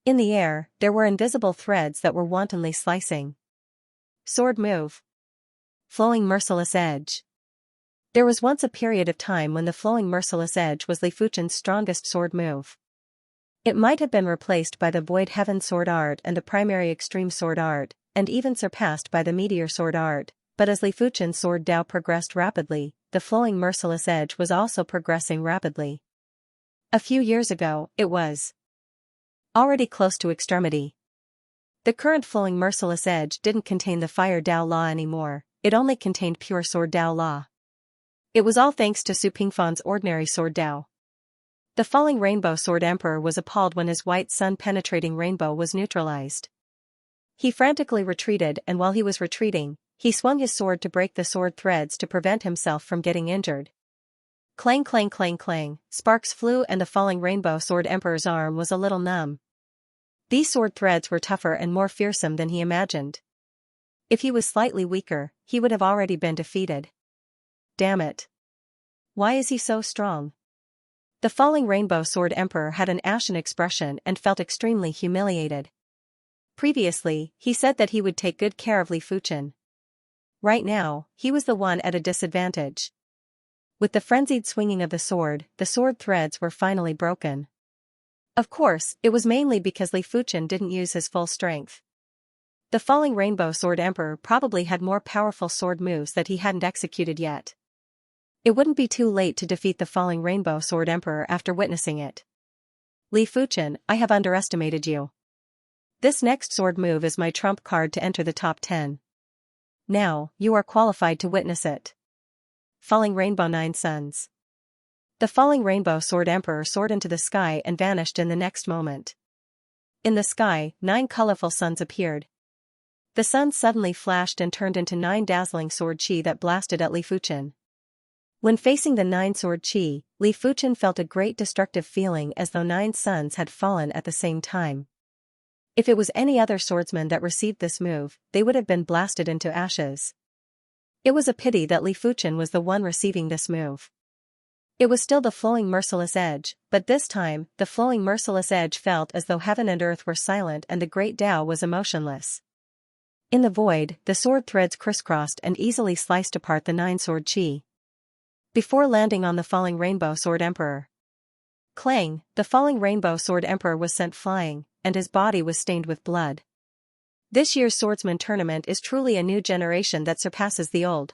In the air, there were invisible threads that were wantonly slicing. Sword move. Flowing merciless edge. There was once a period of time when the flowing merciless edge was Li Fuchen's strongest sword move. It might have been replaced by the Void Heaven sword art and the primary extreme sword art, and even surpassed by the meteor sword art, but as Li Fuchen's sword Dao progressed rapidly, the flowing merciless edge was also progressing rapidly. A few years ago, it was already close to extremity. The current flowing merciless edge didn't contain the fire Dao law anymore, it only contained pure sword Dao law. It was all thanks to Su Pingfan's ordinary sword Dao. The falling rainbow sword emperor was appalled when his white sun-penetrating rainbow was neutralized. He frantically retreated, and while he was retreating, he swung his sword to break the sword threads to prevent himself from getting injured. Clang clang clang clang, sparks flew and the falling rainbow sword emperor's arm was a little numb. These sword threads were tougher and more fearsome than he imagined. If he was slightly weaker, he would have already been defeated. Damn it. Why is he so strong? The falling rainbow sword emperor had an ashen expression and felt extremely humiliated. Previously, he said that he would take good care of Li Fuchen. Right now, he was the one at a disadvantage. With the frenzied swinging of the sword threads were finally broken. Of course, it was mainly because Li Fuchen didn't use his full strength. The falling rainbow sword emperor probably had more powerful sword moves that he hadn't executed yet. It wouldn't be too late to defeat the falling rainbow sword emperor after witnessing it. Li Fuchen, I have underestimated you. This next sword move is my trump card to enter the top 10. Now, you are qualified to witness it. Falling rainbow 9 suns. The falling rainbow sword emperor soared into the sky and vanished in the next moment. In the sky, 9 colorful suns appeared. The suns suddenly flashed and turned into 9 dazzling sword chi that blasted at Li Fuchen. When facing the 9 sword chi, Li Fuchen felt a great destructive feeling as though 9 suns had fallen at the same time. If it was any other swordsman that received this move, they would have been blasted into ashes. It was a pity that Li Fuchen was the one receiving this move. It was still the flowing merciless edge, but this time, the flowing merciless edge felt as though heaven and earth were silent and the great Dao was emotionless. In the void, the sword threads crisscrossed and easily sliced apart the 9 sword chi. Before landing on the falling rainbow sword emperor. Clang, the falling rainbow sword emperor was sent flying, and his body was stained with blood. This year's swordsman tournament is truly a new generation that surpasses the old.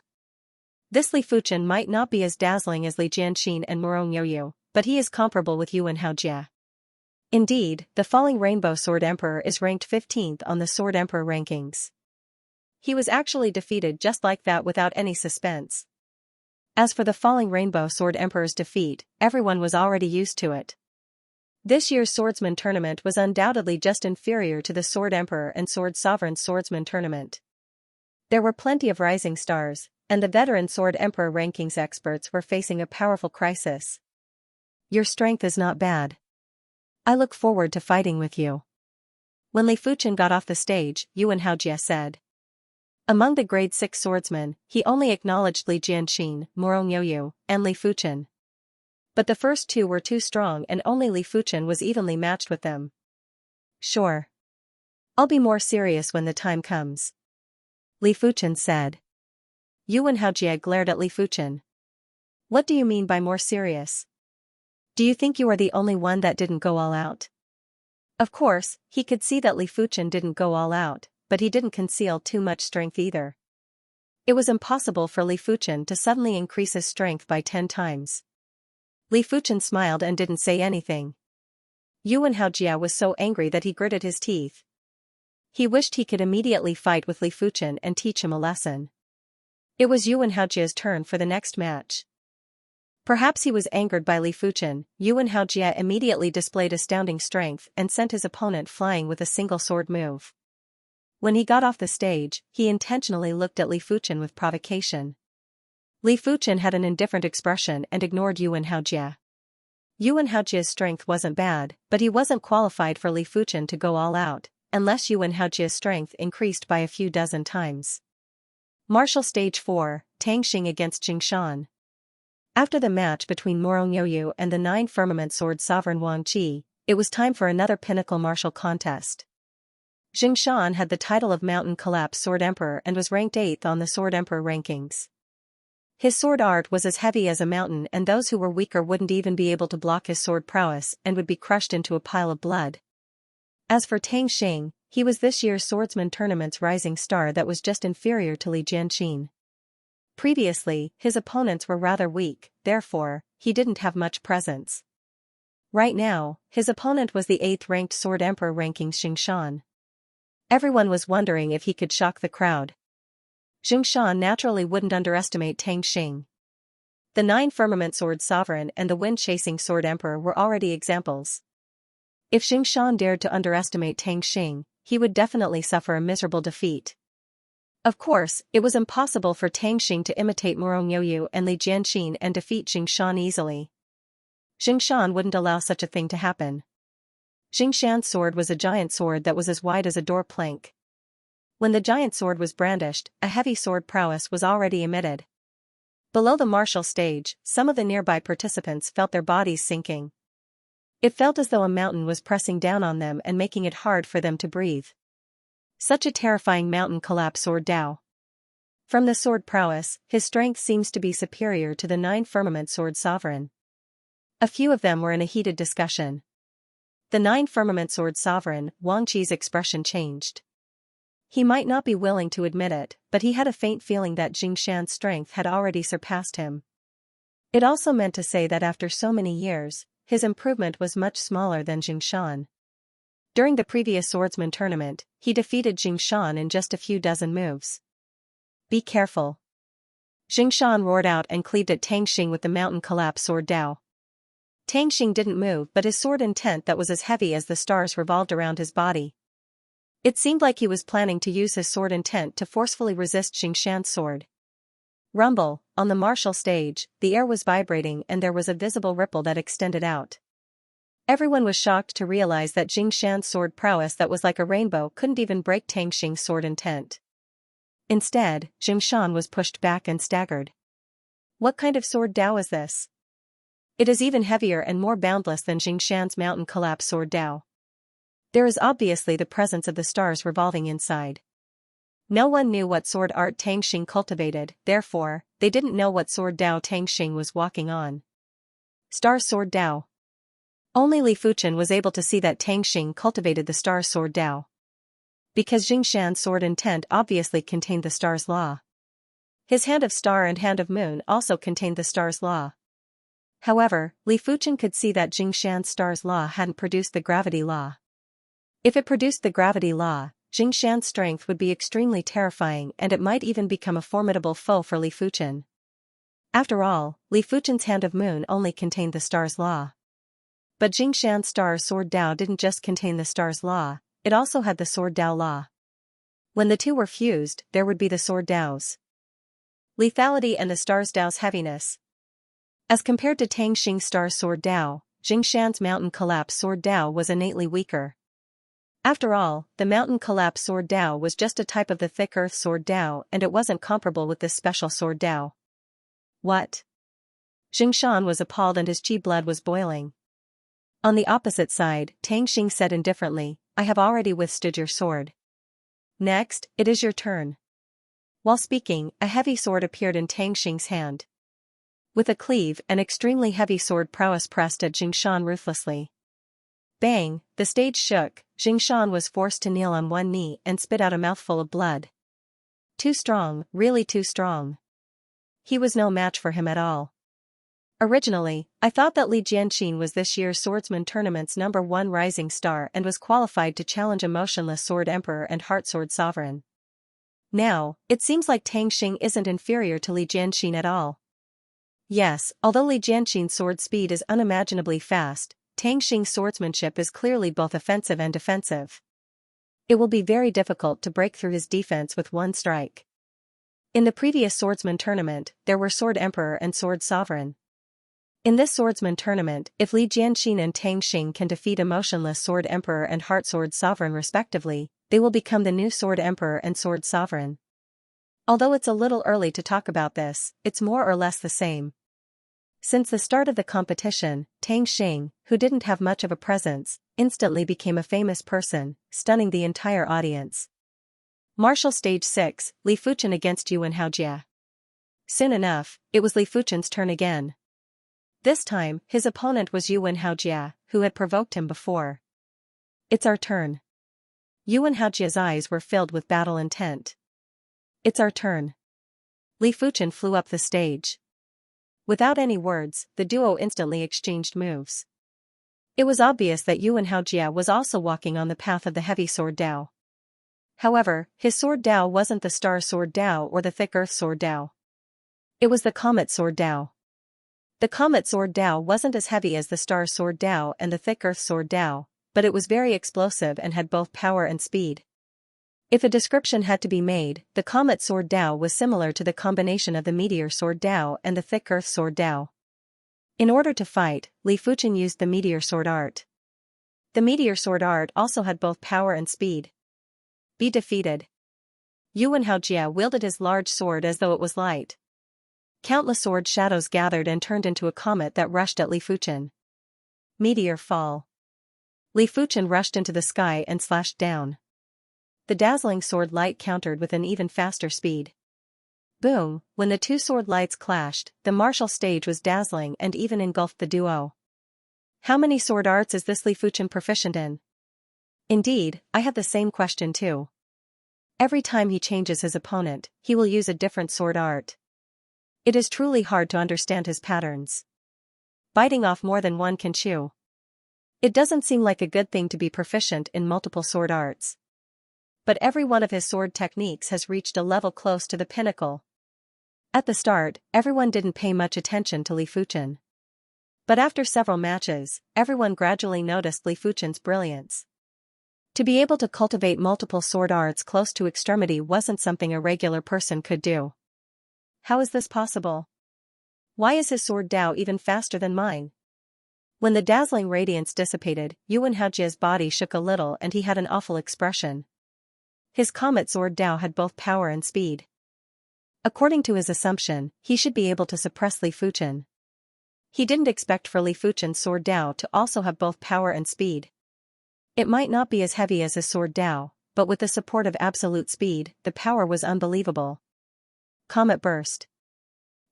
This Li Fuchen might not be as dazzling as Li Jianxin and Murong Yoyu, but he is comparable with Yuan Haojia. Indeed, the falling rainbow sword emperor is ranked 15th on the sword emperor rankings. He was actually defeated just like that without any suspense. As for the falling rainbow sword emperor's defeat, everyone was already used to it. This year's swordsman tournament was undoubtedly just inferior to the sword emperor and sword sovereign swordsman tournament. There were plenty of rising stars, and the veteran sword emperor rankings experts were facing a powerful crisis. Your strength is not bad. I look forward to fighting with you. When Li Fuchen got off the stage, Yuan Haojia said. Among the grade 6 swordsmen, he only acknowledged Li Jianxin, Murong Yoyu, and Li Fuchen. But the first two were too strong and only Li Fuchen was evenly matched with them. Sure. I'll be more serious when the time comes, Li Fuchen said. Yuan Haojie glared at Li Fuchen. What do you mean by more serious? Do you think you are the only one that didn't go all out? Of course, he could see that Li Fuchen didn't go all out, but he didn't conceal too much strength either. It was impossible for Li Fuchen to suddenly increase his strength by 10 times. Li Fuchen smiled and didn't say anything. Yuan Haojie was so angry that he gritted his teeth. He wished he could immediately fight with Li Fuchen and teach him a lesson. It was Yuan Haojie's turn for the next match. Perhaps he was angered by Li Fuchen. Yuan Haojie immediately displayed astounding strength and sent his opponent flying with a single sword move. When he got off the stage, he intentionally looked at Li Fuchen with provocation. Li Fuchen had an indifferent expression and ignored Yuan Haojie. Yuan Haojie's strength wasn't bad, but he wasn't qualified for Li Fuchen to go all out, unless Yuan Haojie's strength increased by a few dozen times. Martial Stage 4, Tang Xing against Xianxia. After the match between Morong Yoyu and the 9 Firmament Sword Sovereign Wang Qi, it was time for another pinnacle martial contest. Xianxia had the title of Mountain Collapse Sword Emperor and was ranked 8th on the Sword Emperor rankings. His sword art was as heavy as a mountain, and those who were weaker wouldn't even be able to block his sword prowess and would be crushed into a pile of blood. As for Tang Xing, he was this year's swordsman tournament's rising star that was just inferior to Li Jianqin. Previously, his opponents were rather weak, therefore, he didn't have much presence. Right now, his opponent was the 8th-ranked Sword Emperor ranking Xianxia. Everyone was wondering if he could shock the crowd. Xianxia naturally wouldn't underestimate Tang Xing. The 9 Firmament Sword Sovereign and the Wind-Chasing Sword Emperor were already examples. If Xianxia dared to underestimate Tang Xing, he would definitely suffer a miserable defeat. Of course, it was impossible for Tang Xing to imitate Morong Yoyu and Li Jianqin and defeat Xianxia easily. Xianxia wouldn't allow such a thing to happen. Xianxia's sword was a giant sword that was as wide as a door plank. When the giant sword was brandished, a heavy sword prowess was already emitted. Below the martial stage, some of the nearby participants felt their bodies sinking. It felt as though a mountain was pressing down on them and making it hard for them to breathe. Such a terrifying mountain collapse sword Dao. From the sword prowess, his strength seems to be superior to the 9 Firmament Sword Sovereign. A few of them were in a heated discussion. The 9 Firmament Sword Sovereign, Wang Qi's expression changed. He might not be willing to admit it, but he had a faint feeling that Xianxia's strength had already surpassed him. It also meant to say that after so many years, his improvement was much smaller than Xianxia. During the previous swordsman tournament, he defeated Xianxia in just a few dozen moves. Be careful. Xianxia roared out and cleaved at Tang Xing with the Mountain Collapse Sword Dao. Tang Xing didn't move, but his sword intent that was as heavy as the stars revolved around his body. It seemed like he was planning to use his sword intent to forcefully resist Xianxia's sword. Rumble, on the martial stage, the air was vibrating and there was a visible ripple that extended out. Everyone was shocked to realize that Xianxia's sword prowess that was like a rainbow couldn't even break Tang Xing's sword intent. Instead, Xianxia was pushed back and staggered. What kind of sword Dao is this? It is even heavier and more boundless than Xianxia's Mountain Collapse Sword Dao. There is obviously the presence of the stars revolving inside. No one knew what sword art Tang Xing cultivated, therefore, they didn't know what sword Dao Tang Xing was walking on. Star Sword Dao. Only Li Fuchen was able to see that Tang Xing cultivated the Star Sword Dao. Because Xianxia's sword intent obviously contained the star's law. His Hand of Star and Hand of Moon also contained the star's law. However, Li Fuchen could see that Xianxia's star's law hadn't produced the gravity law. If it produced the gravity law, Xianxia's strength would be extremely terrifying and it might even become a formidable foe for Li Fuchen. After all, Li Fuchen's Hand of Moon only contained the star's law. But Xianxia's Star Sword Dao didn't just contain the star's law, it also had the Sword Dao law. When the two were fused, there would be the Sword Dao's lethality and the star's Dao's heaviness. As compared to Tang Xing's Star Sword Dao, Xianxia's Mountain Collapse Sword Dao was innately weaker. After all, the Mountain Collapse Sword Dao was just a type of the Thick Earth Sword Dao and it wasn't comparable with this special Sword Dao. What? Xianxia was appalled and his chi blood was boiling. On the opposite side, Tang Xing said indifferently, I have already withstood your sword. Next, it is your turn. While speaking, a heavy sword appeared in Tang Xing's hand. With a cleave, an extremely heavy sword prowess pressed at Xianxia ruthlessly. Bang, the stage shook, Xianxia was forced to kneel on one knee and spit out a mouthful of blood. Too strong, really too strong. He was no match for him at all. Originally, I thought that Li Jianqin was this year's Swordsman Tournament's #1 rising star and was qualified to challenge a motionless Sword Emperor and Heart Sword Sovereign. Now, it seems like Tang Xing isn't inferior to Li Jianqin at all. Yes, although Li Jianqin's sword speed is unimaginably fast, Tang Xing's swordsmanship is clearly both offensive and defensive. It will be very difficult to break through his defense with one strike. In the previous Swordsman Tournament, there were Sword Emperor and Sword Sovereign. In this Swordsman Tournament, if Li Jianqin and Tang Xing can defeat a motionless Sword Emperor and Heart Sword Sovereign respectively, they will become the new Sword Emperor and Sword Sovereign. Although it's a little early to talk about this, it's more or less the same. Since the start of the competition, Tang Xing, who didn't have much of a presence, instantly became a famous person, stunning the entire audience. Martial Stage 6, Li Fuchen against Yuan Haojie. Soon enough, it was Li Fuchen's turn again. This time, his opponent was Yuan Haojie, who had provoked him before. It's our turn. Yuan Haojie's eyes were filled with battle intent. It's our turn. Li Fuchen flew up the stage. Without any words, the duo instantly exchanged moves. It was obvious that Yuan Haojie was also walking on the path of the heavy sword Dao. However, his sword Dao wasn't the star sword Dao or the thick earth sword Dao. It was the comet sword Dao. The comet sword Dao wasn't as heavy as the star sword Dao and the thick earth sword Dao, but it was very explosive and had both power and speed. If a description had to be made, the comet sword Dao was similar to the combination of the meteor sword Dao and the thick earth sword Dao. In order to fight, Li Fuchen used the meteor sword art. The meteor sword art also had both power and speed. Be defeated. Yuan Haojie wielded his large sword as though it was light. Countless sword shadows gathered and turned into a comet that rushed at Li Fuchen. Meteor fall. Li Fuchen rushed into the sky and slashed down. The dazzling sword light countered with an even faster speed. Boom, when the two sword lights clashed, the martial stage was dazzling and even engulfed the duo. How many sword arts is this Li Fuchen proficient in? Indeed, I have the same question too. Every time he changes his opponent, he will use a different sword art. It is truly hard to understand his patterns. Biting off more than one can chew. It doesn't seem like a good thing to be proficient in multiple sword arts. But every one of his sword techniques has reached a level close to the pinnacle. At the start, everyone didn't pay much attention to Li Fuchen. But after several matches, everyone gradually noticed Li Fuchen's brilliance. To be able to cultivate multiple sword arts close to extremity wasn't something a regular person could do. How is this possible? Why is his sword Dao even faster than mine? When the dazzling radiance dissipated, Yuan Haojie's body shook a little and he had an awful expression. His comet sword Dao had both power and speed. According to his assumption, he should be able to suppress Li Fuchen. He didn't expect for Li Fuchen's sword Dao to also have both power and speed. It might not be as heavy as his sword Dao, but with the support of absolute speed, the power was unbelievable. Comet burst.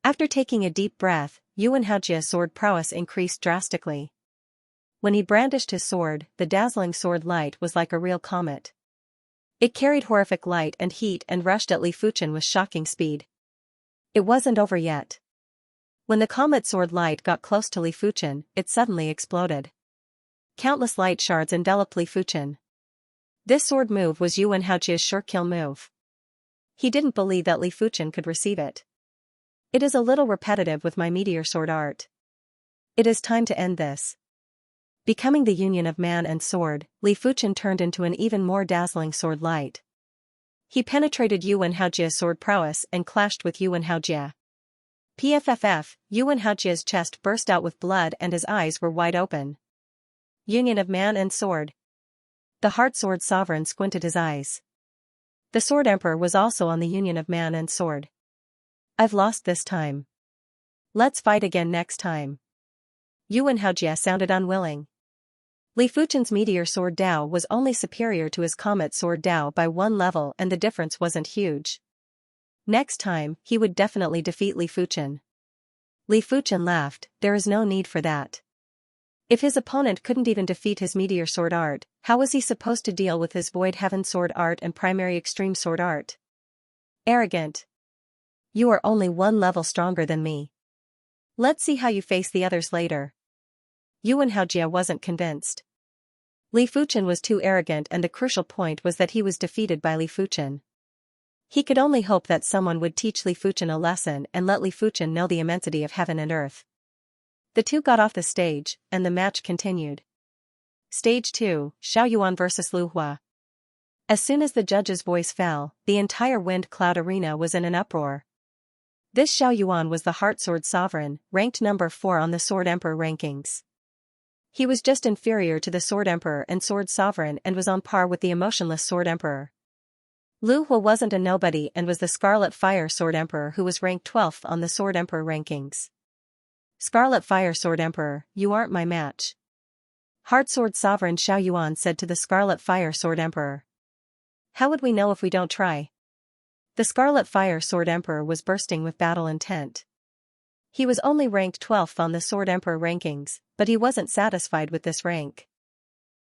After taking a deep breath, Yuan Haojie's sword prowess increased drastically. When he brandished his sword, the dazzling sword light was like a real comet. It carried horrific light and heat and rushed at Li Fuchen with shocking speed. It wasn't over yet. When the comet sword light got close to Li Fuchen, it suddenly exploded. Countless light shards enveloped Li Fuchen. This sword move was Yuan Haojie's sure kill move. He didn't believe that Li Fuchen could receive it. It is a little repetitive with my meteor sword art. It is time to end this. Becoming the union of man and sword, Li Fuchen turned into an even more dazzling sword light. He penetrated Yuan Haojie's sword prowess and clashed with Yuan Haojie. PFFF, Yuan Haojie's chest burst out with blood and his eyes were wide open. Union of man and sword. The Heart Sword Sovereign squinted his eyes. The Sword Emperor was also on the union of man and sword. I've lost this time. Let's fight again next time. Yuan Haojia sounded unwilling. Li Fuchen's meteor sword Dao was only superior to his comet sword Dao by one level, and the difference wasn't huge. Next time, he would definitely defeat Li Fuchen. Li Fuchen laughed, there is no need for that. If his opponent couldn't even defeat his meteor sword art, how was he supposed to deal with his void heaven sword art and primary extreme sword art? Arrogant. You are only one level stronger than me. Let's see how you face the others later. Yuan Haojia wasn't convinced. Li Fuchen was too arrogant, and the crucial point was that he was defeated by Li Fuchen. He could only hope that someone would teach Li Fuchen a lesson and let Li Fuchen know the immensity of heaven and earth. The two got off the stage, and the match continued. Stage 2, Xiaoyuan vs. Lu Hua. As soon as the judge's voice fell, the entire wind cloud arena was in an uproar. This Xiaoyuan was the Heart Sword Sovereign, ranked number 4 on the Sword Emperor rankings. He was just inferior to the Sword Emperor and Sword Sovereign and was on par with the emotionless Sword Emperor. Lu Hua wasn't a nobody and was the Scarlet Fire Sword Emperor, who was ranked 12th on the Sword Emperor rankings. Scarlet Fire Sword Emperor, you aren't my match. Heart Sword Sovereign Xiaoyuan said to the Scarlet Fire Sword Emperor. How would we know if we don't try? The Scarlet Fire Sword Emperor was bursting with battle intent. He was only ranked 12th on the Sword Emperor rankings, but he wasn't satisfied with this rank.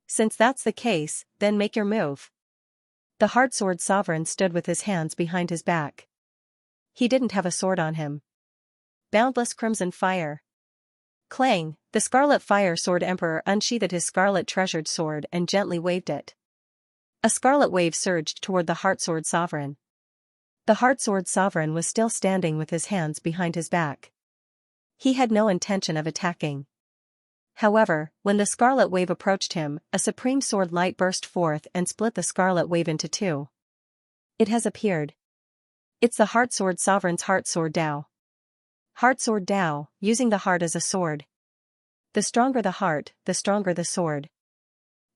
Since that's the case, then make your move. The Heart Sword Sovereign stood with his hands behind his back. He didn't have a sword on him. Boundless crimson fire. Clang, the Scarlet Fire Sword Emperor unsheathed his scarlet treasured sword and gently waved it. A scarlet wave surged toward the Heart Sword Sovereign. The Heart Sword Sovereign was still standing with his hands behind his back. He had no intention of attacking. However, when the scarlet wave approached him, a supreme sword light burst forth and split the scarlet wave into two. It has appeared. It's the Heart Sword Sovereign's Heart Sword Dao. Heart Sword Dao, using the heart as a sword. The stronger the heart, the stronger the sword.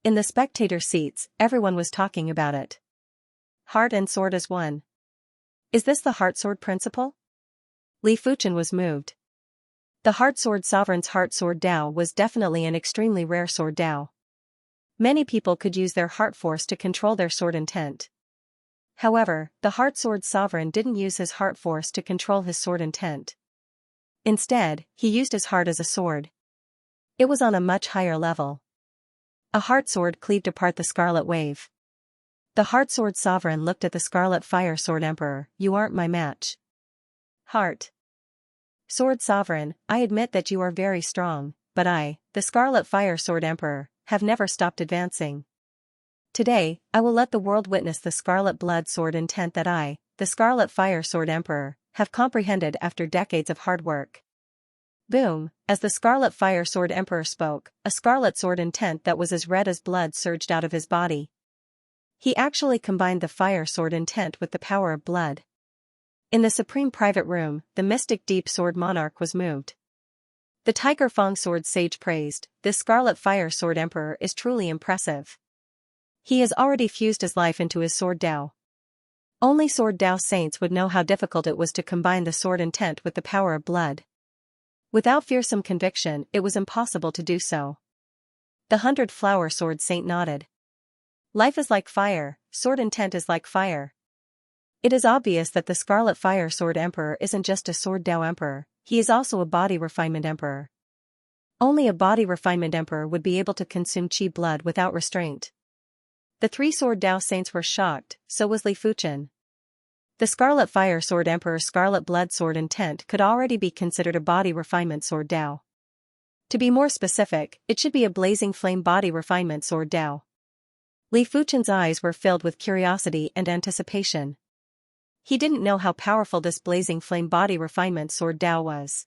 In the spectator seats, everyone was talking about it. Heart and sword as one. Is this the Heart Sword principle? Li Fuchen was moved. The Heart Sword Sovereign's Heart Sword Dao was definitely an extremely rare sword Dao. Many people could use their heart force to control their sword intent. However, the Heart Sword Sovereign didn't use his heart force to control his sword intent. Instead, he used his heart as a sword. It was on a much higher level. A heart sword cleaved apart the scarlet wave. The Heart Sword Sovereign looked at the Scarlet Fire Sword Emperor. You aren't my match. Heart Sword Sovereign, I admit that you are very strong, but I, the Scarlet Fire Sword Emperor, have never stopped advancing. Today, I will let the world witness the Scarlet Blood Sword intent that I, the Scarlet Fire Sword Emperor, have comprehended after decades of hard work. Boom, as the Scarlet Fire Sword Emperor spoke, a scarlet sword intent that was as red as blood surged out of his body. He actually combined the fire sword intent with the power of blood. In the supreme private room, the mystic deep sword monarch was moved. The Tiger Fong Sword Sage praised, this Scarlet Fire Sword Emperor is truly impressive. He has already fused his life into his sword Dao. Only sword Dao saints would know how difficult it was to combine the sword intent with the power of blood. Without fearsome conviction, it was impossible to do so. The 100-Flower Sword Saint nodded. Life is like fire, sword intent is like fire. It is obvious that the Scarlet Fire Sword Emperor isn't just a sword Dao Emperor, he is also a body refinement Emperor. Only a body refinement Emperor would be able to consume Qi blood without restraint. The 3 sword Dao saints were shocked, so was Li Fuchen. The Scarlet Fire Sword Emperor's Scarlet Blood Sword intent could already be considered a body refinement sword Dao. To be more specific, it should be a blazing flame body refinement sword Dao. Li Fuchen's eyes were filled with curiosity and anticipation. He didn't know how powerful this blazing flame body refinement sword Dao was.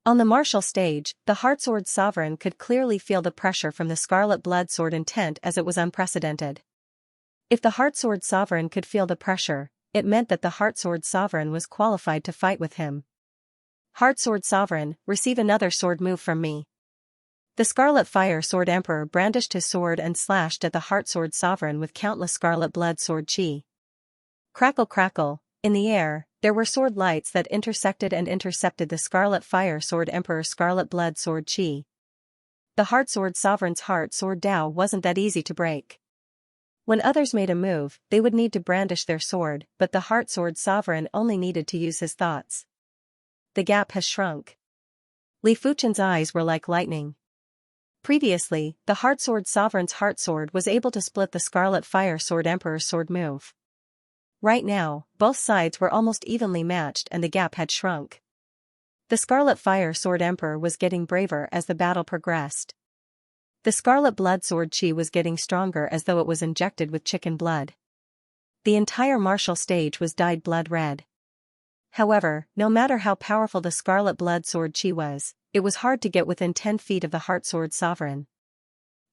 On the martial stage, the Heart Sword Sovereign could clearly feel the pressure from the Scarlet Blood Sword intent as it was unprecedented. If the Heart Sword Sovereign could feel the pressure, it meant that the Heart Sword Sovereign was qualified to fight with him. Heart Sword Sovereign, receive another sword move from me. The Scarlet Fire Sword Emperor brandished his sword and slashed at the Heart Sword Sovereign with countless Scarlet Blood Sword Qi. Crackle crackle, In the air, there were sword lights that intersected and intercepted the Scarlet Fire Sword Emperor's Scarlet Blood Sword Qi. The Heart Sword Sovereign's Heart Sword Dao wasn't that easy to break. When others made a move, they would need to brandish their sword, but the Heart Sword Sovereign only needed to use his thoughts. The gap has shrunk. Li Fuchen's eyes were like lightning. Previously, the Heart Sword Sovereign's Heart Sword was able to split the Scarlet Fire Sword Emperor's sword move. Right now, both sides were almost evenly matched and the gap had shrunk. The Scarlet Fire Sword Emperor was getting braver as the battle progressed. The Scarlet Blood Sword Qi was getting stronger as though it was injected with chicken blood. The entire martial stage was dyed blood red. However, no matter how powerful the Scarlet Blood Sword Qi was, it was hard to get within 10 feet of the Heart Sword Sovereign.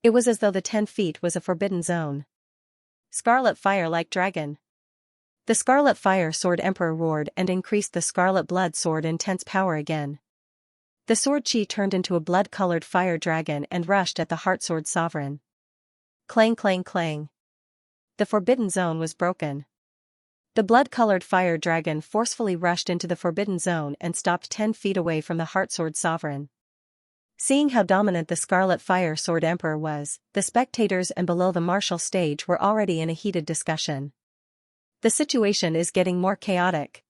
It was as though the 10 feet was a forbidden zone. Scarlet Fire like Dragon. The Scarlet Fire Sword Emperor roared and increased the Scarlet Blood Sword intense power again. The sword Qi turned into a blood-colored fire dragon and rushed at the Heart Sword Sovereign. Clang clang clang. The forbidden zone was broken. The blood-colored fire dragon forcefully rushed into the forbidden zone and stopped 10 feet away from the Heart Sword Sovereign. Seeing how dominant the Scarlet Fire Sword Emperor was, the spectators and below the martial stage were already in a heated discussion. The situation is getting more chaotic.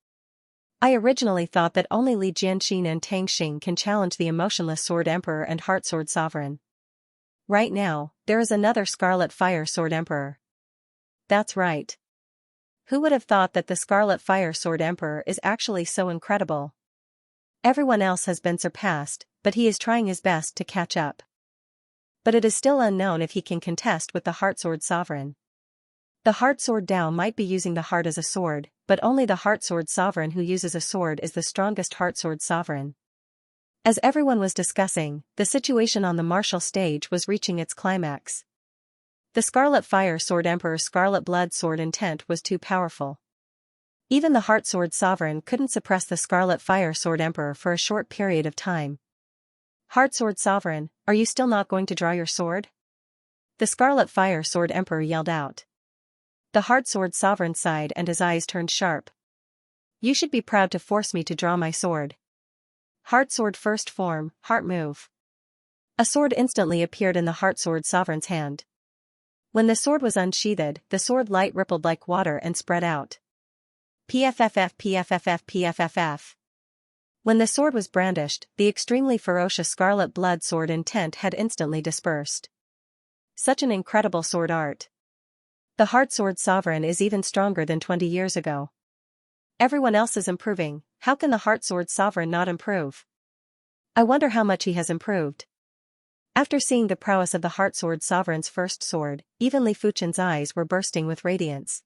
I originally thought that only Li Jianxin and Tang Xing can challenge the emotionless Sword Emperor and Heart Sword Sovereign. Right now, there is another Scarlet Fire Sword Emperor. That's right. Who would have thought that the Scarlet Fire Sword Emperor is actually so incredible? Everyone else has been surpassed, but he is trying his best to catch up. But it is still unknown if he can contest with the Heart Sword Sovereign. The Heart Sword Dao might be using the heart as a sword, but only the Heart Sword Sovereign who uses a sword is the strongest Heart Sword Sovereign. As everyone was discussing, the situation on the martial stage was reaching its climax. The Scarlet Fire Sword Emperor's Scarlet Blood Sword intent was too powerful. Even the Heart Sword Sovereign couldn't suppress the Scarlet Fire Sword Emperor for a short period of time. Heart Sword Sovereign, are you still not going to draw your sword? The Scarlet Fire Sword Emperor yelled out. The Heart Sword Sovereign sighed and his eyes turned sharp. You should be proud to force me to draw my sword. Heart Sword First Form, Heart Move. A sword instantly appeared in the Heart Sword Sovereign's hand. When the sword was unsheathed, the sword light rippled like water and spread out. PFFF PFFF PFFF. When the sword was brandished, the extremely ferocious Scarlet Blood Sword intent had instantly dispersed. Such an incredible sword art. The Heart Sword Sovereign is even stronger than 20 years ago. Everyone else is improving, how can the Heart Sword Sovereign not improve? I wonder how much he has improved. After seeing the prowess of the Heart Sword Sovereign's first sword, even Li Fuchen's eyes were bursting with radiance.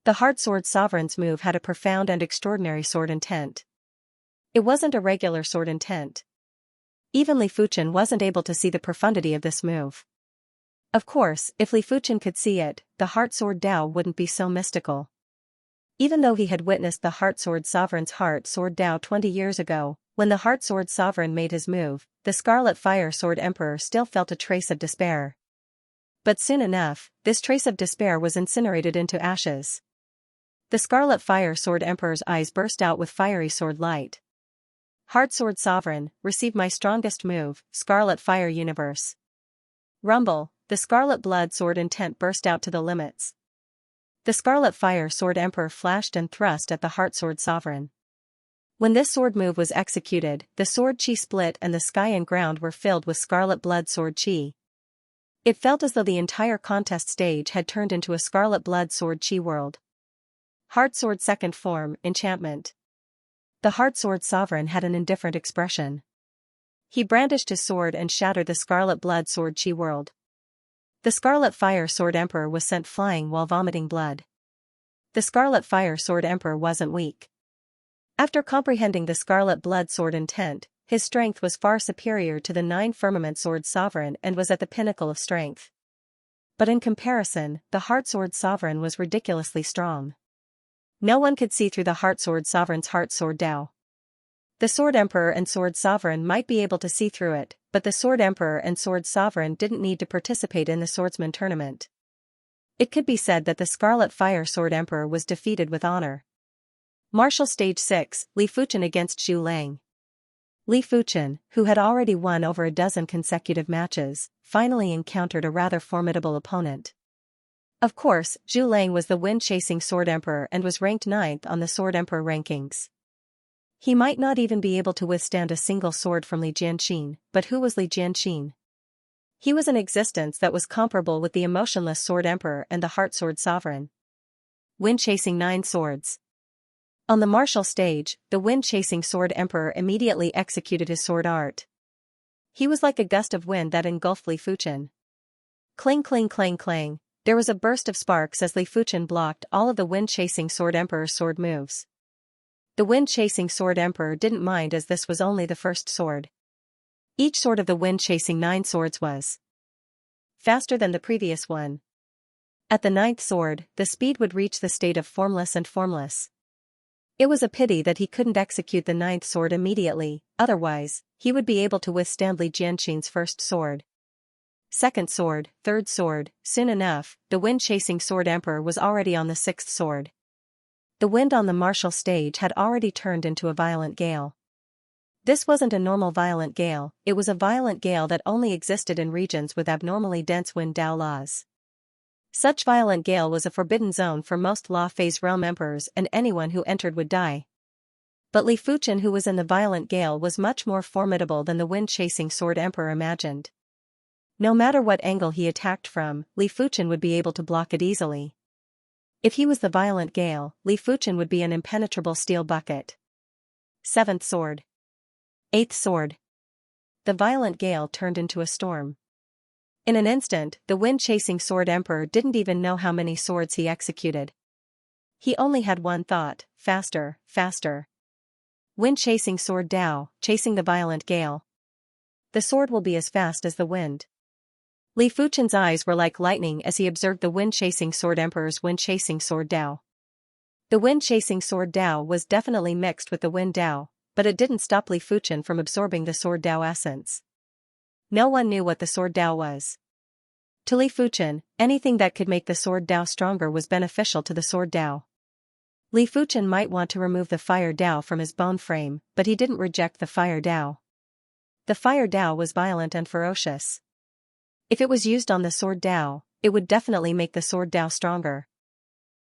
The Heart Sword Sovereign's move had a profound and extraordinary sword intent. It wasn't a regular sword intent. Even Li Fuchen wasn't able to see the profundity of this move. Of course, if Li Fuchen could see it, the Heart Sword Dao wouldn't be so mystical. Even though he had witnessed the Heart Sword Sovereign's Heart Sword Dao 20 years ago, when the Heart Sword Sovereign made his move, the Scarlet Fire Sword Emperor still felt a trace of despair. But soon enough, this trace of despair was incinerated into ashes. The Scarlet Fire Sword Emperor's eyes burst out with fiery sword light. Heart Sword Sovereign, receive my strongest move, Scarlet Fire Universe. Rumble, the Scarlet Blood Sword intent burst out to the limits. The Scarlet Fire Sword Emperor flashed and thrust at the Heart Sword Sovereign. When this sword move was executed, the sword Qi split and the sky and ground were filled with Scarlet Blood Sword Qi. It felt as though the entire contest stage had turned into a Scarlet Blood Sword Qi world. Heart Sword Second Form, Enchantment. The Heart Sword Sovereign had an indifferent expression. He brandished his sword and shattered the Scarlet Blood Sword Qi world. The Scarlet Fire Sword Emperor was sent flying while vomiting blood. The Scarlet Fire Sword Emperor wasn't weak. After comprehending the Scarlet Blood Sword intent, his strength was far superior to the 9 Firmament Sword Sovereign and was at the pinnacle of strength. But in comparison, the Heart Sword Sovereign was ridiculously strong. No one could see through the Heart Sword Sovereign's Heart Sword Dao. The Sword Emperor and Sword Sovereign might be able to see through it, but the Sword Emperor and Sword Sovereign didn't need to participate in the Swordsman tournament. It could be said that the Scarlet Fire Sword Emperor was defeated with honor. Martial Stage 6, Li Fuchen against Zhu Lang. Li Fuchen, who had already won over a dozen consecutive matches, finally encountered a rather formidable opponent. Of course, Zhu Lang was the wind-chasing Sword Emperor and was ranked 9th on the Sword Emperor rankings. He might not even be able to withstand a single sword from Li Jianqin, but who was Li Jianqin? He was an existence that was comparable with the emotionless Sword Emperor and the Heart Sword Sovereign. Wind-chasing 9 swords. On the martial stage, the wind-chasing Sword Emperor immediately executed his sword art. He was like a gust of wind that engulfed Li Fuchen. Cling cling clang clang, there was a burst of sparks as Li Fuchen blocked all of the wind-chasing Sword Emperor's sword moves. The wind-chasing Sword Emperor didn't mind as this was only the first sword. Each sword of the wind-chasing 9 swords was faster than the previous one. At the 9th sword, the speed would reach the state of formless and formless. It was a pity that he couldn't execute the 9th sword immediately, otherwise, he would be able to withstand Li Jianqin's first sword. 2nd sword, 3rd sword, soon enough, the wind-chasing Sword Emperor was already on the 6th sword. The wind on the martial stage had already turned into a violent gale. This wasn't a normal violent gale, it was a violent gale that only existed in regions with abnormally dense wind Dao laws. Such violent gale was a forbidden zone for most law phase realm emperors and anyone who entered would die. But Li Fuchen, who was in the violent gale, was much more formidable than the wind-chasing Sword Emperor imagined. No matter what angle he attacked from, Li Fuchen would be able to block it easily. If he was the violent gale, Li Fuchen would be an impenetrable steel bucket. 7th sword. 8th sword. The violent gale turned into a storm. In an instant, the wind-chasing Sword Emperor didn't even know how many swords he executed. He only had one thought: faster, faster. Wind-chasing Sword Dao, chasing the violent gale. The sword will be as fast as the wind. Li Fuchen's eyes were like lightning as he observed the wind-chasing Sword Emperor's wind-chasing Sword Dao. The wind-chasing Sword Dao was definitely mixed with the wind Dao, but it didn't stop Li Fuchen from absorbing the Sword Dao essence. No one knew what the Sword Dao was. To Li Fuchen, anything that could make the Sword Dao stronger was beneficial to the Sword Dao. Li Fuchen might want to remove the Fire Dao from his bone frame, but he didn't reject the Fire Dao. The Fire Dao was violent and ferocious. If it was used on the Sword Dao, it would definitely make the Sword Dao stronger.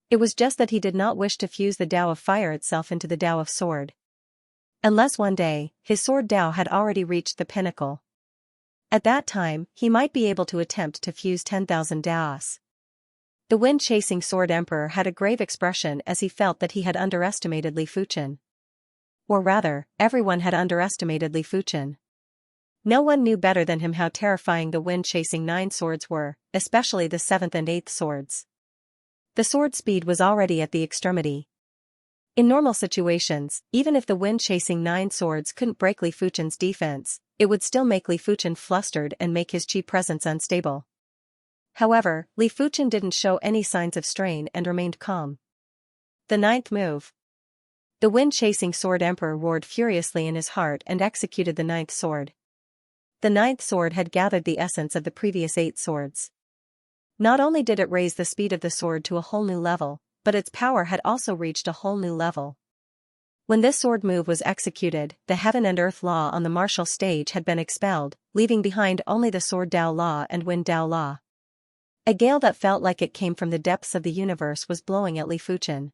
It was just that he did not wish to fuse the Dao of Fire itself into the Dao of Sword. Unless one day, his Sword Dao had already reached the pinnacle. At that time, he might be able to attempt to fuse 10,000 Daos. The wind-chasing Sword Emperor had a grave expression as he felt that he had underestimated Li Fuchen. Or rather, everyone had underestimated Li Fuchen. No one knew better than him how terrifying the wind-chasing 9 swords were, especially the 7th and 8th swords. The sword speed was already at the extremity. In normal situations, even if the wind-chasing 9 swords couldn't break Li Fuchen's defense, it would still make Li Fuchen flustered and make his qi presence unstable. However, Li Fuchen didn't show any signs of strain and remained calm. The 9th move. The wind-chasing Sword Emperor roared furiously in his heart and executed the 9th sword. The 9th sword had gathered the essence of the previous 8 swords. Not only did it raise the speed of the sword to a whole new level, but its power had also reached a whole new level. When this sword move was executed, the Heaven and Earth Law on the martial stage had been expelled, leaving behind only the Sword Dao Law and Wind Dao Law. A gale that felt like it came from the depths of the universe was blowing at Li Fuchen.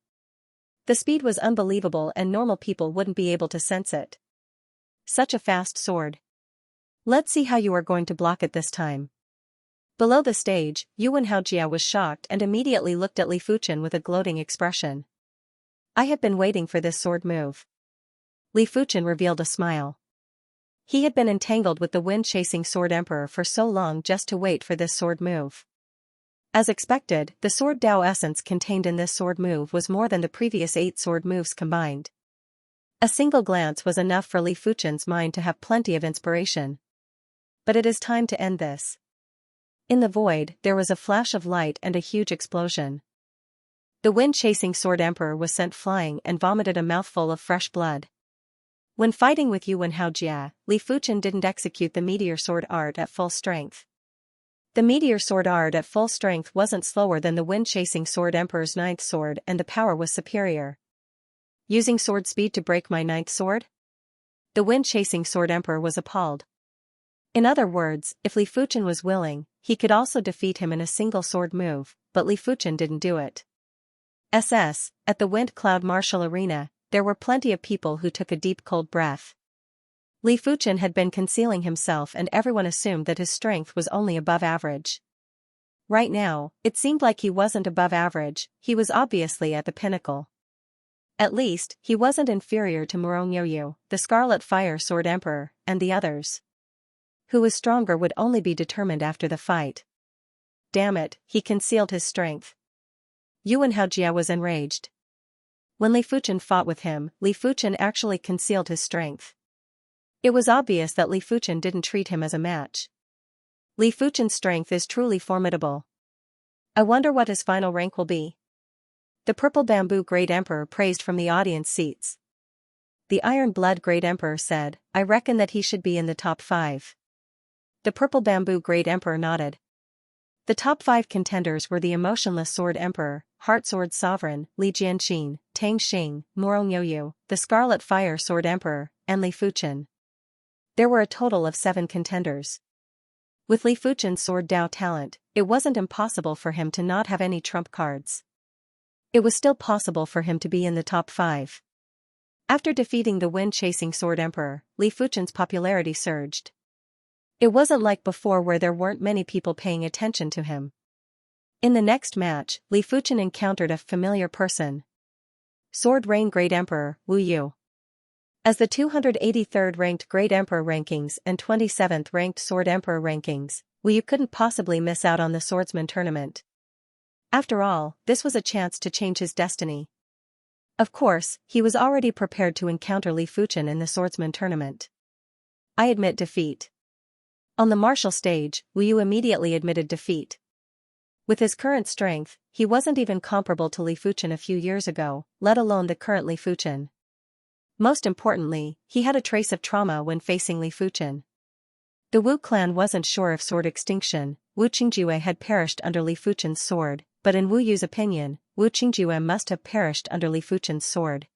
The speed was unbelievable and normal people wouldn't be able to sense it. Such a fast sword. Let's see how you are going to block it this time. Below the stage, Yuan Haojia was shocked and immediately looked at Li Fuchen with a gloating expression. I had been waiting for this sword move. Li Fuchen revealed a smile. He had been entangled with the wind-chasing Sword Emperor for so long just to wait for this sword move. As expected, the Sword Dao essence contained in this sword move was more than the previous 8 sword moves combined. A single glance was enough for Li Fuchen's mind to have plenty of inspiration. But it is time to end this. In the void, there was a flash of light and a huge explosion. The wind-chasing Sword Emperor was sent flying and vomited a mouthful of fresh blood. When fighting with Yuan Haojia, Li Fuchen didn't execute the Meteor Sword art at full strength. The Meteor Sword art at full strength wasn't slower than the wind-chasing Sword Emperor's 9th sword and the power was superior. Using sword speed to break my ninth sword? The wind-chasing sword emperor was appalled. In other words, if Li Fuchen was willing, he could also defeat him in a single sword move, but Li Fuchen didn't do it. At the Wind Cloud Martial Arena, there were plenty of people who took a deep cold breath. Li Fuchen had been concealing himself and everyone assumed that his strength was only above average. Right now, it seemed like he wasn't above average, he was obviously at the pinnacle. At least, he wasn't inferior to Murong, the Scarlet Fire Sword Emperor, and the others. Who was stronger would only be determined after the fight. Damn it, he concealed his strength. Yuan Haojia was enraged. When Li Fuchen fought with him, Li Fuchen actually concealed his strength. It was obvious that Li Fuchen didn't treat him as a match. Li Fuchen's strength is truly formidable. I wonder what his final rank will be. The Purple Bamboo Great Emperor praised from the audience seats. The Iron Blood Great Emperor said, I reckon that he should be in the top 5. The Purple Bamboo Great Emperor nodded. The top 5 contenders were the Emotionless Sword Emperor, Heart Sword Sovereign, Li Jianqin, Tang Xing, Murong, the Scarlet Fire Sword Emperor, and Li Fuchen. There were a total of 7 contenders. With Li Fuchen's sword Dao talent, it wasn't impossible for him to not have any trump cards. It was still possible for him to be in the top 5. After defeating the wind-chasing Sword Emperor, Li Fuchen's popularity surged. It wasn't like before where there weren't many people paying attention to him. In the next match, Li Fuchen encountered a familiar person. Sword Rain Great Emperor, Wu Yu. As the 283rd ranked Great Emperor rankings and 27th ranked Sword Emperor rankings, Wu Yu couldn't possibly miss out on the Swordsman tournament. After all, this was a chance to change his destiny. Of course, he was already prepared to encounter Li Fuchen in the Swordsman tournament. I admit defeat. On the martial stage, Wu Yu immediately admitted defeat. With his current strength, he wasn't even comparable to Li Fuchen a few years ago, let alone the current Li Fuchen. Most importantly, he had a trace of trauma when facing Li Fuchen. The Wu clan wasn't sure if sword extinction, Wu Qingjue had perished under Li Fuchen's sword, but in Wu Yu's opinion, Wu Qingjue must have perished under Li Fuchen's sword.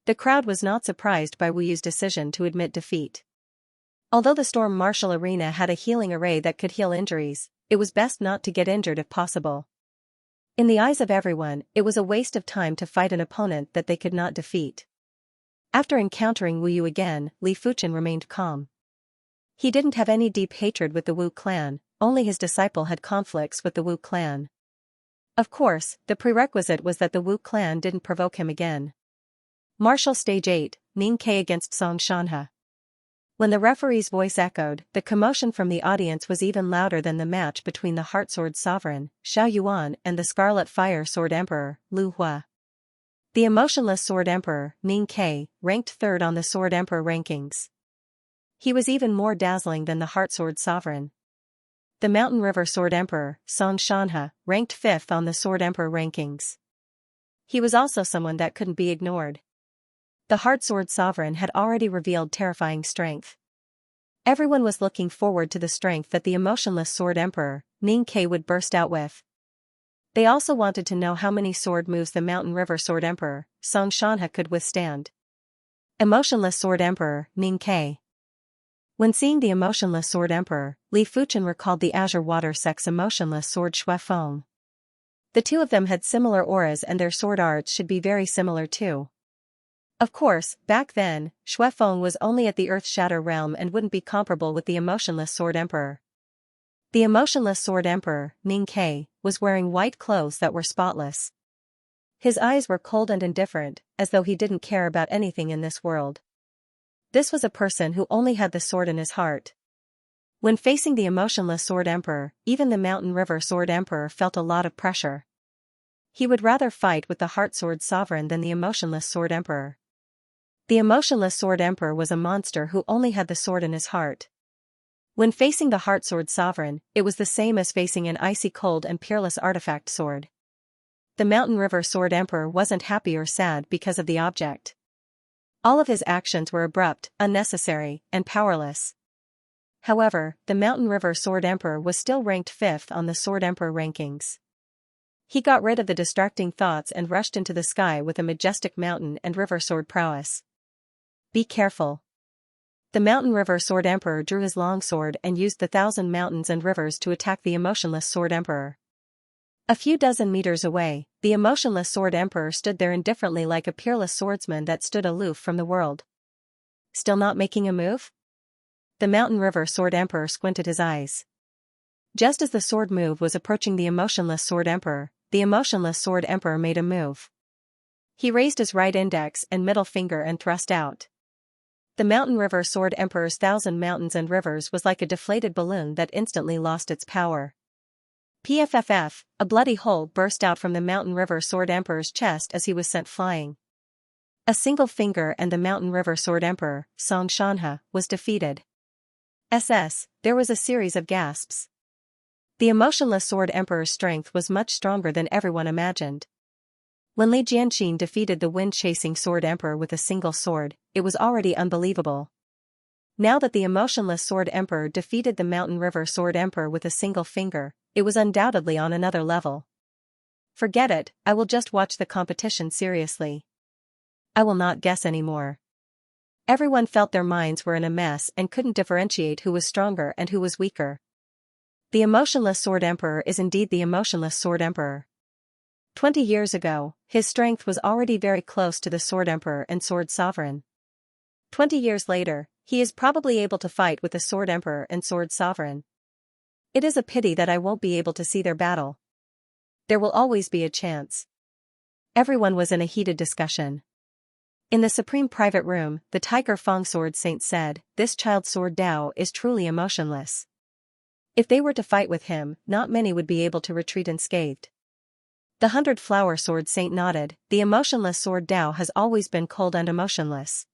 The crowd was not surprised by Wu Yu's decision to admit defeat. Although the Storm Martial Arena had a healing array that could heal injuries, it was best not to get injured if possible. In the eyes of everyone, it was a waste of time to fight an opponent that they could not defeat. After encountering Wu Yu again, Li Fuchen remained calm. He didn't have any deep hatred with the Wu clan, only his disciple had conflicts with the Wu clan. Of course, the prerequisite was that the Wu clan didn't provoke him again. Martial Stage 8, Ning Ke against Song Shanhe. When the referee's voice echoed, the commotion from the audience was even louder than the match between the Heart Sword Sovereign, Xiao Yuan, and the Scarlet Fire Sword Emperor, Lu Hua. The Emotionless Sword Emperor, Ning Ke, ranked 3rd on the Sword Emperor rankings. He was even more dazzling than the Heart Sword Sovereign. The Mountain River Sword Emperor, Song Shanhe, ranked 5th on the Sword Emperor rankings. He was also someone that couldn't be ignored. The Heart Sword Sovereign had already revealed terrifying strength. Everyone was looking forward to the strength that the Emotionless Sword Emperor, Ning Ke, would burst out with. They also wanted to know how many sword moves the Mountain River Sword Emperor, Song Shanhe, could withstand. Emotionless Sword Emperor, Ning Ke. When seeing the Emotionless Sword Emperor, Li Fuchen recalled the Azure Water Sect's Emotionless Sword Xuefeng. The two of them had similar auras and their sword arts should be very similar too. Of course, back then, Xuefeng was only at the Earth Shatter realm and wouldn't be comparable with the Emotionless Sword Emperor. The Emotionless Sword Emperor, Ning Ke, was wearing white clothes that were spotless. His eyes were cold and indifferent, as though he didn't care about anything in this world. This was a person who only had the sword in his heart. When facing the Emotionless Sword Emperor, even the Mountain River Sword Emperor felt a lot of pressure. He would rather fight with the Heart Sword Sovereign than the Emotionless Sword Emperor. The Emotionless Sword Emperor was a monster who only had the sword in his heart. When facing the Heart Sword Sovereign, it was the same as facing an icy cold and peerless artifact sword. The Mountain River Sword Emperor wasn't happy or sad because of the object. All of his actions were abrupt, unnecessary, and powerless. However, the Mountain River Sword Emperor was still ranked 5th on the Sword Emperor rankings. He got rid of the distracting thoughts and rushed into the sky with a majestic mountain and river sword prowess. Be careful. The Mountain River Sword Emperor drew his longsword and used the 1,000 mountains and rivers to attack the emotionless Sword Emperor. A few dozen meters away, the emotionless Sword Emperor stood there indifferently like a peerless swordsman that stood aloof from the world. Still not making a move? The Mountain River Sword Emperor squinted his eyes. Just as the sword move was approaching the emotionless Sword Emperor, the emotionless Sword Emperor made a move. He raised his right index and middle finger and thrust out. The Mountain River Sword Emperor's 1,000 mountains and rivers was like a deflated balloon that instantly lost its power. Pfff, a bloody hole burst out from the Mountain River Sword Emperor's chest as he was sent flying. A single finger and the Mountain River Sword Emperor, Xianxia, was defeated. There was a series of gasps. The emotionless Sword Emperor's strength was much stronger than everyone imagined. When Li Jianxin defeated the wind-chasing Sword Emperor with a single sword, it was already unbelievable. Now that the emotionless Sword Emperor defeated the Mountain River Sword Emperor with a single finger, it was undoubtedly on another level. Forget it, I will just watch the competition seriously. I will not guess anymore. Everyone felt their minds were in a mess and couldn't differentiate who was stronger and who was weaker. The emotionless Sword Emperor is indeed the emotionless Sword Emperor. 20 years ago, his strength was already very close to the Sword Emperor and Sword Sovereign. 20 years later, he is probably able to fight with the Sword Emperor and Sword Sovereign. It is a pity that I won't be able to see their battle. There will always be a chance. Everyone was in a heated discussion. In the supreme private room, the Tiger Fang Sword Saint said, "This child Sword Dao is truly emotionless. If they were to fight with him, not many would be able to retreat unscathed." The 100-Flower Sword Saint nodded, "The emotionless Sword Dao has always been cold and emotionless.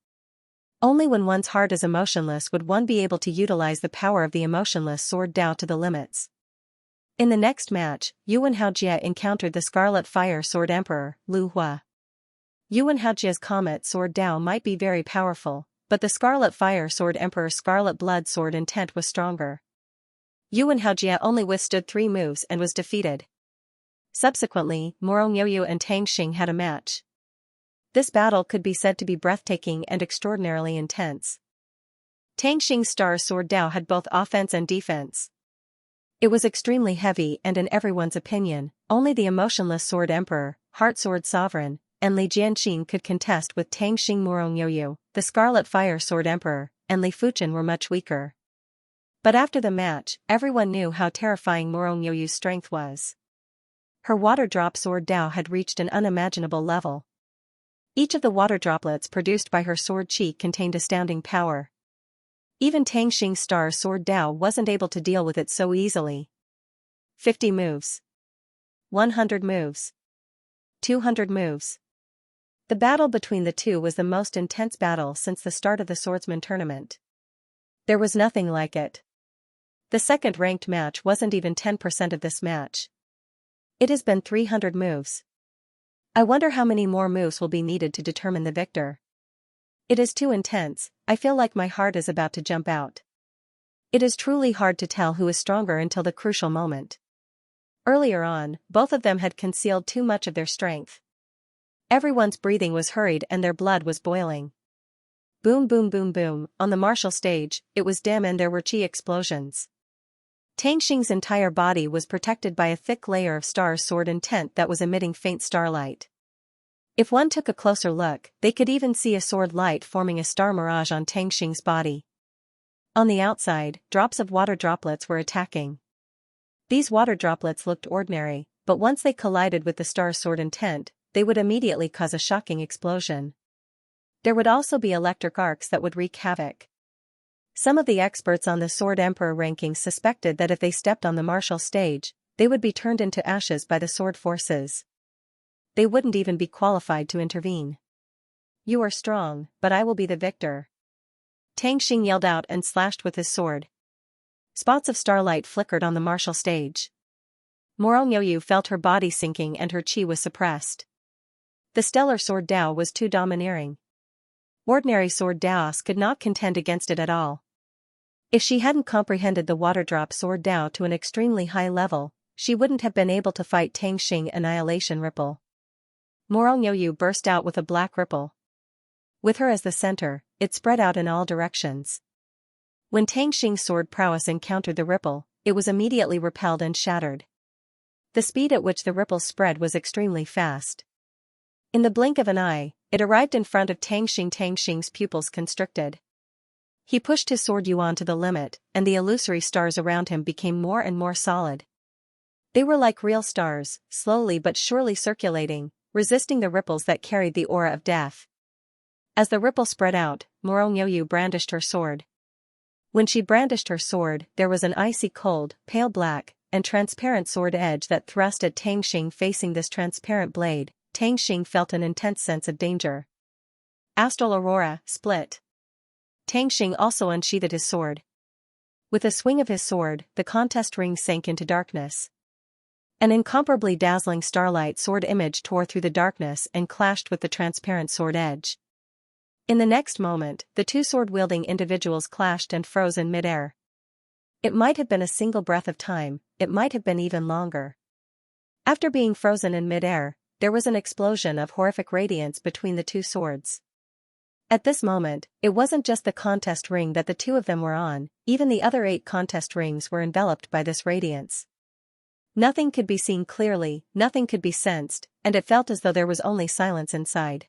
Only when one's heart is emotionless would one be able to utilize the power of the emotionless Sword Dao to the limits." In the next match, Yuan Haojie encountered the Scarlet Fire Sword Emperor, Lu Hua. Yuan Haojie's Comet Sword Dao might be very powerful, but the Scarlet Fire Sword Emperor's Scarlet Blood Sword intent was stronger. Yuan Haojie only withstood 3 moves and was defeated. Subsequently, Morongyoyu and Tang Xing had a match. This battle could be said to be breathtaking and extraordinarily intense. Tang Xing's Star Sword Dao had both offense and defense. It was extremely heavy and in everyone's opinion, only the emotionless Sword Emperor, Heart Sword Sovereign, and Li Jianxin could contest with Tang Xing. Morongyoyu, the Scarlet Fire Sword Emperor, and Li Fuchen were much weaker. But after the match, everyone knew how terrifying Morongyoyu's strength was. Her Water Drop Sword Dao had reached an unimaginable level. Each of the water droplets produced by her sword chi contained astounding power. Even Tang Xing's Star Sword Dao wasn't able to deal with it so easily. 50 moves. 100 moves. 200 moves. The battle between the two was the most intense battle since the start of the swordsman tournament. There was nothing like it. The second-ranked match wasn't even 10% of this match. It has been 300 moves. I wonder how many more moves will be needed to determine the victor. It is too intense, I feel like my heart is about to jump out. It is truly hard to tell who is stronger until the crucial moment. Earlier on, both of them had concealed too much of their strength. Everyone's breathing was hurried and their blood was boiling. Boom boom boom boom, on the martial stage, it was dim and there were chi explosions. Tang Xing's entire body was protected by a thick layer of Star Sword intent that was emitting faint starlight. If one took a closer look, they could even see a sword light forming a star mirage on Tang Xing's body. On the outside, drops of water droplets were attacking. These water droplets looked ordinary, but once they collided with the Star Sword intent, they would immediately cause a shocking explosion. There would also be electric arcs that would wreak havoc. Some of the experts on the Sword Emperor rankings suspected that if they stepped on the martial stage, they would be turned into ashes by the sword forces. They wouldn't even be qualified to intervene. "You are strong, but I will be the victor." Tang Xing yelled out and slashed with his sword. Spots of starlight flickered on the martial stage. Morongyoyu felt her body sinking and her chi was suppressed. The stellar Sword Dao was too domineering. Ordinary Sword Daos could not contend against it at all. If she hadn't comprehended the Water Drop Sword Dao to an extremely high level, she wouldn't have been able to fight Tang Xing Annihilation Ripple. Morong Yoyu burst out with a black ripple. With her as the center, it spread out in all directions. When Tang Xing's sword prowess encountered the ripple, it was immediately repelled and shattered. The speed at which the ripple spread was extremely fast. In the blink of an eye, it arrived in front of Tang Xing. Tang Xing's pupils constricted. He pushed his sword yuan to the limit, and the illusory stars around him became more and more solid. They were like real stars, slowly but surely circulating, resisting the ripples that carried the aura of death. As the ripple spread out, Morong Yoyu brandished her sword. When she brandished her sword, there was an icy cold, pale black, and transparent sword edge that thrust at Tang Xing. Facing this transparent blade, Tang Xing felt an intense sense of danger. Astral Aurora, split. Tang Xing also unsheathed his sword. With a swing of his sword, the contest ring sank into darkness. An incomparably dazzling starlight sword image tore through the darkness and clashed with the transparent sword edge. In the next moment, the two sword-wielding individuals clashed and froze in midair. It might have been a single breath of time, it might have been even longer. After being frozen in midair, there was an explosion of horrific radiance between the two swords. At this moment, it wasn't just the contest ring that the two of them were on, even the other 8 contest rings were enveloped by this radiance. Nothing could be seen clearly, nothing could be sensed, and it felt as though there was only silence inside.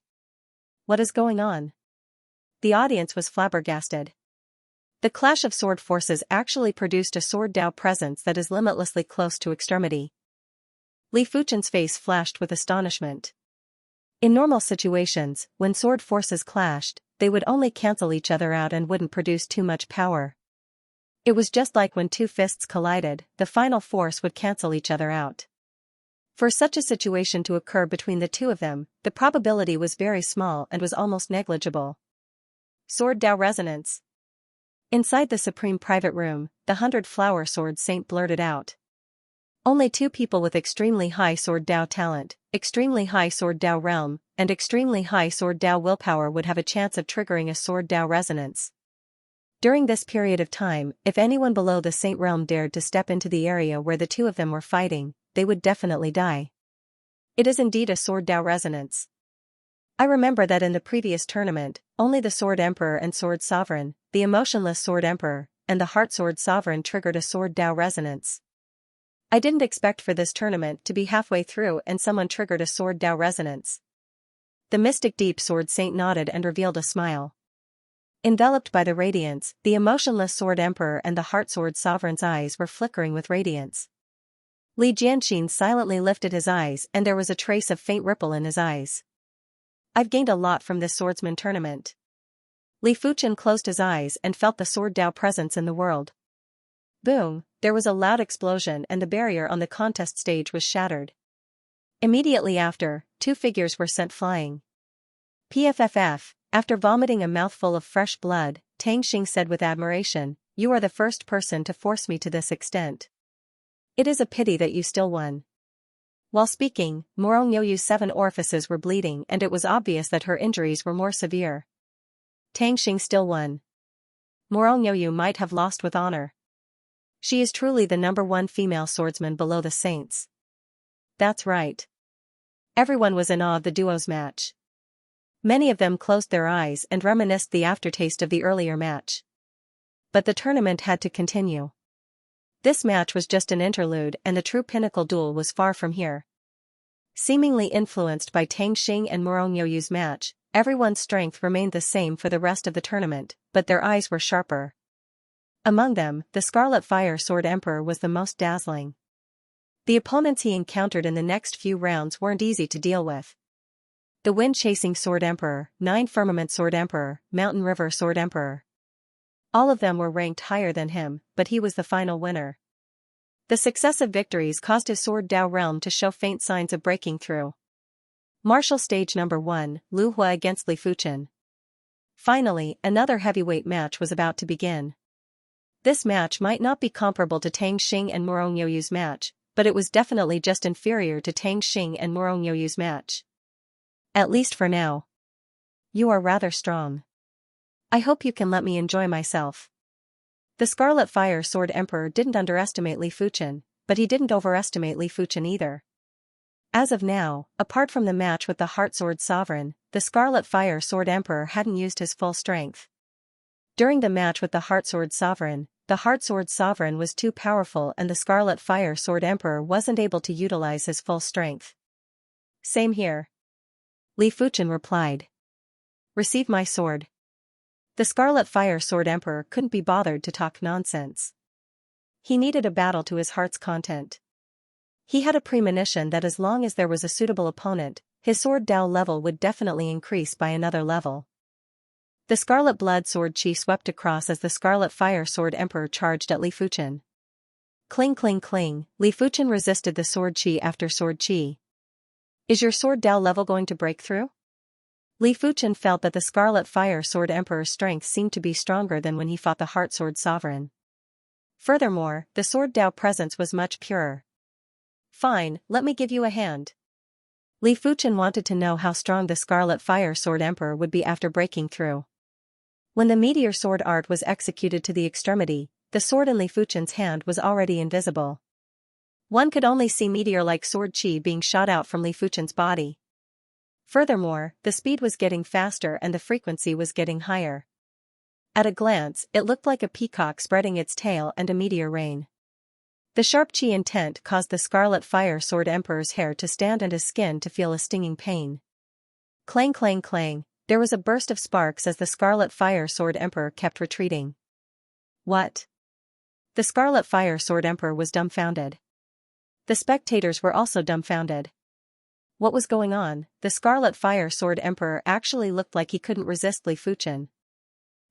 What is going on? The audience was flabbergasted. The clash of sword forces actually produced a sword Dao presence that is limitlessly close to extremity. Li Fuchen's face flashed with astonishment. In normal situations, when sword forces clashed, they would only cancel each other out and wouldn't produce too much power. It was just like when two fists collided, the final force would cancel each other out. For such a situation to occur between the two of them, the probability was very small and was almost negligible. Sword Dao Resonance. Inside the supreme private room, the 100-flower sword saint blurted out. Only 2 people with extremely high sword Dao talent, extremely high sword Dao realm, and extremely high sword Dao willpower would have a chance of triggering a sword Dao resonance. During this period of time, if anyone below the saint realm dared to step into the area where the two of them were fighting, they would definitely die. It is indeed a sword Dao resonance. I remember that in the previous tournament, only the Sword Emperor and Sword Sovereign, the emotionless Sword Emperor, and the Heart Sword Sovereign triggered a sword Dao resonance. I didn't expect for this tournament to be halfway through and someone triggered a sword Dao resonance. The mystic deep sword saint nodded and revealed a smile. Enveloped by the radiance, the emotionless Sword Emperor and the Heart Sword Sovereign's eyes were flickering with radiance. Li Jianxin silently lifted his eyes and there was a trace of faint ripple in his eyes. I've gained a lot from this swordsman tournament. Li Fuchen closed his eyes and felt the sword Dao presence in the world. Boom, there was a loud explosion and the barrier on the contest stage was shattered. Immediately after, 2 figures were sent flying. PFFF, after vomiting a mouthful of fresh blood, Tang Xing said with admiration, "You are the first person to force me to this extent. It is a pity that you still won." While speaking, Morong Yoyu's 7 orifices were bleeding and it was obvious that her injuries were more severe. Tang Xing still won. Morong Yoyu might have lost with honor. She is truly the #1 female swordsman below the saints. That's right. Everyone was in awe of the duo's match. Many of them closed their eyes and reminisced the aftertaste of the earlier match. But the tournament had to continue. This match was just an interlude and the true pinnacle duel was far from here. Seemingly influenced by Tang Xing and Morong Yoyu's match, everyone's strength remained the same for the rest of the tournament, but their eyes were sharper. Among them, the Scarlet Fire Sword Emperor was the most dazzling. The opponents he encountered in the next few rounds weren't easy to deal with. The Wind-Chasing Sword Emperor, 9 Firmament Sword Emperor, Mountain River Sword Emperor. All of them were ranked higher than him, but he was the final winner. The successive victories caused his Sword Dao realm to show faint signs of breaking through. Martial Stage Number 1, Lu Hua against Li Fuchen. Finally, another heavyweight match was about to begin. This match might not be comparable to Tang Xing and Morong Yoyu's match, but it was definitely just inferior to Tang Xing and Morong Yoyu's match. At least for now. You are rather strong. I hope you can let me enjoy myself. The Scarlet Fire Sword Emperor didn't underestimate Li Fuchen, but he didn't overestimate Li Fuchen either. As of now, apart from the match with the Heart Sword Sovereign, the Scarlet Fire Sword Emperor hadn't used his full strength. During the match with the Heart Sword Sovereign, the Heart Sword Sovereign was too powerful and the Scarlet Fire Sword Emperor wasn't able to utilize his full strength. Same here. Li Fuchen replied. Receive my sword. The Scarlet Fire Sword Emperor couldn't be bothered to talk nonsense. He needed a battle to his heart's content. He had a premonition that as long as there was a suitable opponent, his sword Dao level would definitely increase by another level. The Scarlet Blood Sword Chi swept across as the Scarlet Fire Sword Emperor charged at Li Fuchen. Cling cling cling, Li Fuchen resisted the sword Chi after sword Chi. Is your sword Dao level going to break through? Li Fuchen felt that the Scarlet Fire Sword Emperor's strength seemed to be stronger than when he fought the Heart Sword Sovereign. Furthermore, the sword Dao presence was much purer. Fine, let me give you a hand. Li Fuchen wanted to know how strong the Scarlet Fire Sword Emperor would be after breaking through. When the meteor sword art was executed to the extremity, the sword in Li Fuchen's hand was already invisible. One could only see meteor-like sword chi being shot out from Li Fuchen's body. Furthermore, the speed was getting faster and the frequency was getting higher. At a glance, it looked like a peacock spreading its tail and a meteor rain. The sharp chi intent caused the Scarlet Fire Sword Emperor's hair to stand and his skin to feel a stinging pain. Clang clang clang, there was a burst of sparks as the Scarlet Fire Sword Emperor kept retreating. What? The Scarlet Fire Sword Emperor was dumbfounded. The spectators were also dumbfounded. What was going on? The Scarlet Fire Sword Emperor actually looked like he couldn't resist Li Fuchen.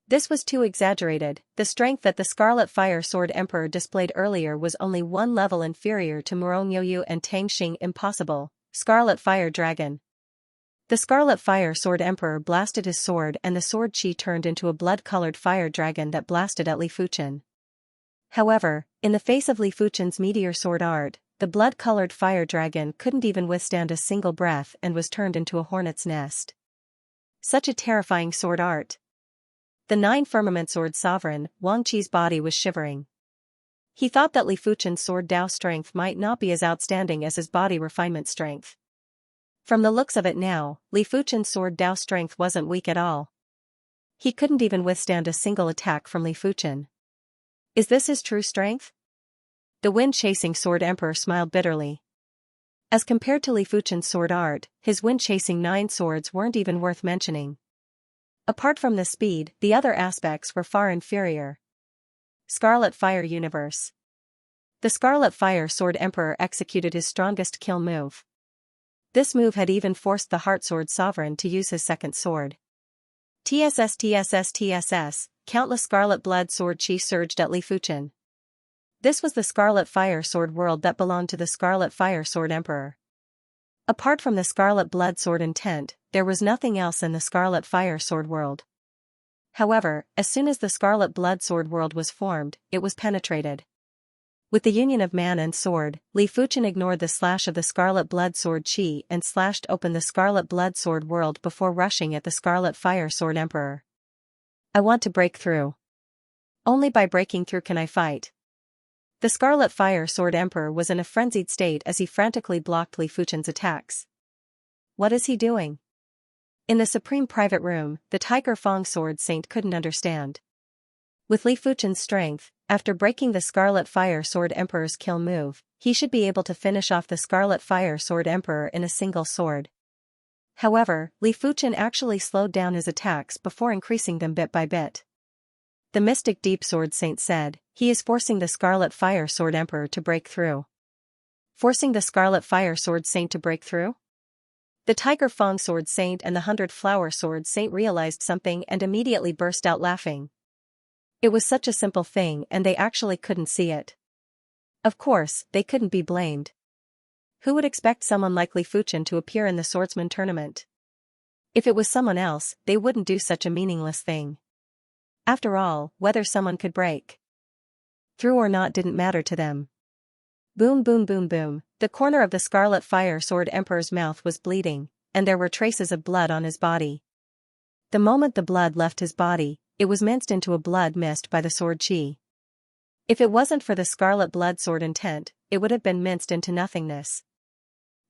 This was too exaggerated. The strength that the Scarlet Fire Sword Emperor displayed earlier was only one level inferior to Murong Youyu and Tang Xing. Impossible. Scarlet Fire Dragon. The Scarlet Fire Sword Emperor blasted his sword and the sword chi turned into a blood-colored fire dragon that blasted at Li Fuchen. However, in the face of Li Fuchen's meteor sword art, the blood-colored fire dragon couldn't even withstand a single breath and was turned into a hornet's nest. Such a terrifying sword art. The 9 Firmament Sword Sovereign, Wang Qi's body was shivering. He thought that Li Fuchen's sword Dao strength might not be as outstanding as his body refinement strength. From the looks of it now, Li Fuchen's sword Dao strength wasn't weak at all. He couldn't even withstand a single attack from Li Fuchen. Is this his true strength? The wind-chasing Sword Emperor smiled bitterly. As compared to Li Fuchen's sword art, his wind-chasing 9 swords weren't even worth mentioning. Apart from the speed, the other aspects were far inferior. Scarlet Fire Universe. The Scarlet Fire Sword Emperor executed his strongest kill move. This move had even forced the Heart Sword Sovereign to use his second sword. TSS, countless Scarlet Blood Sword Chi surged at Li Fuchen. This was the Scarlet Fire Sword world that belonged to the Scarlet Fire Sword Emperor. Apart from the Scarlet Blood Sword intent, there was nothing else in the Scarlet Fire Sword world. However, as soon as the Scarlet Blood Sword world was formed, it was penetrated. With the union of man and sword, Li Fuchen ignored the slash of the Scarlet Blood Sword Chi and slashed open the Scarlet Blood Sword world before rushing at the Scarlet Fire Sword Emperor. I want to break through. Only by breaking through can I fight. The Scarlet Fire Sword Emperor was in a frenzied state as he frantically blocked Li Fuchen's attacks. What is he doing? In the Supreme Private Room, the Tiger Fong Sword Saint couldn't understand. With Li Fuchen's strength, after breaking the Scarlet Fire Sword Emperor's kill move, he should be able to finish off the Scarlet Fire Sword Emperor in a single sword. However, Li Fuchen actually slowed down his attacks before increasing them bit by bit. The Mystic Deep Sword Saint said, he is forcing the Scarlet Fire Sword Emperor to break through. Forcing the Scarlet Fire Sword Saint to break through? The Tiger Fong Sword Saint and the 100-Flower Sword Saint realized something and immediately burst out laughing. It was such a simple thing and they actually couldn't see it. Of course, they couldn't be blamed. Who would expect someone like Li Fuchen to appear in the swordsman tournament? If it was someone else, they wouldn't do such a meaningless thing. After all, whether someone could break through or not didn't matter to them. Boom boom boom boom, the corner of the Scarlet Fire Sword Emperor's mouth was bleeding, and there were traces of blood on his body. The moment the blood left his body, it was minced into a blood mist by the sword chi. If it wasn't for the Scarlet Blood Sword intent, it would have been minced into nothingness.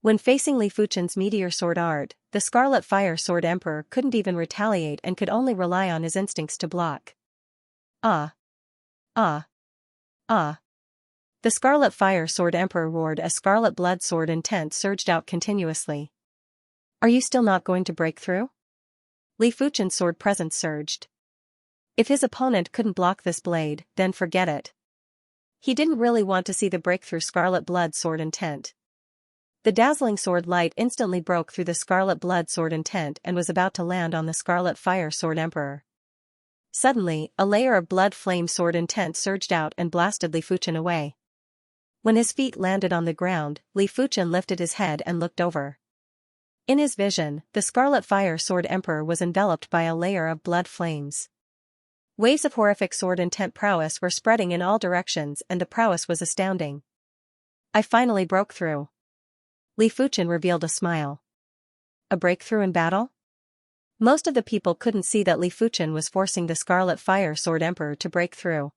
When facing Li Fuchen's meteor sword art, the Scarlet Fire Sword Emperor couldn't even retaliate and could only rely on his instincts to block. Ah! Ah! Ah! The Scarlet Fire Sword Emperor roared as Scarlet Blood Sword intent surged out continuously. Are you still not going to break through? Li Fuchen's sword presence surged. If his opponent couldn't block this blade, then forget it. He didn't really want to see the breakthrough Scarlet Blood Sword intent. The dazzling sword light instantly broke through the Scarlet Blood Sword intent and was about to land on the Scarlet Fire Sword Emperor. Suddenly, a layer of blood flame sword intent surged out and blasted Li Fuchen away. When his feet landed on the ground, Li Fuchen lifted his head and looked over. In his vision, the Scarlet Fire Sword Emperor was enveloped by a layer of blood flames. Waves of horrific sword intent prowess were spreading in all directions and the prowess was astounding. I finally broke through. Li Fuchen revealed a smile. A breakthrough in battle? Most of the people couldn't see that Li Fuchen was forcing the Scarlet Fire Sword Emperor to break through.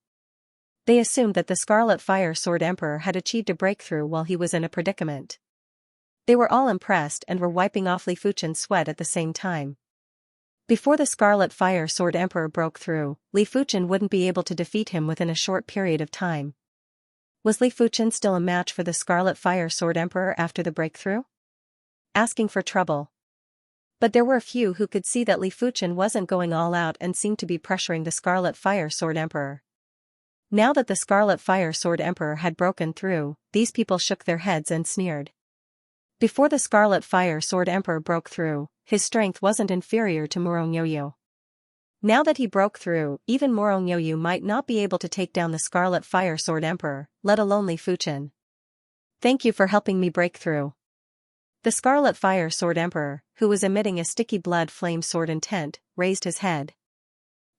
They assumed that the Scarlet Fire Sword Emperor had achieved a breakthrough while he was in a predicament. They were all impressed and were wiping off Li Fuchen's sweat at the same time. Before the Scarlet Fire Sword Emperor broke through, Li Fuchen wouldn't be able to defeat him within a short period of time. Was Li Fuchen still a match for the Scarlet Fire Sword Emperor after the breakthrough? Asking for trouble. But there were a few who could see that Li Fuchen wasn't going all out and seemed to be pressuring the Scarlet Fire Sword Emperor. Now that the Scarlet Fire Sword Emperor had broken through, these people shook their heads and sneered. Before the Scarlet Fire Sword Emperor broke through, his strength wasn't inferior to Moronyoyu. Now that he broke through, even Moronyoyu might not be able to take down the Scarlet Fire Sword Emperor, let alone Li Fuchen. Thank you for helping me break through. The Scarlet Fire Sword Emperor, who was emitting a sticky blood flame sword intent, raised his head.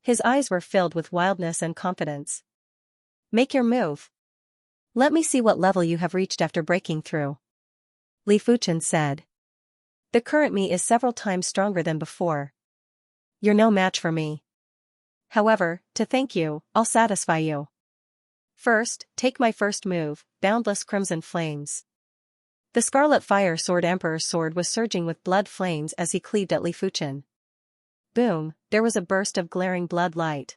His eyes were filled with wildness and confidence. Make your move. Let me see what level you have reached after breaking through. Li Fuchen said. The current me is several times stronger than before. You're no match for me. However, to thank you, I'll satisfy you. First, take my first move, Boundless Crimson Flames. The Scarlet Fire Sword Emperor's sword was surging with blood flames as he cleaved at Li Fuchen. Boom, there was a burst of glaring blood light.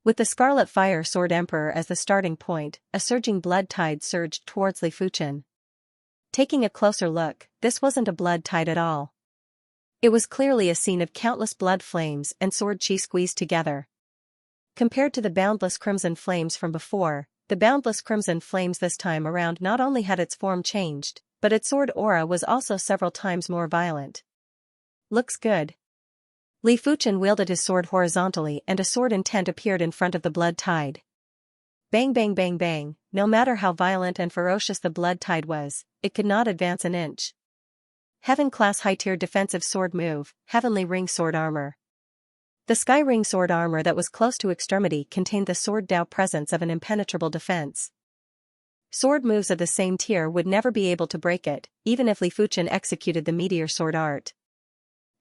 With the Scarlet Fire Sword Emperor as the starting point, a surging blood tide surged towards Li Fuchen. Taking a closer look, this wasn't a blood tide at all. It was clearly a scene of countless blood flames and sword chi squeezed together. Compared to the boundless crimson flames from before, the boundless crimson flames this time around not only had its form changed, but its sword aura was also several times more violent. Looks good. Li Fuchen wielded his sword horizontally and a sword intent appeared in front of the blood tide. Bang bang bang bang, no matter how violent and ferocious the blood tide was, it could not advance an inch. Heaven Class High-Tier Defensive Sword Move, Heavenly Ring Sword Armor. The Sky Ring Sword Armor that was close to extremity contained the Sword Dao presence of an impenetrable defense. Sword moves of the same tier would never be able to break it, even if Li Fuchen executed the Meteor Sword Art.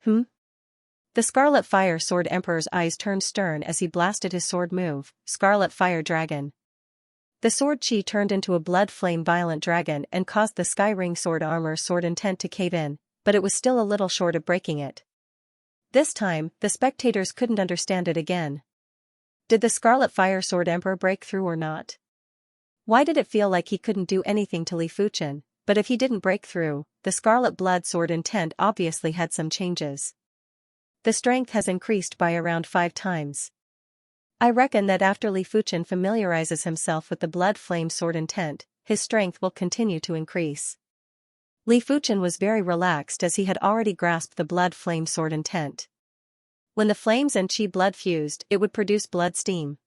The Scarlet Fire Sword Emperor's eyes turned stern as he blasted his sword move, Scarlet Fire Dragon. The sword chi turned into a blood flame violent dragon and caused the Sky Ring Sword Armor sword intent to cave in, but it was still a little short of breaking it. This time, the spectators couldn't understand it again. Did the Scarlet Fire Sword Emperor break through or not? Why did it feel like he couldn't do anything to Li Fuchen, but if he didn't break through, the Scarlet Blood Sword intent obviously had some changes. The strength has increased by around 5 times. I reckon that after Li Fuchen familiarizes himself with the blood flame sword intent, his strength will continue to increase. Li Fuchen was very relaxed as he had already grasped the blood flame sword intent. When the flames and chi blood fused, it would produce blood steam.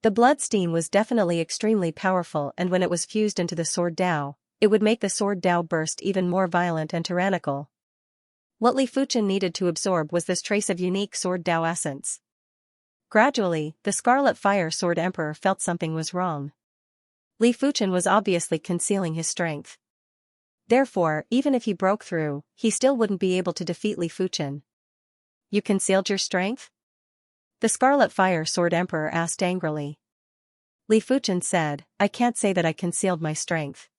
The blood steam was definitely extremely powerful and when it was fused into the sword Dao, it would make the sword Dao burst even more violent and tyrannical. What Li Fuchen needed to absorb was this trace of unique sword Dao essence. Gradually, the Scarlet Fire Sword Emperor felt something was wrong. Li Fuchen was obviously concealing his strength. Therefore, even if he broke through, he still wouldn't be able to defeat Li Fuchen. You concealed your strength? The Scarlet Fire Sword Emperor asked angrily. Li Fuchen said, I can't say that I concealed my strength.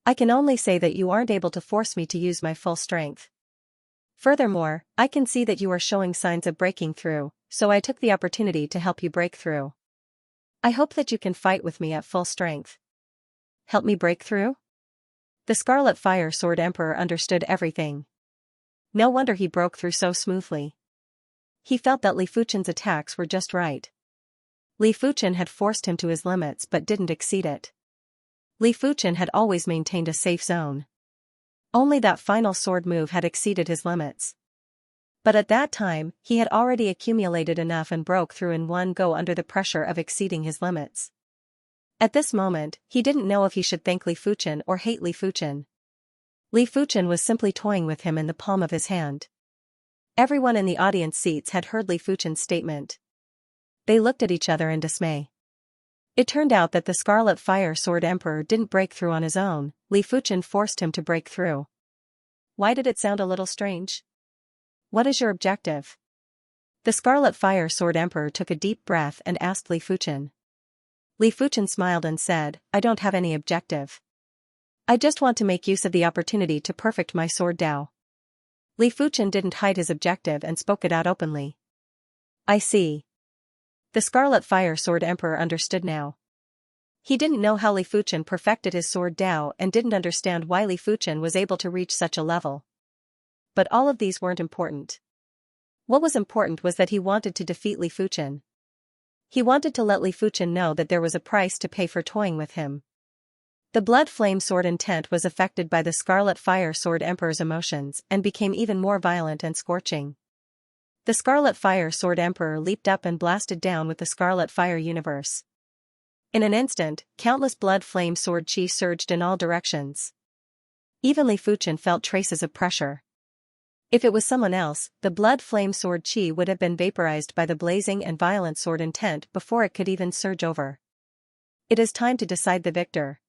I can only say that you aren't able to force me to use my full strength. Furthermore, I can see that you are showing signs of breaking through, so I took the opportunity to help you break through. I hope that you can fight with me at full strength. Help me break through? The Scarlet Fire Sword Emperor understood everything. No wonder he broke through so smoothly. He felt that Li Fuchen's attacks were just right. Li Fuchen had forced him to his limits but didn't exceed it. Li Fuchen had always maintained a safe zone. Only that final sword move had exceeded his limits. But at that time, he had already accumulated enough and broke through in one go under the pressure of exceeding his limits. At this moment, he didn't know if he should thank Li Fuchen or hate Li Fuchen. Li Fuchen was simply toying with him in the palm of his hand. Everyone in the audience seats had heard Li Fuchen's statement. They looked at each other in dismay. It turned out that the Scarlet Fire Sword Emperor didn't break through on his own, Li Fuchen forced him to break through. Why did it sound a little strange? What is your objective? The Scarlet Fire Sword Emperor took a deep breath and asked Li Fuchen. Li Fuchen smiled and said, I don't have any objective. I just want to make use of the opportunity to perfect my sword Dao. Li Fuchen didn't hide his objective and spoke it out openly. I see. The Scarlet Fire Sword Emperor understood now. He didn't know how Li Fuchen perfected his sword Dao and didn't understand why Li Fuchen was able to reach such a level. But all of these weren't important. What was important was that he wanted to defeat Li Fuchen. He wanted to let Li Fuchen know that there was a price to pay for toying with him. The Blood Flame Sword intent was affected by the Scarlet Fire Sword Emperor's emotions and became even more violent and scorching. The Scarlet Fire Sword Emperor leaped up and blasted down with the Scarlet Fire Universe. In an instant, countless blood flame sword chi surged in all directions. Even Li Fuchen felt traces of pressure. If it was someone else, the blood flame sword chi would have been vaporized by the blazing and violent sword intent before it could even surge over. It is time to decide the victor.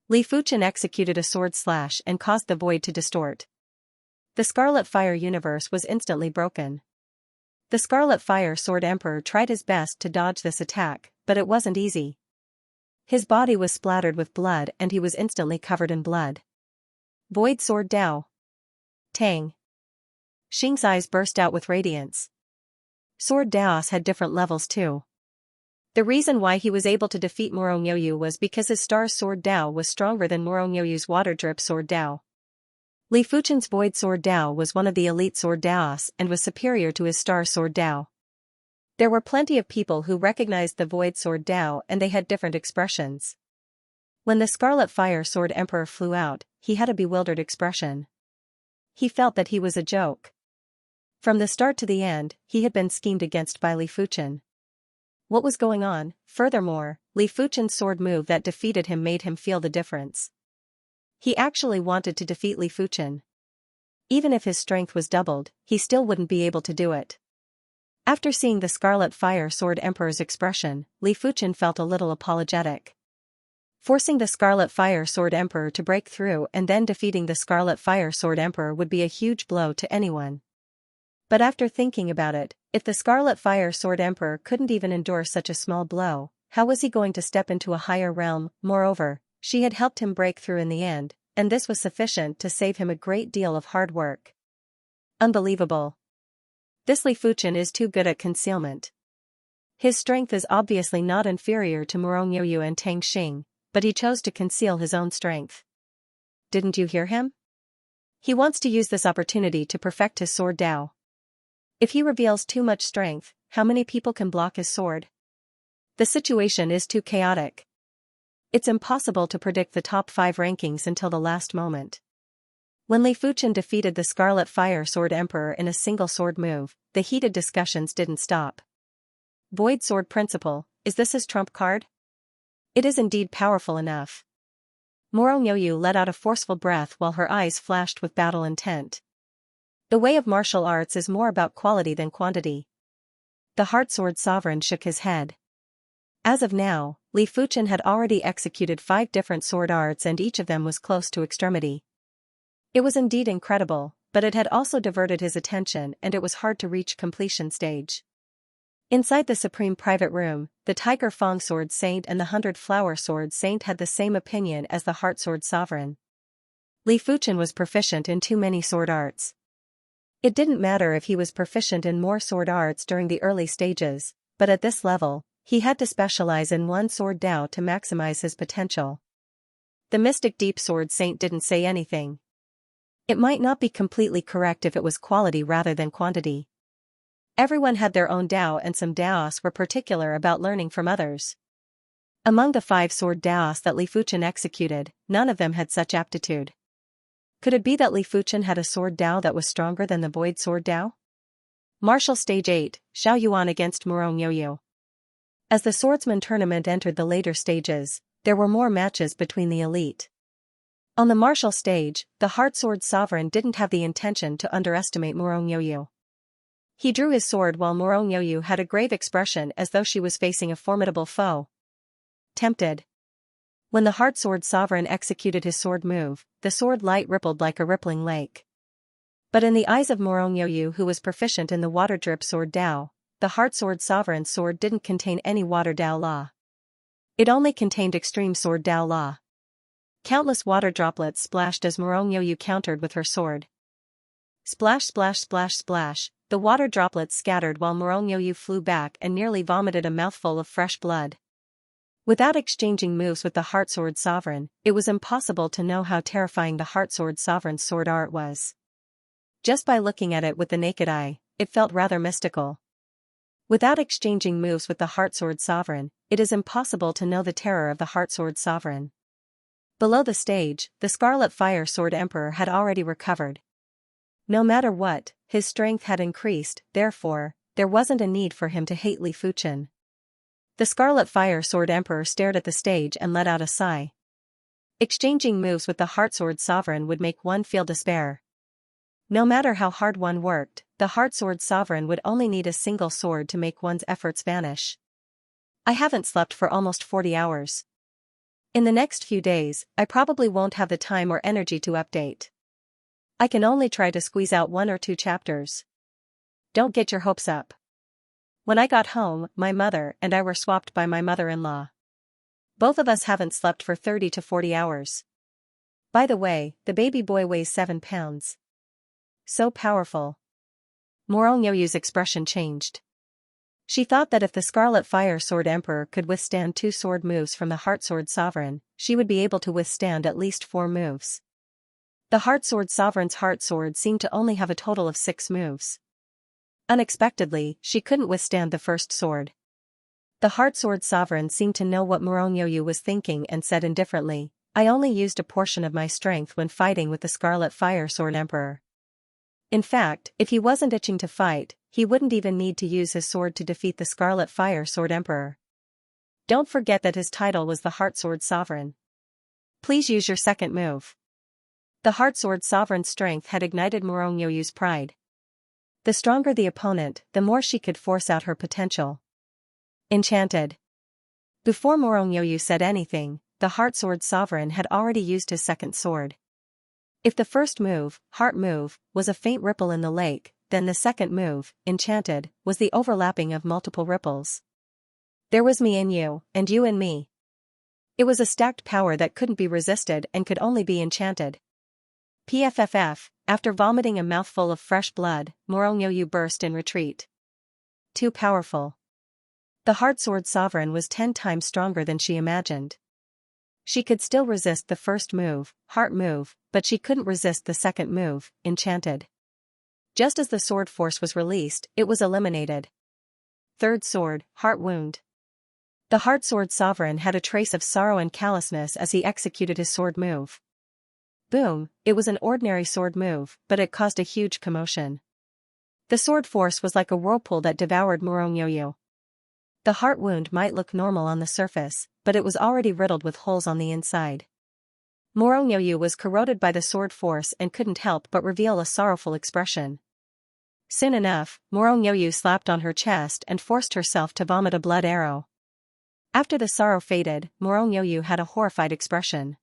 Li Fuchen executed a sword slash and caused the void to distort. The Scarlet Fire Universe was instantly broken. The Scarlet Fire Sword Emperor tried his best to dodge this attack, but it wasn't easy. His body was splattered with blood and he was instantly covered in blood. Void Sword Dao. Tang. Xing's eyes burst out with radiance. Sword Daos had different levels too. The reason why he was able to defeat Morongyoyu was because his Star Sword Dao was stronger than Morongyoyu's Water Drip Sword Dao. Li Fuchen's Void Sword Dao was one of the elite Sword Daos and was superior to his Star Sword Dao. There were plenty of people who recognized the Void Sword Dao and they had different expressions. When the Scarlet Fire Sword Emperor flew out, he had a bewildered expression. He felt that he was a joke. From the start to the end, he had been schemed against by Li Fuchen. What was going on? Furthermore, Li Fuchen's sword move that defeated him made him feel the difference. He actually wanted to defeat Li Fuchen. Even if his strength was doubled, he still wouldn't be able to do it. After seeing the Scarlet Fire Sword Emperor's expression, Li Fuchen felt a little apologetic. Forcing the Scarlet Fire Sword Emperor to break through and then defeating the Scarlet Fire Sword Emperor would be a huge blow to anyone. But after thinking about it, if the Scarlet Fire Sword Emperor couldn't even endure such a small blow, how was he going to step into a higher realm? Moreover, she had helped him break through in the end, and this was sufficient to save him a great deal of hard work. Unbelievable. This Li Fuchen is too good at concealment. His strength is obviously not inferior to Morongyoyu and Tang Xing, but he chose to conceal his own strength. Didn't you hear him? He wants to use this opportunity to perfect his sword Dao. If he reveals too much strength, how many people can block his sword? The situation is too chaotic. It's impossible to predict the top 5 rankings until the last moment. When Li Fuchen defeated the Scarlet Fire Sword Emperor in a single sword move, the heated discussions didn't stop. Void Sword Principle, is this his trump card? It is indeed powerful enough. Morongyoyu let out a forceful breath while her eyes flashed with battle intent. The way of martial arts is more about quality than quantity. The Heart Sword Sovereign shook his head. As of now, Li Fuchen had already executed 5 different sword arts and each of them was close to extremity. It was indeed incredible, but it had also diverted his attention and it was hard to reach completion stage. Inside the Supreme Private Room, the Tiger Fang Sword Saint and the 100-Flower Sword Saint had the same opinion as the Heart Sword Sovereign. Li Fuchen was proficient in too many sword arts. It didn't matter if he was proficient in more sword arts during the early stages, but at this level, he had to specialize in one sword Dao to maximize his potential. The Mystic Deep Sword Saint didn't say anything. It might not be completely correct if it was quality rather than quantity. Everyone had their own Dao, and some Daos were particular about learning from others. Among the 5 sword Daos that Li Fuchen executed, none of them had such aptitude. Could it be that Li Fuchen had a sword Dao that was stronger than the Void Sword Dao? Martial Stage 8, Xiao Yuan against Murong Yoyu. As the swordsman tournament entered the later stages, there were more matches between the elite. On the martial stage, the Heart Sword Sovereign didn't have the intention to underestimate Murong Yoyu. He drew his sword while Murong Yoyu had a grave expression as though she was facing a formidable foe. Tempted. When the Heart Sword Sovereign executed his sword move, the sword light rippled like a rippling lake. But in the eyes of Murong Yoyu, who was proficient in the Water Drip Sword Dao, the Heart Sword Sovereign's sword didn't contain any Water Dao Law. It only contained Extreme Sword Dao Law. Countless water droplets splashed as Murong Yoyu countered with her sword. Splash, splash, splash, splash, the water droplets scattered while Murong Yoyu flew back and nearly vomited a mouthful of fresh blood. Without exchanging moves with the Heart Sword Sovereign, it was impossible to know how terrifying the Heart Sword Sovereign's sword art was. Just by looking at it with the naked eye, it felt rather mystical. Without exchanging moves with the Heart Sword Sovereign, it is impossible to know the terror of the Heart Sword Sovereign. Below the stage, the Scarlet Fire Sword Emperor had already recovered. No matter what, his strength had increased, therefore, there wasn't a need for him to hate Li Fuchen. The Scarlet Fire Sword Emperor stared at the stage and let out a sigh. Exchanging moves with the Heart Sword Sovereign would make one feel despair. No matter how hard one worked, the Heart Sword Sovereign would only need a single sword to make one's efforts vanish. I haven't slept for almost 40 hours. In the next few days, I probably won't have the time or energy to update. I can only try to squeeze out 1 or 2 chapters. Don't get your hopes up. When I got home, my mother and I were swapped by my mother-in-law. Both of us haven't slept for 30 to 40 hours. By the way, the baby boy weighs 7 pounds. So powerful. Murong Yoyu's expression changed. She thought that if the Scarlet Fire Sword Emperor could withstand 2 sword moves from the Heart Sword Sovereign, she would be able to withstand at least 4 moves. The Heart Sword Sovereign's Heart Sword seemed to only have a total of 6 moves. Unexpectedly, she couldn't withstand the first sword. The Heart Sword Sovereign seemed to know what Murong Yoyu was thinking and said indifferently, "I only used a portion of my strength when fighting with the Scarlet Fire Sword Emperor." In fact, if he wasn't itching to fight, he wouldn't even need to use his sword to defeat the Scarlet Fire Sword Emperor. Don't forget that his title was the Heart Sword Sovereign. Please use your second move. The Heart Sword Sovereign's strength had ignited Murong Yoyu's pride. The stronger the opponent, the more she could force out her potential. Enchanted. Before Murong Yoyu said anything, the Heart Sword Sovereign had already used his second sword. If the first move, Heart Move, was a faint ripple in the lake, then the second move, Enchanted, was the overlapping of multiple ripples. There was me in you, and you in me. It was a stacked power that couldn't be resisted and could only be enchanted. PFFF, after vomiting a mouthful of fresh blood, Murong Yoyu burst in retreat. Too powerful. The Heart Sword Sovereign was 10 times stronger than she imagined. She could still resist the first move, Heart Move, but she couldn't resist the second move, Enchanted. Just as the sword force was released, it was eliminated. Third sword, Heart Wound. The Heart Sword Sovereign had a trace of sorrow and callousness as he executed his sword move. Boom, it was an ordinary sword move, but it caused a huge commotion. The sword force was like a whirlpool that devoured Murong Yoyu. The heart wound might look normal on the surface, but it was already riddled with holes on the inside. Murong Yoyu was corroded by the sword force and couldn't help but reveal a sorrowful expression. Soon enough, Murong Yoyu slapped on her chest and forced herself to vomit a blood arrow. After the sorrow faded, Murong Yoyu had a horrified expression.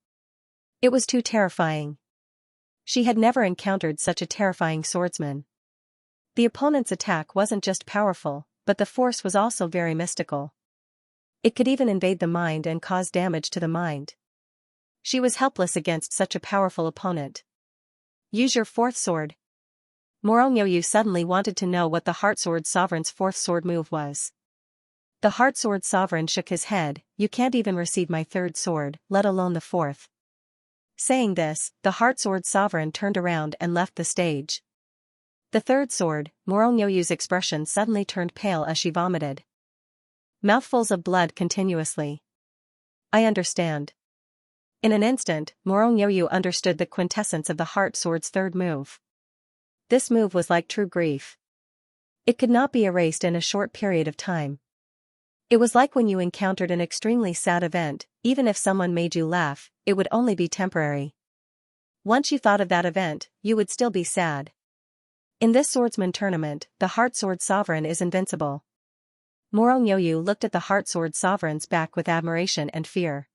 It was too terrifying. She had never encountered such a terrifying swordsman. The opponent's attack wasn't just powerful, but the force was also very mystical. It could even invade the mind and cause damage to the mind. She was helpless against such a powerful opponent. Use your fourth sword. Morongyoyu suddenly wanted to know what the Heart Sword Sovereign's fourth sword move was. The Heart Sword Sovereign shook his head. You can't even receive my third sword, let alone the fourth. Saying this, the Heart Sword Sovereign turned around and left the stage. The third sword, Morongyoyu's expression suddenly turned pale as she vomited. Mouthfuls of blood continuously. I understand. In an instant, Morongyoyu understood the quintessence of the Heart Sword's third move. This move was like true grief. It could not be erased in a short period of time. It was like when you encountered an extremely sad event, even if someone made you laugh, it would only be temporary. Once you thought of that event, you would still be sad. In this swordsman tournament, the Heart Sword Sovereign is invincible. Morongyoyu looked at the Heart Sword Sovereign's back with admiration and fear.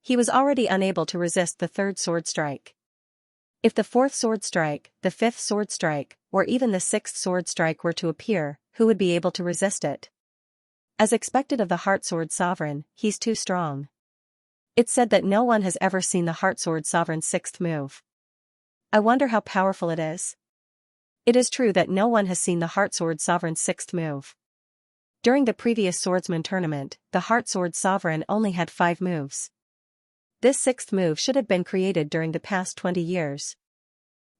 He was already unable to resist the third sword strike. If the fourth sword strike, the fifth sword strike, or even the sixth sword strike were to appear, who would be able to resist it? As expected of the Heart Sword Sovereign, he's too strong. It's said that no one has ever seen the Heart Sword Sovereign's sixth move. I wonder how powerful it is. It is true that no one has seen the Heart Sword Sovereign's sixth move. During the previous swordsman tournament, the Heart Sword Sovereign only had 5 moves. This sixth move should have been created during the past 20 years.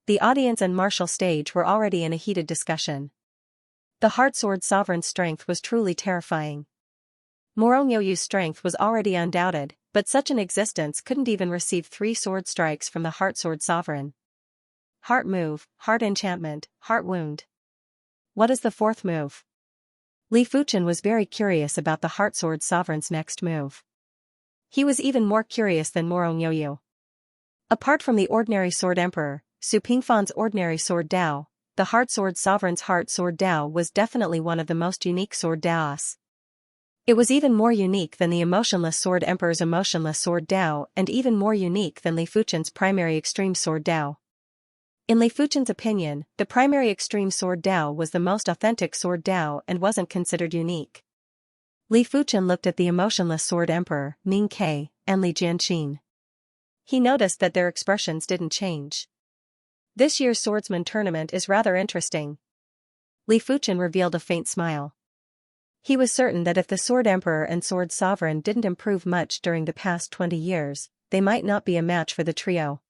The audience and martial stage were already in a heated discussion. The Heart Sword Sovereign's strength was truly terrifying. Morongyoyu's strength was already undoubted, but such an existence couldn't even receive 3 sword strikes from the Heart Sword Sovereign. Heart move, heart enchantment, heart wound. What is the fourth move? Li Fuchen was very curious about the Heart Sword Sovereign's next move. He was even more curious than Morongyoyu. Apart from the ordinary Sword Emperor, Su Pingfan's ordinary Sword Dao, the Heart Sword Sovereign's Heart Sword Dao was definitely one of the most unique Sword Daos. It was even more unique than the Emotionless Sword Emperor's Emotionless Sword Dao and even more unique than Li Fuchen's primary Extreme Sword Dao. In Li Fuchen's opinion, the primary Extreme Sword Dao was the most authentic Sword Dao and wasn't considered unique. Li Fuchen looked at the Emotionless Sword Emperor, Ming Ke, and Li Jianqin. He noticed that their expressions didn't change. This year's swordsman tournament is rather interesting. Li Fuchen revealed a faint smile. He was certain that if the Sword Emperor and Sword Sovereign didn't improve much during the past 20 years, they might not be a match for the trio.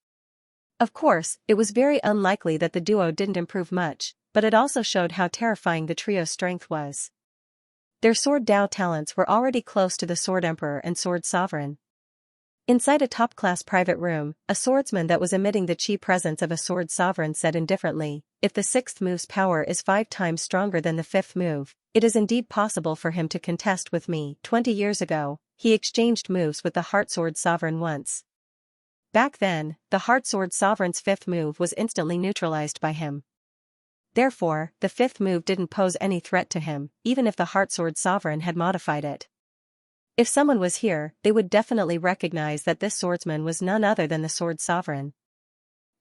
Of course, it was very unlikely that the duo didn't improve much, but it also showed how terrifying the trio's strength was. Their Sword Dao talents were already close to the Sword Emperor and Sword Sovereign. Inside a top-class private room, a swordsman that was emitting the chi presence of a Sword Sovereign said indifferently, if the sixth move's power is 5 times stronger than the fifth move, it is indeed possible for him to contest with me. 20 years ago, he exchanged moves with the Heart Sword Sovereign once. Back then, the Heart Sword Sovereign's fifth move was instantly neutralized by him. Therefore, the fifth move didn't pose any threat to him, even if the Heart Sword Sovereign had modified it. If someone was here, they would definitely recognize that this swordsman was none other than the Sword Sovereign.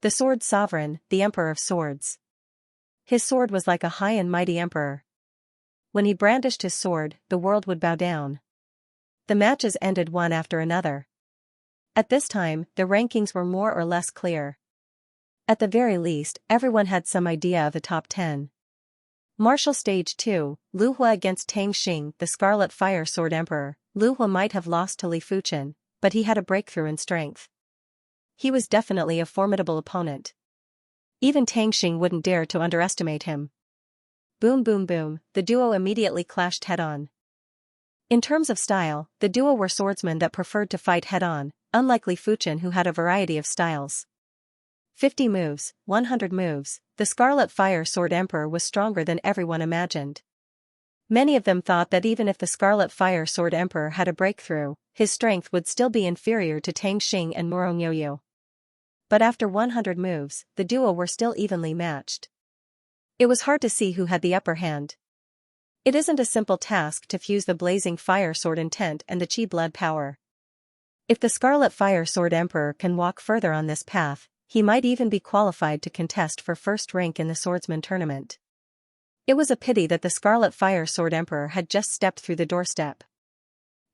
The Sword Sovereign, the Emperor of Swords. His sword was like a high and mighty emperor. When he brandished his sword, the world would bow down. The matches ended one after another. At this time, the rankings were more or less clear. At the very least, everyone had some idea of the top 10. Martial Stage 2, Lu Hua against Tang Xing, the Scarlet Fire Sword Emperor. Lu Hua might have lost to Li Fuchen, but he had a breakthrough in strength. He was definitely a formidable opponent. Even Tang Xing wouldn't dare to underestimate him. Boom boom boom, the duo immediately clashed head-on. In terms of style, the duo were swordsmen that preferred to fight head-on, unlike Li Fuchen who had a variety of styles. 50 moves, 100 moves, the Scarlet Fire Sword Emperor was stronger than everyone imagined. Many of them thought that even if the Scarlet Fire Sword Emperor had a breakthrough, his strength would still be inferior to Tang Xing and Morongyoyu. But after 100 moves, the duo were still evenly matched. It was hard to see who had the upper hand. It isn't a simple task to fuse the blazing fire sword intent and the chi blood power. If the Scarlet Fire Sword Emperor can walk further on this path, he might even be qualified to contest for first rank in the swordsman tournament. It was a pity that the Scarlet Fire Sword Emperor had just stepped through the doorstep.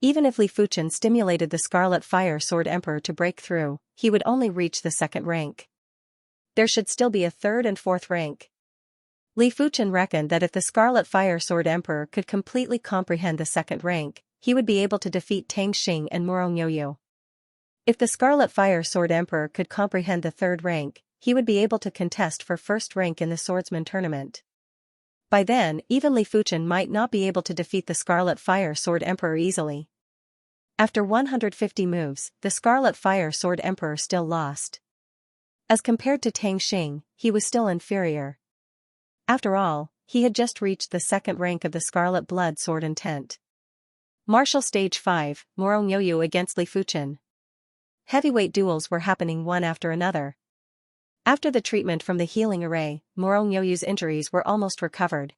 Even if Li Fuchen stimulated the Scarlet Fire Sword Emperor to break through, he would only reach the second rank. There should still be a third and fourth rank. Li Fuchen reckoned that if the Scarlet Fire Sword Emperor could completely comprehend the second rank, he would be able to defeat Tang Xing and Murong Yoyu. If the Scarlet Fire Sword Emperor could comprehend the third rank, he would be able to contest for first rank in the swordsman tournament. By then, even Li Fuchen might not be able to defeat the Scarlet Fire Sword Emperor easily. After 150 moves, the Scarlet Fire Sword Emperor still lost. As compared to Tang Xing, he was still inferior. After all, he had just reached the second rank of the Scarlet Blood Sword Intent. Martial Stage 5, Murong Yoyu against Li Fuchen. Heavyweight duels were happening one after another. After the treatment from the healing array, Murong Yoyu's injuries were almost recovered.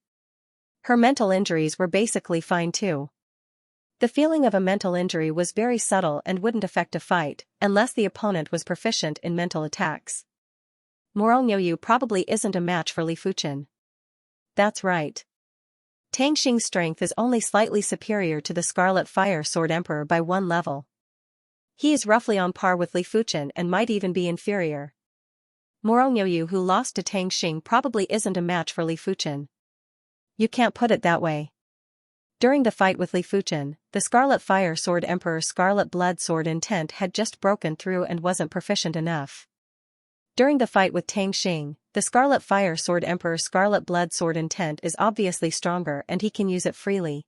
Her mental injuries were basically fine too. The feeling of a mental injury was very subtle and wouldn't affect a fight, unless the opponent was proficient in mental attacks. Murong Yoyu probably isn't a match for Li Fuchen. That's right. Tang Xing's strength is only slightly superior to the Scarlet Fire Sword Emperor by one level. He is roughly on par with Li Fuchen and might even be inferior. Murong Yoyu, who lost to Tang Xing, probably isn't a match for Li Fuchen. You can't put it that way. During the fight with Li Fuchen, the Scarlet Fire Sword Emperor's Scarlet Blood Sword Intent had just broken through and wasn't proficient enough. During the fight with Tang Xing, the Scarlet Fire Sword Emperor's Scarlet Blood Sword Intent is obviously stronger and he can use it freely.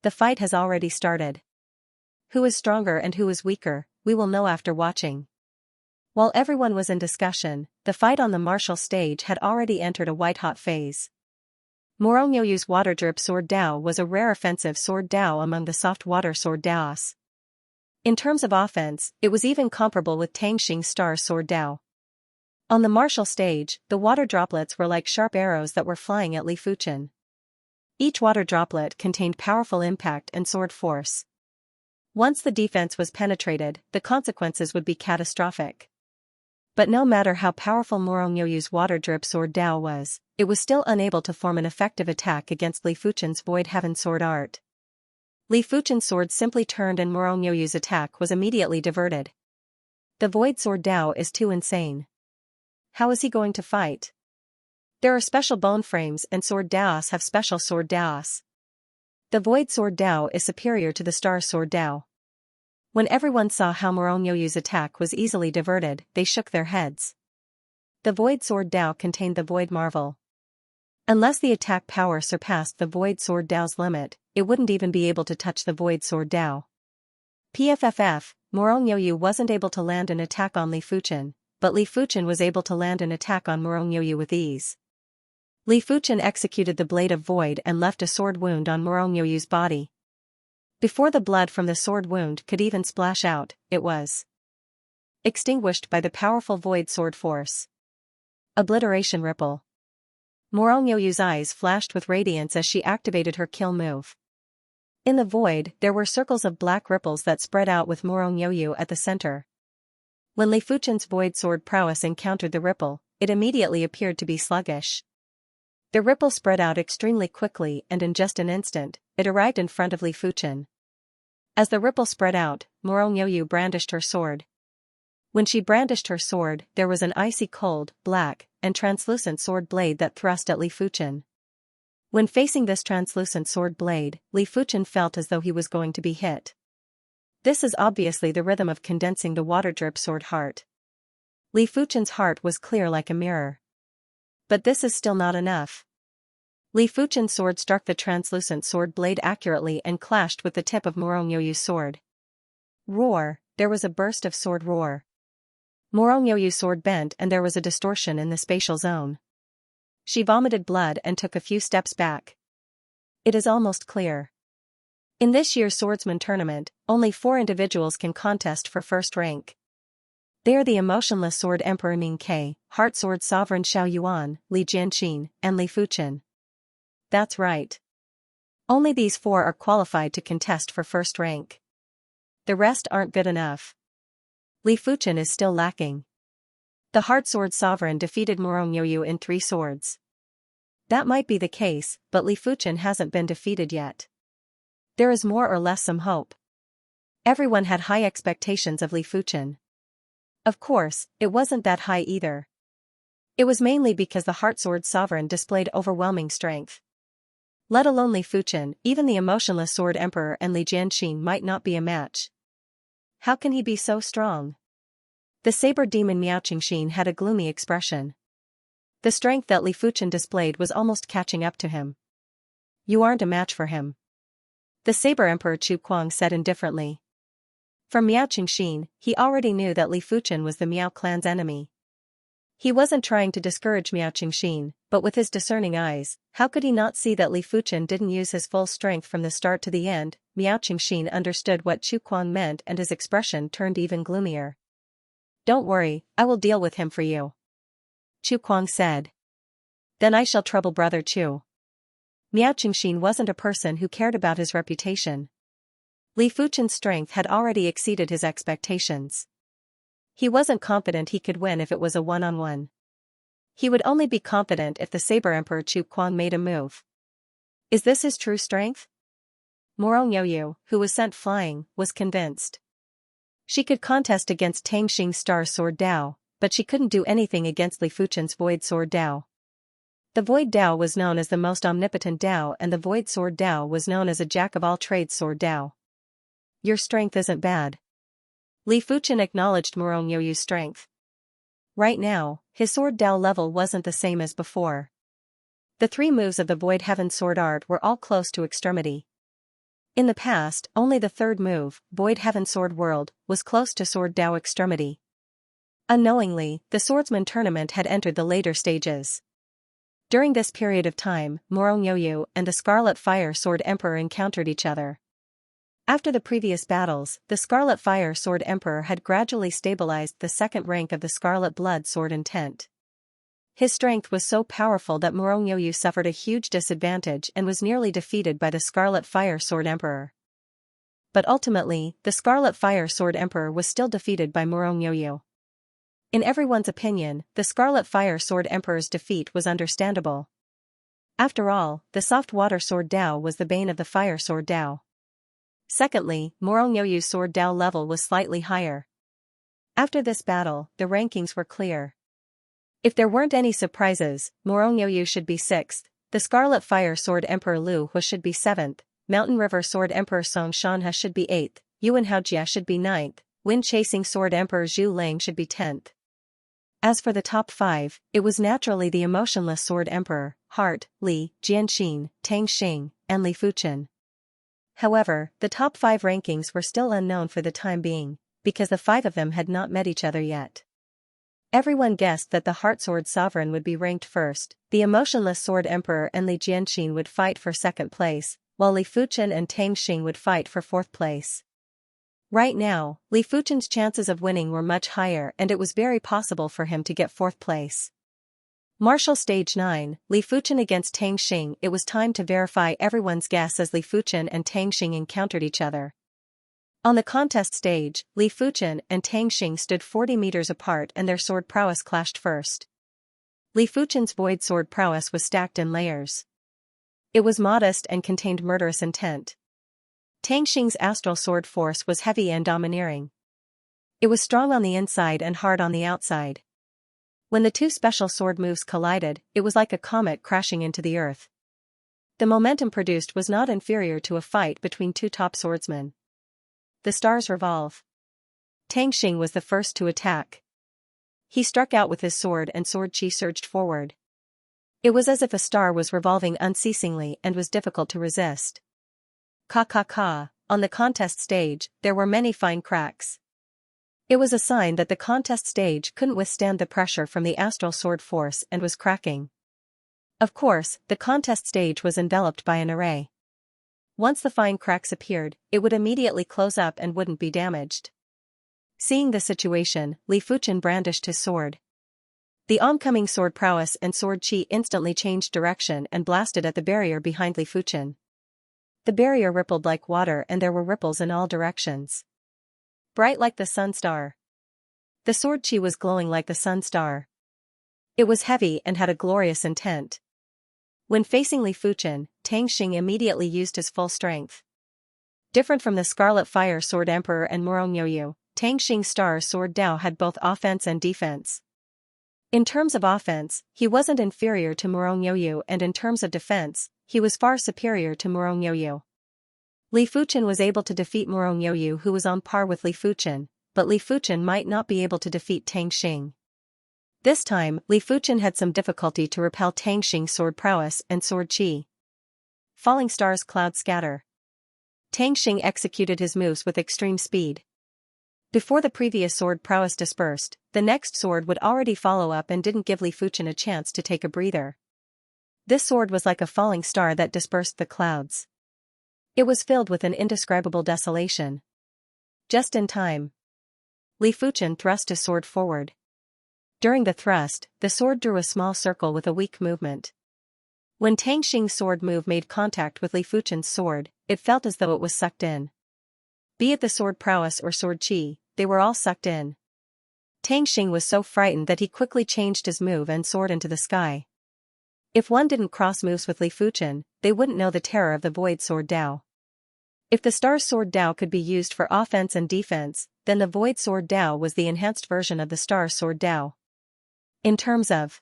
The fight has already started. Who is stronger and who is weaker, we will know after watching. While everyone was in discussion, the fight on the martial stage had already entered a white-hot phase. Murong Yoyu's Water Drip Sword Dao was a rare offensive sword Dao among the soft water sword Daos. In terms of offense, it was even comparable with Tang Xing's Star Sword Dao. On the martial stage, the water droplets were like sharp arrows that were flying at Li Fuchen. Each water droplet contained powerful impact and sword force. Once the defense was penetrated, the consequences would be catastrophic. But no matter how powerful Murong Yoyu's Water Drip Sword Dao was, it was still unable to form an effective attack against Li Fuchen's Void Heaven Sword Art. Li Fuchen's sword simply turned and Murong Yoyu's attack was immediately diverted. The Void Sword Dao is too insane. How is he going to fight? There are special bone frames and Sword Daos have special Sword Daos. The Void Sword Dao is superior to the Star Sword Dao. When everyone saw how Murong Yoyu's attack was easily diverted, they shook their heads. The Void Sword Dao contained the Void Marvel. Unless the attack power surpassed the Void Sword Dao's limit, it wouldn't even be able to touch the Void Sword Dao. PFFF, Murong Yoyu wasn't able to land an attack on Li Fuchen, but Li Fuchen was able to land an attack on Murong Yoyu with ease. Li Fuchen executed the Blade of Void and left a sword wound on Murong Yoyu's body. Before the blood from the sword wound could even splash out, it was extinguished by the powerful Void Sword Force. Obliteration Ripple. Murong Yoyu's eyes flashed with radiance as she activated her kill move. In the void, there were circles of black ripples that spread out with Murong Yoyu at the center. When Li Fuchen's Void Sword prowess encountered the ripple, it immediately appeared to be sluggish. The ripple spread out extremely quickly and in just an instant, it arrived in front of Li Fuchen. As the ripple spread out, Murong Yoyu brandished her sword. When she brandished her sword, there was an icy cold, black, and translucent sword blade that thrust at Li Fuchen. When facing this translucent sword blade, Li Fuchen felt as though he was going to be hit. This is obviously the rhythm of condensing the Water Drip Sword heart. Li Fuchen's heart was clear like a mirror. But this is still not enough. Li Fuchen's sword struck the translucent sword blade accurately and clashed with the tip of Murong Yoyu's sword. Roar, there was a burst of sword roar. Murong Yoyu's sword bent and there was a distortion in the spatial zone. She vomited blood and took a few steps back. It is almost clear. In this year's swordsman tournament, only 4 individuals can contest for first rank. They are the emotionless Sword Emperor Ming Ke, Heart Sword Sovereign Xiao Yuan, Li Jianqin, and Li Fuchen. That's right. Only these 4 are qualified to contest for first rank. The rest aren't good enough. Li Fuchen is still lacking. The Heart Sword Sovereign defeated Murong Yoyu in 3 swords. That might be the case, but Li Fuchen hasn't been defeated yet. There is more or less some hope. Everyone had high expectations of Li Fuchen. Of course, it wasn't that high either. It was mainly because the Heart Sword Sovereign displayed overwhelming strength. Let alone Li Fuchen, even the emotionless Sword Emperor and Li Jianxin might not be a match. How can he be so strong? The saber demon Miao Qingxin had a gloomy expression. The strength that Li Fuchen displayed was almost catching up to him. You aren't a match for him. The saber emperor Chu Kuang said indifferently. From Miao Qingxin, he already knew that Li Fuchen was the Miao clan's enemy. He wasn't trying to discourage Miao Qingxin, but with his discerning eyes, how could he not see that Li Fuchen didn't use his full strength from the start to the end? Miao Qingxin understood what Chu Kuang meant and his expression turned even gloomier. Don't worry, I will deal with him for you. Chu Kuang said. Then I shall trouble brother Chu. Miao Qingxin wasn't a person who cared about his reputation. Li Fuchen's strength had already exceeded his expectations. He wasn't confident he could win if it was a one-on-one. He would only be confident if the Saber Emperor Chu Kuang made a move. Is this his true strength? Morong Yoyu, who was sent flying, was convinced. She could contest against Tang Xing's Star Sword Dao, but she couldn't do anything against Li Fuchen's Void Sword Dao. The Void Dao was known as the most omnipotent Dao and the Void Sword Dao was known as a jack-of-all-trades sword Dao. Your strength isn't bad. Li Fuchen acknowledged Morong Yoyu's strength. Right now, his sword Dao level wasn't the same as before. The 3 moves of the Void Heaven Sword Art were all close to extremity. In the past, only the 3rd move, Void Heaven Sword World, was close to Sword Dao extremity. Unknowingly, the swordsman tournament had entered the later stages. During this period of time, Morong Yoyu and the Scarlet Fire Sword Emperor encountered each other. After the previous battles, the Scarlet Fire Sword Emperor had gradually stabilized the 2nd rank of the Scarlet Blood Sword Intent. His strength was so powerful that Morong Yoyu suffered a huge disadvantage and was nearly defeated by the Scarlet Fire Sword Emperor. But ultimately, the Scarlet Fire Sword Emperor was still defeated by Morong Yoyu. In everyone's opinion, the Scarlet Fire Sword Emperor's defeat was understandable. After all, the Soft Water Sword Dao was the bane of the Fire Sword Dao. Secondly, Morong Yoyu's Sword Dao level was slightly higher. After this battle, the rankings were clear. If there weren't any surprises, Morong Yoyu should be 6th, the Scarlet Fire Sword Emperor Lu Hu should be 7th, Mountain River Sword Emperor Song Shanhe should be 8th, Yuan Haojia should be 9th, Wind Chasing Sword Emperor Zhu Lang should be 10th. As for the top 5, it was naturally the emotionless Sword Emperor, Heart, Li, Jianxin, Tang Xing, and Li Fuchen. However, the top 5 rankings were still unknown for the time being, because the 5 of them had not met each other yet. Everyone guessed that the Heart Sword Sovereign would be ranked first, the emotionless Sword Emperor and Li Jianxin would fight for 2nd place, while Li Fuchen and Tang Xing would fight for 4th place. Right now, Li Fuchen's chances of winning were much higher and it was very possible for him to get 4th place. Martial Stage 9, Li Fuchen against Tang Xing. It was time to verify everyone's guess as Li Fuchen and Tang Xing encountered each other. On the contest stage, Li Fuchen and Tang Xing stood 40 meters apart and their sword prowess clashed first. Li Fuchen's void sword prowess was stacked in layers. It was modest and contained murderous intent. Tang Xing's astral sword force was heavy and domineering. It was strong on the inside and hard on the outside. When the 2 special sword moves collided, it was like a comet crashing into the earth. The momentum produced was not inferior to a fight between 2 top swordsmen. The stars revolve. Tang Xing was the first to attack. He struck out with his sword and sword chi surged forward. It was as if a star was revolving unceasingly and was difficult to resist. Ka. On the contest stage, there were many fine cracks. It was a sign that the contest stage couldn't withstand the pressure from the astral sword force and was cracking. Of course, the contest stage was enveloped by an array. Once the fine cracks appeared, it would immediately close up and wouldn't be damaged. Seeing the situation, Li Fuchen brandished his sword. The oncoming sword prowess and sword chi instantly changed direction and blasted at the barrier behind Li Fuchen. The barrier rippled like water and there were ripples in all directions. Bright like the sun star. The sword chi was glowing like the sun star. It was heavy and had a glorious intent. When facing Li Fuchen, Tang Xing immediately used his full strength. Different from the Scarlet Fire Sword Emperor and Murong Tang Xing's Star Sword Dao had both offense and defense. In terms of offense, he wasn't inferior to Murong and in terms of defense, he was far superior to Murong. Li Fuchen was able to defeat Murong who was on par with Li Fuchen, but Li Fuchen might not be able to defeat Tang Xing. This time, Li Fuchen had some difficulty to repel Tang Xing's sword prowess and sword chi. Falling stars cloud scatter. Tang Xing executed his moves with extreme speed. Before the previous sword prowess dispersed, the next sword would already follow up and didn't give Li Fuchen a chance to take a breather. This sword was like a falling star that dispersed the clouds. It was filled with an indescribable desolation. Just in time, Li Fuchen thrust his sword forward. During the thrust, the sword drew a small circle with a weak movement. When Tang Xing's sword move made contact with Li Fuchen's sword, it felt as though it was sucked in. Be it the sword prowess or sword chi, they were all sucked in. Tang Xing was so frightened that he quickly changed his move and soared into the sky. If one didn't cross moves with Li Fuchen, they wouldn't know the terror of the Void Sword Dao. If the Star Sword Dao could be used for offense and defense, then the Void Sword Dao was the enhanced version of the Star Sword Dao. In terms of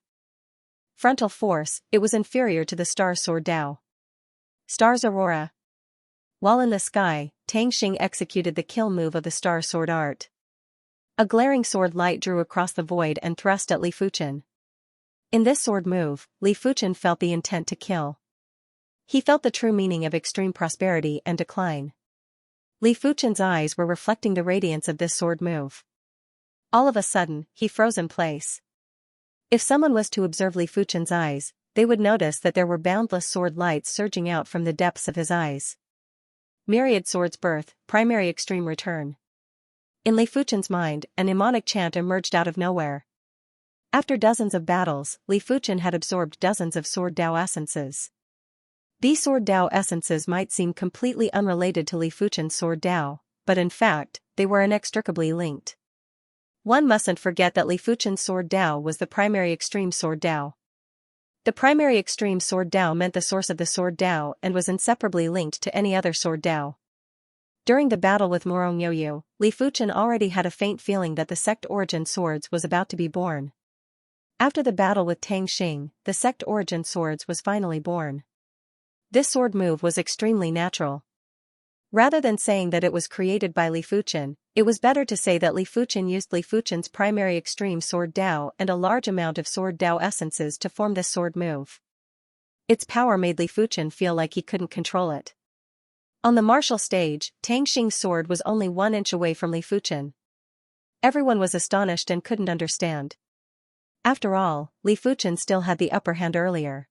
frontal force, it was inferior to the Star Sword Dao. Star's Aurora. While in the sky, Tang Xing executed the kill move of the Star Sword art. A glaring sword light drew across the void and thrust at Li Fuchen. In this sword move, Li Fuchen felt the intent to kill. He felt the true meaning of extreme prosperity and decline. Li Fuchen's eyes were reflecting the radiance of this sword move. All of a sudden, he froze in place. If someone was to observe Li Fuchen's eyes, they would notice that there were boundless sword lights surging out from the depths of his eyes. Myriad Swords Birth, Primary Extreme Return. In Li Fuchen's mind, a mnemonic chant emerged out of nowhere. After dozens of battles, Li Fuchen had absorbed dozens of Sword Dao essences. These Sword Dao essences might seem completely unrelated to Li Fuchen's Sword Dao, but in fact, they were inextricably linked. One mustn't forget that Li Fuchen's Sword Dao was the Primary Extreme Sword Dao. The Primary Extreme Sword Dao meant the source of the Sword Dao and was inseparably linked to any other Sword Dao. During the battle with Murong Li Fuchen already had a faint feeling that the Sect Origin Swords was about to be born. After the battle with Tang Xing, the Sect Origin Swords was finally born. This sword move was extremely natural. Rather than saying that it was created by Li Fuchen, it was better to say that Li Fuchen used Li Fuchen's Primary Extreme Sword Dao and a large amount of Sword Dao essences to form this sword move. Its power made Li Fuchen feel like he couldn't control it. On the martial stage, Tang Xing's sword was only 1 inch away from Li Fuchen. Everyone was astonished and couldn't understand. After all, Li Fuchen still had the upper hand earlier.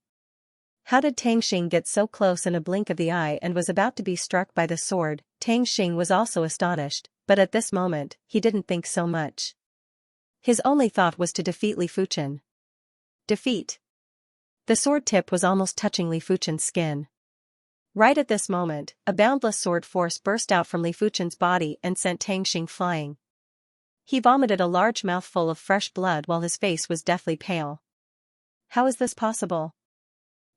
How did Tang Xing get so close in a blink of the eye and was about to be struck by the sword? Tang Xing was also astonished, but at this moment, he didn't think so much. His only thought was to defeat Li Fuchen. Defeat. The sword tip was almost touching Li Fuchen's skin. Right at this moment, a boundless sword force burst out from Li Fuchen's body and sent Tang Xing flying. He vomited a large mouthful of fresh blood while his face was deathly pale. How is this possible?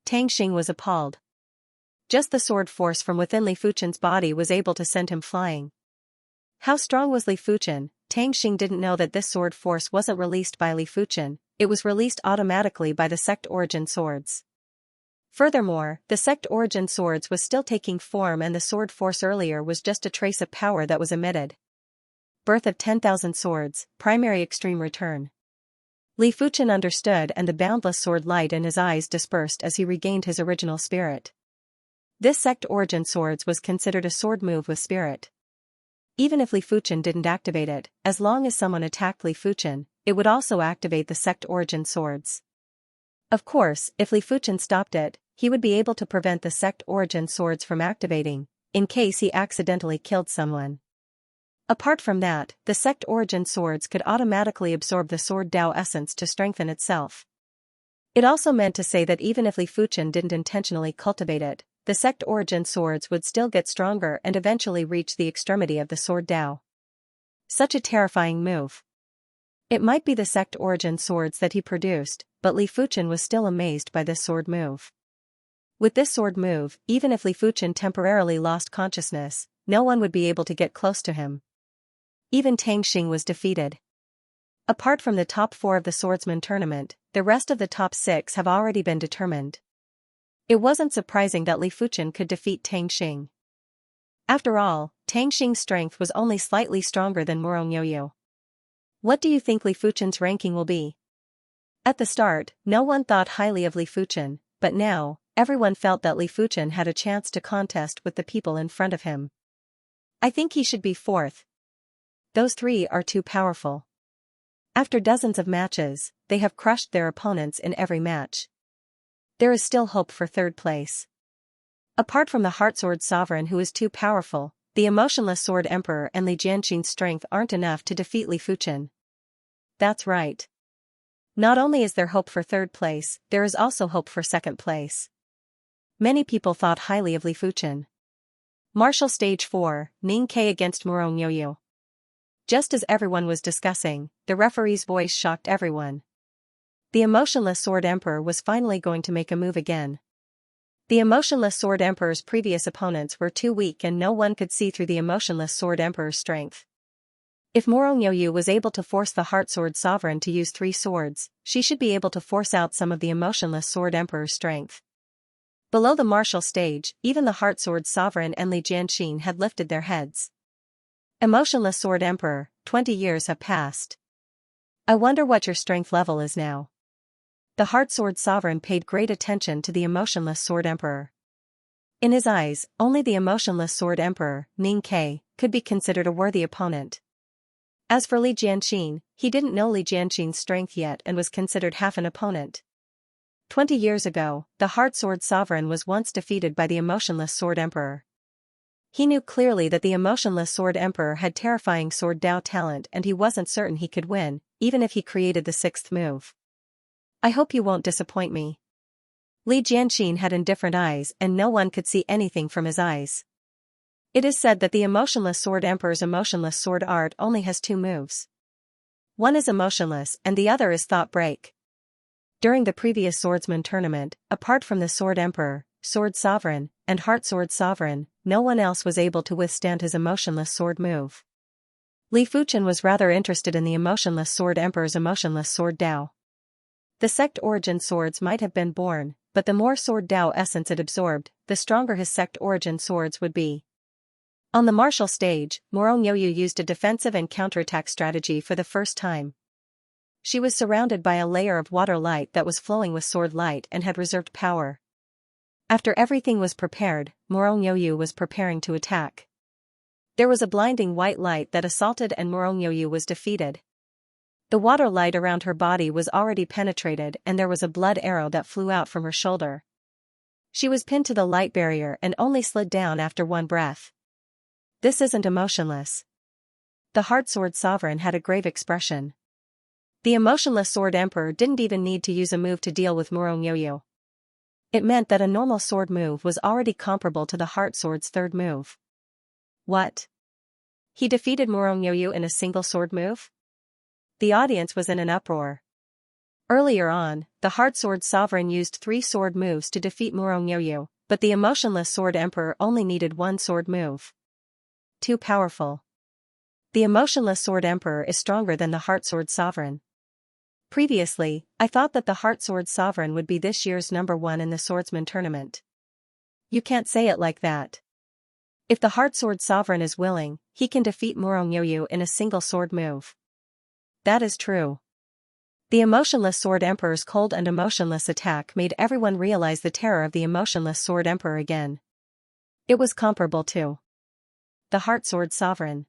Tang Xing was appalled. Just the sword force from within Li Fuchen's body was able to send him flying. How strong was Li Fuchen? Tang Xing didn't know that this sword force wasn't released by Li Fuchen, it was released automatically by the Sect Origin Swords. Furthermore, the Sect Origin Swords was still taking form and the sword force earlier was just a trace of power that was emitted. Birth of 10,000 Swords, Primary Extreme Return. Li Fuchen understood and the boundless sword light in his eyes dispersed as he regained his original spirit. This Sect Origin Swords was considered a sword move with spirit. Even if Li Fuchen didn't activate it, as long as someone attacked Li Fuchen, it would also activate the Sect Origin Swords. Of course, if Li Fuchen stopped it, he would be able to prevent the Sect Origin Swords from activating, in case he accidentally killed someone. Apart from that, the Sect Origin Swords could automatically absorb the Sword Dao essence to strengthen itself. It also meant to say that even if Li Fuchen didn't intentionally cultivate it, the Sect Origin Swords would still get stronger and eventually reach the extremity of the Sword Dao. Such a terrifying move. It might be the Sect Origin Swords that he produced, but Li Fuchen was still amazed by this sword move. With this sword move, even if Li Fuchen temporarily lost consciousness, no one would be able to get close to him. Even Tang Xing was defeated. Apart from the top 4 of the swordsman tournament, the rest of the top 6 have already been determined. It wasn't surprising that Li Fuchen could defeat Tang Xing. After all, Tang Xing's strength was only slightly stronger than Murong Yoyu. What do you think Li Fuchen's ranking will be? At the start, no one thought highly of Li Fuchen, but now, everyone felt that Li Fuchen had a chance to contest with the people in front of him. I think he should be 4th. Those 3 are too powerful. After dozens of matches, they have crushed their opponents in every match. There is still hope for 3rd place. Apart from the Heartsword Sovereign who is too powerful, the Emotionless Sword Emperor and Li Jianxin's strength aren't enough to defeat Li Fuchen. That's right. Not only is there hope for 3rd place, there is also hope for 2nd place. Many people thought highly of Li Fuchen. Martial Stage 4, Ning Ke against Murong Yoyu. Just as everyone was discussing, the referee's voice shocked everyone. The Emotionless Sword Emperor was finally going to make a move again. The Emotionless Sword Emperor's previous opponents were too weak and no one could see through the Emotionless Sword Emperor's strength. If Murong Yoyu was able to force the Heartsword Sovereign to use 3 swords, she should be able to force out some of the Emotionless Sword Emperor's strength. Below the martial stage, even the Heartsword Sovereign and Li Jianxin had lifted their heads. Emotionless Sword Emperor, 20 years have passed. I wonder what your strength level is now. The Heartsword Sovereign paid great attention to the Emotionless Sword Emperor. In his eyes, only the Emotionless Sword Emperor, Ning Ke, could be considered a worthy opponent. As for Li Jianxin, he didn't know Li Jianxin's strength yet and was considered half an opponent. 20 years ago, the Heartsword Sovereign was once defeated by the Emotionless Sword Emperor. He knew clearly that the Emotionless Sword Emperor had terrifying sword Dao talent and he wasn't certain he could win, even if he created the 6th move. I hope you won't disappoint me. Li Jianxin had indifferent eyes and no one could see anything from his eyes. It is said that the Emotionless Sword Emperor's Emotionless Sword Art only has 2 moves. One is emotionless and the other is Thought Break. During the previous swordsman tournament, apart from the Sword Emperor, Sword Sovereign, and Heartsword Sovereign, no one else was able to withstand his Emotionless Sword move. Li Fuchen was rather interested in the Emotionless Sword Emperor's Emotionless Sword Dao. The sect origin swords might have been born, but the more Sword Dao essence it absorbed, the stronger his sect origin swords would be. On the martial stage, Murong Yoyu used a defensive and counterattack strategy for the first time. She was surrounded by a layer of water light that was flowing with sword light and had reserved power. After everything was prepared, Murong Yoyu was preparing to attack. There was a blinding white light that assaulted and Murong Yoyu was defeated. The water light around her body was already penetrated and there was a blood arrow that flew out from her shoulder. She was pinned to the light barrier and only slid down after 1 breath. This isn't emotionless. The Heartsword Sovereign had a grave expression. The Emotionless Sword Emperor didn't even need to use a move to deal with Murong Yoyu. It meant that a normal sword move was already comparable to the Heartsword's 3rd move. What? He defeated Murong Yoyu in a single sword move? The audience was in an uproar. Earlier on, the Heartsword Sovereign used 3 sword moves to defeat Murong Yoyu, but the Emotionless Sword Emperor only needed 1 sword move. Too powerful. The Emotionless Sword Emperor is stronger than the Heartsword Sovereign. Previously, I thought that the Heartsword Sovereign would be this year's number 1 in the swordsman tournament. You can't say it like that. If the Heartsword Sovereign is willing, he can defeat Murong Yoyu in a single sword move. That is true. The Emotionless Sword Emperor's cold and emotionless attack made everyone realize the terror of the Emotionless Sword Emperor again. It was comparable to the Heartsword Sovereign.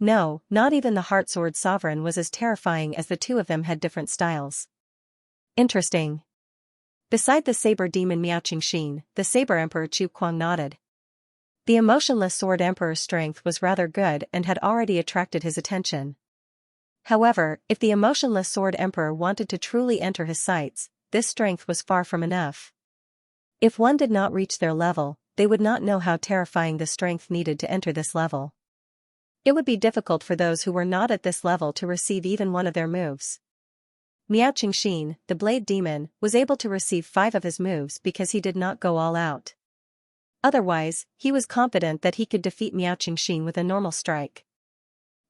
No, not even the Heartsword Sovereign was as terrifying as the 2 of them had different styles. Interesting. Beside the Saber Demon Miao Qingxin, the Saber Emperor Chu Kuang nodded. The Emotionless Sword Emperor's strength was rather good and had already attracted his attention. However, if the Emotionless Sword Emperor wanted to truly enter his sights, this strength was far from enough. If one did not reach their level, they would not know how terrifying the strength needed to enter this level. It would be difficult for those who were not at this level to receive even one of their moves. Miao Qingxin, the Blade Demon, was able to receive 5 of his moves because he did not go all out. Otherwise, he was confident that he could defeat Miao Qingxin with a normal strike.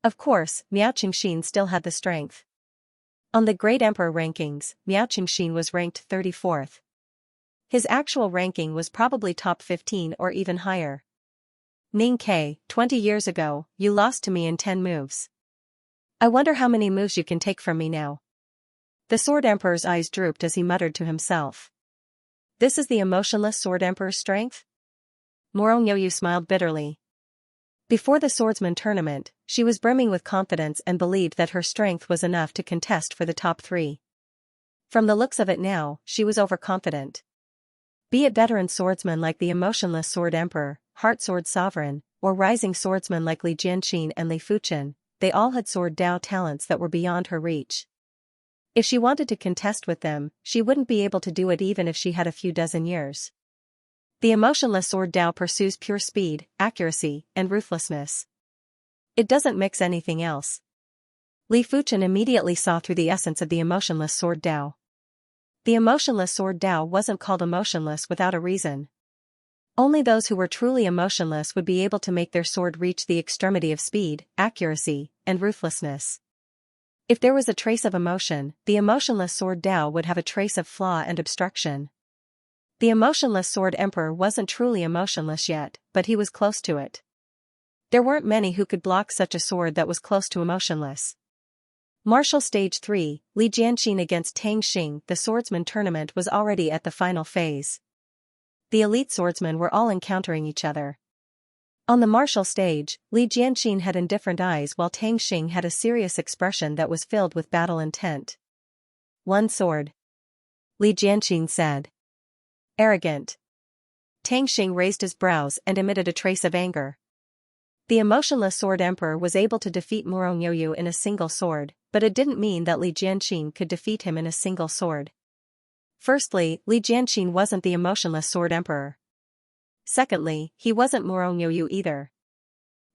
Of course, Miao Qingxin still had the strength. On the Great Emperor rankings, Miao Qingxin was ranked 34th. His actual ranking was probably top 15 or even higher. Ning Ke, 20 years ago, you lost to me in 10 moves. I wonder how many moves you can take from me now. The Sword Emperor's eyes drooped as he muttered to himself. This is the emotionless Sword Emperor's strength? Murong Yoyu smiled bitterly. Before the swordsman tournament, she was brimming with confidence and believed that her strength was enough to contest for the top 3. From the looks of it now, she was overconfident. Be it veteran swordsmen like the emotionless Sword Emperor, Heart Sword Sovereign, or rising swordsmen like Li Jianqin and Li Fuchen, they all had sword Dao talents that were beyond her reach. If she wanted to contest with them, she wouldn't be able to do it even if she had a few dozen years. The emotionless Sword Dao pursues pure speed, accuracy, and ruthlessness. It doesn't mix anything else. Li Fuchen immediately saw through the essence of the emotionless Sword Dao. The emotionless Sword Dao wasn't called emotionless without a reason. Only those who were truly emotionless would be able to make their sword reach the extremity of speed, accuracy, and ruthlessness. If there was a trace of emotion, the emotionless Sword Dao would have a trace of flaw and obstruction. The emotionless Sword Emperor wasn't truly emotionless yet, but he was close to it. There weren't many who could block such a sword that was close to emotionless. Martial Stage 3, Li Jianqin against Tang Xing. The swordsman tournament was already at the final phase. The elite swordsmen were all encountering each other. On the martial stage, Li Jianqin had indifferent eyes while Tang Xing had a serious expression that was filled with battle intent. One sword. Li Jianqin said. Arrogant. Tang Xing raised his brows and emitted a trace of anger. The emotionless Sword Emperor was able to defeat Murong Yoyu in a single sword, but it didn't mean that Li Jianqin could defeat him in a single sword. Firstly, Li Jianqin wasn't the emotionless Sword Emperor. Secondly, he wasn't Murong Yoyu either.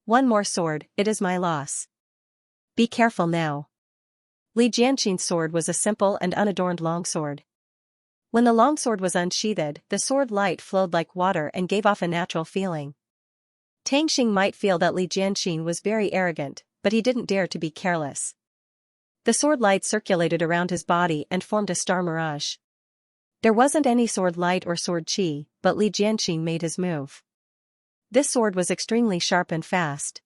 One more sword, it is my loss. Be careful now. Li Jianqin's sword was a simple and unadorned longsword. When the longsword was unsheathed, the sword light flowed like water and gave off a natural feeling. Tang Xing might feel that Li Jianqin was very arrogant, but he didn't dare to be careless. The sword light circulated around his body and formed a star mirage. There wasn't any sword light or sword chi, but Li Jianqin made his move. This sword was extremely sharp and fast.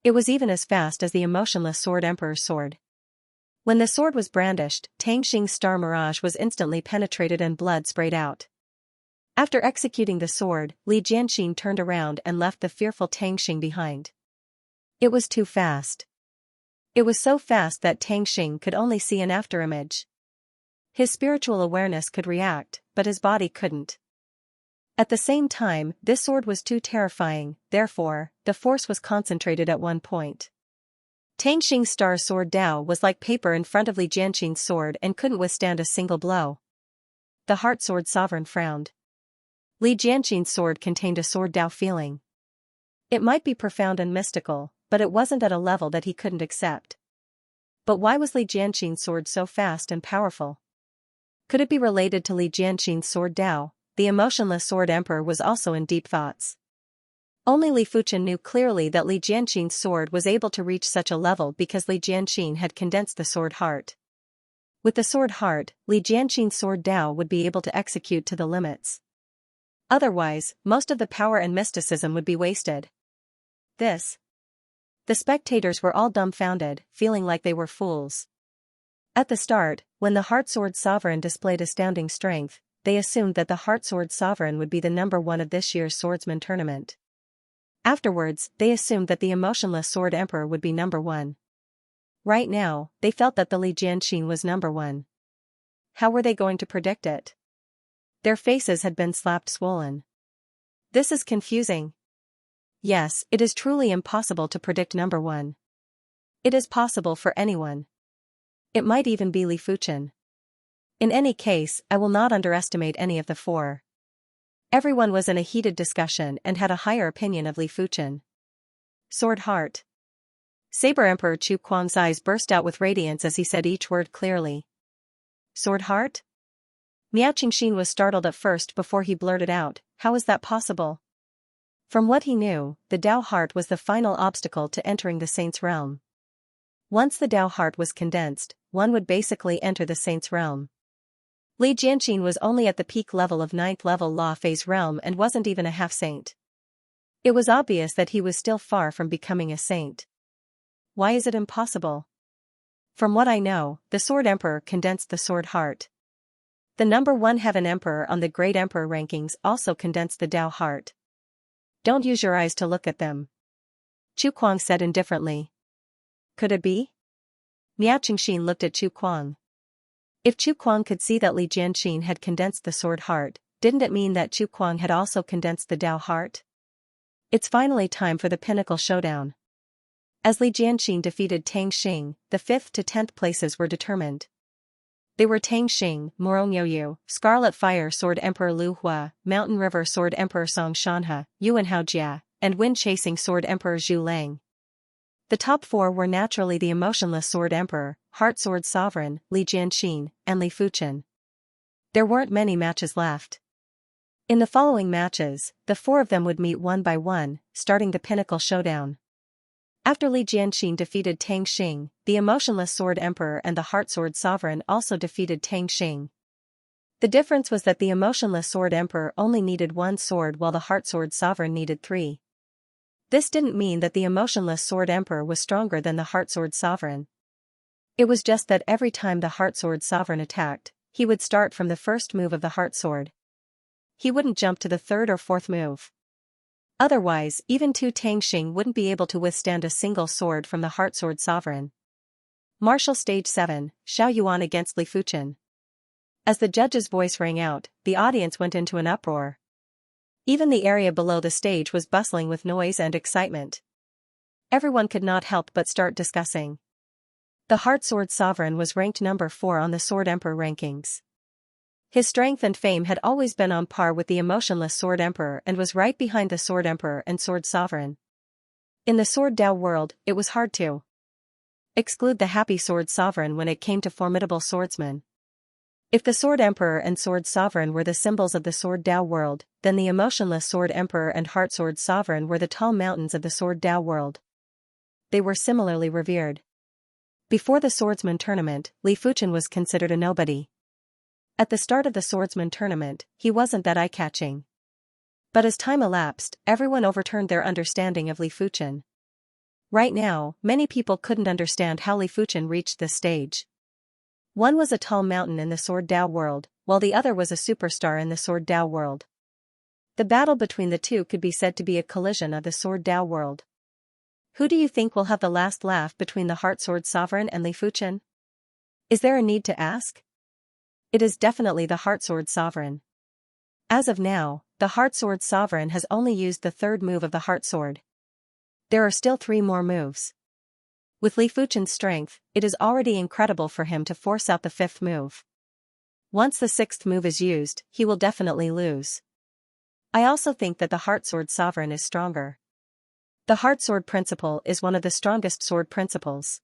It was even as fast as the emotionless Sword Emperor's sword. When the sword was brandished, Tang Xing's star mirage was instantly penetrated and blood sprayed out. After executing the sword, Li Jianqin turned around and left the fearful Tang Xing behind. It was too fast. It was so fast that Tang Xing could only see an afterimage. His spiritual awareness could react, but his body couldn't. At the same time, this sword was too terrifying, therefore, the force was concentrated at one point. Tang Xing's star sword Dao was like paper in front of Li Jianqin's sword and couldn't withstand a single blow. The Heart Sword Sovereign frowned. Li Jianqin's sword contained a sword Dao feeling. It might be profound and mystical, but it wasn't at a level that he couldn't accept. But why was Li Jianqin's sword so fast and powerful? Could it be related to Li Jianqin's sword Dao? The emotionless Sword Emperor was also in deep thoughts. Only Li Fuchen knew clearly that Li Jianqin's sword was able to reach such a level because Li Jianqin had condensed the sword heart. With the sword heart, Li Jianqin's sword Dao would be able to execute to the limits. Otherwise, most of the power and mysticism would be wasted. The spectators were all dumbfounded, feeling like they were fools. At the start, when the Heart Sword Sovereign displayed astounding strength, they assumed that the Heart Sword Sovereign would be the number one of this year's swordsman tournament. Afterwards, they assumed that the emotionless Sword Emperor would be number one. Right now, they felt that the Li Jianqin was number one. How were they going to predict it? Their faces had been slapped swollen. This is confusing. Yes, it is truly impossible to predict number one. It is possible for anyone. It might even be Li Fuchen. In any case, I will not underestimate any of the four. Everyone was in a heated discussion and had a higher opinion of Li Fuchen. Sword Heart. Saber Emperor Chu Kuang's eyes burst out with radiance as he said each word clearly. Sword Heart? Miao Qingxin was startled at first before he blurted out, how is that possible? From what he knew, the Tao heart was the final obstacle to entering the saint's realm. Once the Tao heart was condensed, one would basically enter the saint's realm. Li Jianxin was only at the peak level of 9th level law phase realm and wasn't even a half-saint. It was obvious that he was still far from becoming a saint. Why is it impossible? From what I know, the Sword Emperor condensed the Sword Heart. The number 1 Heaven Emperor on the Great Emperor rankings also condensed the Tao Heart. Don't use your eyes to look at them. Chu Kuang said indifferently. Could it be? Miao Qingxin looked at Chu Kuang. If Chu Kuang could see that Li Jianxin had condensed the Sword Heart, didn't it mean that Chu Kuang had also condensed the Tao Heart? It's finally time for the pinnacle showdown. As Li Jianxin defeated Tang Xing, the 5th to 10th places were determined. They were Tang Xing, Morongyoyu, Scarlet Fire Sword Emperor Lu Hua, Mountain River Sword Emperor Song Shanhe, Yuan Haojia, and Wind Chasing Sword Emperor Zhu Lang. The top 4 were naturally the Emotionless Sword Emperor, Heart Sword Sovereign, Li Jianxin, and Li Fuchen. There weren't many matches left. In the following matches, the 4 of them would meet one by one, starting the pinnacle showdown. After Li Jianxin defeated Tang Xing, the Emotionless Sword Emperor and the Heart Sword Sovereign also defeated Tang Xing. The difference was that the Emotionless Sword Emperor only needed 1 sword while the Heart Sword Sovereign needed 3. This didn't mean that the Emotionless Sword Emperor was stronger than the Heart Sword Sovereign. It was just that every time the Heart Sword Sovereign attacked, he would start from the first move of the Heart Sword. He wouldn't jump to the 3rd or 4th move. Otherwise, even 2 Tang Xing wouldn't be able to withstand a single sword from the Heart Sword Sovereign. Martial Stage 7, Xiao Yuan against Li Fuchen. As the judge's voice rang out, the audience went into an uproar. Even the area below the stage was bustling with noise and excitement. Everyone could not help but start discussing. The Heart Sword Sovereign was ranked number 4 on the Sword Emperor rankings. His strength and fame had always been on par with the Emotionless Sword Emperor and was right behind the Sword Emperor and Sword Sovereign. In the Sword Tao world, it was hard to exclude the Happy Sword Sovereign when it came to formidable swordsmen. If the Sword Emperor and Sword Sovereign were the symbols of the Sword Tao world, then the Emotionless Sword Emperor and Heart Sword Sovereign were the tall mountains of the Sword Tao world. They were similarly revered. Before the swordsman tournament, Li Fuchen was considered a nobody. At the start of the swordsman tournament, he wasn't that eye-catching. But as time elapsed, everyone overturned their understanding of Li Fuchen. Right now, many people couldn't understand how Li Fuchen reached this stage. One was a tall mountain in the Sword Tao world, while the other was a superstar in the Sword Tao world. The battle between the two could be said to be a collision of the Sword Tao world. Who do you think will have the last laugh between the Heart Sword Sovereign and Li Fuchen? Is there a need to ask? It is definitely the Heart Sword Sovereign. As of now, the Heart Sword Sovereign has only used the 3rd move of the Heart Sword. There are still 3 more moves. With Li Fuchen's strength, it is already incredible for him to force out the 5th move. Once the 6th move is used, he will definitely lose. I also think that the Heart Sword Sovereign is stronger. The Heart Sword Principle is one of the strongest sword principles.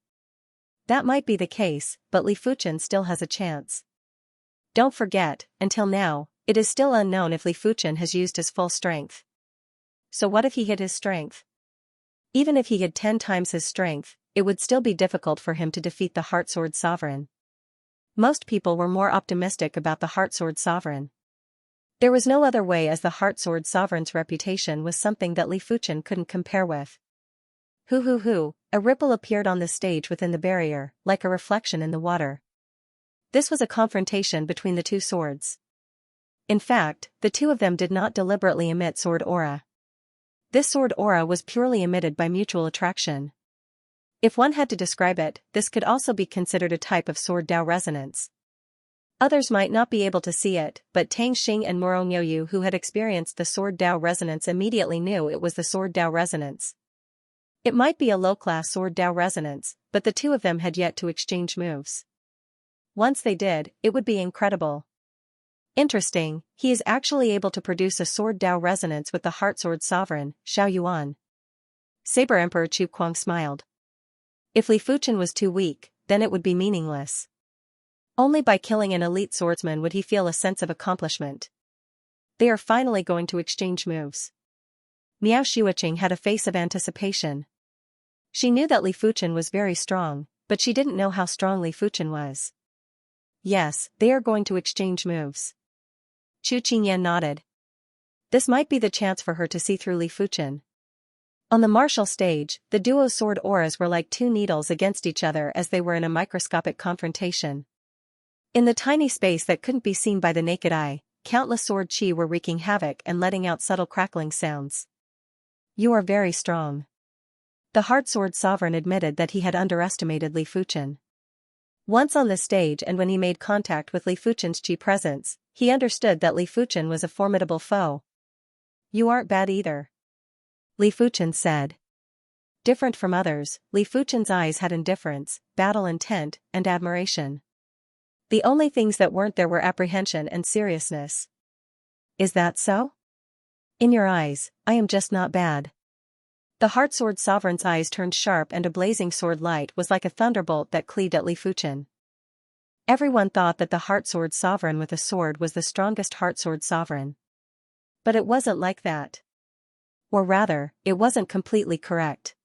That might be the case, but Li Fuchen still has a chance. Don't forget, until now, it is still unknown if Li Fuchen has used his full strength. So what if he hid his strength? Even if he had 10 times his strength, it would still be difficult for him to defeat the Heart Sword Sovereign. Most people were more optimistic about the Heart Sword Sovereign. There was no other way, as the Heart Sword Sovereign's reputation was something that Li Fuchen couldn't compare with. Hoo, a ripple appeared on the stage within the barrier, like a reflection in the water. This was a confrontation between the 2 swords. In fact, the 2 of them did not deliberately emit sword aura. This sword aura was purely emitted by mutual attraction. If one had to describe it, this could also be considered a type of Sword Tao resonance. Others might not be able to see it, but Tang Xing and Morongyoyu, who had experienced the Sword Tao resonance, immediately knew it was the Sword Tao resonance. It might be a low-class Sword Tao resonance, but the 2 of them had yet to exchange moves. Once they did, it would be incredible. Interesting, he is actually able to produce a Sword Tao resonance with the Heart Sword Sovereign, Xiao Yuan. Saber Emperor Chu Kuang smiled. If Li Fuchen was too weak, then it would be meaningless. Only by killing an elite swordsman would he feel a sense of accomplishment. They are finally going to exchange moves. Miao Shuiqing had a face of anticipation. She knew that Li Fuchen was very strong, but she didn't know how strong Li Fuchen was. Yes, they are going to exchange moves. Chu Qingyan nodded. This might be the chance for her to see through Li Fuchen. On the martial stage, the duo's sword auras were like two needles against each other as they were in a microscopic confrontation. In the tiny space that couldn't be seen by the naked eye, countless sword chi were wreaking havoc and letting out subtle crackling sounds. You are very strong. The Heart Sword Sovereign admitted that he had underestimated Li Fuchen. Once on the stage and when he made contact with Li Fuchen's chi presence, he understood that Li Fuchen was a formidable foe. You aren't bad either. Li Fuchen said. Different from others, Li Fuchen's eyes had indifference, battle intent, and admiration. The only things that weren't there were apprehension and seriousness. Is that so? In your eyes, I am just not bad. The Heart Sword Sovereign's eyes turned sharp and a blazing sword light was like a thunderbolt that cleaved at Li Fuchen. Everyone thought that the Heart Sword Sovereign with a sword was the strongest Heart Sword Sovereign. But it wasn't like that. Or rather, it wasn't completely correct.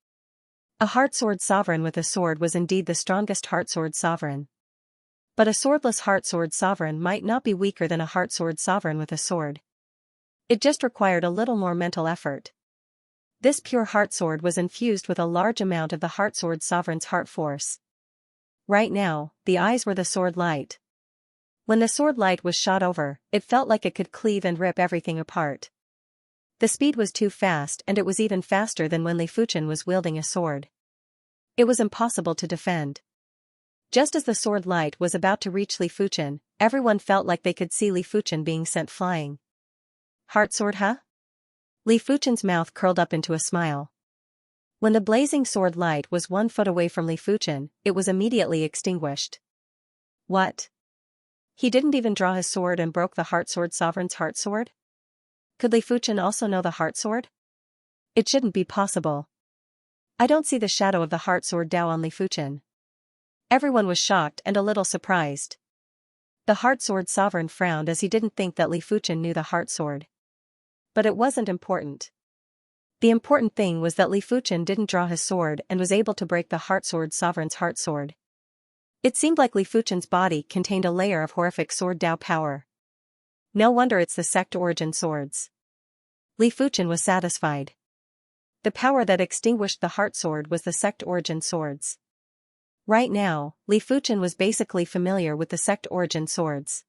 A Heart Sword Sovereign with a sword was indeed the strongest Heart Sword Sovereign. But a swordless Heart Sword Sovereign might not be weaker than a Heart Sword Sovereign with a sword. It just required a little more mental effort. This pure heart sword was infused with a large amount of the Heart Sword Sovereign's heart force. Right now, the eyes were the sword light. When the sword light was shot over, it felt like it could cleave and rip everything apart. The speed was too fast and it was even faster than when Li Fuchen was wielding a sword. It was impossible to defend. Just as the sword light was about to reach Li Fuchen, everyone felt like they could see Li Fuchen being sent flying. Heart sword, huh? Li Fuchen's mouth curled up into a smile. When the blazing sword light was 1 foot away from Li Fuchen, it was immediately extinguished. What? He didn't even draw his sword and broke the Heart Sword Sovereign's heart sword? Could Li Fuchen also know the heart sword? It shouldn't be possible. I don't see the shadow of the Heart Sword Dao on Li Fuchen. Everyone was shocked and a little surprised. The Heart Sword Sovereign frowned as he didn't think that Li Fuchen knew the heart sword. But it wasn't important. The important thing was that Li Fuchen didn't draw his sword and was able to break the Heart Sword Sovereign's heart sword. It seemed like Li Fuchen's body contained a layer of horrific sword Dao power. No wonder it's the sect origin swords. Li Fuchen was satisfied. The power that extinguished the heart sword was the sect origin swords. Right now, Li Fuchen was basically familiar with the sect origin swords.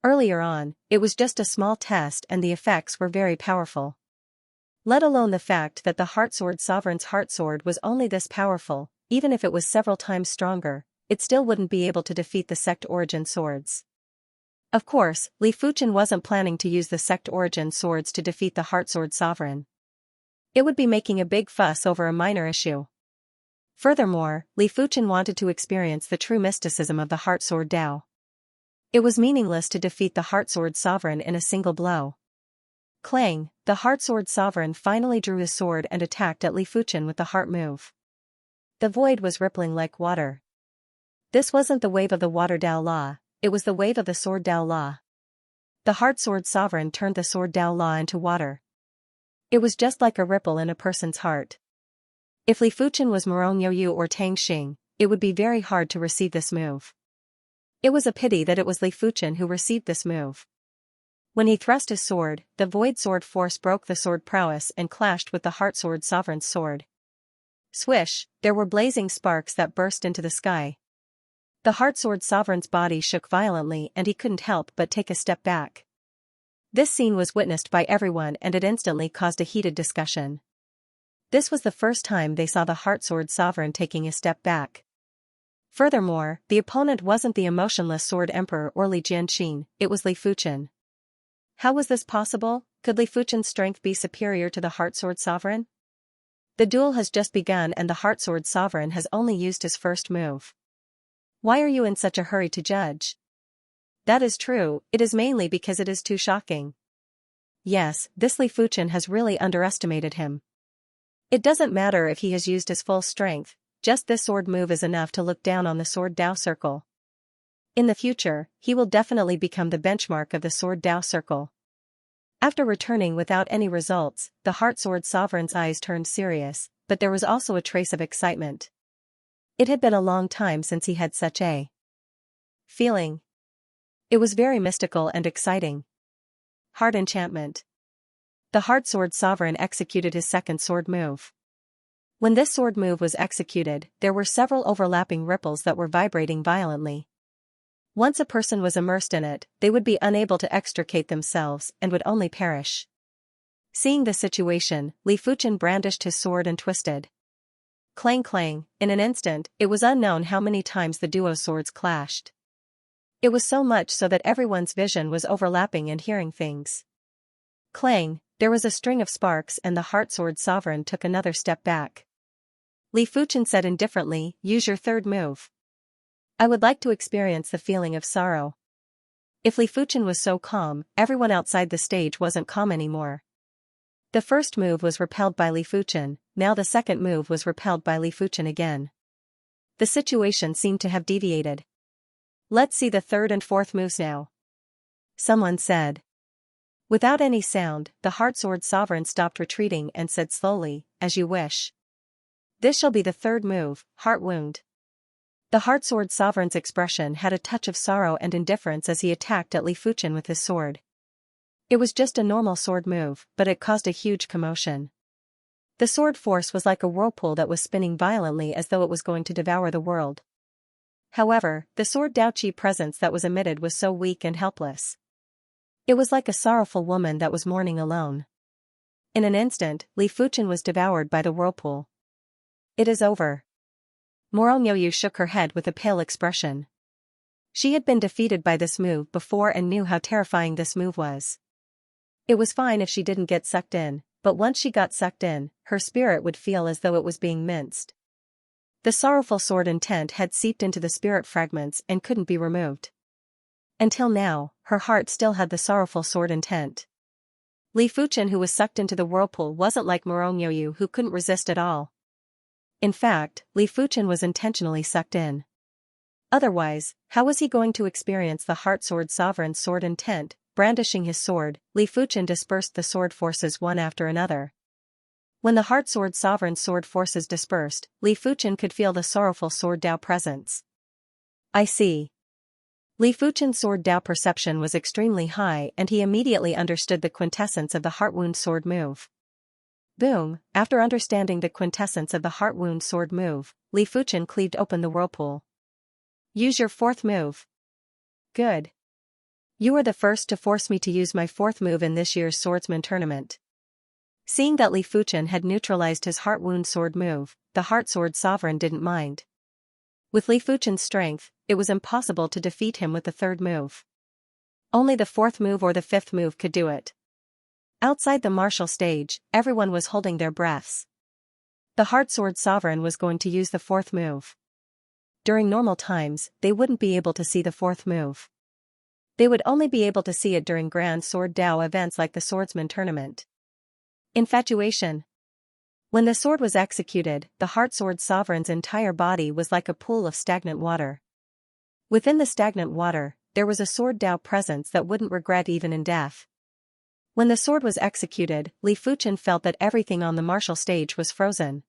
Earlier on, it was just a small test and the effects were very powerful. Let alone the fact that the Heart Sword Sovereign's heart sword was only this powerful, even if it was several times stronger, it still wouldn't be able to defeat the sect origin swords. Of course, Li Fuchen wasn't planning to use the sect origin swords to defeat the Heart Sword Sovereign. It would be making a big fuss over a minor issue. Furthermore, Li Fuchen wanted to experience the true mysticism of the Heart Sword Dao. It was meaningless to defeat the Heart Sword Sovereign in a single blow. Clang, the Heart Sword Sovereign finally drew his sword and attacked at Li Fuchen with the heart move. The void was rippling like water. This wasn't the wave of the water Dao Law, it was the wave of the sword Dao Law. The Heart Sword Sovereign turned the sword Dao Law into water. It was just like a ripple in a person's heart. If Li Fuchen was Morong Youyu or Tang Xing, it would be very hard to receive this move. It was a pity that it was Li Fuchen who received this move. When he thrust his sword, the void sword force broke the sword prowess and clashed with the Heart Sword Sovereign's sword. Swish, there were blazing sparks that burst into the sky. The Heart Sword Sovereign's body shook violently and he couldn't help but take a step back. This scene was witnessed by everyone and it instantly caused a heated discussion. This was the first time they saw the Heart Sword Sovereign taking a step back. Furthermore, the opponent wasn't the emotionless Sword Emperor or Li Jianqin, it was Li Fuchen. How was this possible? Could Li Fuchen's strength be superior to the Heart Sword Sovereign? The duel has just begun and the Heart Sword Sovereign has only used his first move. Why are you in such a hurry to judge? That is true, it is mainly because it is too shocking. Yes, this Li Fuchen has really underestimated him. It doesn't matter if he has used his full strength, just this sword move is enough to look down on the Sword Dao Circle. In the future, he will definitely become the benchmark of the Sword Dao Circle. After returning without any results, the Heart Sword Sovereign's eyes turned serious, but there was also a trace of excitement. It had been a long time since he had such a feeling. It was very mystical and exciting. Heart enchantment. The Heart Sword Sovereign executed his second sword move. When this sword move was executed, there were several overlapping ripples that were vibrating violently. Once a person was immersed in it, they would be unable to extricate themselves and would only perish. Seeing the situation, Li Fuchen brandished his sword and twisted. Clang clang, in an instant, it was unknown how many times the duo's swords clashed. It was so much so that everyone's vision was overlapping and hearing things. Clang, there was a string of sparks and the Heart Sword Sovereign took another step back. Li Fuchen said indifferently, "Use your third move." I would like to experience the feeling of sorrow. If Li Fuchen was so calm, everyone outside the stage wasn't calm anymore. The first move was repelled by Li Fuchen, now the second move was repelled by Li Fuchen again. The situation seemed to have deviated. "Let's see the third and fourth moves now," someone said. Without any sound, the Heart Sword Sovereign stopped retreating and said slowly, "As you wish. This shall be the third move, Heart Wound." The Heart Sword Sovereign's expression had a touch of sorrow and indifference as he attacked at Li Fuchen with his sword. It was just a normal sword move, but it caused a huge commotion. The sword force was like a whirlpool that was spinning violently as though it was going to devour the world. However, the sword Daoqi presence that was emitted was so weak and helpless. It was like a sorrowful woman that was mourning alone. In an instant, Li Fuchen was devoured by the whirlpool. "It is over." Morongyoyu shook her head with a pale expression. She had been defeated by this move before and knew how terrifying this move was. It was fine if she didn't get sucked in, but once she got sucked in, her spirit would feel as though it was being minced. The sorrowful sword intent had seeped into the spirit fragments and couldn't be removed. Until now, her heart still had the sorrowful sword intent. Li Fuchen, who was sucked into the whirlpool, wasn't like Morongyoyu, who couldn't resist at all. In fact, Li Fuchen was intentionally sucked in. Otherwise, how was he going to experience the Heart Sword Sovereign's sword intent? Brandishing his sword, Li Fuchen dispersed the sword forces one after another. When the Heart Sword Sovereign's sword forces dispersed, Li Fuchen could feel the sorrowful sword Dao presence. "I see." Li Fuchen's sword Dao perception was extremely high and he immediately understood the quintessence of the Heart Wound sword move. Boom! After understanding the quintessence of the Heart Wound sword move, Li Fuchen cleaved open the whirlpool. "Use your fourth move." "Good. You are the first to force me to use my fourth move in this year's swordsman tournament." Seeing that Li Fuchen had neutralized his Heart Wound sword move, the Heart Sword Sovereign didn't mind. With Li Fuchen's strength, it was impossible to defeat him with the third move. Only the fourth move or the fifth move could do it. Outside the martial stage, everyone was holding their breaths. The Heart Sword Sovereign was going to use the fourth move. During normal times, they wouldn't be able to see the fourth move. They would only be able to see it during Grand Sword Dao events like the Swordsman Tournament. Infatuation. When the sword was executed, the Heart Sword Sovereign's entire body was like a pool of stagnant water. Within the stagnant water, there was a sword Dao presence that wouldn't regret even in death. When the sword was executed, Li Fuchen felt that everything on the martial stage was frozen.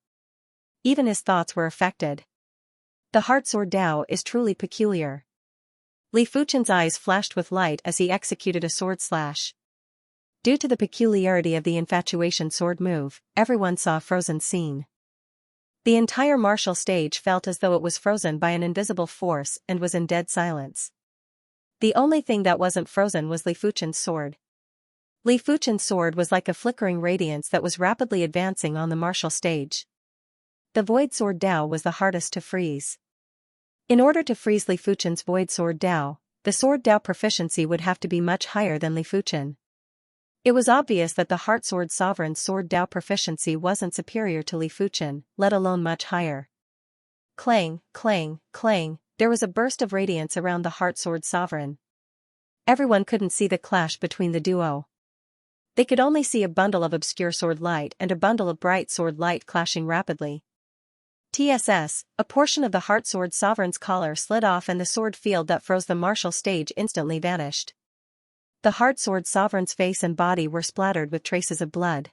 Even his thoughts were affected. The Heart Sword Dao is truly peculiar. Li Fuchen's eyes flashed with light as he executed a sword slash. Due to the peculiarity of the infatuation sword move, everyone saw a frozen scene. The entire martial stage felt as though it was frozen by an invisible force and was in dead silence. The only thing that wasn't frozen was Li Fuchen's sword. Li Fuchen's sword was like a flickering radiance that was rapidly advancing on the martial stage. The Void Sword Dao was the hardest to freeze. In order to freeze Li Fuchen's Void Sword Dao, the Sword Dao proficiency would have to be much higher than Li Fuchen. It was obvious that the Heart Sword Sovereign's Sword Dao proficiency wasn't superior to Li Fuchen, let alone much higher. Clang, clang, clang, there was a burst of radiance around the Heart Sword Sovereign. Everyone couldn't see the clash between the duo. They could only see a bundle of obscure sword light and a bundle of bright sword light clashing rapidly. TSS, a portion of the Heart Sword Sovereign's collar slid off and the sword field that froze the martial stage instantly vanished. The Heart Sword Sovereign's face and body were splattered with traces of blood.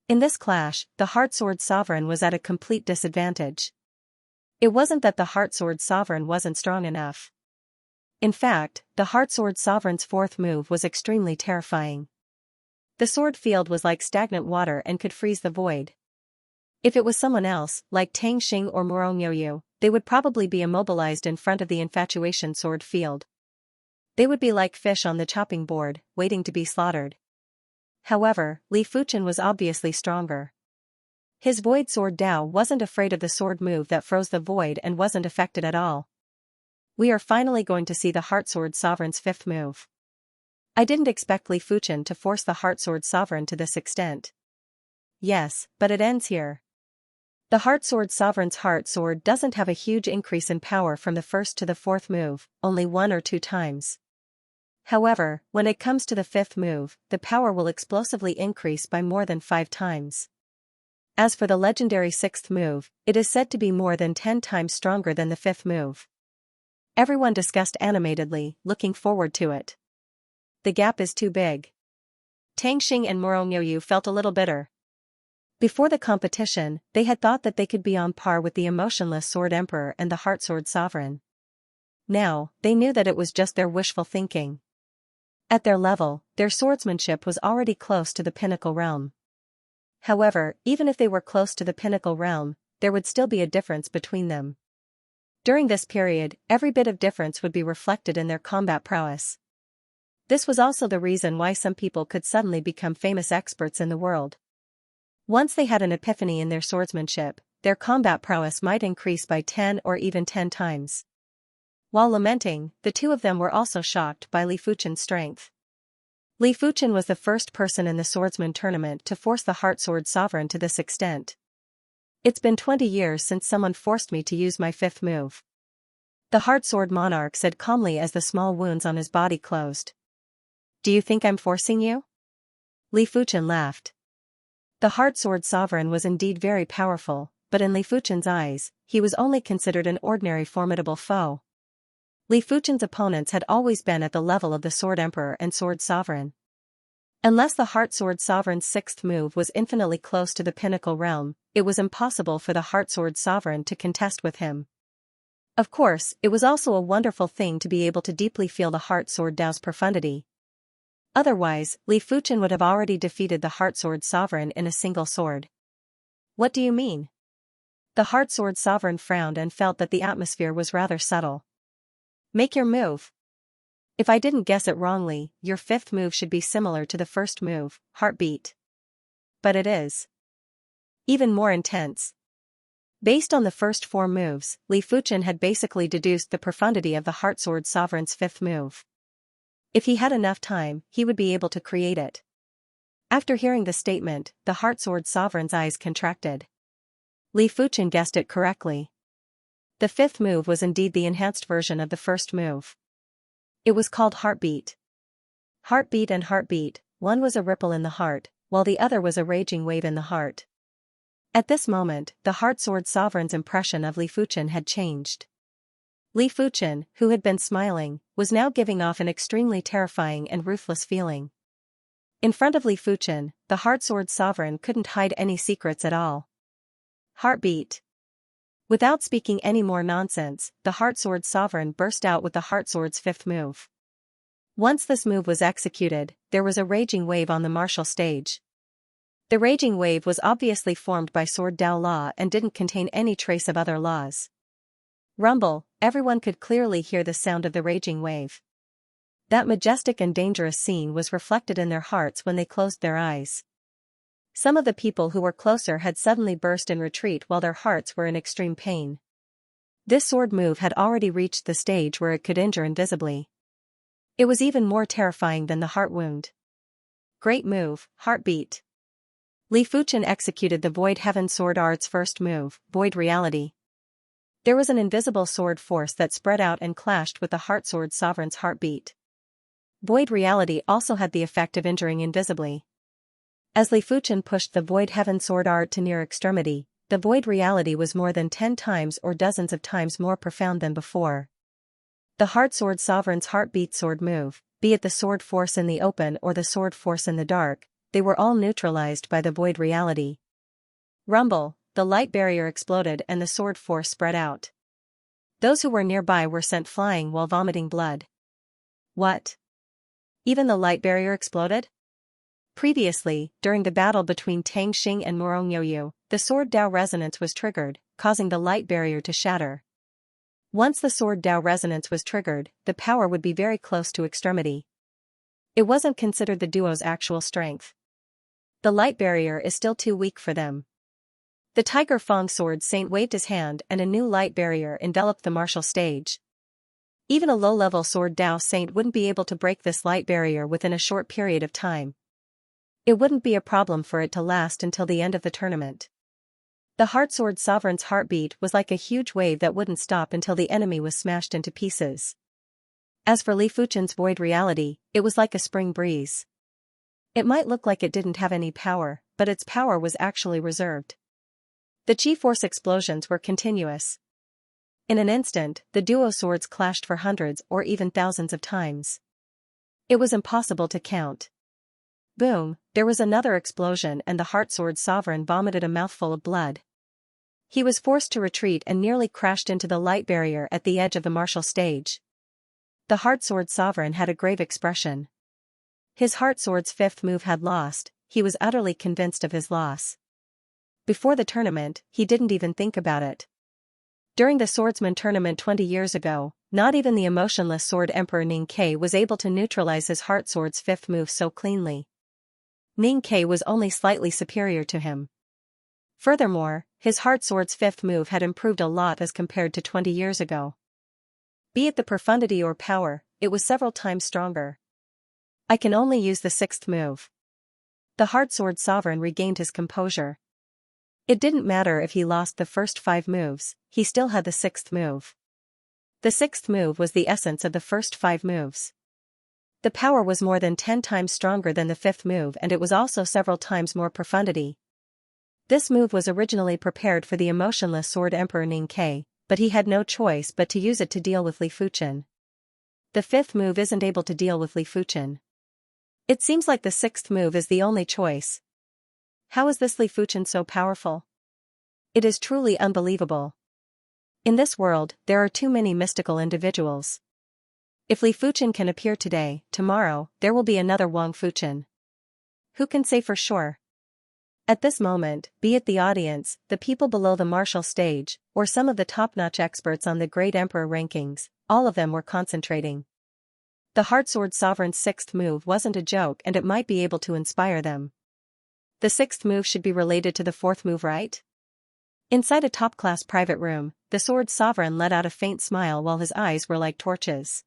In this clash, the Heart Sword Sovereign was at a complete disadvantage. It wasn't that the Heart Sword Sovereign wasn't strong enough. In fact, the Heart Sword Sovereign's fourth move was extremely terrifying. The sword field was like stagnant water and could freeze the void. If it was someone else, like Tang Xing or Morongyoyu, they would probably be immobilized in front of the infatuation sword field. They would be like fish on the chopping board, waiting to be slaughtered. However, Li Fuchen was obviously stronger. His Void Sword Dao wasn't afraid of the sword move that froze the void and wasn't affected at all. We are finally going to see the Heart Sword Sovereign's fifth move. I didn't expect Li Fuchen to force the Heart Sword Sovereign to this extent. Yes, but it ends here. The Heart Sword Sovereign's Heart Sword doesn't have a huge increase in power from the first to the fourth move, only 1 or 2 times. However, when it comes to the fifth move, the power will explosively increase by more than 5 times. As for the legendary sixth move, it is said to be more than 10 times stronger than the fifth move. Everyone discussed animatedly, looking forward to it. The gap is too big. Tang Xing and Morongyoyu felt a little bitter. Before the competition, they had thought that they could be on par with the emotionless Sword Emperor and the Heart Sword Sovereign. Now, they knew that it was just their wishful thinking. At their level, their swordsmanship was already close to the pinnacle realm. However, even if they were close to the pinnacle realm, there would still be a difference between them. During this period, every bit of difference would be reflected in their combat prowess. This was also the reason why some people could suddenly become famous experts in the world. Once they had an epiphany in their swordsmanship, their combat prowess might increase by 10 or even 10 times. While lamenting, the two of them were also shocked by Li Fuchen's strength. Li Fuchen was the first person in the swordsman tournament to force the Heart Sword Sovereign to this extent. It's been 20 years since someone forced me to use my fifth move. The Heart Sword Monarch said calmly as the small wounds on his body closed. Do you think I'm forcing you? Li Fuchen laughed. The Heart Sword Sovereign was indeed very powerful, but in Li Fuchen's eyes, he was only considered an ordinary formidable foe. Li Fuchen's opponents had always been at the level of the Sword Emperor and Sword Sovereign. Unless the Heart Sword Sovereign's sixth move was infinitely close to the pinnacle realm, it was impossible for the Heart Sword Sovereign to contest with him. Of course, it was also a wonderful thing to be able to deeply feel the Heart Sword Dao's profundity. Otherwise, Li Fuchen would have already defeated the Heart Sword Sovereign in a single sword. What do you mean? The Heart Sword Sovereign frowned and felt that the atmosphere was rather subtle. Make your move. If I didn't guess it wrongly, your fifth move should be similar to the first move, Heartbeat. But it is even more intense. Based on the first 4 moves, Li Fuchen had basically deduced the profundity of the Heart Sword Sovereign's fifth move. If he had enough time, he would be able to create it. After hearing the statement, the Heart Sword Sovereign's eyes contracted. Li Fuchen guessed it correctly. The fifth move was indeed the enhanced version of the first move. It was called Heartbeat. Heartbeat and Heartbeat, one was a ripple in the heart, while the other was a raging wave in the heart. At this moment, the Heart Sword Sovereign's impression of Li Fuchen had changed. Li Fuchen, who had been smiling, was now giving off an extremely terrifying and ruthless feeling. In front of Li Fuchen, the Heart Sword Sovereign couldn't hide any secrets at all. Heartbeat. Without speaking any more nonsense, the Heart Sword Sovereign burst out with the Heart Sword's fifth move. Once this move was executed, there was a raging wave on the martial stage. The raging wave was obviously formed by Sword Dao Law and didn't contain any trace of other laws. Rumble, everyone could clearly hear the sound of the raging wave. That majestic and dangerous scene was reflected in their hearts when they closed their eyes. Some of the people who were closer had suddenly burst in retreat while their hearts were in extreme pain. This sword move had already reached the stage where it could injure invisibly. It was even more terrifying than the heart wound. Great move, Heartbeat. Li Fuchen executed the Void Heaven Sword Art's first move, Void Reality. There was an invisible sword force that spread out and clashed with the Heart Sword Sovereign's heartbeat. Void Reality also had the effect of injuring invisibly. As Li Fuchen pushed the Void Heaven Sword Art to near extremity, the Void Reality was more than 10 times or dozens of times more profound than before. The Heart Sword Sovereign's Heartbeat sword move, be it the sword force in the open or the sword force in the dark, they were all neutralized by the void reality. Rumble, the light barrier exploded and the sword force spread out. Those who were nearby were sent flying while vomiting blood. What? Even the light barrier exploded? Previously, during the battle between Tang Xing and Morongyoyu, the sword Dao resonance was triggered, causing the light barrier to shatter. Once the sword Dao resonance was triggered, the power would be very close to extremity. It wasn't considered the duo's actual strength. The light barrier is still too weak for them. The Tiger Fong Sword Saint waved his hand and a new light barrier enveloped the martial stage. Even a low-level sword Dao Saint wouldn't be able to break this light barrier within a short period of time. It wouldn't be a problem for it to last until the end of the tournament. The Heart Sword Sovereign's heartbeat was like a huge wave that wouldn't stop until the enemy was smashed into pieces. As for Li Fuchen's void reality, it was like a spring breeze. It might look like it didn't have any power, but its power was actually reserved. The Chi Force explosions were continuous. In an instant, the duo swords clashed for hundreds or even thousands of times. It was impossible to count. Boom, there was another explosion and the Heart Sword Sovereign vomited a mouthful of blood. He was forced to retreat and nearly crashed into the light barrier at the edge of the martial stage. The Heart Sword Sovereign had a grave expression. His Heart Sword's fifth move had lost, he was utterly convinced of his loss. Before the tournament, he didn't even think about it. During the Swordsman tournament 20 years ago, not even the emotionless Sword Emperor Ning Ke was able to neutralize his Heart Sword's fifth move so cleanly. Ning Ke was only slightly superior to him. Furthermore, his Heart Sword's fifth move had improved a lot as compared to 20 years ago. Be it the profundity or power, it was several times stronger. I can only use the sixth move. The Heart Sword Sovereign regained his composure. It didn't matter if he lost the first 5 moves, he still had the sixth move. The sixth move was the essence of the first 5 moves. The power was more than 10 times stronger than the fifth move and it was also several times more profundity. This move was originally prepared for the emotionless Sword Emperor Ning Ke, but he had no choice but to use it to deal with Li Fuchen. The fifth move isn't able to deal with Li Fuchen. It seems like the sixth move is the only choice. How is this Li Fuchen so powerful? It is truly unbelievable. In this world, there are too many mystical individuals. If Li Fuchen can appear today, tomorrow, there will be another Wang Fuchen. Who can say for sure? At this moment, be it the audience, the people below the martial stage, or some of the top-notch experts on the Great Emperor rankings, all of them were concentrating. The Heart Sword Sovereign's sixth move wasn't a joke and it might be able to inspire them. The sixth move should be related to the fourth move, right? Inside a top-class private room, the Sword Sovereign let out a faint smile while his eyes were like torches.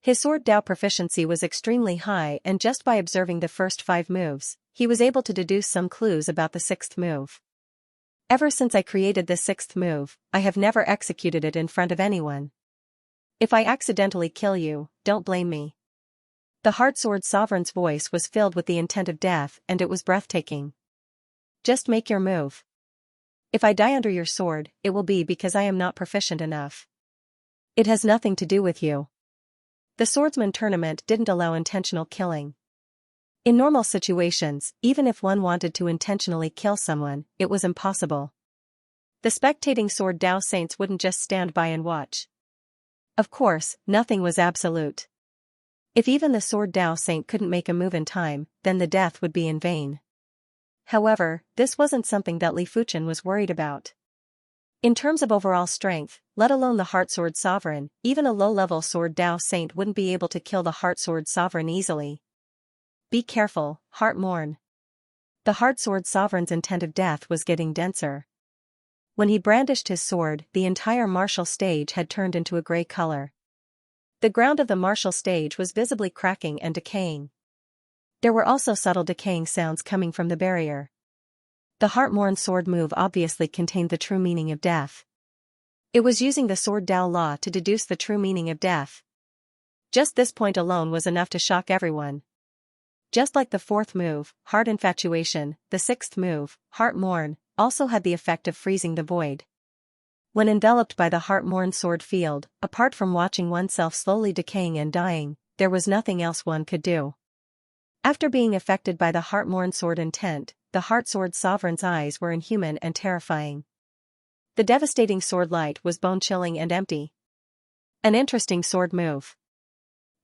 His Sword Dao proficiency was extremely high and just by observing the first 5 moves, he was able to deduce some clues about the sixth move. Ever since I created the sixth move, I have never executed it in front of anyone. If I accidentally kill you, don't blame me. The Heart Sword Sovereign's voice was filled with the intent of death and it was breathtaking. Just make your move. If I die under your sword, it will be because I am not proficient enough. It has nothing to do with you. The Swordsman tournament didn't allow intentional killing. In normal situations, even if one wanted to intentionally kill someone, it was impossible. The spectating Sword Dao Saints wouldn't just stand by and watch. Of course, nothing was absolute. If even the Sword Dao Saint couldn't make a move in time, then the death would be in vain. However, this wasn't something that Li Fuchen was worried about. In terms of overall strength, let alone the Heart Sword Sovereign, even a low-level Sword Dao Saint wouldn't be able to kill the Heart Sword Sovereign easily. Be careful, Heart Morn. The Heart Sword Sovereign's intent of death was getting denser. When he brandished his sword, the entire martial stage had turned into a gray color. The ground of the martial stage was visibly cracking and decaying. There were also subtle decaying sounds coming from the barrier. The Heartmorn sword move obviously contained the true meaning of death. It was using the Sword Dao law to deduce the true meaning of death. Just this point alone was enough to shock everyone. Just like the fourth move, Heart Infatuation, the sixth move, Heartmorn, also had the effect of freezing the void. When enveloped by the Heartmorn sword field, apart from watching oneself slowly decaying and dying, there was nothing else one could do. After being affected by the Heartmorn sword intent, the Heart Sword Sovereign's eyes were inhuman and terrifying. The devastating sword light was bone-chilling and empty. An interesting sword move.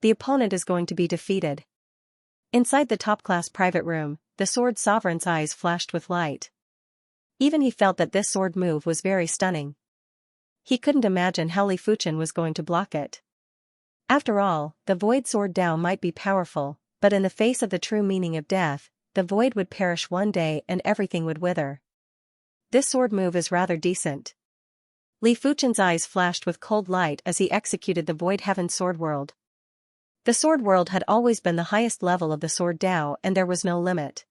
The opponent is going to be defeated. Inside the top-class private room, the Sword Sovereign's eyes flashed with light. Even he felt that this sword move was very stunning. He couldn't imagine how Li Fuchen was going to block it. After all, the Void Sword Dao might be powerful, but in the face of the true meaning of death, the void would perish one day and everything would wither. This sword move is rather decent. Li Fuchen's eyes flashed with cold light as he executed the Void Heaven Sword World. The Sword World had always been the highest level of the Sword Dao and there was no limit.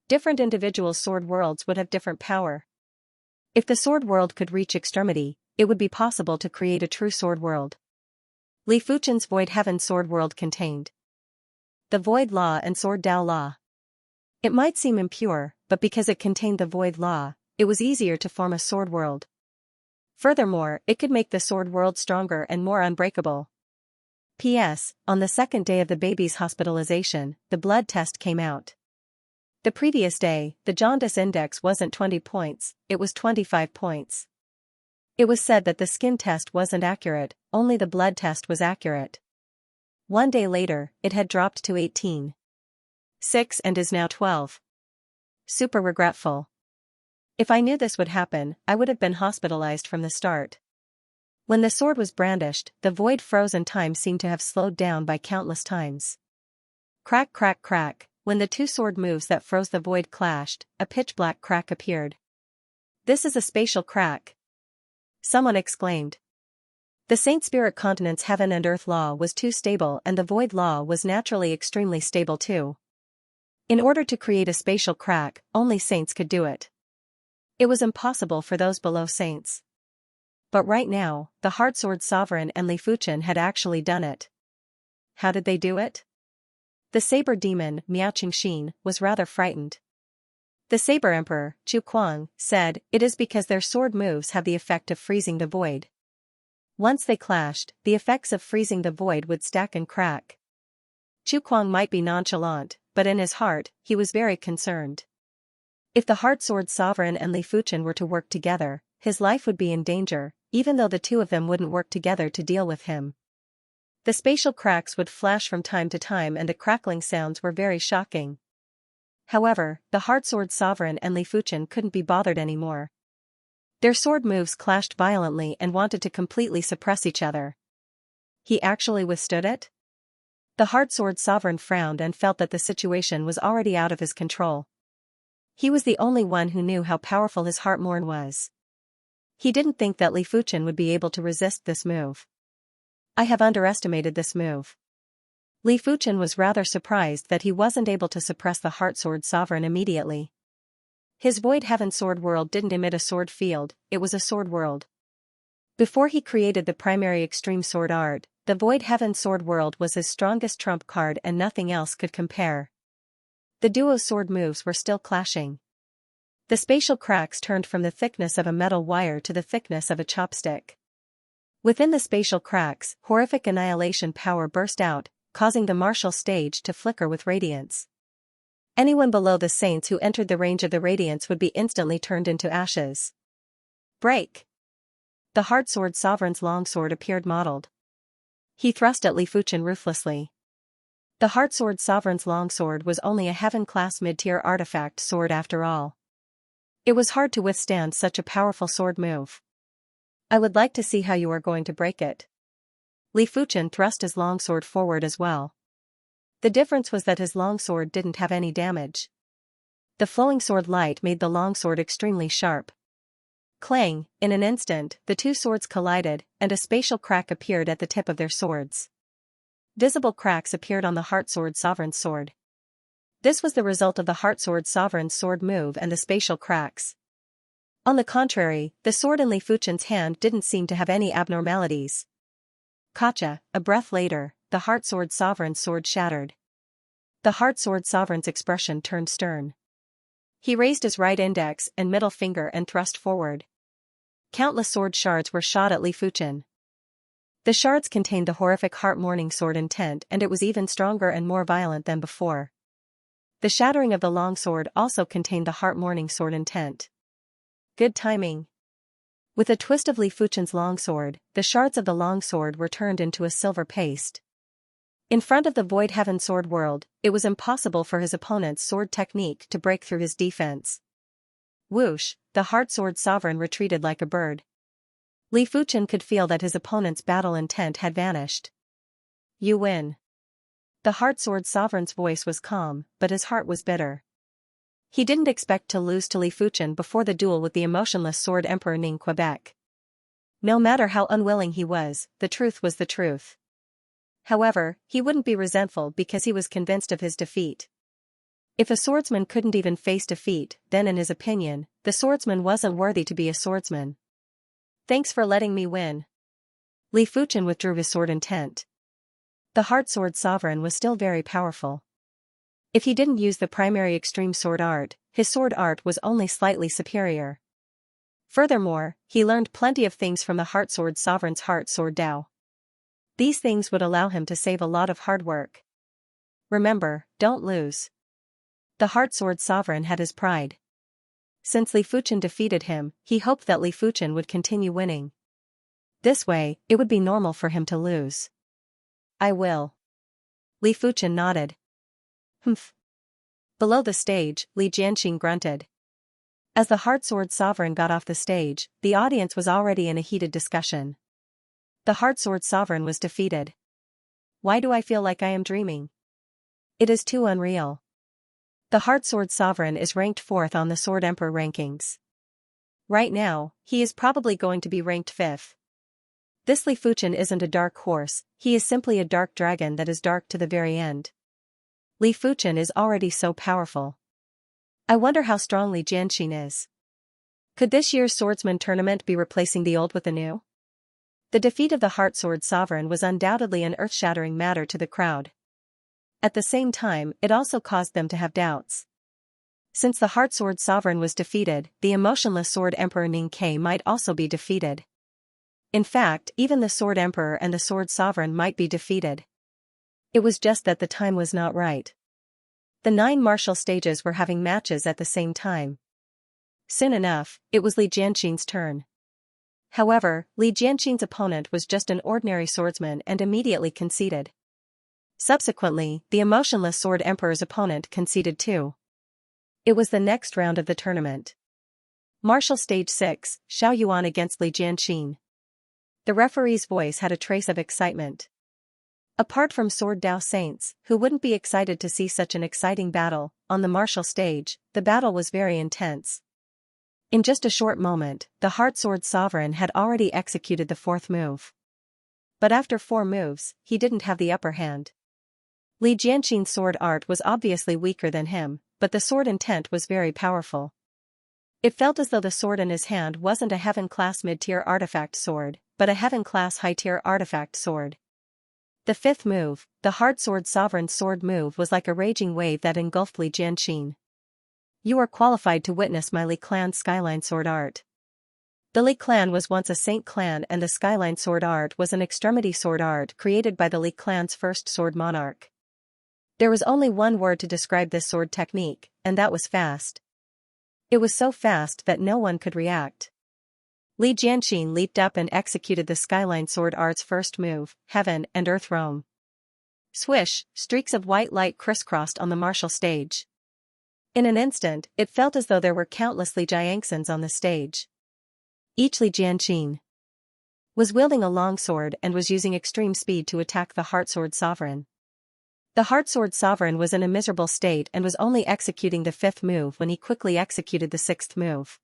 Different individual sword worlds would have different power. If the Sword World could reach extremity, it would be possible to create a true sword world. Li Fuchen's Void Heaven Sword World contained the Void Law and Sword Dao Law. It might seem impure, but because it contained the Void Law, it was easier to form a sword world. Furthermore, it could make the sword world stronger and more unbreakable. P.S. On the second day of the baby's hospitalization, the blood test came out. The previous day, the jaundice index wasn't 20 points, it was 25 points. It was said that the skin test wasn't accurate, only the blood test was accurate. One day later, it had dropped to 18.6 and is now 12. Super regretful. If I knew this would happen, I would have been hospitalized from the start. When the sword was brandished, the void frozen time seemed to have slowed down by countless times. Crack crack crack, when the two sword moves that froze the void clashed, a pitch-black crack appeared. This is a spatial crack. Someone exclaimed. The Saint Spirit Continent's heaven and earth law was too stable and the void law was naturally extremely stable too. In order to create a spatial crack, only saints could do it. It was impossible for those below saints. But right now, the Heart Sword Sovereign and Li Fuchen had actually done it. How did they do it? The Saber Demon, Miao Qingxin, was rather frightened. The Saber Emperor, Chu Kuang, said, "It is because their sword moves have the effect of freezing the void. Once they clashed, the effects of freezing the void would stack and crack." Chu Kuang might be nonchalant, but in his heart, he was very concerned. If the Heart Sword Sovereign and Li Fuchen were to work together, his life would be in danger, even though the two of them wouldn't work together to deal with him. The spatial cracks would flash from time to time and the crackling sounds were very shocking. However, the Heart Sword Sovereign and Li Fuchen couldn't be bothered anymore. Their sword moves clashed violently and wanted to completely suppress each other. He actually withstood it? The Heart Sword Sovereign frowned and felt that the situation was already out of his control. He was the only one who knew how powerful his Heartmorn was. He didn't think that Li Fuchen would be able to resist this move. I have underestimated this move. Li Fuchen was rather surprised that he wasn't able to suppress the Heart Sword Sovereign immediately. His Void Heaven Sword World didn't emit a sword field, it was a sword world. Before he created the primary extreme sword art, the Void Heaven Sword World was his strongest trump card and nothing else could compare. The duo's sword moves were still clashing. The spatial cracks turned from the thickness of a metal wire to the thickness of a chopstick. Within the spatial cracks, horrific annihilation power burst out, causing the martial stage to flicker with radiance. Anyone below the saints who entered the range of the radiance would be instantly turned into ashes. Break! The Heart Sword Sovereign's longsword appeared modeled. He thrust at Li Fuchen ruthlessly. The Heart Sword Sovereign's longsword was only a heaven-class mid-tier artifact sword after all. It was hard to withstand such a powerful sword move. I would like to see how you are going to break it. Li Fuchen thrust his longsword forward as well. The difference was that his longsword didn't have any damage. The flowing sword light made the longsword extremely sharp. Clang, in an instant, the two swords collided, and a spatial crack appeared at the tip of their swords. Visible cracks appeared on the Heart Sword Sovereign's sword. This was the result of the Heart Sword Sovereign's sword move and the spatial cracks. On the contrary, the sword in Li Fuchen's hand didn't seem to have any abnormalities. Gotcha, a breath later, the Heart Sword Sovereign's sword shattered. The Heart Sword Sovereign's expression turned stern. He raised his right index and middle finger and thrust forward. Countless sword shards were shot at Li Fuchen. The shards contained the horrific heart-mourning sword intent, and it was even stronger and more violent than before. The shattering of the long sword also contained the heart-mourning sword intent. Good timing. With a twist of Li Fuchen's longsword, the shards of the longsword were turned into a silver paste. In front of the Void Heaven Sword World, it was impossible for his opponent's sword technique to break through his defense. Whoosh, the Heart Sword Sovereign retreated like a bird. Li Fuchen could feel that his opponent's battle intent had vanished. You win. The Heart Sword Sovereign's voice was calm, but his heart was bitter. He didn't expect to lose to Li Fuchen before the duel with the emotionless Sword Emperor Ning Quebec. No matter how unwilling he was, the truth was the truth. However, he wouldn't be resentful because he was convinced of his defeat. If a swordsman couldn't even face defeat, then in his opinion, the swordsman wasn't worthy to be a swordsman. Thanks for letting me win. Li Fuchen withdrew his sword intent. The Heart Sword Sovereign was still very powerful. If he didn't use the primary extreme sword art, his sword art was only slightly superior. Furthermore, he learned plenty of things from the Heart Sword Sovereign's Heart Sword Dao. These things would allow him to save a lot of hard work. Remember, don't lose. The Heart Sword Sovereign had his pride. Since Li Fuchen defeated him, he hoped that Li Fuchen would continue winning. This way, it would be normal for him to lose. I will. Li Fuchen nodded. Humph. Below the stage, Li Jianxing grunted. As the Heart Sword Sovereign got off the stage, the audience was already in a heated discussion. The Heart Sword Sovereign was defeated. Why do I feel like I am dreaming? It is too unreal. The Heart Sword Sovereign is ranked 4th on the Sword Emperor rankings. Right now, he is probably going to be ranked 5th. This Li Fuchen isn't a dark horse, he is simply a dark dragon that is dark to the very end. Li Fuchen is already so powerful. I wonder how strong Li Jianxing is. Could this year's swordsman tournament be replacing the old with the new? The defeat of the Heart Sword Sovereign was undoubtedly an earth-shattering matter to the crowd. At the same time, it also caused them to have doubts. Since the Heart Sword Sovereign was defeated, the emotionless Sword Emperor Ning Ke might also be defeated. In fact, even the Sword Emperor and the Sword Sovereign might be defeated. It was just that the time was not right. The 9 martial stages were having matches at the same time. Soon enough, it was Li Jianxing's turn. However, Li Jianxing's opponent was just an ordinary swordsman and immediately conceded. Subsequently, the emotionless Sword Emperor's opponent conceded too. It was the next round of the tournament. Martial Stage 6, Xiao Yuan against Li Jianxing. The referee's voice had a trace of excitement. Apart from Sword Dao Saints, who wouldn't be excited to see such an exciting battle, on the martial stage, the battle was very intense. In just a short moment, the Heart Sword Sovereign had already executed the 4th move. But after 4 moves, he didn't have the upper hand. Li Jianxing's sword art was obviously weaker than him, but the sword intent was very powerful. It felt as though the sword in his hand wasn't a Heaven-class mid-tier artifact sword, but a Heaven-class high-tier artifact sword. The 5th move, the Heart Sword Sovereign's sword move, was like a raging wave that engulfed Li Jianxing. You are qualified to witness my Li clan's Skyline sword art. The Li clan was once a saint clan, and the Skyline sword art was an extremity sword art created by the Li clan's first sword monarch. There was only one word to describe this sword technique, and that was fast. It was so fast that no one could react. Li Jianxing leaped up and executed the Skyline sword art's first move, Heaven and Earth Roam. Swish, streaks of white light crisscrossed on the martial stage. In an instant, it felt as though there were countless Li Jiangxins on the stage. Each Li Jianxing was wielding a long sword and was using extreme speed to attack the Heart Sword Sovereign. The Heart Sword Sovereign was in a miserable state and was only executing the 5th move when he quickly executed the 6th move.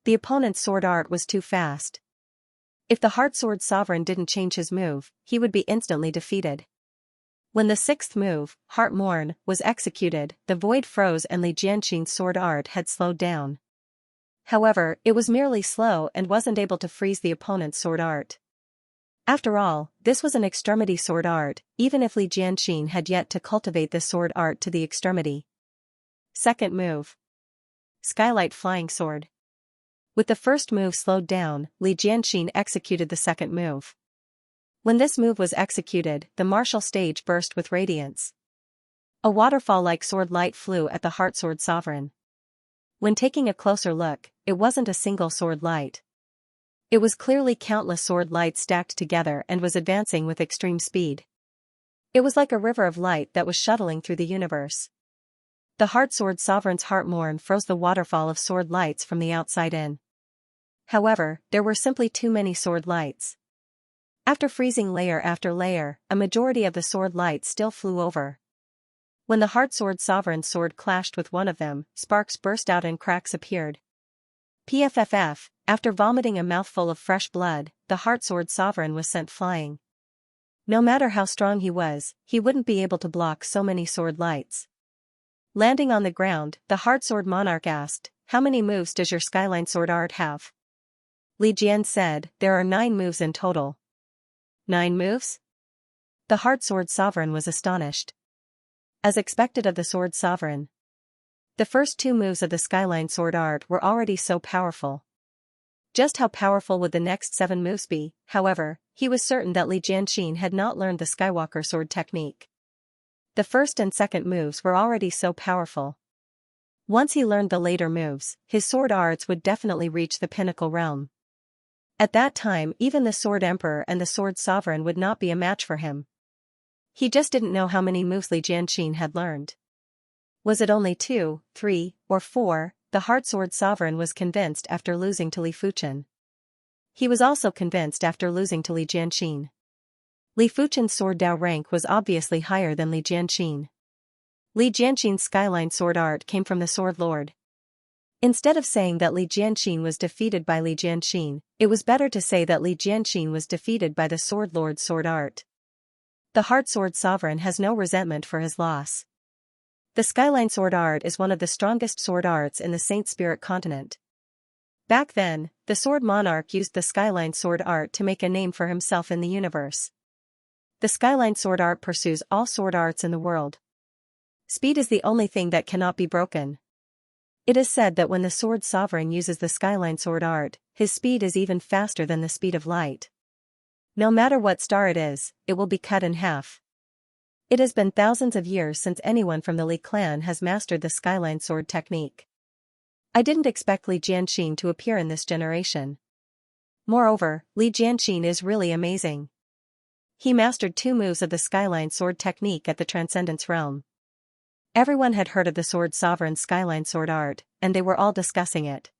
The opponent's sword art was too fast. If the Heart Sword Sovereign didn't change his move, he would be instantly defeated. When the 6th move, Heart Mourn, was executed, the void froze and Li Jianxing's sword art had slowed down. However, it was merely slow and wasn't able to freeze the opponent's sword art. After all, this was an extremity sword art, even if Li Jianxing had yet to cultivate this sword art to the extremity. 2nd move. Skylight Flying Sword. With the 1st move slowed down, Li Jianxing executed the 2nd move. When this move was executed, the martial stage burst with radiance. A waterfall-like sword light flew at the Heart Sword Sovereign. When taking a closer look, it wasn't a single sword light. It was clearly countless sword lights stacked together and was advancing with extreme speed. It was like a river of light that was shuttling through the universe. The Heart Sword Sovereign's heart mourn froze the waterfall of sword lights from the outside in. However, there were simply too many sword lights. After freezing layer after layer, a majority of the sword lights still flew over. When the Heart Sword Sovereign's sword clashed with one of them, sparks burst out and cracks appeared. PFFF, after vomiting a mouthful of fresh blood, the Heart Sword Sovereign was sent flying. No matter how strong he was, he wouldn't be able to block so many sword lights. Landing on the ground, the Heart Sword Monarch asked, "How many moves does your Skyline Sword art have?" Li Jian said, "There are 9 moves in total." 9 moves? The Heart Sword Sovereign was astonished. As expected of the Sword Sovereign, the first 2 moves of the Skyline Sword art were already so powerful. Just how powerful would the next 7 moves be? However, he was certain that Li Jianxin had not learned the Skywalker sword technique. The first and second moves were already so powerful. Once he learned the later moves, his sword arts would definitely reach the pinnacle realm. At that time, even the Sword Emperor and the Sword Sovereign would not be a match for him. He just didn't know how many moves Li Jianxin had learned. Was it only 2, 3, or 4? The Heart Sword Sovereign was convinced after losing to Li Fuchen. He was also convinced after losing to Li Jianxin. Li Fuchen's sword Dao rank was obviously higher than Li Jianxin. Li Jianxin's Skyline Sword art came from the Sword Lord. Instead of saying that Li Jianxin was defeated by Li Jianxin, it was better to say that Li Jianxin was defeated by the Sword Lord's sword art. The Heart Sword Sovereign has no resentment for his loss. The Skyline Sword art is one of the strongest sword arts in the Saint Spirit continent. Back then, the Sword Monarch used the Skyline Sword art to make a name for himself in the universe. The Skyline Sword art pursues all sword arts in the world. Speed is the only thing that cannot be broken. It is said that when the Sword Sovereign uses the Skyline Sword art, his speed is even faster than the speed of light. No matter what star it is, it will be cut in half. It has been thousands of years since anyone from the Li clan has mastered the Skyline Sword technique. I didn't expect Li Jianxin to appear in this generation. Moreover, Li Jianxin is really amazing. He mastered 2 moves of the Skyline Sword technique at the Transcendence Realm. Everyone had heard of the Sword Sovereign's Skyline Sword art, and they were all discussing it.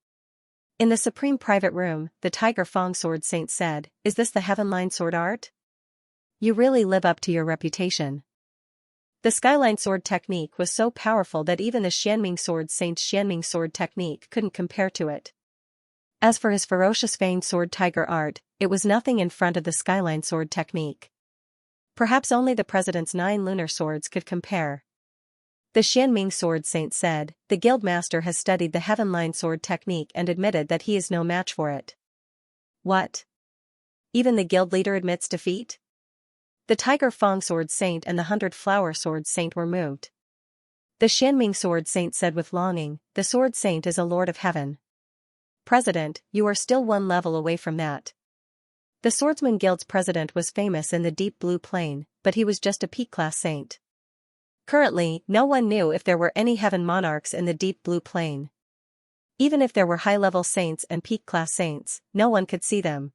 In the Supreme Private Room, the Tiger Fong Sword Saint said, "Is this the Heavenline Sword art? You really live up to your reputation." The Skyline Sword technique was so powerful that even the Xianming Sword Saint's Xianming Sword technique couldn't compare to it. As for his ferocious fanged sword tiger art, it was nothing in front of the Skyline Sword technique. Perhaps only the President's 9 lunar swords could compare. The Xianming Sword Saint said, "The Guildmaster has studied the Heavenline Sword technique and admitted that he is no match for it." What? Even the guild leader admits defeat? The Tiger Fong Sword Saint and the 100 Flower Sword Saint were moved. The Xianming Sword Saint said with longing, "The Sword Saint is a Lord of Heaven. President, you are still 1 level away from that." The Swordsman Guild's president was famous in the Deep Blue Plain, but he was just a peak-class saint. Currently, no one knew if there were any Heaven Monarchs in the Deep Blue Plain. Even if there were high-level saints and peak-class saints, no one could see them.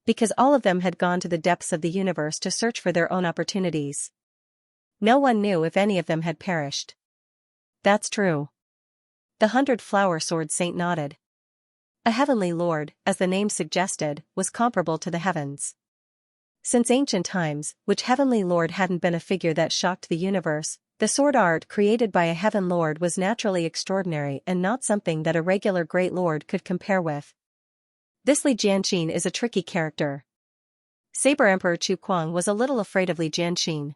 Because all of them had gone to the depths of the universe to search for their own opportunities. No one knew if any of them had perished. That's true. The 100 Flower Sword Saint nodded. A heavenly lord, as the name suggested, was comparable to the heavens. Since ancient times, which heavenly lord hadn't been a figure that shocked the universe, the sword art created by a heaven lord was naturally extraordinary and not something that a regular great lord could compare with. This Li Jianxin is a tricky character. Saber Emperor Chu Kuang was a little afraid of Li Jianxin.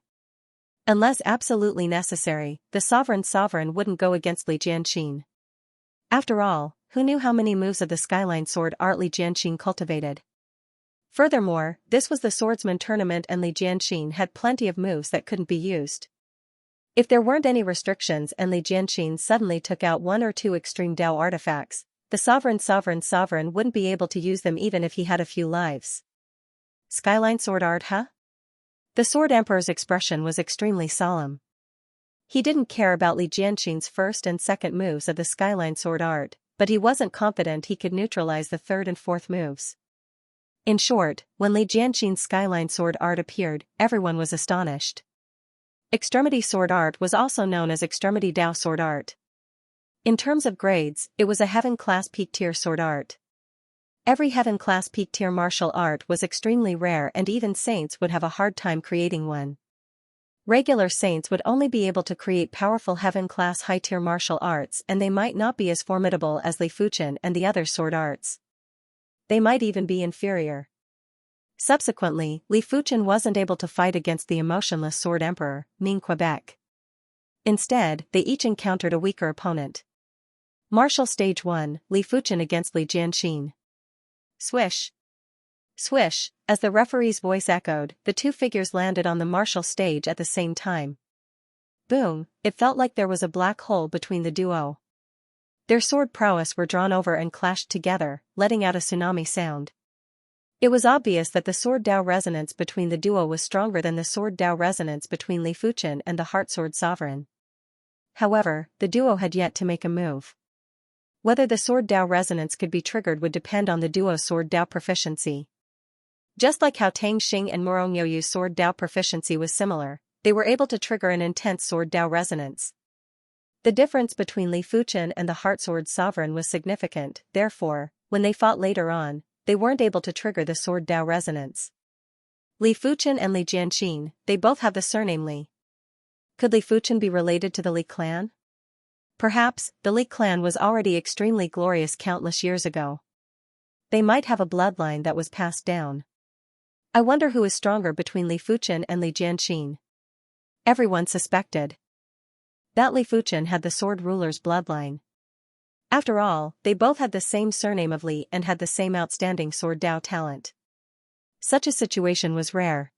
Unless absolutely necessary, the sovereign wouldn't go against Li Jianxin. After all, who knew how many moves of the Skyline Sword art Li Jianxin cultivated? Furthermore, this was the swordsman tournament and Li Jianxin had plenty of moves that couldn't be used. If there weren't any restrictions and Li Jianxin suddenly took out 1 or 2 extreme Dao artifacts, the sovereign wouldn't be able to use them even if he had a few lives. Skyline sword art, huh? The Sword Emperor's expression was extremely solemn. He didn't care about Li Jianxin's first and second moves of the Skyline sword art, but he wasn't confident he could neutralize the third and fourth moves. In short, when Li Jianxin's Skyline sword art appeared, everyone was astonished. Extremity sword art was also known as Extremity Dao sword art. In terms of grades, it was a heaven-class peak-tier sword art. Every heaven-class peak-tier martial art was extremely rare, and even saints would have a hard time creating one. Regular saints would only be able to create powerful heaven-class high-tier martial arts, and they might not be as formidable as Li Fuchen and the other sword arts. They might even be inferior. Subsequently, Li Fuchen wasn't able to fight against the emotionless Sword Emperor, Ming Quebec. Instead, they each encountered a weaker opponent. Martial Stage 1, Li Fuchen against Li Jianxin. Swish. Swish, as the referee's voice echoed, the two figures landed on the martial stage at the same time. Boom, it felt like there was a black hole between the duo. Their sword prowess were drawn over and clashed together, letting out a tsunami sound. It was obvious that the Sword Dao resonance between the duo was stronger than the Sword Dao resonance between Li Fuchen and the Heart Sword Sovereign. However, the duo had yet to make a move. Whether the Sword Dao resonance could be triggered would depend on the duo's Sword Dao proficiency. Just like how Tang Xing and Murong Youyu's Sword Dao proficiency was similar, they were able to trigger an intense Sword Dao resonance. The difference between Li Fuchen and the Heart Sword Sovereign was significant, therefore, when they fought later on, they weren't able to trigger the Sword Dao resonance. Li Fuchen and Li Jianxin, they both have the surname Li. Could Li Fuchen be related to the Li clan? Perhaps, the Li clan was already extremely glorious countless years ago. They might have a bloodline that was passed down. I wonder who is stronger between Li Fuchen and Li Jianxin. Everyone suspected that Li Fuchen had the Sword Ruler's bloodline. After all, they both had the same surname of Li and had the same outstanding Sword Dao talent. Such a situation was rare.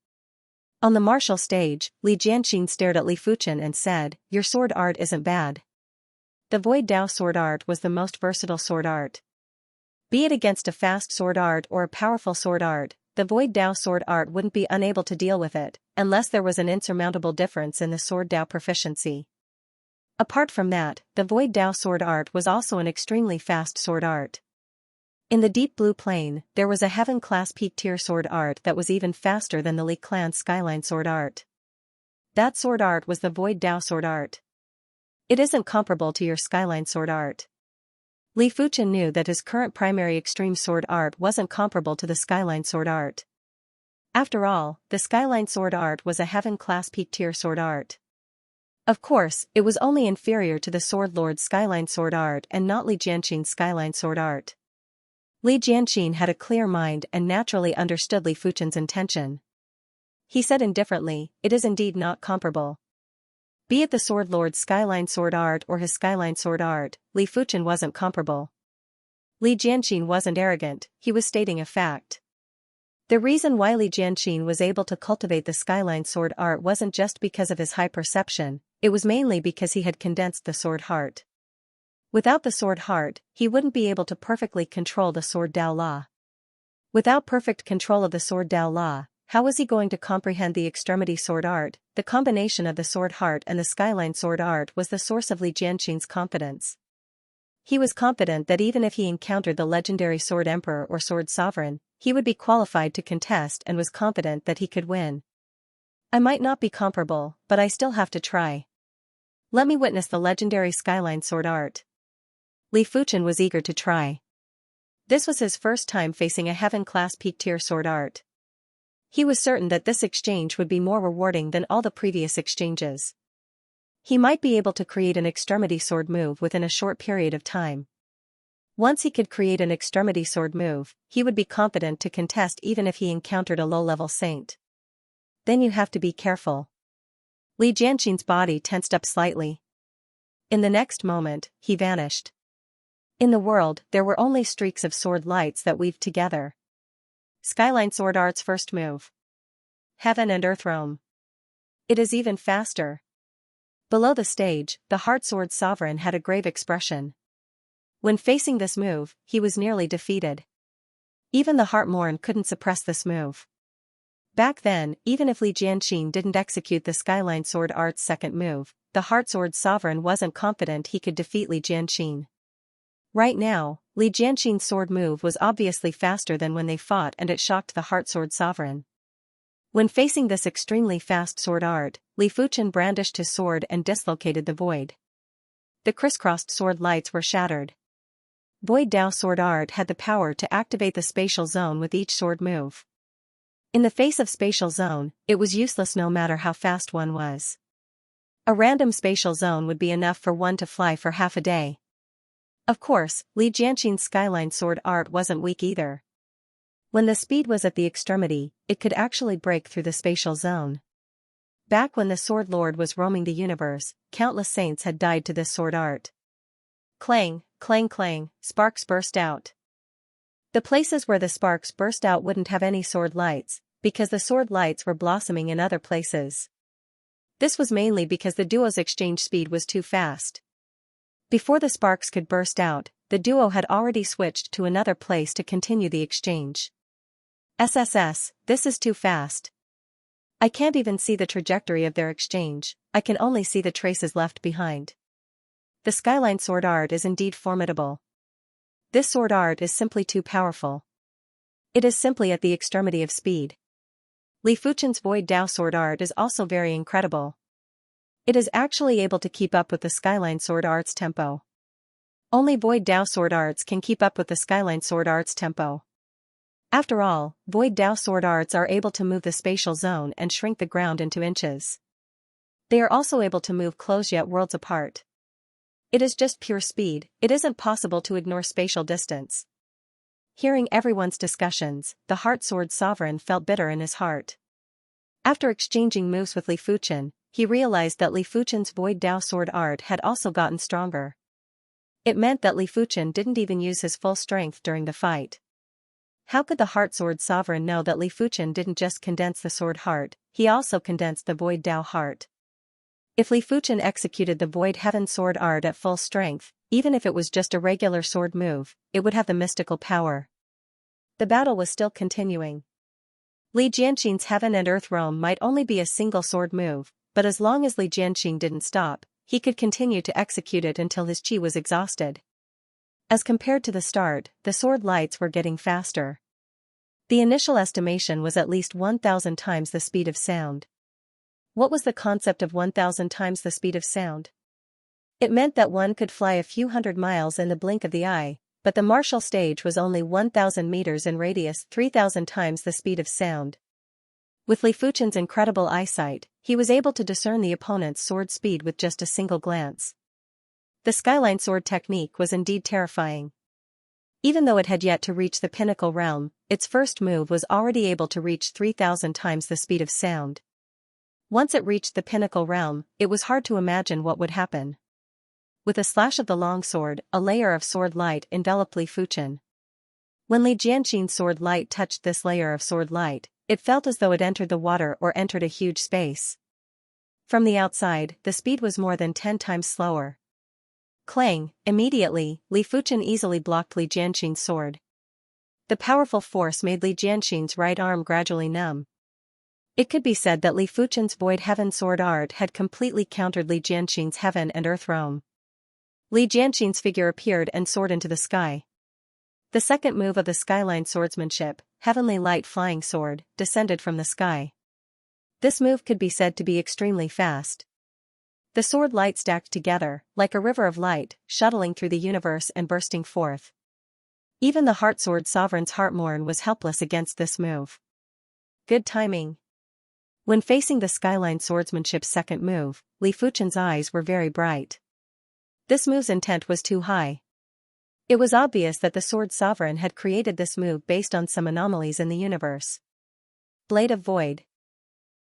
On the martial stage, Li Jianxin stared at Li Fuchen and said, "Your sword art isn't bad." The Void Dao sword art was the most versatile sword art. Be it against a fast sword art or a powerful sword art, the Void Dao sword art wouldn't be unable to deal with it, unless there was an insurmountable difference in the Sword Dao proficiency. Apart from that, the Void Dao sword art was also an extremely fast sword art. In the Deep Blue Plain, there was a heaven-class peak-tier sword art that was even faster than the Li clan's Skyline sword art. That sword art was the Void Dao sword art. It isn't comparable to your Skyline sword art. Li Fuchen knew that his current primary extreme sword art wasn't comparable to the Skyline sword art. After all, the Skyline sword art was a heaven-class peak-tier sword art. Of course, it was only inferior to the Sword Lord's Skyline sword art and not Li Jianxin's Skyline sword art. Li Jianxin had a clear mind and naturally understood Li Fuchen's intention. He said indifferently, "It is indeed not comparable." Be it the Sword Lord's Skyline sword art or his Skyline sword art, Li Fuchen wasn't comparable. Li Jianxin wasn't arrogant, he was stating a fact. The reason why Li Jianxin was able to cultivate the Skyline sword art wasn't just because of his high perception, it was mainly because he had condensed the sword heart. Without the sword heart, he wouldn't be able to perfectly control the Sword Dao law. Without perfect control of the Sword Dao law, how was he going to comprehend the extremity sword art? The combination of the sword heart and the Skyline sword art was the source of Li Jianxin's confidence. He was confident that even if he encountered the legendary Sword Emperor or Sword Sovereign, he would be qualified to contest and was confident that he could win. I might not be comparable, but I still have to try. Let me witness the legendary Skyline sword art. Li Fuchen was eager to try. This was his first time facing a heaven-class peak-tier sword art. He was certain that this exchange would be more rewarding than all the previous exchanges. He might be able to create an extremity sword move within a short period of time. Once he could create an extremity sword move, he would be confident to contest even if he encountered a low-level saint. Then you have to be careful. Li Jianxin's body tensed up slightly. In the next moment, he vanished. In the world, there were only streaks of sword lights that weaved together. Skyline sword art's first move. Heaven and Earth Realm. It is even faster. Below the stage, the Heart Sword Sovereign had a grave expression. When facing this move, he was nearly defeated. Even the Heart Morn couldn't suppress this move. Back then, even if Li Jianxin didn't execute the Skyline Sword Art's second move, the Heart Sword Sovereign wasn't confident he could defeat Li Jianxin. Right now, Li Jianxin's sword move was obviously faster than when they fought, and it shocked the Heart Sword Sovereign. When facing this extremely fast sword art, Li Fuchen brandished his sword and dislocated the void. The crisscrossed sword lights were shattered. Void Dao sword art had the power to activate the spatial zone with each sword move. In the face of spatial zone, it was useless no matter how fast one was. A random spatial zone would be enough for one to fly for half a day. Of course, Li Jianxin's Skyline sword art wasn't weak either. When the speed was at the extremity, it could actually break through the spatial zone. Back when the Sword Lord was roaming the universe, countless saints had died to this sword art. Clang, clang, clang, sparks burst out. The places where the sparks burst out wouldn't have any sword lights, because the sword lights were blossoming in other places. This was mainly because the duo's exchange speed was too fast. Before the sparks could burst out, the duo had already switched to another place to continue the exchange. SSS, this is too fast. I can't even see the trajectory of their exchange, I can only see the traces left behind. The Skyline sword art is indeed formidable. This sword art is simply too powerful. It is simply at the extremity of speed. Li Fuchen's Void Dao sword art is also very incredible. It is actually able to keep up with the Skyline sword art's tempo. Only Void Dao sword arts can keep up with the Skyline sword art's tempo. After all, Void Dao sword arts are able to move the spatial zone and shrink the ground into inches. They are also able to move close yet worlds apart. It is just pure speed, it isn't possible to ignore spatial distance. Hearing everyone's discussions, the Heart Sword Sovereign felt bitter in his heart. After exchanging moves with Li Fuchen, he realized that Li Fuchen's Void Dao sword art had also gotten stronger. It meant that Li Fuchen didn't even use his full strength during the fight. How could the Heart Sword Sovereign know that Li Fuchen didn't just condense the sword heart, he also condensed the Void Dao heart? If Li Fuchen executed the Void Heaven sword art at full strength, even if it was just a regular sword move, it would have the mystical power. The battle was still continuing. Li Jianxin's Heaven and Earth Realm might only be a single sword move, but as long as Li Jianxin didn't stop, he could continue to execute it until his chi was exhausted. As compared to the start, the sword lights were getting faster. The initial estimation was at least 1,000 times the speed of sound. What was the concept of 1,000 times the speed of sound? It meant that one could fly a few hundred miles in the blink of the eye, but the martial stage was only 1,000 meters in radius, 3,000 times the speed of sound. With Li Fuchen's incredible eyesight, he was able to discern the opponent's sword speed with just a single glance. The Skyline sword technique was indeed terrifying. Even though it had yet to reach the pinnacle realm, its first move was already able to reach 3,000 times the speed of sound. Once it reached the pinnacle realm, it was hard to imagine what would happen. With a slash of the long sword, a layer of sword light enveloped Li Fuchen. When Li Jianxin's sword light touched this layer of sword light, it felt as though it entered the water or entered a huge space. From the outside, the speed was more than 10 times slower. Clang! Immediately, Li Fuchen easily blocked Li Jianxin's sword. The powerful force made Li Jianxin's right arm gradually numb. It could be said that Li Fuchen's Void Heaven sword art had completely countered Li Jianxin's Heaven and Earth Realm. Li Jianxin's figure appeared and soared into the sky. The second move of the Skyline swordsmanship, Heavenly Light Flying Sword, descended from the sky. This move could be said to be extremely fast. The sword light stacked together, like a river of light, shuttling through the universe and bursting forth. Even the Heart Sword Sovereign's Heartmorn was helpless against this move. Good timing. When facing the Skyline swordsmanship's second move, Li Fuchen's eyes were very bright. This move's intent was too high. It was obvious that the Sword Sovereign had created this move based on some anomalies in the universe. Blade of Void.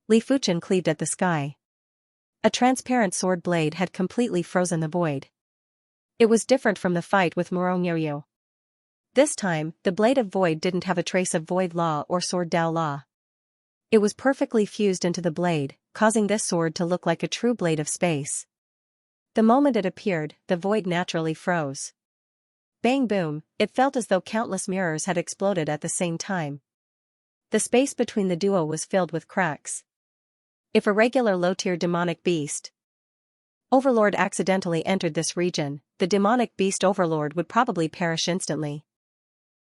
Li Fuchen cleaved at the sky. A transparent sword blade had completely frozen the void. It was different from the fight with Morongyou. This time, the Blade of Void didn't have a trace of Void Law or Sword Dao Law. It was perfectly fused into the blade, causing this sword to look like a true blade of space. The moment it appeared, the void naturally froze. Bang boom, it felt as though countless mirrors had exploded at the same time. The space between the duo was filled with cracks. If a regular low-tier demonic beast overlord accidentally entered this region, the demonic beast overlord would probably perish instantly.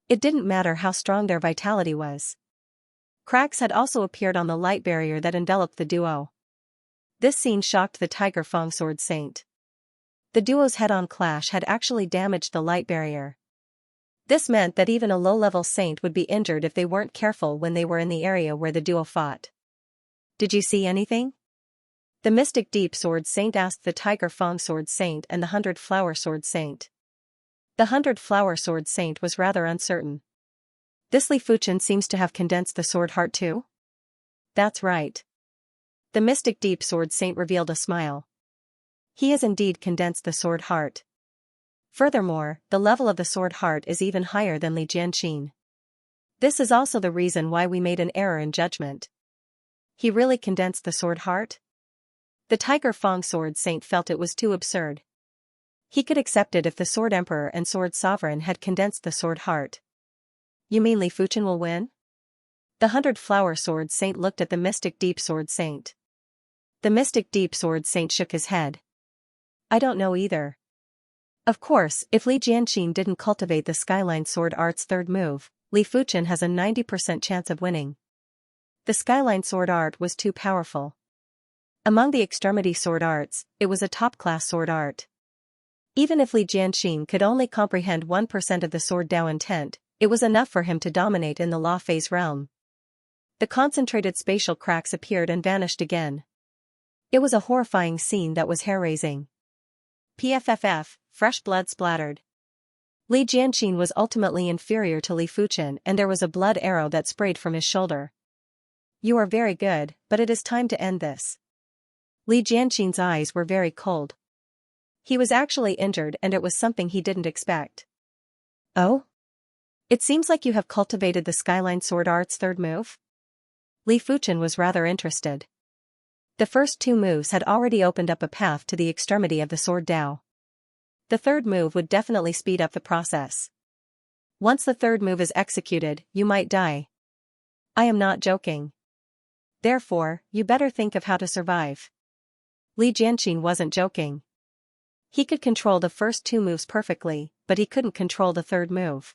It didn't matter how strong their vitality was. Cracks had also appeared on the light barrier that enveloped the duo. This scene shocked the Tiger Fang Sword Saint. The duo's head-on clash had actually damaged the light barrier. This meant that even a low-level saint would be injured if they weren't careful when they were in the area where the duo fought. Did you see anything? The Mystic Deep Sword Saint asked the Tiger Fang Sword Saint and the 100 Flower Sword Saint. The 100 Flower Sword Saint was rather uncertain. This Li Fuchen seems to have condensed the sword heart too? That's right. The Mystic Deep Sword Saint revealed a smile. He has indeed condensed the sword heart. Furthermore, the level of the sword heart is even higher than Li Jianxin. This is also the reason why we made an error in judgment. He really condensed the sword heart? The Tiger Fang Sword Saint felt it was too absurd. He could accept it if the Sword Emperor and Sword Sovereign had condensed the sword heart. You mean Li Fuchen will win? The 100 Flower Sword Saint looked at the Mystic Deep Sword Saint. The Mystic Deep Sword Saint shook his head. I don't know either. Of course, if Li Jianxin didn't cultivate the Skyline Sword Art's third move, Li Fuchen has a 90% chance of winning. The Skyline Sword Art was too powerful. Among the extremity sword arts, it was a top-class sword art. Even if Li Jianxin could only comprehend 1% of the Sword Dao intent, it was enough for him to dominate in the Law Phase realm. The concentrated spatial cracks appeared and vanished again. It was a horrifying scene that was hair-raising. PFFF, fresh blood splattered. Li Jianxin was ultimately inferior to Li Fuchen and there was a blood arrow that sprayed from his shoulder. You are very good, but it is time to end this. Li Jianxin's eyes were very cold. He was actually injured and it was something he didn't expect. Oh? It seems like you have cultivated the Skyline Sword Art's third move? Li Fuchen was rather interested. The first two moves had already opened up a path to the extremity of the Sword Dao. The third move would definitely speed up the process. Once the third move is executed, you might die. I am not joking. Therefore, you better think of how to survive. Li Jianxin wasn't joking. He could control the first two moves perfectly, but he couldn't control the third move.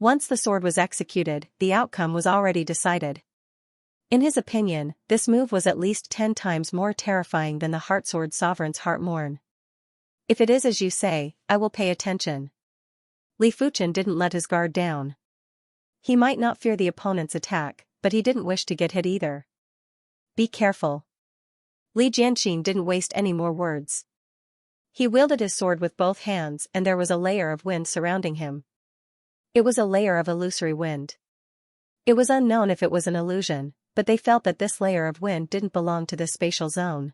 Once the sword was executed, the outcome was already decided. In his opinion, this move was at least 10 times more terrifying than the Heart Sword Sovereign's Heart Morn. If it is as you say, I will pay attention. Li Fuchen didn't let his guard down. He might not fear the opponent's attack, but he didn't wish to get hit either. Be careful. Li Jianxin didn't waste any more words. He wielded his sword with both hands and there was a layer of wind surrounding him. It was a layer of illusory wind. It was unknown if it was an illusion, but they felt that this layer of wind didn't belong to this spatial zone.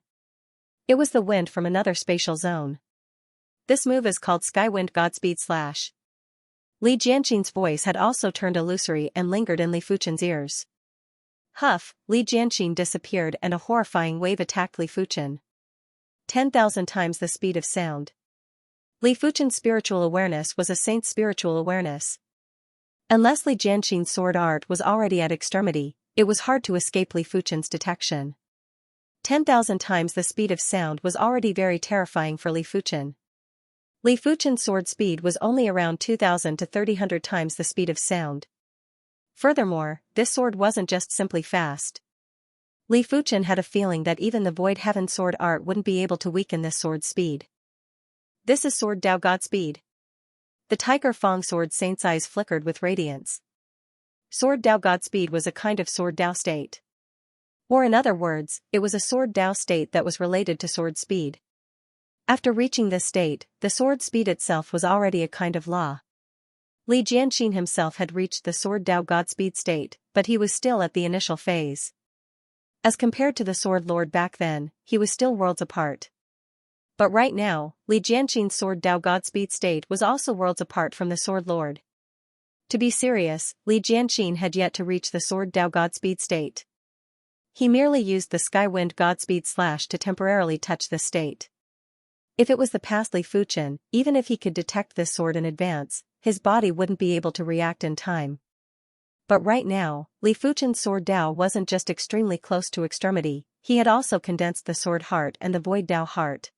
It was the wind from another spatial zone. This move is called Skywind Godspeed Slash. Li Jianxin's voice had also turned illusory and lingered in Li Fuchen's ears. Huff, Li Jianxin disappeared and a horrifying wave attacked Li Fuchen. 10,000 times the speed of sound. Li Fuchen's spiritual awareness was a saint's spiritual awareness. Unless Li Jianxin's sword art was already at extremity, it was hard to escape Li Fuchen's detection. 10,000 times the speed of sound was already very terrifying for Li Fuchen. Li Fuchen's sword speed was only around 2,000 to 3,000 times the speed of sound. Furthermore, this sword wasn't just simply fast. Li Fuchen had a feeling that even the Void Heaven sword art wouldn't be able to weaken this sword's speed. This is Sword Dao Godspeed. The Tiger Fang Sword Saint's eyes flickered with radiance. Sword Dao Godspeed was a kind of Sword Dao state. Or in other words, it was a Sword Dao state that was related to sword speed. After reaching this state, the sword speed itself was already a kind of law. Li Jianxin himself had reached the Sword Dao Godspeed state, but he was still at the initial phase. As compared to the Sword Lord back then, he was still worlds apart. But right now, Li Jianxin's Sword Dao Godspeed state was also worlds apart from the Sword Lord. To be serious, Li Jianxin had yet to reach the Sword Dao Godspeed state. He merely used the Skywind Godspeed Slash to temporarily touch this state. If it was the past Li Fuchen, even if he could detect this sword in advance, his body wouldn't be able to react in time. But right now, Li Fuchen's sword Dao wasn't just extremely close to extremity, he had also condensed the sword heart and the void Dao heart.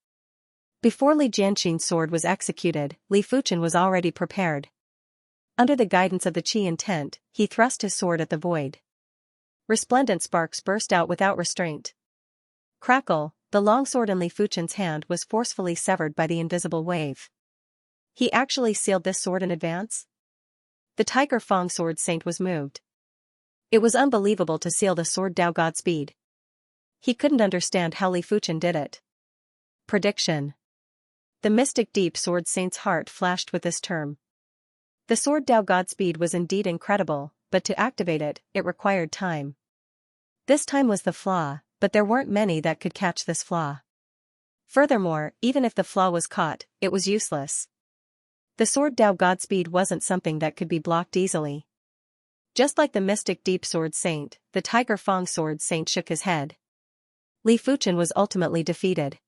Before Li Jianxin's sword was executed, Li Fuchen was already prepared. Under the guidance of the Qi intent, he thrust his sword at the void. Resplendent sparks burst out without restraint. Crackle, the longsword in Li Fuchen's hand was forcefully severed by the invisible wave. He actually sealed this sword in advance? The Tiger Fang sword saint was moved. It was unbelievable to seal the sword Dao Godspeed. He couldn't understand how Li Fuchen did it. Prediction. The mystic deep sword saint's heart flashed with this term. The sword Dao Godspeed was indeed incredible, but to activate it, it required time. This time was the flaw, but there weren't many that could catch this flaw. Furthermore, even if the flaw was caught, it was useless. The sword Dao Godspeed wasn't something that could be blocked easily. Just like the mystic deep sword saint, the Tiger Fang sword saint shook his head. Li Fuchen was ultimately defeated.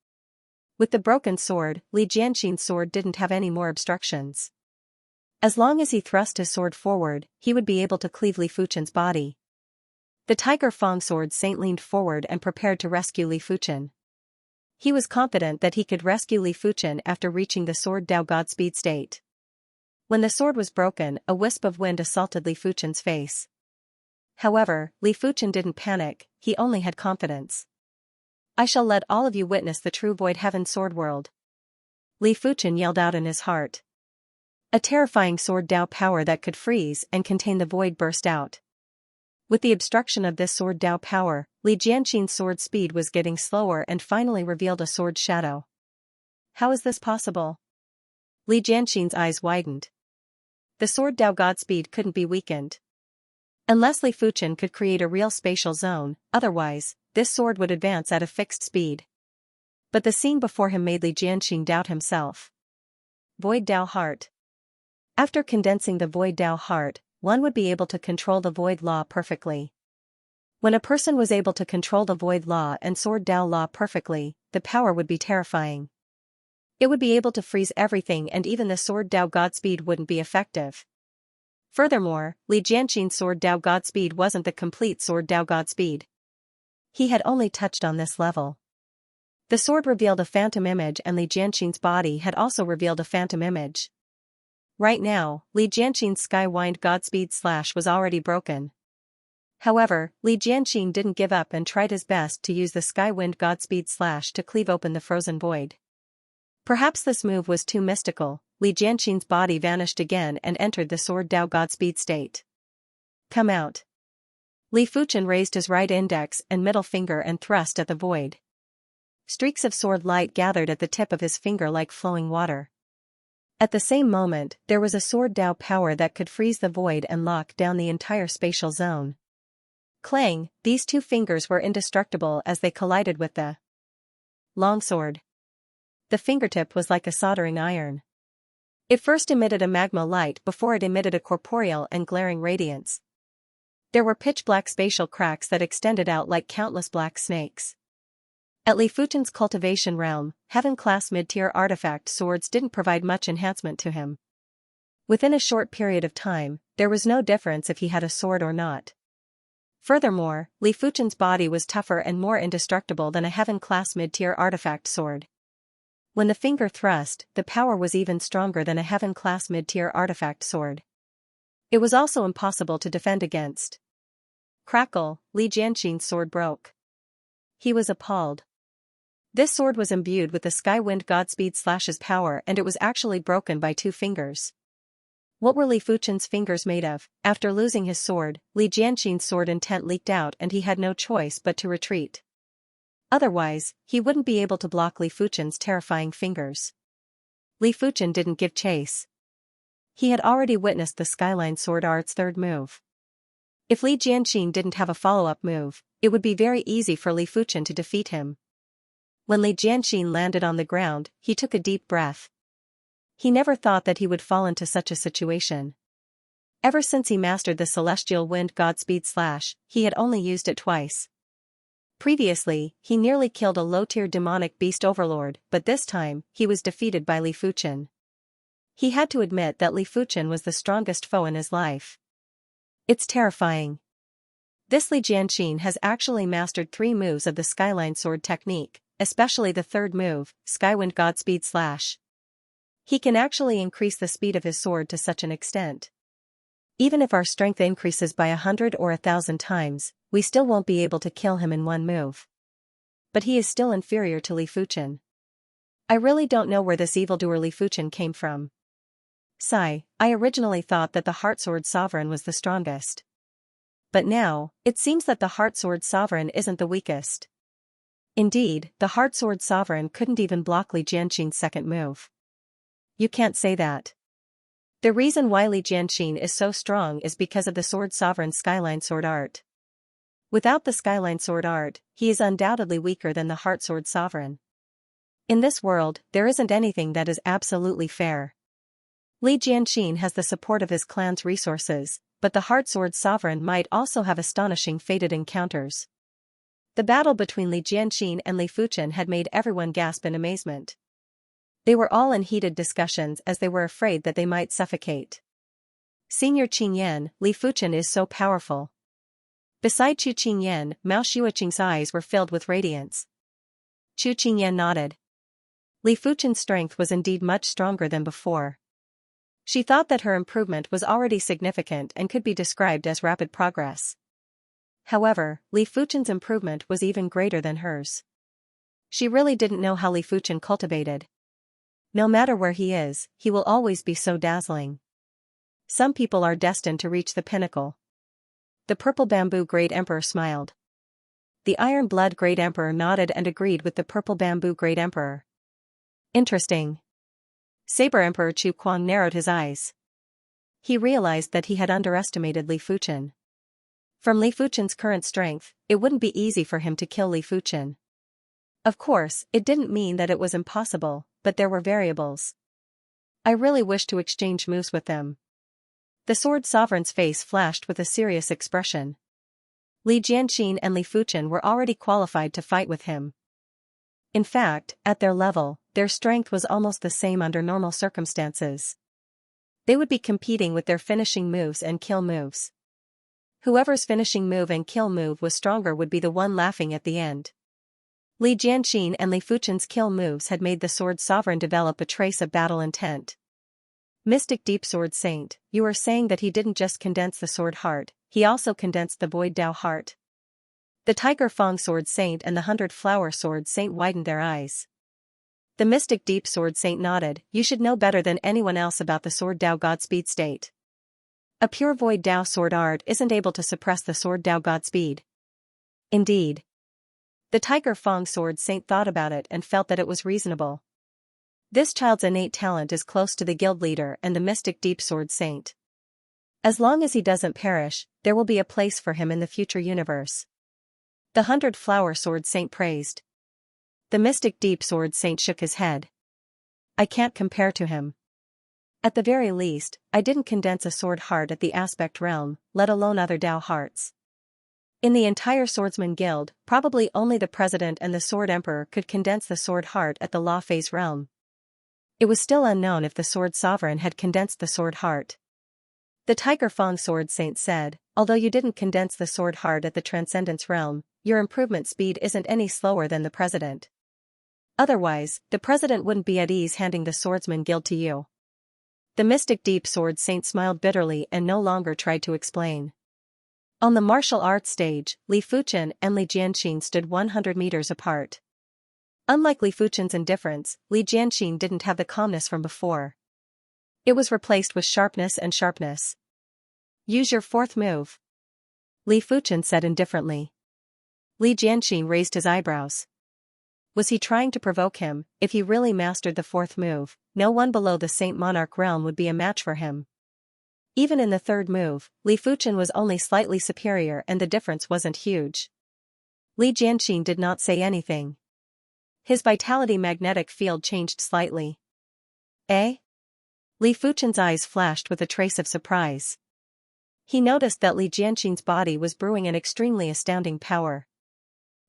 With the broken sword, Li Jianxin's sword didn't have any more obstructions. As long as he thrust his sword forward, he would be able to cleave Li Fuchen's body. The Tiger Fang sword saint leaned forward and prepared to rescue Li Fuchen. He was confident that he could rescue Li Fuchen after reaching the sword Dao Godspeed state. When the sword was broken, a wisp of wind assaulted Li Fuchen's face. However, Li Fuchen didn't panic, he only had confidence. I shall let all of you witness the true Void Heaven sword world. Li Fuchen yelled out in his heart. A terrifying sword Dao power that could freeze and contain the void burst out. With the obstruction of this sword Dao power, Li Jianxin's sword speed was getting slower and finally revealed a sword shadow. How is this possible? Li Jianxin's eyes widened. The sword Dao Godspeed couldn't be weakened. Unless Li Fuchen could create a real spatial zone, otherwise, this sword would advance at a fixed speed. But the scene before him made Li Jianxin doubt himself. Void Dao Heart. After condensing the Void Dao Heart, one would be able to control the Void Law perfectly. When a person was able to control the Void Law and Sword Dao Law perfectly, the power would be terrifying. It would be able to freeze everything and even the sword Dao Godspeed wouldn't be effective. Furthermore, Li Jianxin's sword Dao Godspeed wasn't the complete sword Dao Godspeed. He had only touched on this level. The sword revealed a phantom image and Li Jianxin's body had also revealed a phantom image. Right now, Li Jianxin's Skywind Godspeed slash was already broken. However, Li Jianxin didn't give up and tried his best to use the Skywind Godspeed slash to cleave open the frozen void. Perhaps this move was too mystical. Li Jianxin's body vanished again and entered the sword Dao Godspeed state. Come out. Li Fuchen raised his right index and middle finger and thrust at the void. Streaks of sword light gathered at the tip of his finger like flowing water. At the same moment, there was a sword Dao power that could freeze the void and lock down the entire spatial zone. Clang, these two fingers were indestructible as they collided with the longsword. The fingertip was like a soldering iron. It first emitted a magma light before it emitted a corporeal and glaring radiance. There were pitch-black spatial cracks that extended out like countless black snakes. At Li Fuchen's cultivation realm, heaven-class mid-tier artifact swords didn't provide much enhancement to him. Within a short period of time, there was no difference if he had a sword or not. Furthermore, Li Fuchen's body was tougher and more indestructible than a heaven-class mid-tier artifact sword. When the finger thrust, the power was even stronger than a heaven-class mid-tier artifact sword. It was also impossible to defend against. Crackle, Li Jianxin's sword broke. He was appalled. This sword was imbued with the Skywind Godspeed slash's power and it was actually broken by two fingers. What were Li Fuchen's fingers made of? After losing his sword, Li Jianxin's sword intent leaked out and he had no choice but to retreat. Otherwise, he wouldn't be able to block Li Fuchen's terrifying fingers. Li Fuchen didn't give chase. He had already witnessed the Skyline Sword Art's third move. If Li Jianxin didn't have a follow-up move, it would be very easy for Li Fuchen to defeat him. When Li Jianxin landed on the ground, he took a deep breath. He never thought that he would fall into such a situation. Ever since he mastered the Celestial Wind Godspeed slash, he had only used it twice. Previously, he nearly killed a low-tier demonic beast overlord, but this time, he was defeated by Li Fuchen. He had to admit that Li Fuchen was the strongest foe in his life. It's terrifying. This Li Jianqin has actually mastered 3 moves of the Skyline Sword technique, especially the third move, Skywind Godspeed Slash. He can actually increase the speed of his sword to such an extent. Even if our strength increases by 100 or 1,000 times, we still won't be able to kill him in one move. But he is still inferior to Li Fuchen. I really don't know where this evildoer Li Fuchen came from. Sigh, I originally thought that the Heart Sword Sovereign was the strongest. But now, it seems that the Heart Sword Sovereign isn't the weakest. Indeed, the Heart Sword Sovereign couldn't even block Li Jianqin's second move. You can't say that. The reason why Li Jianqin is so strong is because of the Sword Sovereign's Skyline Sword art. Without the Skyline Sword art, he is undoubtedly weaker than the Heart Sword Sovereign. In this world, there isn't anything that is absolutely fair. Li Jianqin has the support of his clan's resources, but the Heart Sword Sovereign might also have astonishing fated encounters. The battle between Li Jianqin and Li Fuchen had made everyone gasp in amazement. They were all in heated discussions as they were afraid that they might suffocate. Senior Qingyan, Li Fuchen is so powerful. Beside Chu Qingyan, Mao Xueqing's eyes were filled with radiance. Chu Qingyan nodded. Li Fuchen's strength was indeed much stronger than before. She thought that her improvement was already significant and could be described as rapid progress. However, Li Fuchen's improvement was even greater than hers. She really didn't know how Li Fuchen cultivated. No matter where he is, he will always be so dazzling. Some people are destined to reach the pinnacle. The Purple Bamboo Great Emperor smiled. The Iron Blood Great Emperor nodded and agreed with the Purple Bamboo Great Emperor. Interesting. Saber Emperor Chu Kuang narrowed his eyes. He realized that he had underestimated Li Fuchen. From Li Fuchen's current strength, it wouldn't be easy for him to kill Li Fuchen. Of course, it didn't mean that it was impossible, but there were variables. I really wish to exchange moves with them. The Sword Sovereign's face flashed with a serious expression. Li Jianqin and Li Fuchen were already qualified to fight with him. In fact, at their level, their strength was almost the same under normal circumstances. They would be competing with their finishing moves and kill moves. Whoever's finishing move and kill move was stronger would be the one laughing at the end. Li Jianqin and Li Fuchen's kill moves had made the Sword Sovereign develop a trace of battle intent. Mystic Deep Sword Saint, you are saying that he didn't just condense the Sword Heart, he also condensed the Void Dao Heart. The Tiger Fang Sword Saint and the 100 Flower Sword Saint widened their eyes. The Mystic Deep Sword Saint nodded, you should know better than anyone else about the Sword Dao Godspeed state. A pure Void Dao Sword Art isn't able to suppress the Sword Dao Godspeed. Indeed. The Tiger Fang Sword Saint thought about it and felt that it was reasonable. This child's innate talent is close to the guild leader and the Mystic Deep Sword Saint. As long as he doesn't perish, there will be a place for him in the future universe. The 100 Flower Sword Saint praised. The Mystic Deep Sword Saint shook his head. I can't compare to him. At the very least, I didn't condense a sword heart at the aspect realm, let alone other Dao hearts. In the entire Swordsman Guild, probably only the President and the Sword Emperor could condense the sword heart at the law phase realm. It was still unknown if the Sword Sovereign had condensed the sword heart. The Tiger Fang Sword Saint said, although you didn't condense the sword heart at the Transcendence realm, your improvement speed isn't any slower than the President. Otherwise, the President wouldn't be at ease handing the Swordsman Guild to you. The Mystic Deep Sword Saint smiled bitterly and no longer tried to explain. On the martial arts stage, Li Fuchen and Li Jianqin stood 100 meters apart. Unlike Li Fuchen's indifference, Li Jianqin didn't have the calmness from before. It was replaced with sharpness and sharpness. Use your fourth move. Li Fuchen said indifferently. Li Jianqin raised his eyebrows. Was he trying to provoke him? If he really mastered the fourth move, no one below the Saint Monarch realm would be a match for him. Even in the third move, Li Fuchen was only slightly superior and the difference wasn't huge. Li Jianqin did not say anything. His vitality magnetic field changed slightly. Eh? Li Fuchen's eyes flashed with a trace of surprise. He noticed that Li Jianqin's body was brewing an extremely astounding power.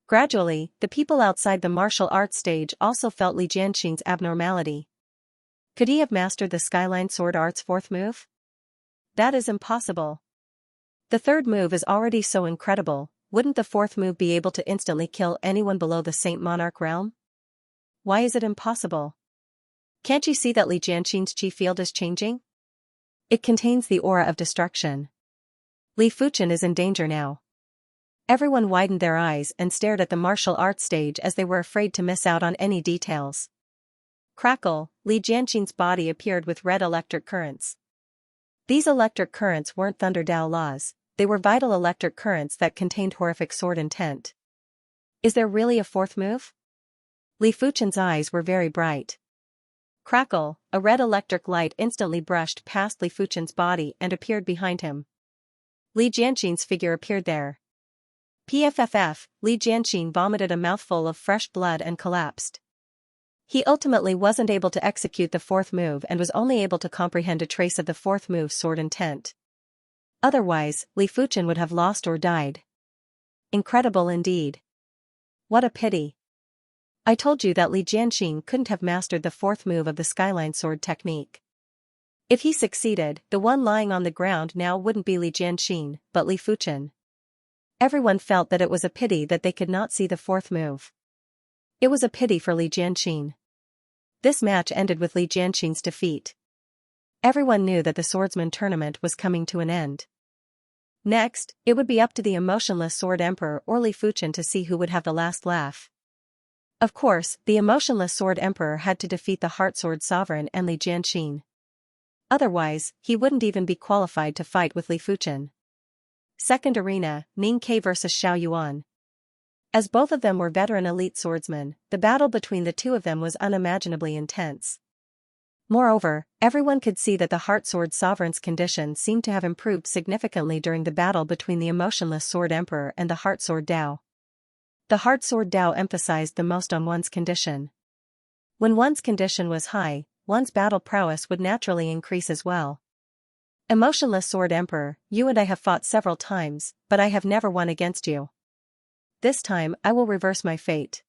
Gradually, the people outside the martial arts stage also felt Li Jianqin's abnormality. Could he have mastered the Skyline Sword Art's fourth move? That is impossible. The third move is already so incredible, wouldn't the fourth move be able to instantly kill anyone below the Saint Monarch realm? Why is it impossible? Can't you see that Li Jianxin's chi field is changing? It contains the aura of destruction. Li Fuchen is in danger now. Everyone widened their eyes and stared at the martial arts stage as they were afraid to miss out on any details. Crackle, Li Jianxin's body appeared with red electric currents. These electric currents weren't Thunder Dao laws, they were vital electric currents that contained horrific sword intent. Is there really a fourth move? Li Fuchen's eyes were very bright. Crackle, a red electric light instantly brushed past Li Fuchen's body and appeared behind him. Li Jianxin's figure appeared there. PFFF, Li Jianxin vomited a mouthful of fresh blood and collapsed. He ultimately wasn't able to execute the fourth move and was only able to comprehend a trace of the fourth move's sword intent. Otherwise, Li Fuchen would have lost or died. Incredible indeed. What a pity. I told you that Li Jianxin couldn't have mastered the fourth move of the Skyline Sword technique. If he succeeded, the one lying on the ground now wouldn't be Li Jianxin, but Li Fuchen. Everyone felt that it was a pity that they could not see the fourth move. It was a pity for Li Jianxin. This match ended with Li Jianxin's defeat. Everyone knew that the swordsman tournament was coming to an end. Next, it would be up to the emotionless Sword Emperor or Li Fuchen to see who would have the last laugh. Of course, the emotionless Sword Emperor had to defeat the Heart Sword Sovereign and Li Jianxin. Otherwise, he wouldn't even be qualified to fight with Li Fuchen. Second arena, Ning Ke vs Xiao Yuan. As both of them were veteran elite swordsmen, the battle between the two of them was unimaginably intense. Moreover, everyone could see that the Heart Sword Sovereign's condition seemed to have improved significantly during the battle between the emotionless Sword Emperor and the Heart Sword Dao. The Heart Sword Dao emphasized the most on one's condition. When one's condition was high, one's battle prowess would naturally increase as well. Emotionless Sword Emperor, you and I have fought several times, but I have never won against you. This time I will reverse my fate.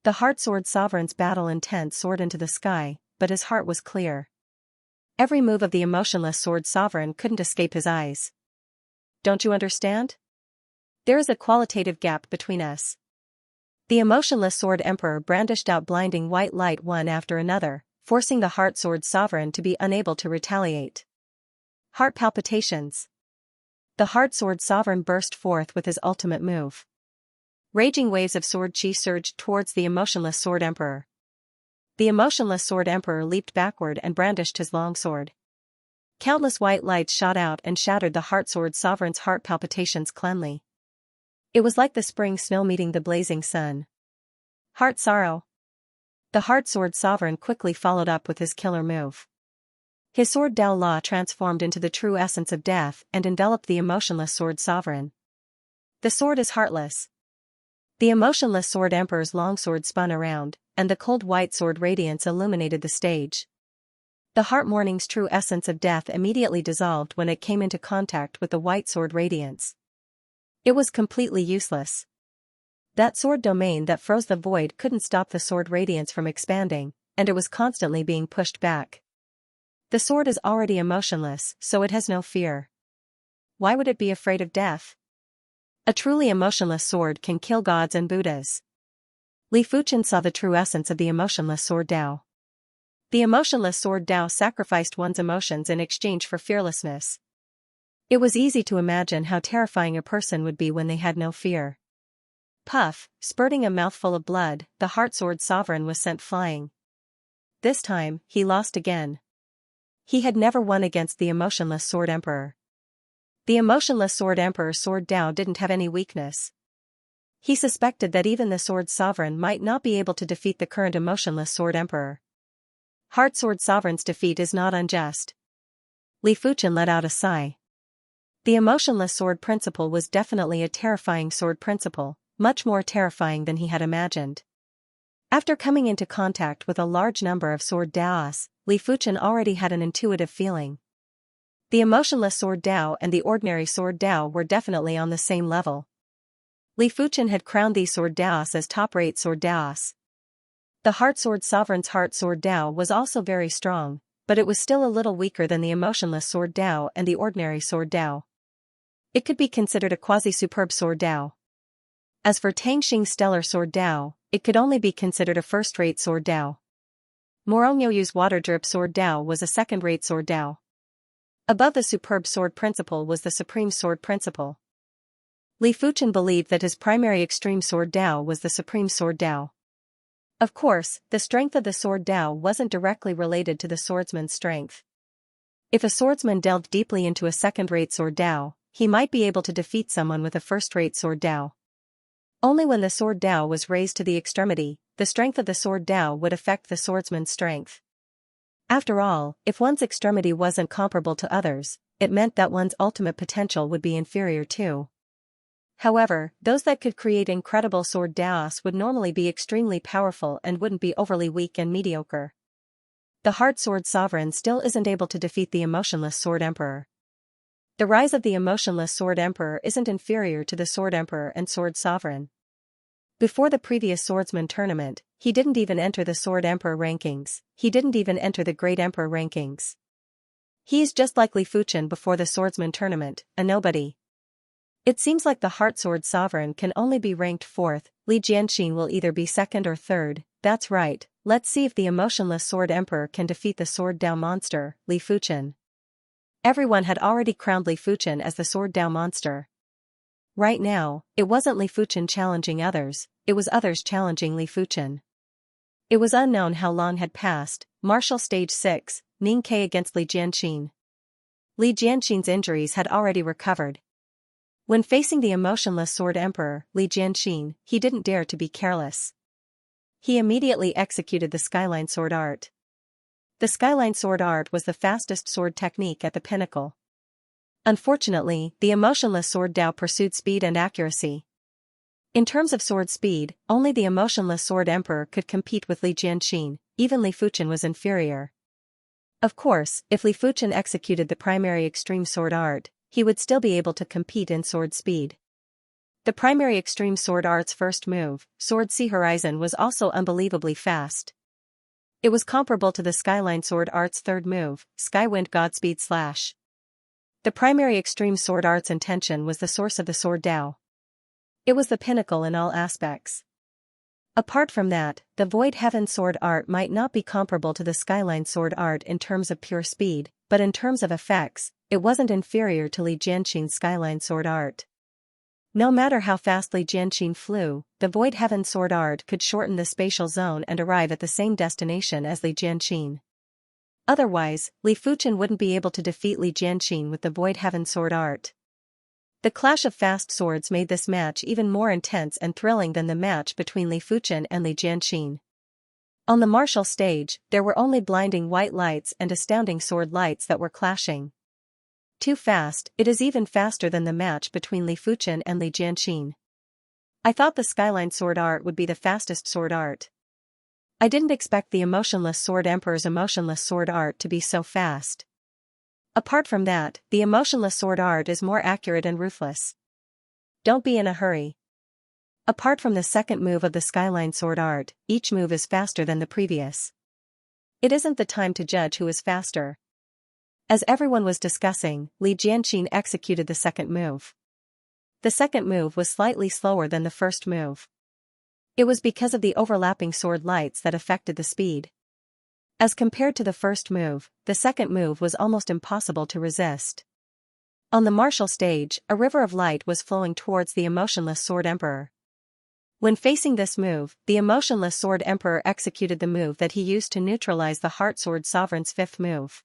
The Heart Sword Sovereign's battle intent soared into the sky, but his heart was clear. Every move of the emotionless Sword Sovereign couldn't escape his eyes. Don't you understand? There is a qualitative gap between us. The emotionless Sword Emperor brandished out blinding white light one after another, forcing the Heart Sword Sovereign to be unable to retaliate. Heart palpitations. The Heart Sword Sovereign burst forth with his ultimate move. Raging waves of sword chi surged towards the emotionless Sword Emperor. The emotionless Sword Emperor leaped backward and brandished his long sword. Countless white lights shot out and shattered the Heart Sword Sovereign's heart palpitations cleanly. It was like the spring snow meeting the blazing sun. Heart sorrow. The Heart Sword Sovereign quickly followed up with his killer move. His sword Dao Law transformed into the true essence of death and enveloped the emotionless Sword Sovereign. The sword is heartless. The emotionless Sword Emperor's longsword spun around, and the cold white sword radiance illuminated the stage. The Heart Mourning's true essence of death immediately dissolved when it came into contact with the white sword radiance. It was completely useless. That sword domain that froze the void couldn't stop the sword radiance from expanding, and it was constantly being pushed back. The sword is already emotionless, so it has no fear. Why would it be afraid of death? A truly emotionless sword can kill gods and Buddhas. Li Fuchen saw the true essence of the emotionless Sword Dao. The emotionless Sword Dao sacrificed one's emotions in exchange for fearlessness. It was easy to imagine how terrifying a person would be when they had no fear. Puff, spurting a mouthful of blood, the Heart Sword Sovereign was sent flying. This time, he lost again. He had never won against the emotionless Sword Emperor. The emotionless Sword Emperor's Sword Dao didn't have any weakness. He suspected that even the Sword Sovereign might not be able to defeat the current emotionless Sword Emperor. Heart Sword Sovereign's defeat is not unjust. Li Fuchen let out a sigh. The emotionless sword principle was definitely a terrifying sword principle, much more terrifying than he had imagined. After coming into contact with a large number of Sword Daos, Li Fuchen already had an intuitive feeling. The emotionless Sword Dao and the ordinary Sword Dao were definitely on the same level. Li Fuchen had crowned these Sword Daos as top-rate Sword Daos. The Heart Sword Sovereign's Heart Sword Dao was also very strong, but it was still a little weaker than the emotionless Sword Dao and the ordinary Sword Dao. It could be considered a quasi-superb sword Dao. As for Tang Xing's stellar sword Dao, it could only be considered a first-rate sword Dao. Morongyoyu's water-drip sword Dao was a second-rate sword Dao. Above the superb sword principle was the supreme sword principle. Li Fuchen believed that his primary extreme sword Dao was the supreme sword Dao. Of course, the strength of the sword Dao wasn't directly related to the swordsman's strength. If a swordsman delved deeply into a second-rate sword Dao, he might be able to defeat someone with a first-rate sword Dao. Only when the sword Dao was raised to the extremity, the strength of the sword Dao would affect the swordsman's strength. After all, if one's extremity wasn't comparable to others, it meant that one's ultimate potential would be inferior too. However, those that could create incredible sword Daos would normally be extremely powerful and wouldn't be overly weak and mediocre. The Heart Sword Sovereign still isn't able to defeat the Emotionless Sword Emperor. The rise of the Emotionless Sword Emperor isn't inferior to the Sword Emperor and Sword Sovereign. Before the previous Swordsman tournament, he didn't even enter the Sword Emperor rankings, he didn't even enter the Great Emperor rankings. He's just like Li Fuchen before the Swordsman tournament, a nobody. It seems like the Heart Sword Sovereign can only be ranked 4th, Li Jianxin will either be 2nd or 3rd, that's right, let's see if the Emotionless Sword Emperor can defeat the Sword Dao monster, Li Fuchen. Everyone had already crowned Li Fuchen as the Sword Dao monster. Right now, it wasn't Li Fuchen challenging others, it was others challenging Li Fuchen. It was unknown how long had passed, Martial Stage 6, Ning Ke against Li Jianxin. Li Jianxin's injuries had already recovered. When facing the Emotionless Sword Emperor, Li Jianxin, he didn't dare to be careless. He immediately executed the Skyline Sword Art. The Skyline Sword Art was the fastest sword technique at the pinnacle. Unfortunately, the Emotionless Sword Dao pursued speed and accuracy. In terms of sword speed, only the Emotionless Sword Emperor could compete with Li Jianxin, even Li Fuchen was inferior. Of course, if Li Fuchen executed the primary extreme sword art, he would still be able to compete in sword speed. The primary extreme sword art's first move, Sword Sea Horizon, was also unbelievably fast. It was comparable to the Skyline Sword Art's third move, Skywind Godspeed Slash. The primary extreme sword art's intention was the source of the sword Dao. It was the pinnacle in all aspects. Apart from that, the Void Heaven Sword Art might not be comparable to the Skyline Sword Art in terms of pure speed, but in terms of effects, it wasn't inferior to Li Jianxin's Skyline Sword Art. No matter how fast Li Jianxin flew, the Void Heaven Sword Art could shorten the spatial zone and arrive at the same destination as Li Jianxin. Otherwise, Li Fuchen wouldn't be able to defeat Li Jianxin with the Void Heaven Sword Art. The clash of fast swords made this match even more intense and thrilling than the match between Li Fuchen and Li Jianxin. On the martial stage, there were only blinding white lights and astounding sword lights that were clashing. Too fast, it is even faster than the match between Li Fuchen and Li Jianxin. I thought the Skyline Sword Art would be the fastest sword art. I didn't expect the Emotionless Sword Emperor's Emotionless Sword Art to be so fast. Apart from that, the Emotionless Sword Art is more accurate and ruthless. Don't be in a hurry. Apart from the second move of the Skyline Sword Art, each move is faster than the previous. It isn't the time to judge who is faster. As everyone was discussing, Li Jianxin executed the second move. The second move was slightly slower than the first move. It was because of the overlapping sword lights that affected the speed. As compared to the first move, the second move was almost impossible to resist. On the martial stage, a river of light was flowing towards the Emotionless Sword Emperor. When facing this move, the Emotionless Sword Emperor executed the move that he used to neutralize the Heart Sword Sovereign's fifth move.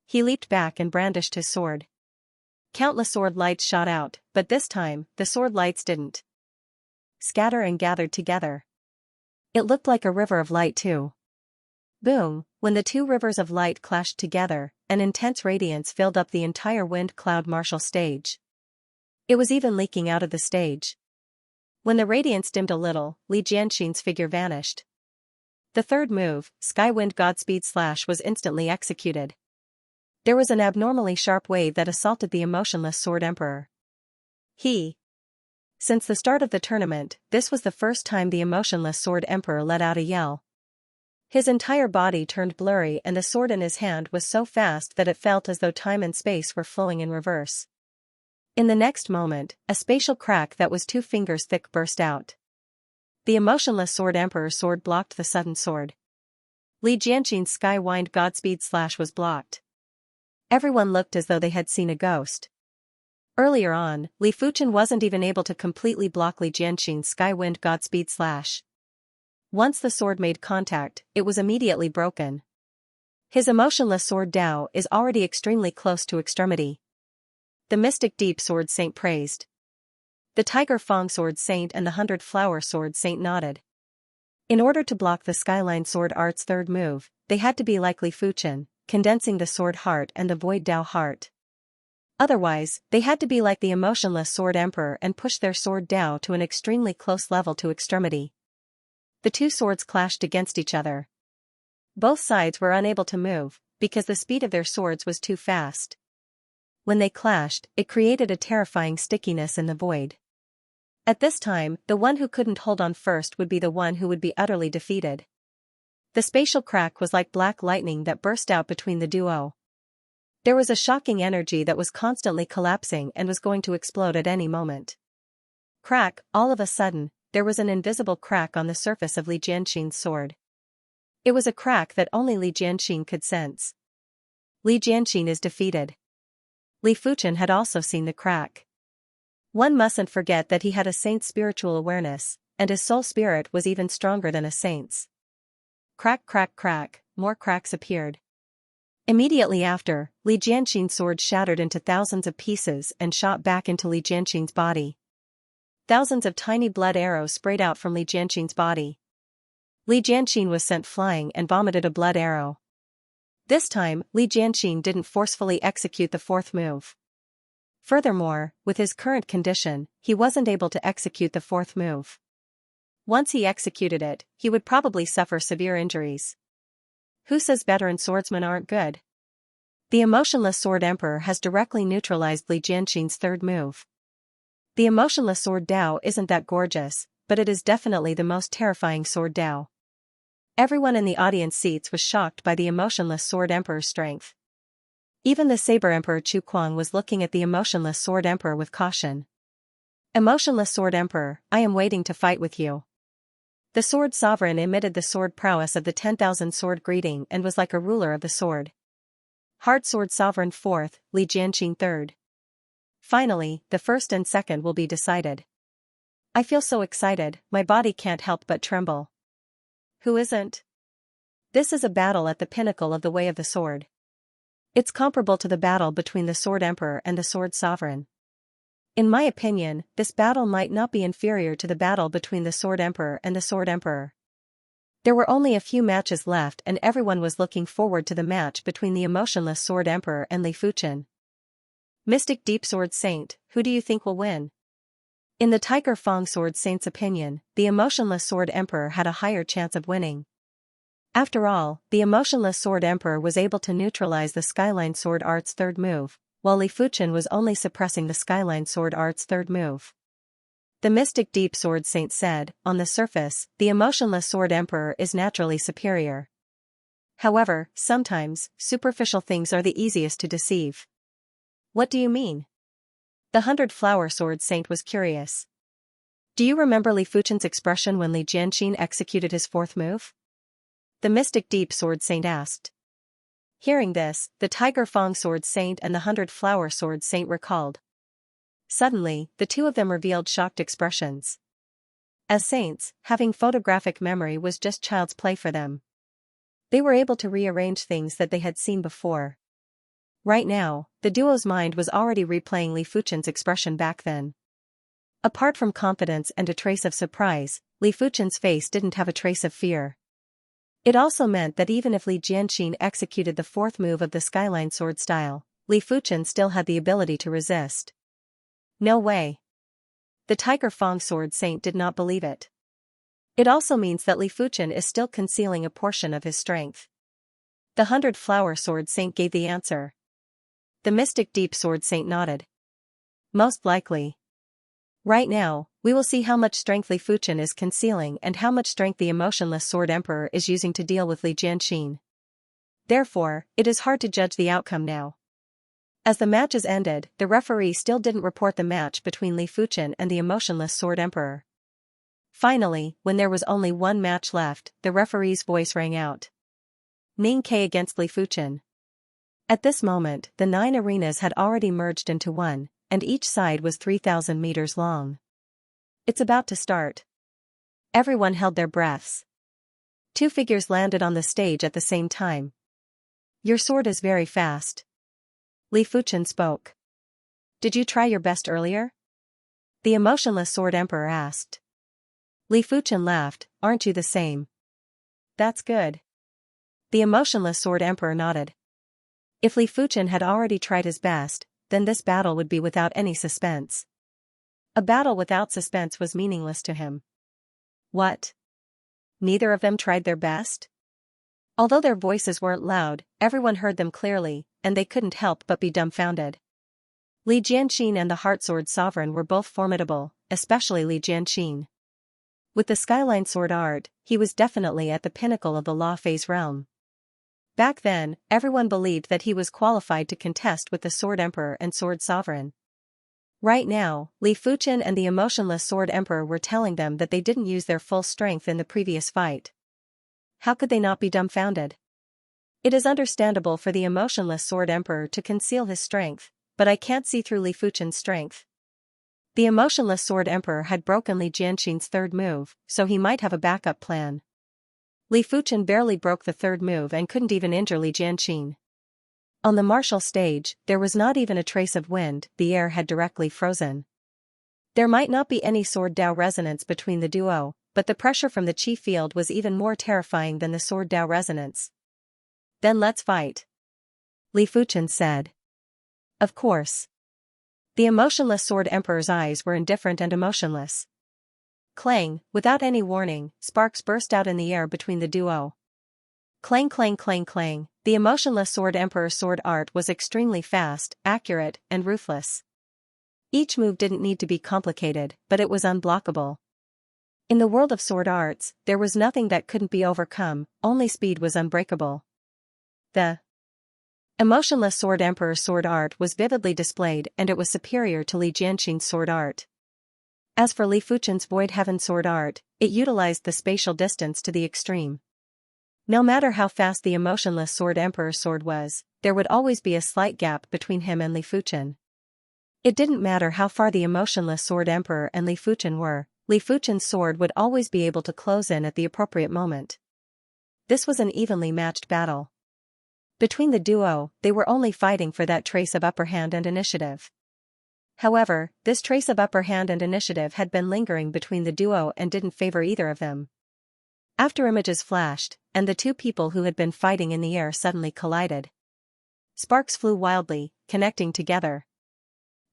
He leaped back and brandished his sword. Countless sword lights shot out, but this time, the sword lights didn't scatter and gathered together. It looked like a river of light too. Boom, when the two rivers of light clashed together, an intense radiance filled up the entire wind cloud martial stage. It was even leaking out of the stage. When the radiance dimmed a little, Li Jianxin's figure vanished. The third move, Skywind Godspeed Slash, was instantly executed. There was an abnormally sharp wave that assaulted the Emotionless Sword Emperor. Since the start of the tournament, this was the first time the Emotionless Sword Emperor let out a yell. His entire body turned blurry and the sword in his hand was so fast that it felt as though time and space were flowing in reverse. In the next moment, a spatial crack that was 2 fingers thick burst out. The emotionless Sword Emperor's sword blocked the sudden sword. Li Jianxin's Skywind Godspeed slash was blocked. Everyone looked as though they had seen a ghost. Earlier on, Li Fuchen wasn't even able to completely block Li Jianxin's Skywind Godspeed slash. Once the sword made contact, it was immediately broken. His emotionless sword Dao is already extremely close to extremity. The Mystic Deep Sword Saint praised. The Tiger Fang Sword Saint and the 100 Flower Sword Saint nodded. In order to block the Skyline Sword Art's third move, they had to be like Li Fuchen, condensing the Sword Heart and the Void Dao Heart. Otherwise, they had to be like the emotionless Sword Emperor and push their Sword Dao to an extremely close level to extremity. The two swords clashed against each other. Both sides were unable to move, because the speed of their swords was too fast. When they clashed, it created a terrifying stickiness in the void. At this time, the one who couldn't hold on first would be the one who would be utterly defeated. The spatial crack was like black lightning that burst out between the duo. There was a shocking energy that was constantly collapsing and was going to explode at any moment. Crack, all of a sudden, there was an invisible crack on the surface of Li Jianxin's sword. It was a crack that only Li Jianxin could sense. Li Jianxin is defeated. Li Fuchen had also seen the crack. One mustn't forget that he had a saint's spiritual awareness, and his soul spirit was even stronger than a saint's. Crack crack crack, more cracks appeared. Immediately after, Li Jianxin's sword shattered into thousands of pieces and shot back into Li Jianxin's body. Thousands of tiny blood arrows sprayed out from Li Jianxin's body. Li Jianxin was sent flying and vomited a blood arrow. This time, Li Jianxin didn't forcefully execute the fourth move. Furthermore, with his current condition, he wasn't able to execute the fourth move. Once he executed it, he would probably suffer severe injuries. Who says veteran swordsmen aren't good? The emotionless Sword Emperor has directly neutralized Li Jianxin's third move. The emotionless Sword Dao isn't that gorgeous, but it is definitely the most terrifying Sword Dao. Everyone in the audience seats was shocked by the emotionless Sword Emperor's strength. Even the Saber Emperor Chu Kuang was looking at the emotionless Sword Emperor with caution. Emotionless Sword Emperor, I am waiting to fight with you. The Sword Sovereign emitted the sword prowess of the 10,000 sword greeting and was like a ruler of the sword. Hard Sword Sovereign 4th, Li Jianxin 3rd. Finally, the first and second will be decided. I feel so excited, my body can't help but tremble. Who isn't? This is a battle at the pinnacle of the way of the sword. It's comparable to the battle between the Sword Emperor and the Sword Sovereign. In my opinion, this battle might not be inferior to the battle between the Sword Emperor and the Sword Emperor. There were only a few matches left and everyone was looking forward to the match between the emotionless Sword Emperor and Li Fuchen. Mystic Deep Sword Saint, who do you think will win? In the Tiger Fang Sword Saint's opinion, the emotionless Sword Emperor had a higher chance of winning. After all, the emotionless Sword Emperor was able to neutralize the Skyline Sword Art's third move, while Li Fuchen was only suppressing the Skyline Sword Art's third move. The Mystic Deep Sword Saint said, on the surface, the emotionless Sword Emperor is naturally superior. However, sometimes, superficial things are the easiest to deceive. What do you mean? The 100 Flower Sword Saint was curious. Do you remember Li Fuchen's expression when Li Jianxin executed his fourth move? The Mystic Deep Sword Saint asked. Hearing this, the Tiger Fang Sword Saint and the 100 Flower Sword Saint recalled. Suddenly, the two of them revealed shocked expressions. As saints, having photographic memory was just child's play for them. They were able to rearrange things that they had seen before. Right now, the duo's mind was already replaying Li Fuchen's expression back then. Apart from confidence and a trace of surprise, Li Fuchen's face didn't have a trace of fear. It also meant that even if Li Jianxin executed the fourth move of the Skyline Sword style, Li Fuchen still had the ability to resist. No way. The Tiger Fang Sword Saint did not believe it. It also means that Li Fuchen is still concealing a portion of his strength. The 100 Flower Sword Saint gave the answer. The Mystic Deep Sword Saint nodded. Most likely. Right now, we will see how much strength Li Fuchen is concealing and how much strength the emotionless Sword Emperor is using to deal with Li Jianxin. Therefore, it is hard to judge the outcome now. As the matches ended, the referee still didn't report the match between Li Fuchen and the emotionless Sword Emperor. Finally, when there was only one match left, the referee's voice rang out. Ning Ke against Li Fuchen. At this moment, the 9 arenas had already merged into one, and each side was 3,000 meters long. It's about to start. Everyone held their breaths. 2 figures landed on the stage at the same time. Your sword is very fast. Li Fuchen spoke. Did you try your best earlier? The emotionless Sword Emperor asked. Li Fuchen laughed, aren't you the same? That's good. The emotionless Sword Emperor nodded. If Li Fuchen had already tried his best, then this battle would be without any suspense. A battle without suspense was meaningless to him. What? Neither of them tried their best? Although their voices weren't loud, everyone heard them clearly, and they couldn't help but be dumbfounded. Li Jianxin and the Heartsword Sovereign were both formidable, especially Li Jianxin. With the Skyline Sword Art, he was definitely at the pinnacle of the Law Phase realm. Back then, everyone believed that he was qualified to contest with the Sword Emperor and Sword Sovereign. Right now, Li Fuchen and the emotionless Sword Emperor were telling them that they didn't use their full strength in the previous fight. How could they not be dumbfounded? It is understandable for the emotionless Sword Emperor to conceal his strength, but I can't see through Li Fuchen's strength. The emotionless Sword Emperor had broken Li Jianxin's third move, so he might have a backup plan. Li Fuchen barely broke the third move and couldn't even injure Li Jianxin. On the martial stage, there was not even a trace of wind, the air had directly frozen. There might not be any Sword Dao resonance between the duo, but the pressure from the chi field was even more terrifying than the Sword Dao resonance. Then let's fight. Li Fuchen said. Of course. The emotionless Sword Emperor's eyes were indifferent and emotionless. Clang, without any warning, sparks burst out in the air between the duo. Clang clang clang clang, the emotionless Sword Emperor's sword art was extremely fast, accurate, and ruthless. Each move didn't need to be complicated, but it was unblockable. In the world of sword arts, there was nothing that couldn't be overcome, only speed was unbreakable. The emotionless Sword Emperor's sword art was vividly displayed and it was superior to Li Jianxin's sword art. As for Li Fuchen's Void Heaven sword art, it utilized the spatial distance to the extreme. No matter how fast the emotionless Sword Emperor's sword was, there would always be a slight gap between him and Li Fuchen. It didn't matter how far the emotionless Sword Emperor and Li Fuchen were, Li Fuchen's sword would always be able to close in at the appropriate moment. This was an evenly matched battle. Between the duo, they were only fighting for that trace of upper hand and initiative. However, this trace of upper hand and initiative had been lingering between the duo and didn't favor either of them. After images flashed, and the 2 people who had been fighting in the air suddenly collided. Sparks flew wildly, connecting together.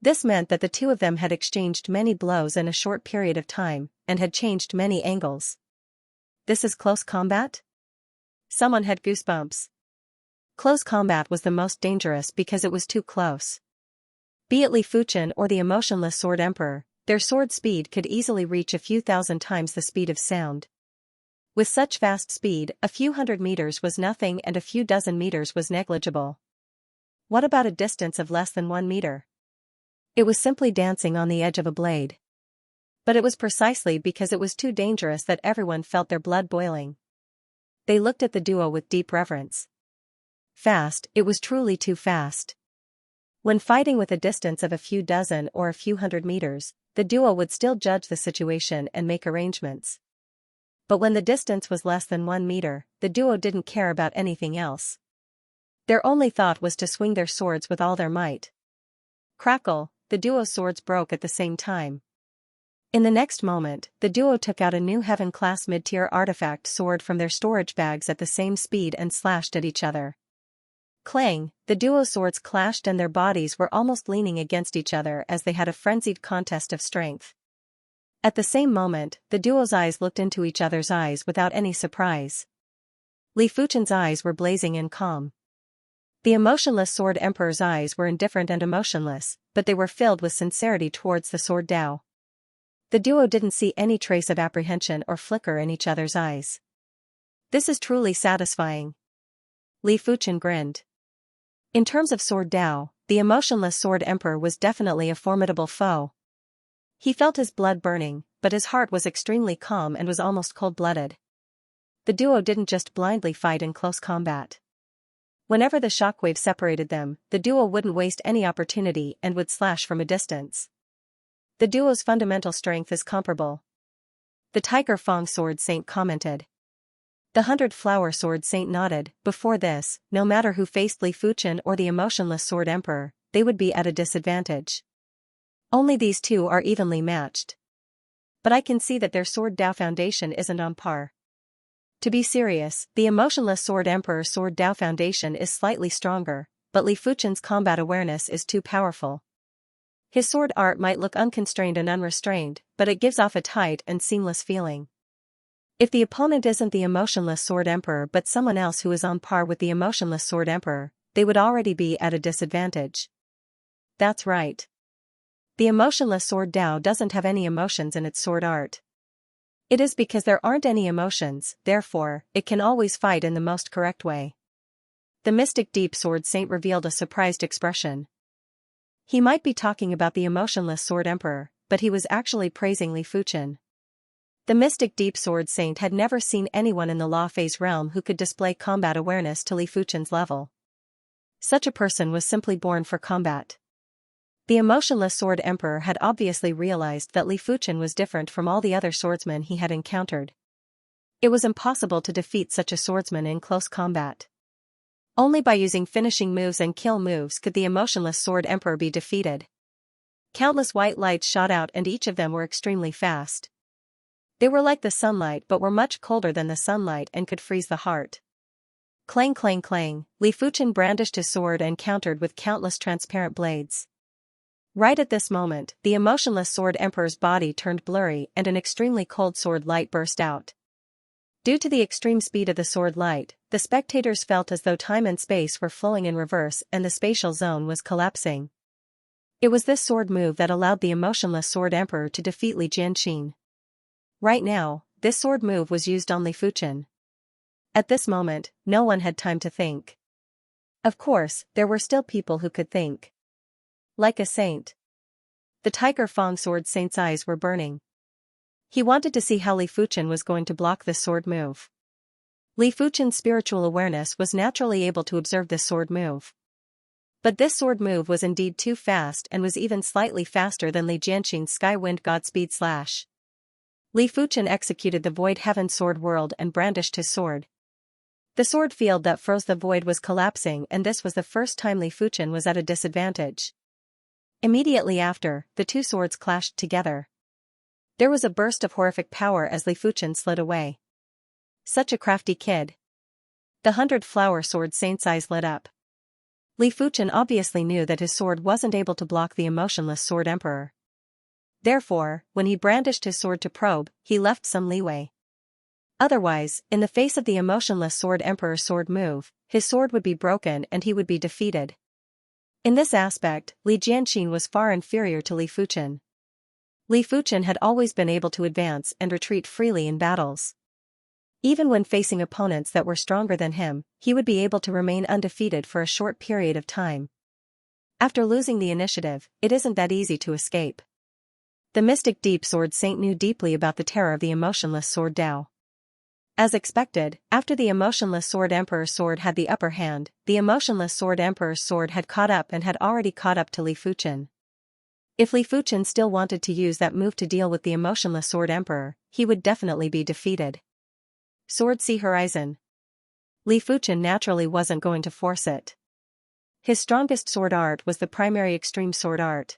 This meant that the 2 of them had exchanged many blows in a short period of time, and had changed many angles. This is close combat? Someone had goosebumps. Close combat was the most dangerous because it was too close. Be it Li Fuchen or the emotionless Sword Emperor, their sword speed could easily reach a few thousand times the speed of sound. With such fast speed, a few hundred meters was nothing and a few dozen meters was negligible. What about a distance of less than 1 meter? It was simply dancing on the edge of a blade. But it was precisely because it was too dangerous that everyone felt their blood boiling. They looked at the duo with deep reverence. Fast, it was truly too fast. When fighting with a distance of a few dozen or a few hundred meters, the duo would still judge the situation and make arrangements. But when the distance was less than 1 meter, the duo didn't care about anything else. Their only thought was to swing their swords with all their might. Crackle, the duo's swords broke at the same time. In the next moment, the duo took out a new Heaven-class mid-tier artifact sword from their storage bags at the same speed and slashed at each other. Clang, the duo's swords clashed and their bodies were almost leaning against each other as they had a frenzied contest of strength. At the same moment, the duo's eyes looked into each other's eyes without any surprise. Li Fuchen's eyes were blazing and calm. The emotionless Sword Emperor's eyes were indifferent and emotionless, but they were filled with sincerity towards the Sword Dao. The duo didn't see any trace of apprehension or flicker in each other's eyes. This is truly satisfying. Li Fuchen grinned. In terms of Sword Dao, the emotionless Sword Emperor was definitely a formidable foe. He felt his blood burning, but his heart was extremely calm and was almost cold-blooded. The duo didn't just blindly fight in close combat. Whenever the shockwave separated them, the duo wouldn't waste any opportunity and would slash from a distance. The duo's fundamental strength is comparable. The Tiger Fang Sword Saint commented. The 100-Flower Sword Saint nodded. Before this, no matter who faced Li Fuchen or the emotionless Sword Emperor, they would be at a disadvantage. Only these two are evenly matched. But I can see that their Sword Dao foundation isn't on par. To be serious, the emotionless Sword Emperor's Sword Dao foundation is slightly stronger, but Li Fuchen's combat awareness is too powerful. His sword art might look unconstrained and unrestrained, but it gives off a tight and seamless feeling. If the opponent isn't the emotionless Sword Emperor but someone else who is on par with the emotionless Sword Emperor, they would already be at a disadvantage. That's right. The emotionless Sword Dao doesn't have any emotions in its sword art. It is because there aren't any emotions, therefore, it can always fight in the most correct way. The Mystic Deep Sword Saint revealed a surprised expression. He might be talking about the emotionless Sword Emperor, but he was actually praising Li Fuchen. The Mystic Deep Sword Saint had never seen anyone in the Law Phase realm who could display combat awareness to Li Fuchen's level. Such a person was simply born for combat. The emotionless Sword Emperor had obviously realized that Li Fuchen was different from all the other swordsmen he had encountered. It was impossible to defeat such a swordsman in close combat. Only by using finishing moves and kill moves could the emotionless Sword Emperor be defeated. Countless white lights shot out and each of them were extremely fast. They were like the sunlight but were much colder than the sunlight and could freeze the heart. Clang clang clang, Li Fuchen brandished his sword and countered with countless transparent blades. Right at this moment, the emotionless Sword Emperor's body turned blurry and an extremely cold sword light burst out. Due to the extreme speed of the sword light, the spectators felt as though time and space were flowing in reverse and the spatial zone was collapsing. It was this sword move that allowed the emotionless Sword Emperor to defeat Li Jianxin. Right now, this sword move was used on Li Fuchen. At this moment, no one had time to think. Of course, there were still people who could think. Like a saint. The Tiger Fang Sword Saint's eyes were burning. He wanted to see how Li Fuchen was going to block this sword move. Li Fuchen's spiritual awareness was naturally able to observe this sword move. But this sword move was indeed too fast and was even slightly faster than Li Jianxin's Sky Wind Godspeed Slash. Li Fuchen executed the Void Heaven Sword World and brandished his sword. The sword field that froze the void was collapsing and this was the first time Li Fuchen was at a disadvantage. Immediately after, the two swords clashed together. There was a burst of horrific power as Li Fuchen slid away. Such a crafty kid. The 100-Flower Sword Saint's eyes lit up. Li Fuchen obviously knew that his sword wasn't able to block the emotionless Sword Emperor. Therefore, when he brandished his sword to probe, he left some leeway. Otherwise, in the face of the emotionless Sword Emperor's sword move, his sword would be broken and he would be defeated. In this aspect, Li Jianxin was far inferior to Li Fuchen. Li Fuchen had always been able to advance and retreat freely in battles. Even when facing opponents that were stronger than him, he would be able to remain undefeated for a short period of time. After losing the initiative, it isn't that easy to escape. The Mystic Deep Sword Saint knew deeply about the terror of the emotionless Sword Dao. As expected, after the emotionless Sword Emperor's sword had the upper hand, the emotionless Sword Emperor's sword had caught up and had already caught up to Li Fuchen. If Li Fuchen still wanted to use that move to deal with the emotionless Sword Emperor, he would definitely be defeated. Sword Sea Horizon. Li Fuchen naturally wasn't going to force it. His strongest sword art was the primary extreme sword art.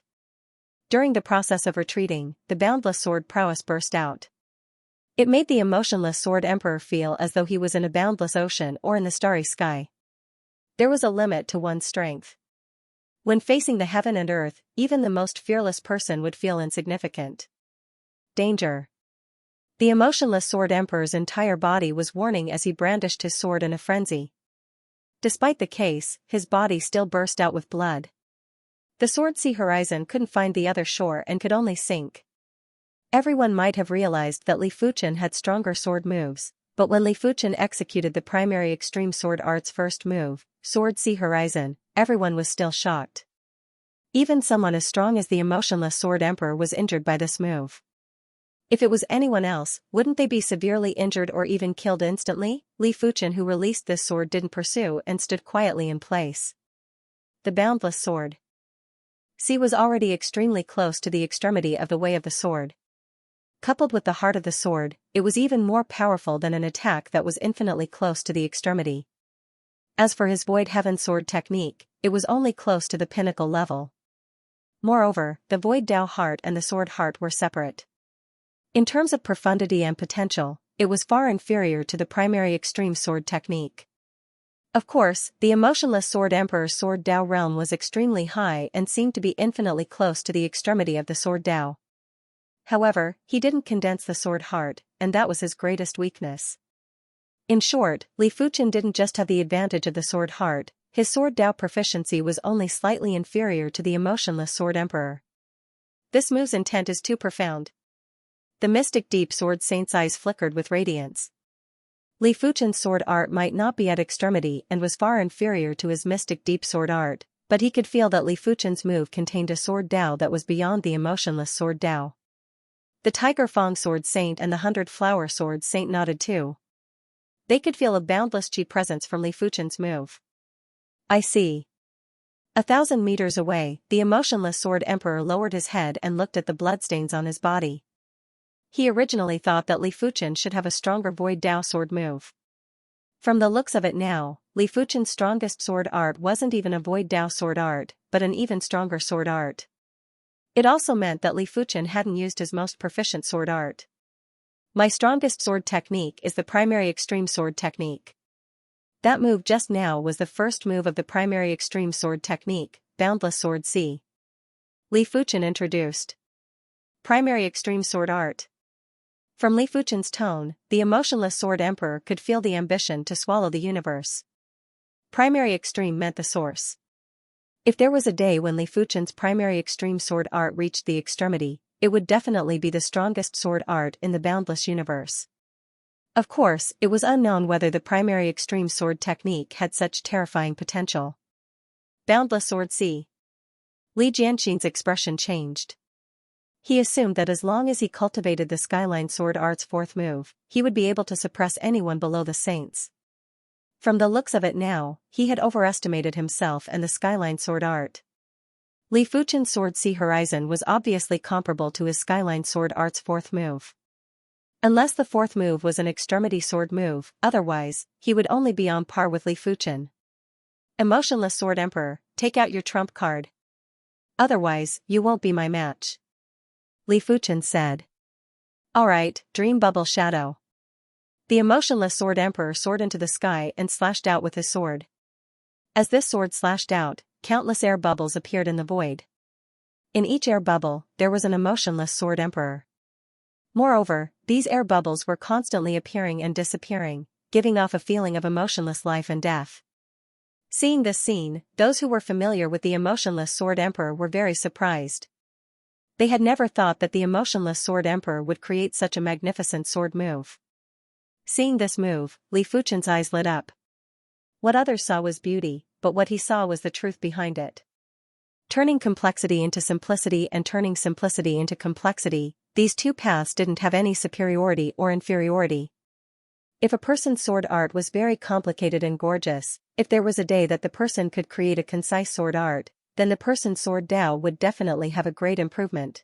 During the process of retreating, the boundless sword prowess burst out. It made the emotionless Sword Emperor feel as though he was in a boundless ocean or in the starry sky. There was a limit to one's strength. When facing the heaven and earth, even the most fearless person would feel insignificant. Danger. The emotionless Sword Emperor's entire body was warning as he brandished his sword in a frenzy. Despite the case, his body still burst out with blood. The Sword Sea Horizon couldn't find the other shore and could only sink. Everyone might have realized that Li Fuchen had stronger sword moves, but when Li Fuchen executed the primary extreme sword art's first move, Sword Sea Horizon, everyone was still shocked. Even someone as strong as the emotionless Sword Emperor was injured by this move. If it was anyone else, wouldn't they be severely injured or even killed instantly? Li Fuchen, who released this sword, didn't pursue and stood quietly in place. The boundless sword. Xi was already extremely close to the extremity of the way of the sword. Coupled with the heart of the sword, it was even more powerful than an attack that was infinitely close to the extremity. As for his Void Heaven sword technique, it was only close to the pinnacle level. Moreover, the Void Dao heart and the sword heart were separate. In terms of profundity and potential, it was far inferior to the primary extreme sword technique. Of course, the emotionless Sword Emperor's Sword Dao realm was extremely high and seemed to be infinitely close to the extremity of the Sword Dao. However, he didn't condense the sword heart, and that was his greatest weakness. In short, Li Fuchen didn't just have the advantage of the sword heart, his Sword Dao proficiency was only slightly inferior to the emotionless Sword Emperor. This move's intent is too profound. The mystic deep sword saint's eyes flickered with radiance. Li Fuchen's sword art might not be at extremity and was far inferior to his mystic deep sword art, but he could feel that Li Fuchen's move contained a sword Dao that was beyond the emotionless sword Dao. The Tiger Fang sword saint and the 100-flower sword saint nodded too. They could feel a boundless chi presence from Li Fuchen's move. I see. 1,000 meters away, the emotionless Sword Emperor lowered his head and looked at the bloodstains on his body. He originally thought that Li Fuchen should have a stronger Void Dao sword move. From the looks of it now, Li Fuchen's strongest sword art wasn't even a Void Dao sword art, but an even stronger sword art. It also meant that Li Fuchen hadn't used his most proficient sword art. My strongest sword technique is the primary extreme sword technique. That move just now was the first move of the primary extreme sword technique, Boundless Sword C. Li Fuchen introduced. Primary extreme sword art. From Li Fuchen's tone, the emotionless Sword Emperor could feel the ambition to swallow the universe. Primary extreme meant the source. If there was a day when Li Fuchen's primary extreme sword art reached the extremity, it would definitely be the strongest sword art in the boundless universe. Of course, it was unknown whether the primary extreme sword technique had such terrifying potential. Boundless Sword C. Li Jianxin's expression changed. He assumed that as long as he cultivated the Skyline Sword Art's fourth move, he would be able to suppress anyone below the Saints. From the looks of it now, he had overestimated himself and the Skyline Sword Art. Li Fuchen's Sword C Horizon was obviously comparable to his Skyline Sword Art's fourth move. Unless the fourth move was an extremity sword move, otherwise, he would only be on par with Li Fuchen. Emotionless Sword Emperor, take out your trump card. Otherwise, you won't be my match. Li Fuchen said. Alright, Dream Bubble Shadow. The emotionless Sword Emperor soared into the sky and slashed out with his sword. As this sword slashed out, countless air bubbles appeared in the void. In each air bubble, there was an emotionless Sword Emperor. Moreover, these air bubbles were constantly appearing and disappearing, giving off a feeling of emotionless life and death. Seeing this scene, those who were familiar with the emotionless Sword Emperor were very surprised. They had never thought that the emotionless Sword Emperor would create such a magnificent sword move. Seeing this move, Li Fuchen's eyes lit up. What others saw was beauty, but what he saw was the truth behind it. Turning complexity into simplicity and turning simplicity into complexity, these two paths didn't have any superiority or inferiority. If a person's sword art was very complicated and gorgeous, if there was a day that the person could create a concise sword art, then the person's sword Dao would definitely have a great improvement.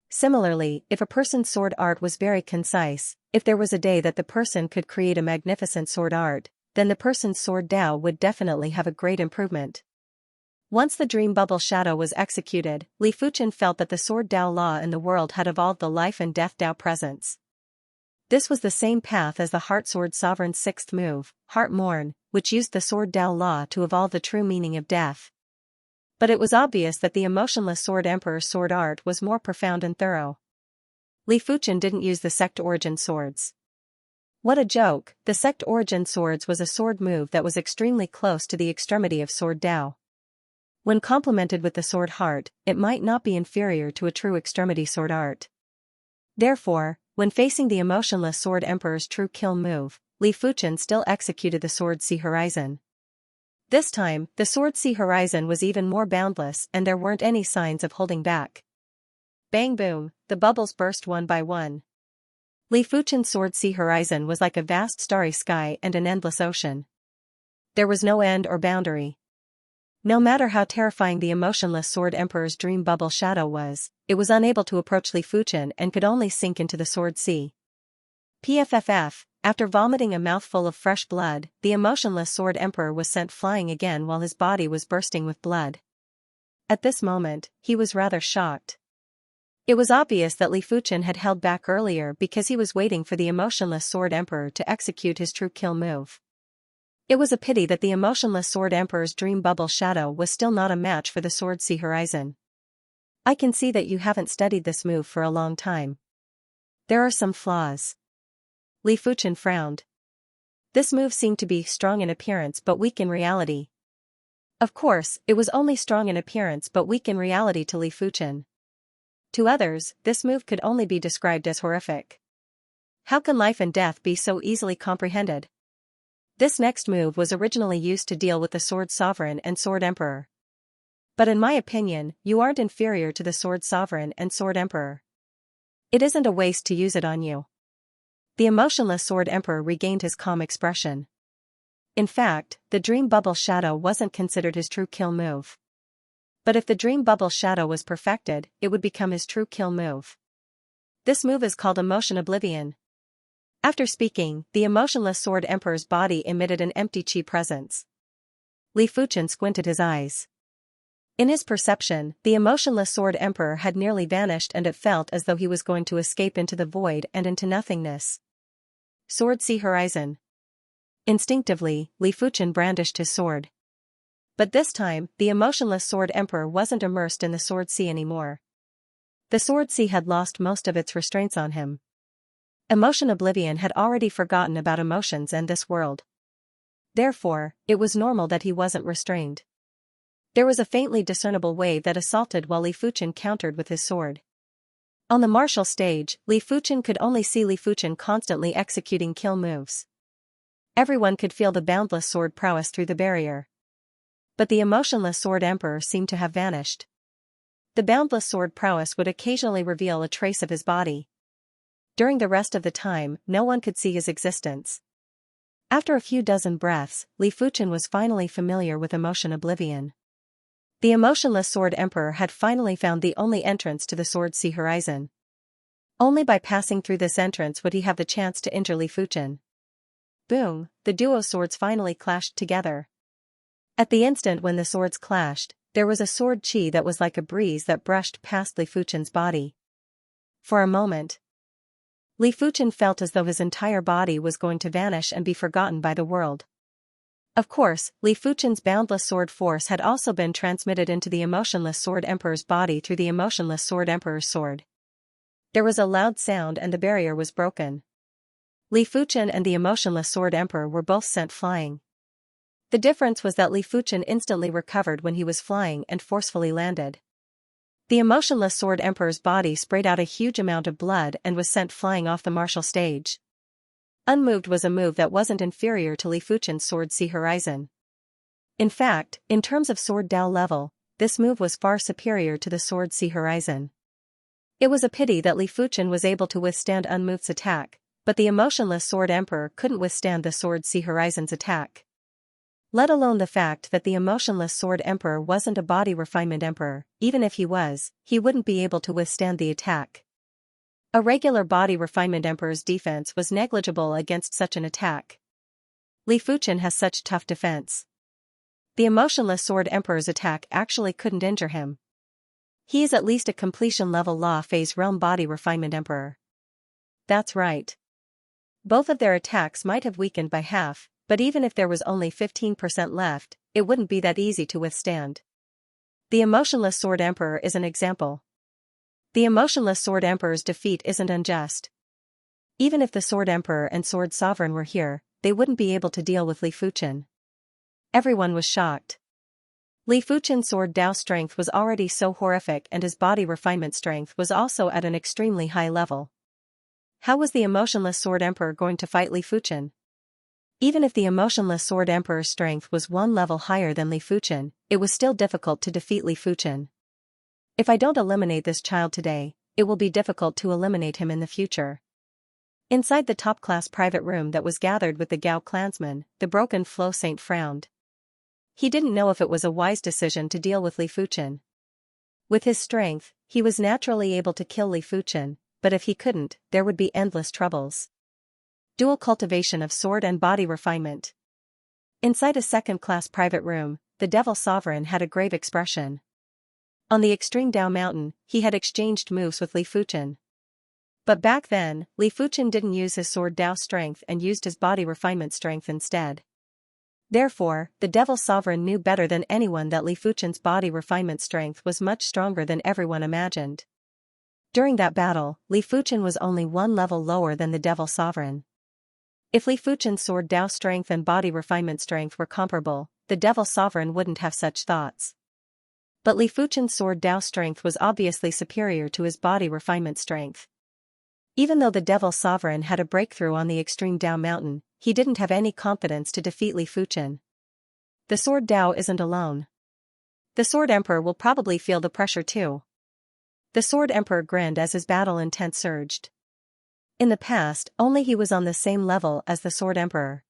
Similarly, if a person's sword art was very concise, if there was a day that the person could create a magnificent sword art, then the person's sword Dao would definitely have a great improvement. Once the Dream Bubble Shadow was executed, Li Fuchen felt that the sword Dao law in the world had evolved the life and death Dao presence. This was the same path as the Heart Sword Sovereign's sixth move, Heart Mourn, which used the sword Dao law to evolve the true meaning of death. But it was obvious that the emotionless Sword Emperor's sword art was more profound and thorough. Li Fuchen didn't use the Sect Origin Swords. What a joke, the Sect Origin Swords was a sword move that was extremely close to the extremity of sword Dao. When complemented with the sword heart, it might not be inferior to a true extremity sword art. Therefore, when facing the emotionless Sword Emperor's true kill move, Li Fuchen still executed the Sword C Horizon. This time, the Sword Sea horizon was even more boundless and there weren't any signs of holding back. Bang boom, the bubbles burst one by one. Li Fuchen's Sword Sea horizon was like a vast starry sky and an endless ocean. There was no end or boundary. No matter how terrifying the emotionless Sword Emperor's dream bubble shadow was, it was unable to approach Li Fuchen and could only sink into the Sword Sea. PFFF, after vomiting a mouthful of fresh blood, the emotionless Sword Emperor was sent flying again while his body was bursting with blood. At this moment, he was rather shocked. It was obvious that Li Fuchen had held back earlier because he was waiting for the emotionless Sword Emperor to execute his true kill move. It was a pity that the emotionless Sword Emperor's dream bubble shadow was still not a match for the Sword Sea horizon. I can see that you haven't studied this move for a long time. There are some flaws. Li Fuchen frowned. This move seemed to be strong in appearance but weak in reality. Of course, it was only strong in appearance but weak in reality to Li Fuchen. To others, this move could only be described as horrific. How can life and death be so easily comprehended? This next move was originally used to deal with the Sword Sovereign and Sword Emperor. But in my opinion, you aren't inferior to the Sword Sovereign and Sword Emperor. It isn't a waste to use it on you. The emotionless Sword Emperor regained his calm expression. In fact, the Dream Bubble Shadow wasn't considered his true kill move. But if the Dream Bubble Shadow was perfected, it would become his true kill move. This move is called Emotion Oblivion. After speaking, the emotionless Sword Emperor's body emitted an empty chi presence. Li Fuchen squinted his eyes. In his perception, the emotionless Sword Emperor had nearly vanished and it felt as though he was going to escape into the void and into nothingness. Sword Sea horizon. Instinctively, Li Fuchen brandished his sword. But this time, the emotionless Sword Emperor wasn't immersed in the Sword Sea anymore. The Sword Sea had lost most of its restraints on him. Emotion Oblivion had already forgotten about emotions and this world. Therefore, it was normal that he wasn't restrained. There was a faintly discernible wave that assaulted while Li Fuchen countered with his sword. On the martial stage, Li Fuchen could only see Li Fuchen constantly executing kill moves. Everyone could feel the boundless sword prowess through the barrier. But the emotionless Sword Emperor seemed to have vanished. The boundless sword prowess would occasionally reveal a trace of his body. During the rest of the time, no one could see his existence. After a few dozen breaths, Li Fuchen was finally familiar with Emotion Oblivion. The emotionless Sword Emperor had finally found the only entrance to the Sword Sea horizon. Only by passing through this entrance would he have the chance to injure Li Fuchen. Boom, the duo swords finally clashed together. At the instant when the swords clashed, there was a sword chi that was like a breeze that brushed past Li Fuchen's body. For a moment, Li Fuchen felt as though his entire body was going to vanish and be forgotten by the world. Of course, Li Fuchen's boundless sword force had also been transmitted into the emotionless Sword Emperor's body through the emotionless Sword Emperor's sword. There was a loud sound and the barrier was broken. Li Fuchen and the emotionless Sword Emperor were both sent flying. The difference was that Li Fuchen instantly recovered when he was flying and forcefully landed. The emotionless Sword Emperor's body sprayed out a huge amount of blood and was sent flying off the martial stage. Unmoved was a move that wasn't inferior to Li Fuchen's Sword Sea horizon. In fact, in terms of sword Dao level, this move was far superior to the Sword Sea horizon. It was a pity that Li Fuchen was able to withstand Unmoved's attack, but the emotionless Sword Emperor couldn't withstand the Sword Sea horizon's attack. Let alone the fact that the emotionless Sword Emperor wasn't a body refinement emperor, even if he was, he wouldn't be able to withstand the attack. A regular body refinement emperor's defense was negligible against such an attack. Li Fuchen has such tough defense. The emotionless Sword Emperor's attack actually couldn't injure him. He is at least a completion level law phase realm body refinement emperor. That's right. Both of their attacks might have weakened by half, but even if there was only 15% left, it wouldn't be that easy to withstand. The emotionless Sword Emperor is an example. The emotionless Sword Emperor's defeat isn't unjust. Even if the Sword Emperor and Sword Sovereign were here, they wouldn't be able to deal with Li Fuchen. Everyone was shocked. Li Fuchen's sword Dao strength was already so horrific and his body refinement strength was also at an extremely high level. How was the emotionless Sword Emperor going to fight Li Fuchen? Even if the emotionless Sword Emperor's strength was one level higher than Li Fuchen, it was still difficult to defeat Li Fuchen. If I don't eliminate this child today, it will be difficult to eliminate him in the future. Inside the top-class private room that was gathered with the Gao clansmen, the broken Flow Saint frowned. He didn't know if it was a wise decision to deal with Li Fuchen. With his strength, he was naturally able to kill Li Fuchen, but if he couldn't, there would be endless troubles. Dual cultivation of sword and body refinement. Inside a second-class private room, the Devil Sovereign had a grave expression. On the extreme Dao Mountain, he had exchanged moves with Li Fuchen. But back then, Li Fuchen didn't use his sword Dao strength and used his body refinement strength instead. Therefore, the Devil Sovereign knew better than anyone that Li Fuchen's body refinement strength was much stronger than everyone imagined. During that battle, Li Fuchen was only one level lower than the Devil Sovereign. If Li Fuchen's sword Dao strength and body refinement strength were comparable, the Devil Sovereign wouldn't have such thoughts. But Li Fuchen's sword Dao strength was obviously superior to his body refinement strength. Even though the Devil Sovereign had a breakthrough on the extreme Dao Mountain, he didn't have any confidence to defeat Li Fuchen. The sword Dao isn't alone. The Sword Emperor will probably feel the pressure too. The Sword Emperor grinned as his battle intent surged. In the past, only he was on the same level as the Sword Emperor.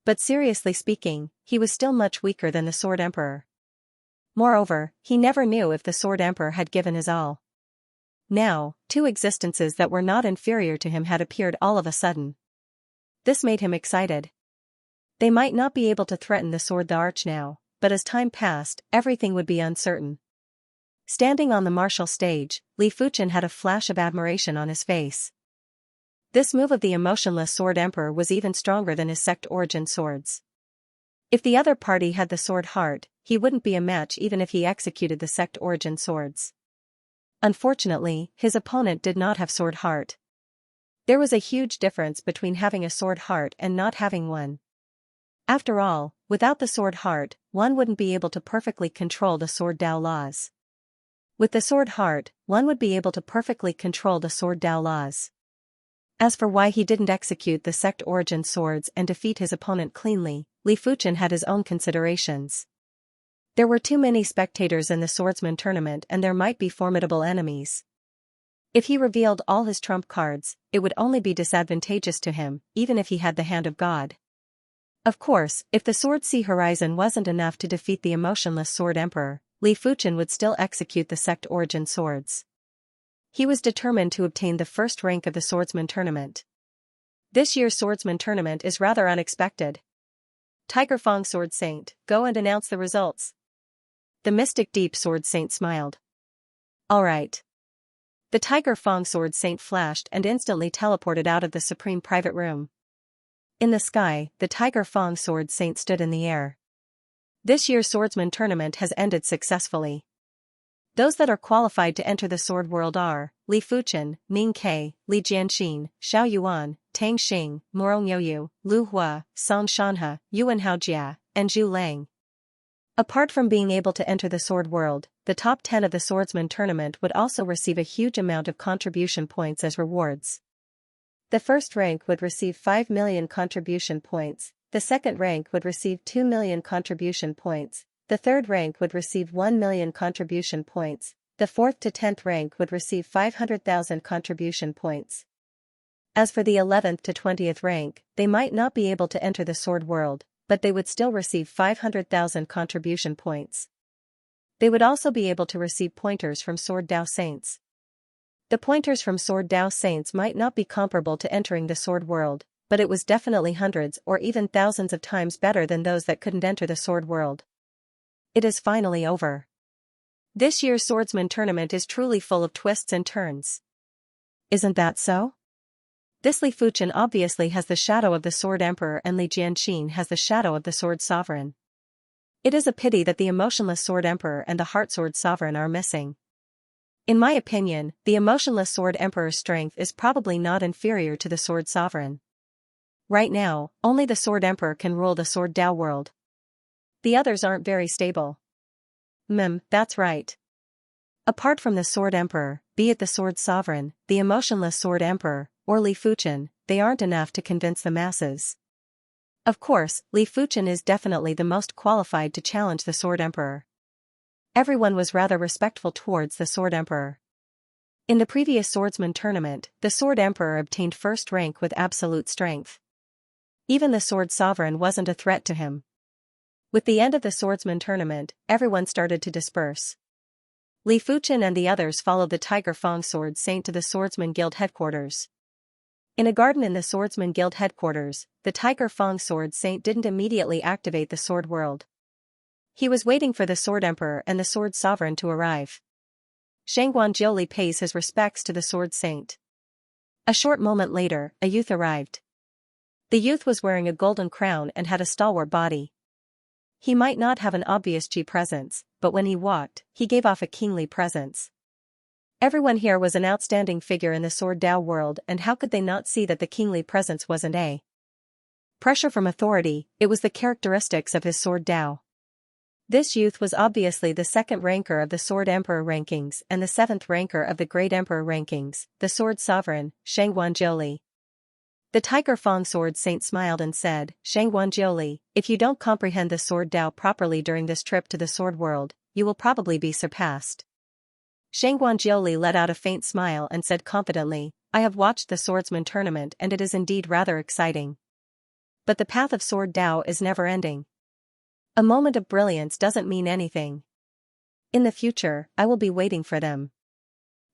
But seriously speaking, he was still much weaker than the Sword Emperor. Moreover, he never knew if the Sword Emperor had given his all. Now, two existences that were not inferior to him had appeared all of a sudden. This made him excited. They might not be able to threaten the Sword the Arch now, but as time passed, everything would be uncertain. Standing on the martial stage, Li Fuchen had a flash of admiration on his face. This move of the emotionless Sword Emperor was even stronger than his sect origin swords. If the other party had the Sword Heart, he wouldn't be a match even if he executed the sect origin swords. Unfortunately, his opponent did not have Sword Heart. There was a huge difference between having a Sword Heart and not having one. After all, without the Sword Heart, one wouldn't be able to perfectly control the Sword Dao laws. With the Sword Heart, one would be able to perfectly control the Sword Dao laws. As for why he didn't execute the sect origin swords and defeat his opponent cleanly, Li Fuchen had his own considerations. There were too many spectators in the swordsman tournament and there might be formidable enemies. If he revealed all his trump cards, it would only be disadvantageous to him, even if he had the hand of God. Of course, if the Sword Sea Horizon wasn't enough to defeat the emotionless Sword Emperor, Li Fuchen would still execute the sect origin swords. He was determined to obtain the first rank of the swordsman tournament. This year's swordsman tournament is rather unexpected. Tiger Fong Sword Saint, go and announce the results. The mystic Deep Sword Saint smiled. All right. The Tiger Fong Sword Saint flashed and instantly teleported out of the supreme private room. In the sky, the Tiger Fong Sword Saint stood in the air. This year's swordsman tournament has ended successfully. Those that are qualified to enter the sword world are Li Fuchen, Ning Ke, Li Jianxin, Xiao Yuan, Tang Xing, Morong Youyu, Lu Hua, Song Shanhe, Yuan Haojia, and Zhu Lang. Apart from being able to enter the sword world, the top 10 of the swordsman tournament would also receive a huge amount of contribution points as rewards. The first rank would receive 5 million contribution points, the second rank would receive 2 million contribution points, the third rank would receive 1 million contribution points, the 4th to 10th rank would receive 500,000 contribution points. As for the 11th to 20th rank, they might not be able to enter the sword world, but they would still receive 500,000 contribution points. They would also be able to receive pointers from Sword Dao Saints. The pointers from Sword Dao Saints might not be comparable to entering the sword world, but it was definitely hundreds or even thousands of times better than those that couldn't enter the sword world. It is finally over. This year's swordsman tournament is truly full of twists and turns. Isn't that so? This Li Fuchen obviously has the shadow of the Sword Emperor and Li Jianxin has the shadow of the Sword Sovereign. It is a pity that the emotionless Sword Emperor and the Heart Sword Sovereign are missing. In my opinion, the emotionless Sword Emperor's strength is probably not inferior to the Sword Sovereign. Right now, only the Sword Emperor can rule the Sword Dao world. The others aren't very stable. That's right. Apart from the Sword Emperor, be it the Sword Sovereign, the emotionless Sword Emperor, or Li Fuchen, they aren't enough to convince the masses. Of course, Li Fuchen is definitely the most qualified to challenge the Sword Emperor. Everyone was rather respectful towards the Sword Emperor. In the previous swordsman tournament, the Sword Emperor obtained first rank with absolute strength. Even the Sword Sovereign wasn't a threat to him. With the end of the swordsman tournament, everyone started to disperse. Li Fuchen and the others followed the Tiger Fang Sword Saint to the Swordsman Guild headquarters. In a garden in the Swordsman Guild headquarters, the Tiger Fang Sword Saint didn't immediately activate the Sword World. He was waiting for the Sword Emperor and the Sword Sovereign to arrive. Xianxia pays his respects to the Sword Saint. A short moment later, a youth arrived. The youth was wearing a golden crown and had a stalwart body. He might not have an obvious G presence, but when he walked, he gave off a kingly presence. Everyone here was an outstanding figure in the Sword Dao world, and how could they not see that the kingly presence wasn't a pressure from authority? It was the characteristics of his Sword Dao. This youth was obviously the second ranker of the Sword Emperor rankings and the seventh ranker of the Great Emperor rankings, the Sword Sovereign, Xianxia. The Tiger Fang Sword Saint smiled and said, Xianxia, if you don't comprehend the Sword Dao properly during this trip to the Sword World, you will probably be surpassed. Xianxia let out a faint smile and said confidently, I have watched the swordsman tournament and it is indeed rather exciting. But the path of Sword Dao is never ending. A moment of brilliance doesn't mean anything. In the future, I will be waiting for them.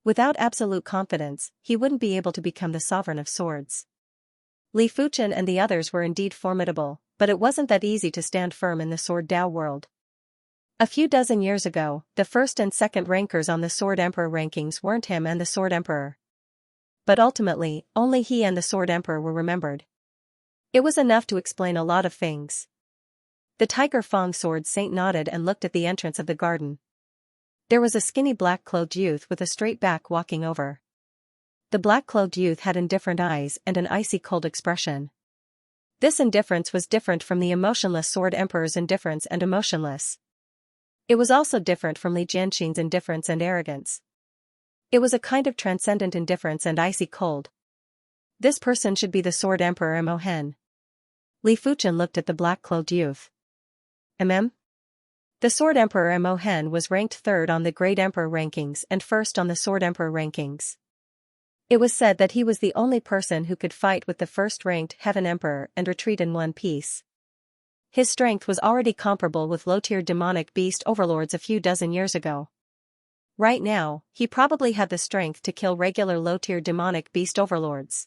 Without absolute confidence, he wouldn't be able to become the sovereign of swords. Li Fuchen and the others were indeed formidable, but it wasn't that easy to stand firm in the Sword Dao world. A few dozen years ago, the first and second rankers on the Sword Emperor rankings weren't him and the Sword Emperor. But ultimately, only he and the Sword Emperor were remembered. It was enough to explain a lot of things. The Tiger Fang Sword Saint nodded and looked at the entrance of the garden. There was a skinny black-clothed youth with a straight back walking over. The black-clothed youth had indifferent eyes and an icy cold expression. This indifference was different from the emotionless Sword Emperor's indifference and emotionless. It was also different from Li Jianxin's indifference and arrogance. It was a kind of transcendent indifference and icy cold. This person should be the Sword Emperor Mohen. Li Fuchen looked at the black-clothed youth. The Sword Emperor Mohen was ranked third on the Great Emperor rankings and first on the Sword Emperor rankings. It was said that he was the only person who could fight with the first-ranked Heaven Emperor and retreat in one piece. His strength was already comparable with low-tier demonic beast overlords a few dozen years ago. Right now, he probably had the strength to kill regular low-tier demonic beast overlords.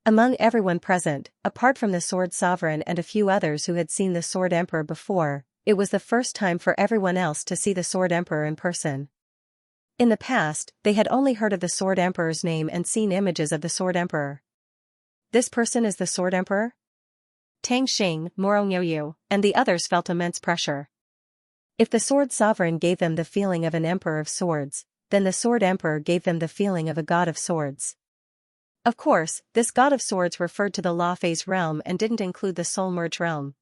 Among everyone present, apart from the Sword Sovereign and a few others who had seen the Sword Emperor before, it was the first time for everyone else to see the Sword Emperor in person. In the past, they had only heard of the Sword Emperor's name and seen images of the Sword Emperor. This person is the Sword Emperor? Tang Xing, Moro and the others felt immense pressure. If the Sword Sovereign gave them the feeling of an Emperor of Swords, then the Sword Emperor gave them the feeling of a God of Swords. Of course, this God of Swords referred to the Law Phase realm and didn't include the Soul Merge realm.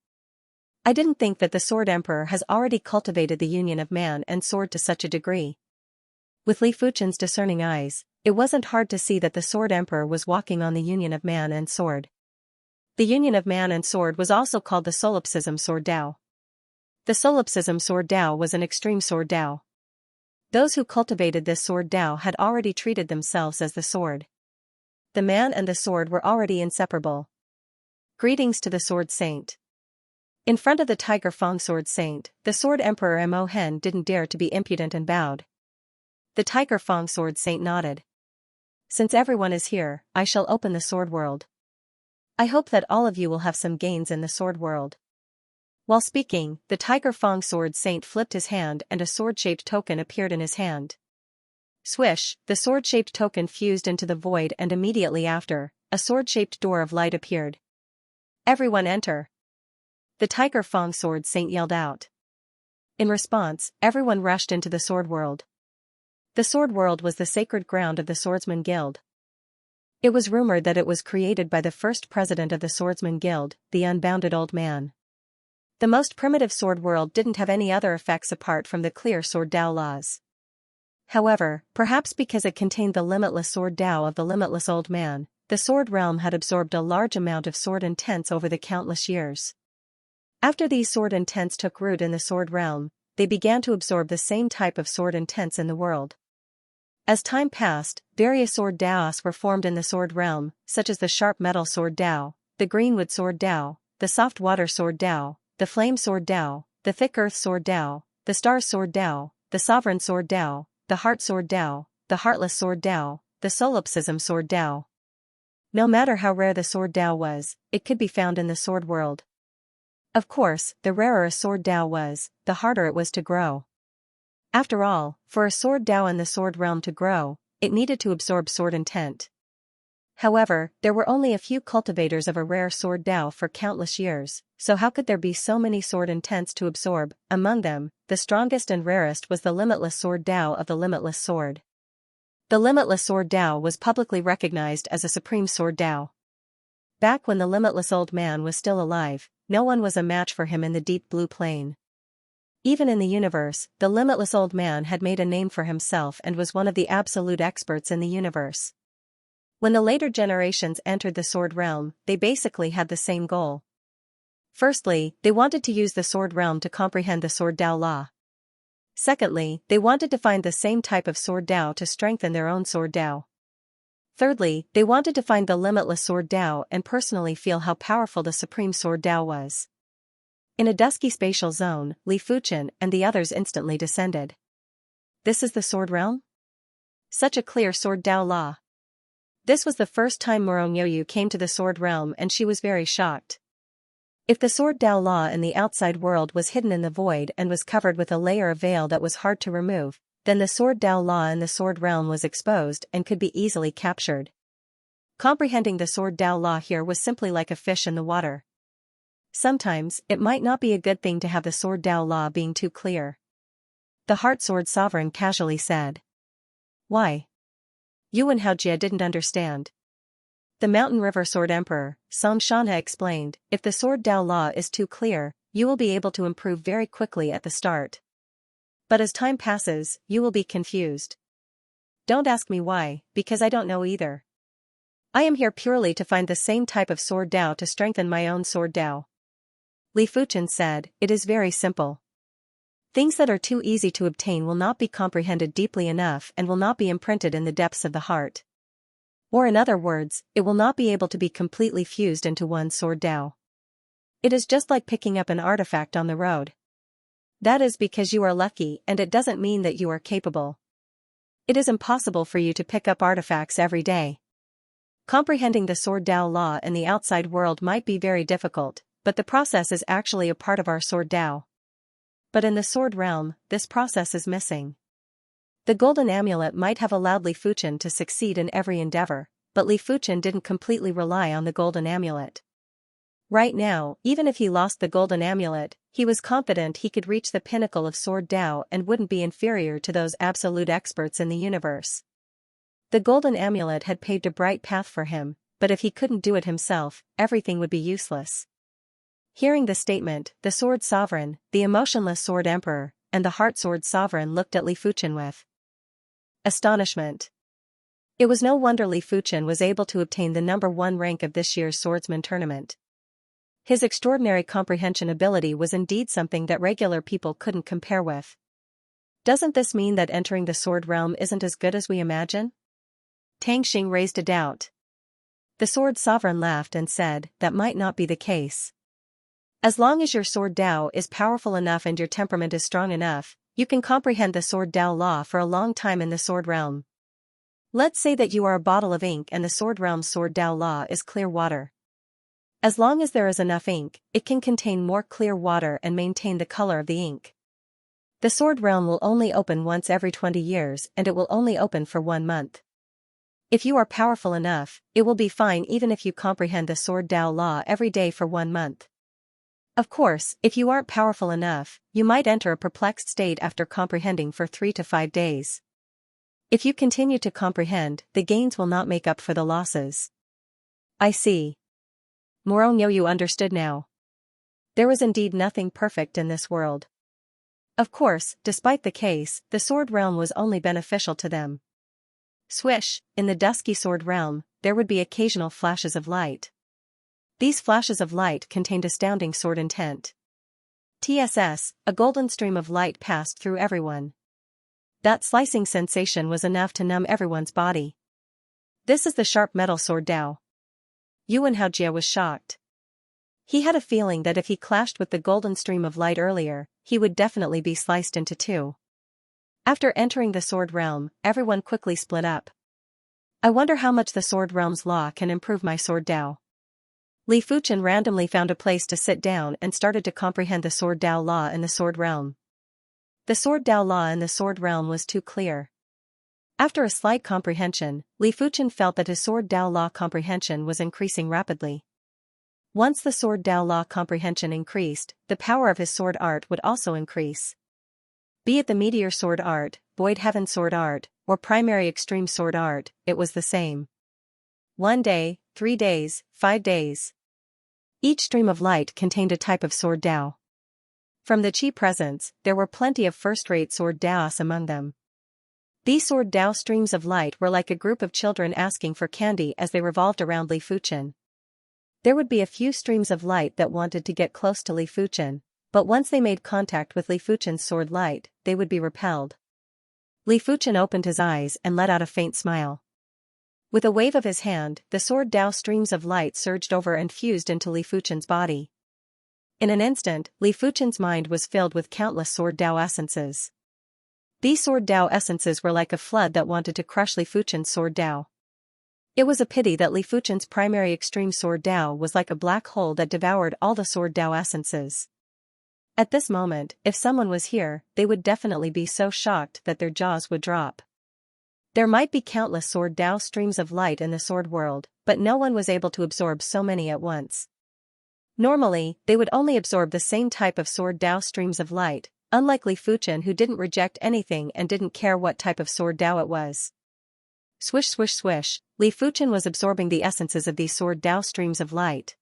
I didn't think that the Sword Emperor has already cultivated the union of man and sword to such a degree. With Li Fuchen's discerning eyes, it wasn't hard to see that the Sword Emperor was walking on the union of man and sword. The union of man and sword was also called the Solipsism Sword Dao. The Solipsism Sword Dao was an extreme Sword Dao. Those who cultivated this Sword Dao had already treated themselves as the sword. The man and the sword were already inseparable. Greetings to the Sword Saint. In front of the Tiger Fang Sword Saint, the Sword Emperor Mohen didn't dare to be impudent and bowed. The Tiger Fang Sword Saint nodded. Since everyone is here, I shall open the Sword World. I hope that all of you will have some gains in the Sword World. While speaking, the Tiger Fang Sword Saint flipped his hand and a sword-shaped token appeared in his hand. Swish, the sword-shaped token fused into the void and immediately after, a sword-shaped door of light appeared. Everyone enter. The Tiger Fang Sword Saint yelled out. In response, everyone rushed into the Sword World. The Sword World was the sacred ground of the Swordsman Guild. It was rumored that it was created by the first president of the Swordsman Guild, the Unbounded Old Man. The most primitive Sword World didn't have any other effects apart from the clear Sword Dao laws. However, perhaps because it contained the limitless Sword Dao of the Limitless Old Man, the sword realm had absorbed a large amount of sword intents over the countless years. After these sword intents took root in the sword realm, they began to absorb the same type of sword intents in the world. As time passed, various sword daos were formed in the sword realm, such as the sharp metal sword dao, the greenwood sword dao, the soft water sword dao, the flame sword dao, the thick earth sword dao, the stars sword dao, the sovereign sword dao, the heart sword dao, the heartless sword dao, the solipsism sword dao. No matter how rare the sword dao was, it could be found in the sword world. Of course, the rarer a sword dao was, the harder it was to grow. After all, for a sword dao in the sword realm to grow, it needed to absorb sword intent. However, there were only a few cultivators of a rare sword dao for countless years, so how could there be so many sword intents to absorb? Among them, the strongest and rarest was the limitless sword dao of the limitless sword. The limitless sword dao was publicly recognized as a supreme sword dao. Back when the limitless old man was still alive, no one was a match for him in the deep blue plane. Even in the universe, the limitless old man had made a name for himself and was one of the absolute experts in the universe. When the later generations entered the sword realm, they basically had the same goal. Firstly, they wanted to use the sword realm to comprehend the sword dao law. Secondly, they wanted to find the same type of sword dao to strengthen their own sword dao. Thirdly, they wanted to find the limitless sword dao and personally feel how powerful the supreme sword dao was. In a dusky spatial zone, Li Fuchen and the others instantly descended. This is the sword realm? Such a clear sword dao law. This was the first time Morongyoyu came to the sword realm and she was very shocked. If the sword dao law in the outside world was hidden in the void and was covered with a layer of veil that was hard to remove, then the sword dao law in the sword realm was exposed and could be easily captured. Comprehending the sword dao law here was simply like a fish in the water. Sometimes, it might not be a good thing to have the sword dao law being too clear. The heart sword sovereign casually said. Why? Yuan Haojie didn't understand. The mountain river sword emperor, Xianxia explained, if the sword dao law is too clear, you will be able to improve very quickly at the start. But as time passes, you will be confused. Don't ask me why, because I don't know either. I am here purely to find the same type of sword dao to strengthen my own sword dao. Li Fuchen said, it is very simple. Things that are too easy to obtain will not be comprehended deeply enough and will not be imprinted in the depths of the heart. Or in other words, it will not be able to be completely fused into one sword dao. It is just like picking up an artifact on the road. That is because you are lucky and it doesn't mean that you are capable. It is impossible for you to pick up artifacts every day. Comprehending the sword dao law in the outside world might be very difficult, but the process is actually a part of our sword dao. But in the sword realm, this process is missing. The golden amulet might have allowed Li Fuchen to succeed in every endeavor, but Li Fuchen didn't completely rely on the golden amulet. Right now, even if he lost the golden amulet, he was confident he could reach the pinnacle of sword dao and wouldn't be inferior to those absolute experts in the universe. The golden amulet had paved a bright path for him, but if he couldn't do it himself, everything would be useless. Hearing the statement, the sword sovereign, the emotionless sword emperor, and the heart sword sovereign looked at Li Fuchen with astonishment. It was no wonder Li Fuchen was able to obtain the #1 rank of this year's swordsman tournament. His extraordinary comprehension ability was indeed something that regular people couldn't compare with. Doesn't this mean that entering the sword realm isn't as good as we imagine? Tang Xing raised a doubt. The sword sovereign laughed and said, that might not be the case. As long as your sword dao is powerful enough and your temperament is strong enough, you can comprehend the sword dao law for a long time in the sword realm. Let's say that you are a bottle of ink and the sword realm's sword dao law is clear water. As long as there is enough ink, it can contain more clear water and maintain the color of the ink. The sword realm will only open once every 20 years and it will only open for 1 month. If you are powerful enough, it will be fine even if you comprehend the sword dao law every day for 1 month. Of course, if you aren't powerful enough, you might enter a perplexed state after comprehending for 3 to 5 days. If you continue to comprehend, the gains will not make up for the losses. I see. Morongyoyu understood now. There was indeed nothing perfect in this world. Of course, despite the case, the sword realm was only beneficial to them. Swish, in the dusky sword realm, there would be occasional flashes of light. These flashes of light contained astounding sword intent. TSS, a golden stream of light passed through everyone. That slicing sensation was enough to numb everyone's body. This is the sharp metal sword Dao. Yuan Haojia was shocked. He had a feeling that if he clashed with the golden stream of light earlier, he would definitely be sliced into two. After entering the sword realm, everyone quickly split up. I wonder how much the sword realm's law can improve my sword Dao. Li Fuchen randomly found a place to sit down and started to comprehend the sword Dao law in the sword realm. The sword Dao law in the sword realm was too clear. After a slight comprehension, Li Fuchen felt that his sword Dao law comprehension was increasing rapidly. Once the sword Dao law comprehension increased, the power of his sword art would also increase. Be it the meteor sword art, void heaven sword art, or primary extreme sword art, it was the same. 1 day, 3 days, 5 days. Each stream of light contained a type of sword Dao. From the Qi presence, there were plenty of first-rate sword Daos among them. These sword Dao streams of light were like a group of children asking for candy as they revolved around Li Fuchen. There would be a few streams of light that wanted to get close to Li Fuchen, but once they made contact with Li Fuchen's sword light, they would be repelled. Li Fuchen opened his eyes and let out a faint smile. With a wave of his hand, the sword Dao streams of light surged over and fused into Li Fuchen's body. In an instant, Li Fuchen's mind was filled with countless sword Dao essences. These sword Dao essences were like a flood that wanted to crush Li Fuchen's sword Dao. It was a pity that Li Fuchen's primary extreme sword Dao was like a black hole that devoured all the sword Dao essences. At this moment, if someone was here, they would definitely be so shocked that their jaws would drop. There might be countless sword Dao streams of light in the sword world, but no one was able to absorb so many at once. Normally, they would only absorb the same type of sword Dao streams of light, unlike Li Fuchen who didn't reject anything and didn't care what type of sword Dao it was. Swish swish swish, Li Fuchen was absorbing the essences of these sword Dao streams of light.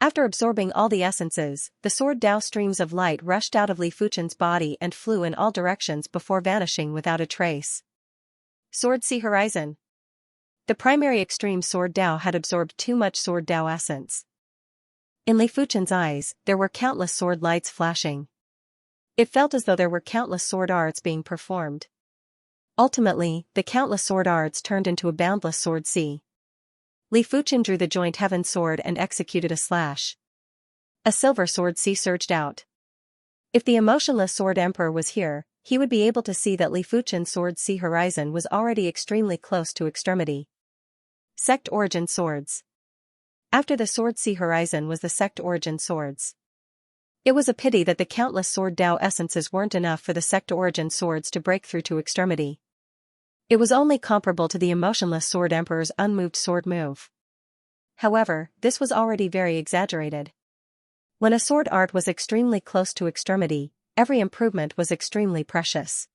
After absorbing all the essences, the sword Dao streams of light rushed out of Li Fuchen's body and flew in all directions before vanishing without a trace. Sword Sea Horizon. The primary extreme sword Dao had absorbed too much sword Dao essence. In Li Fuchen's eyes, there were countless sword lights flashing. It felt as though there were countless sword arts being performed. Ultimately, the countless sword arts turned into a boundless sword sea. Li Fuchen drew the joint heaven sword and executed a slash. A silver sword sea surged out. If the emotionless sword emperor was here, he would be able to see that Li Fuchen's sword sea horizon was already extremely close to extremity. Sect origin swords. After the sword sea horizon was the sect origin swords. It was a pity that the countless sword Dao essences weren't enough for the sect origin swords to break through to extremity. It was only comparable to the emotionless sword emperor's unmoved sword move. However, this was already very exaggerated. When a sword art was extremely close to extremity, every improvement was extremely precious.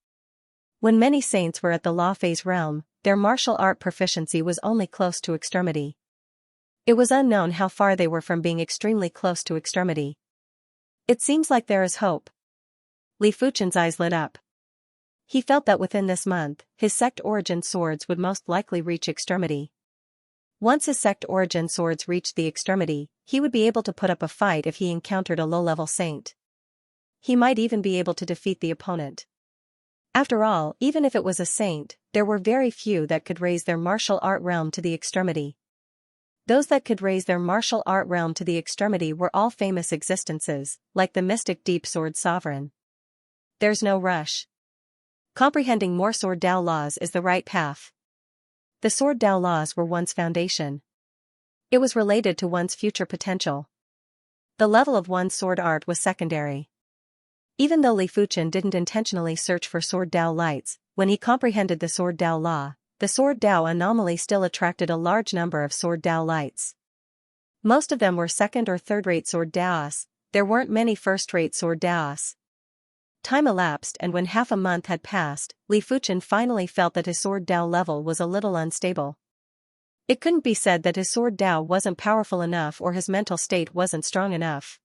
When many saints were at the law phase realm, their martial art proficiency was only close to extremity. It was unknown how far they were from being extremely close to extremity. It seems like there is hope. Li Fuchen's eyes lit up. He felt that within this month, his sect origin swords would most likely reach extremity. Once his sect origin swords reached the extremity, he would be able to put up a fight if he encountered a low-level saint. He might even be able to defeat the opponent. After all, even if it was a saint, there were very few that could raise their martial art realm to the extremity. Those that could raise their martial art realm to the extremity were all famous existences, like the mystic Deep Sword Sovereign. There's no rush. Comprehending more sword Dao laws is the right path. The sword Dao laws were one's foundation. It was related to one's future potential. The level of one's sword art was secondary. Even though Li Fuchen didn't intentionally search for sword Dao lights, when he comprehended the sword Dao law, the sword Dao anomaly still attracted a large number of sword Dao lights. Most of them were second or third-rate sword Daos, there weren't many first-rate sword Daos. Time elapsed and when half a month had passed, Li Fuchen finally felt that his sword Dao level was a little unstable. It couldn't be said that his sword Dao wasn't powerful enough or his mental state wasn't strong enough.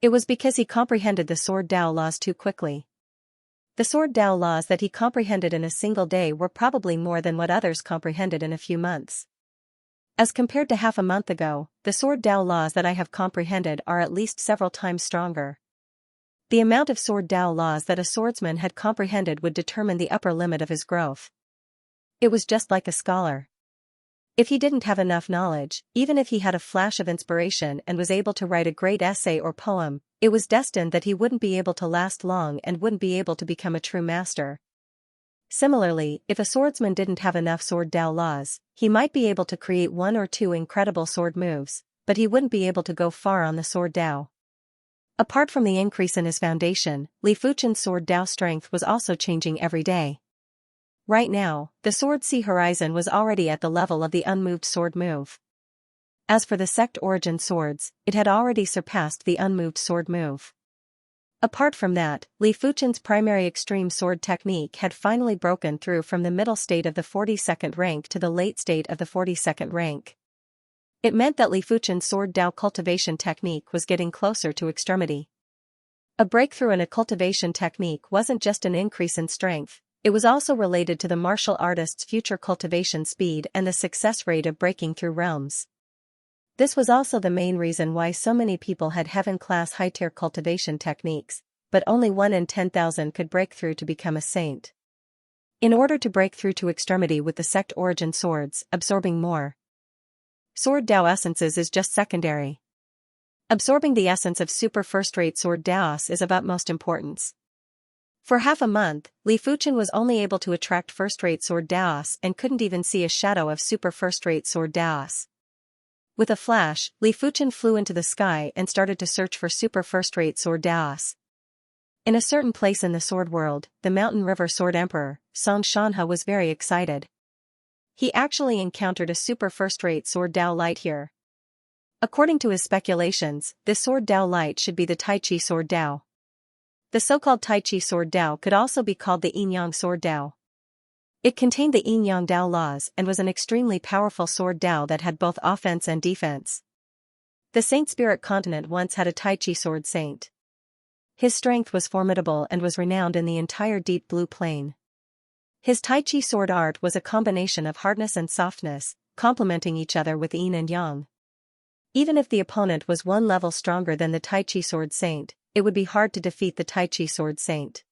It was because he comprehended the sword Dao laws too quickly. The sword Dao laws that he comprehended in a single day were probably more than what others comprehended in a few months. As compared to half a month ago, the sword Dao laws that I have comprehended are at least several times stronger. The amount of sword Dao laws that a swordsman had comprehended would determine the upper limit of his growth. It was just like a scholar. If he didn't have enough knowledge, even if he had a flash of inspiration and was able to write a great essay or poem, it was destined that he wouldn't be able to last long and wouldn't be able to become a true master. Similarly, if a swordsman didn't have enough sword Dao laws, he might be able to create one or two incredible sword moves, but he wouldn't be able to go far on the sword Dao. Apart from the increase in his foundation, Li Fuchen's sword Dao strength was also changing every day. Right now, the sword sea horizon was already at the level of the unmoved sword move. As for the sect origin swords, it had already surpassed the unmoved sword move. Apart from that, Li Fuchen's primary extreme sword technique had finally broken through from the middle state of the 42nd rank to the late state of the 42nd rank. It meant that Li Fuchen's sword Dao cultivation technique was getting closer to extremity. A breakthrough in a cultivation technique wasn't just an increase in strength, it was also related to the martial artist's future cultivation speed and the success rate of breaking through realms. This was also the main reason why so many people had heaven-class high-tier cultivation techniques, but only 1 in 10,000 could break through to become a saint. In order to break through to extremity with the sect origin swords, absorbing more sword Dao essences is just secondary. Absorbing the essence of super first-rate sword Daos is of utmost importance. For half a month, Li Fuchen was only able to attract first-rate sword Daos and couldn't even see a shadow of super first-rate sword Daos. With a flash, Li Fuchen flew into the sky and started to search for super first-rate sword Daos. In a certain place in the sword world, the Mountain River Sword Emperor, Xianxia, was very excited. He actually encountered a super first-rate sword Dao light here. According to his speculations, this sword Dao light should be the Tai Chi sword Dao. The so-called Tai Chi sword Dao could also be called the Yin-Yang sword Dao. It contained the Yin-Yang Dao laws and was an extremely powerful sword Dao that had both offense and defense. The Saint Spirit continent once had a Tai Chi sword saint. His strength was formidable and was renowned in the entire Deep Blue Plain. His Tai Chi sword art was a combination of hardness and softness, complementing each other with yin and yang. Even if the opponent was one level stronger than the Tai Chi sword saint, it would be hard to defeat the Tai Chi sword saint.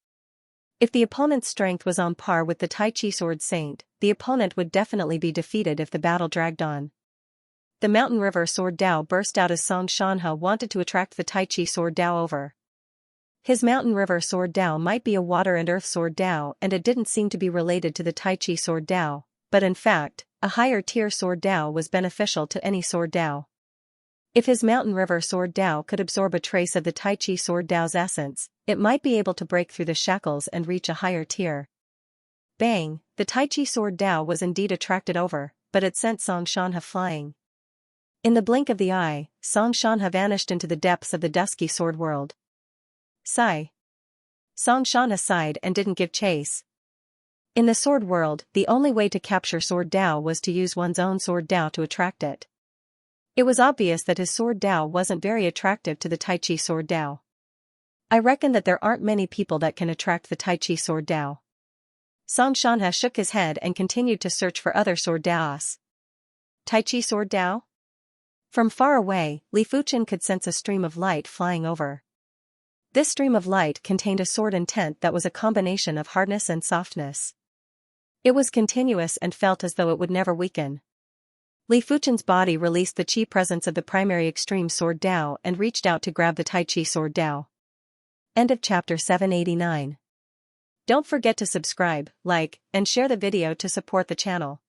If the opponent's strength was on par with the Tai Chi sword saint, the opponent would definitely be defeated if the battle dragged on. The Mountain River sword Dao burst out as Xianxia wanted to attract the Tai Chi sword Dao over. His Mountain River sword Dao might be a water and earth sword Dao and it didn't seem to be related to the Tai Chi sword Dao, but in fact, a higher tier sword Dao was beneficial to any sword Dao. If his Mountain River sword Dao could absorb a trace of the Tai Chi sword Dao's essence, it might be able to break through the shackles and reach a higher tier. Bang, the Tai Chi sword Dao was indeed attracted over, but it sent Xianxia flying. In the blink of the eye, Xianxia vanished into the depths of the dusky sword world. Sigh. Xianxia sighed and didn't give chase. In the sword world, the only way to capture sword Dao was to use one's own sword Dao to attract it. It was obvious that his sword Dao wasn't very attractive to the Tai Chi sword Dao. I reckon that there aren't many people that can attract the Tai Chi sword Dao. Xianxia shook his head and continued to search for other sword Daos. Tai Chi sword Dao? From far away, Li Fuchen could sense a stream of light flying over. This stream of light contained a sword intent that was a combination of hardness and softness. It was continuous and felt as though it would never weaken. Li Fuchen's body released the chi presence of the primary extreme sword Dao and reached out to grab the Tai Chi sword Dao. End of chapter 789. Don't forget to subscribe, like, and share the video to support the channel.